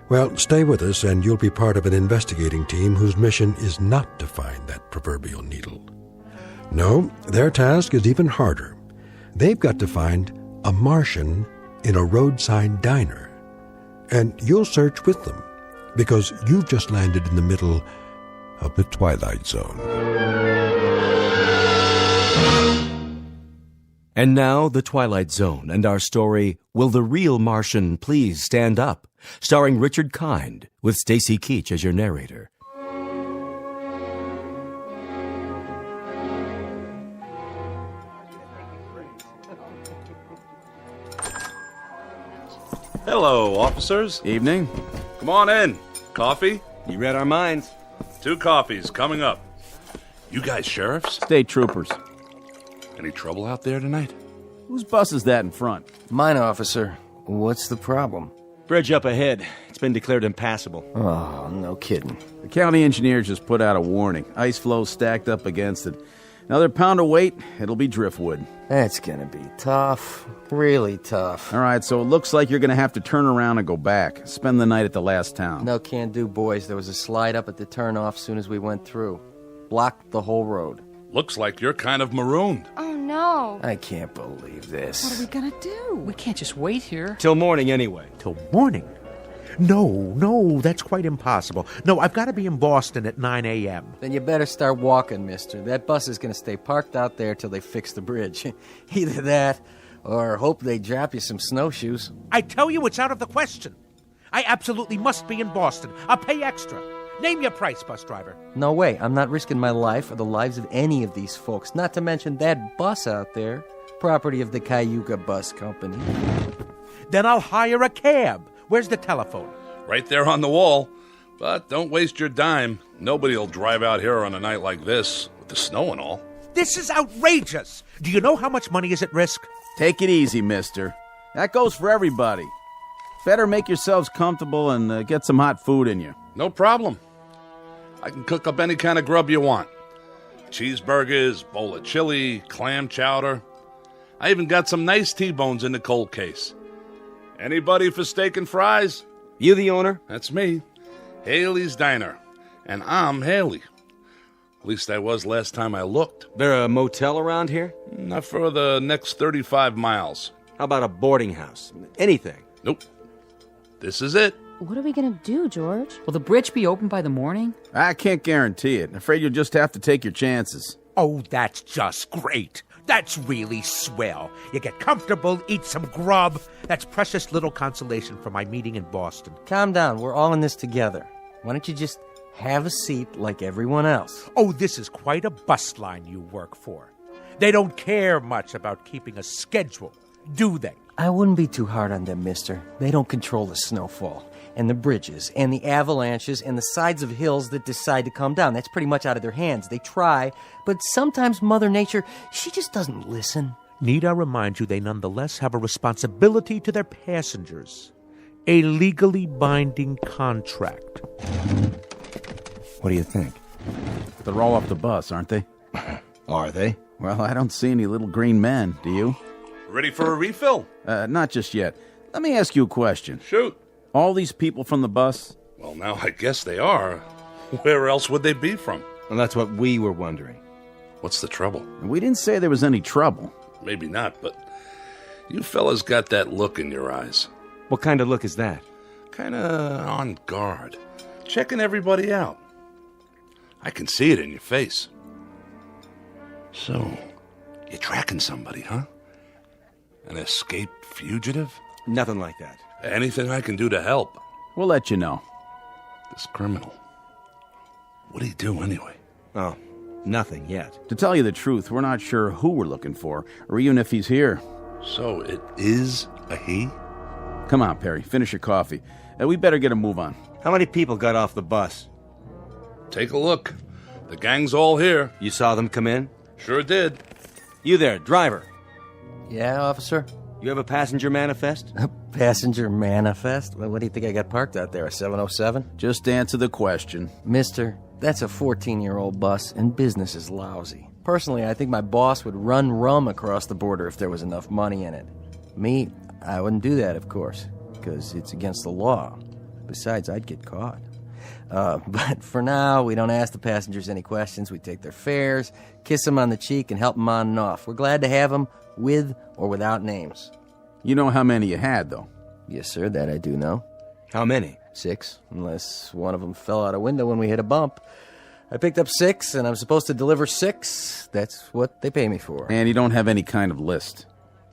Well, stay with us and you'll be part of an investigating team whose mission is not to find that proverbial needle. No, their task is even harder. They've got to find a Martian in a roadside diner. And you'll search with them, because you've just landed in the middle of the Twilight Zone. And now, The Twilight Zone and our story, Will the Real Martian Please Stand Up? Starring Richard Kind, with Stacy Keach as your narrator. Hello, officers. Evening. Come on in. Coffee? You read our minds. 2 coffees coming up. You guys sheriffs? State troopers. Any trouble out there tonight? Whose bus is that in front? Mine, officer. What's the problem? Bridge up ahead. It's been declared impassable. Oh, no kidding. The county engineer just put out a warning. Ice flow stacked up against it. Another pound of weight, it'll be driftwood. That's gonna be tough. Really tough. All right, so it looks like you're gonna have to turn around and go back. Spend the night at the last town. No, can't do, boys. There was a slide up at the turnoff soon as we went through. Blocked the whole road. Looks like you're kind of marooned. Oh, no. I can't believe this. What are we gonna do? We can't just wait here. Till morning anyway. Till morning? No, that's quite impossible. No, I've got to be in Boston at 9 a.m. Then you better start walking, mister. That bus is going to stay parked out there till they fix the bridge. Either that, or hope they drop you some snowshoes. I tell you, it's out of the question. I absolutely must be in Boston. I'll pay extra. Name your price, bus driver. No way. I'm not risking my life or the lives of any of these folks, not to mention that bus out there. Property of the Cayuga Bus Company. Then I'll hire a cab. Where's the telephone? Right there on the wall. But don't waste your dime. Nobody'll drive out here on a night like this, with the snow and all. This is outrageous. Do you know how much money is at risk? Take it easy, mister. That goes for everybody. Better make yourselves comfortable and get some hot food in you. No problem. I can cook up any kind of grub you want. Cheeseburgers, bowl of chili, clam chowder. I even got some nice T-bones in the cold case. Anybody for steak and fries? You the owner? That's me. Haley's Diner. And I'm Haley. At least I was last time I looked. There a motel around here? Not for the next 35 miles. How about a boarding house? Anything? Nope. This is it. What are we gonna do, George? Will the bridge be open by the morning? I can't guarantee it. I'm afraid you'll just have to take your chances. Oh, that's just great. That's really swell. You get comfortable, eat some grub. That's precious little consolation for my meeting in Boston. Calm down. We're all in this together. Why don't you just have a seat like everyone else? Oh, this is quite a bus line you work for. They don't care much about keeping a schedule, do they? I wouldn't be too hard on them, mister. They don't control the snowfall, and the bridges, and the avalanches, and the sides of hills that decide to come down. That's pretty much out of their hands. They try, but sometimes Mother Nature, she just doesn't listen. Need I remind you they nonetheless have a responsibility to their passengers. A legally binding contract. What do you think? They're all off the bus, aren't they? Are they? Well, I don't see any little green men, do you? Ready for a refill? Not just yet. Let me ask you a question. Shoot. All these people from the bus? Well, now I guess they are. Where else would they be from? Well, that's what we were wondering. What's the trouble? We didn't say there was any trouble. Maybe not, but you fellas got that look in your eyes. What kind of look is that? Kinda on guard. Checking everybody out. I can see it in your face. So, you're tracking somebody, huh? An escaped fugitive? Nothing like that. Anything I can do to help? We'll let you know. This criminal. What'd he do anyway? Oh, nothing yet. To tell you the truth, we're not sure who we're looking for, or even if he's here. So it is a he? Come on, Perry, finish your coffee. We better get a move on. How many people got off the bus? Take a look. The gang's all here. You saw them come in? Sure did. You there, driver. Yeah, officer? You have a passenger manifest? A passenger manifest? Well, what do you think I got parked out there, a 707? Just answer the question. Mister, that's a 14-year-old bus, and business is lousy. Personally, I think my boss would run rum across the border if there was enough money in it. Me, I wouldn't do that, of course, because it's against the law. Besides, I'd get caught. But for now, we don't ask the passengers any questions. We take their fares, kiss them on the cheek, and help them on and off. We're glad to have them, with or without names. You know how many you had, though? Yes, sir, that I do know. How many? 6, unless one of them fell out a window when we hit a bump. I picked up 6, and I'm supposed to deliver 6. That's what they pay me for. And you don't have any kind of list.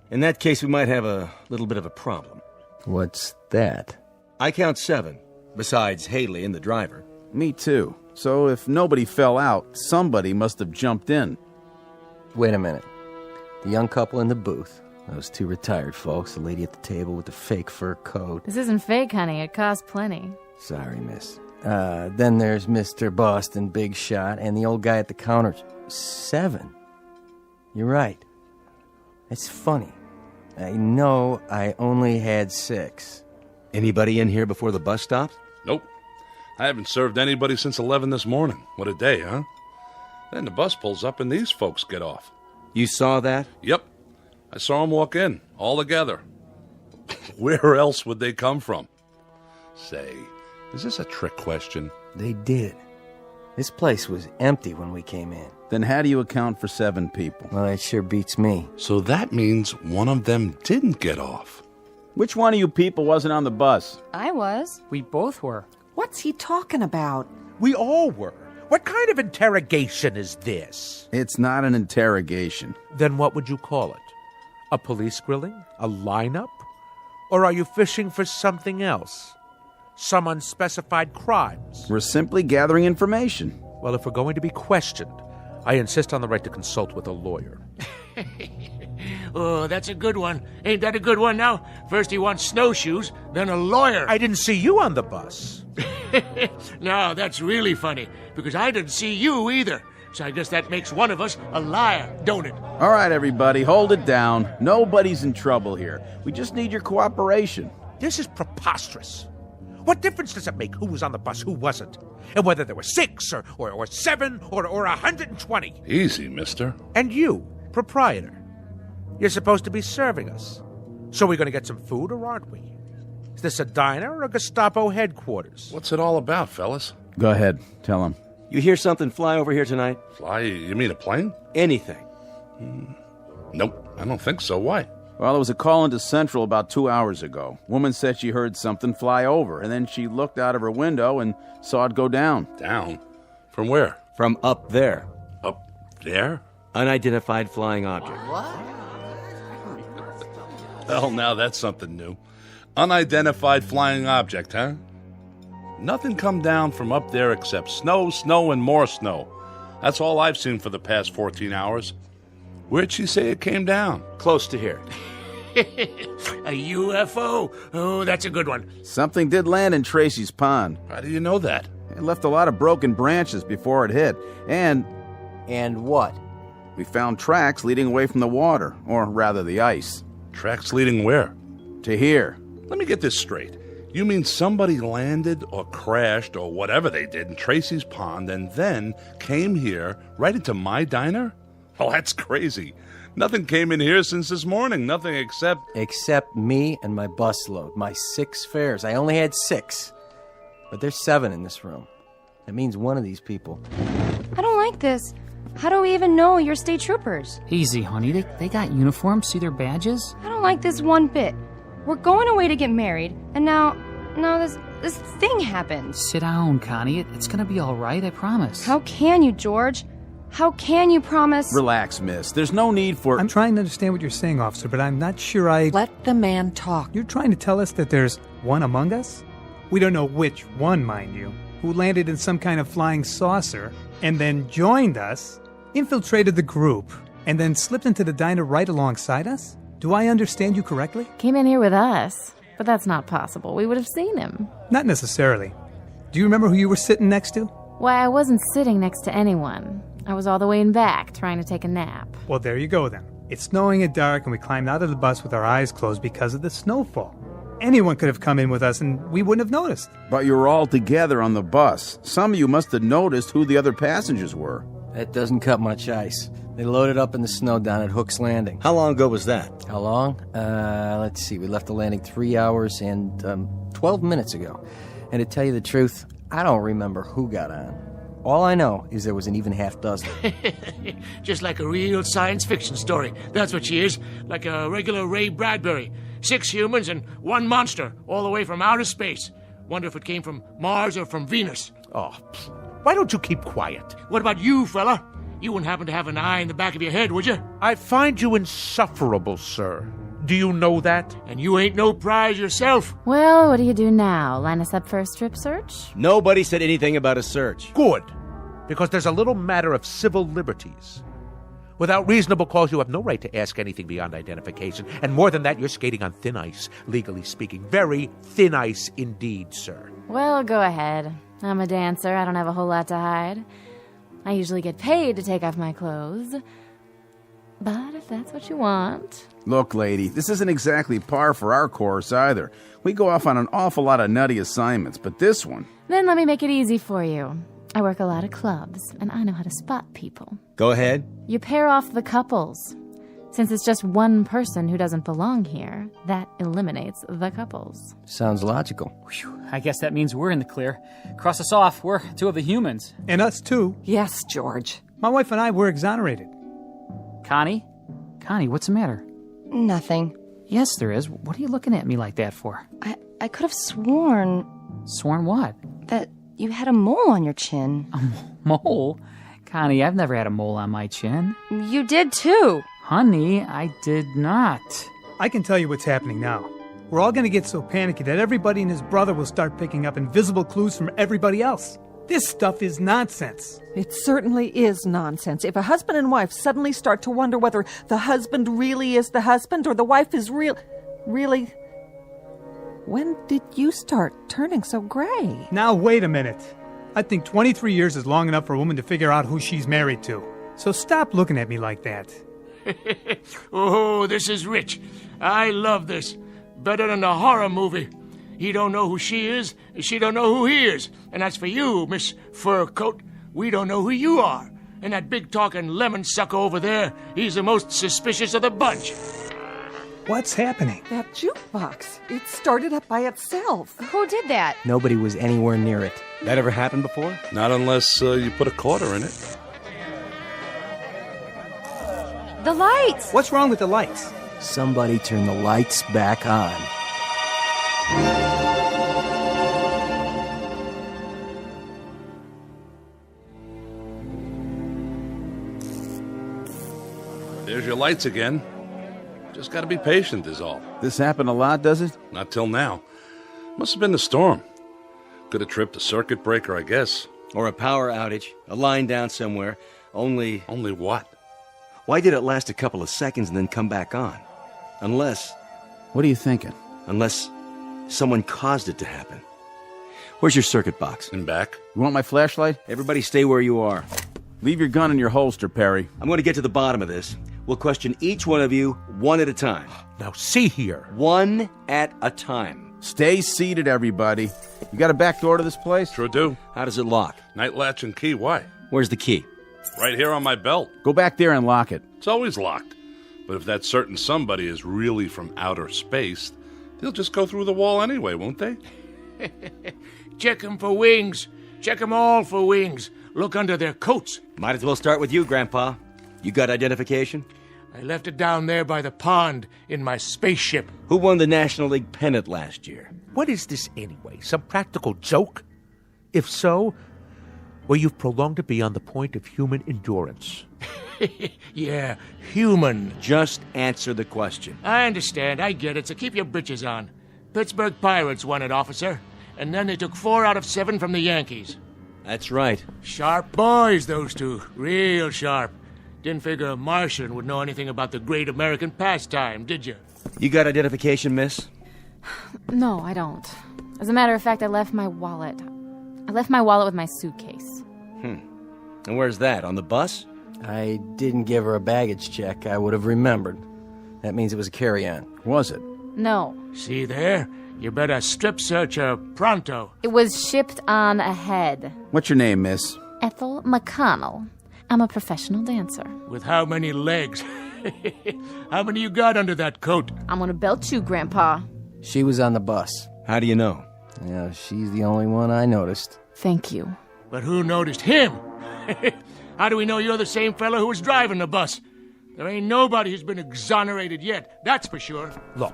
In that case, we might have a little bit of a problem. What's that? I count 7, besides Haley and the driver. Me too. So if nobody fell out, somebody must have jumped in. Wait a minute. The young couple in the booth. Those 2 retired folks, the lady at the table with the fake fur coat. This isn't fake, honey. It costs plenty. Sorry, miss. Then there's Mr. Boston, Big Shot, and the old guy at the counter. 7. You're right. It's funny. I know I only had 6. Anybody in here before the bus stopped? Nope. I haven't served anybody since 11 this morning. What a day, huh? Then the bus pulls up and these folks get off. You saw that? Yep. I saw them walk in, all together. Where else would they come from? Say, is this a trick question? They did. This place was empty when we came in. Then how do you account for 7 people? Well, that sure beats me. So that means one of them didn't get off. Which one of you people wasn't on the bus? I was. We both were. What's he talking about? We all were. What kind of interrogation is this? It's not an interrogation. Then what would you call it? A police grilling? A lineup? Or are you fishing for something else? Some unspecified crimes? We're simply gathering information. Well, if we're going to be questioned, I insist on the right to consult with a lawyer. Oh, that's a good one. Ain't that a good one now? First he wants snowshoes, then a lawyer. I didn't see you on the bus. No, that's really funny, because I didn't see you either. So I guess that makes one of us a liar, don't it? All right, everybody, hold it down. Nobody's in trouble here. We just need your cooperation. This is preposterous. What difference does it make who was on the bus, who wasn't? And whether there were 6 or 7 or 120? Easy, mister. And you, proprietor, you're supposed to be serving us. So we're going to get some food, or aren't we? Is this a diner or a Gestapo headquarters? What's it all about, fellas? Go ahead, tell him. You hear something fly over here tonight? Fly? You mean a plane? Anything. Nope, I don't think so. Why? Well, there was a call into Central about 2 hours ago. Woman said she heard something fly over, and then she looked out of her window and saw it go down. Down? From where? From up there. Up there? Unidentified flying object. Well, now that's something new. Unidentified flying object, huh? Nothing come down from up there except snow, snow, and more snow. That's all I've seen for the past 14 hours. Where'd she say it came down? Close to here. A UFO? Oh, that's a good one. Something did land in Tracy's pond. How do you know that? It left a lot of broken branches before it hit. And what? We found tracks leading away from the water, or rather the ice. Tracks leading where? To here. Let me get this straight. You mean somebody landed or crashed or whatever they did in Tracy's pond and then came here right into my diner? Oh, that's crazy. Nothing came in here since this morning. Nothing except... Except me and my busload. My 6 fares. I only had 6. But there's 7 in this room. That means one of these people. I don't like this. How do we even know you're state troopers? Easy, honey. They got uniforms. See their badges? I don't like this one bit. We're going away to get married, and now this thing happened. Sit down, Connie. It's gonna be all right, I promise. How can you, George? How can you promise? Relax, miss. There's no need for... I'm trying to understand what you're saying, officer, but I'm not sure I... Let the man talk. You're trying to tell us that there's one among us? We don't know which one, mind you, who landed in some kind of flying saucer and then joined us, infiltrated the group, and then slipped into the diner right alongside us? Do I understand you correctly? Came in here with us, but that's not possible. We would have seen him. Not necessarily. Do you remember who you were sitting next to? Why, I wasn't sitting next to anyone. I was all the way in back, trying to take a nap. Well, there you go then. It's snowing and dark, and we climbed out of the bus with our eyes closed because of the snowfall. Anyone could have come in with us, and we wouldn't have noticed. But you were all together on the bus. Some of you must have noticed who the other passengers were. That doesn't cut much ice. They loaded up in the snow down at Hook's Landing. How long ago was that? How long? Let's see. We left the landing 3 hours and 12 minutes ago. And to tell you the truth, I don't remember who got on. All I know is there was an even half dozen. Just like a real science fiction story. That's what she is. Like a regular Ray Bradbury. 6 humans and 1 monster, all the way from outer space. Wonder if it came from Mars or from Venus. Oh, why don't you keep quiet? What about you, fella? You wouldn't happen to have an eye in the back of your head, would you? I find you insufferable, sir. Do you know that? And you ain't no prize yourself. Well, what do you do now? Line us up for a strip search? Nobody said anything about a search. Good, because there's a little matter of civil liberties. Without reasonable cause, you have no right to ask anything beyond identification. And more than that, you're skating on thin ice, legally speaking. Very thin ice indeed, sir. Well, go ahead. I'm a dancer. I don't have a whole lot to hide. I usually get paid to take off my clothes. But if that's what you want... Look, lady, this isn't exactly par for our course either. We go off on an awful lot of nutty assignments, but this one... Then let me make it easy for you. I work a lot of clubs, and I know how to spot people. Go ahead. You pair off the couples. Since it's just one person who doesn't belong here, that eliminates the couples. Sounds logical. Whew, I guess that means we're in the clear. Cross us off. We're 2 of the humans. And us too. Yes, George. My wife and I were exonerated. Connie? Connie, what's the matter? Nothing. Yes, there is. What are you looking at me like that for? I could have sworn... Sworn what? That you had a mole on your chin. A mole? Connie, I've never had a mole on my chin. You did too. Honey, I did not. I can tell you what's happening now. We're all going to get so panicky that everybody and his brother will start picking up invisible clues from everybody else. This stuff is nonsense. It certainly is nonsense. If a husband and wife suddenly start to wonder whether the husband really is the husband or the wife is really... When did you start turning so gray? Now, wait a minute. I think 23 years is long enough for a woman to figure out who she's married to. So stop looking at me like that. Oh, this is rich. I love this. Better than a horror movie. He don't know who she is, she don't know who he is. And as for you, Miss Fur Coat, we don't know who you are. And that big-talking lemon sucker over there, he's the most suspicious of the bunch. What's happening? That jukebox. It started up by itself. Who did that? Nobody was anywhere near it. That ever happened before? Not unless you put a quarter in it. The lights! What's wrong with the lights? Somebody turned the lights back on. There's your lights again. Just gotta be patient is all. This happened a lot, does it? Not till now. Must have been the storm. Could have tripped a circuit breaker, I guess. Or a power outage, a line down somewhere. Only what? Why did it last a couple of seconds and then come back on? Unless... What are you thinking? Unless someone caused it to happen. Where's your circuit box? In back. You want my flashlight? Everybody stay where you are. Leave your gun in your holster, Perry. I'm going to get to the bottom of this. We'll question each one of you one at a time. Now see here. One at a time. Stay seated, everybody. You got a back door to this place? Sure do. How does it lock? Night latch and key, why? Where's the key? Right here on my belt. Go back there and lock it. It's always locked. But if that certain somebody is really from outer space, they'll just go through the wall anyway, won't they? Check them for wings. Check them all for wings. Look under their coats. Might as well start with you, Grandpa. You got identification? I left it down there by the pond in my spaceship. Who won the National League pennant last year? What is this anyway? Some practical joke? If so, well, you've prolonged it beyond the point of human endurance. Yeah, human. Just answer the question. I understand. I get it. So keep your britches on. Pittsburgh Pirates won it, officer. And then they took 4 out of 7 from the Yankees. That's right. Sharp boys, those two. Real sharp. Didn't figure a Martian would know anything about the great American pastime, did you? You got identification, miss? No, I don't. As a matter of fact, I left my wallet. I left my wallet with my suitcase. And where's that? On the bus? I didn't give her a baggage check. I would have remembered. That means it was a carry-on. Was it? No. See there? You better strip search her pronto. It was shipped on ahead. What's your name, miss? Ethel McConnell. I'm a professional dancer. With how many legs? How many you got under that coat? I'm gonna belt you, Grandpa. She was on the bus. How do you know? Yeah, she's the only one I noticed. Thank you. But who noticed him? How do we know you're the same fellow who was driving the bus? There ain't nobody who's been exonerated yet, that's for sure. Look,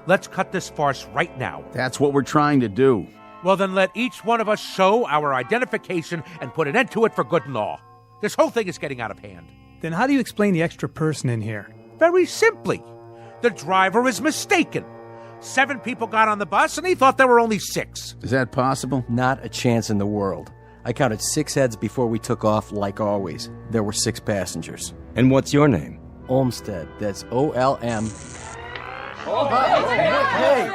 let's cut this farce right now. That's what we're trying to do. Well, then let each one of us show our identification and put an end to it for good and all. This whole thing is getting out of hand. Then how do you explain the extra person in here? Very simply. The driver is mistaken. 7 people got on the bus, and he thought there were only 6. Is that possible? Not a chance in the world. I counted 6 heads before we took off, like always. There were 6 passengers. And what's your name? Olmsted. That's O-L-M. Hey!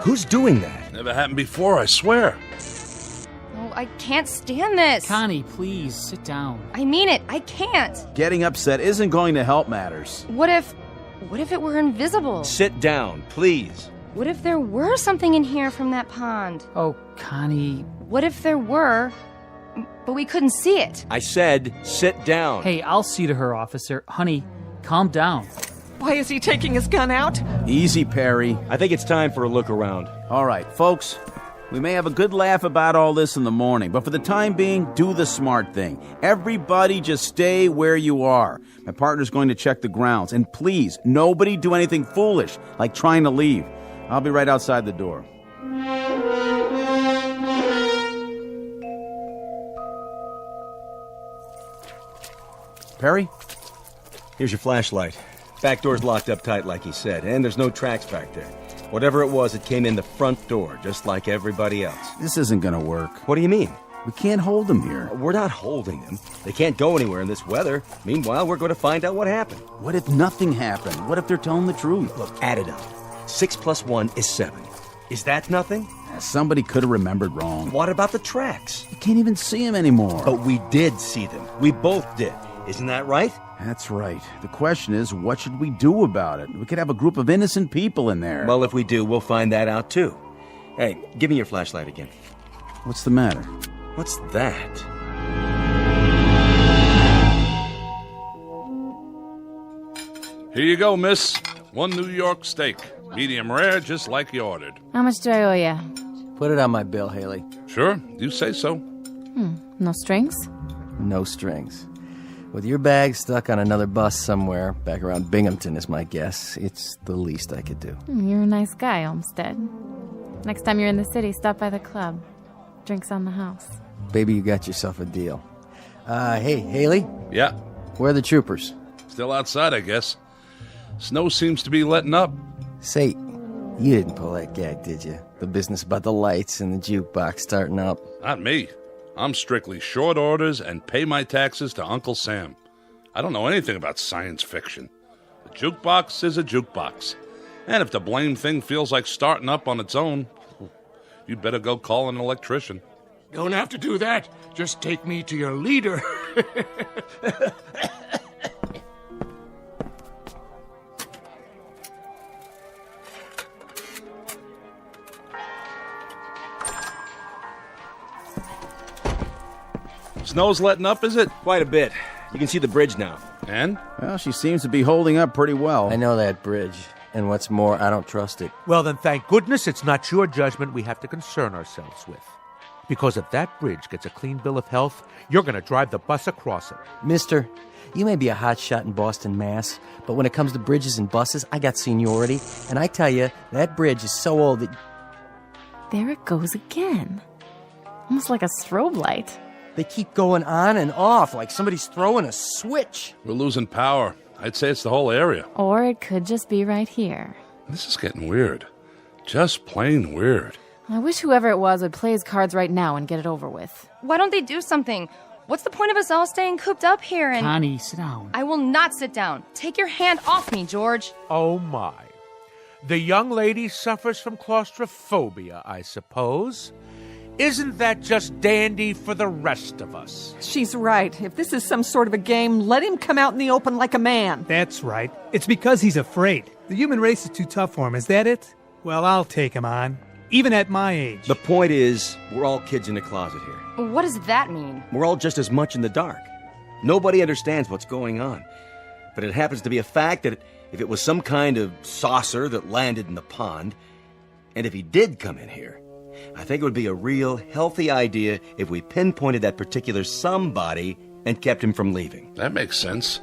Who's doing that? Never happened before, I swear. Oh, I can't stand this. Connie, please, sit down. I mean it. I can't. Getting upset isn't going to help matters. What if it were invisible? Sit down, please. What if there were something in here from that pond? Oh, Connie. What if there were, but we couldn't see it? I said, sit down. Hey, I'll see to her, officer. Honey, calm down. Why is he taking his gun out? Easy, Perry. I think it's time for a look around. All right, folks. We may have a good laugh about all this in the morning, but for the time being, do the smart thing. Everybody just stay where you are. My partner's going to check the grounds. And please, nobody do anything foolish, like trying to leave. I'll be right outside the door. Perry? Here's your flashlight. Back door's locked up tight like he said, and there's no tracks back there. Whatever it was, it came in the front door, just like everybody else. This isn't gonna work. What do you mean? We can't hold them here. We're not holding them. They can't go anywhere in this weather. Meanwhile, we're going to find out what happened. What if nothing happened? What if they're telling the truth? Look, add it up. 6 + 1 is 7. Is that nothing? Somebody could have remembered wrong. What about the tracks? You can't even see them anymore. But we did see them. We both did. Isn't that right? That's right. The question is, what should we do about it? We could have a group of innocent people in there. Well, if we do, we'll find that out too. Hey, give me your flashlight again. What's the matter? What's that? Here you go, miss. 1 New York steak. Medium rare, just like you ordered. How much do I owe you? Put it on my bill, Haley. Sure, you say so. No strings? No strings. With your bag stuck on another bus somewhere, back around Binghamton is my guess, it's the least I could do. You're a nice guy, Olmsted. Next time you're in the city, stop by the club. Drinks on the house. Baby, you got yourself a deal. Hey, Haley? Yeah? Where are the troopers? Still outside, I guess. Snow seems to be letting up. Say, you didn't pull that gag, did you? The business about the lights and the jukebox starting up. Not me. I'm strictly short orders and pay my taxes to Uncle Sam. I don't know anything about science fiction. A jukebox is a jukebox. And if the blame thing feels like starting up on its own, you'd better go call an electrician. Don't have to do that. Just take me to your leader. Snow's letting up, is it? Quite a bit. You can see the bridge now. And? Well, she seems to be holding up pretty well. I know that bridge. And what's more, I don't trust it. Well, then thank goodness it's not your judgment we have to concern ourselves with. Because if that bridge gets a clean bill of health, you're going to drive the bus across it. Mister, you may be a hotshot in Boston, Mass., but when it comes to bridges and buses, I got seniority. And I tell you, that bridge is so old that... There it goes again. Almost like a strobe light. They keep going on and off like somebody's throwing a switch. We're losing power. I'd say it's the whole area. Or it could just be right here. This is getting weird. Just plain weird. I wish whoever it was would play his cards right now and get it over with. Why don't they do something? What's the point of us all staying cooped up here and... Connie, sit down. I will not sit down. Take your hand off me, George. Oh, my. The young lady suffers from claustrophobia, I suppose. Isn't that just dandy for the rest of us? She's right. If this is some sort of a game, let him come out in the open like a man. That's right. It's because he's afraid. The human race is too tough for him, is that it? Well, I'll take him on. Even at my age. The point is, we're all kids in a closet here. What does that mean? We're all just as much in the dark. Nobody understands what's going on. But it happens to be a fact that if it was some kind of saucer that landed in the pond, and if he did come in here, I think it would be a real healthy idea if we pinpointed that particular somebody and kept him from leaving. That makes sense.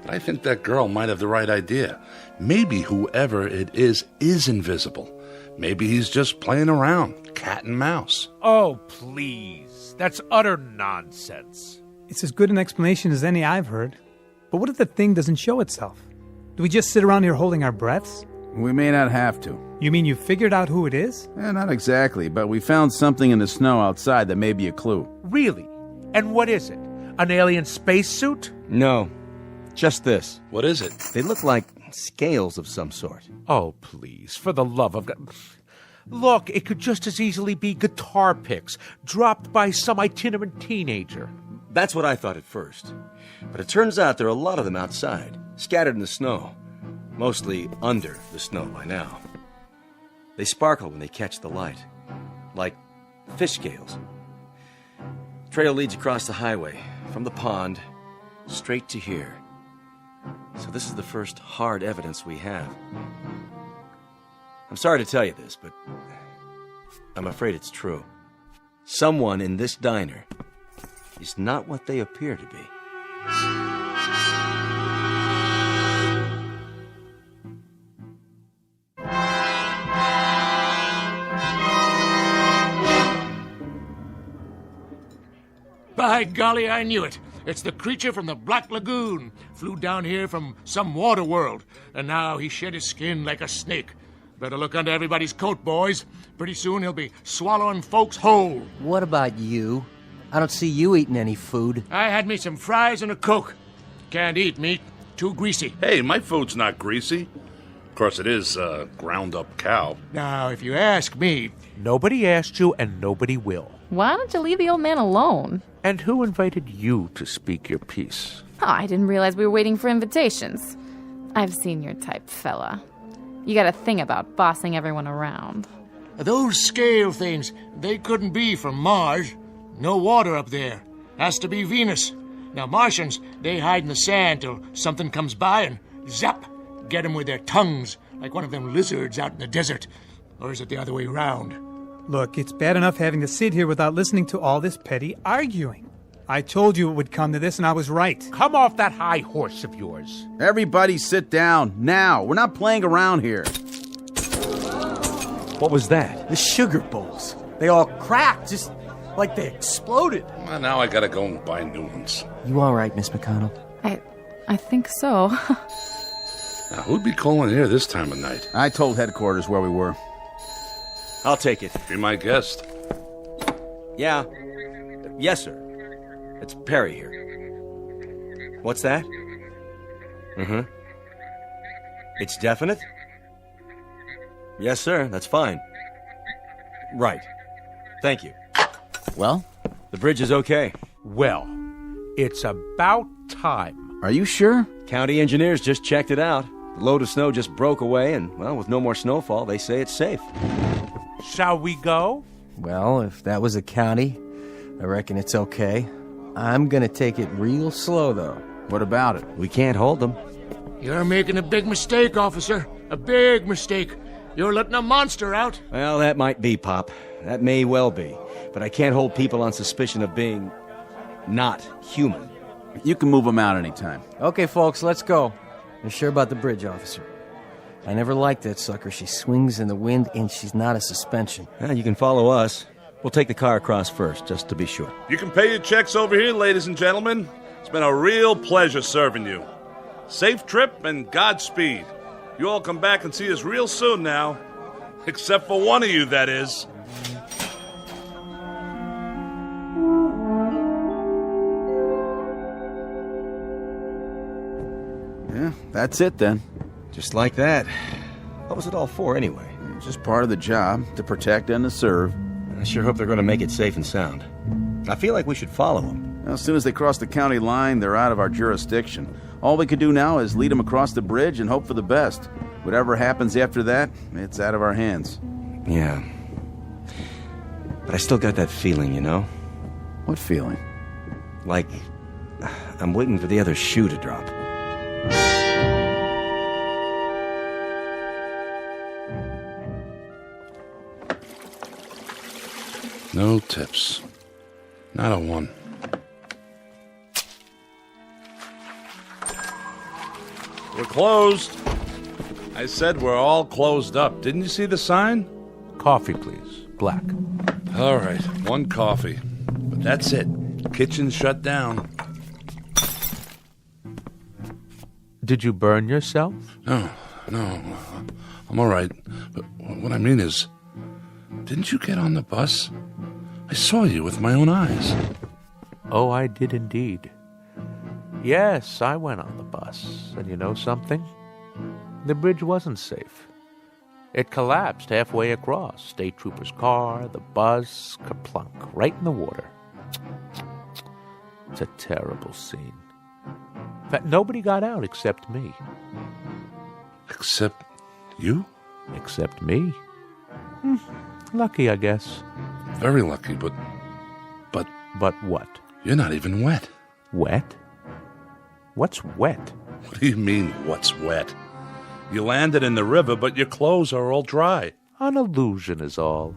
But I think that girl might have the right idea. Maybe whoever it is invisible. Maybe he's just playing around, cat and mouse. Oh, please. That's utter nonsense. It's as good an explanation as any I've heard. But what if the thing doesn't show itself? Do we just sit around here holding our breaths? We may not have to. You mean you figured out who it is? Not exactly, but we found something in the snow outside that may be a clue. Really? And what is it? An alien spacesuit? No, just this. What is it? They look like scales of some sort. Oh, please, for the love of God. Look, it could just as easily be guitar picks dropped by some itinerant teenager. That's what I thought at first. But it turns out there are a lot of them outside, scattered in the snow. Mostly under the snow by now. They sparkle when they catch the light, like fish scales. Trail leads across the highway, from the pond, straight to here. So this is the first hard evidence we have. I'm sorry to tell you this, but I'm afraid it's true. Someone in this diner is not what they appear to be. By golly, I knew it. It's the creature from the Black Lagoon. Flew down here from some water world, and now he shed his skin like a snake. Better look under everybody's coat, boys. Pretty soon he'll be swallowing folks whole. What about you? I don't see you eating any food. I had me some fries and a Coke. Can't eat meat. Too greasy. Hey, my food's not greasy. Of course, it is ground-up cow. Now, if you ask me... Nobody asked you, and nobody will. Why don't you leave the old man alone? And who invited you to speak your piece? Oh, I didn't realize we were waiting for invitations. I've seen your type, fella. You got a thing about bossing everyone around. Those scale things, they couldn't be from Mars. No water up there. Has to be Venus. Now, Martians, they hide in the sand till something comes by and zap, get them with their tongues, like one of them lizards out in the desert. Or is it the other way around? Look, it's bad enough having to sit here without listening to all this petty arguing. I told you it would come to this, and I was right. Come off that high horse of yours. Everybody sit down, now. We're not playing around here. What was that? The sugar bowls. They all cracked, just like they exploded. Well, now I gotta go and buy new ones. You all right, Miss McConnell? I think so. Now, who'd be calling here this time of night? I told headquarters where we were. I'll take it. Be my guest. Yeah. Yes, sir. It's Perry here. What's that? Mm-hmm. It's definite? Yes, sir. That's fine. Right. Thank you. Well? The bridge is okay. Well, it's about time. Are you sure? County engineers just checked it out. The load of snow just broke away, and, well, with no more snowfall, they say it's safe. Shall we go? Well, if that was a county, I reckon it's okay. I'm gonna take it real slow, though. What about it? We can't hold them. You're making a big mistake, officer. A big mistake. You're letting a monster out. Well, that might be, Pop. That may well be. But I can't hold people on suspicion of being not human. You can move them out anytime. Okay, folks, let's go. You're sure about the bridge, officer? I never liked that sucker. She swings in the wind, and she's not a suspension. You can follow us. We'll take the car across first, just to be sure. You can pay your checks over here, ladies and gentlemen. It's been a real pleasure serving you. Safe trip and Godspeed. You all come back and see us real soon now. Except for one of you, that is. Yeah, that's it then. Just like that. What was it all for, anyway? It's just part of the job, to protect and to serve. I sure hope they're going to make it safe and sound. I feel like we should follow them. Well, as soon as they cross the county line, they're out of our jurisdiction. All we could do now is lead them across the bridge and hope for the best. Whatever happens after that, it's out of our hands. Yeah. But I still got that feeling, you know? What feeling? Like I'm waiting for the other shoe to drop. No tips. Not a one. We're closed. I said we're all closed up. Didn't you see the sign? Coffee, please. Black. All right, one coffee. But that's it. Kitchen shut down. Did you burn yourself? No. I'm all right. But what I mean is, didn't you get on the bus? I saw you with my own eyes. Oh, I did indeed. Yes, I went on the bus. And you know something? The bridge wasn't safe. It collapsed halfway across. State trooper's car, the bus, kerplunk, right in the water. It's a terrible scene. In fact, nobody got out except me. Except you? Except me. Lucky, I guess. Very lucky, but... But what? You're not even wet. Wet? What's wet? What do you mean, what's wet? You landed in the river, but your clothes are all dry. An illusion is all.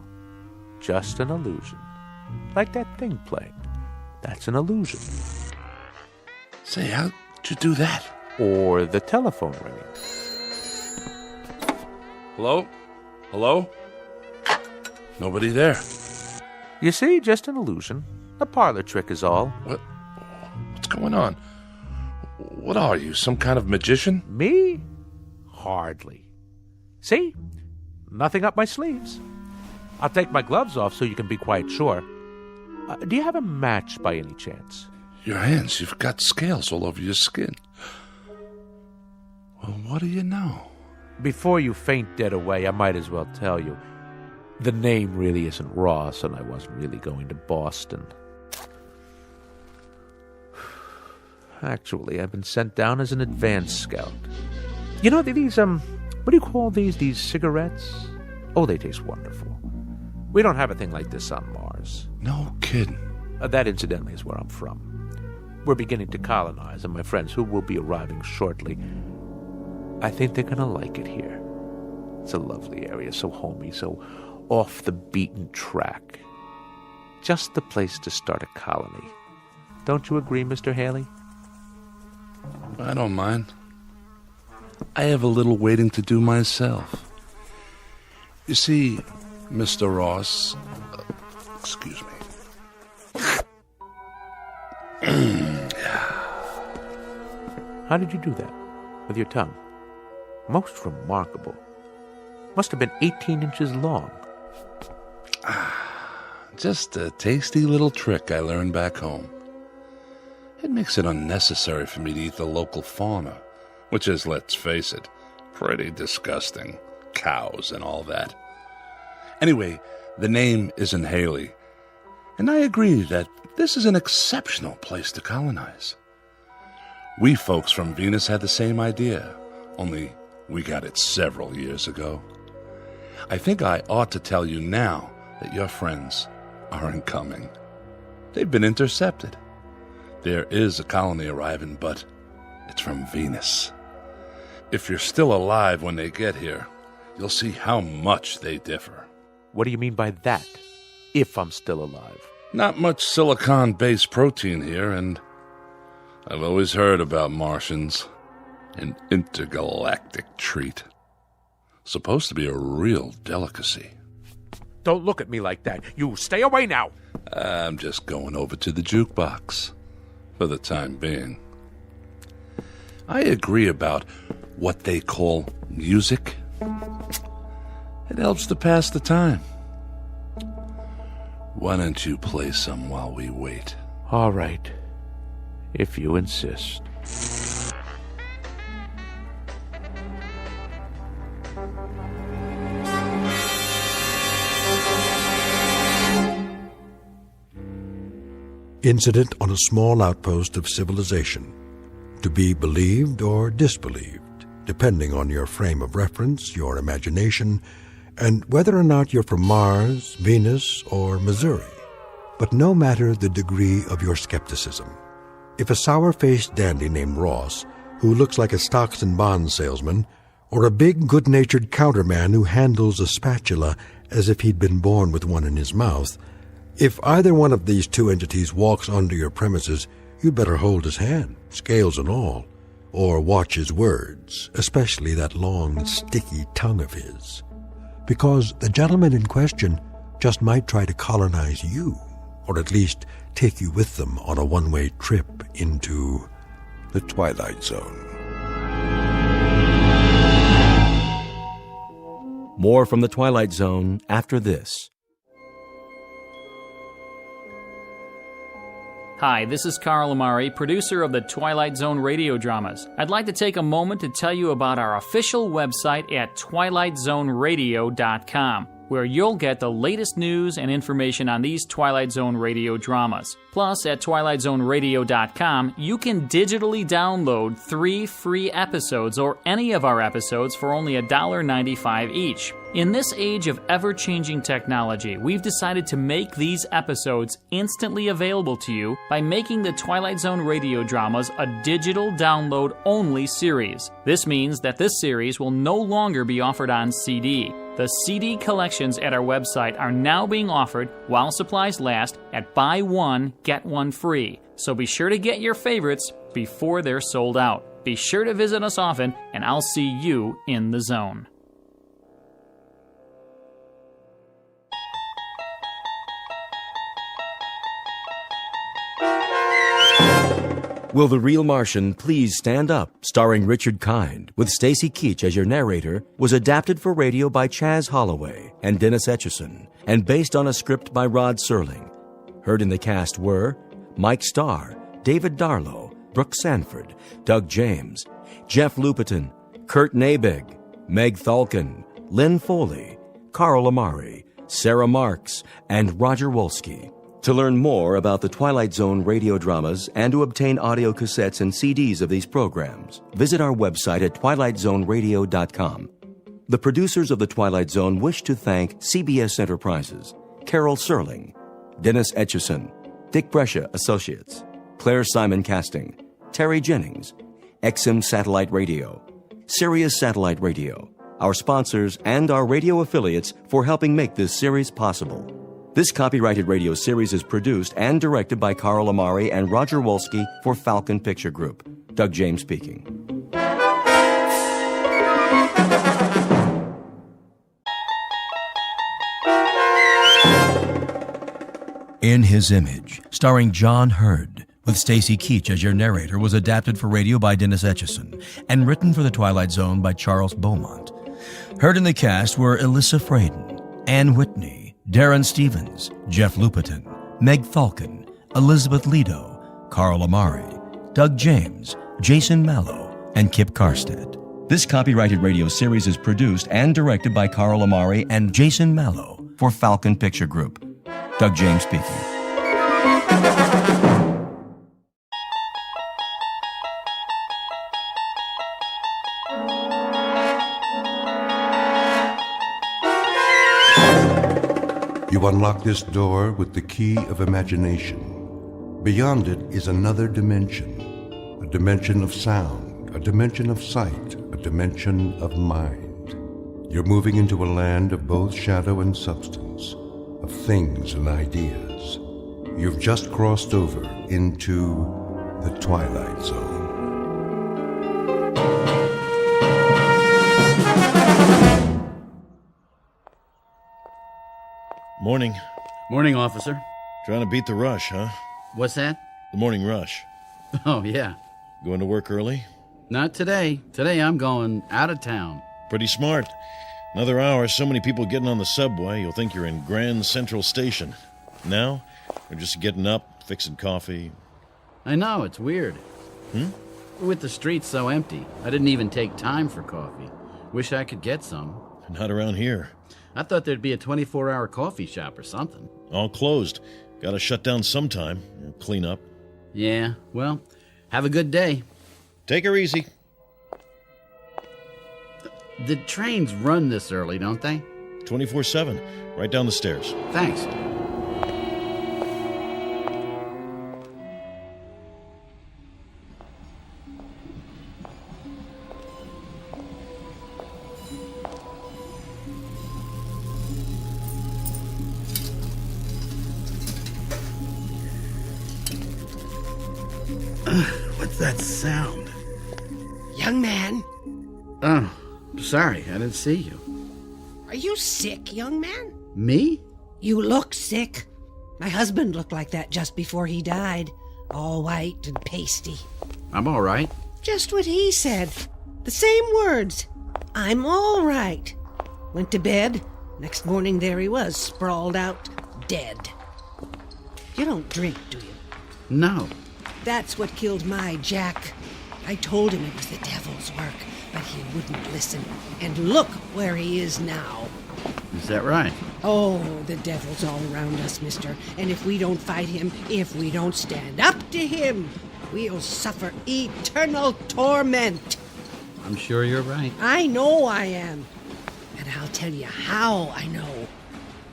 Just an illusion. Like that thing playing. That's an illusion. Say, how'd you do that? Or the telephone ringing. Hello? Hello? Nobody there. You see, just an illusion. A parlor trick is all. What's going on? What are you, some kind of magician? Me? Hardly. See? Nothing up my sleeves. I'll take my gloves off so you can be quite sure. Do you have a match by any chance? Your hands, you've got scales all over your skin. Well, what do you know? Before you faint dead away, I might as well tell you. The name really isn't Ross, and I wasn't really going to Boston. Actually, I've been sent down as an advance scout. You know, these, what do you call these? These cigarettes? Oh, they taste wonderful. We don't have a thing like this on Mars. No kidding. That, incidentally, is where I'm from. We're beginning to colonize, and my friends, who will be arriving shortly, I think they're going to like it here. It's a lovely area, so homey, so off the beaten track. Just the place to start a colony. Don't you agree, Mr. Haley? I don't mind. I have a little waiting to do myself. You see, Mr. Ross... excuse me. How did you do that? With your tongue? Most remarkable. Must have been 18 inches long. Just a tasty little trick I learned back home. It makes it unnecessary for me to eat the local fauna, which is, let's face it, pretty disgusting. Cows and all that. Anyway, the name isn't Haley, and I agree that this is an exceptional place to colonize. We folks from Venus had the same idea, only we got it several years ago. I think I ought to tell you now that your friends aren't coming. They've been intercepted. There is a colony arriving, but it's from Venus. If you're still alive when they get here, you'll see how much they differ. What do you mean by that? If I'm still alive? Not much silicon-based protein here, and I've always heard about Martians. An intergalactic treat. Supposed to be a real delicacy. Don't look at me like that. You stay away now. I'm just going over to the jukebox for the time being. I agree about what they call music. It helps to pass the time. Why don't you play some while we wait? All right, if you insist. Incident on a small outpost of civilization, to be believed or disbelieved, depending on your frame of reference, your imagination, and whether or not you're from Mars, Venus, or Missouri. But no matter the degree of your skepticism, if a sour-faced dandy named Ross, who looks like a stocks and bonds salesman, or a big, good-natured counterman who handles a spatula as if he'd been born with one in his mouth, if either one of these two entities walks onto your premises, you'd better hold his hand, scales and all, or watch his words, especially that long, sticky tongue of his. Because the gentleman in question just might try to colonize you, or at least take you with them on a one-way trip into the Twilight Zone. More from the Twilight Zone after this. Hi, this is Carl Amari, producer of the Twilight Zone radio dramas. I'd like to take a moment to tell you about our official website at twilightzoneradio.com, where you'll get the latest news and information on these Twilight Zone radio dramas. Plus, at twilightzoneradio.com, you can digitally download 3 free episodes or any of our episodes for only $1.95 each. In this age of ever-changing technology, we've decided to make these episodes instantly available to you by making the Twilight Zone radio dramas a digital download-only series. This means that this series will no longer be offered on CD. The CD collections at our website are now being offered while supplies last at buy one, get one free. So be sure to get your favorites before they're sold out. Be sure to visit us often, and I'll see you in the zone. Will the Real Martian Please Stand Up, starring Richard Kind, with Stacy Keach as your narrator, was adapted for radio by Chaz Holloway and Dennis Etchison, and based on a script by Rod Serling. Heard in the cast were Mike Starr, David Darlow, Brooke Sanford, Doug James, Jeff Lupetin, Kurt Nabig, Meg Thalkin, Lynn Foley, Carl Amari, Sarah Marks, and Roger Wolski. To learn more about the Twilight Zone radio dramas and to obtain audio cassettes and CDs of these programs, visit our website at twilightzoneradio.com. The producers of The Twilight Zone wish to thank CBS Enterprises, Carol Serling, Dennis Etchison, Dick Brescia Associates, Claire Simon Casting, Terry Jennings, XM Satellite Radio, Sirius Satellite Radio, our sponsors and our radio affiliates for helping make this series possible. This copyrighted radio series is produced and directed by Carl Amari and Roger Wolski for Falcon Picture Group. Doug James speaking. In His Image, starring John Hurd, with Stacy Keach as your narrator, was adapted for radio by Dennis Etchison and written for The Twilight Zone by Charles Beaumont. Heard in the cast were Alyssa Fraden, Ann Whitney, Darren Stevens, Jeff Lupetin, Meg Falcon, Elizabeth Lido, Carl Amari, Doug James, Jason Mallow, and Kip Karstedt. This copyrighted radio series is produced and directed by Carl Amari and Jason Mallow for Falcon Picture Group. Doug James speaking. You unlock this door with the key of imagination. Beyond it is another dimension, a dimension of sound, a dimension of sight, a dimension of mind. You're moving into a land of both shadow and substance, of things and ideas. You've just crossed over into the Twilight Zone. Morning. Morning, officer. Trying to beat the rush, huh? What's that? The morning rush. Oh, yeah. Going to work early? Not today. Today I'm going out of town. Pretty smart. Another hour, so many people getting on the subway, you'll think you're in Grand Central Station. Now, they're just getting up, fixing coffee. I know, it's weird. With the streets so empty, I didn't even take time for coffee. Wish I could get some. Not around here. I thought there'd be a 24-hour coffee shop or something. All closed. Gotta shut down sometime. Clean up. Yeah, well, have a good day. Take her easy. The trains run this early, don't they? 24/7. Right down the stairs. Thanks. What's that sound? Young man, Oh, sorry, I didn't see you. are you sick, young man? Me? You look sick. My husband looked like that just before he died. All white and pasty. I'm all right. Just what he said. The same words. I'm all right. Went to bed. Next morning, there he was, sprawled out, dead. You don't drink, do you? No. That's what killed my Jack. I told him it was the devil's work, but he wouldn't listen. And look where he is now. Is that right? Oh, the devil's all around us, mister. And if we don't fight him, if we don't stand up to him, we'll suffer eternal torment. I'm sure you're right. I know I am. And I'll tell you how I know.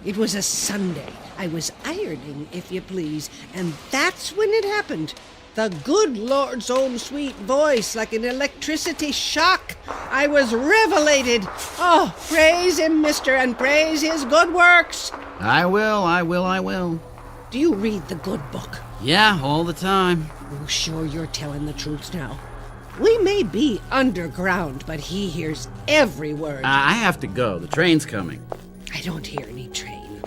It was a Sunday. I was ironing, if you please, and that's when it happened. The good Lord's own sweet voice, like an electricity shock. I was revelated. Oh, praise him, mister, and praise his good works. I will. Do you read the good book? Yeah, all the time. Oh, sure you're telling the truth now. We may be underground, but he hears every word. I have to go. The train's coming. I don't hear any train.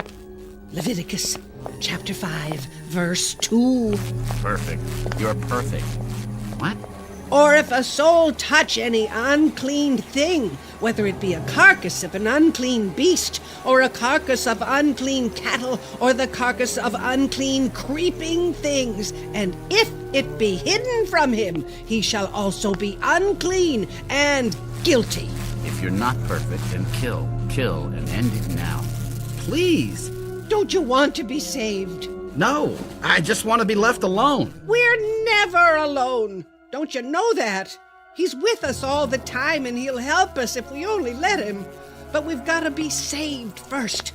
Leviticus chapter 5, verse 2. Perfect. You're perfect. What? Or if a soul touch any unclean thing, whether it be a carcass of an unclean beast, or a carcass of unclean cattle, or the carcass of unclean creeping things, and if it be hidden from him, he shall also be unclean and guilty. If you're not perfect, then kill, and end it now. Please. Don't you want to be saved? No, I just want to be left alone. We're never alone. Don't you know that? He's with us all the time, and he'll help us if we only let him. But we've got to be saved first.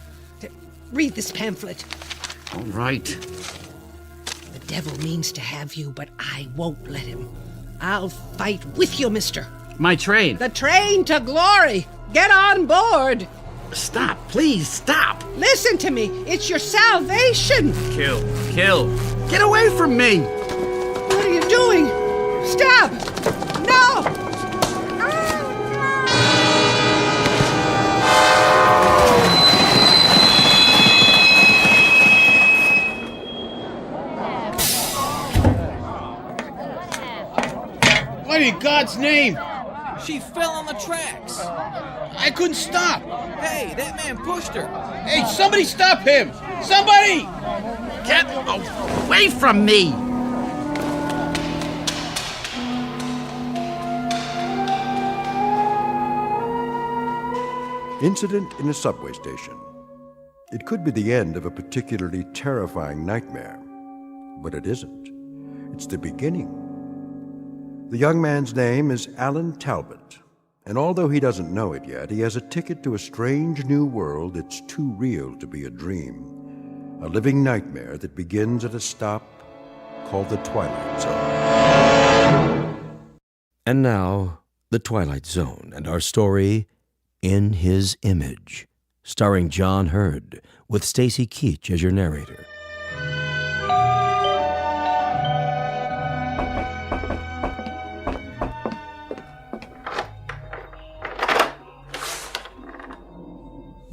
Read this pamphlet. All right. The devil means to have you, but I won't let him. I'll fight with you, mister. My train. The train to glory. Get on board. Stop, please, stop. Listen to me. It's your salvation. Kill. Get away from me. What are you doing? Stop. No. She fell on the tracks. I couldn't stop. Hey, that man pushed her. Hey, somebody stop him! Somebody! Get away from me! Incident in a subway station. It could be the end of a particularly terrifying nightmare, but it isn't. It's the beginning. The young man's name is Alan Talbot, and although he doesn't know it yet, he has a ticket to a strange new world that's too real to be a dream. A living nightmare that begins at a stop called the Twilight Zone. And now, the Twilight Zone and our story, In His Image, starring John Hurd, with Stacy Keach as your narrator.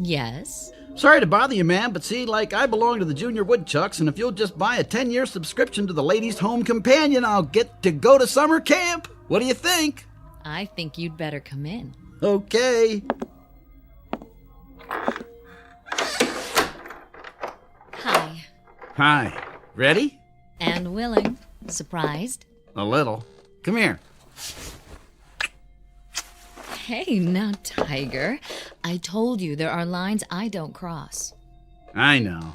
Yes? Sorry to bother you, ma'am, but see, I belong to the Junior Woodchucks, and if you'll just buy a 10-year subscription to the Ladies' Home Companion, I'll get to go to summer camp. What do you think? I think you'd better come in. Okay. Hi. Hi. Ready? And willing. Surprised? A little. Come here. Hey, now, Tiger. I told you there are lines I don't cross. I know.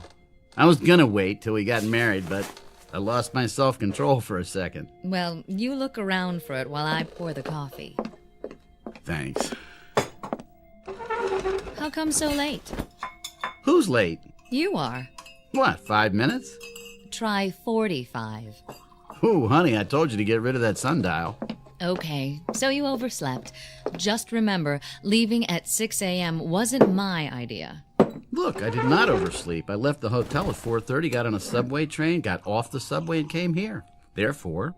I was gonna wait till we got married, but I lost my self-control for a second. Well, you look around for it while I pour the coffee. Thanks. How come so late? Who's late? You are. What, 5 minutes? Try 45. Ooh, honey, I told you to get rid of that sundial. Okay, so you overslept. Just remember, leaving at 6 a.m. wasn't my idea. Look, I did not oversleep. I left the hotel at 4:30, got on a subway train, got off the subway, and came here. Therefore,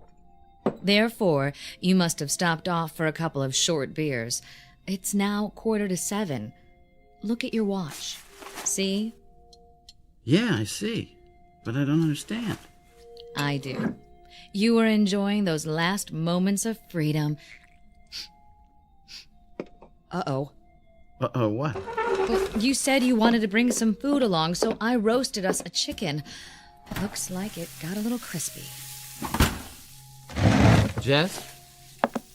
you must have stopped off for a couple of short beers. It's now 6:45. Look at your watch. See? Yeah, I see. But I don't understand. I do. You were enjoying those last moments of freedom. Uh-oh. Uh-oh, what? Well, you said you wanted to bring some food along, so I roasted us a chicken. Looks like it got a little crispy. Jess?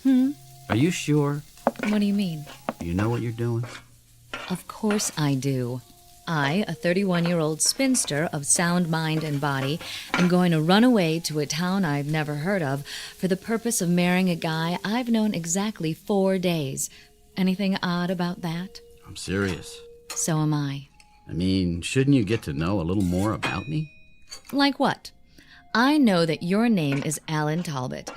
Hmm? Are you sure? What do you mean? You know what you're doing? Of course I do. I, a 31-year-old spinster of sound mind and body, am going to run away to a town I've never heard of for the purpose of marrying a guy I've known exactly 4 days. Anything odd about that? I'm serious. So am I. I mean, shouldn't you get to know a little more about me? Like what? I know that your name is Alan Talbot.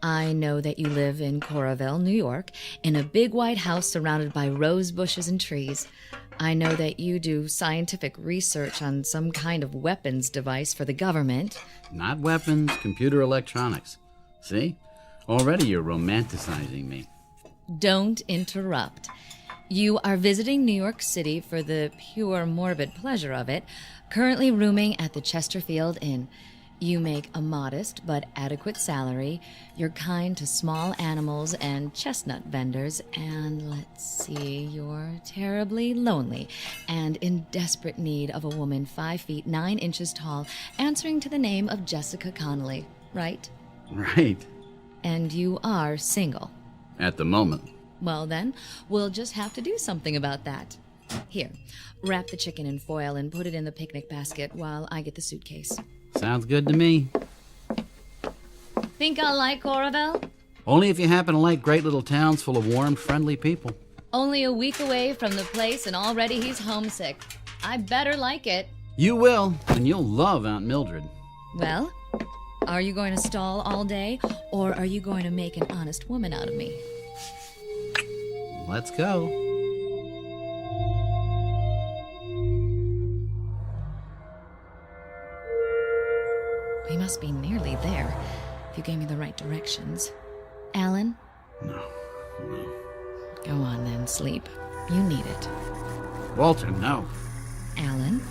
I know that you live in Coralville, New York, in a big white house surrounded by rose bushes and trees. I know that you do scientific research on some kind of weapons device for the government. Not weapons, computer electronics. See? Already you're romanticizing me. Don't interrupt. You are visiting New York City for the pure morbid pleasure of it, currently rooming at the Chesterfield Inn. You make a modest but adequate salary. You're kind to small animals and chestnut vendors. And let's see, you're terribly lonely and in desperate need of a woman 5 feet 9 inches tall, answering to the name of Jessica Connolly, right? Right. And you are single. At the moment. Well then, we'll just have to do something about that. Here, wrap the chicken in foil and put it in the picnic basket while I get the suitcase. Sounds good to me. Think I'll like Coralville? Only if you happen to like great little towns full of warm, friendly people. Only a week away from the place and already he's homesick. I better like it. You will, and you'll love Aunt Mildred. Well, are you going to stall all day, or are you going to make an honest woman out of me? Let's go. We must be nearly there, if you gave me the right directions. Alan? No. Go on then, sleep. You need it. Walter, no. Alan?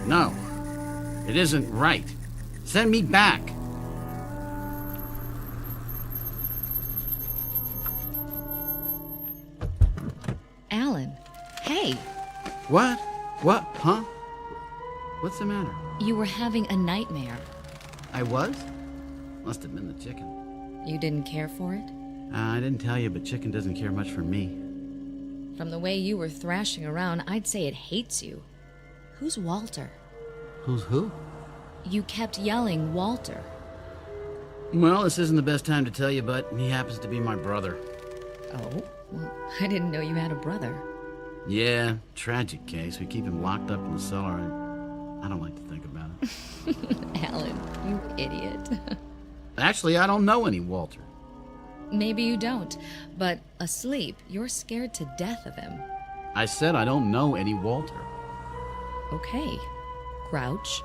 No. It isn't right. Send me back. Alan, hey, What? What? Huh? What's the matter? you were having a nightmare. I was? Must have been the chicken. You didn't care for it? I didn't tell you, but chicken doesn't care much for me. From the way you were thrashing around, I'd say it hates you. Who's Walter? Who's who? You kept yelling, Walter. Well, this isn't the best time to tell you, but he happens to be my brother. Oh? Well, I didn't know you had a brother. Yeah, tragic case. We keep him locked up in the cellar, and I don't like to think about it. Alan, you idiot. Actually, I don't know any Walter. Maybe you don't, but asleep, you're scared to death of him. I said I don't know any Walter. Okay. Grouch.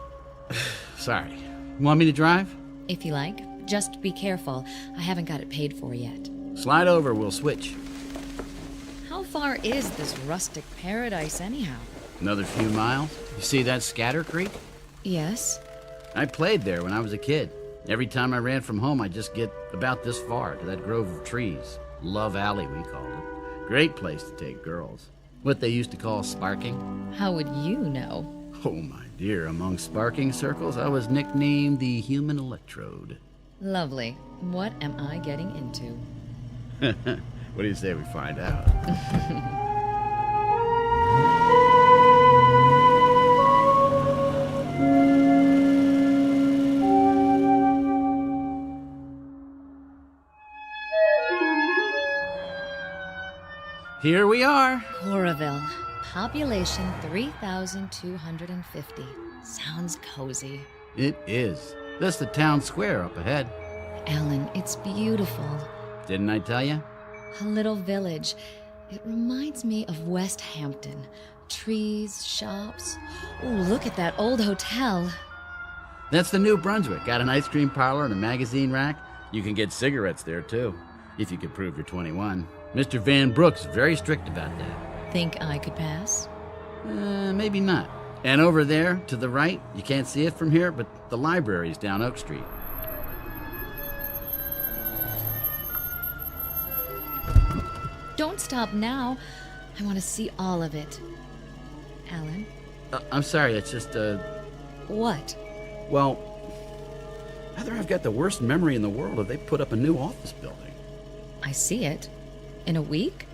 Sorry. You want me to drive? If you like, just be careful. I haven't got it paid for yet. Slide over, we'll switch. How far is this rustic paradise, anyhow? Another few miles. You see that Scatter Creek? Yes. I played there when I was a kid. Every time I ran from home, I'd just get about this far to that grove of trees. Love Alley, we called it. Great place to take girls. What they used to call sparking. How would you know? Oh, my dear, among sparking circles, I was nicknamed the Human Electrode. Lovely. What am I getting into? What do you say we find out? Here we are. Coraville. Population 3,250. Sounds cozy. It is. That's the town square up ahead. Alan, it's beautiful. Didn't I tell you? A little village. It reminds me of West Hampton. Trees, shops. Oh, look at that old hotel. That's the New Brunswick. Got an ice cream parlor and a magazine rack. You can get cigarettes there, too, if you can prove you're 21. Mr. Van Brook's very strict about that. Think I could pass? Maybe not. And over there, to the right, you can't see it from here, but the library's down Oak Street. Don't stop now. I want to see all of it. Alan? I'm sorry, it's just, What? Well, either I've got the worst memory in the world or they put up a new office building. I see it. In a week?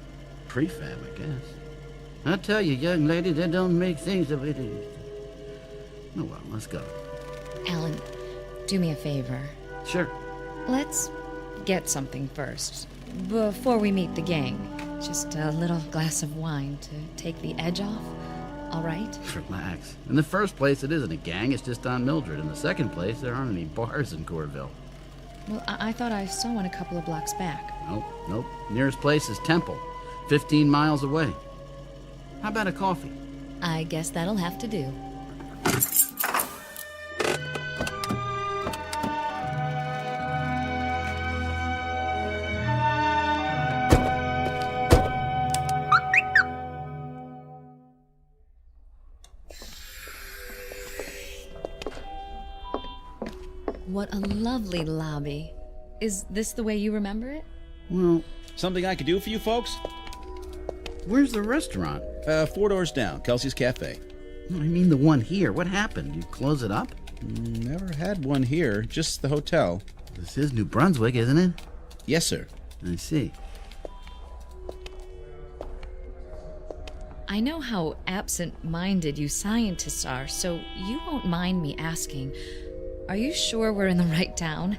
Prefab, I guess. I tell you, young lady, that don't make things the way they used to. Oh, well, let's go. Alan, do me a favor. Sure. Let's get something first. Before we meet the gang. Just a little glass of wine to take the edge off. All right? Relax. In the first place, it isn't a gang. It's just on Mildred. In the second place, there aren't any bars in Coraville. Well, I thought I saw one a couple of blocks back. Nope. Nearest place is Temple, 15 miles away. How about a coffee? I guess that'll have to do. What a lovely lobby. Is this the way you remember it? Well, something I could do for you folks? Where's the restaurant? 4 doors down, Kelsey's Cafe. I mean the one here. What happened? You close it up? Never had one here, just the hotel. This is New Brunswick, isn't it? Yes, sir. I see. I know how absent-minded you scientists are, so you won't mind me asking, are you sure we're in the right town?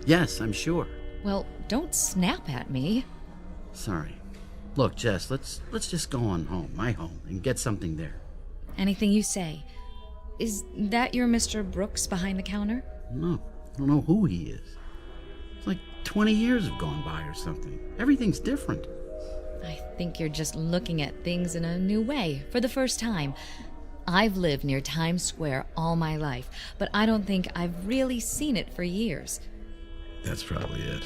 Yes, I'm sure. Well, don't snap at me. Sorry. Look, Jess, let's just go on home, my home, and get something there. Anything you say. Is that your Mr. Brooks behind the counter? No, I don't know who he is. It's like 20 years have gone by or something. Everything's different. I think you're just looking at things in a new way for the first time. I've lived near Times Square all my life, but I don't think I've really seen it for years. That's probably it.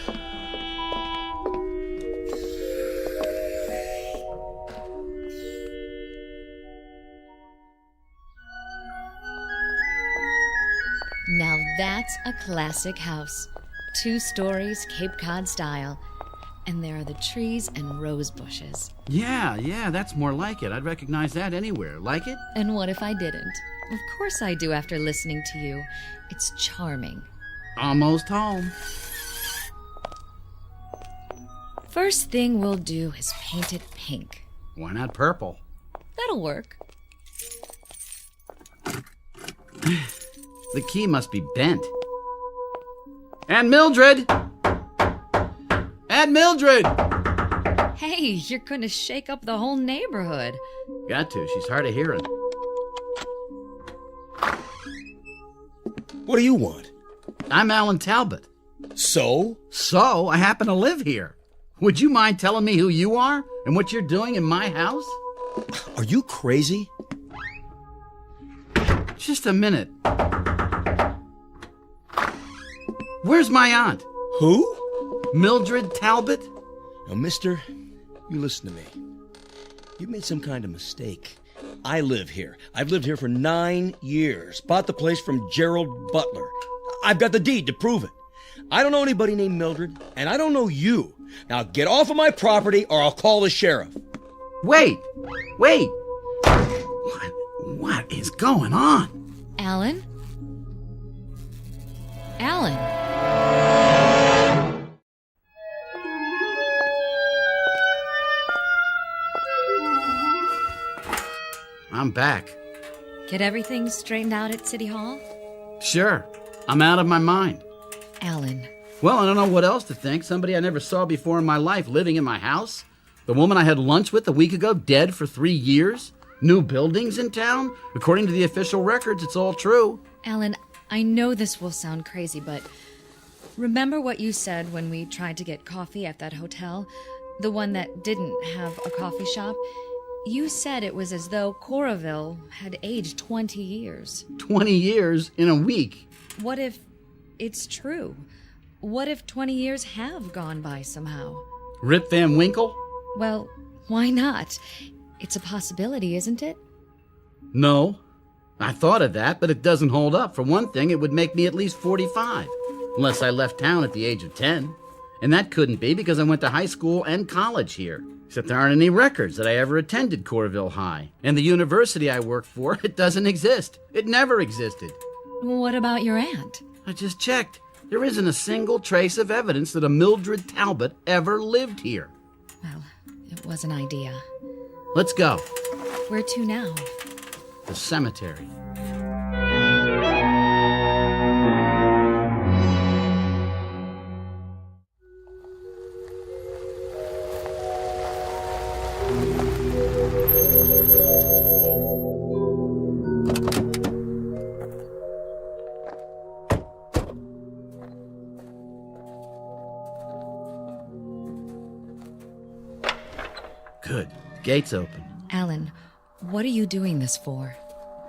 Now that's a classic house. 2 stories, Cape Cod style. And there are the trees and rose bushes. Yeah, that's more like it. I'd recognize that anywhere. Like it? And what if I didn't? Of course I do after listening to you. It's charming. Almost home. First thing we'll do is paint it pink. Why not purple? That'll work. The key must be bent. Aunt Mildred! Aunt Mildred! Hey, you're gonna shake up the whole neighborhood. Got to. She's hard of hearing. What do you want? I'm Alan Talbot. So? So, I happen to live here. Would you mind telling me who you are and what you're doing in my house? Are you crazy? Just a minute. Where's my aunt? Who? Mildred Talbot? Now, mister, you listen to me. You made some kind of mistake. I live here. I've lived here for 9 years. Bought the place from Gerald Butler. I've got the deed to prove it. I don't know anybody named Mildred, and I don't know you. Now get off of my property or I'll call the sheriff. Wait! What is going on? Alan? Alan? I'm back. Get everything straightened out at City Hall? Sure. I'm out of my mind. Alan. Well, I don't know what else to think. Somebody I never saw before in my life living in my house. The woman I had lunch with a week ago dead for 3 years. New buildings in town. According to the official records, it's all true. Alan, I know this will sound crazy, but remember what you said when we tried to get coffee at that hotel? The one that didn't have a coffee shop? You said it was as though Coralville had aged 20 years. 20 years in a week. What if it's true? What if 20 years have gone by somehow? Rip Van Winkle? Well, why not? It's a possibility, isn't it? No. I thought of that, but it doesn't hold up. For one thing, it would make me at least 45. Unless I left town at the age of 10. And that couldn't be because I went to high school and college here. Except there aren't any records that I ever attended Coralville High. And the university I work for, it doesn't exist. It never existed. What about your aunt? I just checked. There isn't a single trace of evidence that a Mildred Talbot ever lived here. Well, it was an idea. Let's go. Where to now? The cemetery. Good. Gate's open. Alan, what are you doing this for?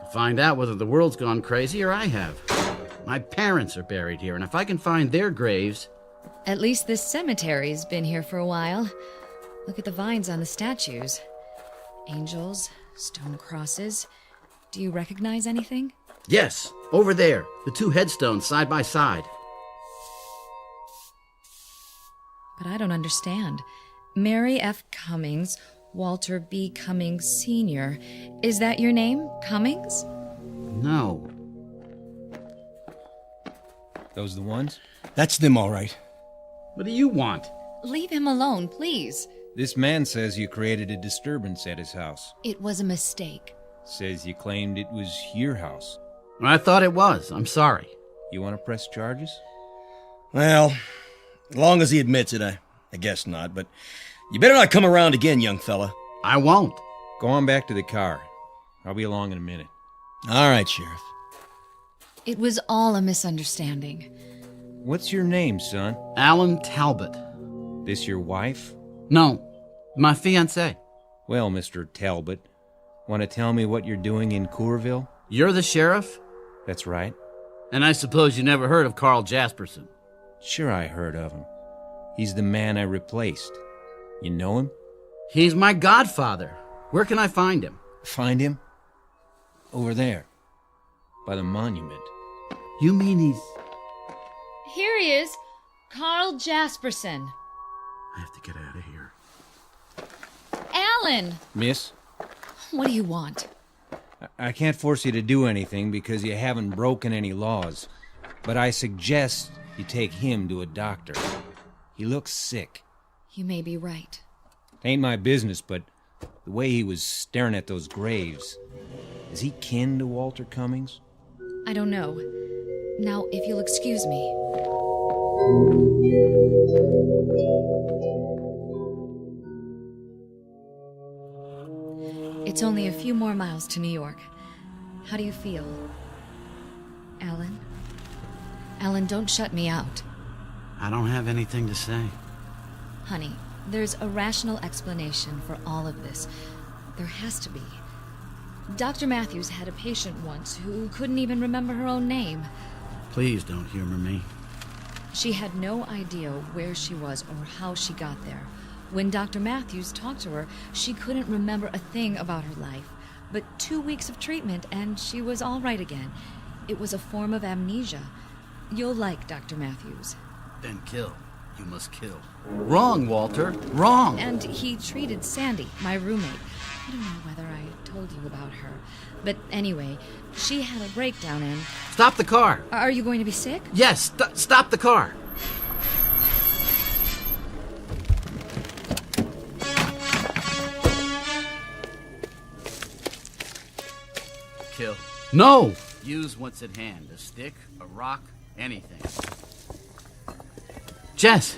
To find out whether the world's gone crazy or I have. My parents are buried here, and if I can find their graves... At least this cemetery's been here for a while. Look at the vines on the statues. Angels, stone crosses. Do you recognize anything? Yes, over there. The 2 headstones side by side. But I don't understand. Mary F. Cummings, Walter B. Cummings Sr. Is that your name, Cummings? No. Those the ones? That's them, all right. What do you want? Leave him alone, please. This man says you created a disturbance at his house. It was a mistake. Says you claimed it was your house. I thought it was. I'm sorry. You want to press charges? Well, as long as he admits it, I guess not, but you better not come around again, young fella. I won't. Go on back to the car. I'll be along in a minute. All right, Sheriff. It was all a misunderstanding. What's your name, son? Alan Talbot. This your wife? No, my fiancée. Well, Mr. Talbot, want to tell me what you're doing in Coralville? You're the sheriff? That's right. And I suppose you never heard of Carl Jasperson? Sure I heard of him. He's the man I replaced. You know him? He's my godfather. Where can I find him? Find him? Over there. By the monument. You mean he's... Here he is. Carl Jasperson. I have to get out of here. Alan! Miss, What do you want? I can't force you to do anything because you haven't broken any laws. But I suggest you take him to a doctor. He looks sick. You may be right. Ain't my business, but the way he was staring at those graves. Is he kin to Walter Cummings? I don't know. Now, if you'll excuse me. It's only a few more miles to New York. How do you feel? Alan? Alan, don't shut me out. I don't have anything to say. Honey, there's a rational explanation for all of this. There has to be. Dr. Matthews had a patient once who couldn't even remember her own name. Please don't humor me. She had no idea where she was or how she got there. When Dr. Matthews talked to her, she couldn't remember a thing about her life. But 2 weeks of treatment and she was all right again. It was a form of amnesia. You'll like Dr. Matthews. Then kill. You must kill. Wrong, Walter. Wrong. And he treated Sandy, my roommate. I don't know whether I told you about her. But anyway, she had a breakdown and... Stop the car. Are you going to be sick? Yes, stop the car. Kill. No! Use what's at hand. A stick, a rock, anything. Jess,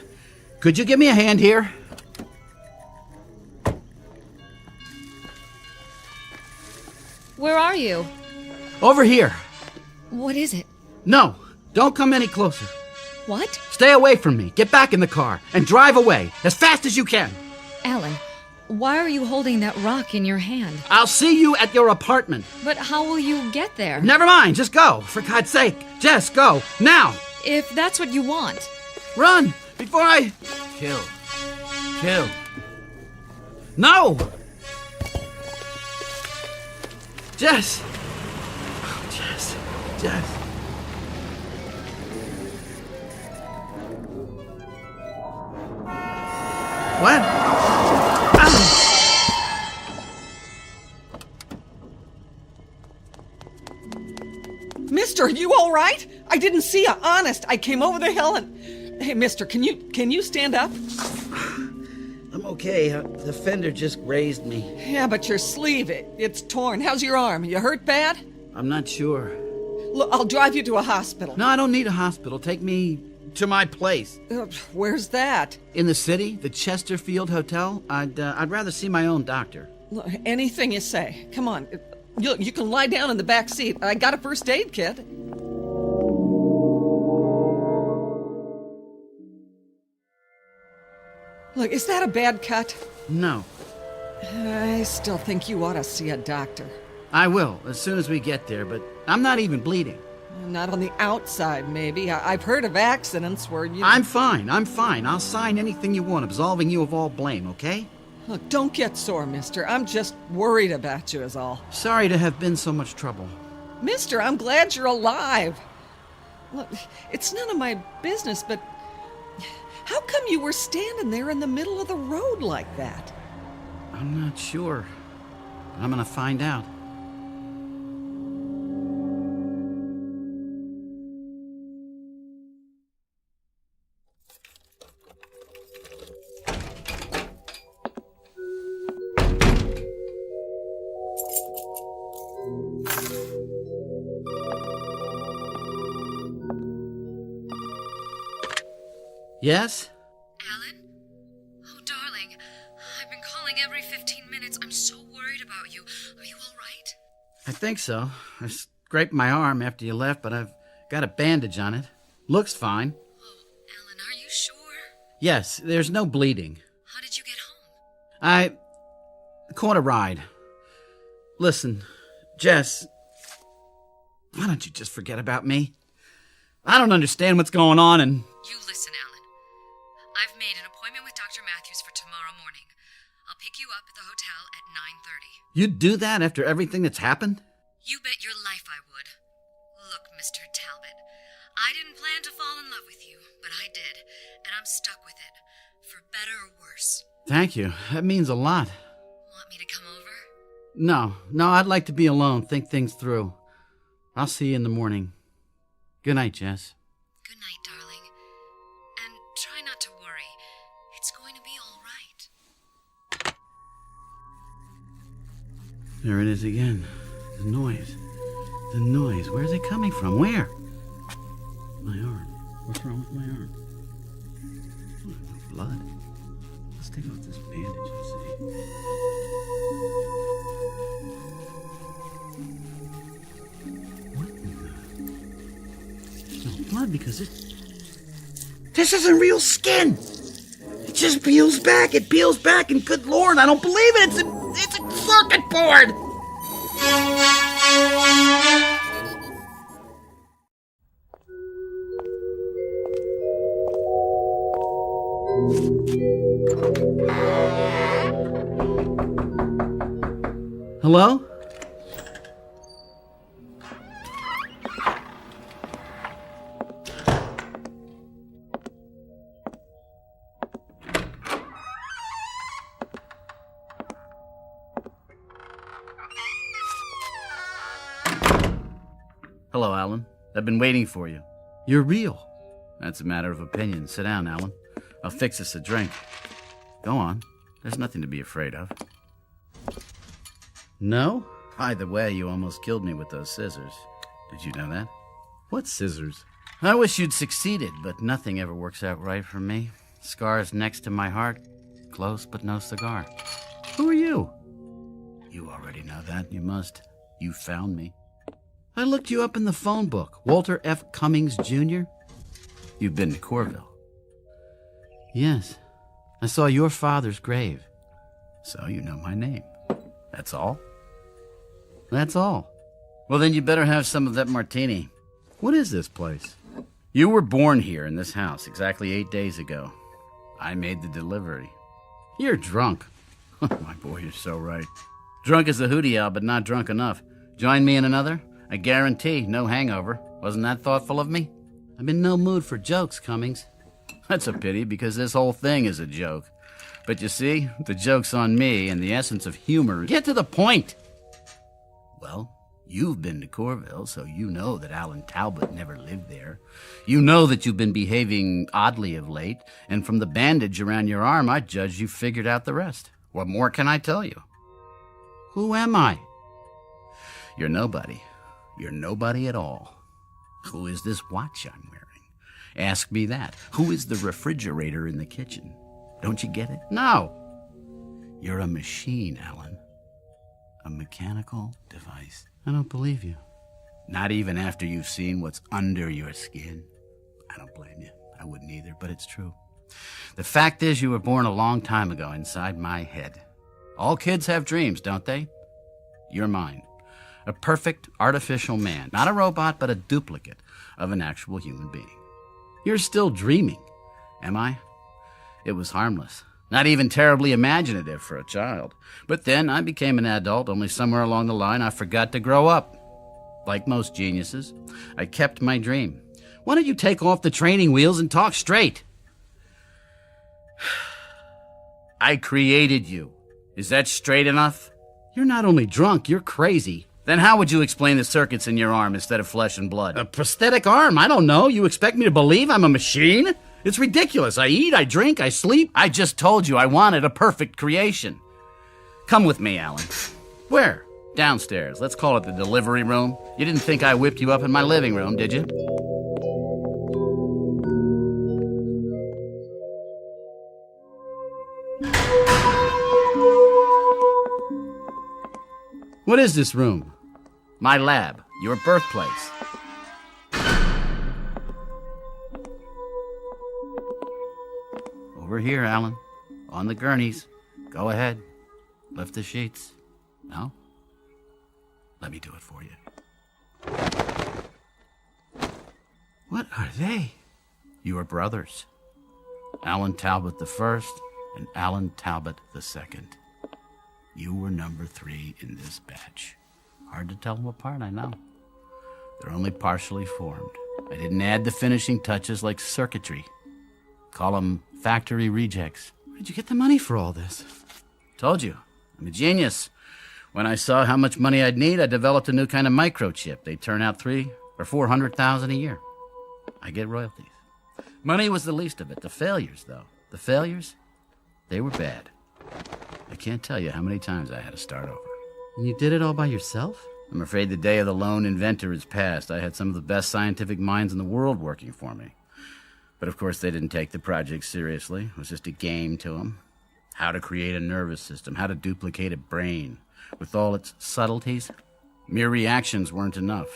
could you give me a hand here? Where are you? Over here. What is it? No, don't come any closer. What? Stay away from me. Get back in the car and drive away as fast as you can. Alan, why are you holding that rock in your hand? I'll see you at your apartment. But how will you get there? Never mind, just go. For God's sake. Jess, go. Now. If that's what you want. Run before I... Kill. Kill. No! Jess! Oh, Jess. Jess. What? Mister, are you all right? I didn't see you, honest. I came over the hill and... Hey, mister, can you stand up? I'm okay. The fender just grazed me. Yeah, but your sleeve, it's torn. How's your arm? You hurt bad? I'm not sure. Look, I'll drive you to a hospital. No, I don't need a hospital. Take me to my place. Where's that? In the city, the Chesterfield Hotel. I'd rather see my own doctor. Look, anything you say. Come on. You can lie down in the back seat. I got a first aid kit. Look, is that a bad cut? No. I still think you ought to see a doctor. I will, as soon as we get there, but I'm not even bleeding. Not on the outside, maybe. I've heard of accidents where you... I'm fine. I'll sign anything you want, absolving you of all blame, okay? Look, don't get sore, mister. I'm just worried about you is all. Sorry to have been so much trouble. Mister, I'm glad you're alive. Look, it's none of my business, but how come you were standing there in the middle of the road like that? I'm not sure. I'm gonna find out. Yes? Alan? Oh, darling. I've been calling every 15 minutes. I'm so worried about you. Are you all right? I think so. I scraped my arm after you left, but I've got a bandage on it. Looks fine. Oh, Alan, are you sure? Yes, there's no bleeding. How did you get home? I caught a ride. Listen, Jess, why don't you just forget about me? I don't understand what's going on and... You listen, Alan. I've made an appointment with Dr. Matthews for tomorrow morning. I'll pick you up at the hotel at 9:30. You'd do that after everything that's happened? You bet your life I would. Look, Mr. Talbot, I didn't plan to fall in love with you, but I did, and I'm stuck with it. for better or worse. Thank you. That means a lot. Want me to come over? No, I'd like to be alone, think things through. I'll see you in the morning. Good night, Jess. Good night, darling. And try not to worry. It's going to be all right. There it is again. The noise. The noise. Where's it coming from? Where? My arm. What's wrong with my arm? Oh, no blood. Let's take off this bandage and see. What in the... There's no blood because it... This isn't real skin! It just peels back, and good lord, I don't believe it! It's a circuit board! Hello? Hello, Alan. I've been waiting for you. You're real. That's a matter of opinion. Sit down, Alan. I'll fix us a drink. Go on. There's nothing to be afraid of. No? By the way, you almost killed me with those scissors. Did you know that? What scissors? I wish you'd succeeded, but nothing ever works out right for me. Scars next to my heart. Close, but no cigar. Who are you? You already know that. You must. You found me. I looked you up in the phone book. Walter F. Cummings, Jr.? You've been to Corville. Yes. I saw your father's grave. So you know my name. That's all? That's all. Well, then you better have some of that martini. What is this place? You were born here in this house exactly 8 days ago. I made the delivery. You're drunk. My boy, you're so right. Drunk as a hootie owl, but not drunk enough. Join me in another? I guarantee no hangover. Wasn't that thoughtful of me? I'm in no mood for jokes, Cummings. That's a pity, because this whole thing is a joke. But you see, the joke's on me, and the essence of humor. Get to the point! Well, you've been to Corville, so you know that Alan Talbot never lived there. You know that you've been behaving oddly of late, and from the bandage around your arm, I judge you figured out the rest. What more can I tell you? Who am I? You're nobody. You're nobody at all. Who is this watch I'm wearing? Ask me that. Who is the refrigerator in the kitchen? Don't you get it? No. You're a machine, Alan. A mechanical device. I don't believe you. Not even after you've seen what's under your skin. I don't blame you. I wouldn't either, but it's true. The fact is, you were born a long time ago inside my head. All kids have dreams, don't they? You're mine. A perfect artificial man. Not a robot, but a duplicate of an actual human being. You're still dreaming, am I? It was harmless. Not even terribly imaginative for a child. But then I became an adult, only somewhere along the line I forgot to grow up. Like most geniuses, I kept my dream. Why don't you take off the training wheels and talk straight? I created you. Is that straight enough? You're not only drunk, you're crazy. Then how would you explain the circuits in your arm instead of flesh and blood? A prosthetic arm? I don't know. You expect me to believe I'm a machine? It's ridiculous. I eat, I drink, I sleep. I just told you I wanted a perfect creation. Come with me, Alan. Where? Downstairs. Let's call it the delivery room. You didn't think I whipped you up in my living room, did you? What is this room? My lab. Your birthplace. Over here, Alan. On the gurneys. Go ahead. Lift the sheets. No? Let me do it for you. What are they? You are brothers. Alan Talbot the first and Alan Talbot the second. You were number 3 in this batch. Hard to tell them apart, I know. They're only partially formed. I didn't add the finishing touches like circuitry. Call them factory rejects. Where did you get the money for all this? Told you, I'm a genius. When I saw how much money I'd need, I developed a new kind of microchip. They turn out 300,000 or 400,000 a year. I get royalties. Money was the least of it. The failures, though. The failures, they were bad. I can't tell you how many times I had to start over. And you did it all by yourself? I'm afraid the day of the lone inventor is past. I had some of the best scientific minds in the world working for me. But of course they didn't take the project seriously. It was just a game to them. How to create a nervous system, how to duplicate a brain. With all its subtleties, mere reactions weren't enough.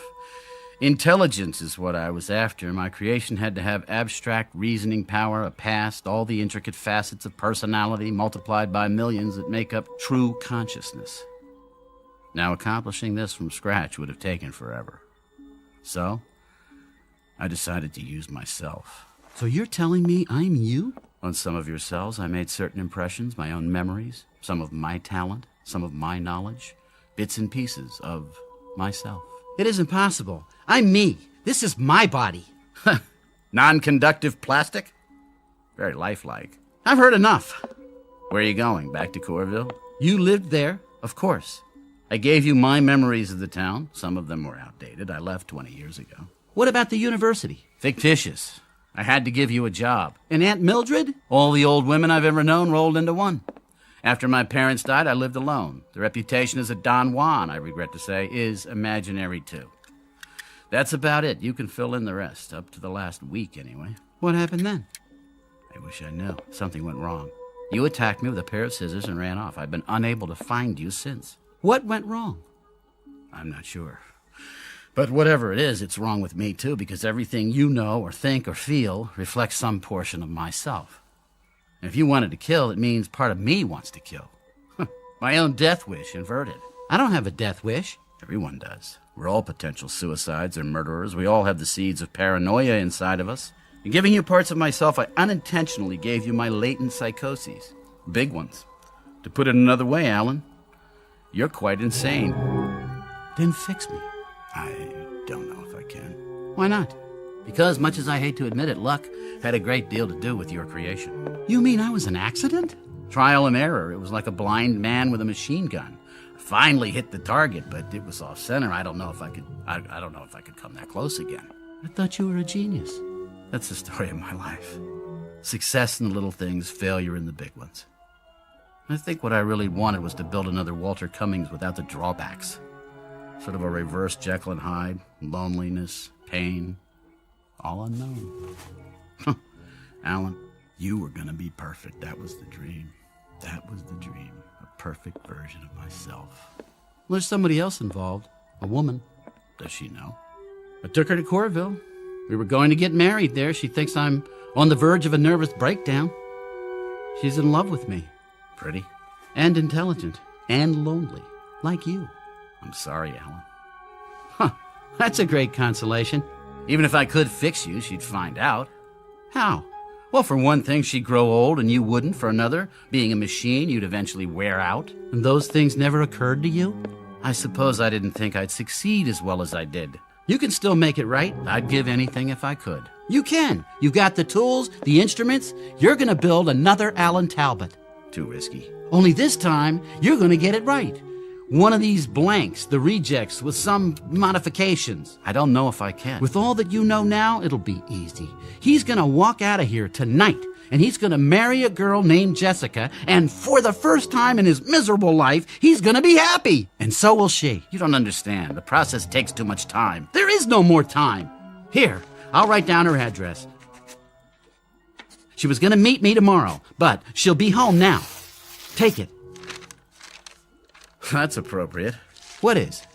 Intelligence is what I was after. My creation had to have abstract reasoning power, a past, all the intricate facets of personality multiplied by millions that make up true consciousness. Now, accomplishing this from scratch would have taken forever. So, I decided to use myself. So you're telling me I'm you? On some of your cells, I made certain impressions, my own memories, some of my talent, some of my knowledge, bits and pieces of myself. It isn't possible. I'm me. This is my body. Non-conductive plastic? Very lifelike. I've heard enough. Where are you going? Back to Corville? You lived there, of course. I gave you my memories of the town. Some of them were outdated. I left 20 years ago. What about the university? Fictitious. I had to give you a job. And Aunt Mildred? All the old women I've ever known rolled into one. After my parents died, I lived alone. The reputation as a Don Juan, I regret to say, is imaginary too. That's about it. You can fill in the rest, up to the last week anyway. What happened then? I wish I knew. Something went wrong. You attacked me with a pair of scissors and ran off. I've been unable to find you since. What went wrong? I'm not sure. But whatever it is, it's wrong with me too, because everything you know or think or feel reflects some portion of myself. And if you wanted to kill, it means part of me wants to kill. My own death wish inverted. I don't have a death wish. Everyone does. We're all potential suicides or murderers. We all have the seeds of paranoia inside of us. In giving you parts of myself, I unintentionally gave you my latent psychoses. Big ones. To put it another way, Alan, you're quite insane. Then fix me. I don't know if I can. Why not? Because, much as I hate to admit it, luck had a great deal to do with your creation. You mean I was an accident? Trial and error. It was like a blind man with a machine gun. I finally hit the target, but it was off center. I don't know if I could come that close again. I thought you were a genius. That's the story of my life. Success in the little things, failure in the big ones. I think what I really wanted was to build another Walter Cummings without the drawbacks. Sort of a reverse Jekyll and Hyde. Loneliness, pain, all unknown. Alan, you were gonna be perfect. That was the dream. That was the dream. A perfect version of myself. Well, there's somebody else involved. A woman. Does she know? I took her to Corville. We were going to get married there. She thinks I'm on the verge of a nervous breakdown. She's in love with me. Pretty. And intelligent. And lonely. Like you. I'm sorry, Alan. Huh. That's a great consolation. Even if I could fix you, she'd find out. How? Well, for one thing, she'd grow old and you wouldn't. For another, being a machine, you'd eventually wear out. And those things never occurred to you? I suppose I didn't think I'd succeed as well as I did. You can still make it right. I'd give anything if I could. You can. You've got the tools, the instruments. You're going to build another Alan Talbot. Too risky. Only this time, you're going to get it right. One of these blanks, the rejects, with some modifications. I don't know if I can. With all that you know now, it'll be easy. He's gonna walk out of here tonight, and he's gonna marry a girl named Jessica, and for the first time in his miserable life, he's gonna be happy. And so will she. You don't understand. The process takes too much time. There is no more time. Here, I'll write down her address. She was gonna meet me tomorrow, but she'll be home now. Take it. That's appropriate. What is?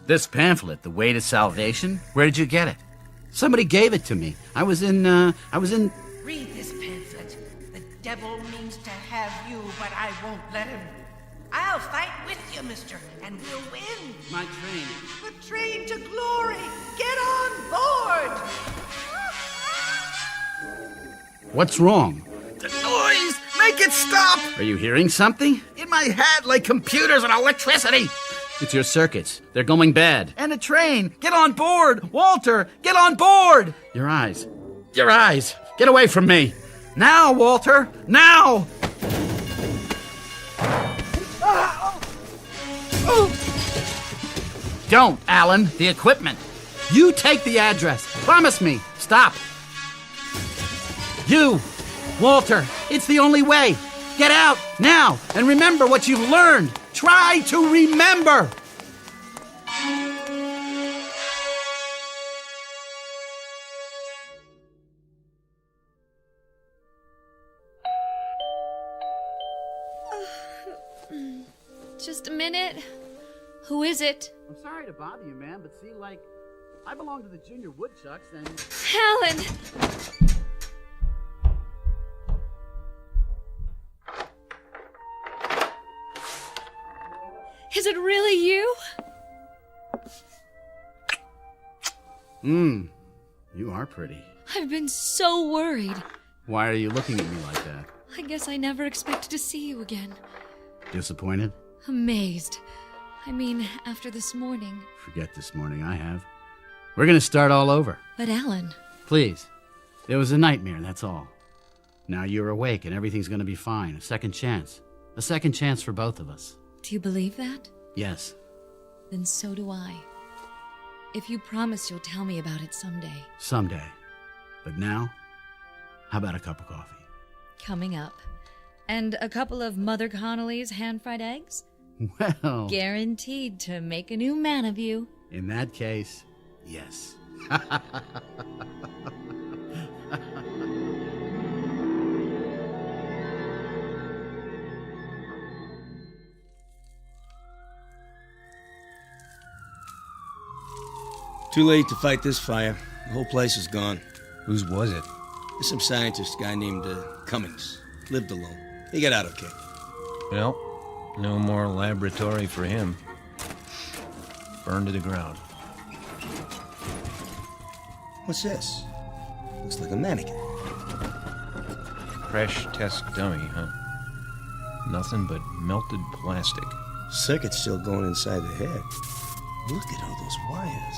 This pamphlet, The Way to Salvation? Where did you get it? Somebody gave it to me. I was in... Read this pamphlet. The devil means to have you, but I won't let him. I'll fight with you, mister, and we'll win. My train. The train to glory. Get on board. What's wrong? The noise! Make it stop! Are you hearing something? In my head, like computers and electricity! It's your circuits. They're going bad. And a train! Get on board! Walter, get on board! Your eyes. Your eyes! Get away from me! Now, Walter! Now! Don't, Alan. The equipment. You take the address. Promise me. Stop. You, Walter, it's the only way. Get out now and remember what you've learned. Try to remember. Just a minute. Who is it? I'm sorry to bother you, man, but see, like, I belong to the Junior Woodchucks and... Alan! Is it really you? You are pretty. I've been so worried. Why are you looking at me like that? I guess I never expected to see you again. Disappointed? Amazed. I mean, after this morning. Forget this morning, I have. We're gonna start all over. But Alan... Please. It was a nightmare, that's all. Now you're awake and everything's gonna be fine. A second chance. A second chance for both of us. Do you believe that? Yes. Then so do I. If you promise you'll tell me about it someday. Someday. But now, how about a cup of coffee? Coming up. And a couple of Mother Connolly's hand-fried eggs? Well... Guaranteed to make a new man of you. In that case, yes. Too late to fight this fire. The whole place is gone. Whose was it? There's some scientist guy named Cummings. Lived alone. He got out okay. Well, no more laboratory for him. Burned to the ground. What's this? Looks like a mannequin. Crash test dummy, huh? Nothing but melted plastic. Circuit's still going inside the head. Look at all those wires.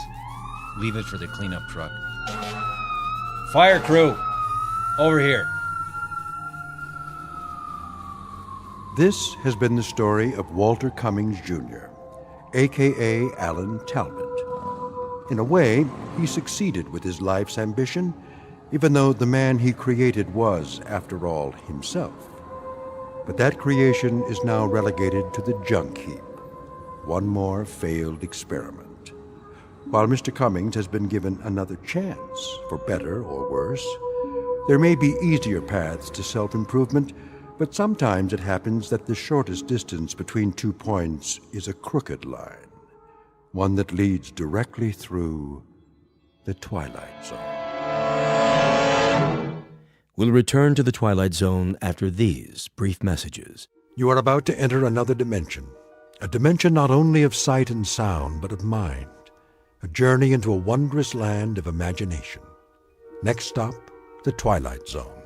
Leave it for the cleanup truck. Fire crew! Over here. This has been the story of Walter Cummings, Jr., a.k.a. Alan Talbot. In a way, he succeeded with his life's ambition, even though the man he created was, after all, himself. But that creation is now relegated to the junk heap. One more failed experiment. While Mr. Cummings has been given another chance, for better or worse, there may be easier paths to self-improvement, but sometimes it happens that the shortest distance between 2 points is a crooked line, one that leads directly through the Twilight Zone. We'll return to the Twilight Zone after these brief messages. You are about to enter another dimension, a dimension not only of sight and sound, but of mind, a journey into a wondrous land of imagination. Next stop, the Twilight Zone.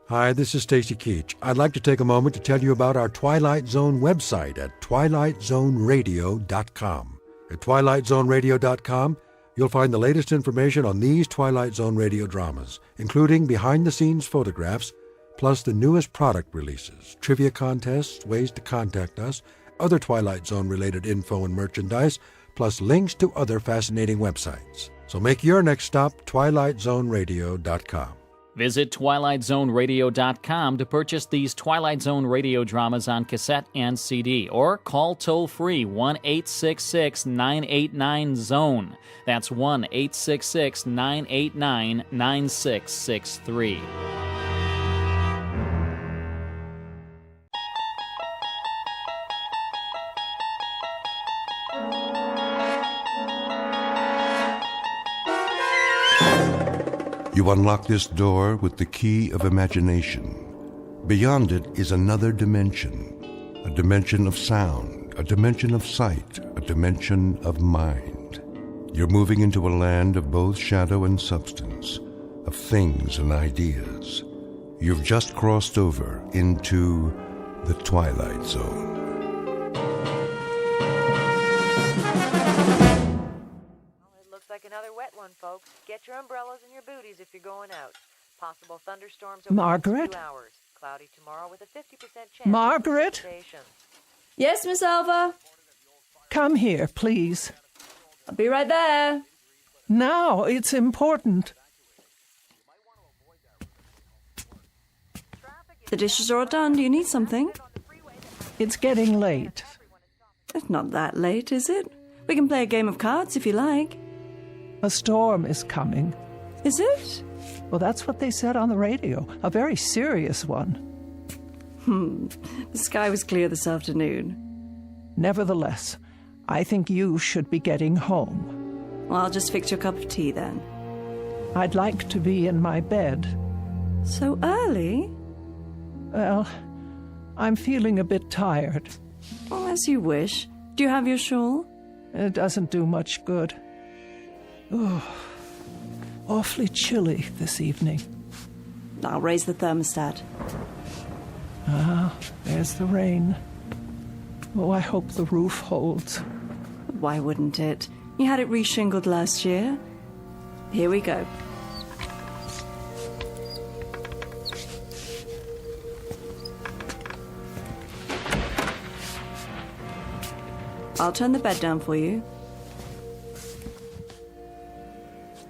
Hi, this is Stacy Keach. I'd like to take a moment to tell you about our Twilight Zone website at twilightzoneradio.com. At twilightzoneradio.com, you'll find the latest information on these Twilight Zone radio dramas, including behind-the-scenes photographs, plus the newest product releases, trivia contests, ways to contact us, other Twilight Zone-related info and merchandise, plus links to other fascinating websites. So make your next stop twilightzoneradio.com. Visit twilightzoneradio.com to purchase these Twilight Zone radio dramas on cassette and CD, or call toll-free 1-866-989-ZONE. That's 1-866-989-9663. You unlock this door with the key of imagination. Beyond it is another dimension, a dimension of sound, a dimension of sight, a dimension of mind. You're moving into a land of both shadow and substance, of things and ideas. You've just crossed over into the Twilight Zone. Looks like another wet one, folks. Get your umbrellas and your booties if you're going out. Possible thunderstorms over Margaret? the next 2 hours. Cloudy tomorrow with a 50% chance. Margaret? Of precipitation. Yes, Miss Alva? Come here, please. I'll be right there. Now, it's important. The dishes are all done. Do you need something? It's getting late. It's not that late, is it? We can play a game of cards if you like. A storm is coming. Is it? Well, that's what they said on the radio. A very serious one. The sky was clear this afternoon. Nevertheless, I think you should be getting home. Well, I'll just fix your cup of tea then. I'd like to be in my bed. So early? Well, I'm feeling a bit tired. Well, as you wish. Do you have your shawl? It doesn't do much good. Oh, awfully chilly this evening. I'll raise the thermostat. Ah, there's the rain. Oh, I hope the roof holds. Why wouldn't it? You had it reshingled last year. Here we go. I'll turn the bed down for you.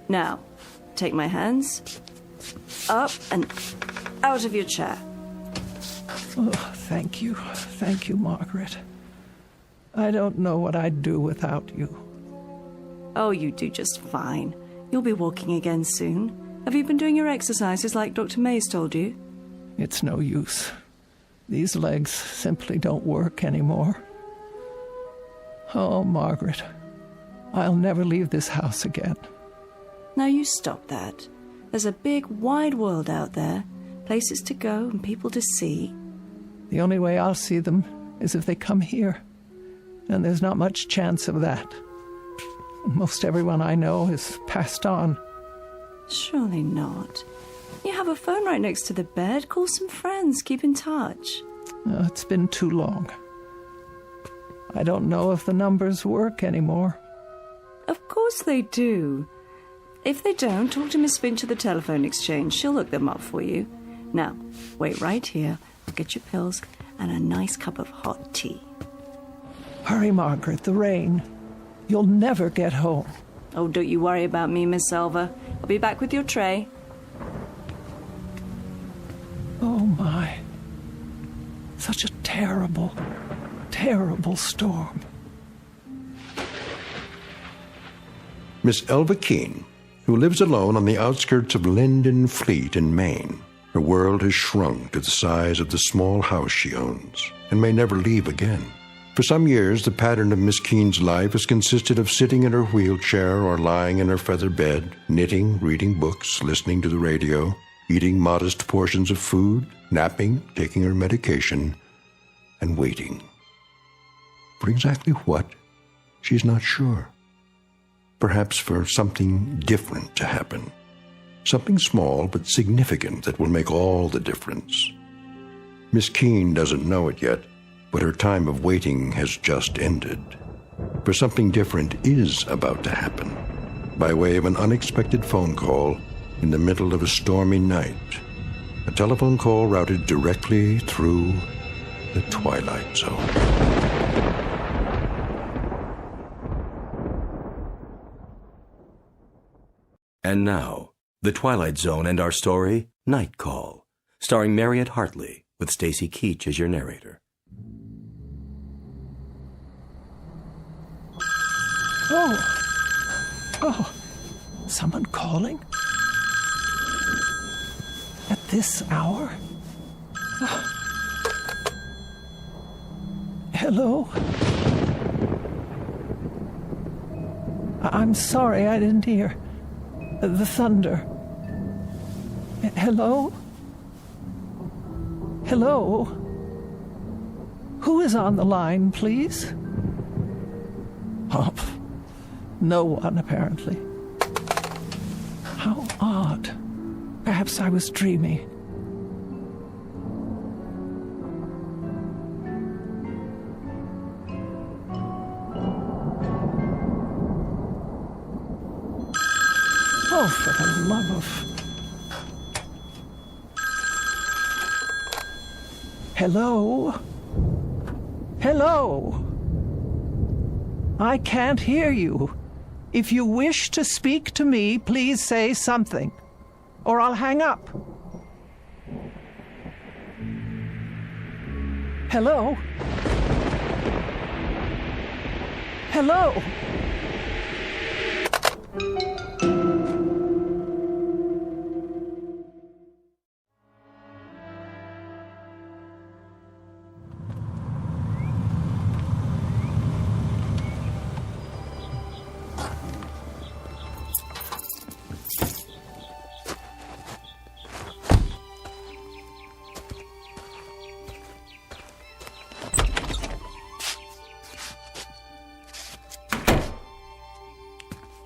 Now, take my hands up and out of your chair. Oh, thank you. Thank you, Margaret. I don't know what I'd do without you. Oh, you do just fine. You'll be walking again soon. Have you been doing your exercises like Dr. Mays told you? It's no use. These legs simply don't work anymore. Oh, Margaret, I'll never leave this house again. Now you stop that. There's a big, wide world out there. Places to go and people to see. The only way I'll see them is if they come here. And there's not much chance of that. Most everyone I know has passed on. Surely not. You have a phone right next to the bed. Call some friends. Keep in touch. Oh, it's been too long. I don't know if the numbers work anymore. Of course they do. If they don't, talk to Miss Finch at the telephone exchange. She'll look them up for you. Now, wait right here. I'll get your pills and a nice cup of hot tea. Hurry, Margaret, the rain. You'll never get home. Oh, don't you worry about me, Miss Selva. I'll be back with your tray. Oh, my. Such a terrible, terrible storm. Miss Elva Keene, who lives alone on the outskirts of Linden Fleet in Maine. Her world has shrunk to the size of the small house she owns, and may never leave again. For some years, the pattern of Miss Keene's life has consisted of sitting in her wheelchair or lying in her feather bed, knitting, reading books, listening to the radio, eating modest portions of food, napping, taking her medication, and waiting. For exactly what? She's not sure. Perhaps for something different to happen. Something small but significant that will make all the difference. Miss Keene doesn't know it yet, but her time of waiting has just ended. For something different is about to happen, by way of an unexpected phone call in the middle of a stormy night. A telephone call routed directly through the Twilight Zone. And now, The Twilight Zone and our story, Night Call, starring Mariette Hartley, with Stacy Keach as your narrator. Oh, someone calling? At this hour? Oh. Hello? I'm sorry, I didn't hear. The thunder. Hello? Hello? Who is on the line, please? Oh, no one, apparently. How odd. Perhaps I was dreaming. Oh, for the love of... Hello? Hello? I can't hear you. If you wish to speak to me, please say something, or I'll hang up. Hello? Hello?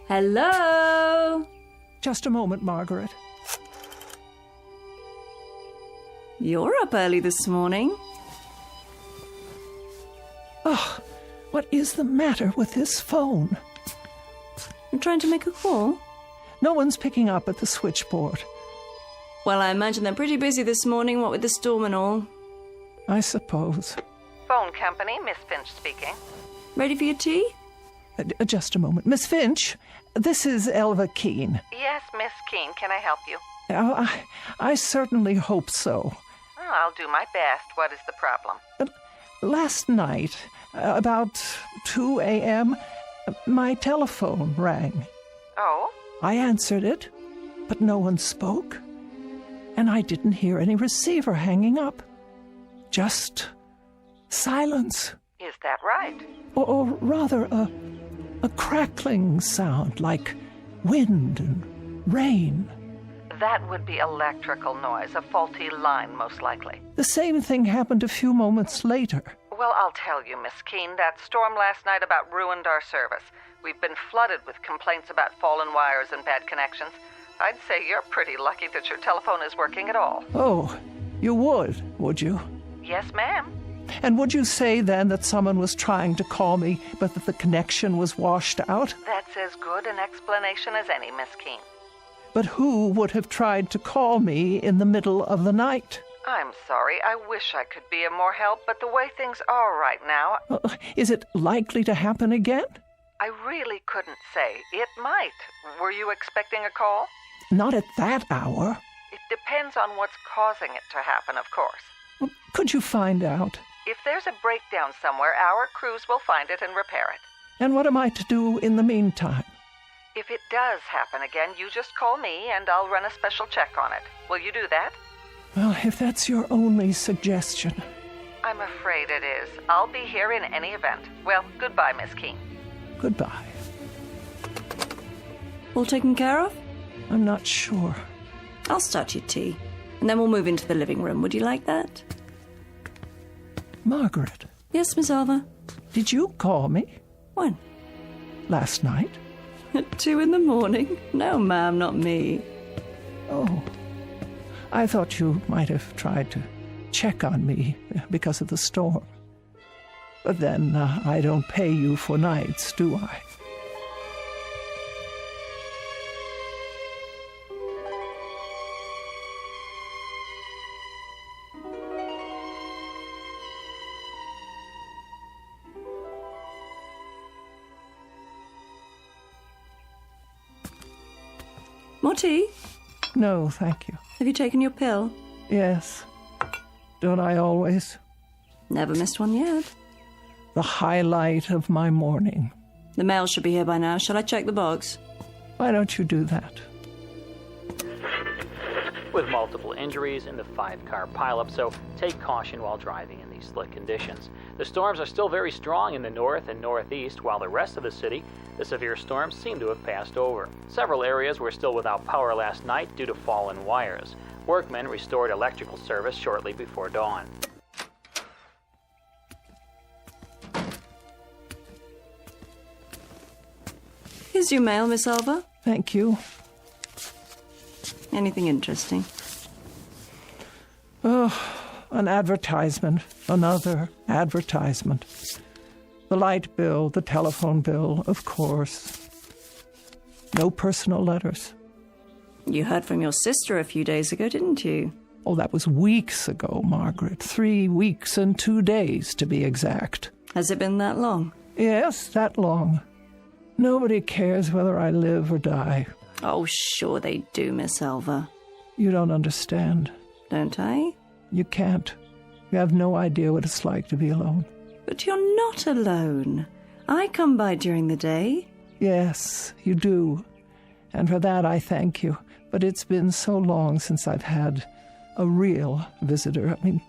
Hello? Just a moment, Margaret. You're up early this morning. Oh, what is the matter with this phone? I'm trying to make a call. No one's picking up at the switchboard. Well, I imagine they're pretty busy this morning, what with the storm and all. I suppose. Phone company, Miss Finch speaking. Ready for your tea? Just a moment. Miss Finch, this is Elva Keene. Yes, Miss Keene, can I help you? I certainly hope so. Well, I'll do my best. What is the problem? Last night, about 2 a.m., my telephone rang. Oh? I answered it, but no one spoke. And I didn't hear any receiver hanging up. Just silence. Is that right? Or rather, a crackling sound like wind and rain. That would be electrical noise, a faulty line, most likely. The same thing happened a few moments later. Well, I'll tell you, Miss Keene, that storm last night about ruined our service. We've been flooded with complaints about fallen wires and bad connections. I'd say you're pretty lucky that your telephone is working at all. Oh, you would you? Yes, ma'am. And would you say then that someone was trying to call me, but that the connection was washed out? That's as good an explanation as any, Miss Keene. But who would have tried to call me in the middle of the night? I'm sorry. I wish I could be of more help, but the way things are right now... Is it likely to happen again? I really couldn't say. It might. Were you expecting a call? Not at that hour. It depends on what's causing it to happen, of course. Could you find out? If there's a breakdown somewhere, our crews will find it and repair it. And what am I to do in the meantime? If it does happen again, you just call me and I'll run a special check on it. Will you do that? Well, if that's your only suggestion. I'm afraid it is. I'll be here in any event. Well, goodbye, Miss Keene. Goodbye. All taken care of? I'm not sure. I'll start your tea, and then we'll move into the living room. Would you like that? Margaret. Yes, Miss Alva? Did you call me? When? Last night. At 2 a.m? No, ma'am, not me. Oh. I thought you might have tried to check on me because of the storm. But then I don't pay you for nights, do I? More tea? No, thank you. Have you taken your pill? Yes. Don't I always? Never missed one yet. The highlight of my morning. The mail should be here by now. Shall I check the box? Why don't you do that? With multiple injuries in the 5-car pileup, so take caution while driving in these slick conditions. The storms are still very strong in the north and northeast, while the rest of the city, the severe storms seem to have passed over. Several areas were still without power last night due to fallen wires. Workmen restored electrical service shortly before dawn. Here's your mail, Miss Alva. Thank you. Anything interesting? Oh, an advertisement. Another advertisement. The light bill, the telephone bill, of course. No personal letters. You heard from your sister a few days ago, didn't you? Oh, that was weeks ago, Margaret. 3 weeks and 2 days, to be exact. Has it been that long? Yes, that long. Nobody cares whether I live or die. Oh, sure they do, Miss Elva. You don't understand. Don't I? You can't. You have no idea what it's like to be alone. But you're not alone. I come by during the day. Yes, you do. And for that I thank you. But it's been so long since I've had a real visitor. I mean,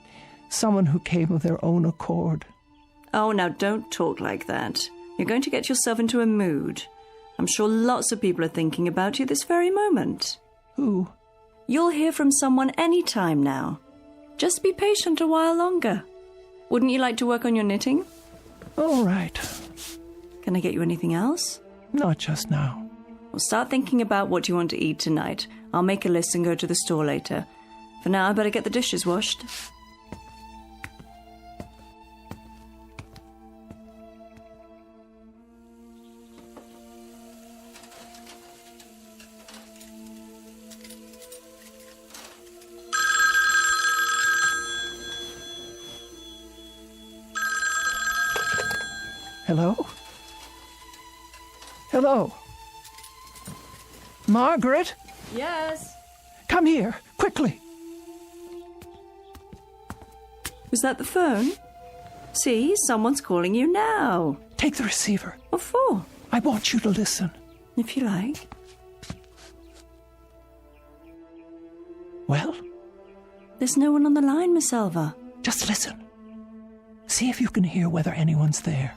someone who came of their own accord. Oh, now don't talk like that. You're going to get yourself into a mood. I'm sure lots of people are thinking about you this very moment. Who? You'll hear from someone any time now. Just be patient a while longer. Wouldn't you like to work on your knitting? All right. Can I get you anything else? Not just now. Well, start thinking about what you want to eat tonight. I'll make a list and go to the store later. For now, I better get the dishes washed. Hello? Hello? Margaret? Yes? Come here, quickly. Was that the phone? See, someone's calling you now. Take the receiver. What for? I want you to listen. If you like. Well? There's no one on the line, Miss Elva. Just listen. See if you can hear whether anyone's there.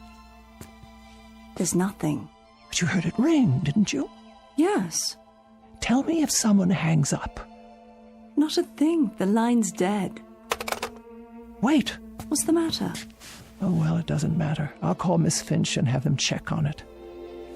There's nothing. But you heard it ring, didn't you? Yes. Tell me if someone hangs up. Not a thing. The line's dead. Wait. What's the matter? Oh, well, it doesn't matter. I'll call Miss Finch and have them check on it.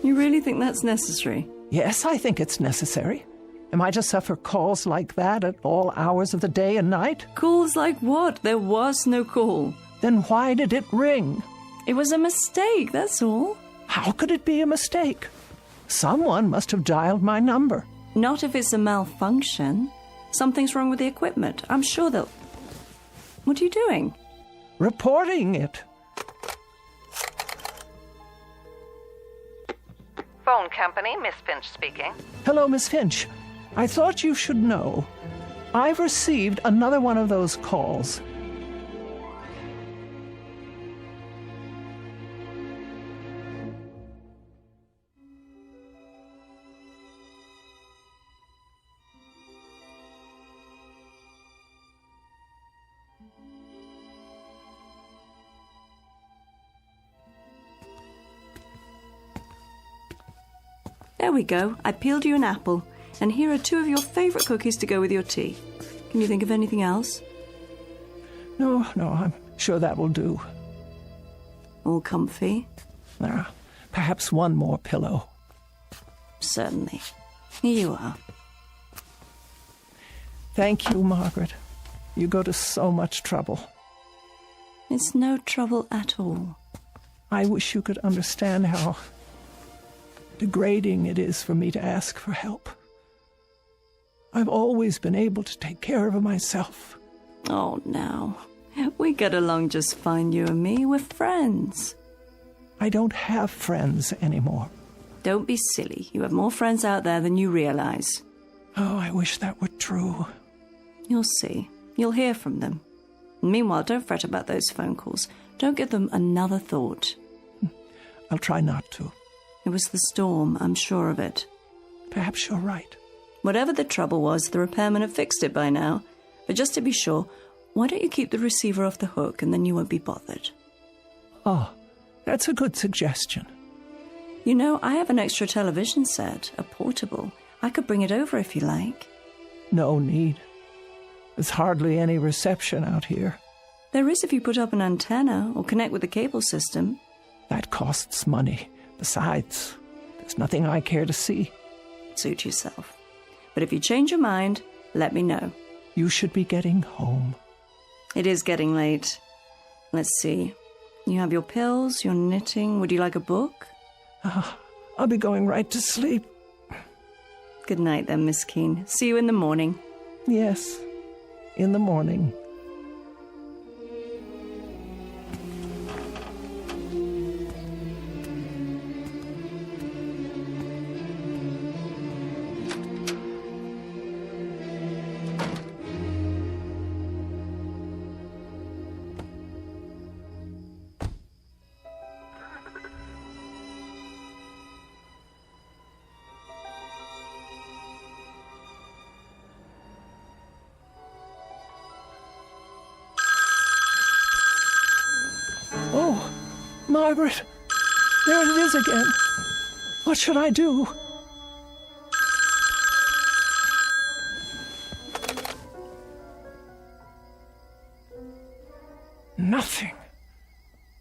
You really think that's necessary? Yes, I think it's necessary. Am I to suffer calls like that at all hours of the day and night? Calls like what? There was no call. Then why did it ring? It was a mistake, that's all. How could it be a mistake? Someone must have dialed my number. Not if it's a malfunction. Something's wrong with the equipment. I'm sure they'll... What are you doing? Reporting it. Phone company, Miss Finch speaking. Hello, Miss Finch. I thought you should know. I've received another one of those calls. There we go. I peeled you an apple. And here are 2 of your favourite cookies to go with your tea. Can you think of anything else? No, I'm sure that will do. All comfy? Perhaps one more pillow. Certainly. Here you are. Thank you, Margaret. You go to so much trouble. It's no trouble at all. I wish you could understand how degrading it is for me to ask for help. I've always been able to take care of myself. Oh, now. We get along just fine, you and me. We're friends. I don't have friends anymore. Don't be silly. You have more friends out there than you realize. Oh, I wish that were true. You'll see. You'll hear from them. Meanwhile, don't fret about those phone calls. Don't give them another thought. I'll try not to. It was the storm, I'm sure of it. Perhaps you're right. Whatever the trouble was, the repairman have fixed it by now. But just to be sure, why don't you keep the receiver off the hook and then you won't be bothered? Oh, that's a good suggestion. You know, I have an extra television set, a portable. I could bring it over if you like. No need. There's hardly any reception out here. There is if you put up an antenna or connect with the cable system. That costs money. Besides, there's nothing I care to see. Suit yourself. But if you change your mind, let me know. You should be getting home. It is getting late. Let's see. You have your pills, your knitting. Would you like a book? I'll be going right to sleep. Good night then, Miss Keene. See you in the morning. Yes. in the morning. Oh, Margaret! There it is again. What should I do? Nothing.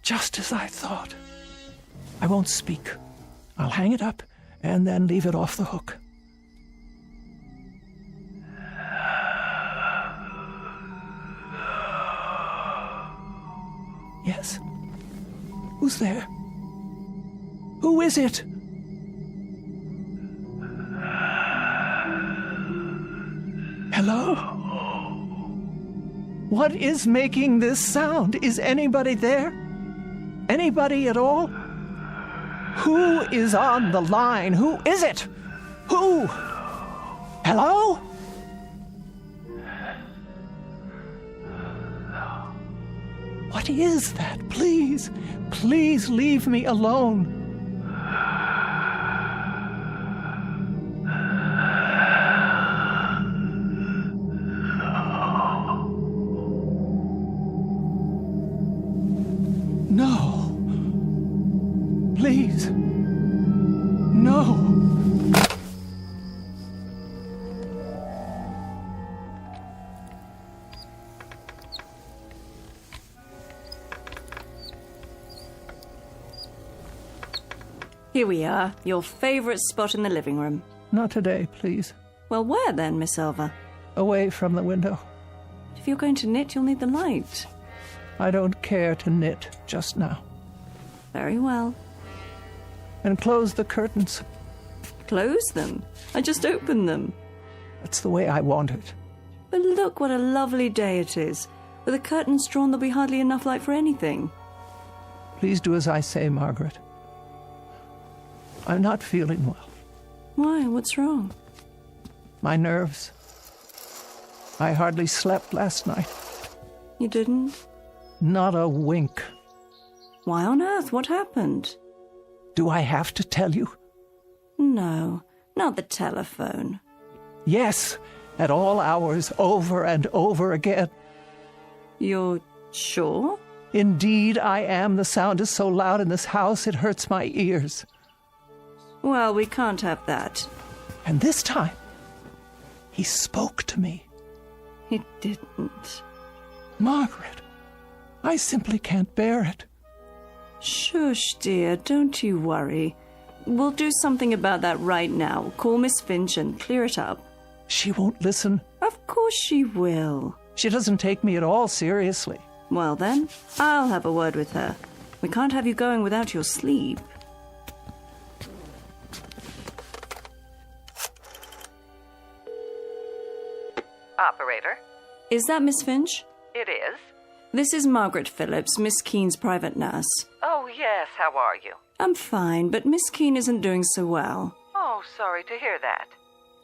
Just as I thought. I won't speak. I'll hang it up and then leave it off the hook. Yes. Who's there? Who is it? Hello? What is making this sound? Is anybody there? Anybody at all? Who is on the line? Who is it? Who? Hello? What is that? Please, please leave me alone. No. Please. No. Here we are, your favorite spot in the living room. Not today, please. Well, where then, Miss Elva? Away from the window. If you're going to knit, you'll need the light. I don't care to knit just now. Very well. And close the curtains. Close them? I just opened them. That's the way I want it. But look what a lovely day it is. With the curtains drawn, there'll be hardly enough light for anything. Please do as I say, Margaret. I'm not feeling well. Why? What's wrong? My nerves. I hardly slept last night. You didn't? Not a wink. Why on earth? What happened? Do I have to tell you? No, not the telephone. Yes, at all hours, over and over again. You're sure? Indeed, I am. The sound is so loud in this house, it hurts my ears. Well, we can't have that. And this time, he spoke to me. He didn't. Margaret, I simply can't bear it. Shush, dear, don't you worry. We'll do something about that right now. Call Miss Finch and clear it up. She won't listen. Of course she will. She doesn't take me at all seriously. Well then, I'll have a word with her. We can't have you going without your sleep. Operator. Is that Miss Finch? It is. This is Margaret Phillips, Miss Keene's private nurse. Oh, yes. How are you? I'm fine, but Miss Keene isn't doing so well. Oh, sorry to hear that.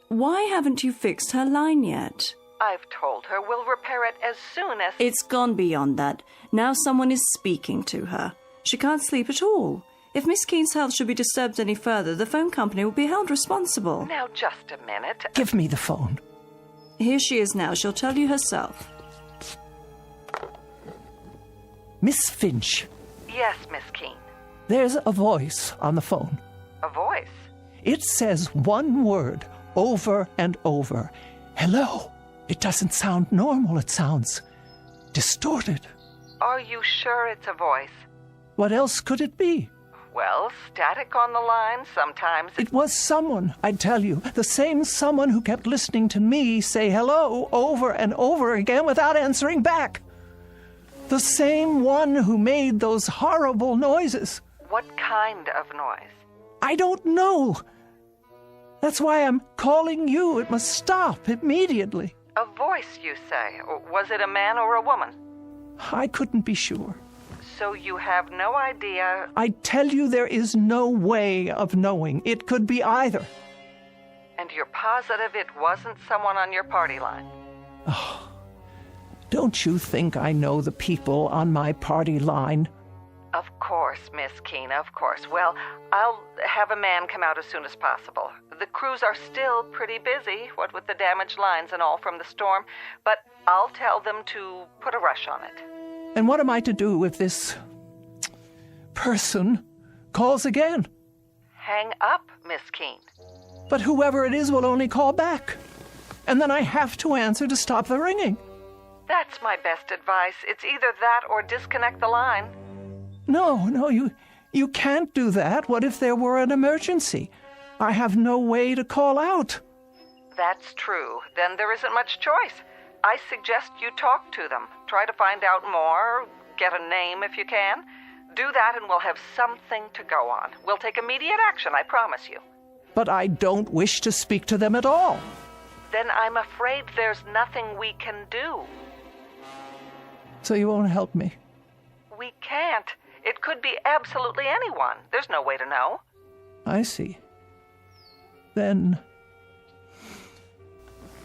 Why haven't you fixed her line yet? I've told her we'll repair it as soon as... It's gone beyond that. Now someone is speaking to her. She can't sleep at all. If Miss Keene's health should be disturbed any further, the phone company will be held responsible. Now, just a minute. Give me the phone. Here she is now. She'll tell you herself. Miss Finch. Yes, Miss Keene. There's a voice on the phone. A voice? It says one word over and over. Hello. It doesn't sound normal. It sounds distorted. Are you sure it's a voice? What else could it be? Well, static on the line, sometimes... It was someone, I tell you. The same someone who kept listening to me say hello over and over again without answering back. The same one who made those horrible noises. What kind of noise? I don't know. That's why I'm calling you. It must stop immediately. A voice, you say? Was it a man or a woman? I couldn't be sure. So you have no idea? I tell you, there is no way of knowing. It could be either. And you're positive it wasn't someone on your party line? Oh, don't you think I know the people on my party line? Of course, Miss Keene, of course. Well, I'll have a man come out as soon as possible. The crews are still pretty busy, what with the damaged lines and all from the storm, but I'll tell them to put a rush on it. And what am I to do if this person calls again? Hang up, Miss Keene. But whoever it is will only call back. And then I have to answer to stop the ringing. That's my best advice. It's either that or disconnect the line. No, you can't do that. What if there were an emergency? I have no way to call out. That's true. Then there isn't much choice. I suggest you talk to them. Try to find out more. Get a name if you can. Do that and we'll have something to go on. We'll take immediate action, I promise you. But I don't wish to speak to them at all. Then I'm afraid there's nothing we can do. So you won't help me? We can't. It could be absolutely anyone. There's no way to know. I see. Then,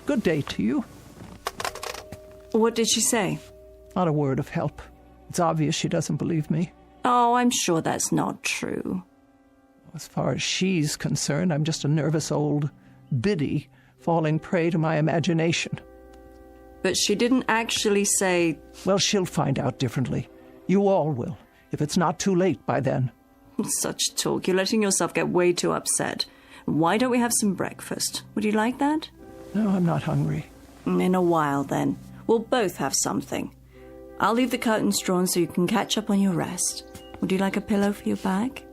good day to you. What did she say? Not a word of help. It's obvious she doesn't believe me. Oh, I'm sure that's not true. As far as she's concerned, I'm just a nervous old biddy falling prey to my imagination. But she didn't actually say... Well, she'll find out differently. You all will, if it's not too late by then. Such talk. You're letting yourself get way too upset. Why don't we have some breakfast? Would you like that? No, I'm not hungry. In a while, then. We'll both have something. I'll leave the curtains drawn so you can catch up on your rest. Would you like a pillow for your back?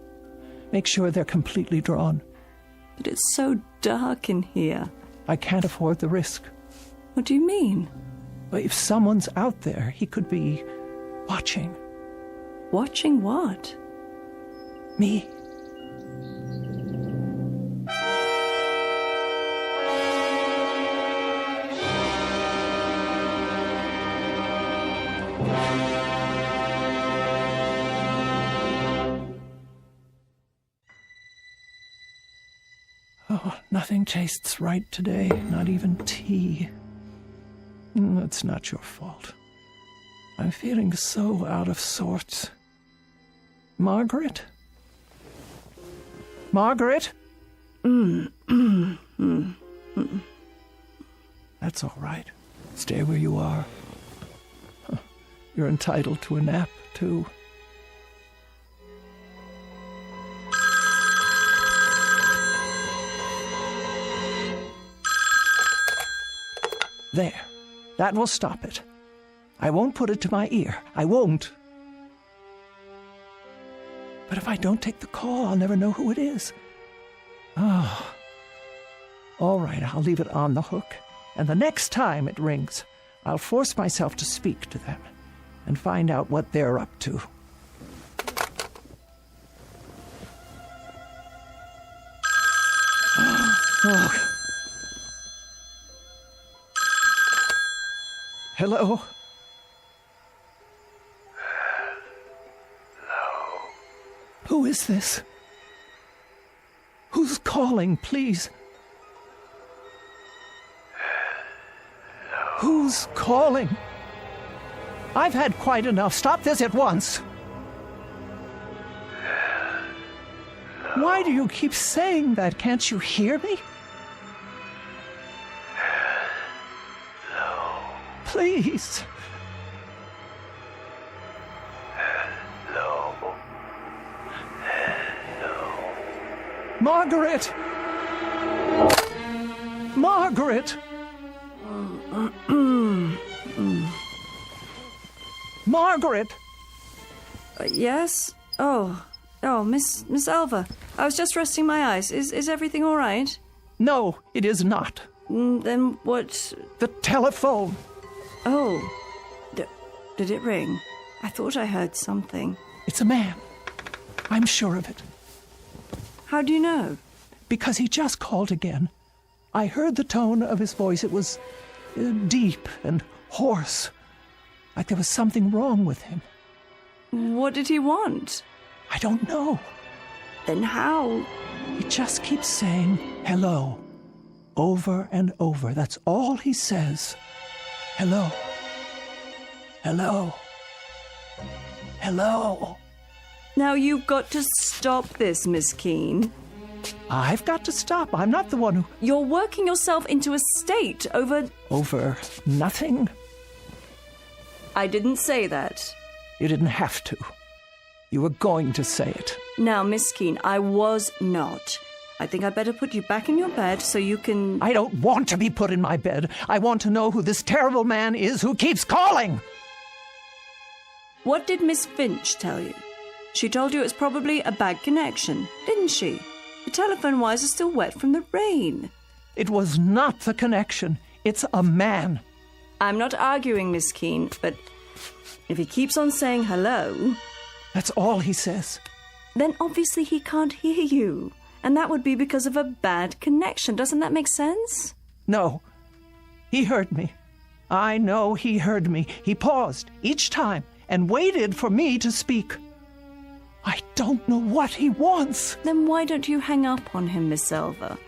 Make sure they're completely drawn. But it's so dark in here. I can't afford the risk. What do you mean? Well, if someone's out there, he could be watching. Watching what? Me. Oh, nothing tastes right today, not even tea. It's not your fault. I'm feeling so out of sorts. Margaret? Margaret? That's all right. Stay where you are. You're entitled to a nap, too. There. That will stop it. I won't put it to my ear. I won't. But if I don't take the call, I'll never know who it is. Oh. All right, I'll leave it on the hook. And the next time it rings, I'll force myself to speak to them and find out what they're up to. Oh. Hello? Hello. Who is this? Who's calling, please? Hello. Who's calling? I've had quite enough. Stop this at once. Hello. Why do you keep saying that? Can't you hear me? Please. Hello. Hello. Margaret! Margaret! Margaret! Yes? Oh, Miss Alva. I was just resting my eyes. Is everything all right? No, it is not. Then what? The telephone. Oh, did it ring? I thought I heard something. It's a man. I'm sure of it. How do you know? Because he just called again. I heard the tone of his voice. It was deep and hoarse, like there was something wrong with him. What did he want? I don't know. Then how? He just keeps saying hello, over and over. That's all he says. Hello. Hello. Hello. Now you've got to stop this, Miss Keene. I've got to stop. I'm not the one who... You're working yourself into a state over... Over nothing? I didn't say that. You didn't have to. You were going to say it. Now, Miss Keene, I was not. I think I'd better put you back in your bed so you can... I don't want to be put in my bed. I want to know who this terrible man is who keeps calling. What did Miss Finch tell you? She told you it's probably a bad connection, didn't she? The telephone wires are still wet from the rain. It was not the connection. It's a man. I'm not arguing, Miss Keene, but if he keeps on saying hello... That's all he says. Then obviously he can't hear you. And that would be because of a bad connection. Doesn't that make sense? No. He heard me. I know he heard me. He paused each time and waited for me to speak. I don't know what he wants. Then why don't you hang up on him, Miss Silver?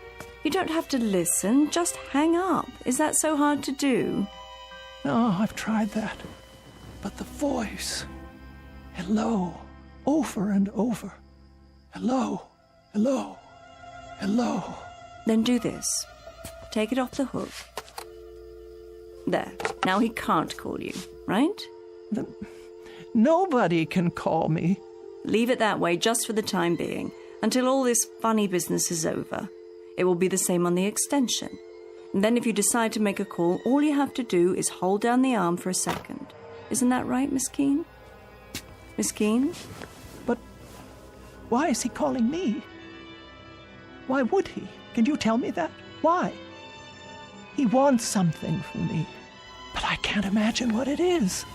You don't have to listen, just hang up. Is that so hard to do? No, I've tried that. But the voice... Hello, over and over. Hello, hello, hello. Then do this. Take it off the hook. There. Now he can't call you, right? Nobody can call me. Leave it that way just for the time being, until all this funny business is over. It will be the same on the extension. And then if you decide to make a call, all you have to do is hold down the arm for a second. Isn't that right, Miss Keene? Miss Keene? But why is he calling me? Why would he? Can you tell me that? Why? He wants something from me, but I can't imagine what it is.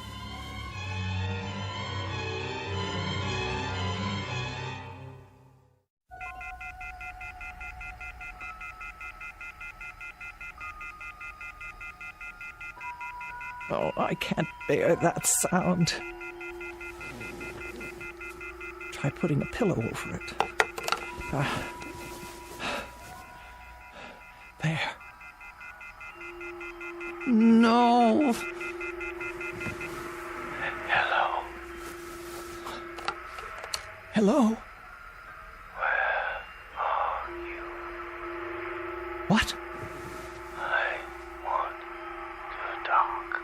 Oh, I can't bear that sound. Try putting a pillow over it. There. No. Hello. Hello? Where are you? What? I want to talk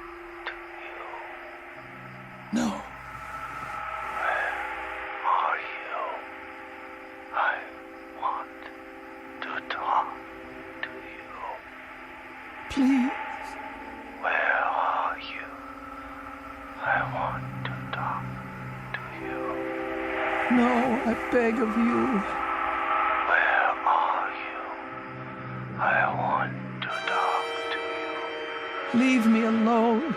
to you. No. Please. Where are you? I want to talk to you. No, I beg of you. Where are you? I want to talk to you. Leave me alone.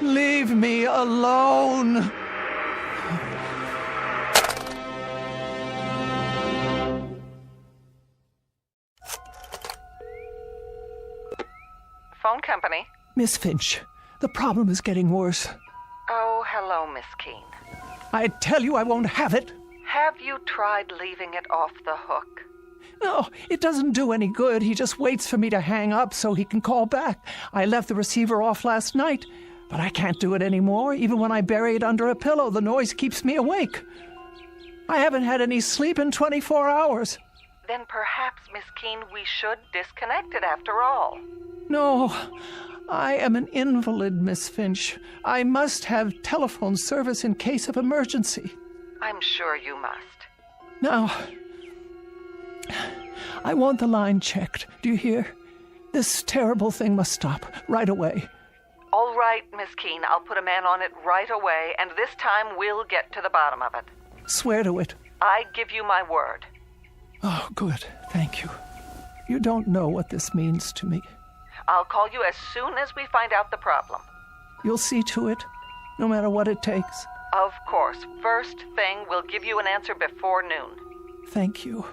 Leave me alone. Phone company. Miss Finch, the problem is getting worse. Oh, hello, Miss Keene. I tell you I won't have it. Have you tried leaving it off the hook? No, it doesn't do any good. He just waits for me to hang up so he can call back. I left the receiver off last night, but I can't do it anymore. Even when I bury it under a pillow, the noise keeps me awake. I haven't had any sleep in 24 hours. Then perhaps, Miss Keene, we should disconnect it after all. No, I am an invalid, Miss Finch. I must have telephone service in case of emergency. I'm sure you must. Now, I want the line checked. Do you hear? This terrible thing must stop right away. All right, Miss Keene, I'll put a man on it right away, and this time we'll get to the bottom of it. Swear to it. I give you my word. Oh, good. Thank you. You don't know what this means to me. I'll call you as soon as we find out the problem. You'll see to it, no matter what it takes. Of course. First thing, we'll give you an answer before noon. Thank you.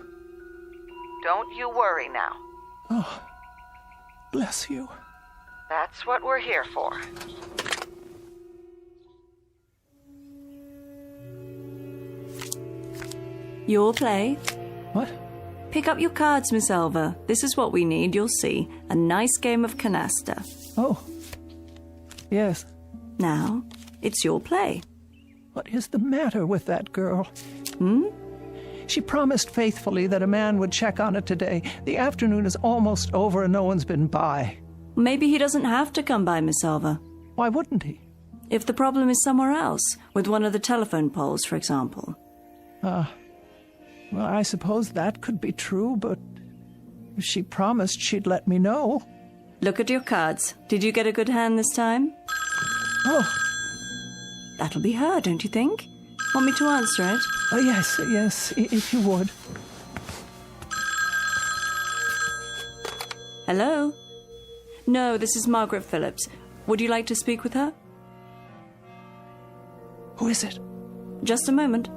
Don't you worry now. Oh, bless you. That's what we're here for. Your play? What? Pick up your cards, Miss Elva. This is what we need, you'll see. A nice game of canasta. Oh. Yes. Now, it's your play. What is the matter with that girl? Hmm? She promised faithfully that a man would check on it today. The afternoon is almost over and no one's been by. Maybe he doesn't have to come by, Miss Elva. Why wouldn't he? If the problem is somewhere else, with one of the telephone poles, for example. Well, I suppose that could be true, but if she promised she'd let me know. Look at your cards. Did you get a good hand this time? Oh. That'll be her, don't you think? Want me to answer it? Yes, if you would. Hello? No, this is Margaret Phillips. Would you like to speak with her? Who is it? Just a moment.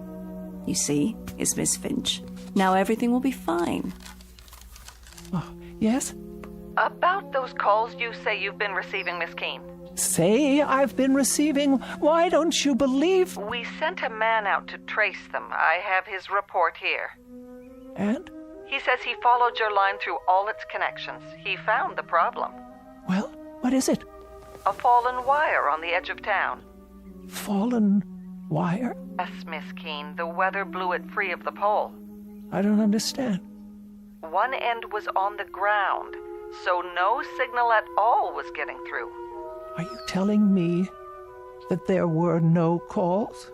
You see, it's Miss Finch. Now everything will be fine. Oh, yes? About those calls you say you've been receiving, Miss Keene. Say I've been receiving? Why don't you believe? We sent a man out to trace them. I have his report here. And? He says he followed your line through all its connections. He found the problem. Well, what is it? A fallen wire on the edge of town. Fallen wire? Yes, Miss Keene. The weather blew it free of the pole. I don't understand. One end was on the ground, so no signal at all was getting through. Are you telling me that there were no calls?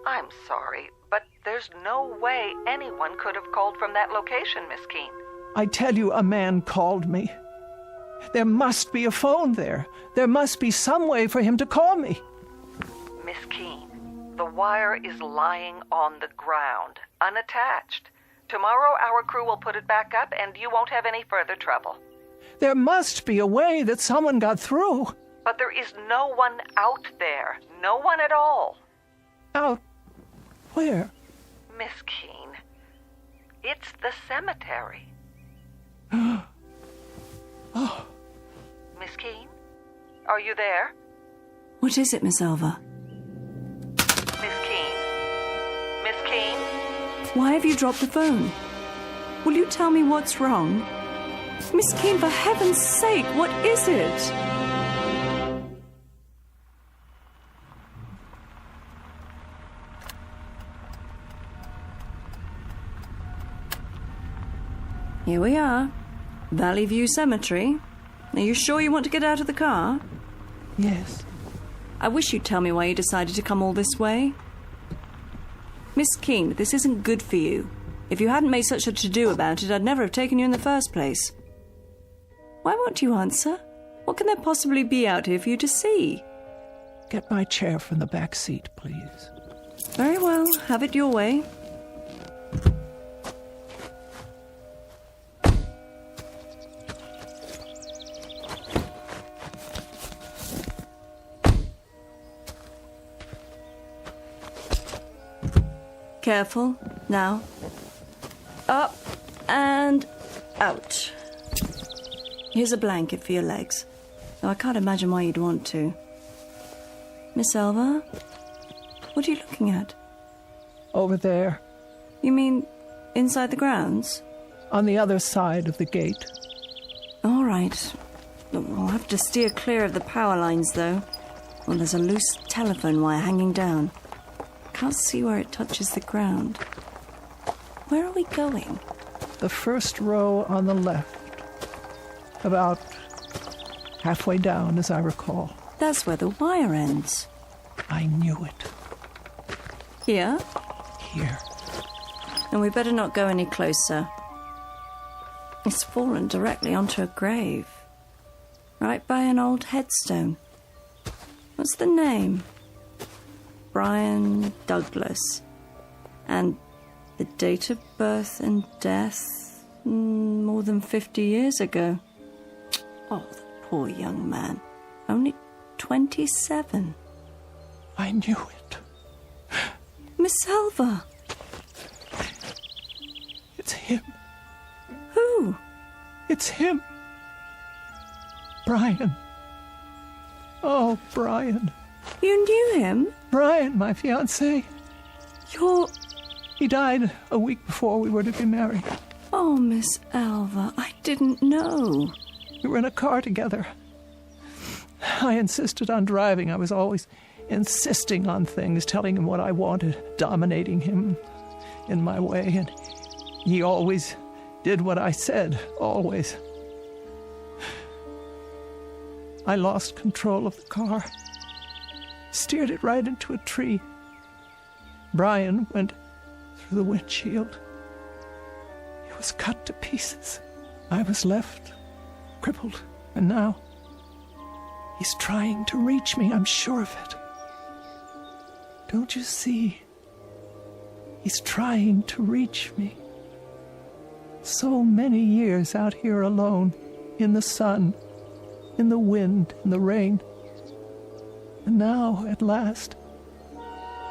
I'm sorry, but there's no way anyone could have called from that location, Miss Keene. I tell you, a man called me. There must be a phone there. There must be some way for him to call me. Miss Keene, the wire is lying on the ground, unattached. Tomorrow our crew will put it back up and you won't have any further trouble. There must be a way that someone got through. But there is no one out there. No one at all. Out where? Miss Keene, it's the cemetery. Oh. Miss Keene, are you there? What is it, Miss Elva? Miss Keene? Miss Keene? Why have you dropped the phone? Will you tell me what's wrong? Miss Keene, for heaven's sake, what is it? Here we are. Valley View Cemetery. Are you sure you want to get out of the car? Yes. I wish you'd tell me why you decided to come all this way. Miss Keene, this isn't good for you. If you hadn't made such a to-do about it, I'd never have taken you in the first place. Why won't you answer? What can there possibly be out here for you to see? Get my chair from the back seat, please. Very well. Have it your way. Careful. Now. Up and out. Here's a blanket for your legs. Though I can't imagine why you'd want to. Miss Elva? What are you looking at? Over there. You mean inside the grounds? On the other side of the gate. All right. We'll have to steer clear of the power lines, though. Well, there's a loose telephone wire hanging down. Can't see where it touches the ground. Where are we going? The first row on the left. About halfway down, as I recall. That's where the wire ends. I knew it. Here? Here. And we better not go any closer. It's fallen directly onto a grave. Right by an old headstone. What's the name? Brian Douglas. And the date of birth and death, more than 50 years ago. Oh, the poor young man. Only 27. I knew it. Miss Elva. It's him. Who? It's him. Brian. Oh, Brian. You knew him? Brian, my fiancé. He died a week before we were to be married. Oh, Miss Alva, I didn't know. We were in a car together. I insisted on driving. I was always insisting on things, telling him what I wanted, dominating him in my way, and he always did what I said, always. I lost control of the car, steered it right into a tree. Brian went through the windshield. He was cut to pieces. I was left crippled, and now he's trying to reach me, I'm sure of it. Don't you see? He's trying to reach me. So many years out here alone, in the sun, in the wind, in the rain. And now, at last,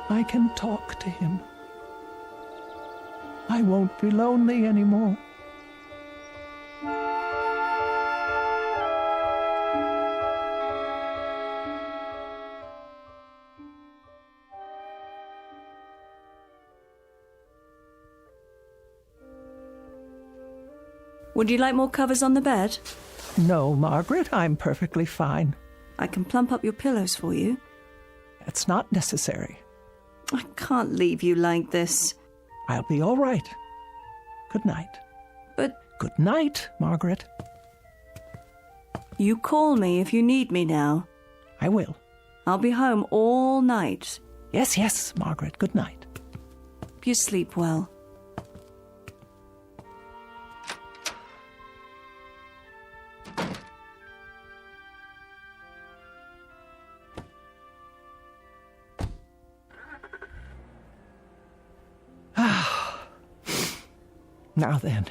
I can talk to him. I won't be lonely anymore. Would you like more covers on the bed? No, Margaret, I'm perfectly fine. I can plump up your pillows for you. That's not necessary. I can't leave you like this. I'll be all right. Good night. But... Good night, Margaret. You call me if you need me now. I will. I'll be home all night. Yes, yes, Margaret. Good night. You sleep well. Now then,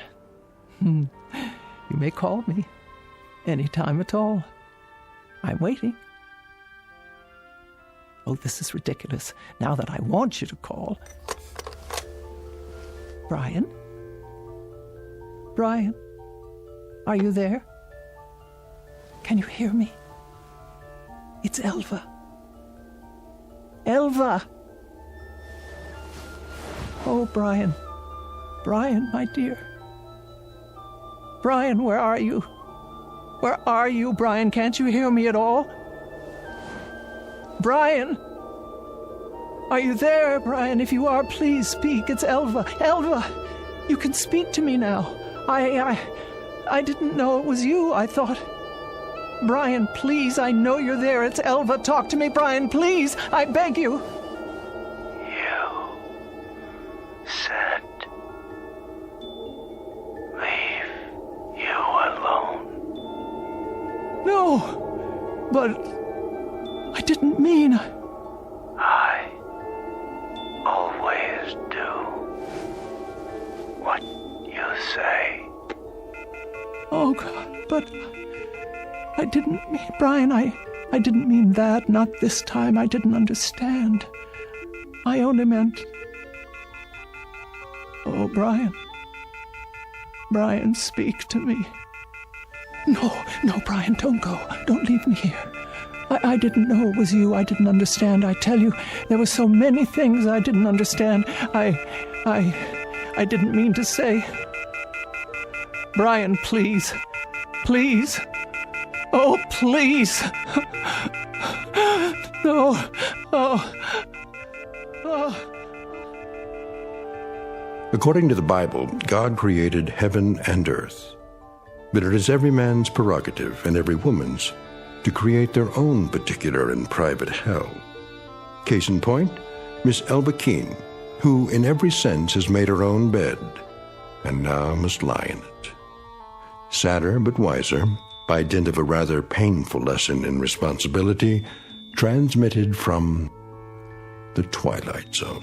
you may call me any time at all. I'm waiting. Oh, this is ridiculous. Now that I want you to call. Brian? Brian? Are you there? Can you hear me? It's Elva. Elva! Oh, Brian. Brian, my dear. Brian, where are you? Where are you, Brian? Can't you hear me at all? Brian! Are you there, Brian? If you are, please speak. It's Elva. Elva! You can speak to me now. I didn't know it was you. I thought... Brian, please, I know you're there. It's Elva. Talk to me, Brian, please. I beg you. You said leave you alone. No, but I didn't mean... I always do what you say. Oh, God, but I didn't mean... Brian, I didn't mean that. Not this time. I didn't understand. I only meant... Oh, Brian. Brian, speak to me. No, Brian, don't go. Don't leave me here. I didn't know it was you. I didn't understand. I tell you, there were so many things I didn't understand. I didn't mean to say. Brian, please. Please. Oh, please. No. Oh. According to the Bible, God created heaven and earth. But it is every man's prerogative and every woman's to create their own particular and private hell. Case in point, Miss Elva Keene, who in every sense has made her own bed, and now must lie in it. Sadder but wiser, by dint of a rather painful lesson in responsibility, transmitted from the Twilight Zone.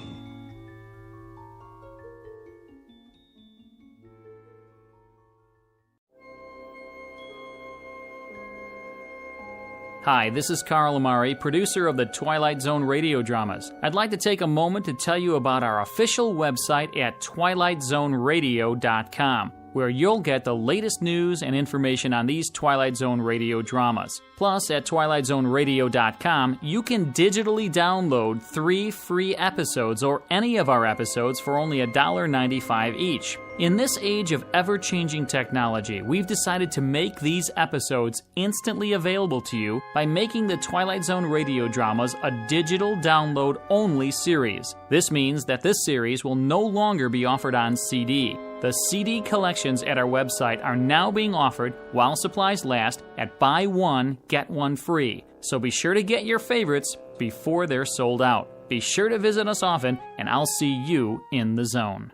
Hi, this is Carl Amari, producer of the Twilight Zone radio dramas. I'd like to take a moment to tell you about our official website at twilightzoneradio.com. where you'll get the latest news and information on these Twilight Zone radio dramas. Plus, at twilightzoneradio.com, you can digitally download 3 free episodes or any of our episodes for only $1.95 each. In this age of ever-changing technology, we've decided to make these episodes instantly available to you by making the Twilight Zone radio dramas a digital download-only series. This means that this series will no longer be offered on CD. The CD collections at our website are now being offered while supplies last at buy one, get one free. So be sure to get your favorites before they're sold out. Be sure to visit us often, and I'll see you in the zone.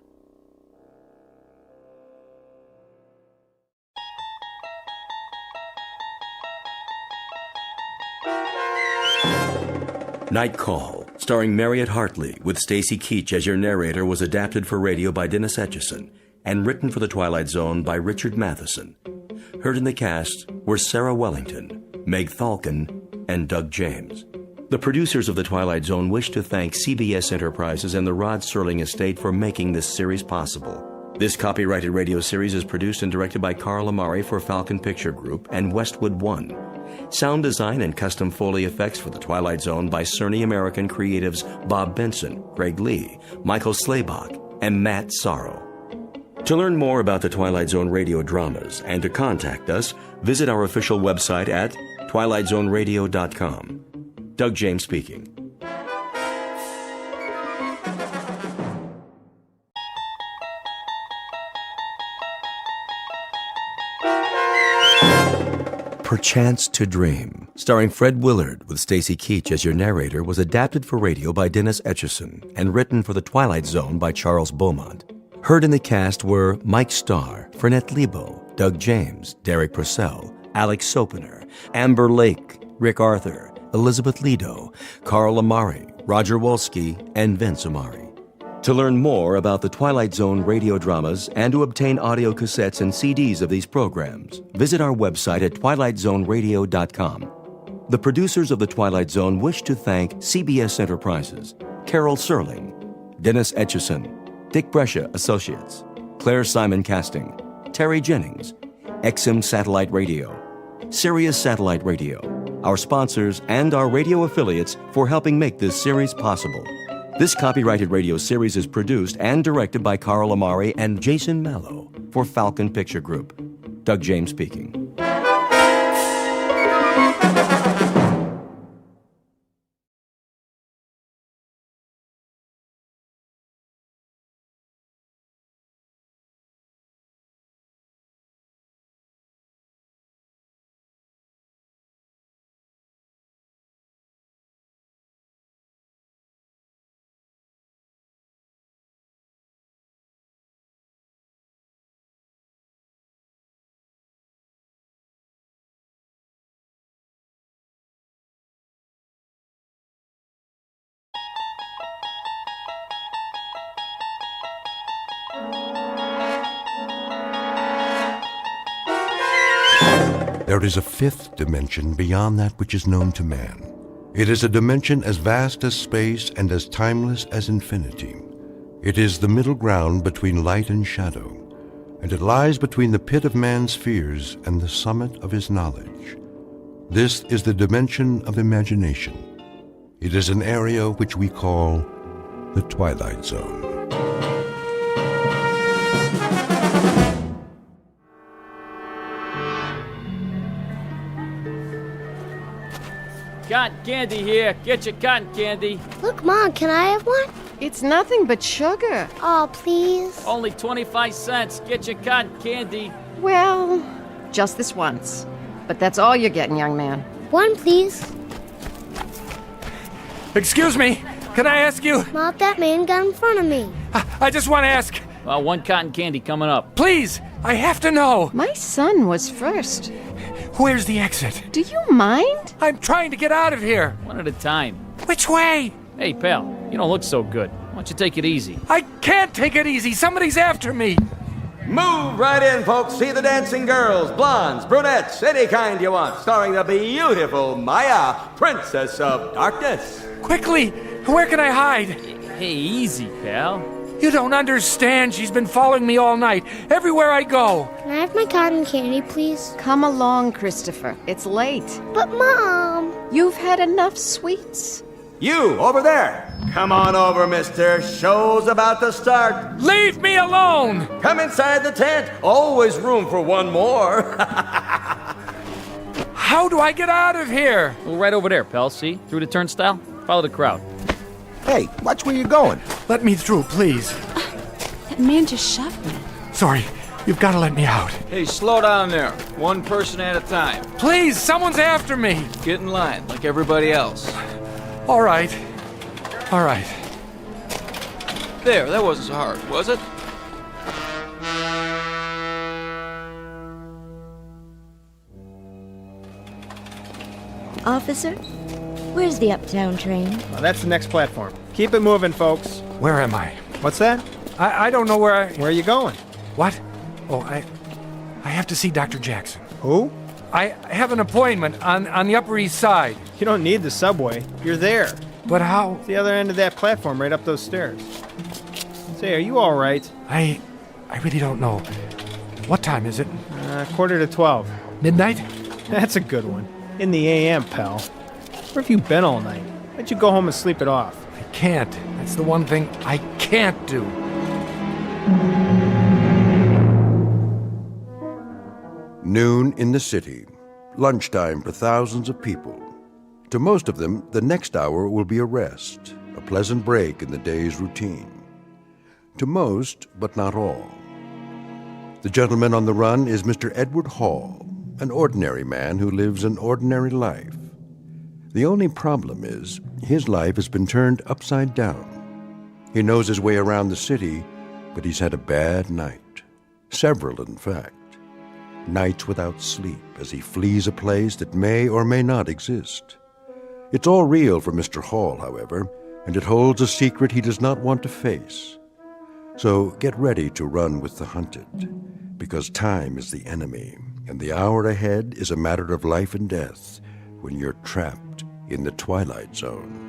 Night Call, starring Marriott Hartley with Stacy Keach as your narrator, was adapted for radio by Dennis Etchison and written for The Twilight Zone by Richard Matheson. Heard in the cast were Sarah Wellington, Meg Thalken, and Doug James. The producers of The Twilight Zone wish to thank CBS Enterprises and the Rod Serling Estate for making this series possible. This copyrighted radio series is produced and directed by Carl Amari for Falcon Picture Group and Westwood One. Sound design and custom Foley effects for The Twilight Zone by Cerny American creatives Bob Benson, Greg Lee, Michael Slaybach, and Matt Sorrow. To learn more about the Twilight Zone radio dramas and to contact us, visit our official website at twilightzoneradio.com. Doug James speaking. Perchance to Dream, starring Fred Willard with Stacy Keach as your narrator, was adapted for radio by Dennis Etchison and written for The Twilight Zone by Charles Beaumont. Heard in the cast were Mike Starr, Fernette Lebo, Doug James, Derek Purcell, Alex Sopener, Amber Lake, Rick Arthur, Elizabeth Lido, Carl Amari, Roger Wolski, and Vince Amari. To learn more about the Twilight Zone radio dramas and to obtain audio cassettes and CDs of these programs, visit our website at twilightzoneradio.com. The producers of The Twilight Zone wish to thank CBS Enterprises, Carol Serling, Dennis Etchison, Dick Brescia Associates, Claire Simon Casting, Terry Jennings, XM Satellite Radio, Sirius Satellite Radio, our sponsors, and our radio affiliates for helping make this series possible. This copyrighted radio series is produced and directed by Carl Amari and Jason Mallow for Falcon Picture Group. Doug James speaking. There is a fifth dimension beyond that which is known to man. It is a dimension as vast as space and as timeless as infinity. It is the middle ground between light and shadow, and it lies between the pit of man's fears and the summit of his knowledge. This is the dimension of imagination. It is an area which we call the Twilight Zone. Cotton candy here. Get your cotton candy. Look, Mom, can I have one? It's nothing but sugar. Oh, please. Only 25 cents. Get your cotton candy. Well, just this once. But that's all you're getting, young man. One, please. Excuse me, can I ask you? Mom, that man got in front of me. I just want to ask. Well, one cotton candy coming up. Please, I have to know. My son was first. Where's the exit? Do you mind? I'm trying to get out of here. One at a time. Which way? Hey, pal, you don't look so good. Why don't you take it easy? I can't take it easy. Somebody's after me. Move right in, folks. See the dancing girls, blondes, brunettes, any kind you want. Starring the beautiful Maya, Princess of Darkness. Quickly, where can I hide? Hey, easy, pal. You don't understand. She's been following me all night, everywhere I go. Can I have my cotton candy, please? Come along, Christopher. It's late. But, Mom... You've had enough sweets. You, over there. Come on over, mister. Show's about to start. Leave me alone! Come inside the tent. Always room for one more. How do I get out of here? Well, right over there, pal. See? Through the turnstile. Follow the crowd. Hey, watch where you're going. Let me through, please. That man just shoved me. Sorry, you've got to let me out. Hey, slow down there. One person at a time. Please, someone's after me. Get in line, like everybody else. All right. All right. There, that wasn't so hard, was it? Officer, where's the uptown train? That's the next platform. Keep it moving, folks. Where am I? What's that? I don't know where Where are you going? What? Oh, I have to see Dr. Jackson. Who? I have an appointment on the Upper East Side. You don't need the subway. You're there. But how? It's the other end of that platform, right up those stairs. Say, are you all right? I really don't know. What time is it? 11:45. Midnight? That's a good one. In the AM, pal. Where have you been all night? Why'd you go home and sleep it off? I can't. That's the one thing I can't do. Noon in the city. Lunchtime for thousands of people. To most of them, the next hour will be a rest, a pleasant break in the day's routine. To most, but not all. The gentleman on the run is Mr. Edward Hall, an ordinary man who lives an ordinary life. The only problem is, his life has been turned upside down. He knows his way around the city, but he's had a bad night. Several, in fact. Nights without sleep as he flees a place that may or may not exist. It's all real for Mr. Hall, however, and it holds a secret he does not want to face. So get ready to run with the hunted, because time is the enemy, and the hour ahead is a matter of life and death when you're trapped in the Twilight Zone.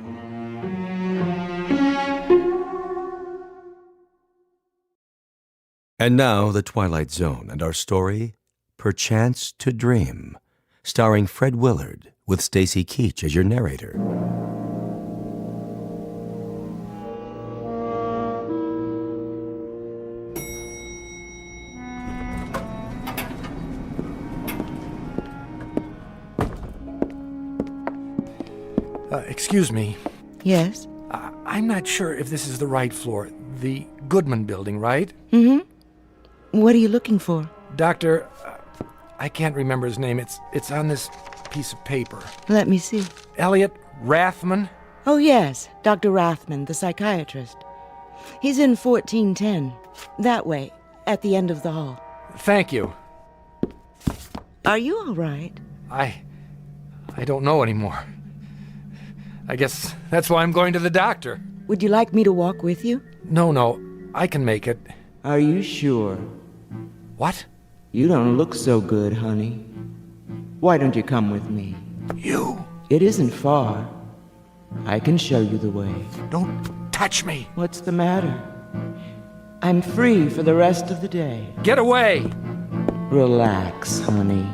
And now, The Twilight Zone and our story, Perchance to Dream, starring Fred Willard, with Stacy Keach as your narrator. Excuse me. Yes? I'm not sure if this is the right floor. The Goodman building, right? Mm-hmm. What are you looking for? Doctor, I can't remember his name. It's on this piece of paper. Let me see. Elliot Rathman? Oh, yes. Dr. Rathman, the psychiatrist. He's in 1410. That way, at the end of the hall. Thank you. Are you all right? I don't know anymore. I guess that's why I'm going to the doctor. Would you like me to walk with you? No, I can make it. Are you sure? What? You don't look so good, honey. Why don't you come with me? You? It isn't far. I can show you the way. Don't touch me. What's the matter? I'm free for the rest of the day. Get away! Relax, honey.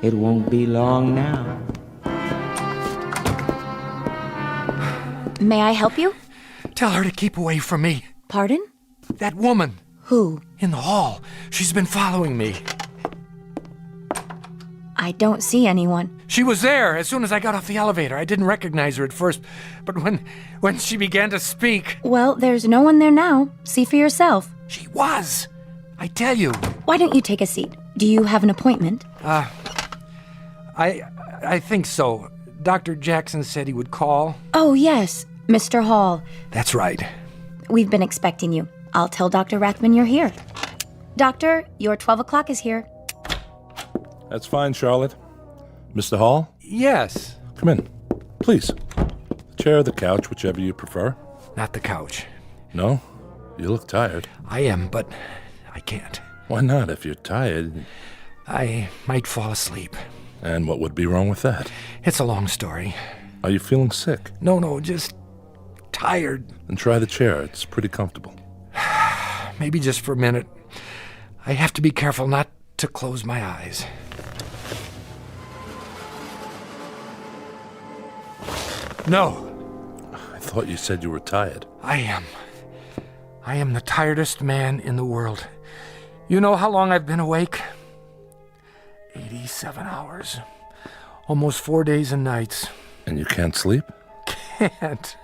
It won't be long now. May I help you? Tell her to keep away from me. Pardon? That woman. Who? In the hall. She's been following me. I don't see anyone. She was there as soon as I got off the elevator. I didn't recognize her at first, but when she began to speak... Well, there's no one there now. See for yourself. She was. I tell you. Why don't you take a seat? Do you have an appointment? I think so. Dr. Jackson said he would call. Oh, yes. Mr. Hall. That's right. We've been expecting you. I'll tell Dr. Rathman you're here. Doctor, your 12 o'clock is here. That's fine, Charlotte. Mr. Hall? Yes. Come in. Please. Chair or the couch, whichever you prefer. Not the couch. No? You look tired. I am, but I can't. Why not? If you're tired... I might fall asleep. And what would be wrong with that? It's a long story. Are you feeling sick? No, just tired. Then try the chair. It's pretty comfortable. maybe just for a minute. I have to be careful not to close my eyes. No. I thought you said you were tired. I am. I am the tiredest man in the world. You know how long I've been awake? 87 hours. Almost 4 days and nights. And you can't sleep? Can't.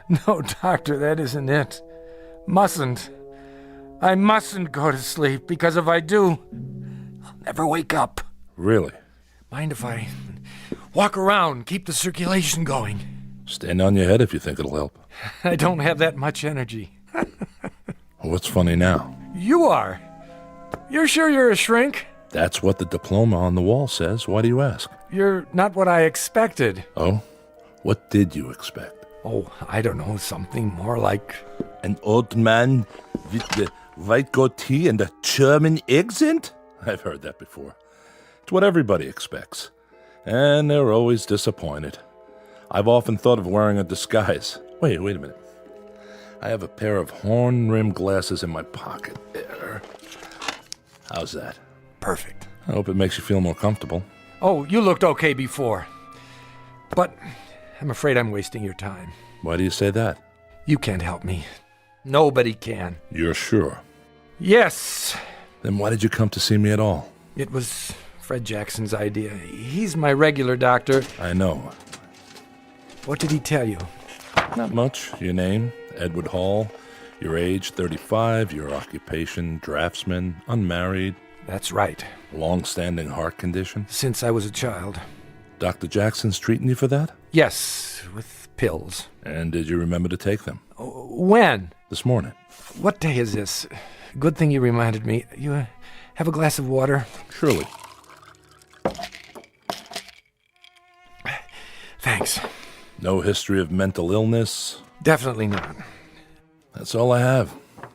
No, doctor, that isn't it. Mustn't. I mustn't go to sleep, because if I do, I'll never wake up. Really? Mind if I walk around, keep the circulation going? Stand on your head if you think it'll help. I don't have that much energy. What's funny now? You are. You're sure you're a shrink? That's what the diploma on the wall says. Why do you ask? You're not what I expected. Oh? What did you expect? Oh, I don't know, something more like... An old man with the white goatee and a German accent? I've heard that before. It's what everybody expects. And they're always disappointed. I've often thought of wearing a disguise. Wait a minute. I have a pair of horn-rimmed glasses in my pocket there. How's that? Perfect. I hope it makes you feel more comfortable. Oh, you looked okay before. But I'm afraid I'm wasting your time. Why do you say that? You can't help me. Nobody can. You're sure? Yes. Then why did you come to see me at all? It was Fred Jackson's idea. He's my regular doctor. I know. What did he tell you? Not much. Your name, Edward Hall. Your age, 35. Your occupation, draftsman. Unmarried. That's right. Long-standing heart condition. Since I was a child. Dr. Jackson's treating you for that? Yes, with pills. And did you remember to take them? When? This morning. What day is this? Good thing you reminded me. You have a glass of water? Surely. Thanks. No history of mental illness? Definitely not. That's all I have.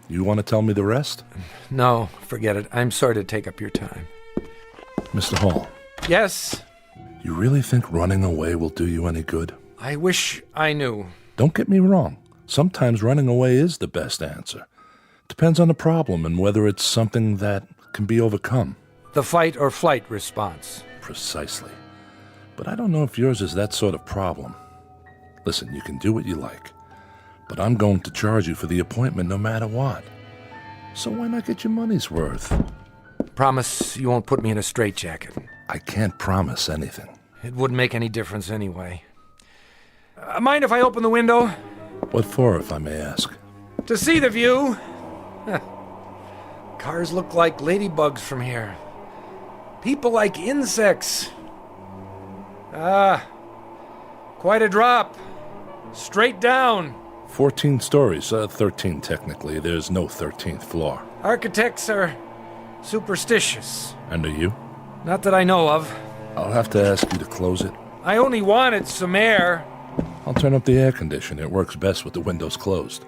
You want to tell me the rest? No, forget it. I'm sorry to take up your time. Mr. Hall. Yes? You really think running away will do you any good? I wish I knew. Don't get me wrong. Sometimes running away is the best answer. Depends on the problem and whether it's something that can be overcome. The fight or flight response. Precisely. But I don't know if yours is that sort of problem. Listen, you can do what you like. But I'm going to charge you for the appointment no matter what. So why not get your money's worth? Promise you won't put me in a straitjacket. I can't promise anything. It wouldn't make any difference anyway. Mind if I open the window? What for, if I may ask? To see the view. Cars look like ladybugs from here. People like insects. Quite a drop. Straight down. 14 stories, 13 technically. There's no 13th floor. Architects are superstitious. And are you? Not that I know of. I'll have to ask you to close it. I only wanted some air. I'll turn up the air conditioner. It works best with the windows closed.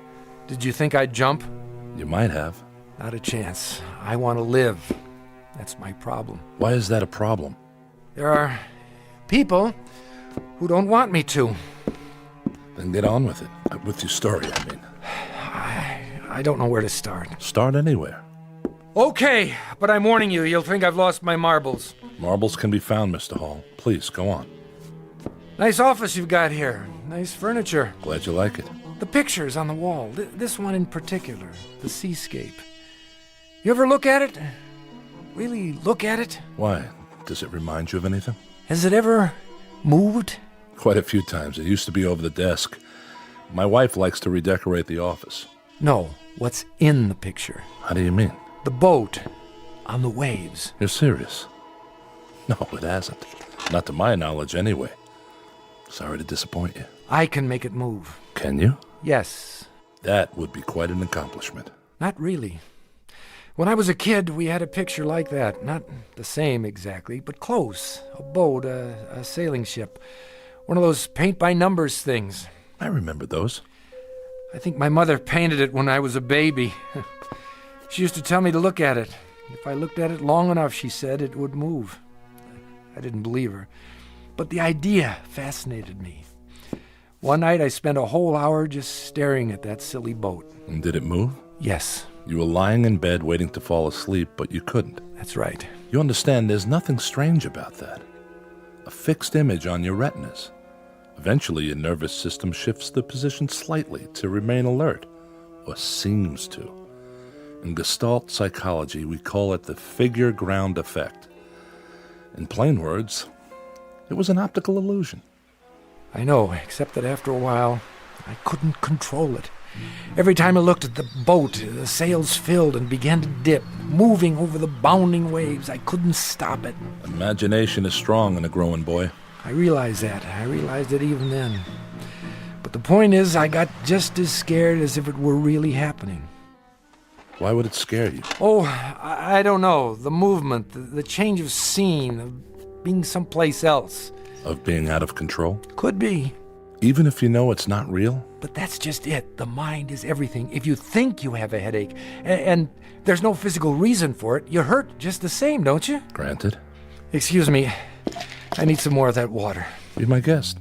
Did you think I'd jump? You might have. Not a chance. I want to live. That's my problem. Why is that a problem? There are people who don't want me to. Then get on with it. With your story, I mean. I don't know where to start. Start anywhere. Okay, but I'm warning you, you'll think I've lost my marbles. Marbles can be found, Mr. Hall. Please, go on. Nice office you've got here. Nice furniture. Glad you like it. The pictures on the wall. This one in particular. The seascape. You ever look at it? Really look at it? Why? Does it remind you of anything? Has it ever moved? Quite a few times. It used to be over the desk. My wife likes to redecorate the office. No, what's in the picture? How do you mean? The boat on the waves. You're serious? No, it hasn't. Not to my knowledge, anyway. Sorry to disappoint you. I can make it move. Can you? Yes. That would be quite an accomplishment. Not really. When I was a kid, we had a picture like that. Not the same exactly, but close. A boat, a sailing ship. One of those paint-by-numbers things. I remember those. I think my mother painted it when I was a baby. She used to tell me to look at it. If I looked at it long enough, she said, it would move. I didn't believe her. But the idea fascinated me. One night I spent a whole hour just staring at that silly boat. And did it move? Yes. You were lying in bed waiting to fall asleep, but you couldn't. That's right. You understand there's nothing strange about that. A fixed image on your retinas. Eventually, your nervous system shifts the position slightly to remain alert, or seems to. In Gestalt psychology, we call it the figure ground effect. In plain words, it was an optical illusion. I know, except that after a while, I couldn't control it. Every time I looked at the boat, the sails filled and began to dip, moving over the bounding waves. I couldn't stop it. Imagination is strong in a growing boy. I realized that. I realized it even then. But the point is, I got just as scared as if it were really happening. Why would it scare you? Oh, I don't know. The movement, the change of scene, of being someplace else. Of being out of control? Could be. Even if you know it's not real? But that's just it. The mind is everything. If you think you have a headache, and there's no physical reason for it, you hurt just the same, don't you? Granted. Excuse me. I need some more of that water. Be my guest.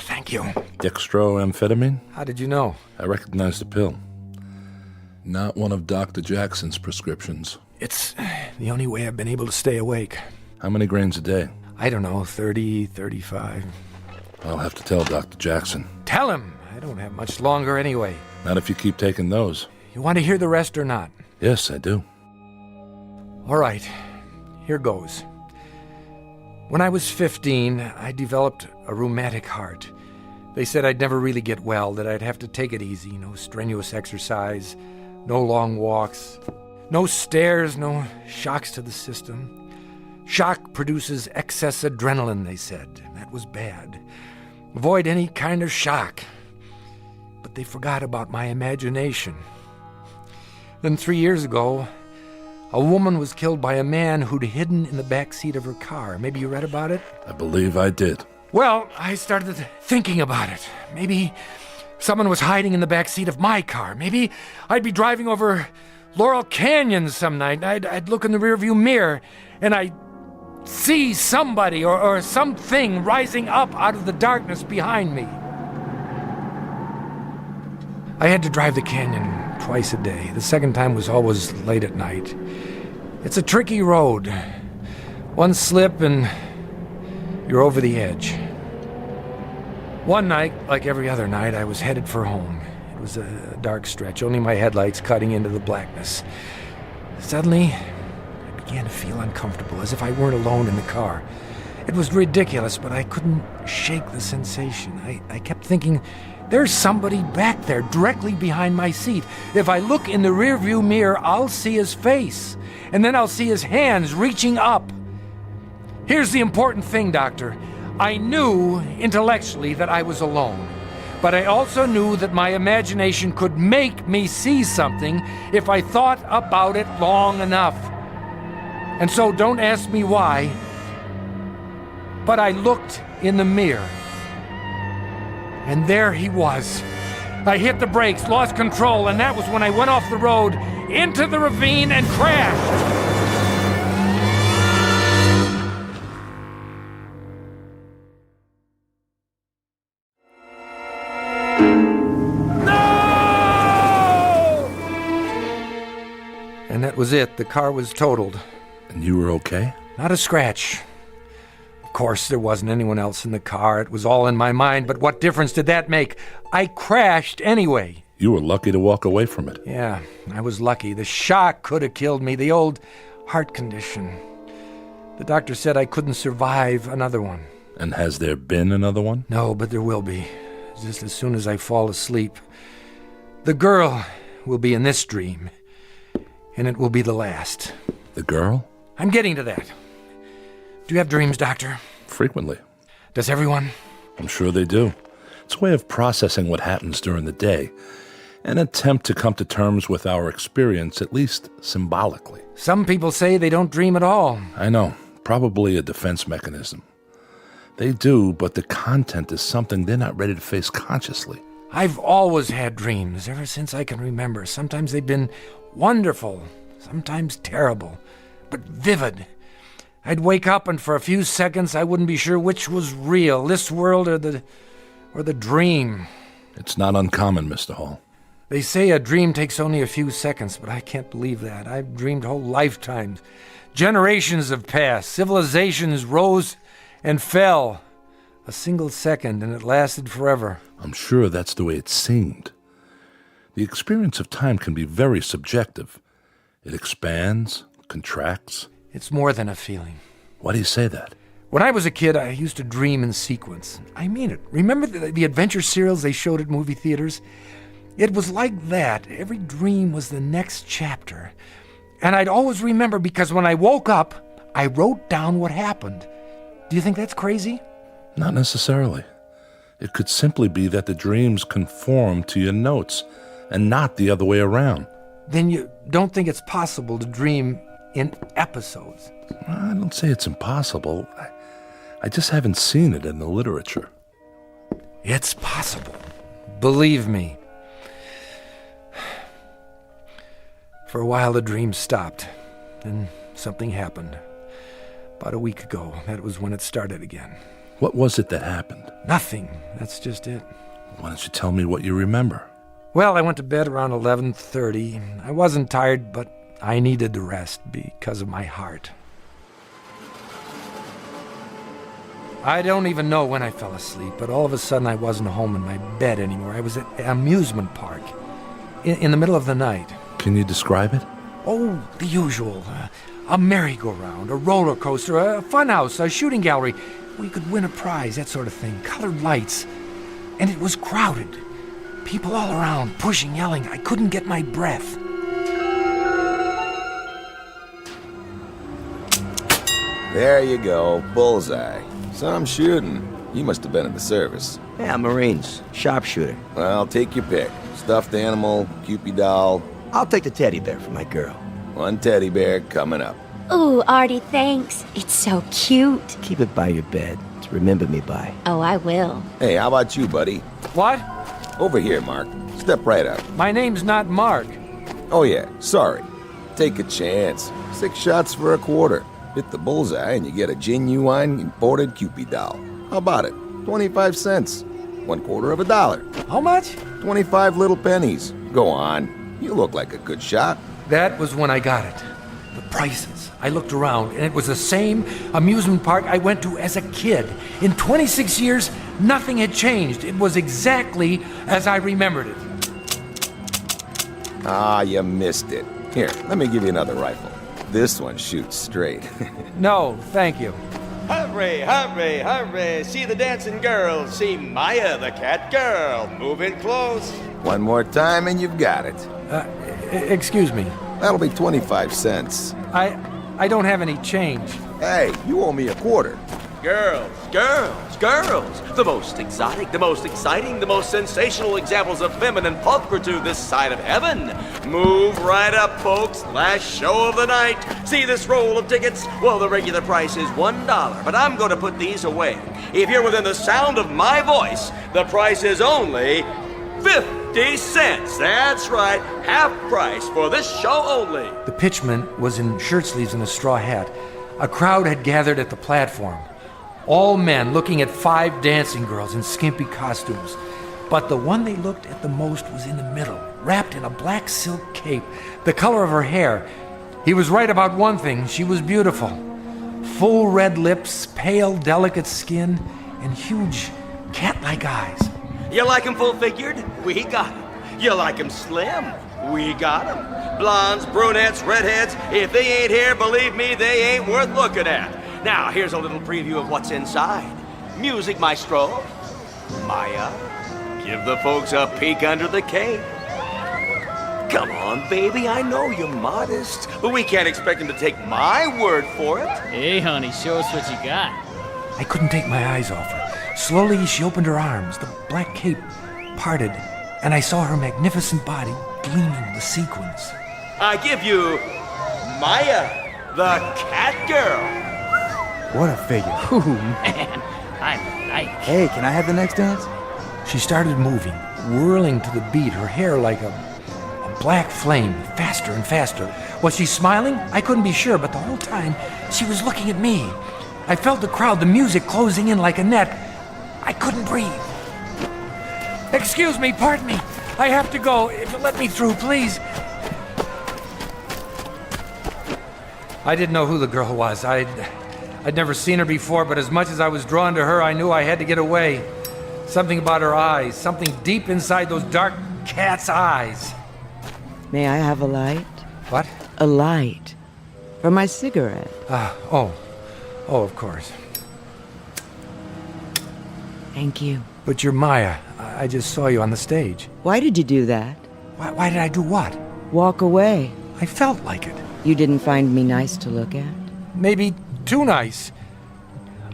Thank you. Dextroamphetamine? How did you know? I recognize the pill. Not one of Dr. Jackson's prescriptions. It's the only way I've been able to stay awake. How many grains a day? I don't know, 30, 35. I'll have to tell Dr. Jackson. Tell him! I don't have much longer anyway. Not if you keep taking those. You want to hear the rest or not? Yes, I do. All right, here goes. When I was 15, I developed a rheumatic heart. They said I'd never really get well, that I'd have to take it easy. No strenuous exercise, no long walks, no stairs, no shocks to the system. Shock produces excess adrenaline, they said. That was bad. Avoid any kind of shock. But they forgot about my imagination. Then 3 years ago, a woman was killed by a man who'd hidden in the back seat of her car. Maybe you read about it? I believe I did. Well, I started thinking about it. Maybe someone was hiding in the back seat of my car. Maybe I'd be driving over Laurel Canyon some night. I'd look in the rearview mirror, and I'd see somebody or something rising up out of the darkness behind me. I had to drive the canyon twice a day. The second time was always late at night. It's a tricky road. One slip and you're over the edge. One night, like every other night, I was headed for home. It was a dark stretch, only my headlights cutting into the blackness. Suddenly, I began to feel uncomfortable, as if I weren't alone in the car. It was ridiculous, but I couldn't shake the sensation. I kept thinking, there's somebody back there, directly behind my seat. If I look in the rearview mirror, I'll see his face, and then I'll see his hands reaching up. Here's the important thing, Doctor. I knew intellectually that I was alone, but I also knew that my imagination could make me see something if I thought about it long enough. And so don't ask me why, but I looked in the mirror, and there he was. I hit the brakes, lost control, and that was when I went off the road into the ravine and crashed. And that was it. The car was totaled. And you were okay? Not a scratch. Of course, there wasn't anyone else in the car. It was all in my mind, but what difference did that make? I crashed anyway. You were lucky to walk away from it. Yeah, I was lucky. The shock could have killed me, the old heart condition. The doctor said I couldn't survive another one. And has there been another one? No, but there will be. Just as soon as I fall asleep. The girl will be in this dream. And it will be the last. The girl? I'm getting to that. Do you have dreams, Doctor? Frequently. Does everyone? I'm sure they do. It's a way of processing what happens during the day. An attempt to come to terms with our experience, at least symbolically. Some people say they don't dream at all. I know. Probably a defense mechanism. They do, but the content is something they're not ready to face consciously. I've always had dreams, ever since I can remember. Sometimes they've been wonderful, sometimes terrible, but vivid. I'd wake up and for a few seconds I wouldn't be sure which was real, this world or the dream. It's not uncommon, Mr. Hall. They say a dream takes only a few seconds, but I can't believe that. I've dreamed whole lifetimes. Generations have passed. Civilizations rose and fell. A single second, and it lasted forever. I'm sure that's the way it seemed. The experience of time can be very subjective. It expands, contracts. It's more than a feeling. Why do you say that? When I was a kid, I used to dream in sequence. I mean it. Remember the adventure serials they showed at movie theaters? It was like that. Every dream was the next chapter. And I'd always remember because when I woke up, I wrote down what happened. Do you think that's crazy? Not necessarily. It could simply be that the dreams conform to your notes and not the other way around. Then you don't think it's possible to dream in episodes? I don't say it's impossible. I just haven't seen it in the literature. It's possible. Believe me. For a while, the dream stopped. Then something happened. About a week ago, that was when it started again. What was it that happened? Nothing. That's just it. Why don't you tell me what you remember? Well, I went to bed around 11:30. I wasn't tired, but I needed the rest because of my heart. I don't even know when I fell asleep, but all of a sudden I wasn't home in my bed anymore. I was at an amusement park in the middle of the night. Can you describe it? Oh, the usual. A merry-go-round, a roller coaster, a funhouse, a shooting gallery where you could win a prize, that sort of thing. Colored lights. And it was crowded. People all around, pushing, yelling. I couldn't get my breath. There you go, bullseye. Some shooting. You must have been in the service. Yeah, Marines. Sharpshooter. Well, take your pick. Stuffed animal, Cupid doll. I'll take the teddy bear for my girl. One teddy bear coming up. Ooh, Artie, thanks. It's so cute. Keep it by your bed to remember me by. Oh, I will. Hey, how about you, buddy? What? Over here, Mark. Step right up. My name's not Mark. Oh, yeah. Sorry. Take a chance. 6 shots for a quarter. Hit the bullseye and you get a genuine imported Cupid doll. How about it? 25 cents. 1/4 of a dollar. How much? 25 little pennies. Go on. You look like a good shot. That was when I got it. The prices. I looked around, and it was the same amusement park I went to as a kid. In 26 years, nothing had changed. It was exactly as I remembered it. Ah, you missed it. Here, let me give you another rifle. This one shoots straight. No, thank you. Hurry, hurry, hurry. See the dancing girls. See Maya, the cat girl. Move in close. One more time and you've got it. Excuse me. That'll be 25 cents. I don't have any change. Hey, you owe me a quarter. Girls, girls, girls. The most exotic, the most exciting, the most sensational examples of feminine pulchritude this side of heaven. Move right up, folks. Last show of the night. See this roll of tickets? Well, the regular price is $1, but I'm going to put these away. If you're within the sound of my voice, the price is only 50 cents. That's right. Half price for this show only. The pitchman was in shirt sleeves and a straw hat. A crowd had gathered at the platform. All men looking at 5 dancing girls in skimpy costumes. But the one they looked at the most was in the middle, wrapped in a black silk cape, the color of her hair. He was right about one thing. She was beautiful. Full red lips, pale, delicate skin, and huge cat-like eyes. You like 'em full-figured? We got 'em. You like 'em slim? We got 'em. Blondes, brunettes, redheads. If they ain't here, believe me, they ain't worth looking at. Now, here's a little preview of what's inside. Music maestro, Maya, give the folks a peek under the cape. Come on, baby, I know you're modest, but we can't expect him to take my word for it. Hey, honey, show us what you got. I couldn't take my eyes off her. Slowly, she opened her arms. The black cape parted, and I saw her magnificent body gleaming with sequins. I give you Maya, the cat girl. What a figure. Ooh, man, I like. Hey, can I have the next dance? She started moving, whirling to the beat, her hair like a black flame, faster and faster. Was she smiling? I couldn't be sure, but the whole time she was looking at me. I felt the crowd, the music closing in like a net. I couldn't breathe. Excuse me, pardon me. I have to go. If you let me through, please. I didn't know who the girl was. I'd never seen her before, but as much as I was drawn to her, I knew I had to get away. Something about her eyes, something deep inside those dark cat's eyes. May I have a light? What? A light. For my cigarette. Oh, of course. Thank you. But you're Maya. I just saw you on the stage. Why did you do that? Why did I do what? Walk away. I felt like it. You didn't find me nice to look at? Maybe too nice.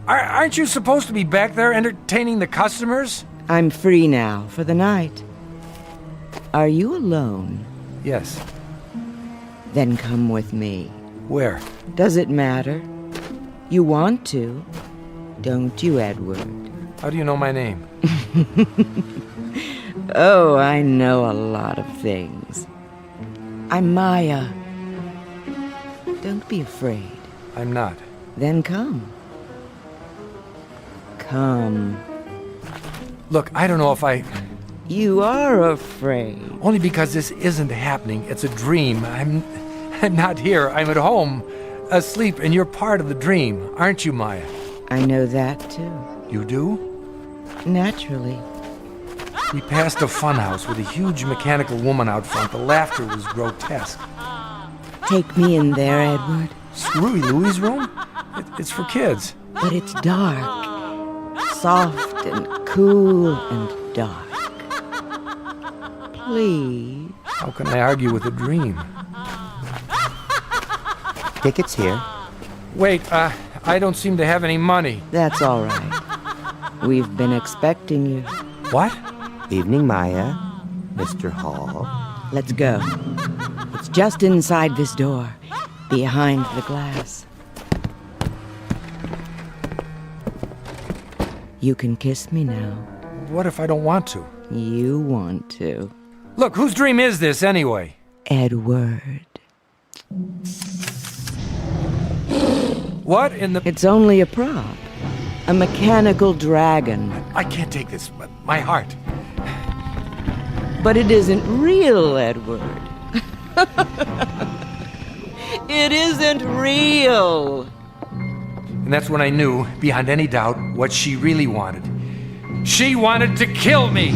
Aren't you supposed to be back there entertaining the customers? I'm free now for the night. Are you alone? Yes. Then come with me. Where? Does it matter? You want to, don't you, Edward? How do you know my name? Oh, I know a lot of things. I'm Maya. Don't be afraid. I'm not. Then come. Come. Look, I don't know if I... You are afraid. Only because this isn't happening. It's a dream. I'm not here. I'm at home, asleep, and you're part of the dream, aren't you, Maya? I know that, too. You do? Naturally. We passed a funhouse with a huge mechanical woman out front. The laughter was grotesque. Take me in there, Edward. Screwy Louie's room? It's for kids. But it's dark. Soft and cool and dark. Please. How can I argue with a dream? Tickets here. Wait, I don't seem to have any money. That's all right. We've been expecting you. What? Evening, Maya. Mr. Hall. Let's go. It's just inside this door, behind the glass. You can kiss me now. What if I don't want to? You want to. Look, whose dream is this, anyway? Edward. What in the... It's only a prop. A mechanical dragon. I can't take this. My heart. But it isn't real, Edward. It isn't real. And that's when I knew, beyond any doubt, what she really wanted. She wanted to kill me!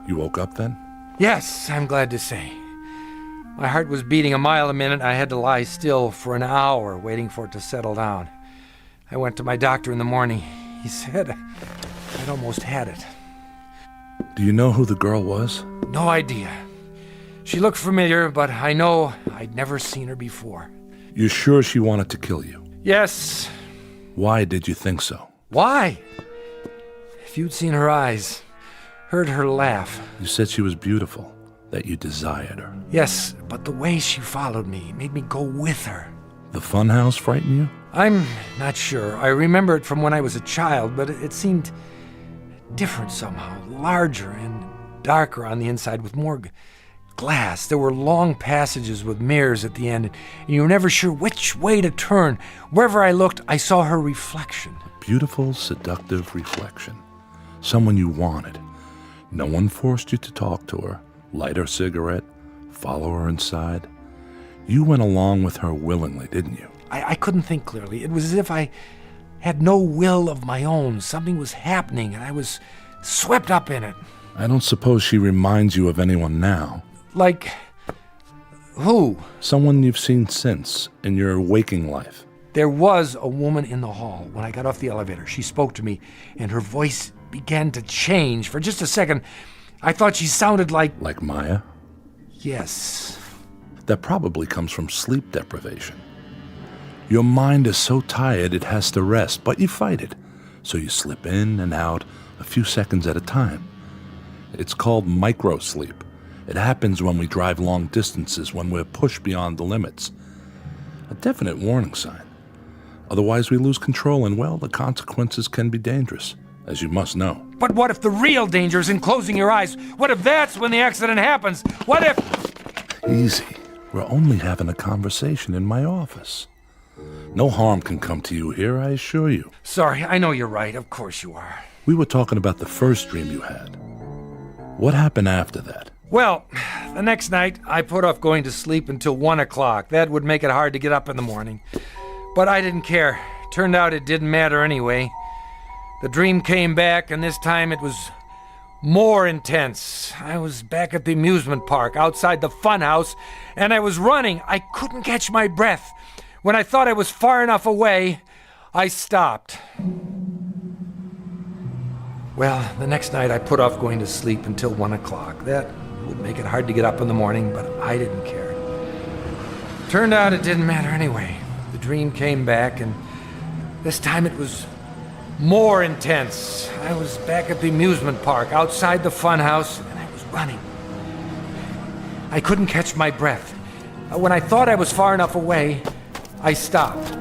You woke up then? Yes, I'm glad to say. My heart was beating a mile a minute. I had to lie still for an hour, waiting for it to settle down. I went to my doctor in the morning. He said I'd almost had it. Do you know who the girl was? No idea. She looked familiar, but I know I'd never seen her before. You're sure she wanted to kill you? Yes. Why did you think so? Why? If you'd seen her eyes, heard her laugh. You said she was beautiful, that you desired her. Yes, but the way she followed me made me go with her. The funhouse frightened you? I'm not sure. I remember it from when I was a child, but it seemed different somehow. Larger and darker on the inside with more glass. There were long passages with mirrors at the end, and you were never sure which way to turn. Wherever I looked, I saw her reflection. A beautiful, seductive reflection. Someone you wanted. No one forced you to talk to her, light her cigarette, follow her inside. You went along with her willingly, didn't you? I couldn't think clearly. It was as if I had no will of my own. Something was happening, and I was swept up in it. I don't suppose she reminds you of anyone now. Like who? Someone you've seen since, in your waking life. There was a woman in the hall when I got off the elevator. She spoke to me, and her voice began to change. For just a second, I thought she sounded like... Like Maya? Yes. That probably comes from sleep deprivation. Your mind is so tired it has to rest, but you fight it. So you slip in and out a few seconds at a time. It's called micro-sleep. It happens when we drive long distances, when we're pushed beyond the limits. A definite warning sign. Otherwise, we lose control, and, well, the consequences can be dangerous, as you must know. But what if the real danger is in closing your eyes? What if that's when the accident happens? What if... Easy. We're only having a conversation in my office. No harm can come to you here, I assure you. Sorry, I know you're right. Of course you are. We were talking about the first dream you had. What happened after that? Well, the next night, I put off going to sleep until 1 o'clock. That would make it hard to get up in the morning. But I didn't care. Turned out it didn't matter anyway. The dream came back, and this time it was more intense. I was back at the amusement park, outside the fun house, and I was running. I couldn't catch my breath. When I thought I was far enough away, I stopped. Well, the next night I put off going to sleep until 1 o'clock. That would make it hard to get up in the morning, but I didn't care. Turned out it didn't matter anyway. The dream came back, and this time it was more intense. I was back at the amusement park, outside the fun house, and I was running. I couldn't catch my breath. When I thought I was far enough away, I stopped.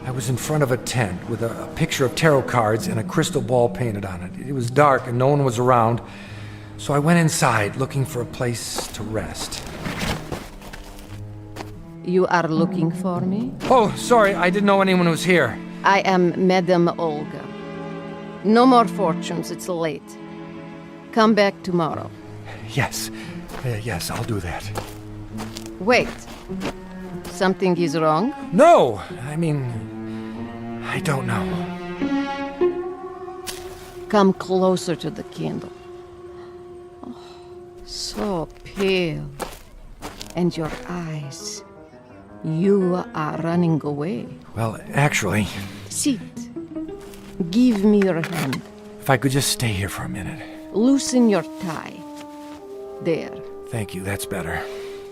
I was in front of a tent with a picture of tarot cards and a crystal ball painted on it. It was dark and no one was around, so I went inside looking for a place to rest. You are looking for me? Oh, sorry, I didn't know anyone was here. I am Madame Olga. No more fortunes, it's late. Come back tomorrow. Yes, I'll do that. Wait. Something is wrong? No, I don't know. Come closer to the candle. Oh, so pale. And your eyes. You are running away. Well, actually... Sit. Give me your hand. If I could just stay here for a minute. Loosen your tie. There. Thank you, that's better.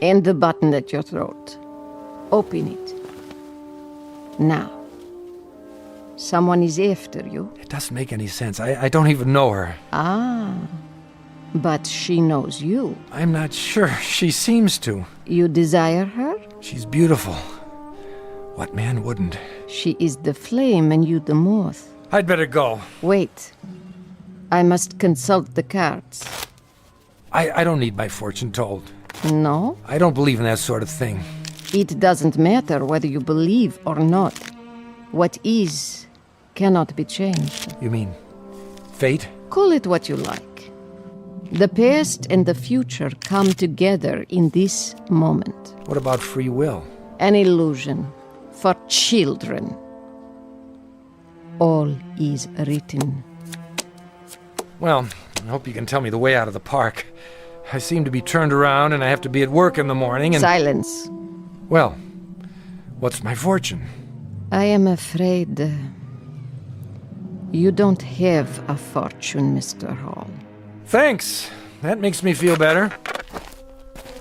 And the button at your throat. Open it. Now. Someone is after you. It doesn't make any sense. I don't even know her. Ah. But she knows you. I'm not sure. She seems to. You desire her? She's beautiful. What man wouldn't? She is the flame and you the moth. I'd better go. Wait. I must consult the cards. I don't need my fortune told. No? I don't believe in that sort of thing. It doesn't matter whether you believe or not. What is cannot be changed. You mean fate? Call it what you like. The past and the future come together in this moment. What about free will? An illusion for children. All is written. Well, I hope you can tell me the way out of the park. I seem to be turned around and I have to be at work in the morning and... Silence. Well, what's my fortune? I am afraid you don't have a fortune, Mr. Hall. Thanks. That makes me feel better.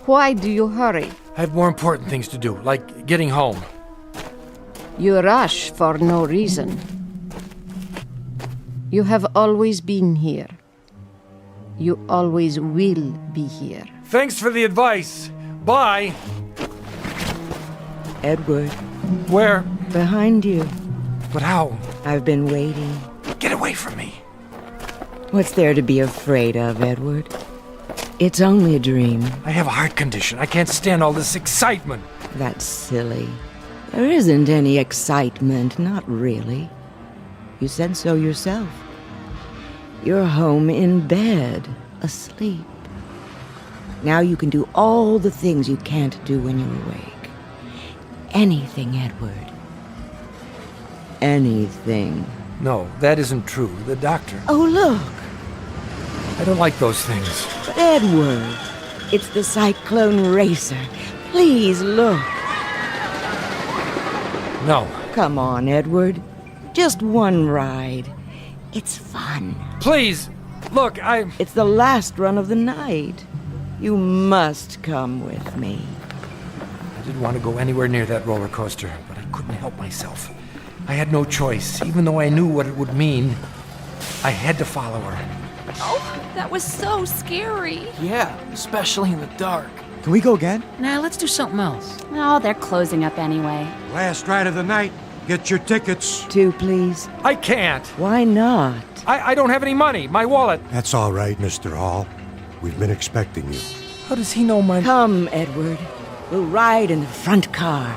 Why do you hurry? I have more important things to do, like getting home. You rush for no reason. You have always been here. You always will be here. Thanks for the advice. Bye. Edward. Where? Behind you. But how? I've been waiting. Get away from me. What's there to be afraid of, Edward? It's only a dream. I have a heart condition. I can't stand all this excitement. That's silly. There isn't any excitement, not really. You said so yourself. You're home in bed, asleep. Now you can do all the things you can't do when you're awake. Anything, Edward. Anything. No, that isn't true. The doctor... Oh, look! I don't like those things. But Edward, it's the Cyclone Racer. Please look. No. Come on, Edward. Just one ride. It's fun. Please! Look, It's the last run of the night. You must come with me. I didn't want to go anywhere near that roller coaster, but I couldn't help myself. I had no choice. Even though I knew what it would mean, I had to follow her. Oh, that was so scary. Yeah, especially in the dark. Can we go again? Nah, let's do something else. Oh, they're closing up anyway. Last ride of the night. Get your tickets. 2, please. I can't. Why not? I don't have any money. My wallet. That's all right, Mr. Hall. We've been expecting you. How does he know my... Come, Edward. We'll ride in the front car.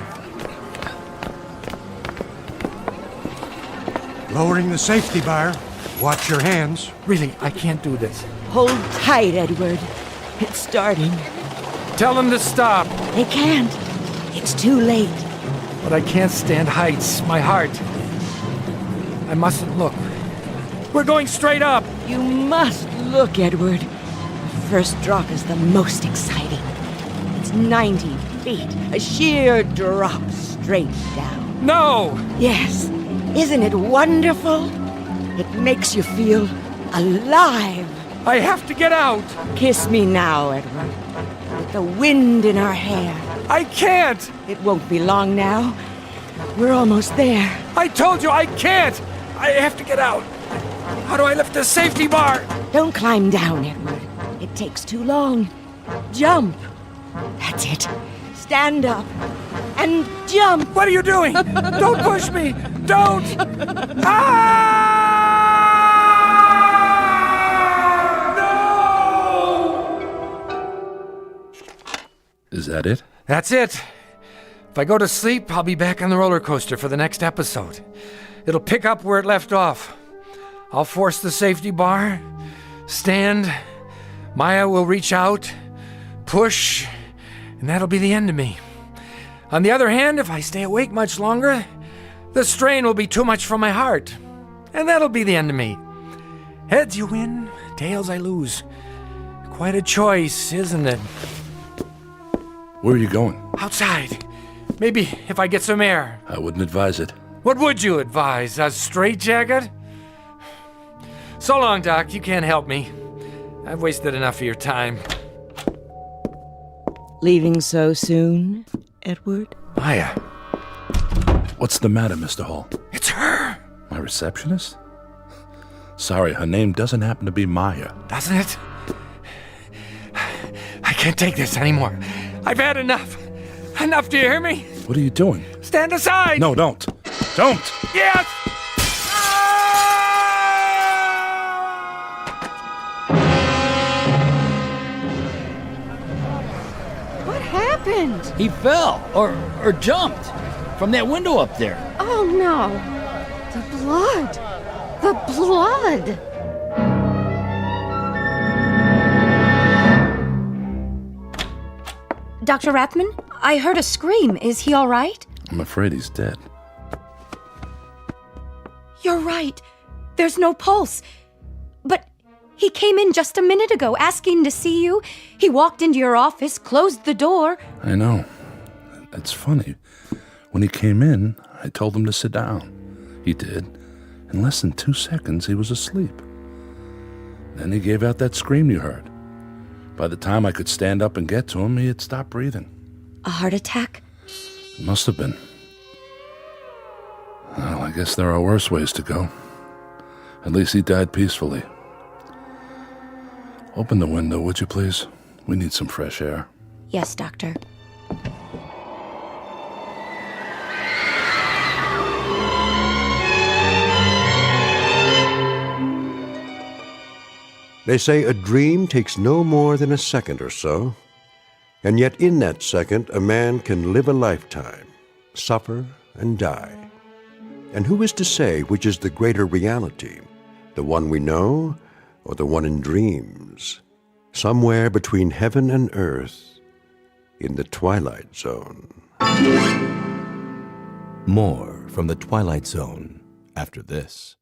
Lowering the safety bar. Watch your hands. Really, I can't do this. Hold tight, Edward. It's starting. Tell them to stop. They can't. It's too late. But I can't stand heights. My heart. I mustn't look. We're going straight up. You must look, Edward. The first drop is the most exciting. It's 90 feet. A sheer drop straight down. No! Yes. Isn't it wonderful? It makes you feel alive. I have to get out. Kiss me now, Edward. With the wind in our hair. I can't. It won't be long now. We're almost there. I told you I can't. I have to get out. How do I lift the safety bar? Don't climb down, Edward. It takes too long. Jump. That's it. Stand up. And jump. What are you doing? Don't push me. Don't. Is that it? That's it. If I go to sleep, I'll be back on the roller coaster for the next episode. It'll pick up where it left off. I'll force the safety bar, stand, Maya will reach out, push, and that'll be the end of me. On the other hand, if I stay awake much longer, the strain will be too much for my heart, and that'll be the end of me. Heads you win, tails I lose. Quite a choice, isn't it? Where are you going? Outside. Maybe if I get some air. I wouldn't advise it. What would you advise? A straitjacket? So long, Doc. You can't help me. I've wasted enough of your time. Leaving so soon, Edward? Maya. What's the matter, Mr. Hall? It's her. My receptionist? Sorry, her name doesn't happen to be Maya. Doesn't it? I can't take this anymore. I've had enough. Enough, do you hear me? What are you doing? Stand aside! No, don't. Don't! Yes! What happened? He fell, or jumped, from that window up there. Oh no! The blood! The blood! Dr. Rathman, I heard a scream. Is he all right? I'm afraid he's dead. You're right. There's no pulse. But he came in just a minute ago asking to see you. He walked into your office, closed the door. I know. It's funny. When he came in, I told him to sit down. He did. In less than 2 seconds, he was asleep. Then he gave out that scream you heard. By the time I could stand up and get to him, he had stopped breathing. A heart attack? It must have been. Well, I guess there are worse ways to go. At least he died peacefully. Open the window, would you please? We need some fresh air. Yes, Doctor. They say a dream takes no more than a second or so, and yet in that second a man can live a lifetime, suffer and die. And who is to say which is the greater reality, the one we know or the one in dreams, somewhere between heaven and earth, in the Twilight Zone? More from the Twilight Zone after this.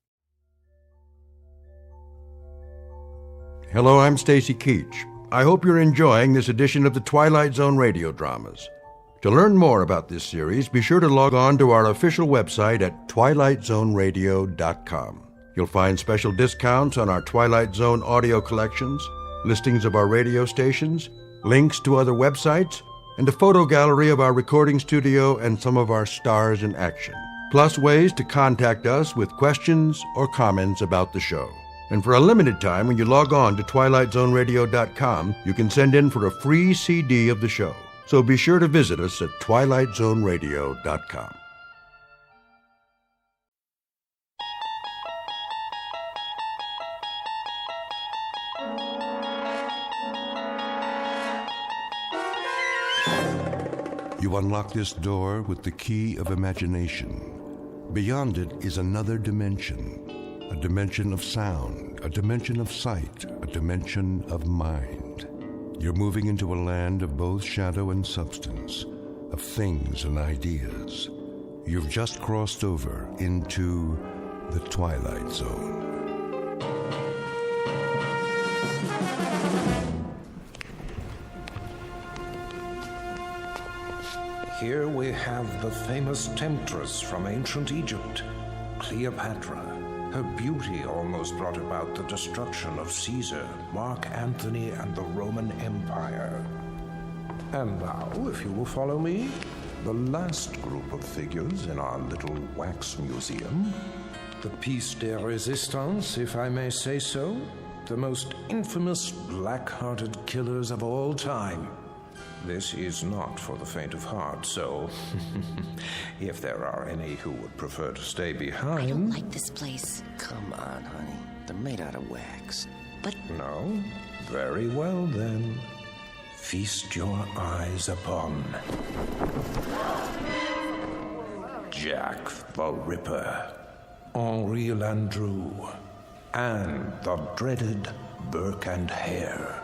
Hello, I'm Stacy Keach. I hope you're enjoying this edition of the Twilight Zone radio dramas. To learn more about this series, be sure to log on to our official website at twilightzoneradio.com. You'll find special discounts on our Twilight Zone audio collections, listings of our radio stations, links to other websites, and a photo gallery of our recording studio and some of our stars in action. Plus ways to contact us with questions or comments about the show. And for a limited time, when you log on to twilightzoneradio.com, you can send in for a free CD of the show. So be sure to visit us at twilightzoneradio.com. You unlock this door with the key of imagination. Beyond it is another dimension, a dimension of sound, a dimension of sight, a dimension of mind. You're moving into a land of both shadow and substance, of things and ideas. You've just crossed over into the Twilight Zone. Here we have the famous temptress from ancient Egypt, Cleopatra. Her beauty almost brought about the destruction of Caesar, Mark Antony, and the Roman Empire. And now, if you will follow me, the last group of figures in our little wax museum. The piece de resistance, if I may say so. The most infamous black-hearted killers of all time. This is not for the faint of heart, so if there are any who would prefer to stay behind... I don't like this place. Come on, honey. They're made out of wax. But... No? Very well, then. Feast your eyes upon... Jack the Ripper, Henri Landru, and the dreaded Burke and Hare.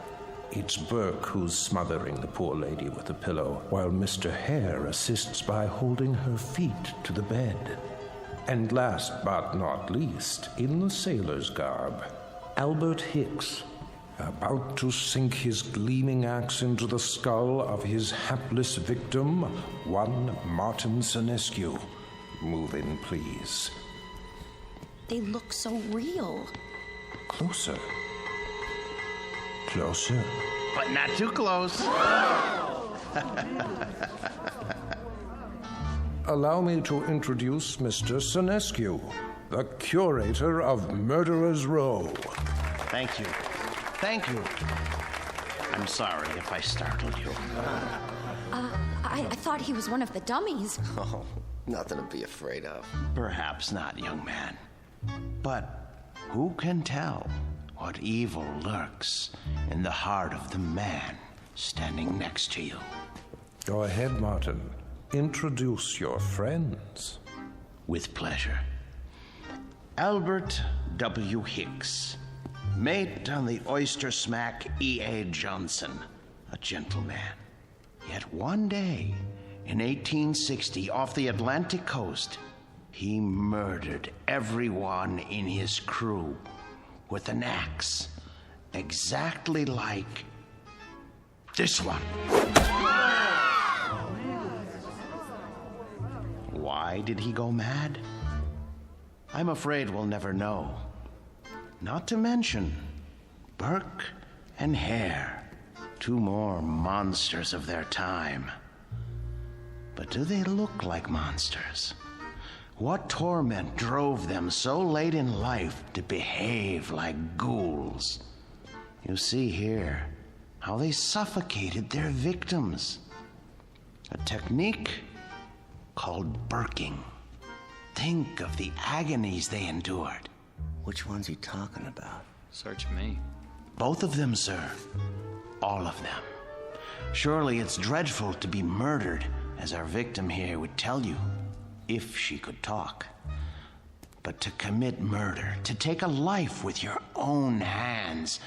It's Burke who's smothering the poor lady with a pillow, while Mr. Hare assists by holding her feet to the bed. And last but not least, in the sailor's garb, Albert Hicks, about to sink his gleaming axe into the skull of his hapless victim, one Martin Senescu. Move in, please. They look so real. Closer. Closer. But not too close. Allow me to introduce Mr. Senescu, the curator of Murderer's Row. Thank you. Thank you. I'm sorry if I startled you. I thought he was one of the dummies. Oh, nothing to be afraid of. Perhaps not, young man. But who can tell what evil lurks in the heart of the man standing next to you? Go ahead, Martin. Introduce your friends. With pleasure. Albert W. Hicks, mate on the oyster smack E.A. Johnson, a gentleman. Yet one day, in 1860, off the Atlantic coast, he murdered everyone in his crew with an axe, exactly like this one. Why did he go mad? I'm afraid we'll never know. Not to mention Burke and Hare, two more monsters of their time. But do they look like monsters? What torment drove them so late in life to behave like ghouls? You see here how they suffocated their victims. A technique called burking. Think of the agonies they endured. Which one's he talking about? Search me. Both of them, sir. All of them. Surely it's dreadful to be murdered, as our victim here would tell you, if she could talk. But to commit murder, to take a life with your own hands,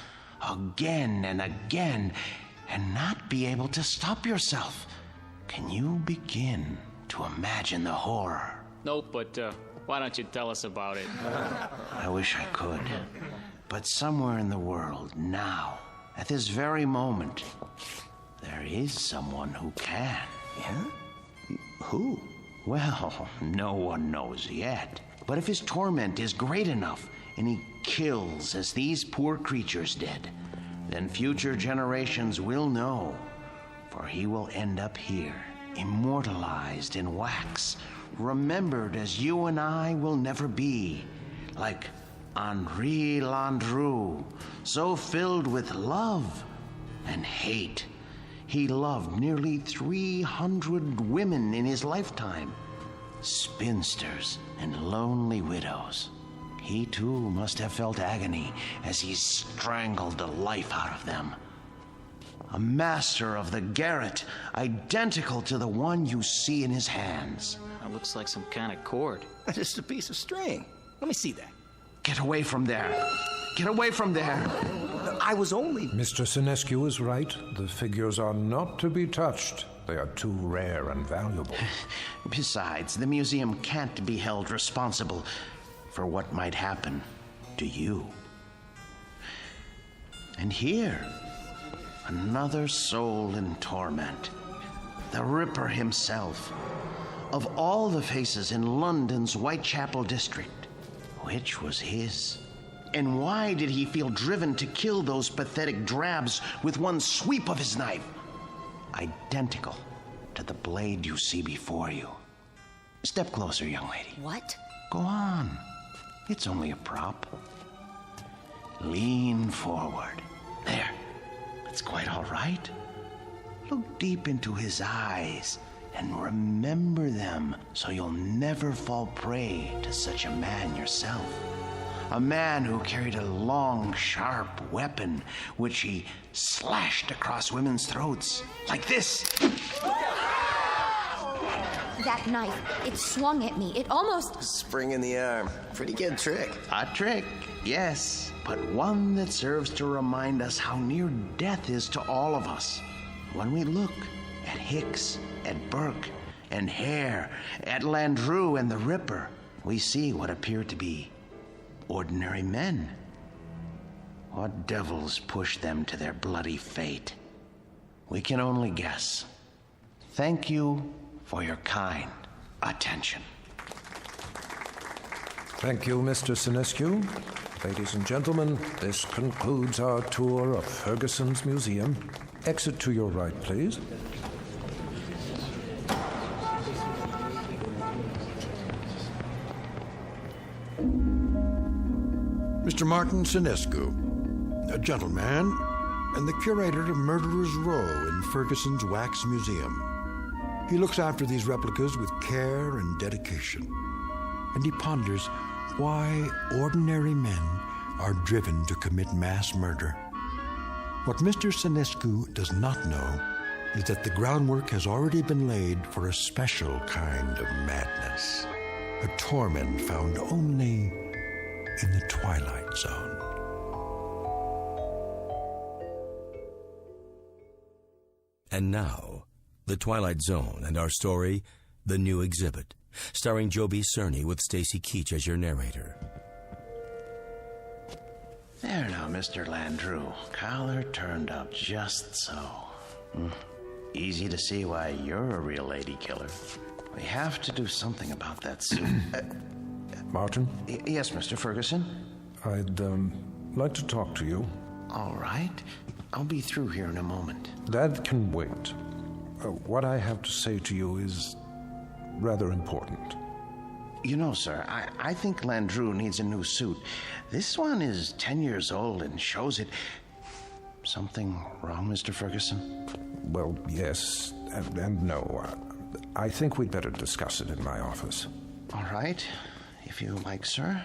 again and again, and not be able to stop yourself. Can you begin to imagine the horror? Nope, but why don't you tell us about it? I wish I could. But somewhere in the world, now, at this very moment, there is someone who can. Yeah? Who? Well, no one knows yet. But if his torment is great enough, and he kills as these poor creatures did, then future generations will know. For he will end up here, immortalized in wax, remembered as you and I will never be, like Henri Landru, so filled with love and hate. He loved nearly 300 women in his lifetime, spinsters and lonely widows. He too must have felt agony as he strangled the life out of them. A master of the garret, identical to the one you see in his hands. That looks like some kind of cord. Just a piece of string. Let me see that. Get away from there. Get away from there. I was only... Mr. Sinescu is right. The figures are not to be touched. They are too rare and valuable. Besides, the museum can't be held responsible for what might happen to you. And here, another soul in torment. The Ripper himself. Of all the faces in London's Whitechapel district, which was his? And why did he feel driven to kill those pathetic drabs with one sweep of his knife? Identical to the blade you see before you. Step closer, young lady. What? Go on. It's only a prop. Lean forward. There. That's quite all right. Look deep into his eyes and remember them so you'll never fall prey to such a man yourself. A man who carried a long, sharp weapon which he slashed across women's throats. Like this. That knife, it swung at me. It almost... Spring in the arm. Pretty good trick. A trick, yes, but one that serves to remind us how near death is to all of us. When we look at Hicks, at Burke, and Hare, at Landru and the Ripper, we see what appear to be ordinary men. What devils pushed them to their bloody fate? We can only guess. Thank you for your kind attention. Thank you, Mr. Sinescu. Ladies and gentlemen, this concludes our tour of Ferguson's museum. Exit to your right, please. Mr. Martin Sinescu, a gentleman, and the curator of Murderer's Row in Ferguson's Wax Museum. He looks after these replicas with care and dedication, and he ponders why ordinary men are driven to commit mass murder. What Mr. Sinescu does not know is that the groundwork has already been laid for a special kind of madness, a torment found only in the Twilight Zone. And now, The Twilight Zone and our story, The New Exhibit, starring Joby Cerny with Stacy Keach as your narrator. There now, Mr. Landru. Collar turned up just so. Easy to see why you're a real lady killer. We have to do something about that suit. Martin? Yes, Mr. Ferguson? I'd like to talk to you. All right. I'll be through here in a moment. That can wait. What I have to say to you is rather important. You know, sir, I think Landru needs a new suit. This one is 10 years old and shows it. Something wrong, Mr. Ferguson? Well, yes and no. I think we'd better discuss it in my office. All right, if you like, sir.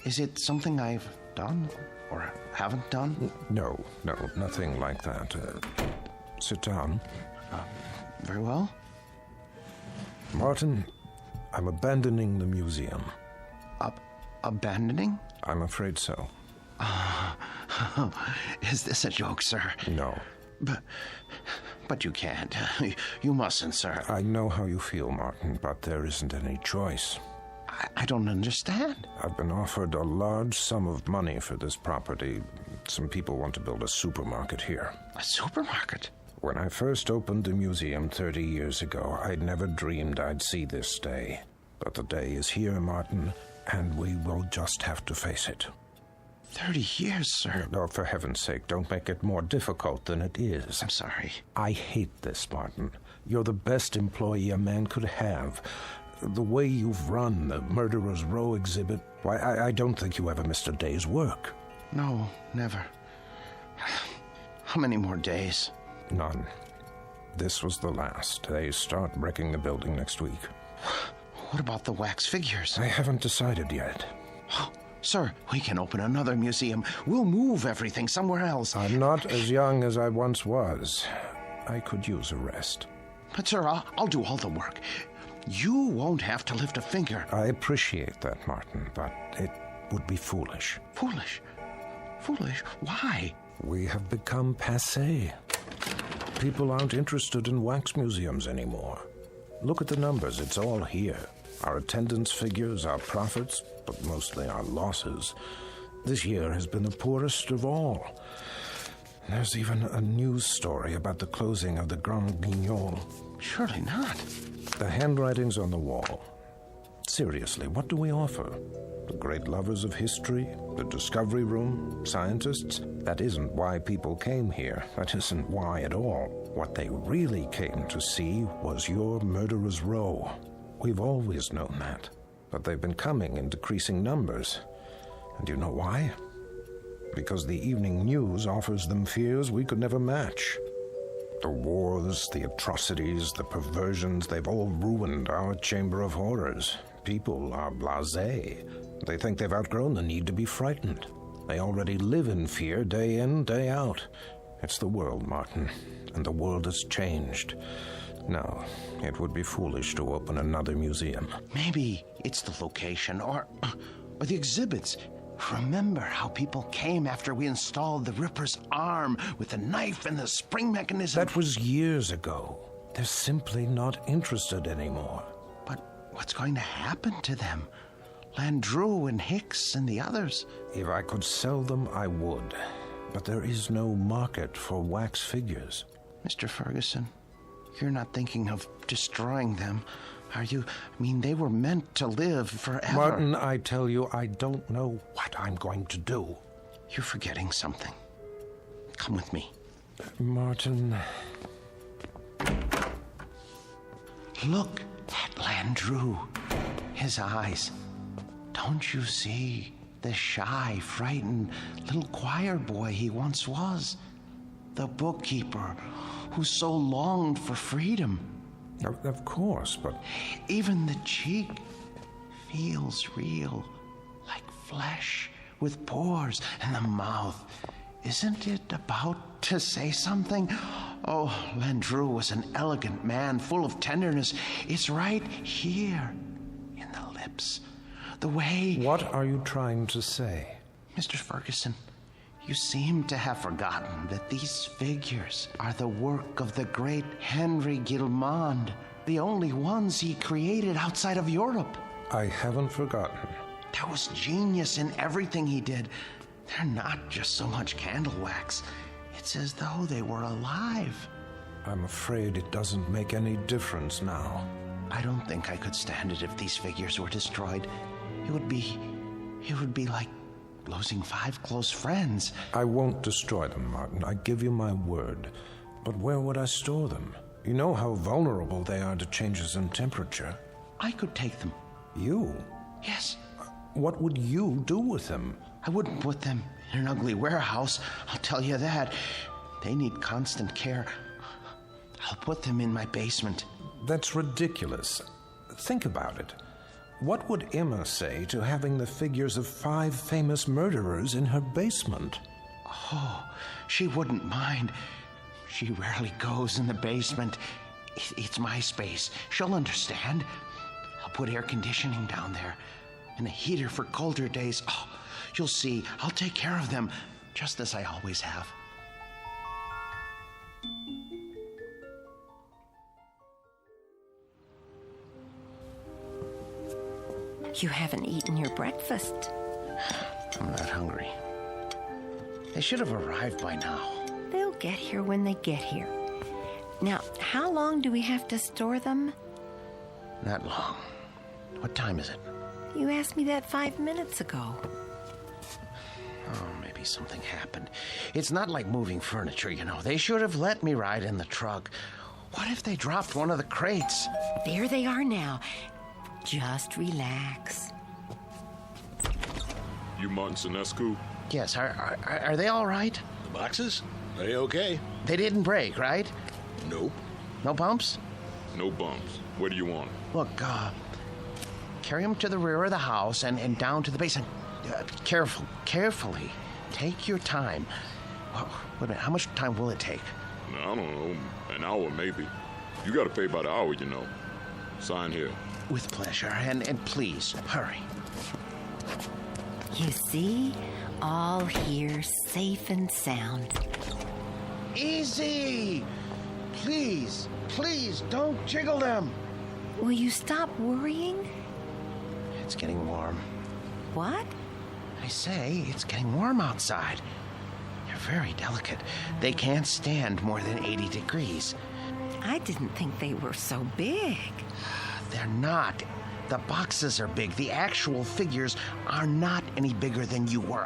Is it something I've done or haven't done? No, nothing like that. Sit down. Very well. Martin, I'm abandoning the museum. Abandoning? I'm afraid so. Is this a joke, sir? No. But you can't. You mustn't, sir. I know how you feel, Martin, but there isn't any choice. I don't understand. I've been offered a large sum of money for this property. Some people want to build a supermarket here. A supermarket? When I first opened the museum 30 years ago, I'd never dreamed I'd see this day. But the day is here, Martin, and we will just have to face it. 30 years, sir. No, for heaven's sake, don't make it more difficult than it is. I'm sorry. I hate this, Martin. You're the best employee a man could have. The way you've run the Murderer's Row exhibit, why, I don't think you ever missed a day's work. No, never. How many more days? None. This was the last. They start wrecking the building next week. What about the wax figures? I haven't decided yet. Sir, we can open another museum. We'll move everything somewhere else. I'm not as young as I once was. I could use a rest. But, sir, I'll do all the work. You won't have to lift a finger. I appreciate that, Martin, but it would be foolish. Foolish? Foolish? Why? We have become passé. People aren't interested in wax museums anymore. Look at the numbers, it's all here. Our attendance figures, our profits, but mostly our losses. This year has been the poorest of all. There's even a news story about the closing of the Grand Guignol. Surely not. The handwriting's on the wall. Seriously, what do we offer? The great lovers of history? The discovery room? Scientists? That isn't why people came here. That isn't why at all. What they really came to see was your Murderer's Row. We've always known that. But they've been coming in decreasing numbers. And you know why? Because the evening news offers them fears we could never match. The wars, the atrocities, the perversions, they've all ruined our Chamber of Horrors. People are blasé. They think they've outgrown the need to be frightened. They already live in fear day in, day out. It's the world, Martin, and the world has changed. No, it would be foolish to open another museum. Maybe it's the location or the exhibits. Remember how people came after we installed the Ripper's arm with the knife and the spring mechanism? That was years ago. They're simply not interested anymore. But what's going to happen to them? Landru and Hicks and the others? If I could sell them, I would. But there is no market for wax figures. Mr. Ferguson, you're not thinking of destroying them, are you? I mean, they were meant to live forever. Martin, I tell you, I don't know what I'm going to do. You're forgetting something. Come with me. Martin... Look at Landru. His eyes. Don't you see the shy, frightened little choir boy he once was? The bookkeeper who so longed for freedom. Of course, but... Even the cheek feels real, like flesh with pores, and the mouth. Isn't it about to say something? Oh, Landru was an elegant man, full of tenderness. It's right here, in the lips. The way... What are you trying to say? Mr. Ferguson, you seem to have forgotten that these figures are the work of the great Henry Guillemond, the only ones he created outside of Europe. I haven't forgotten. There was genius in everything he did. They're not just so much candle wax. It's as though they were alive. I'm afraid it doesn't make any difference now. I don't think I could stand it if these figures were destroyed. It would be like losing 5 close friends. I won't destroy them, Martin. I give you my word. But where would I store them? You know how vulnerable they are to changes in temperature. I could take them. You? Yes. What would you do with them? I wouldn't put them in an ugly warehouse, I'll tell you that. They need constant care. I'll put them in my basement. That's ridiculous. Think about it. What would Emma say to having the figures of 5 famous murderers in her basement? Oh, she wouldn't mind. She rarely goes in the basement. It's my space. She'll understand. I'll put air conditioning down there and a heater for colder days. Oh, you'll see. I'll take care of them, just as I always have. You haven't eaten your breakfast. I'm not hungry. They should have arrived by now. They'll get here when they get here. Now, how long do we have to store them? Not long. What time is it? You asked me that 5 minutes ago. Oh, maybe something happened. It's not like moving furniture, you know. They should have let me ride in the truck. What if they dropped one of the crates? There they are now. Just relax. You Martin Sinescu? Yes, are they all right? The boxes? They okay. They didn't break, right? Nope. No bumps? No bumps. Where do you want them? Look, carry them to the rear of the house and down to the basement. Carefully. Take your time. Wait a minute, how much time will it take? I don't know, an hour maybe. You gotta pay by the hour, you know. Sign here. With pleasure, and please, hurry. You see? All here safe and sound. Easy! Please, don't jiggle them. Will you stop worrying? It's getting warm. What? I say, it's getting warm outside. They're very delicate. They can't stand more than 80 degrees. I didn't think they were so big. They're not. The boxes are big. The actual figures are not any bigger than you or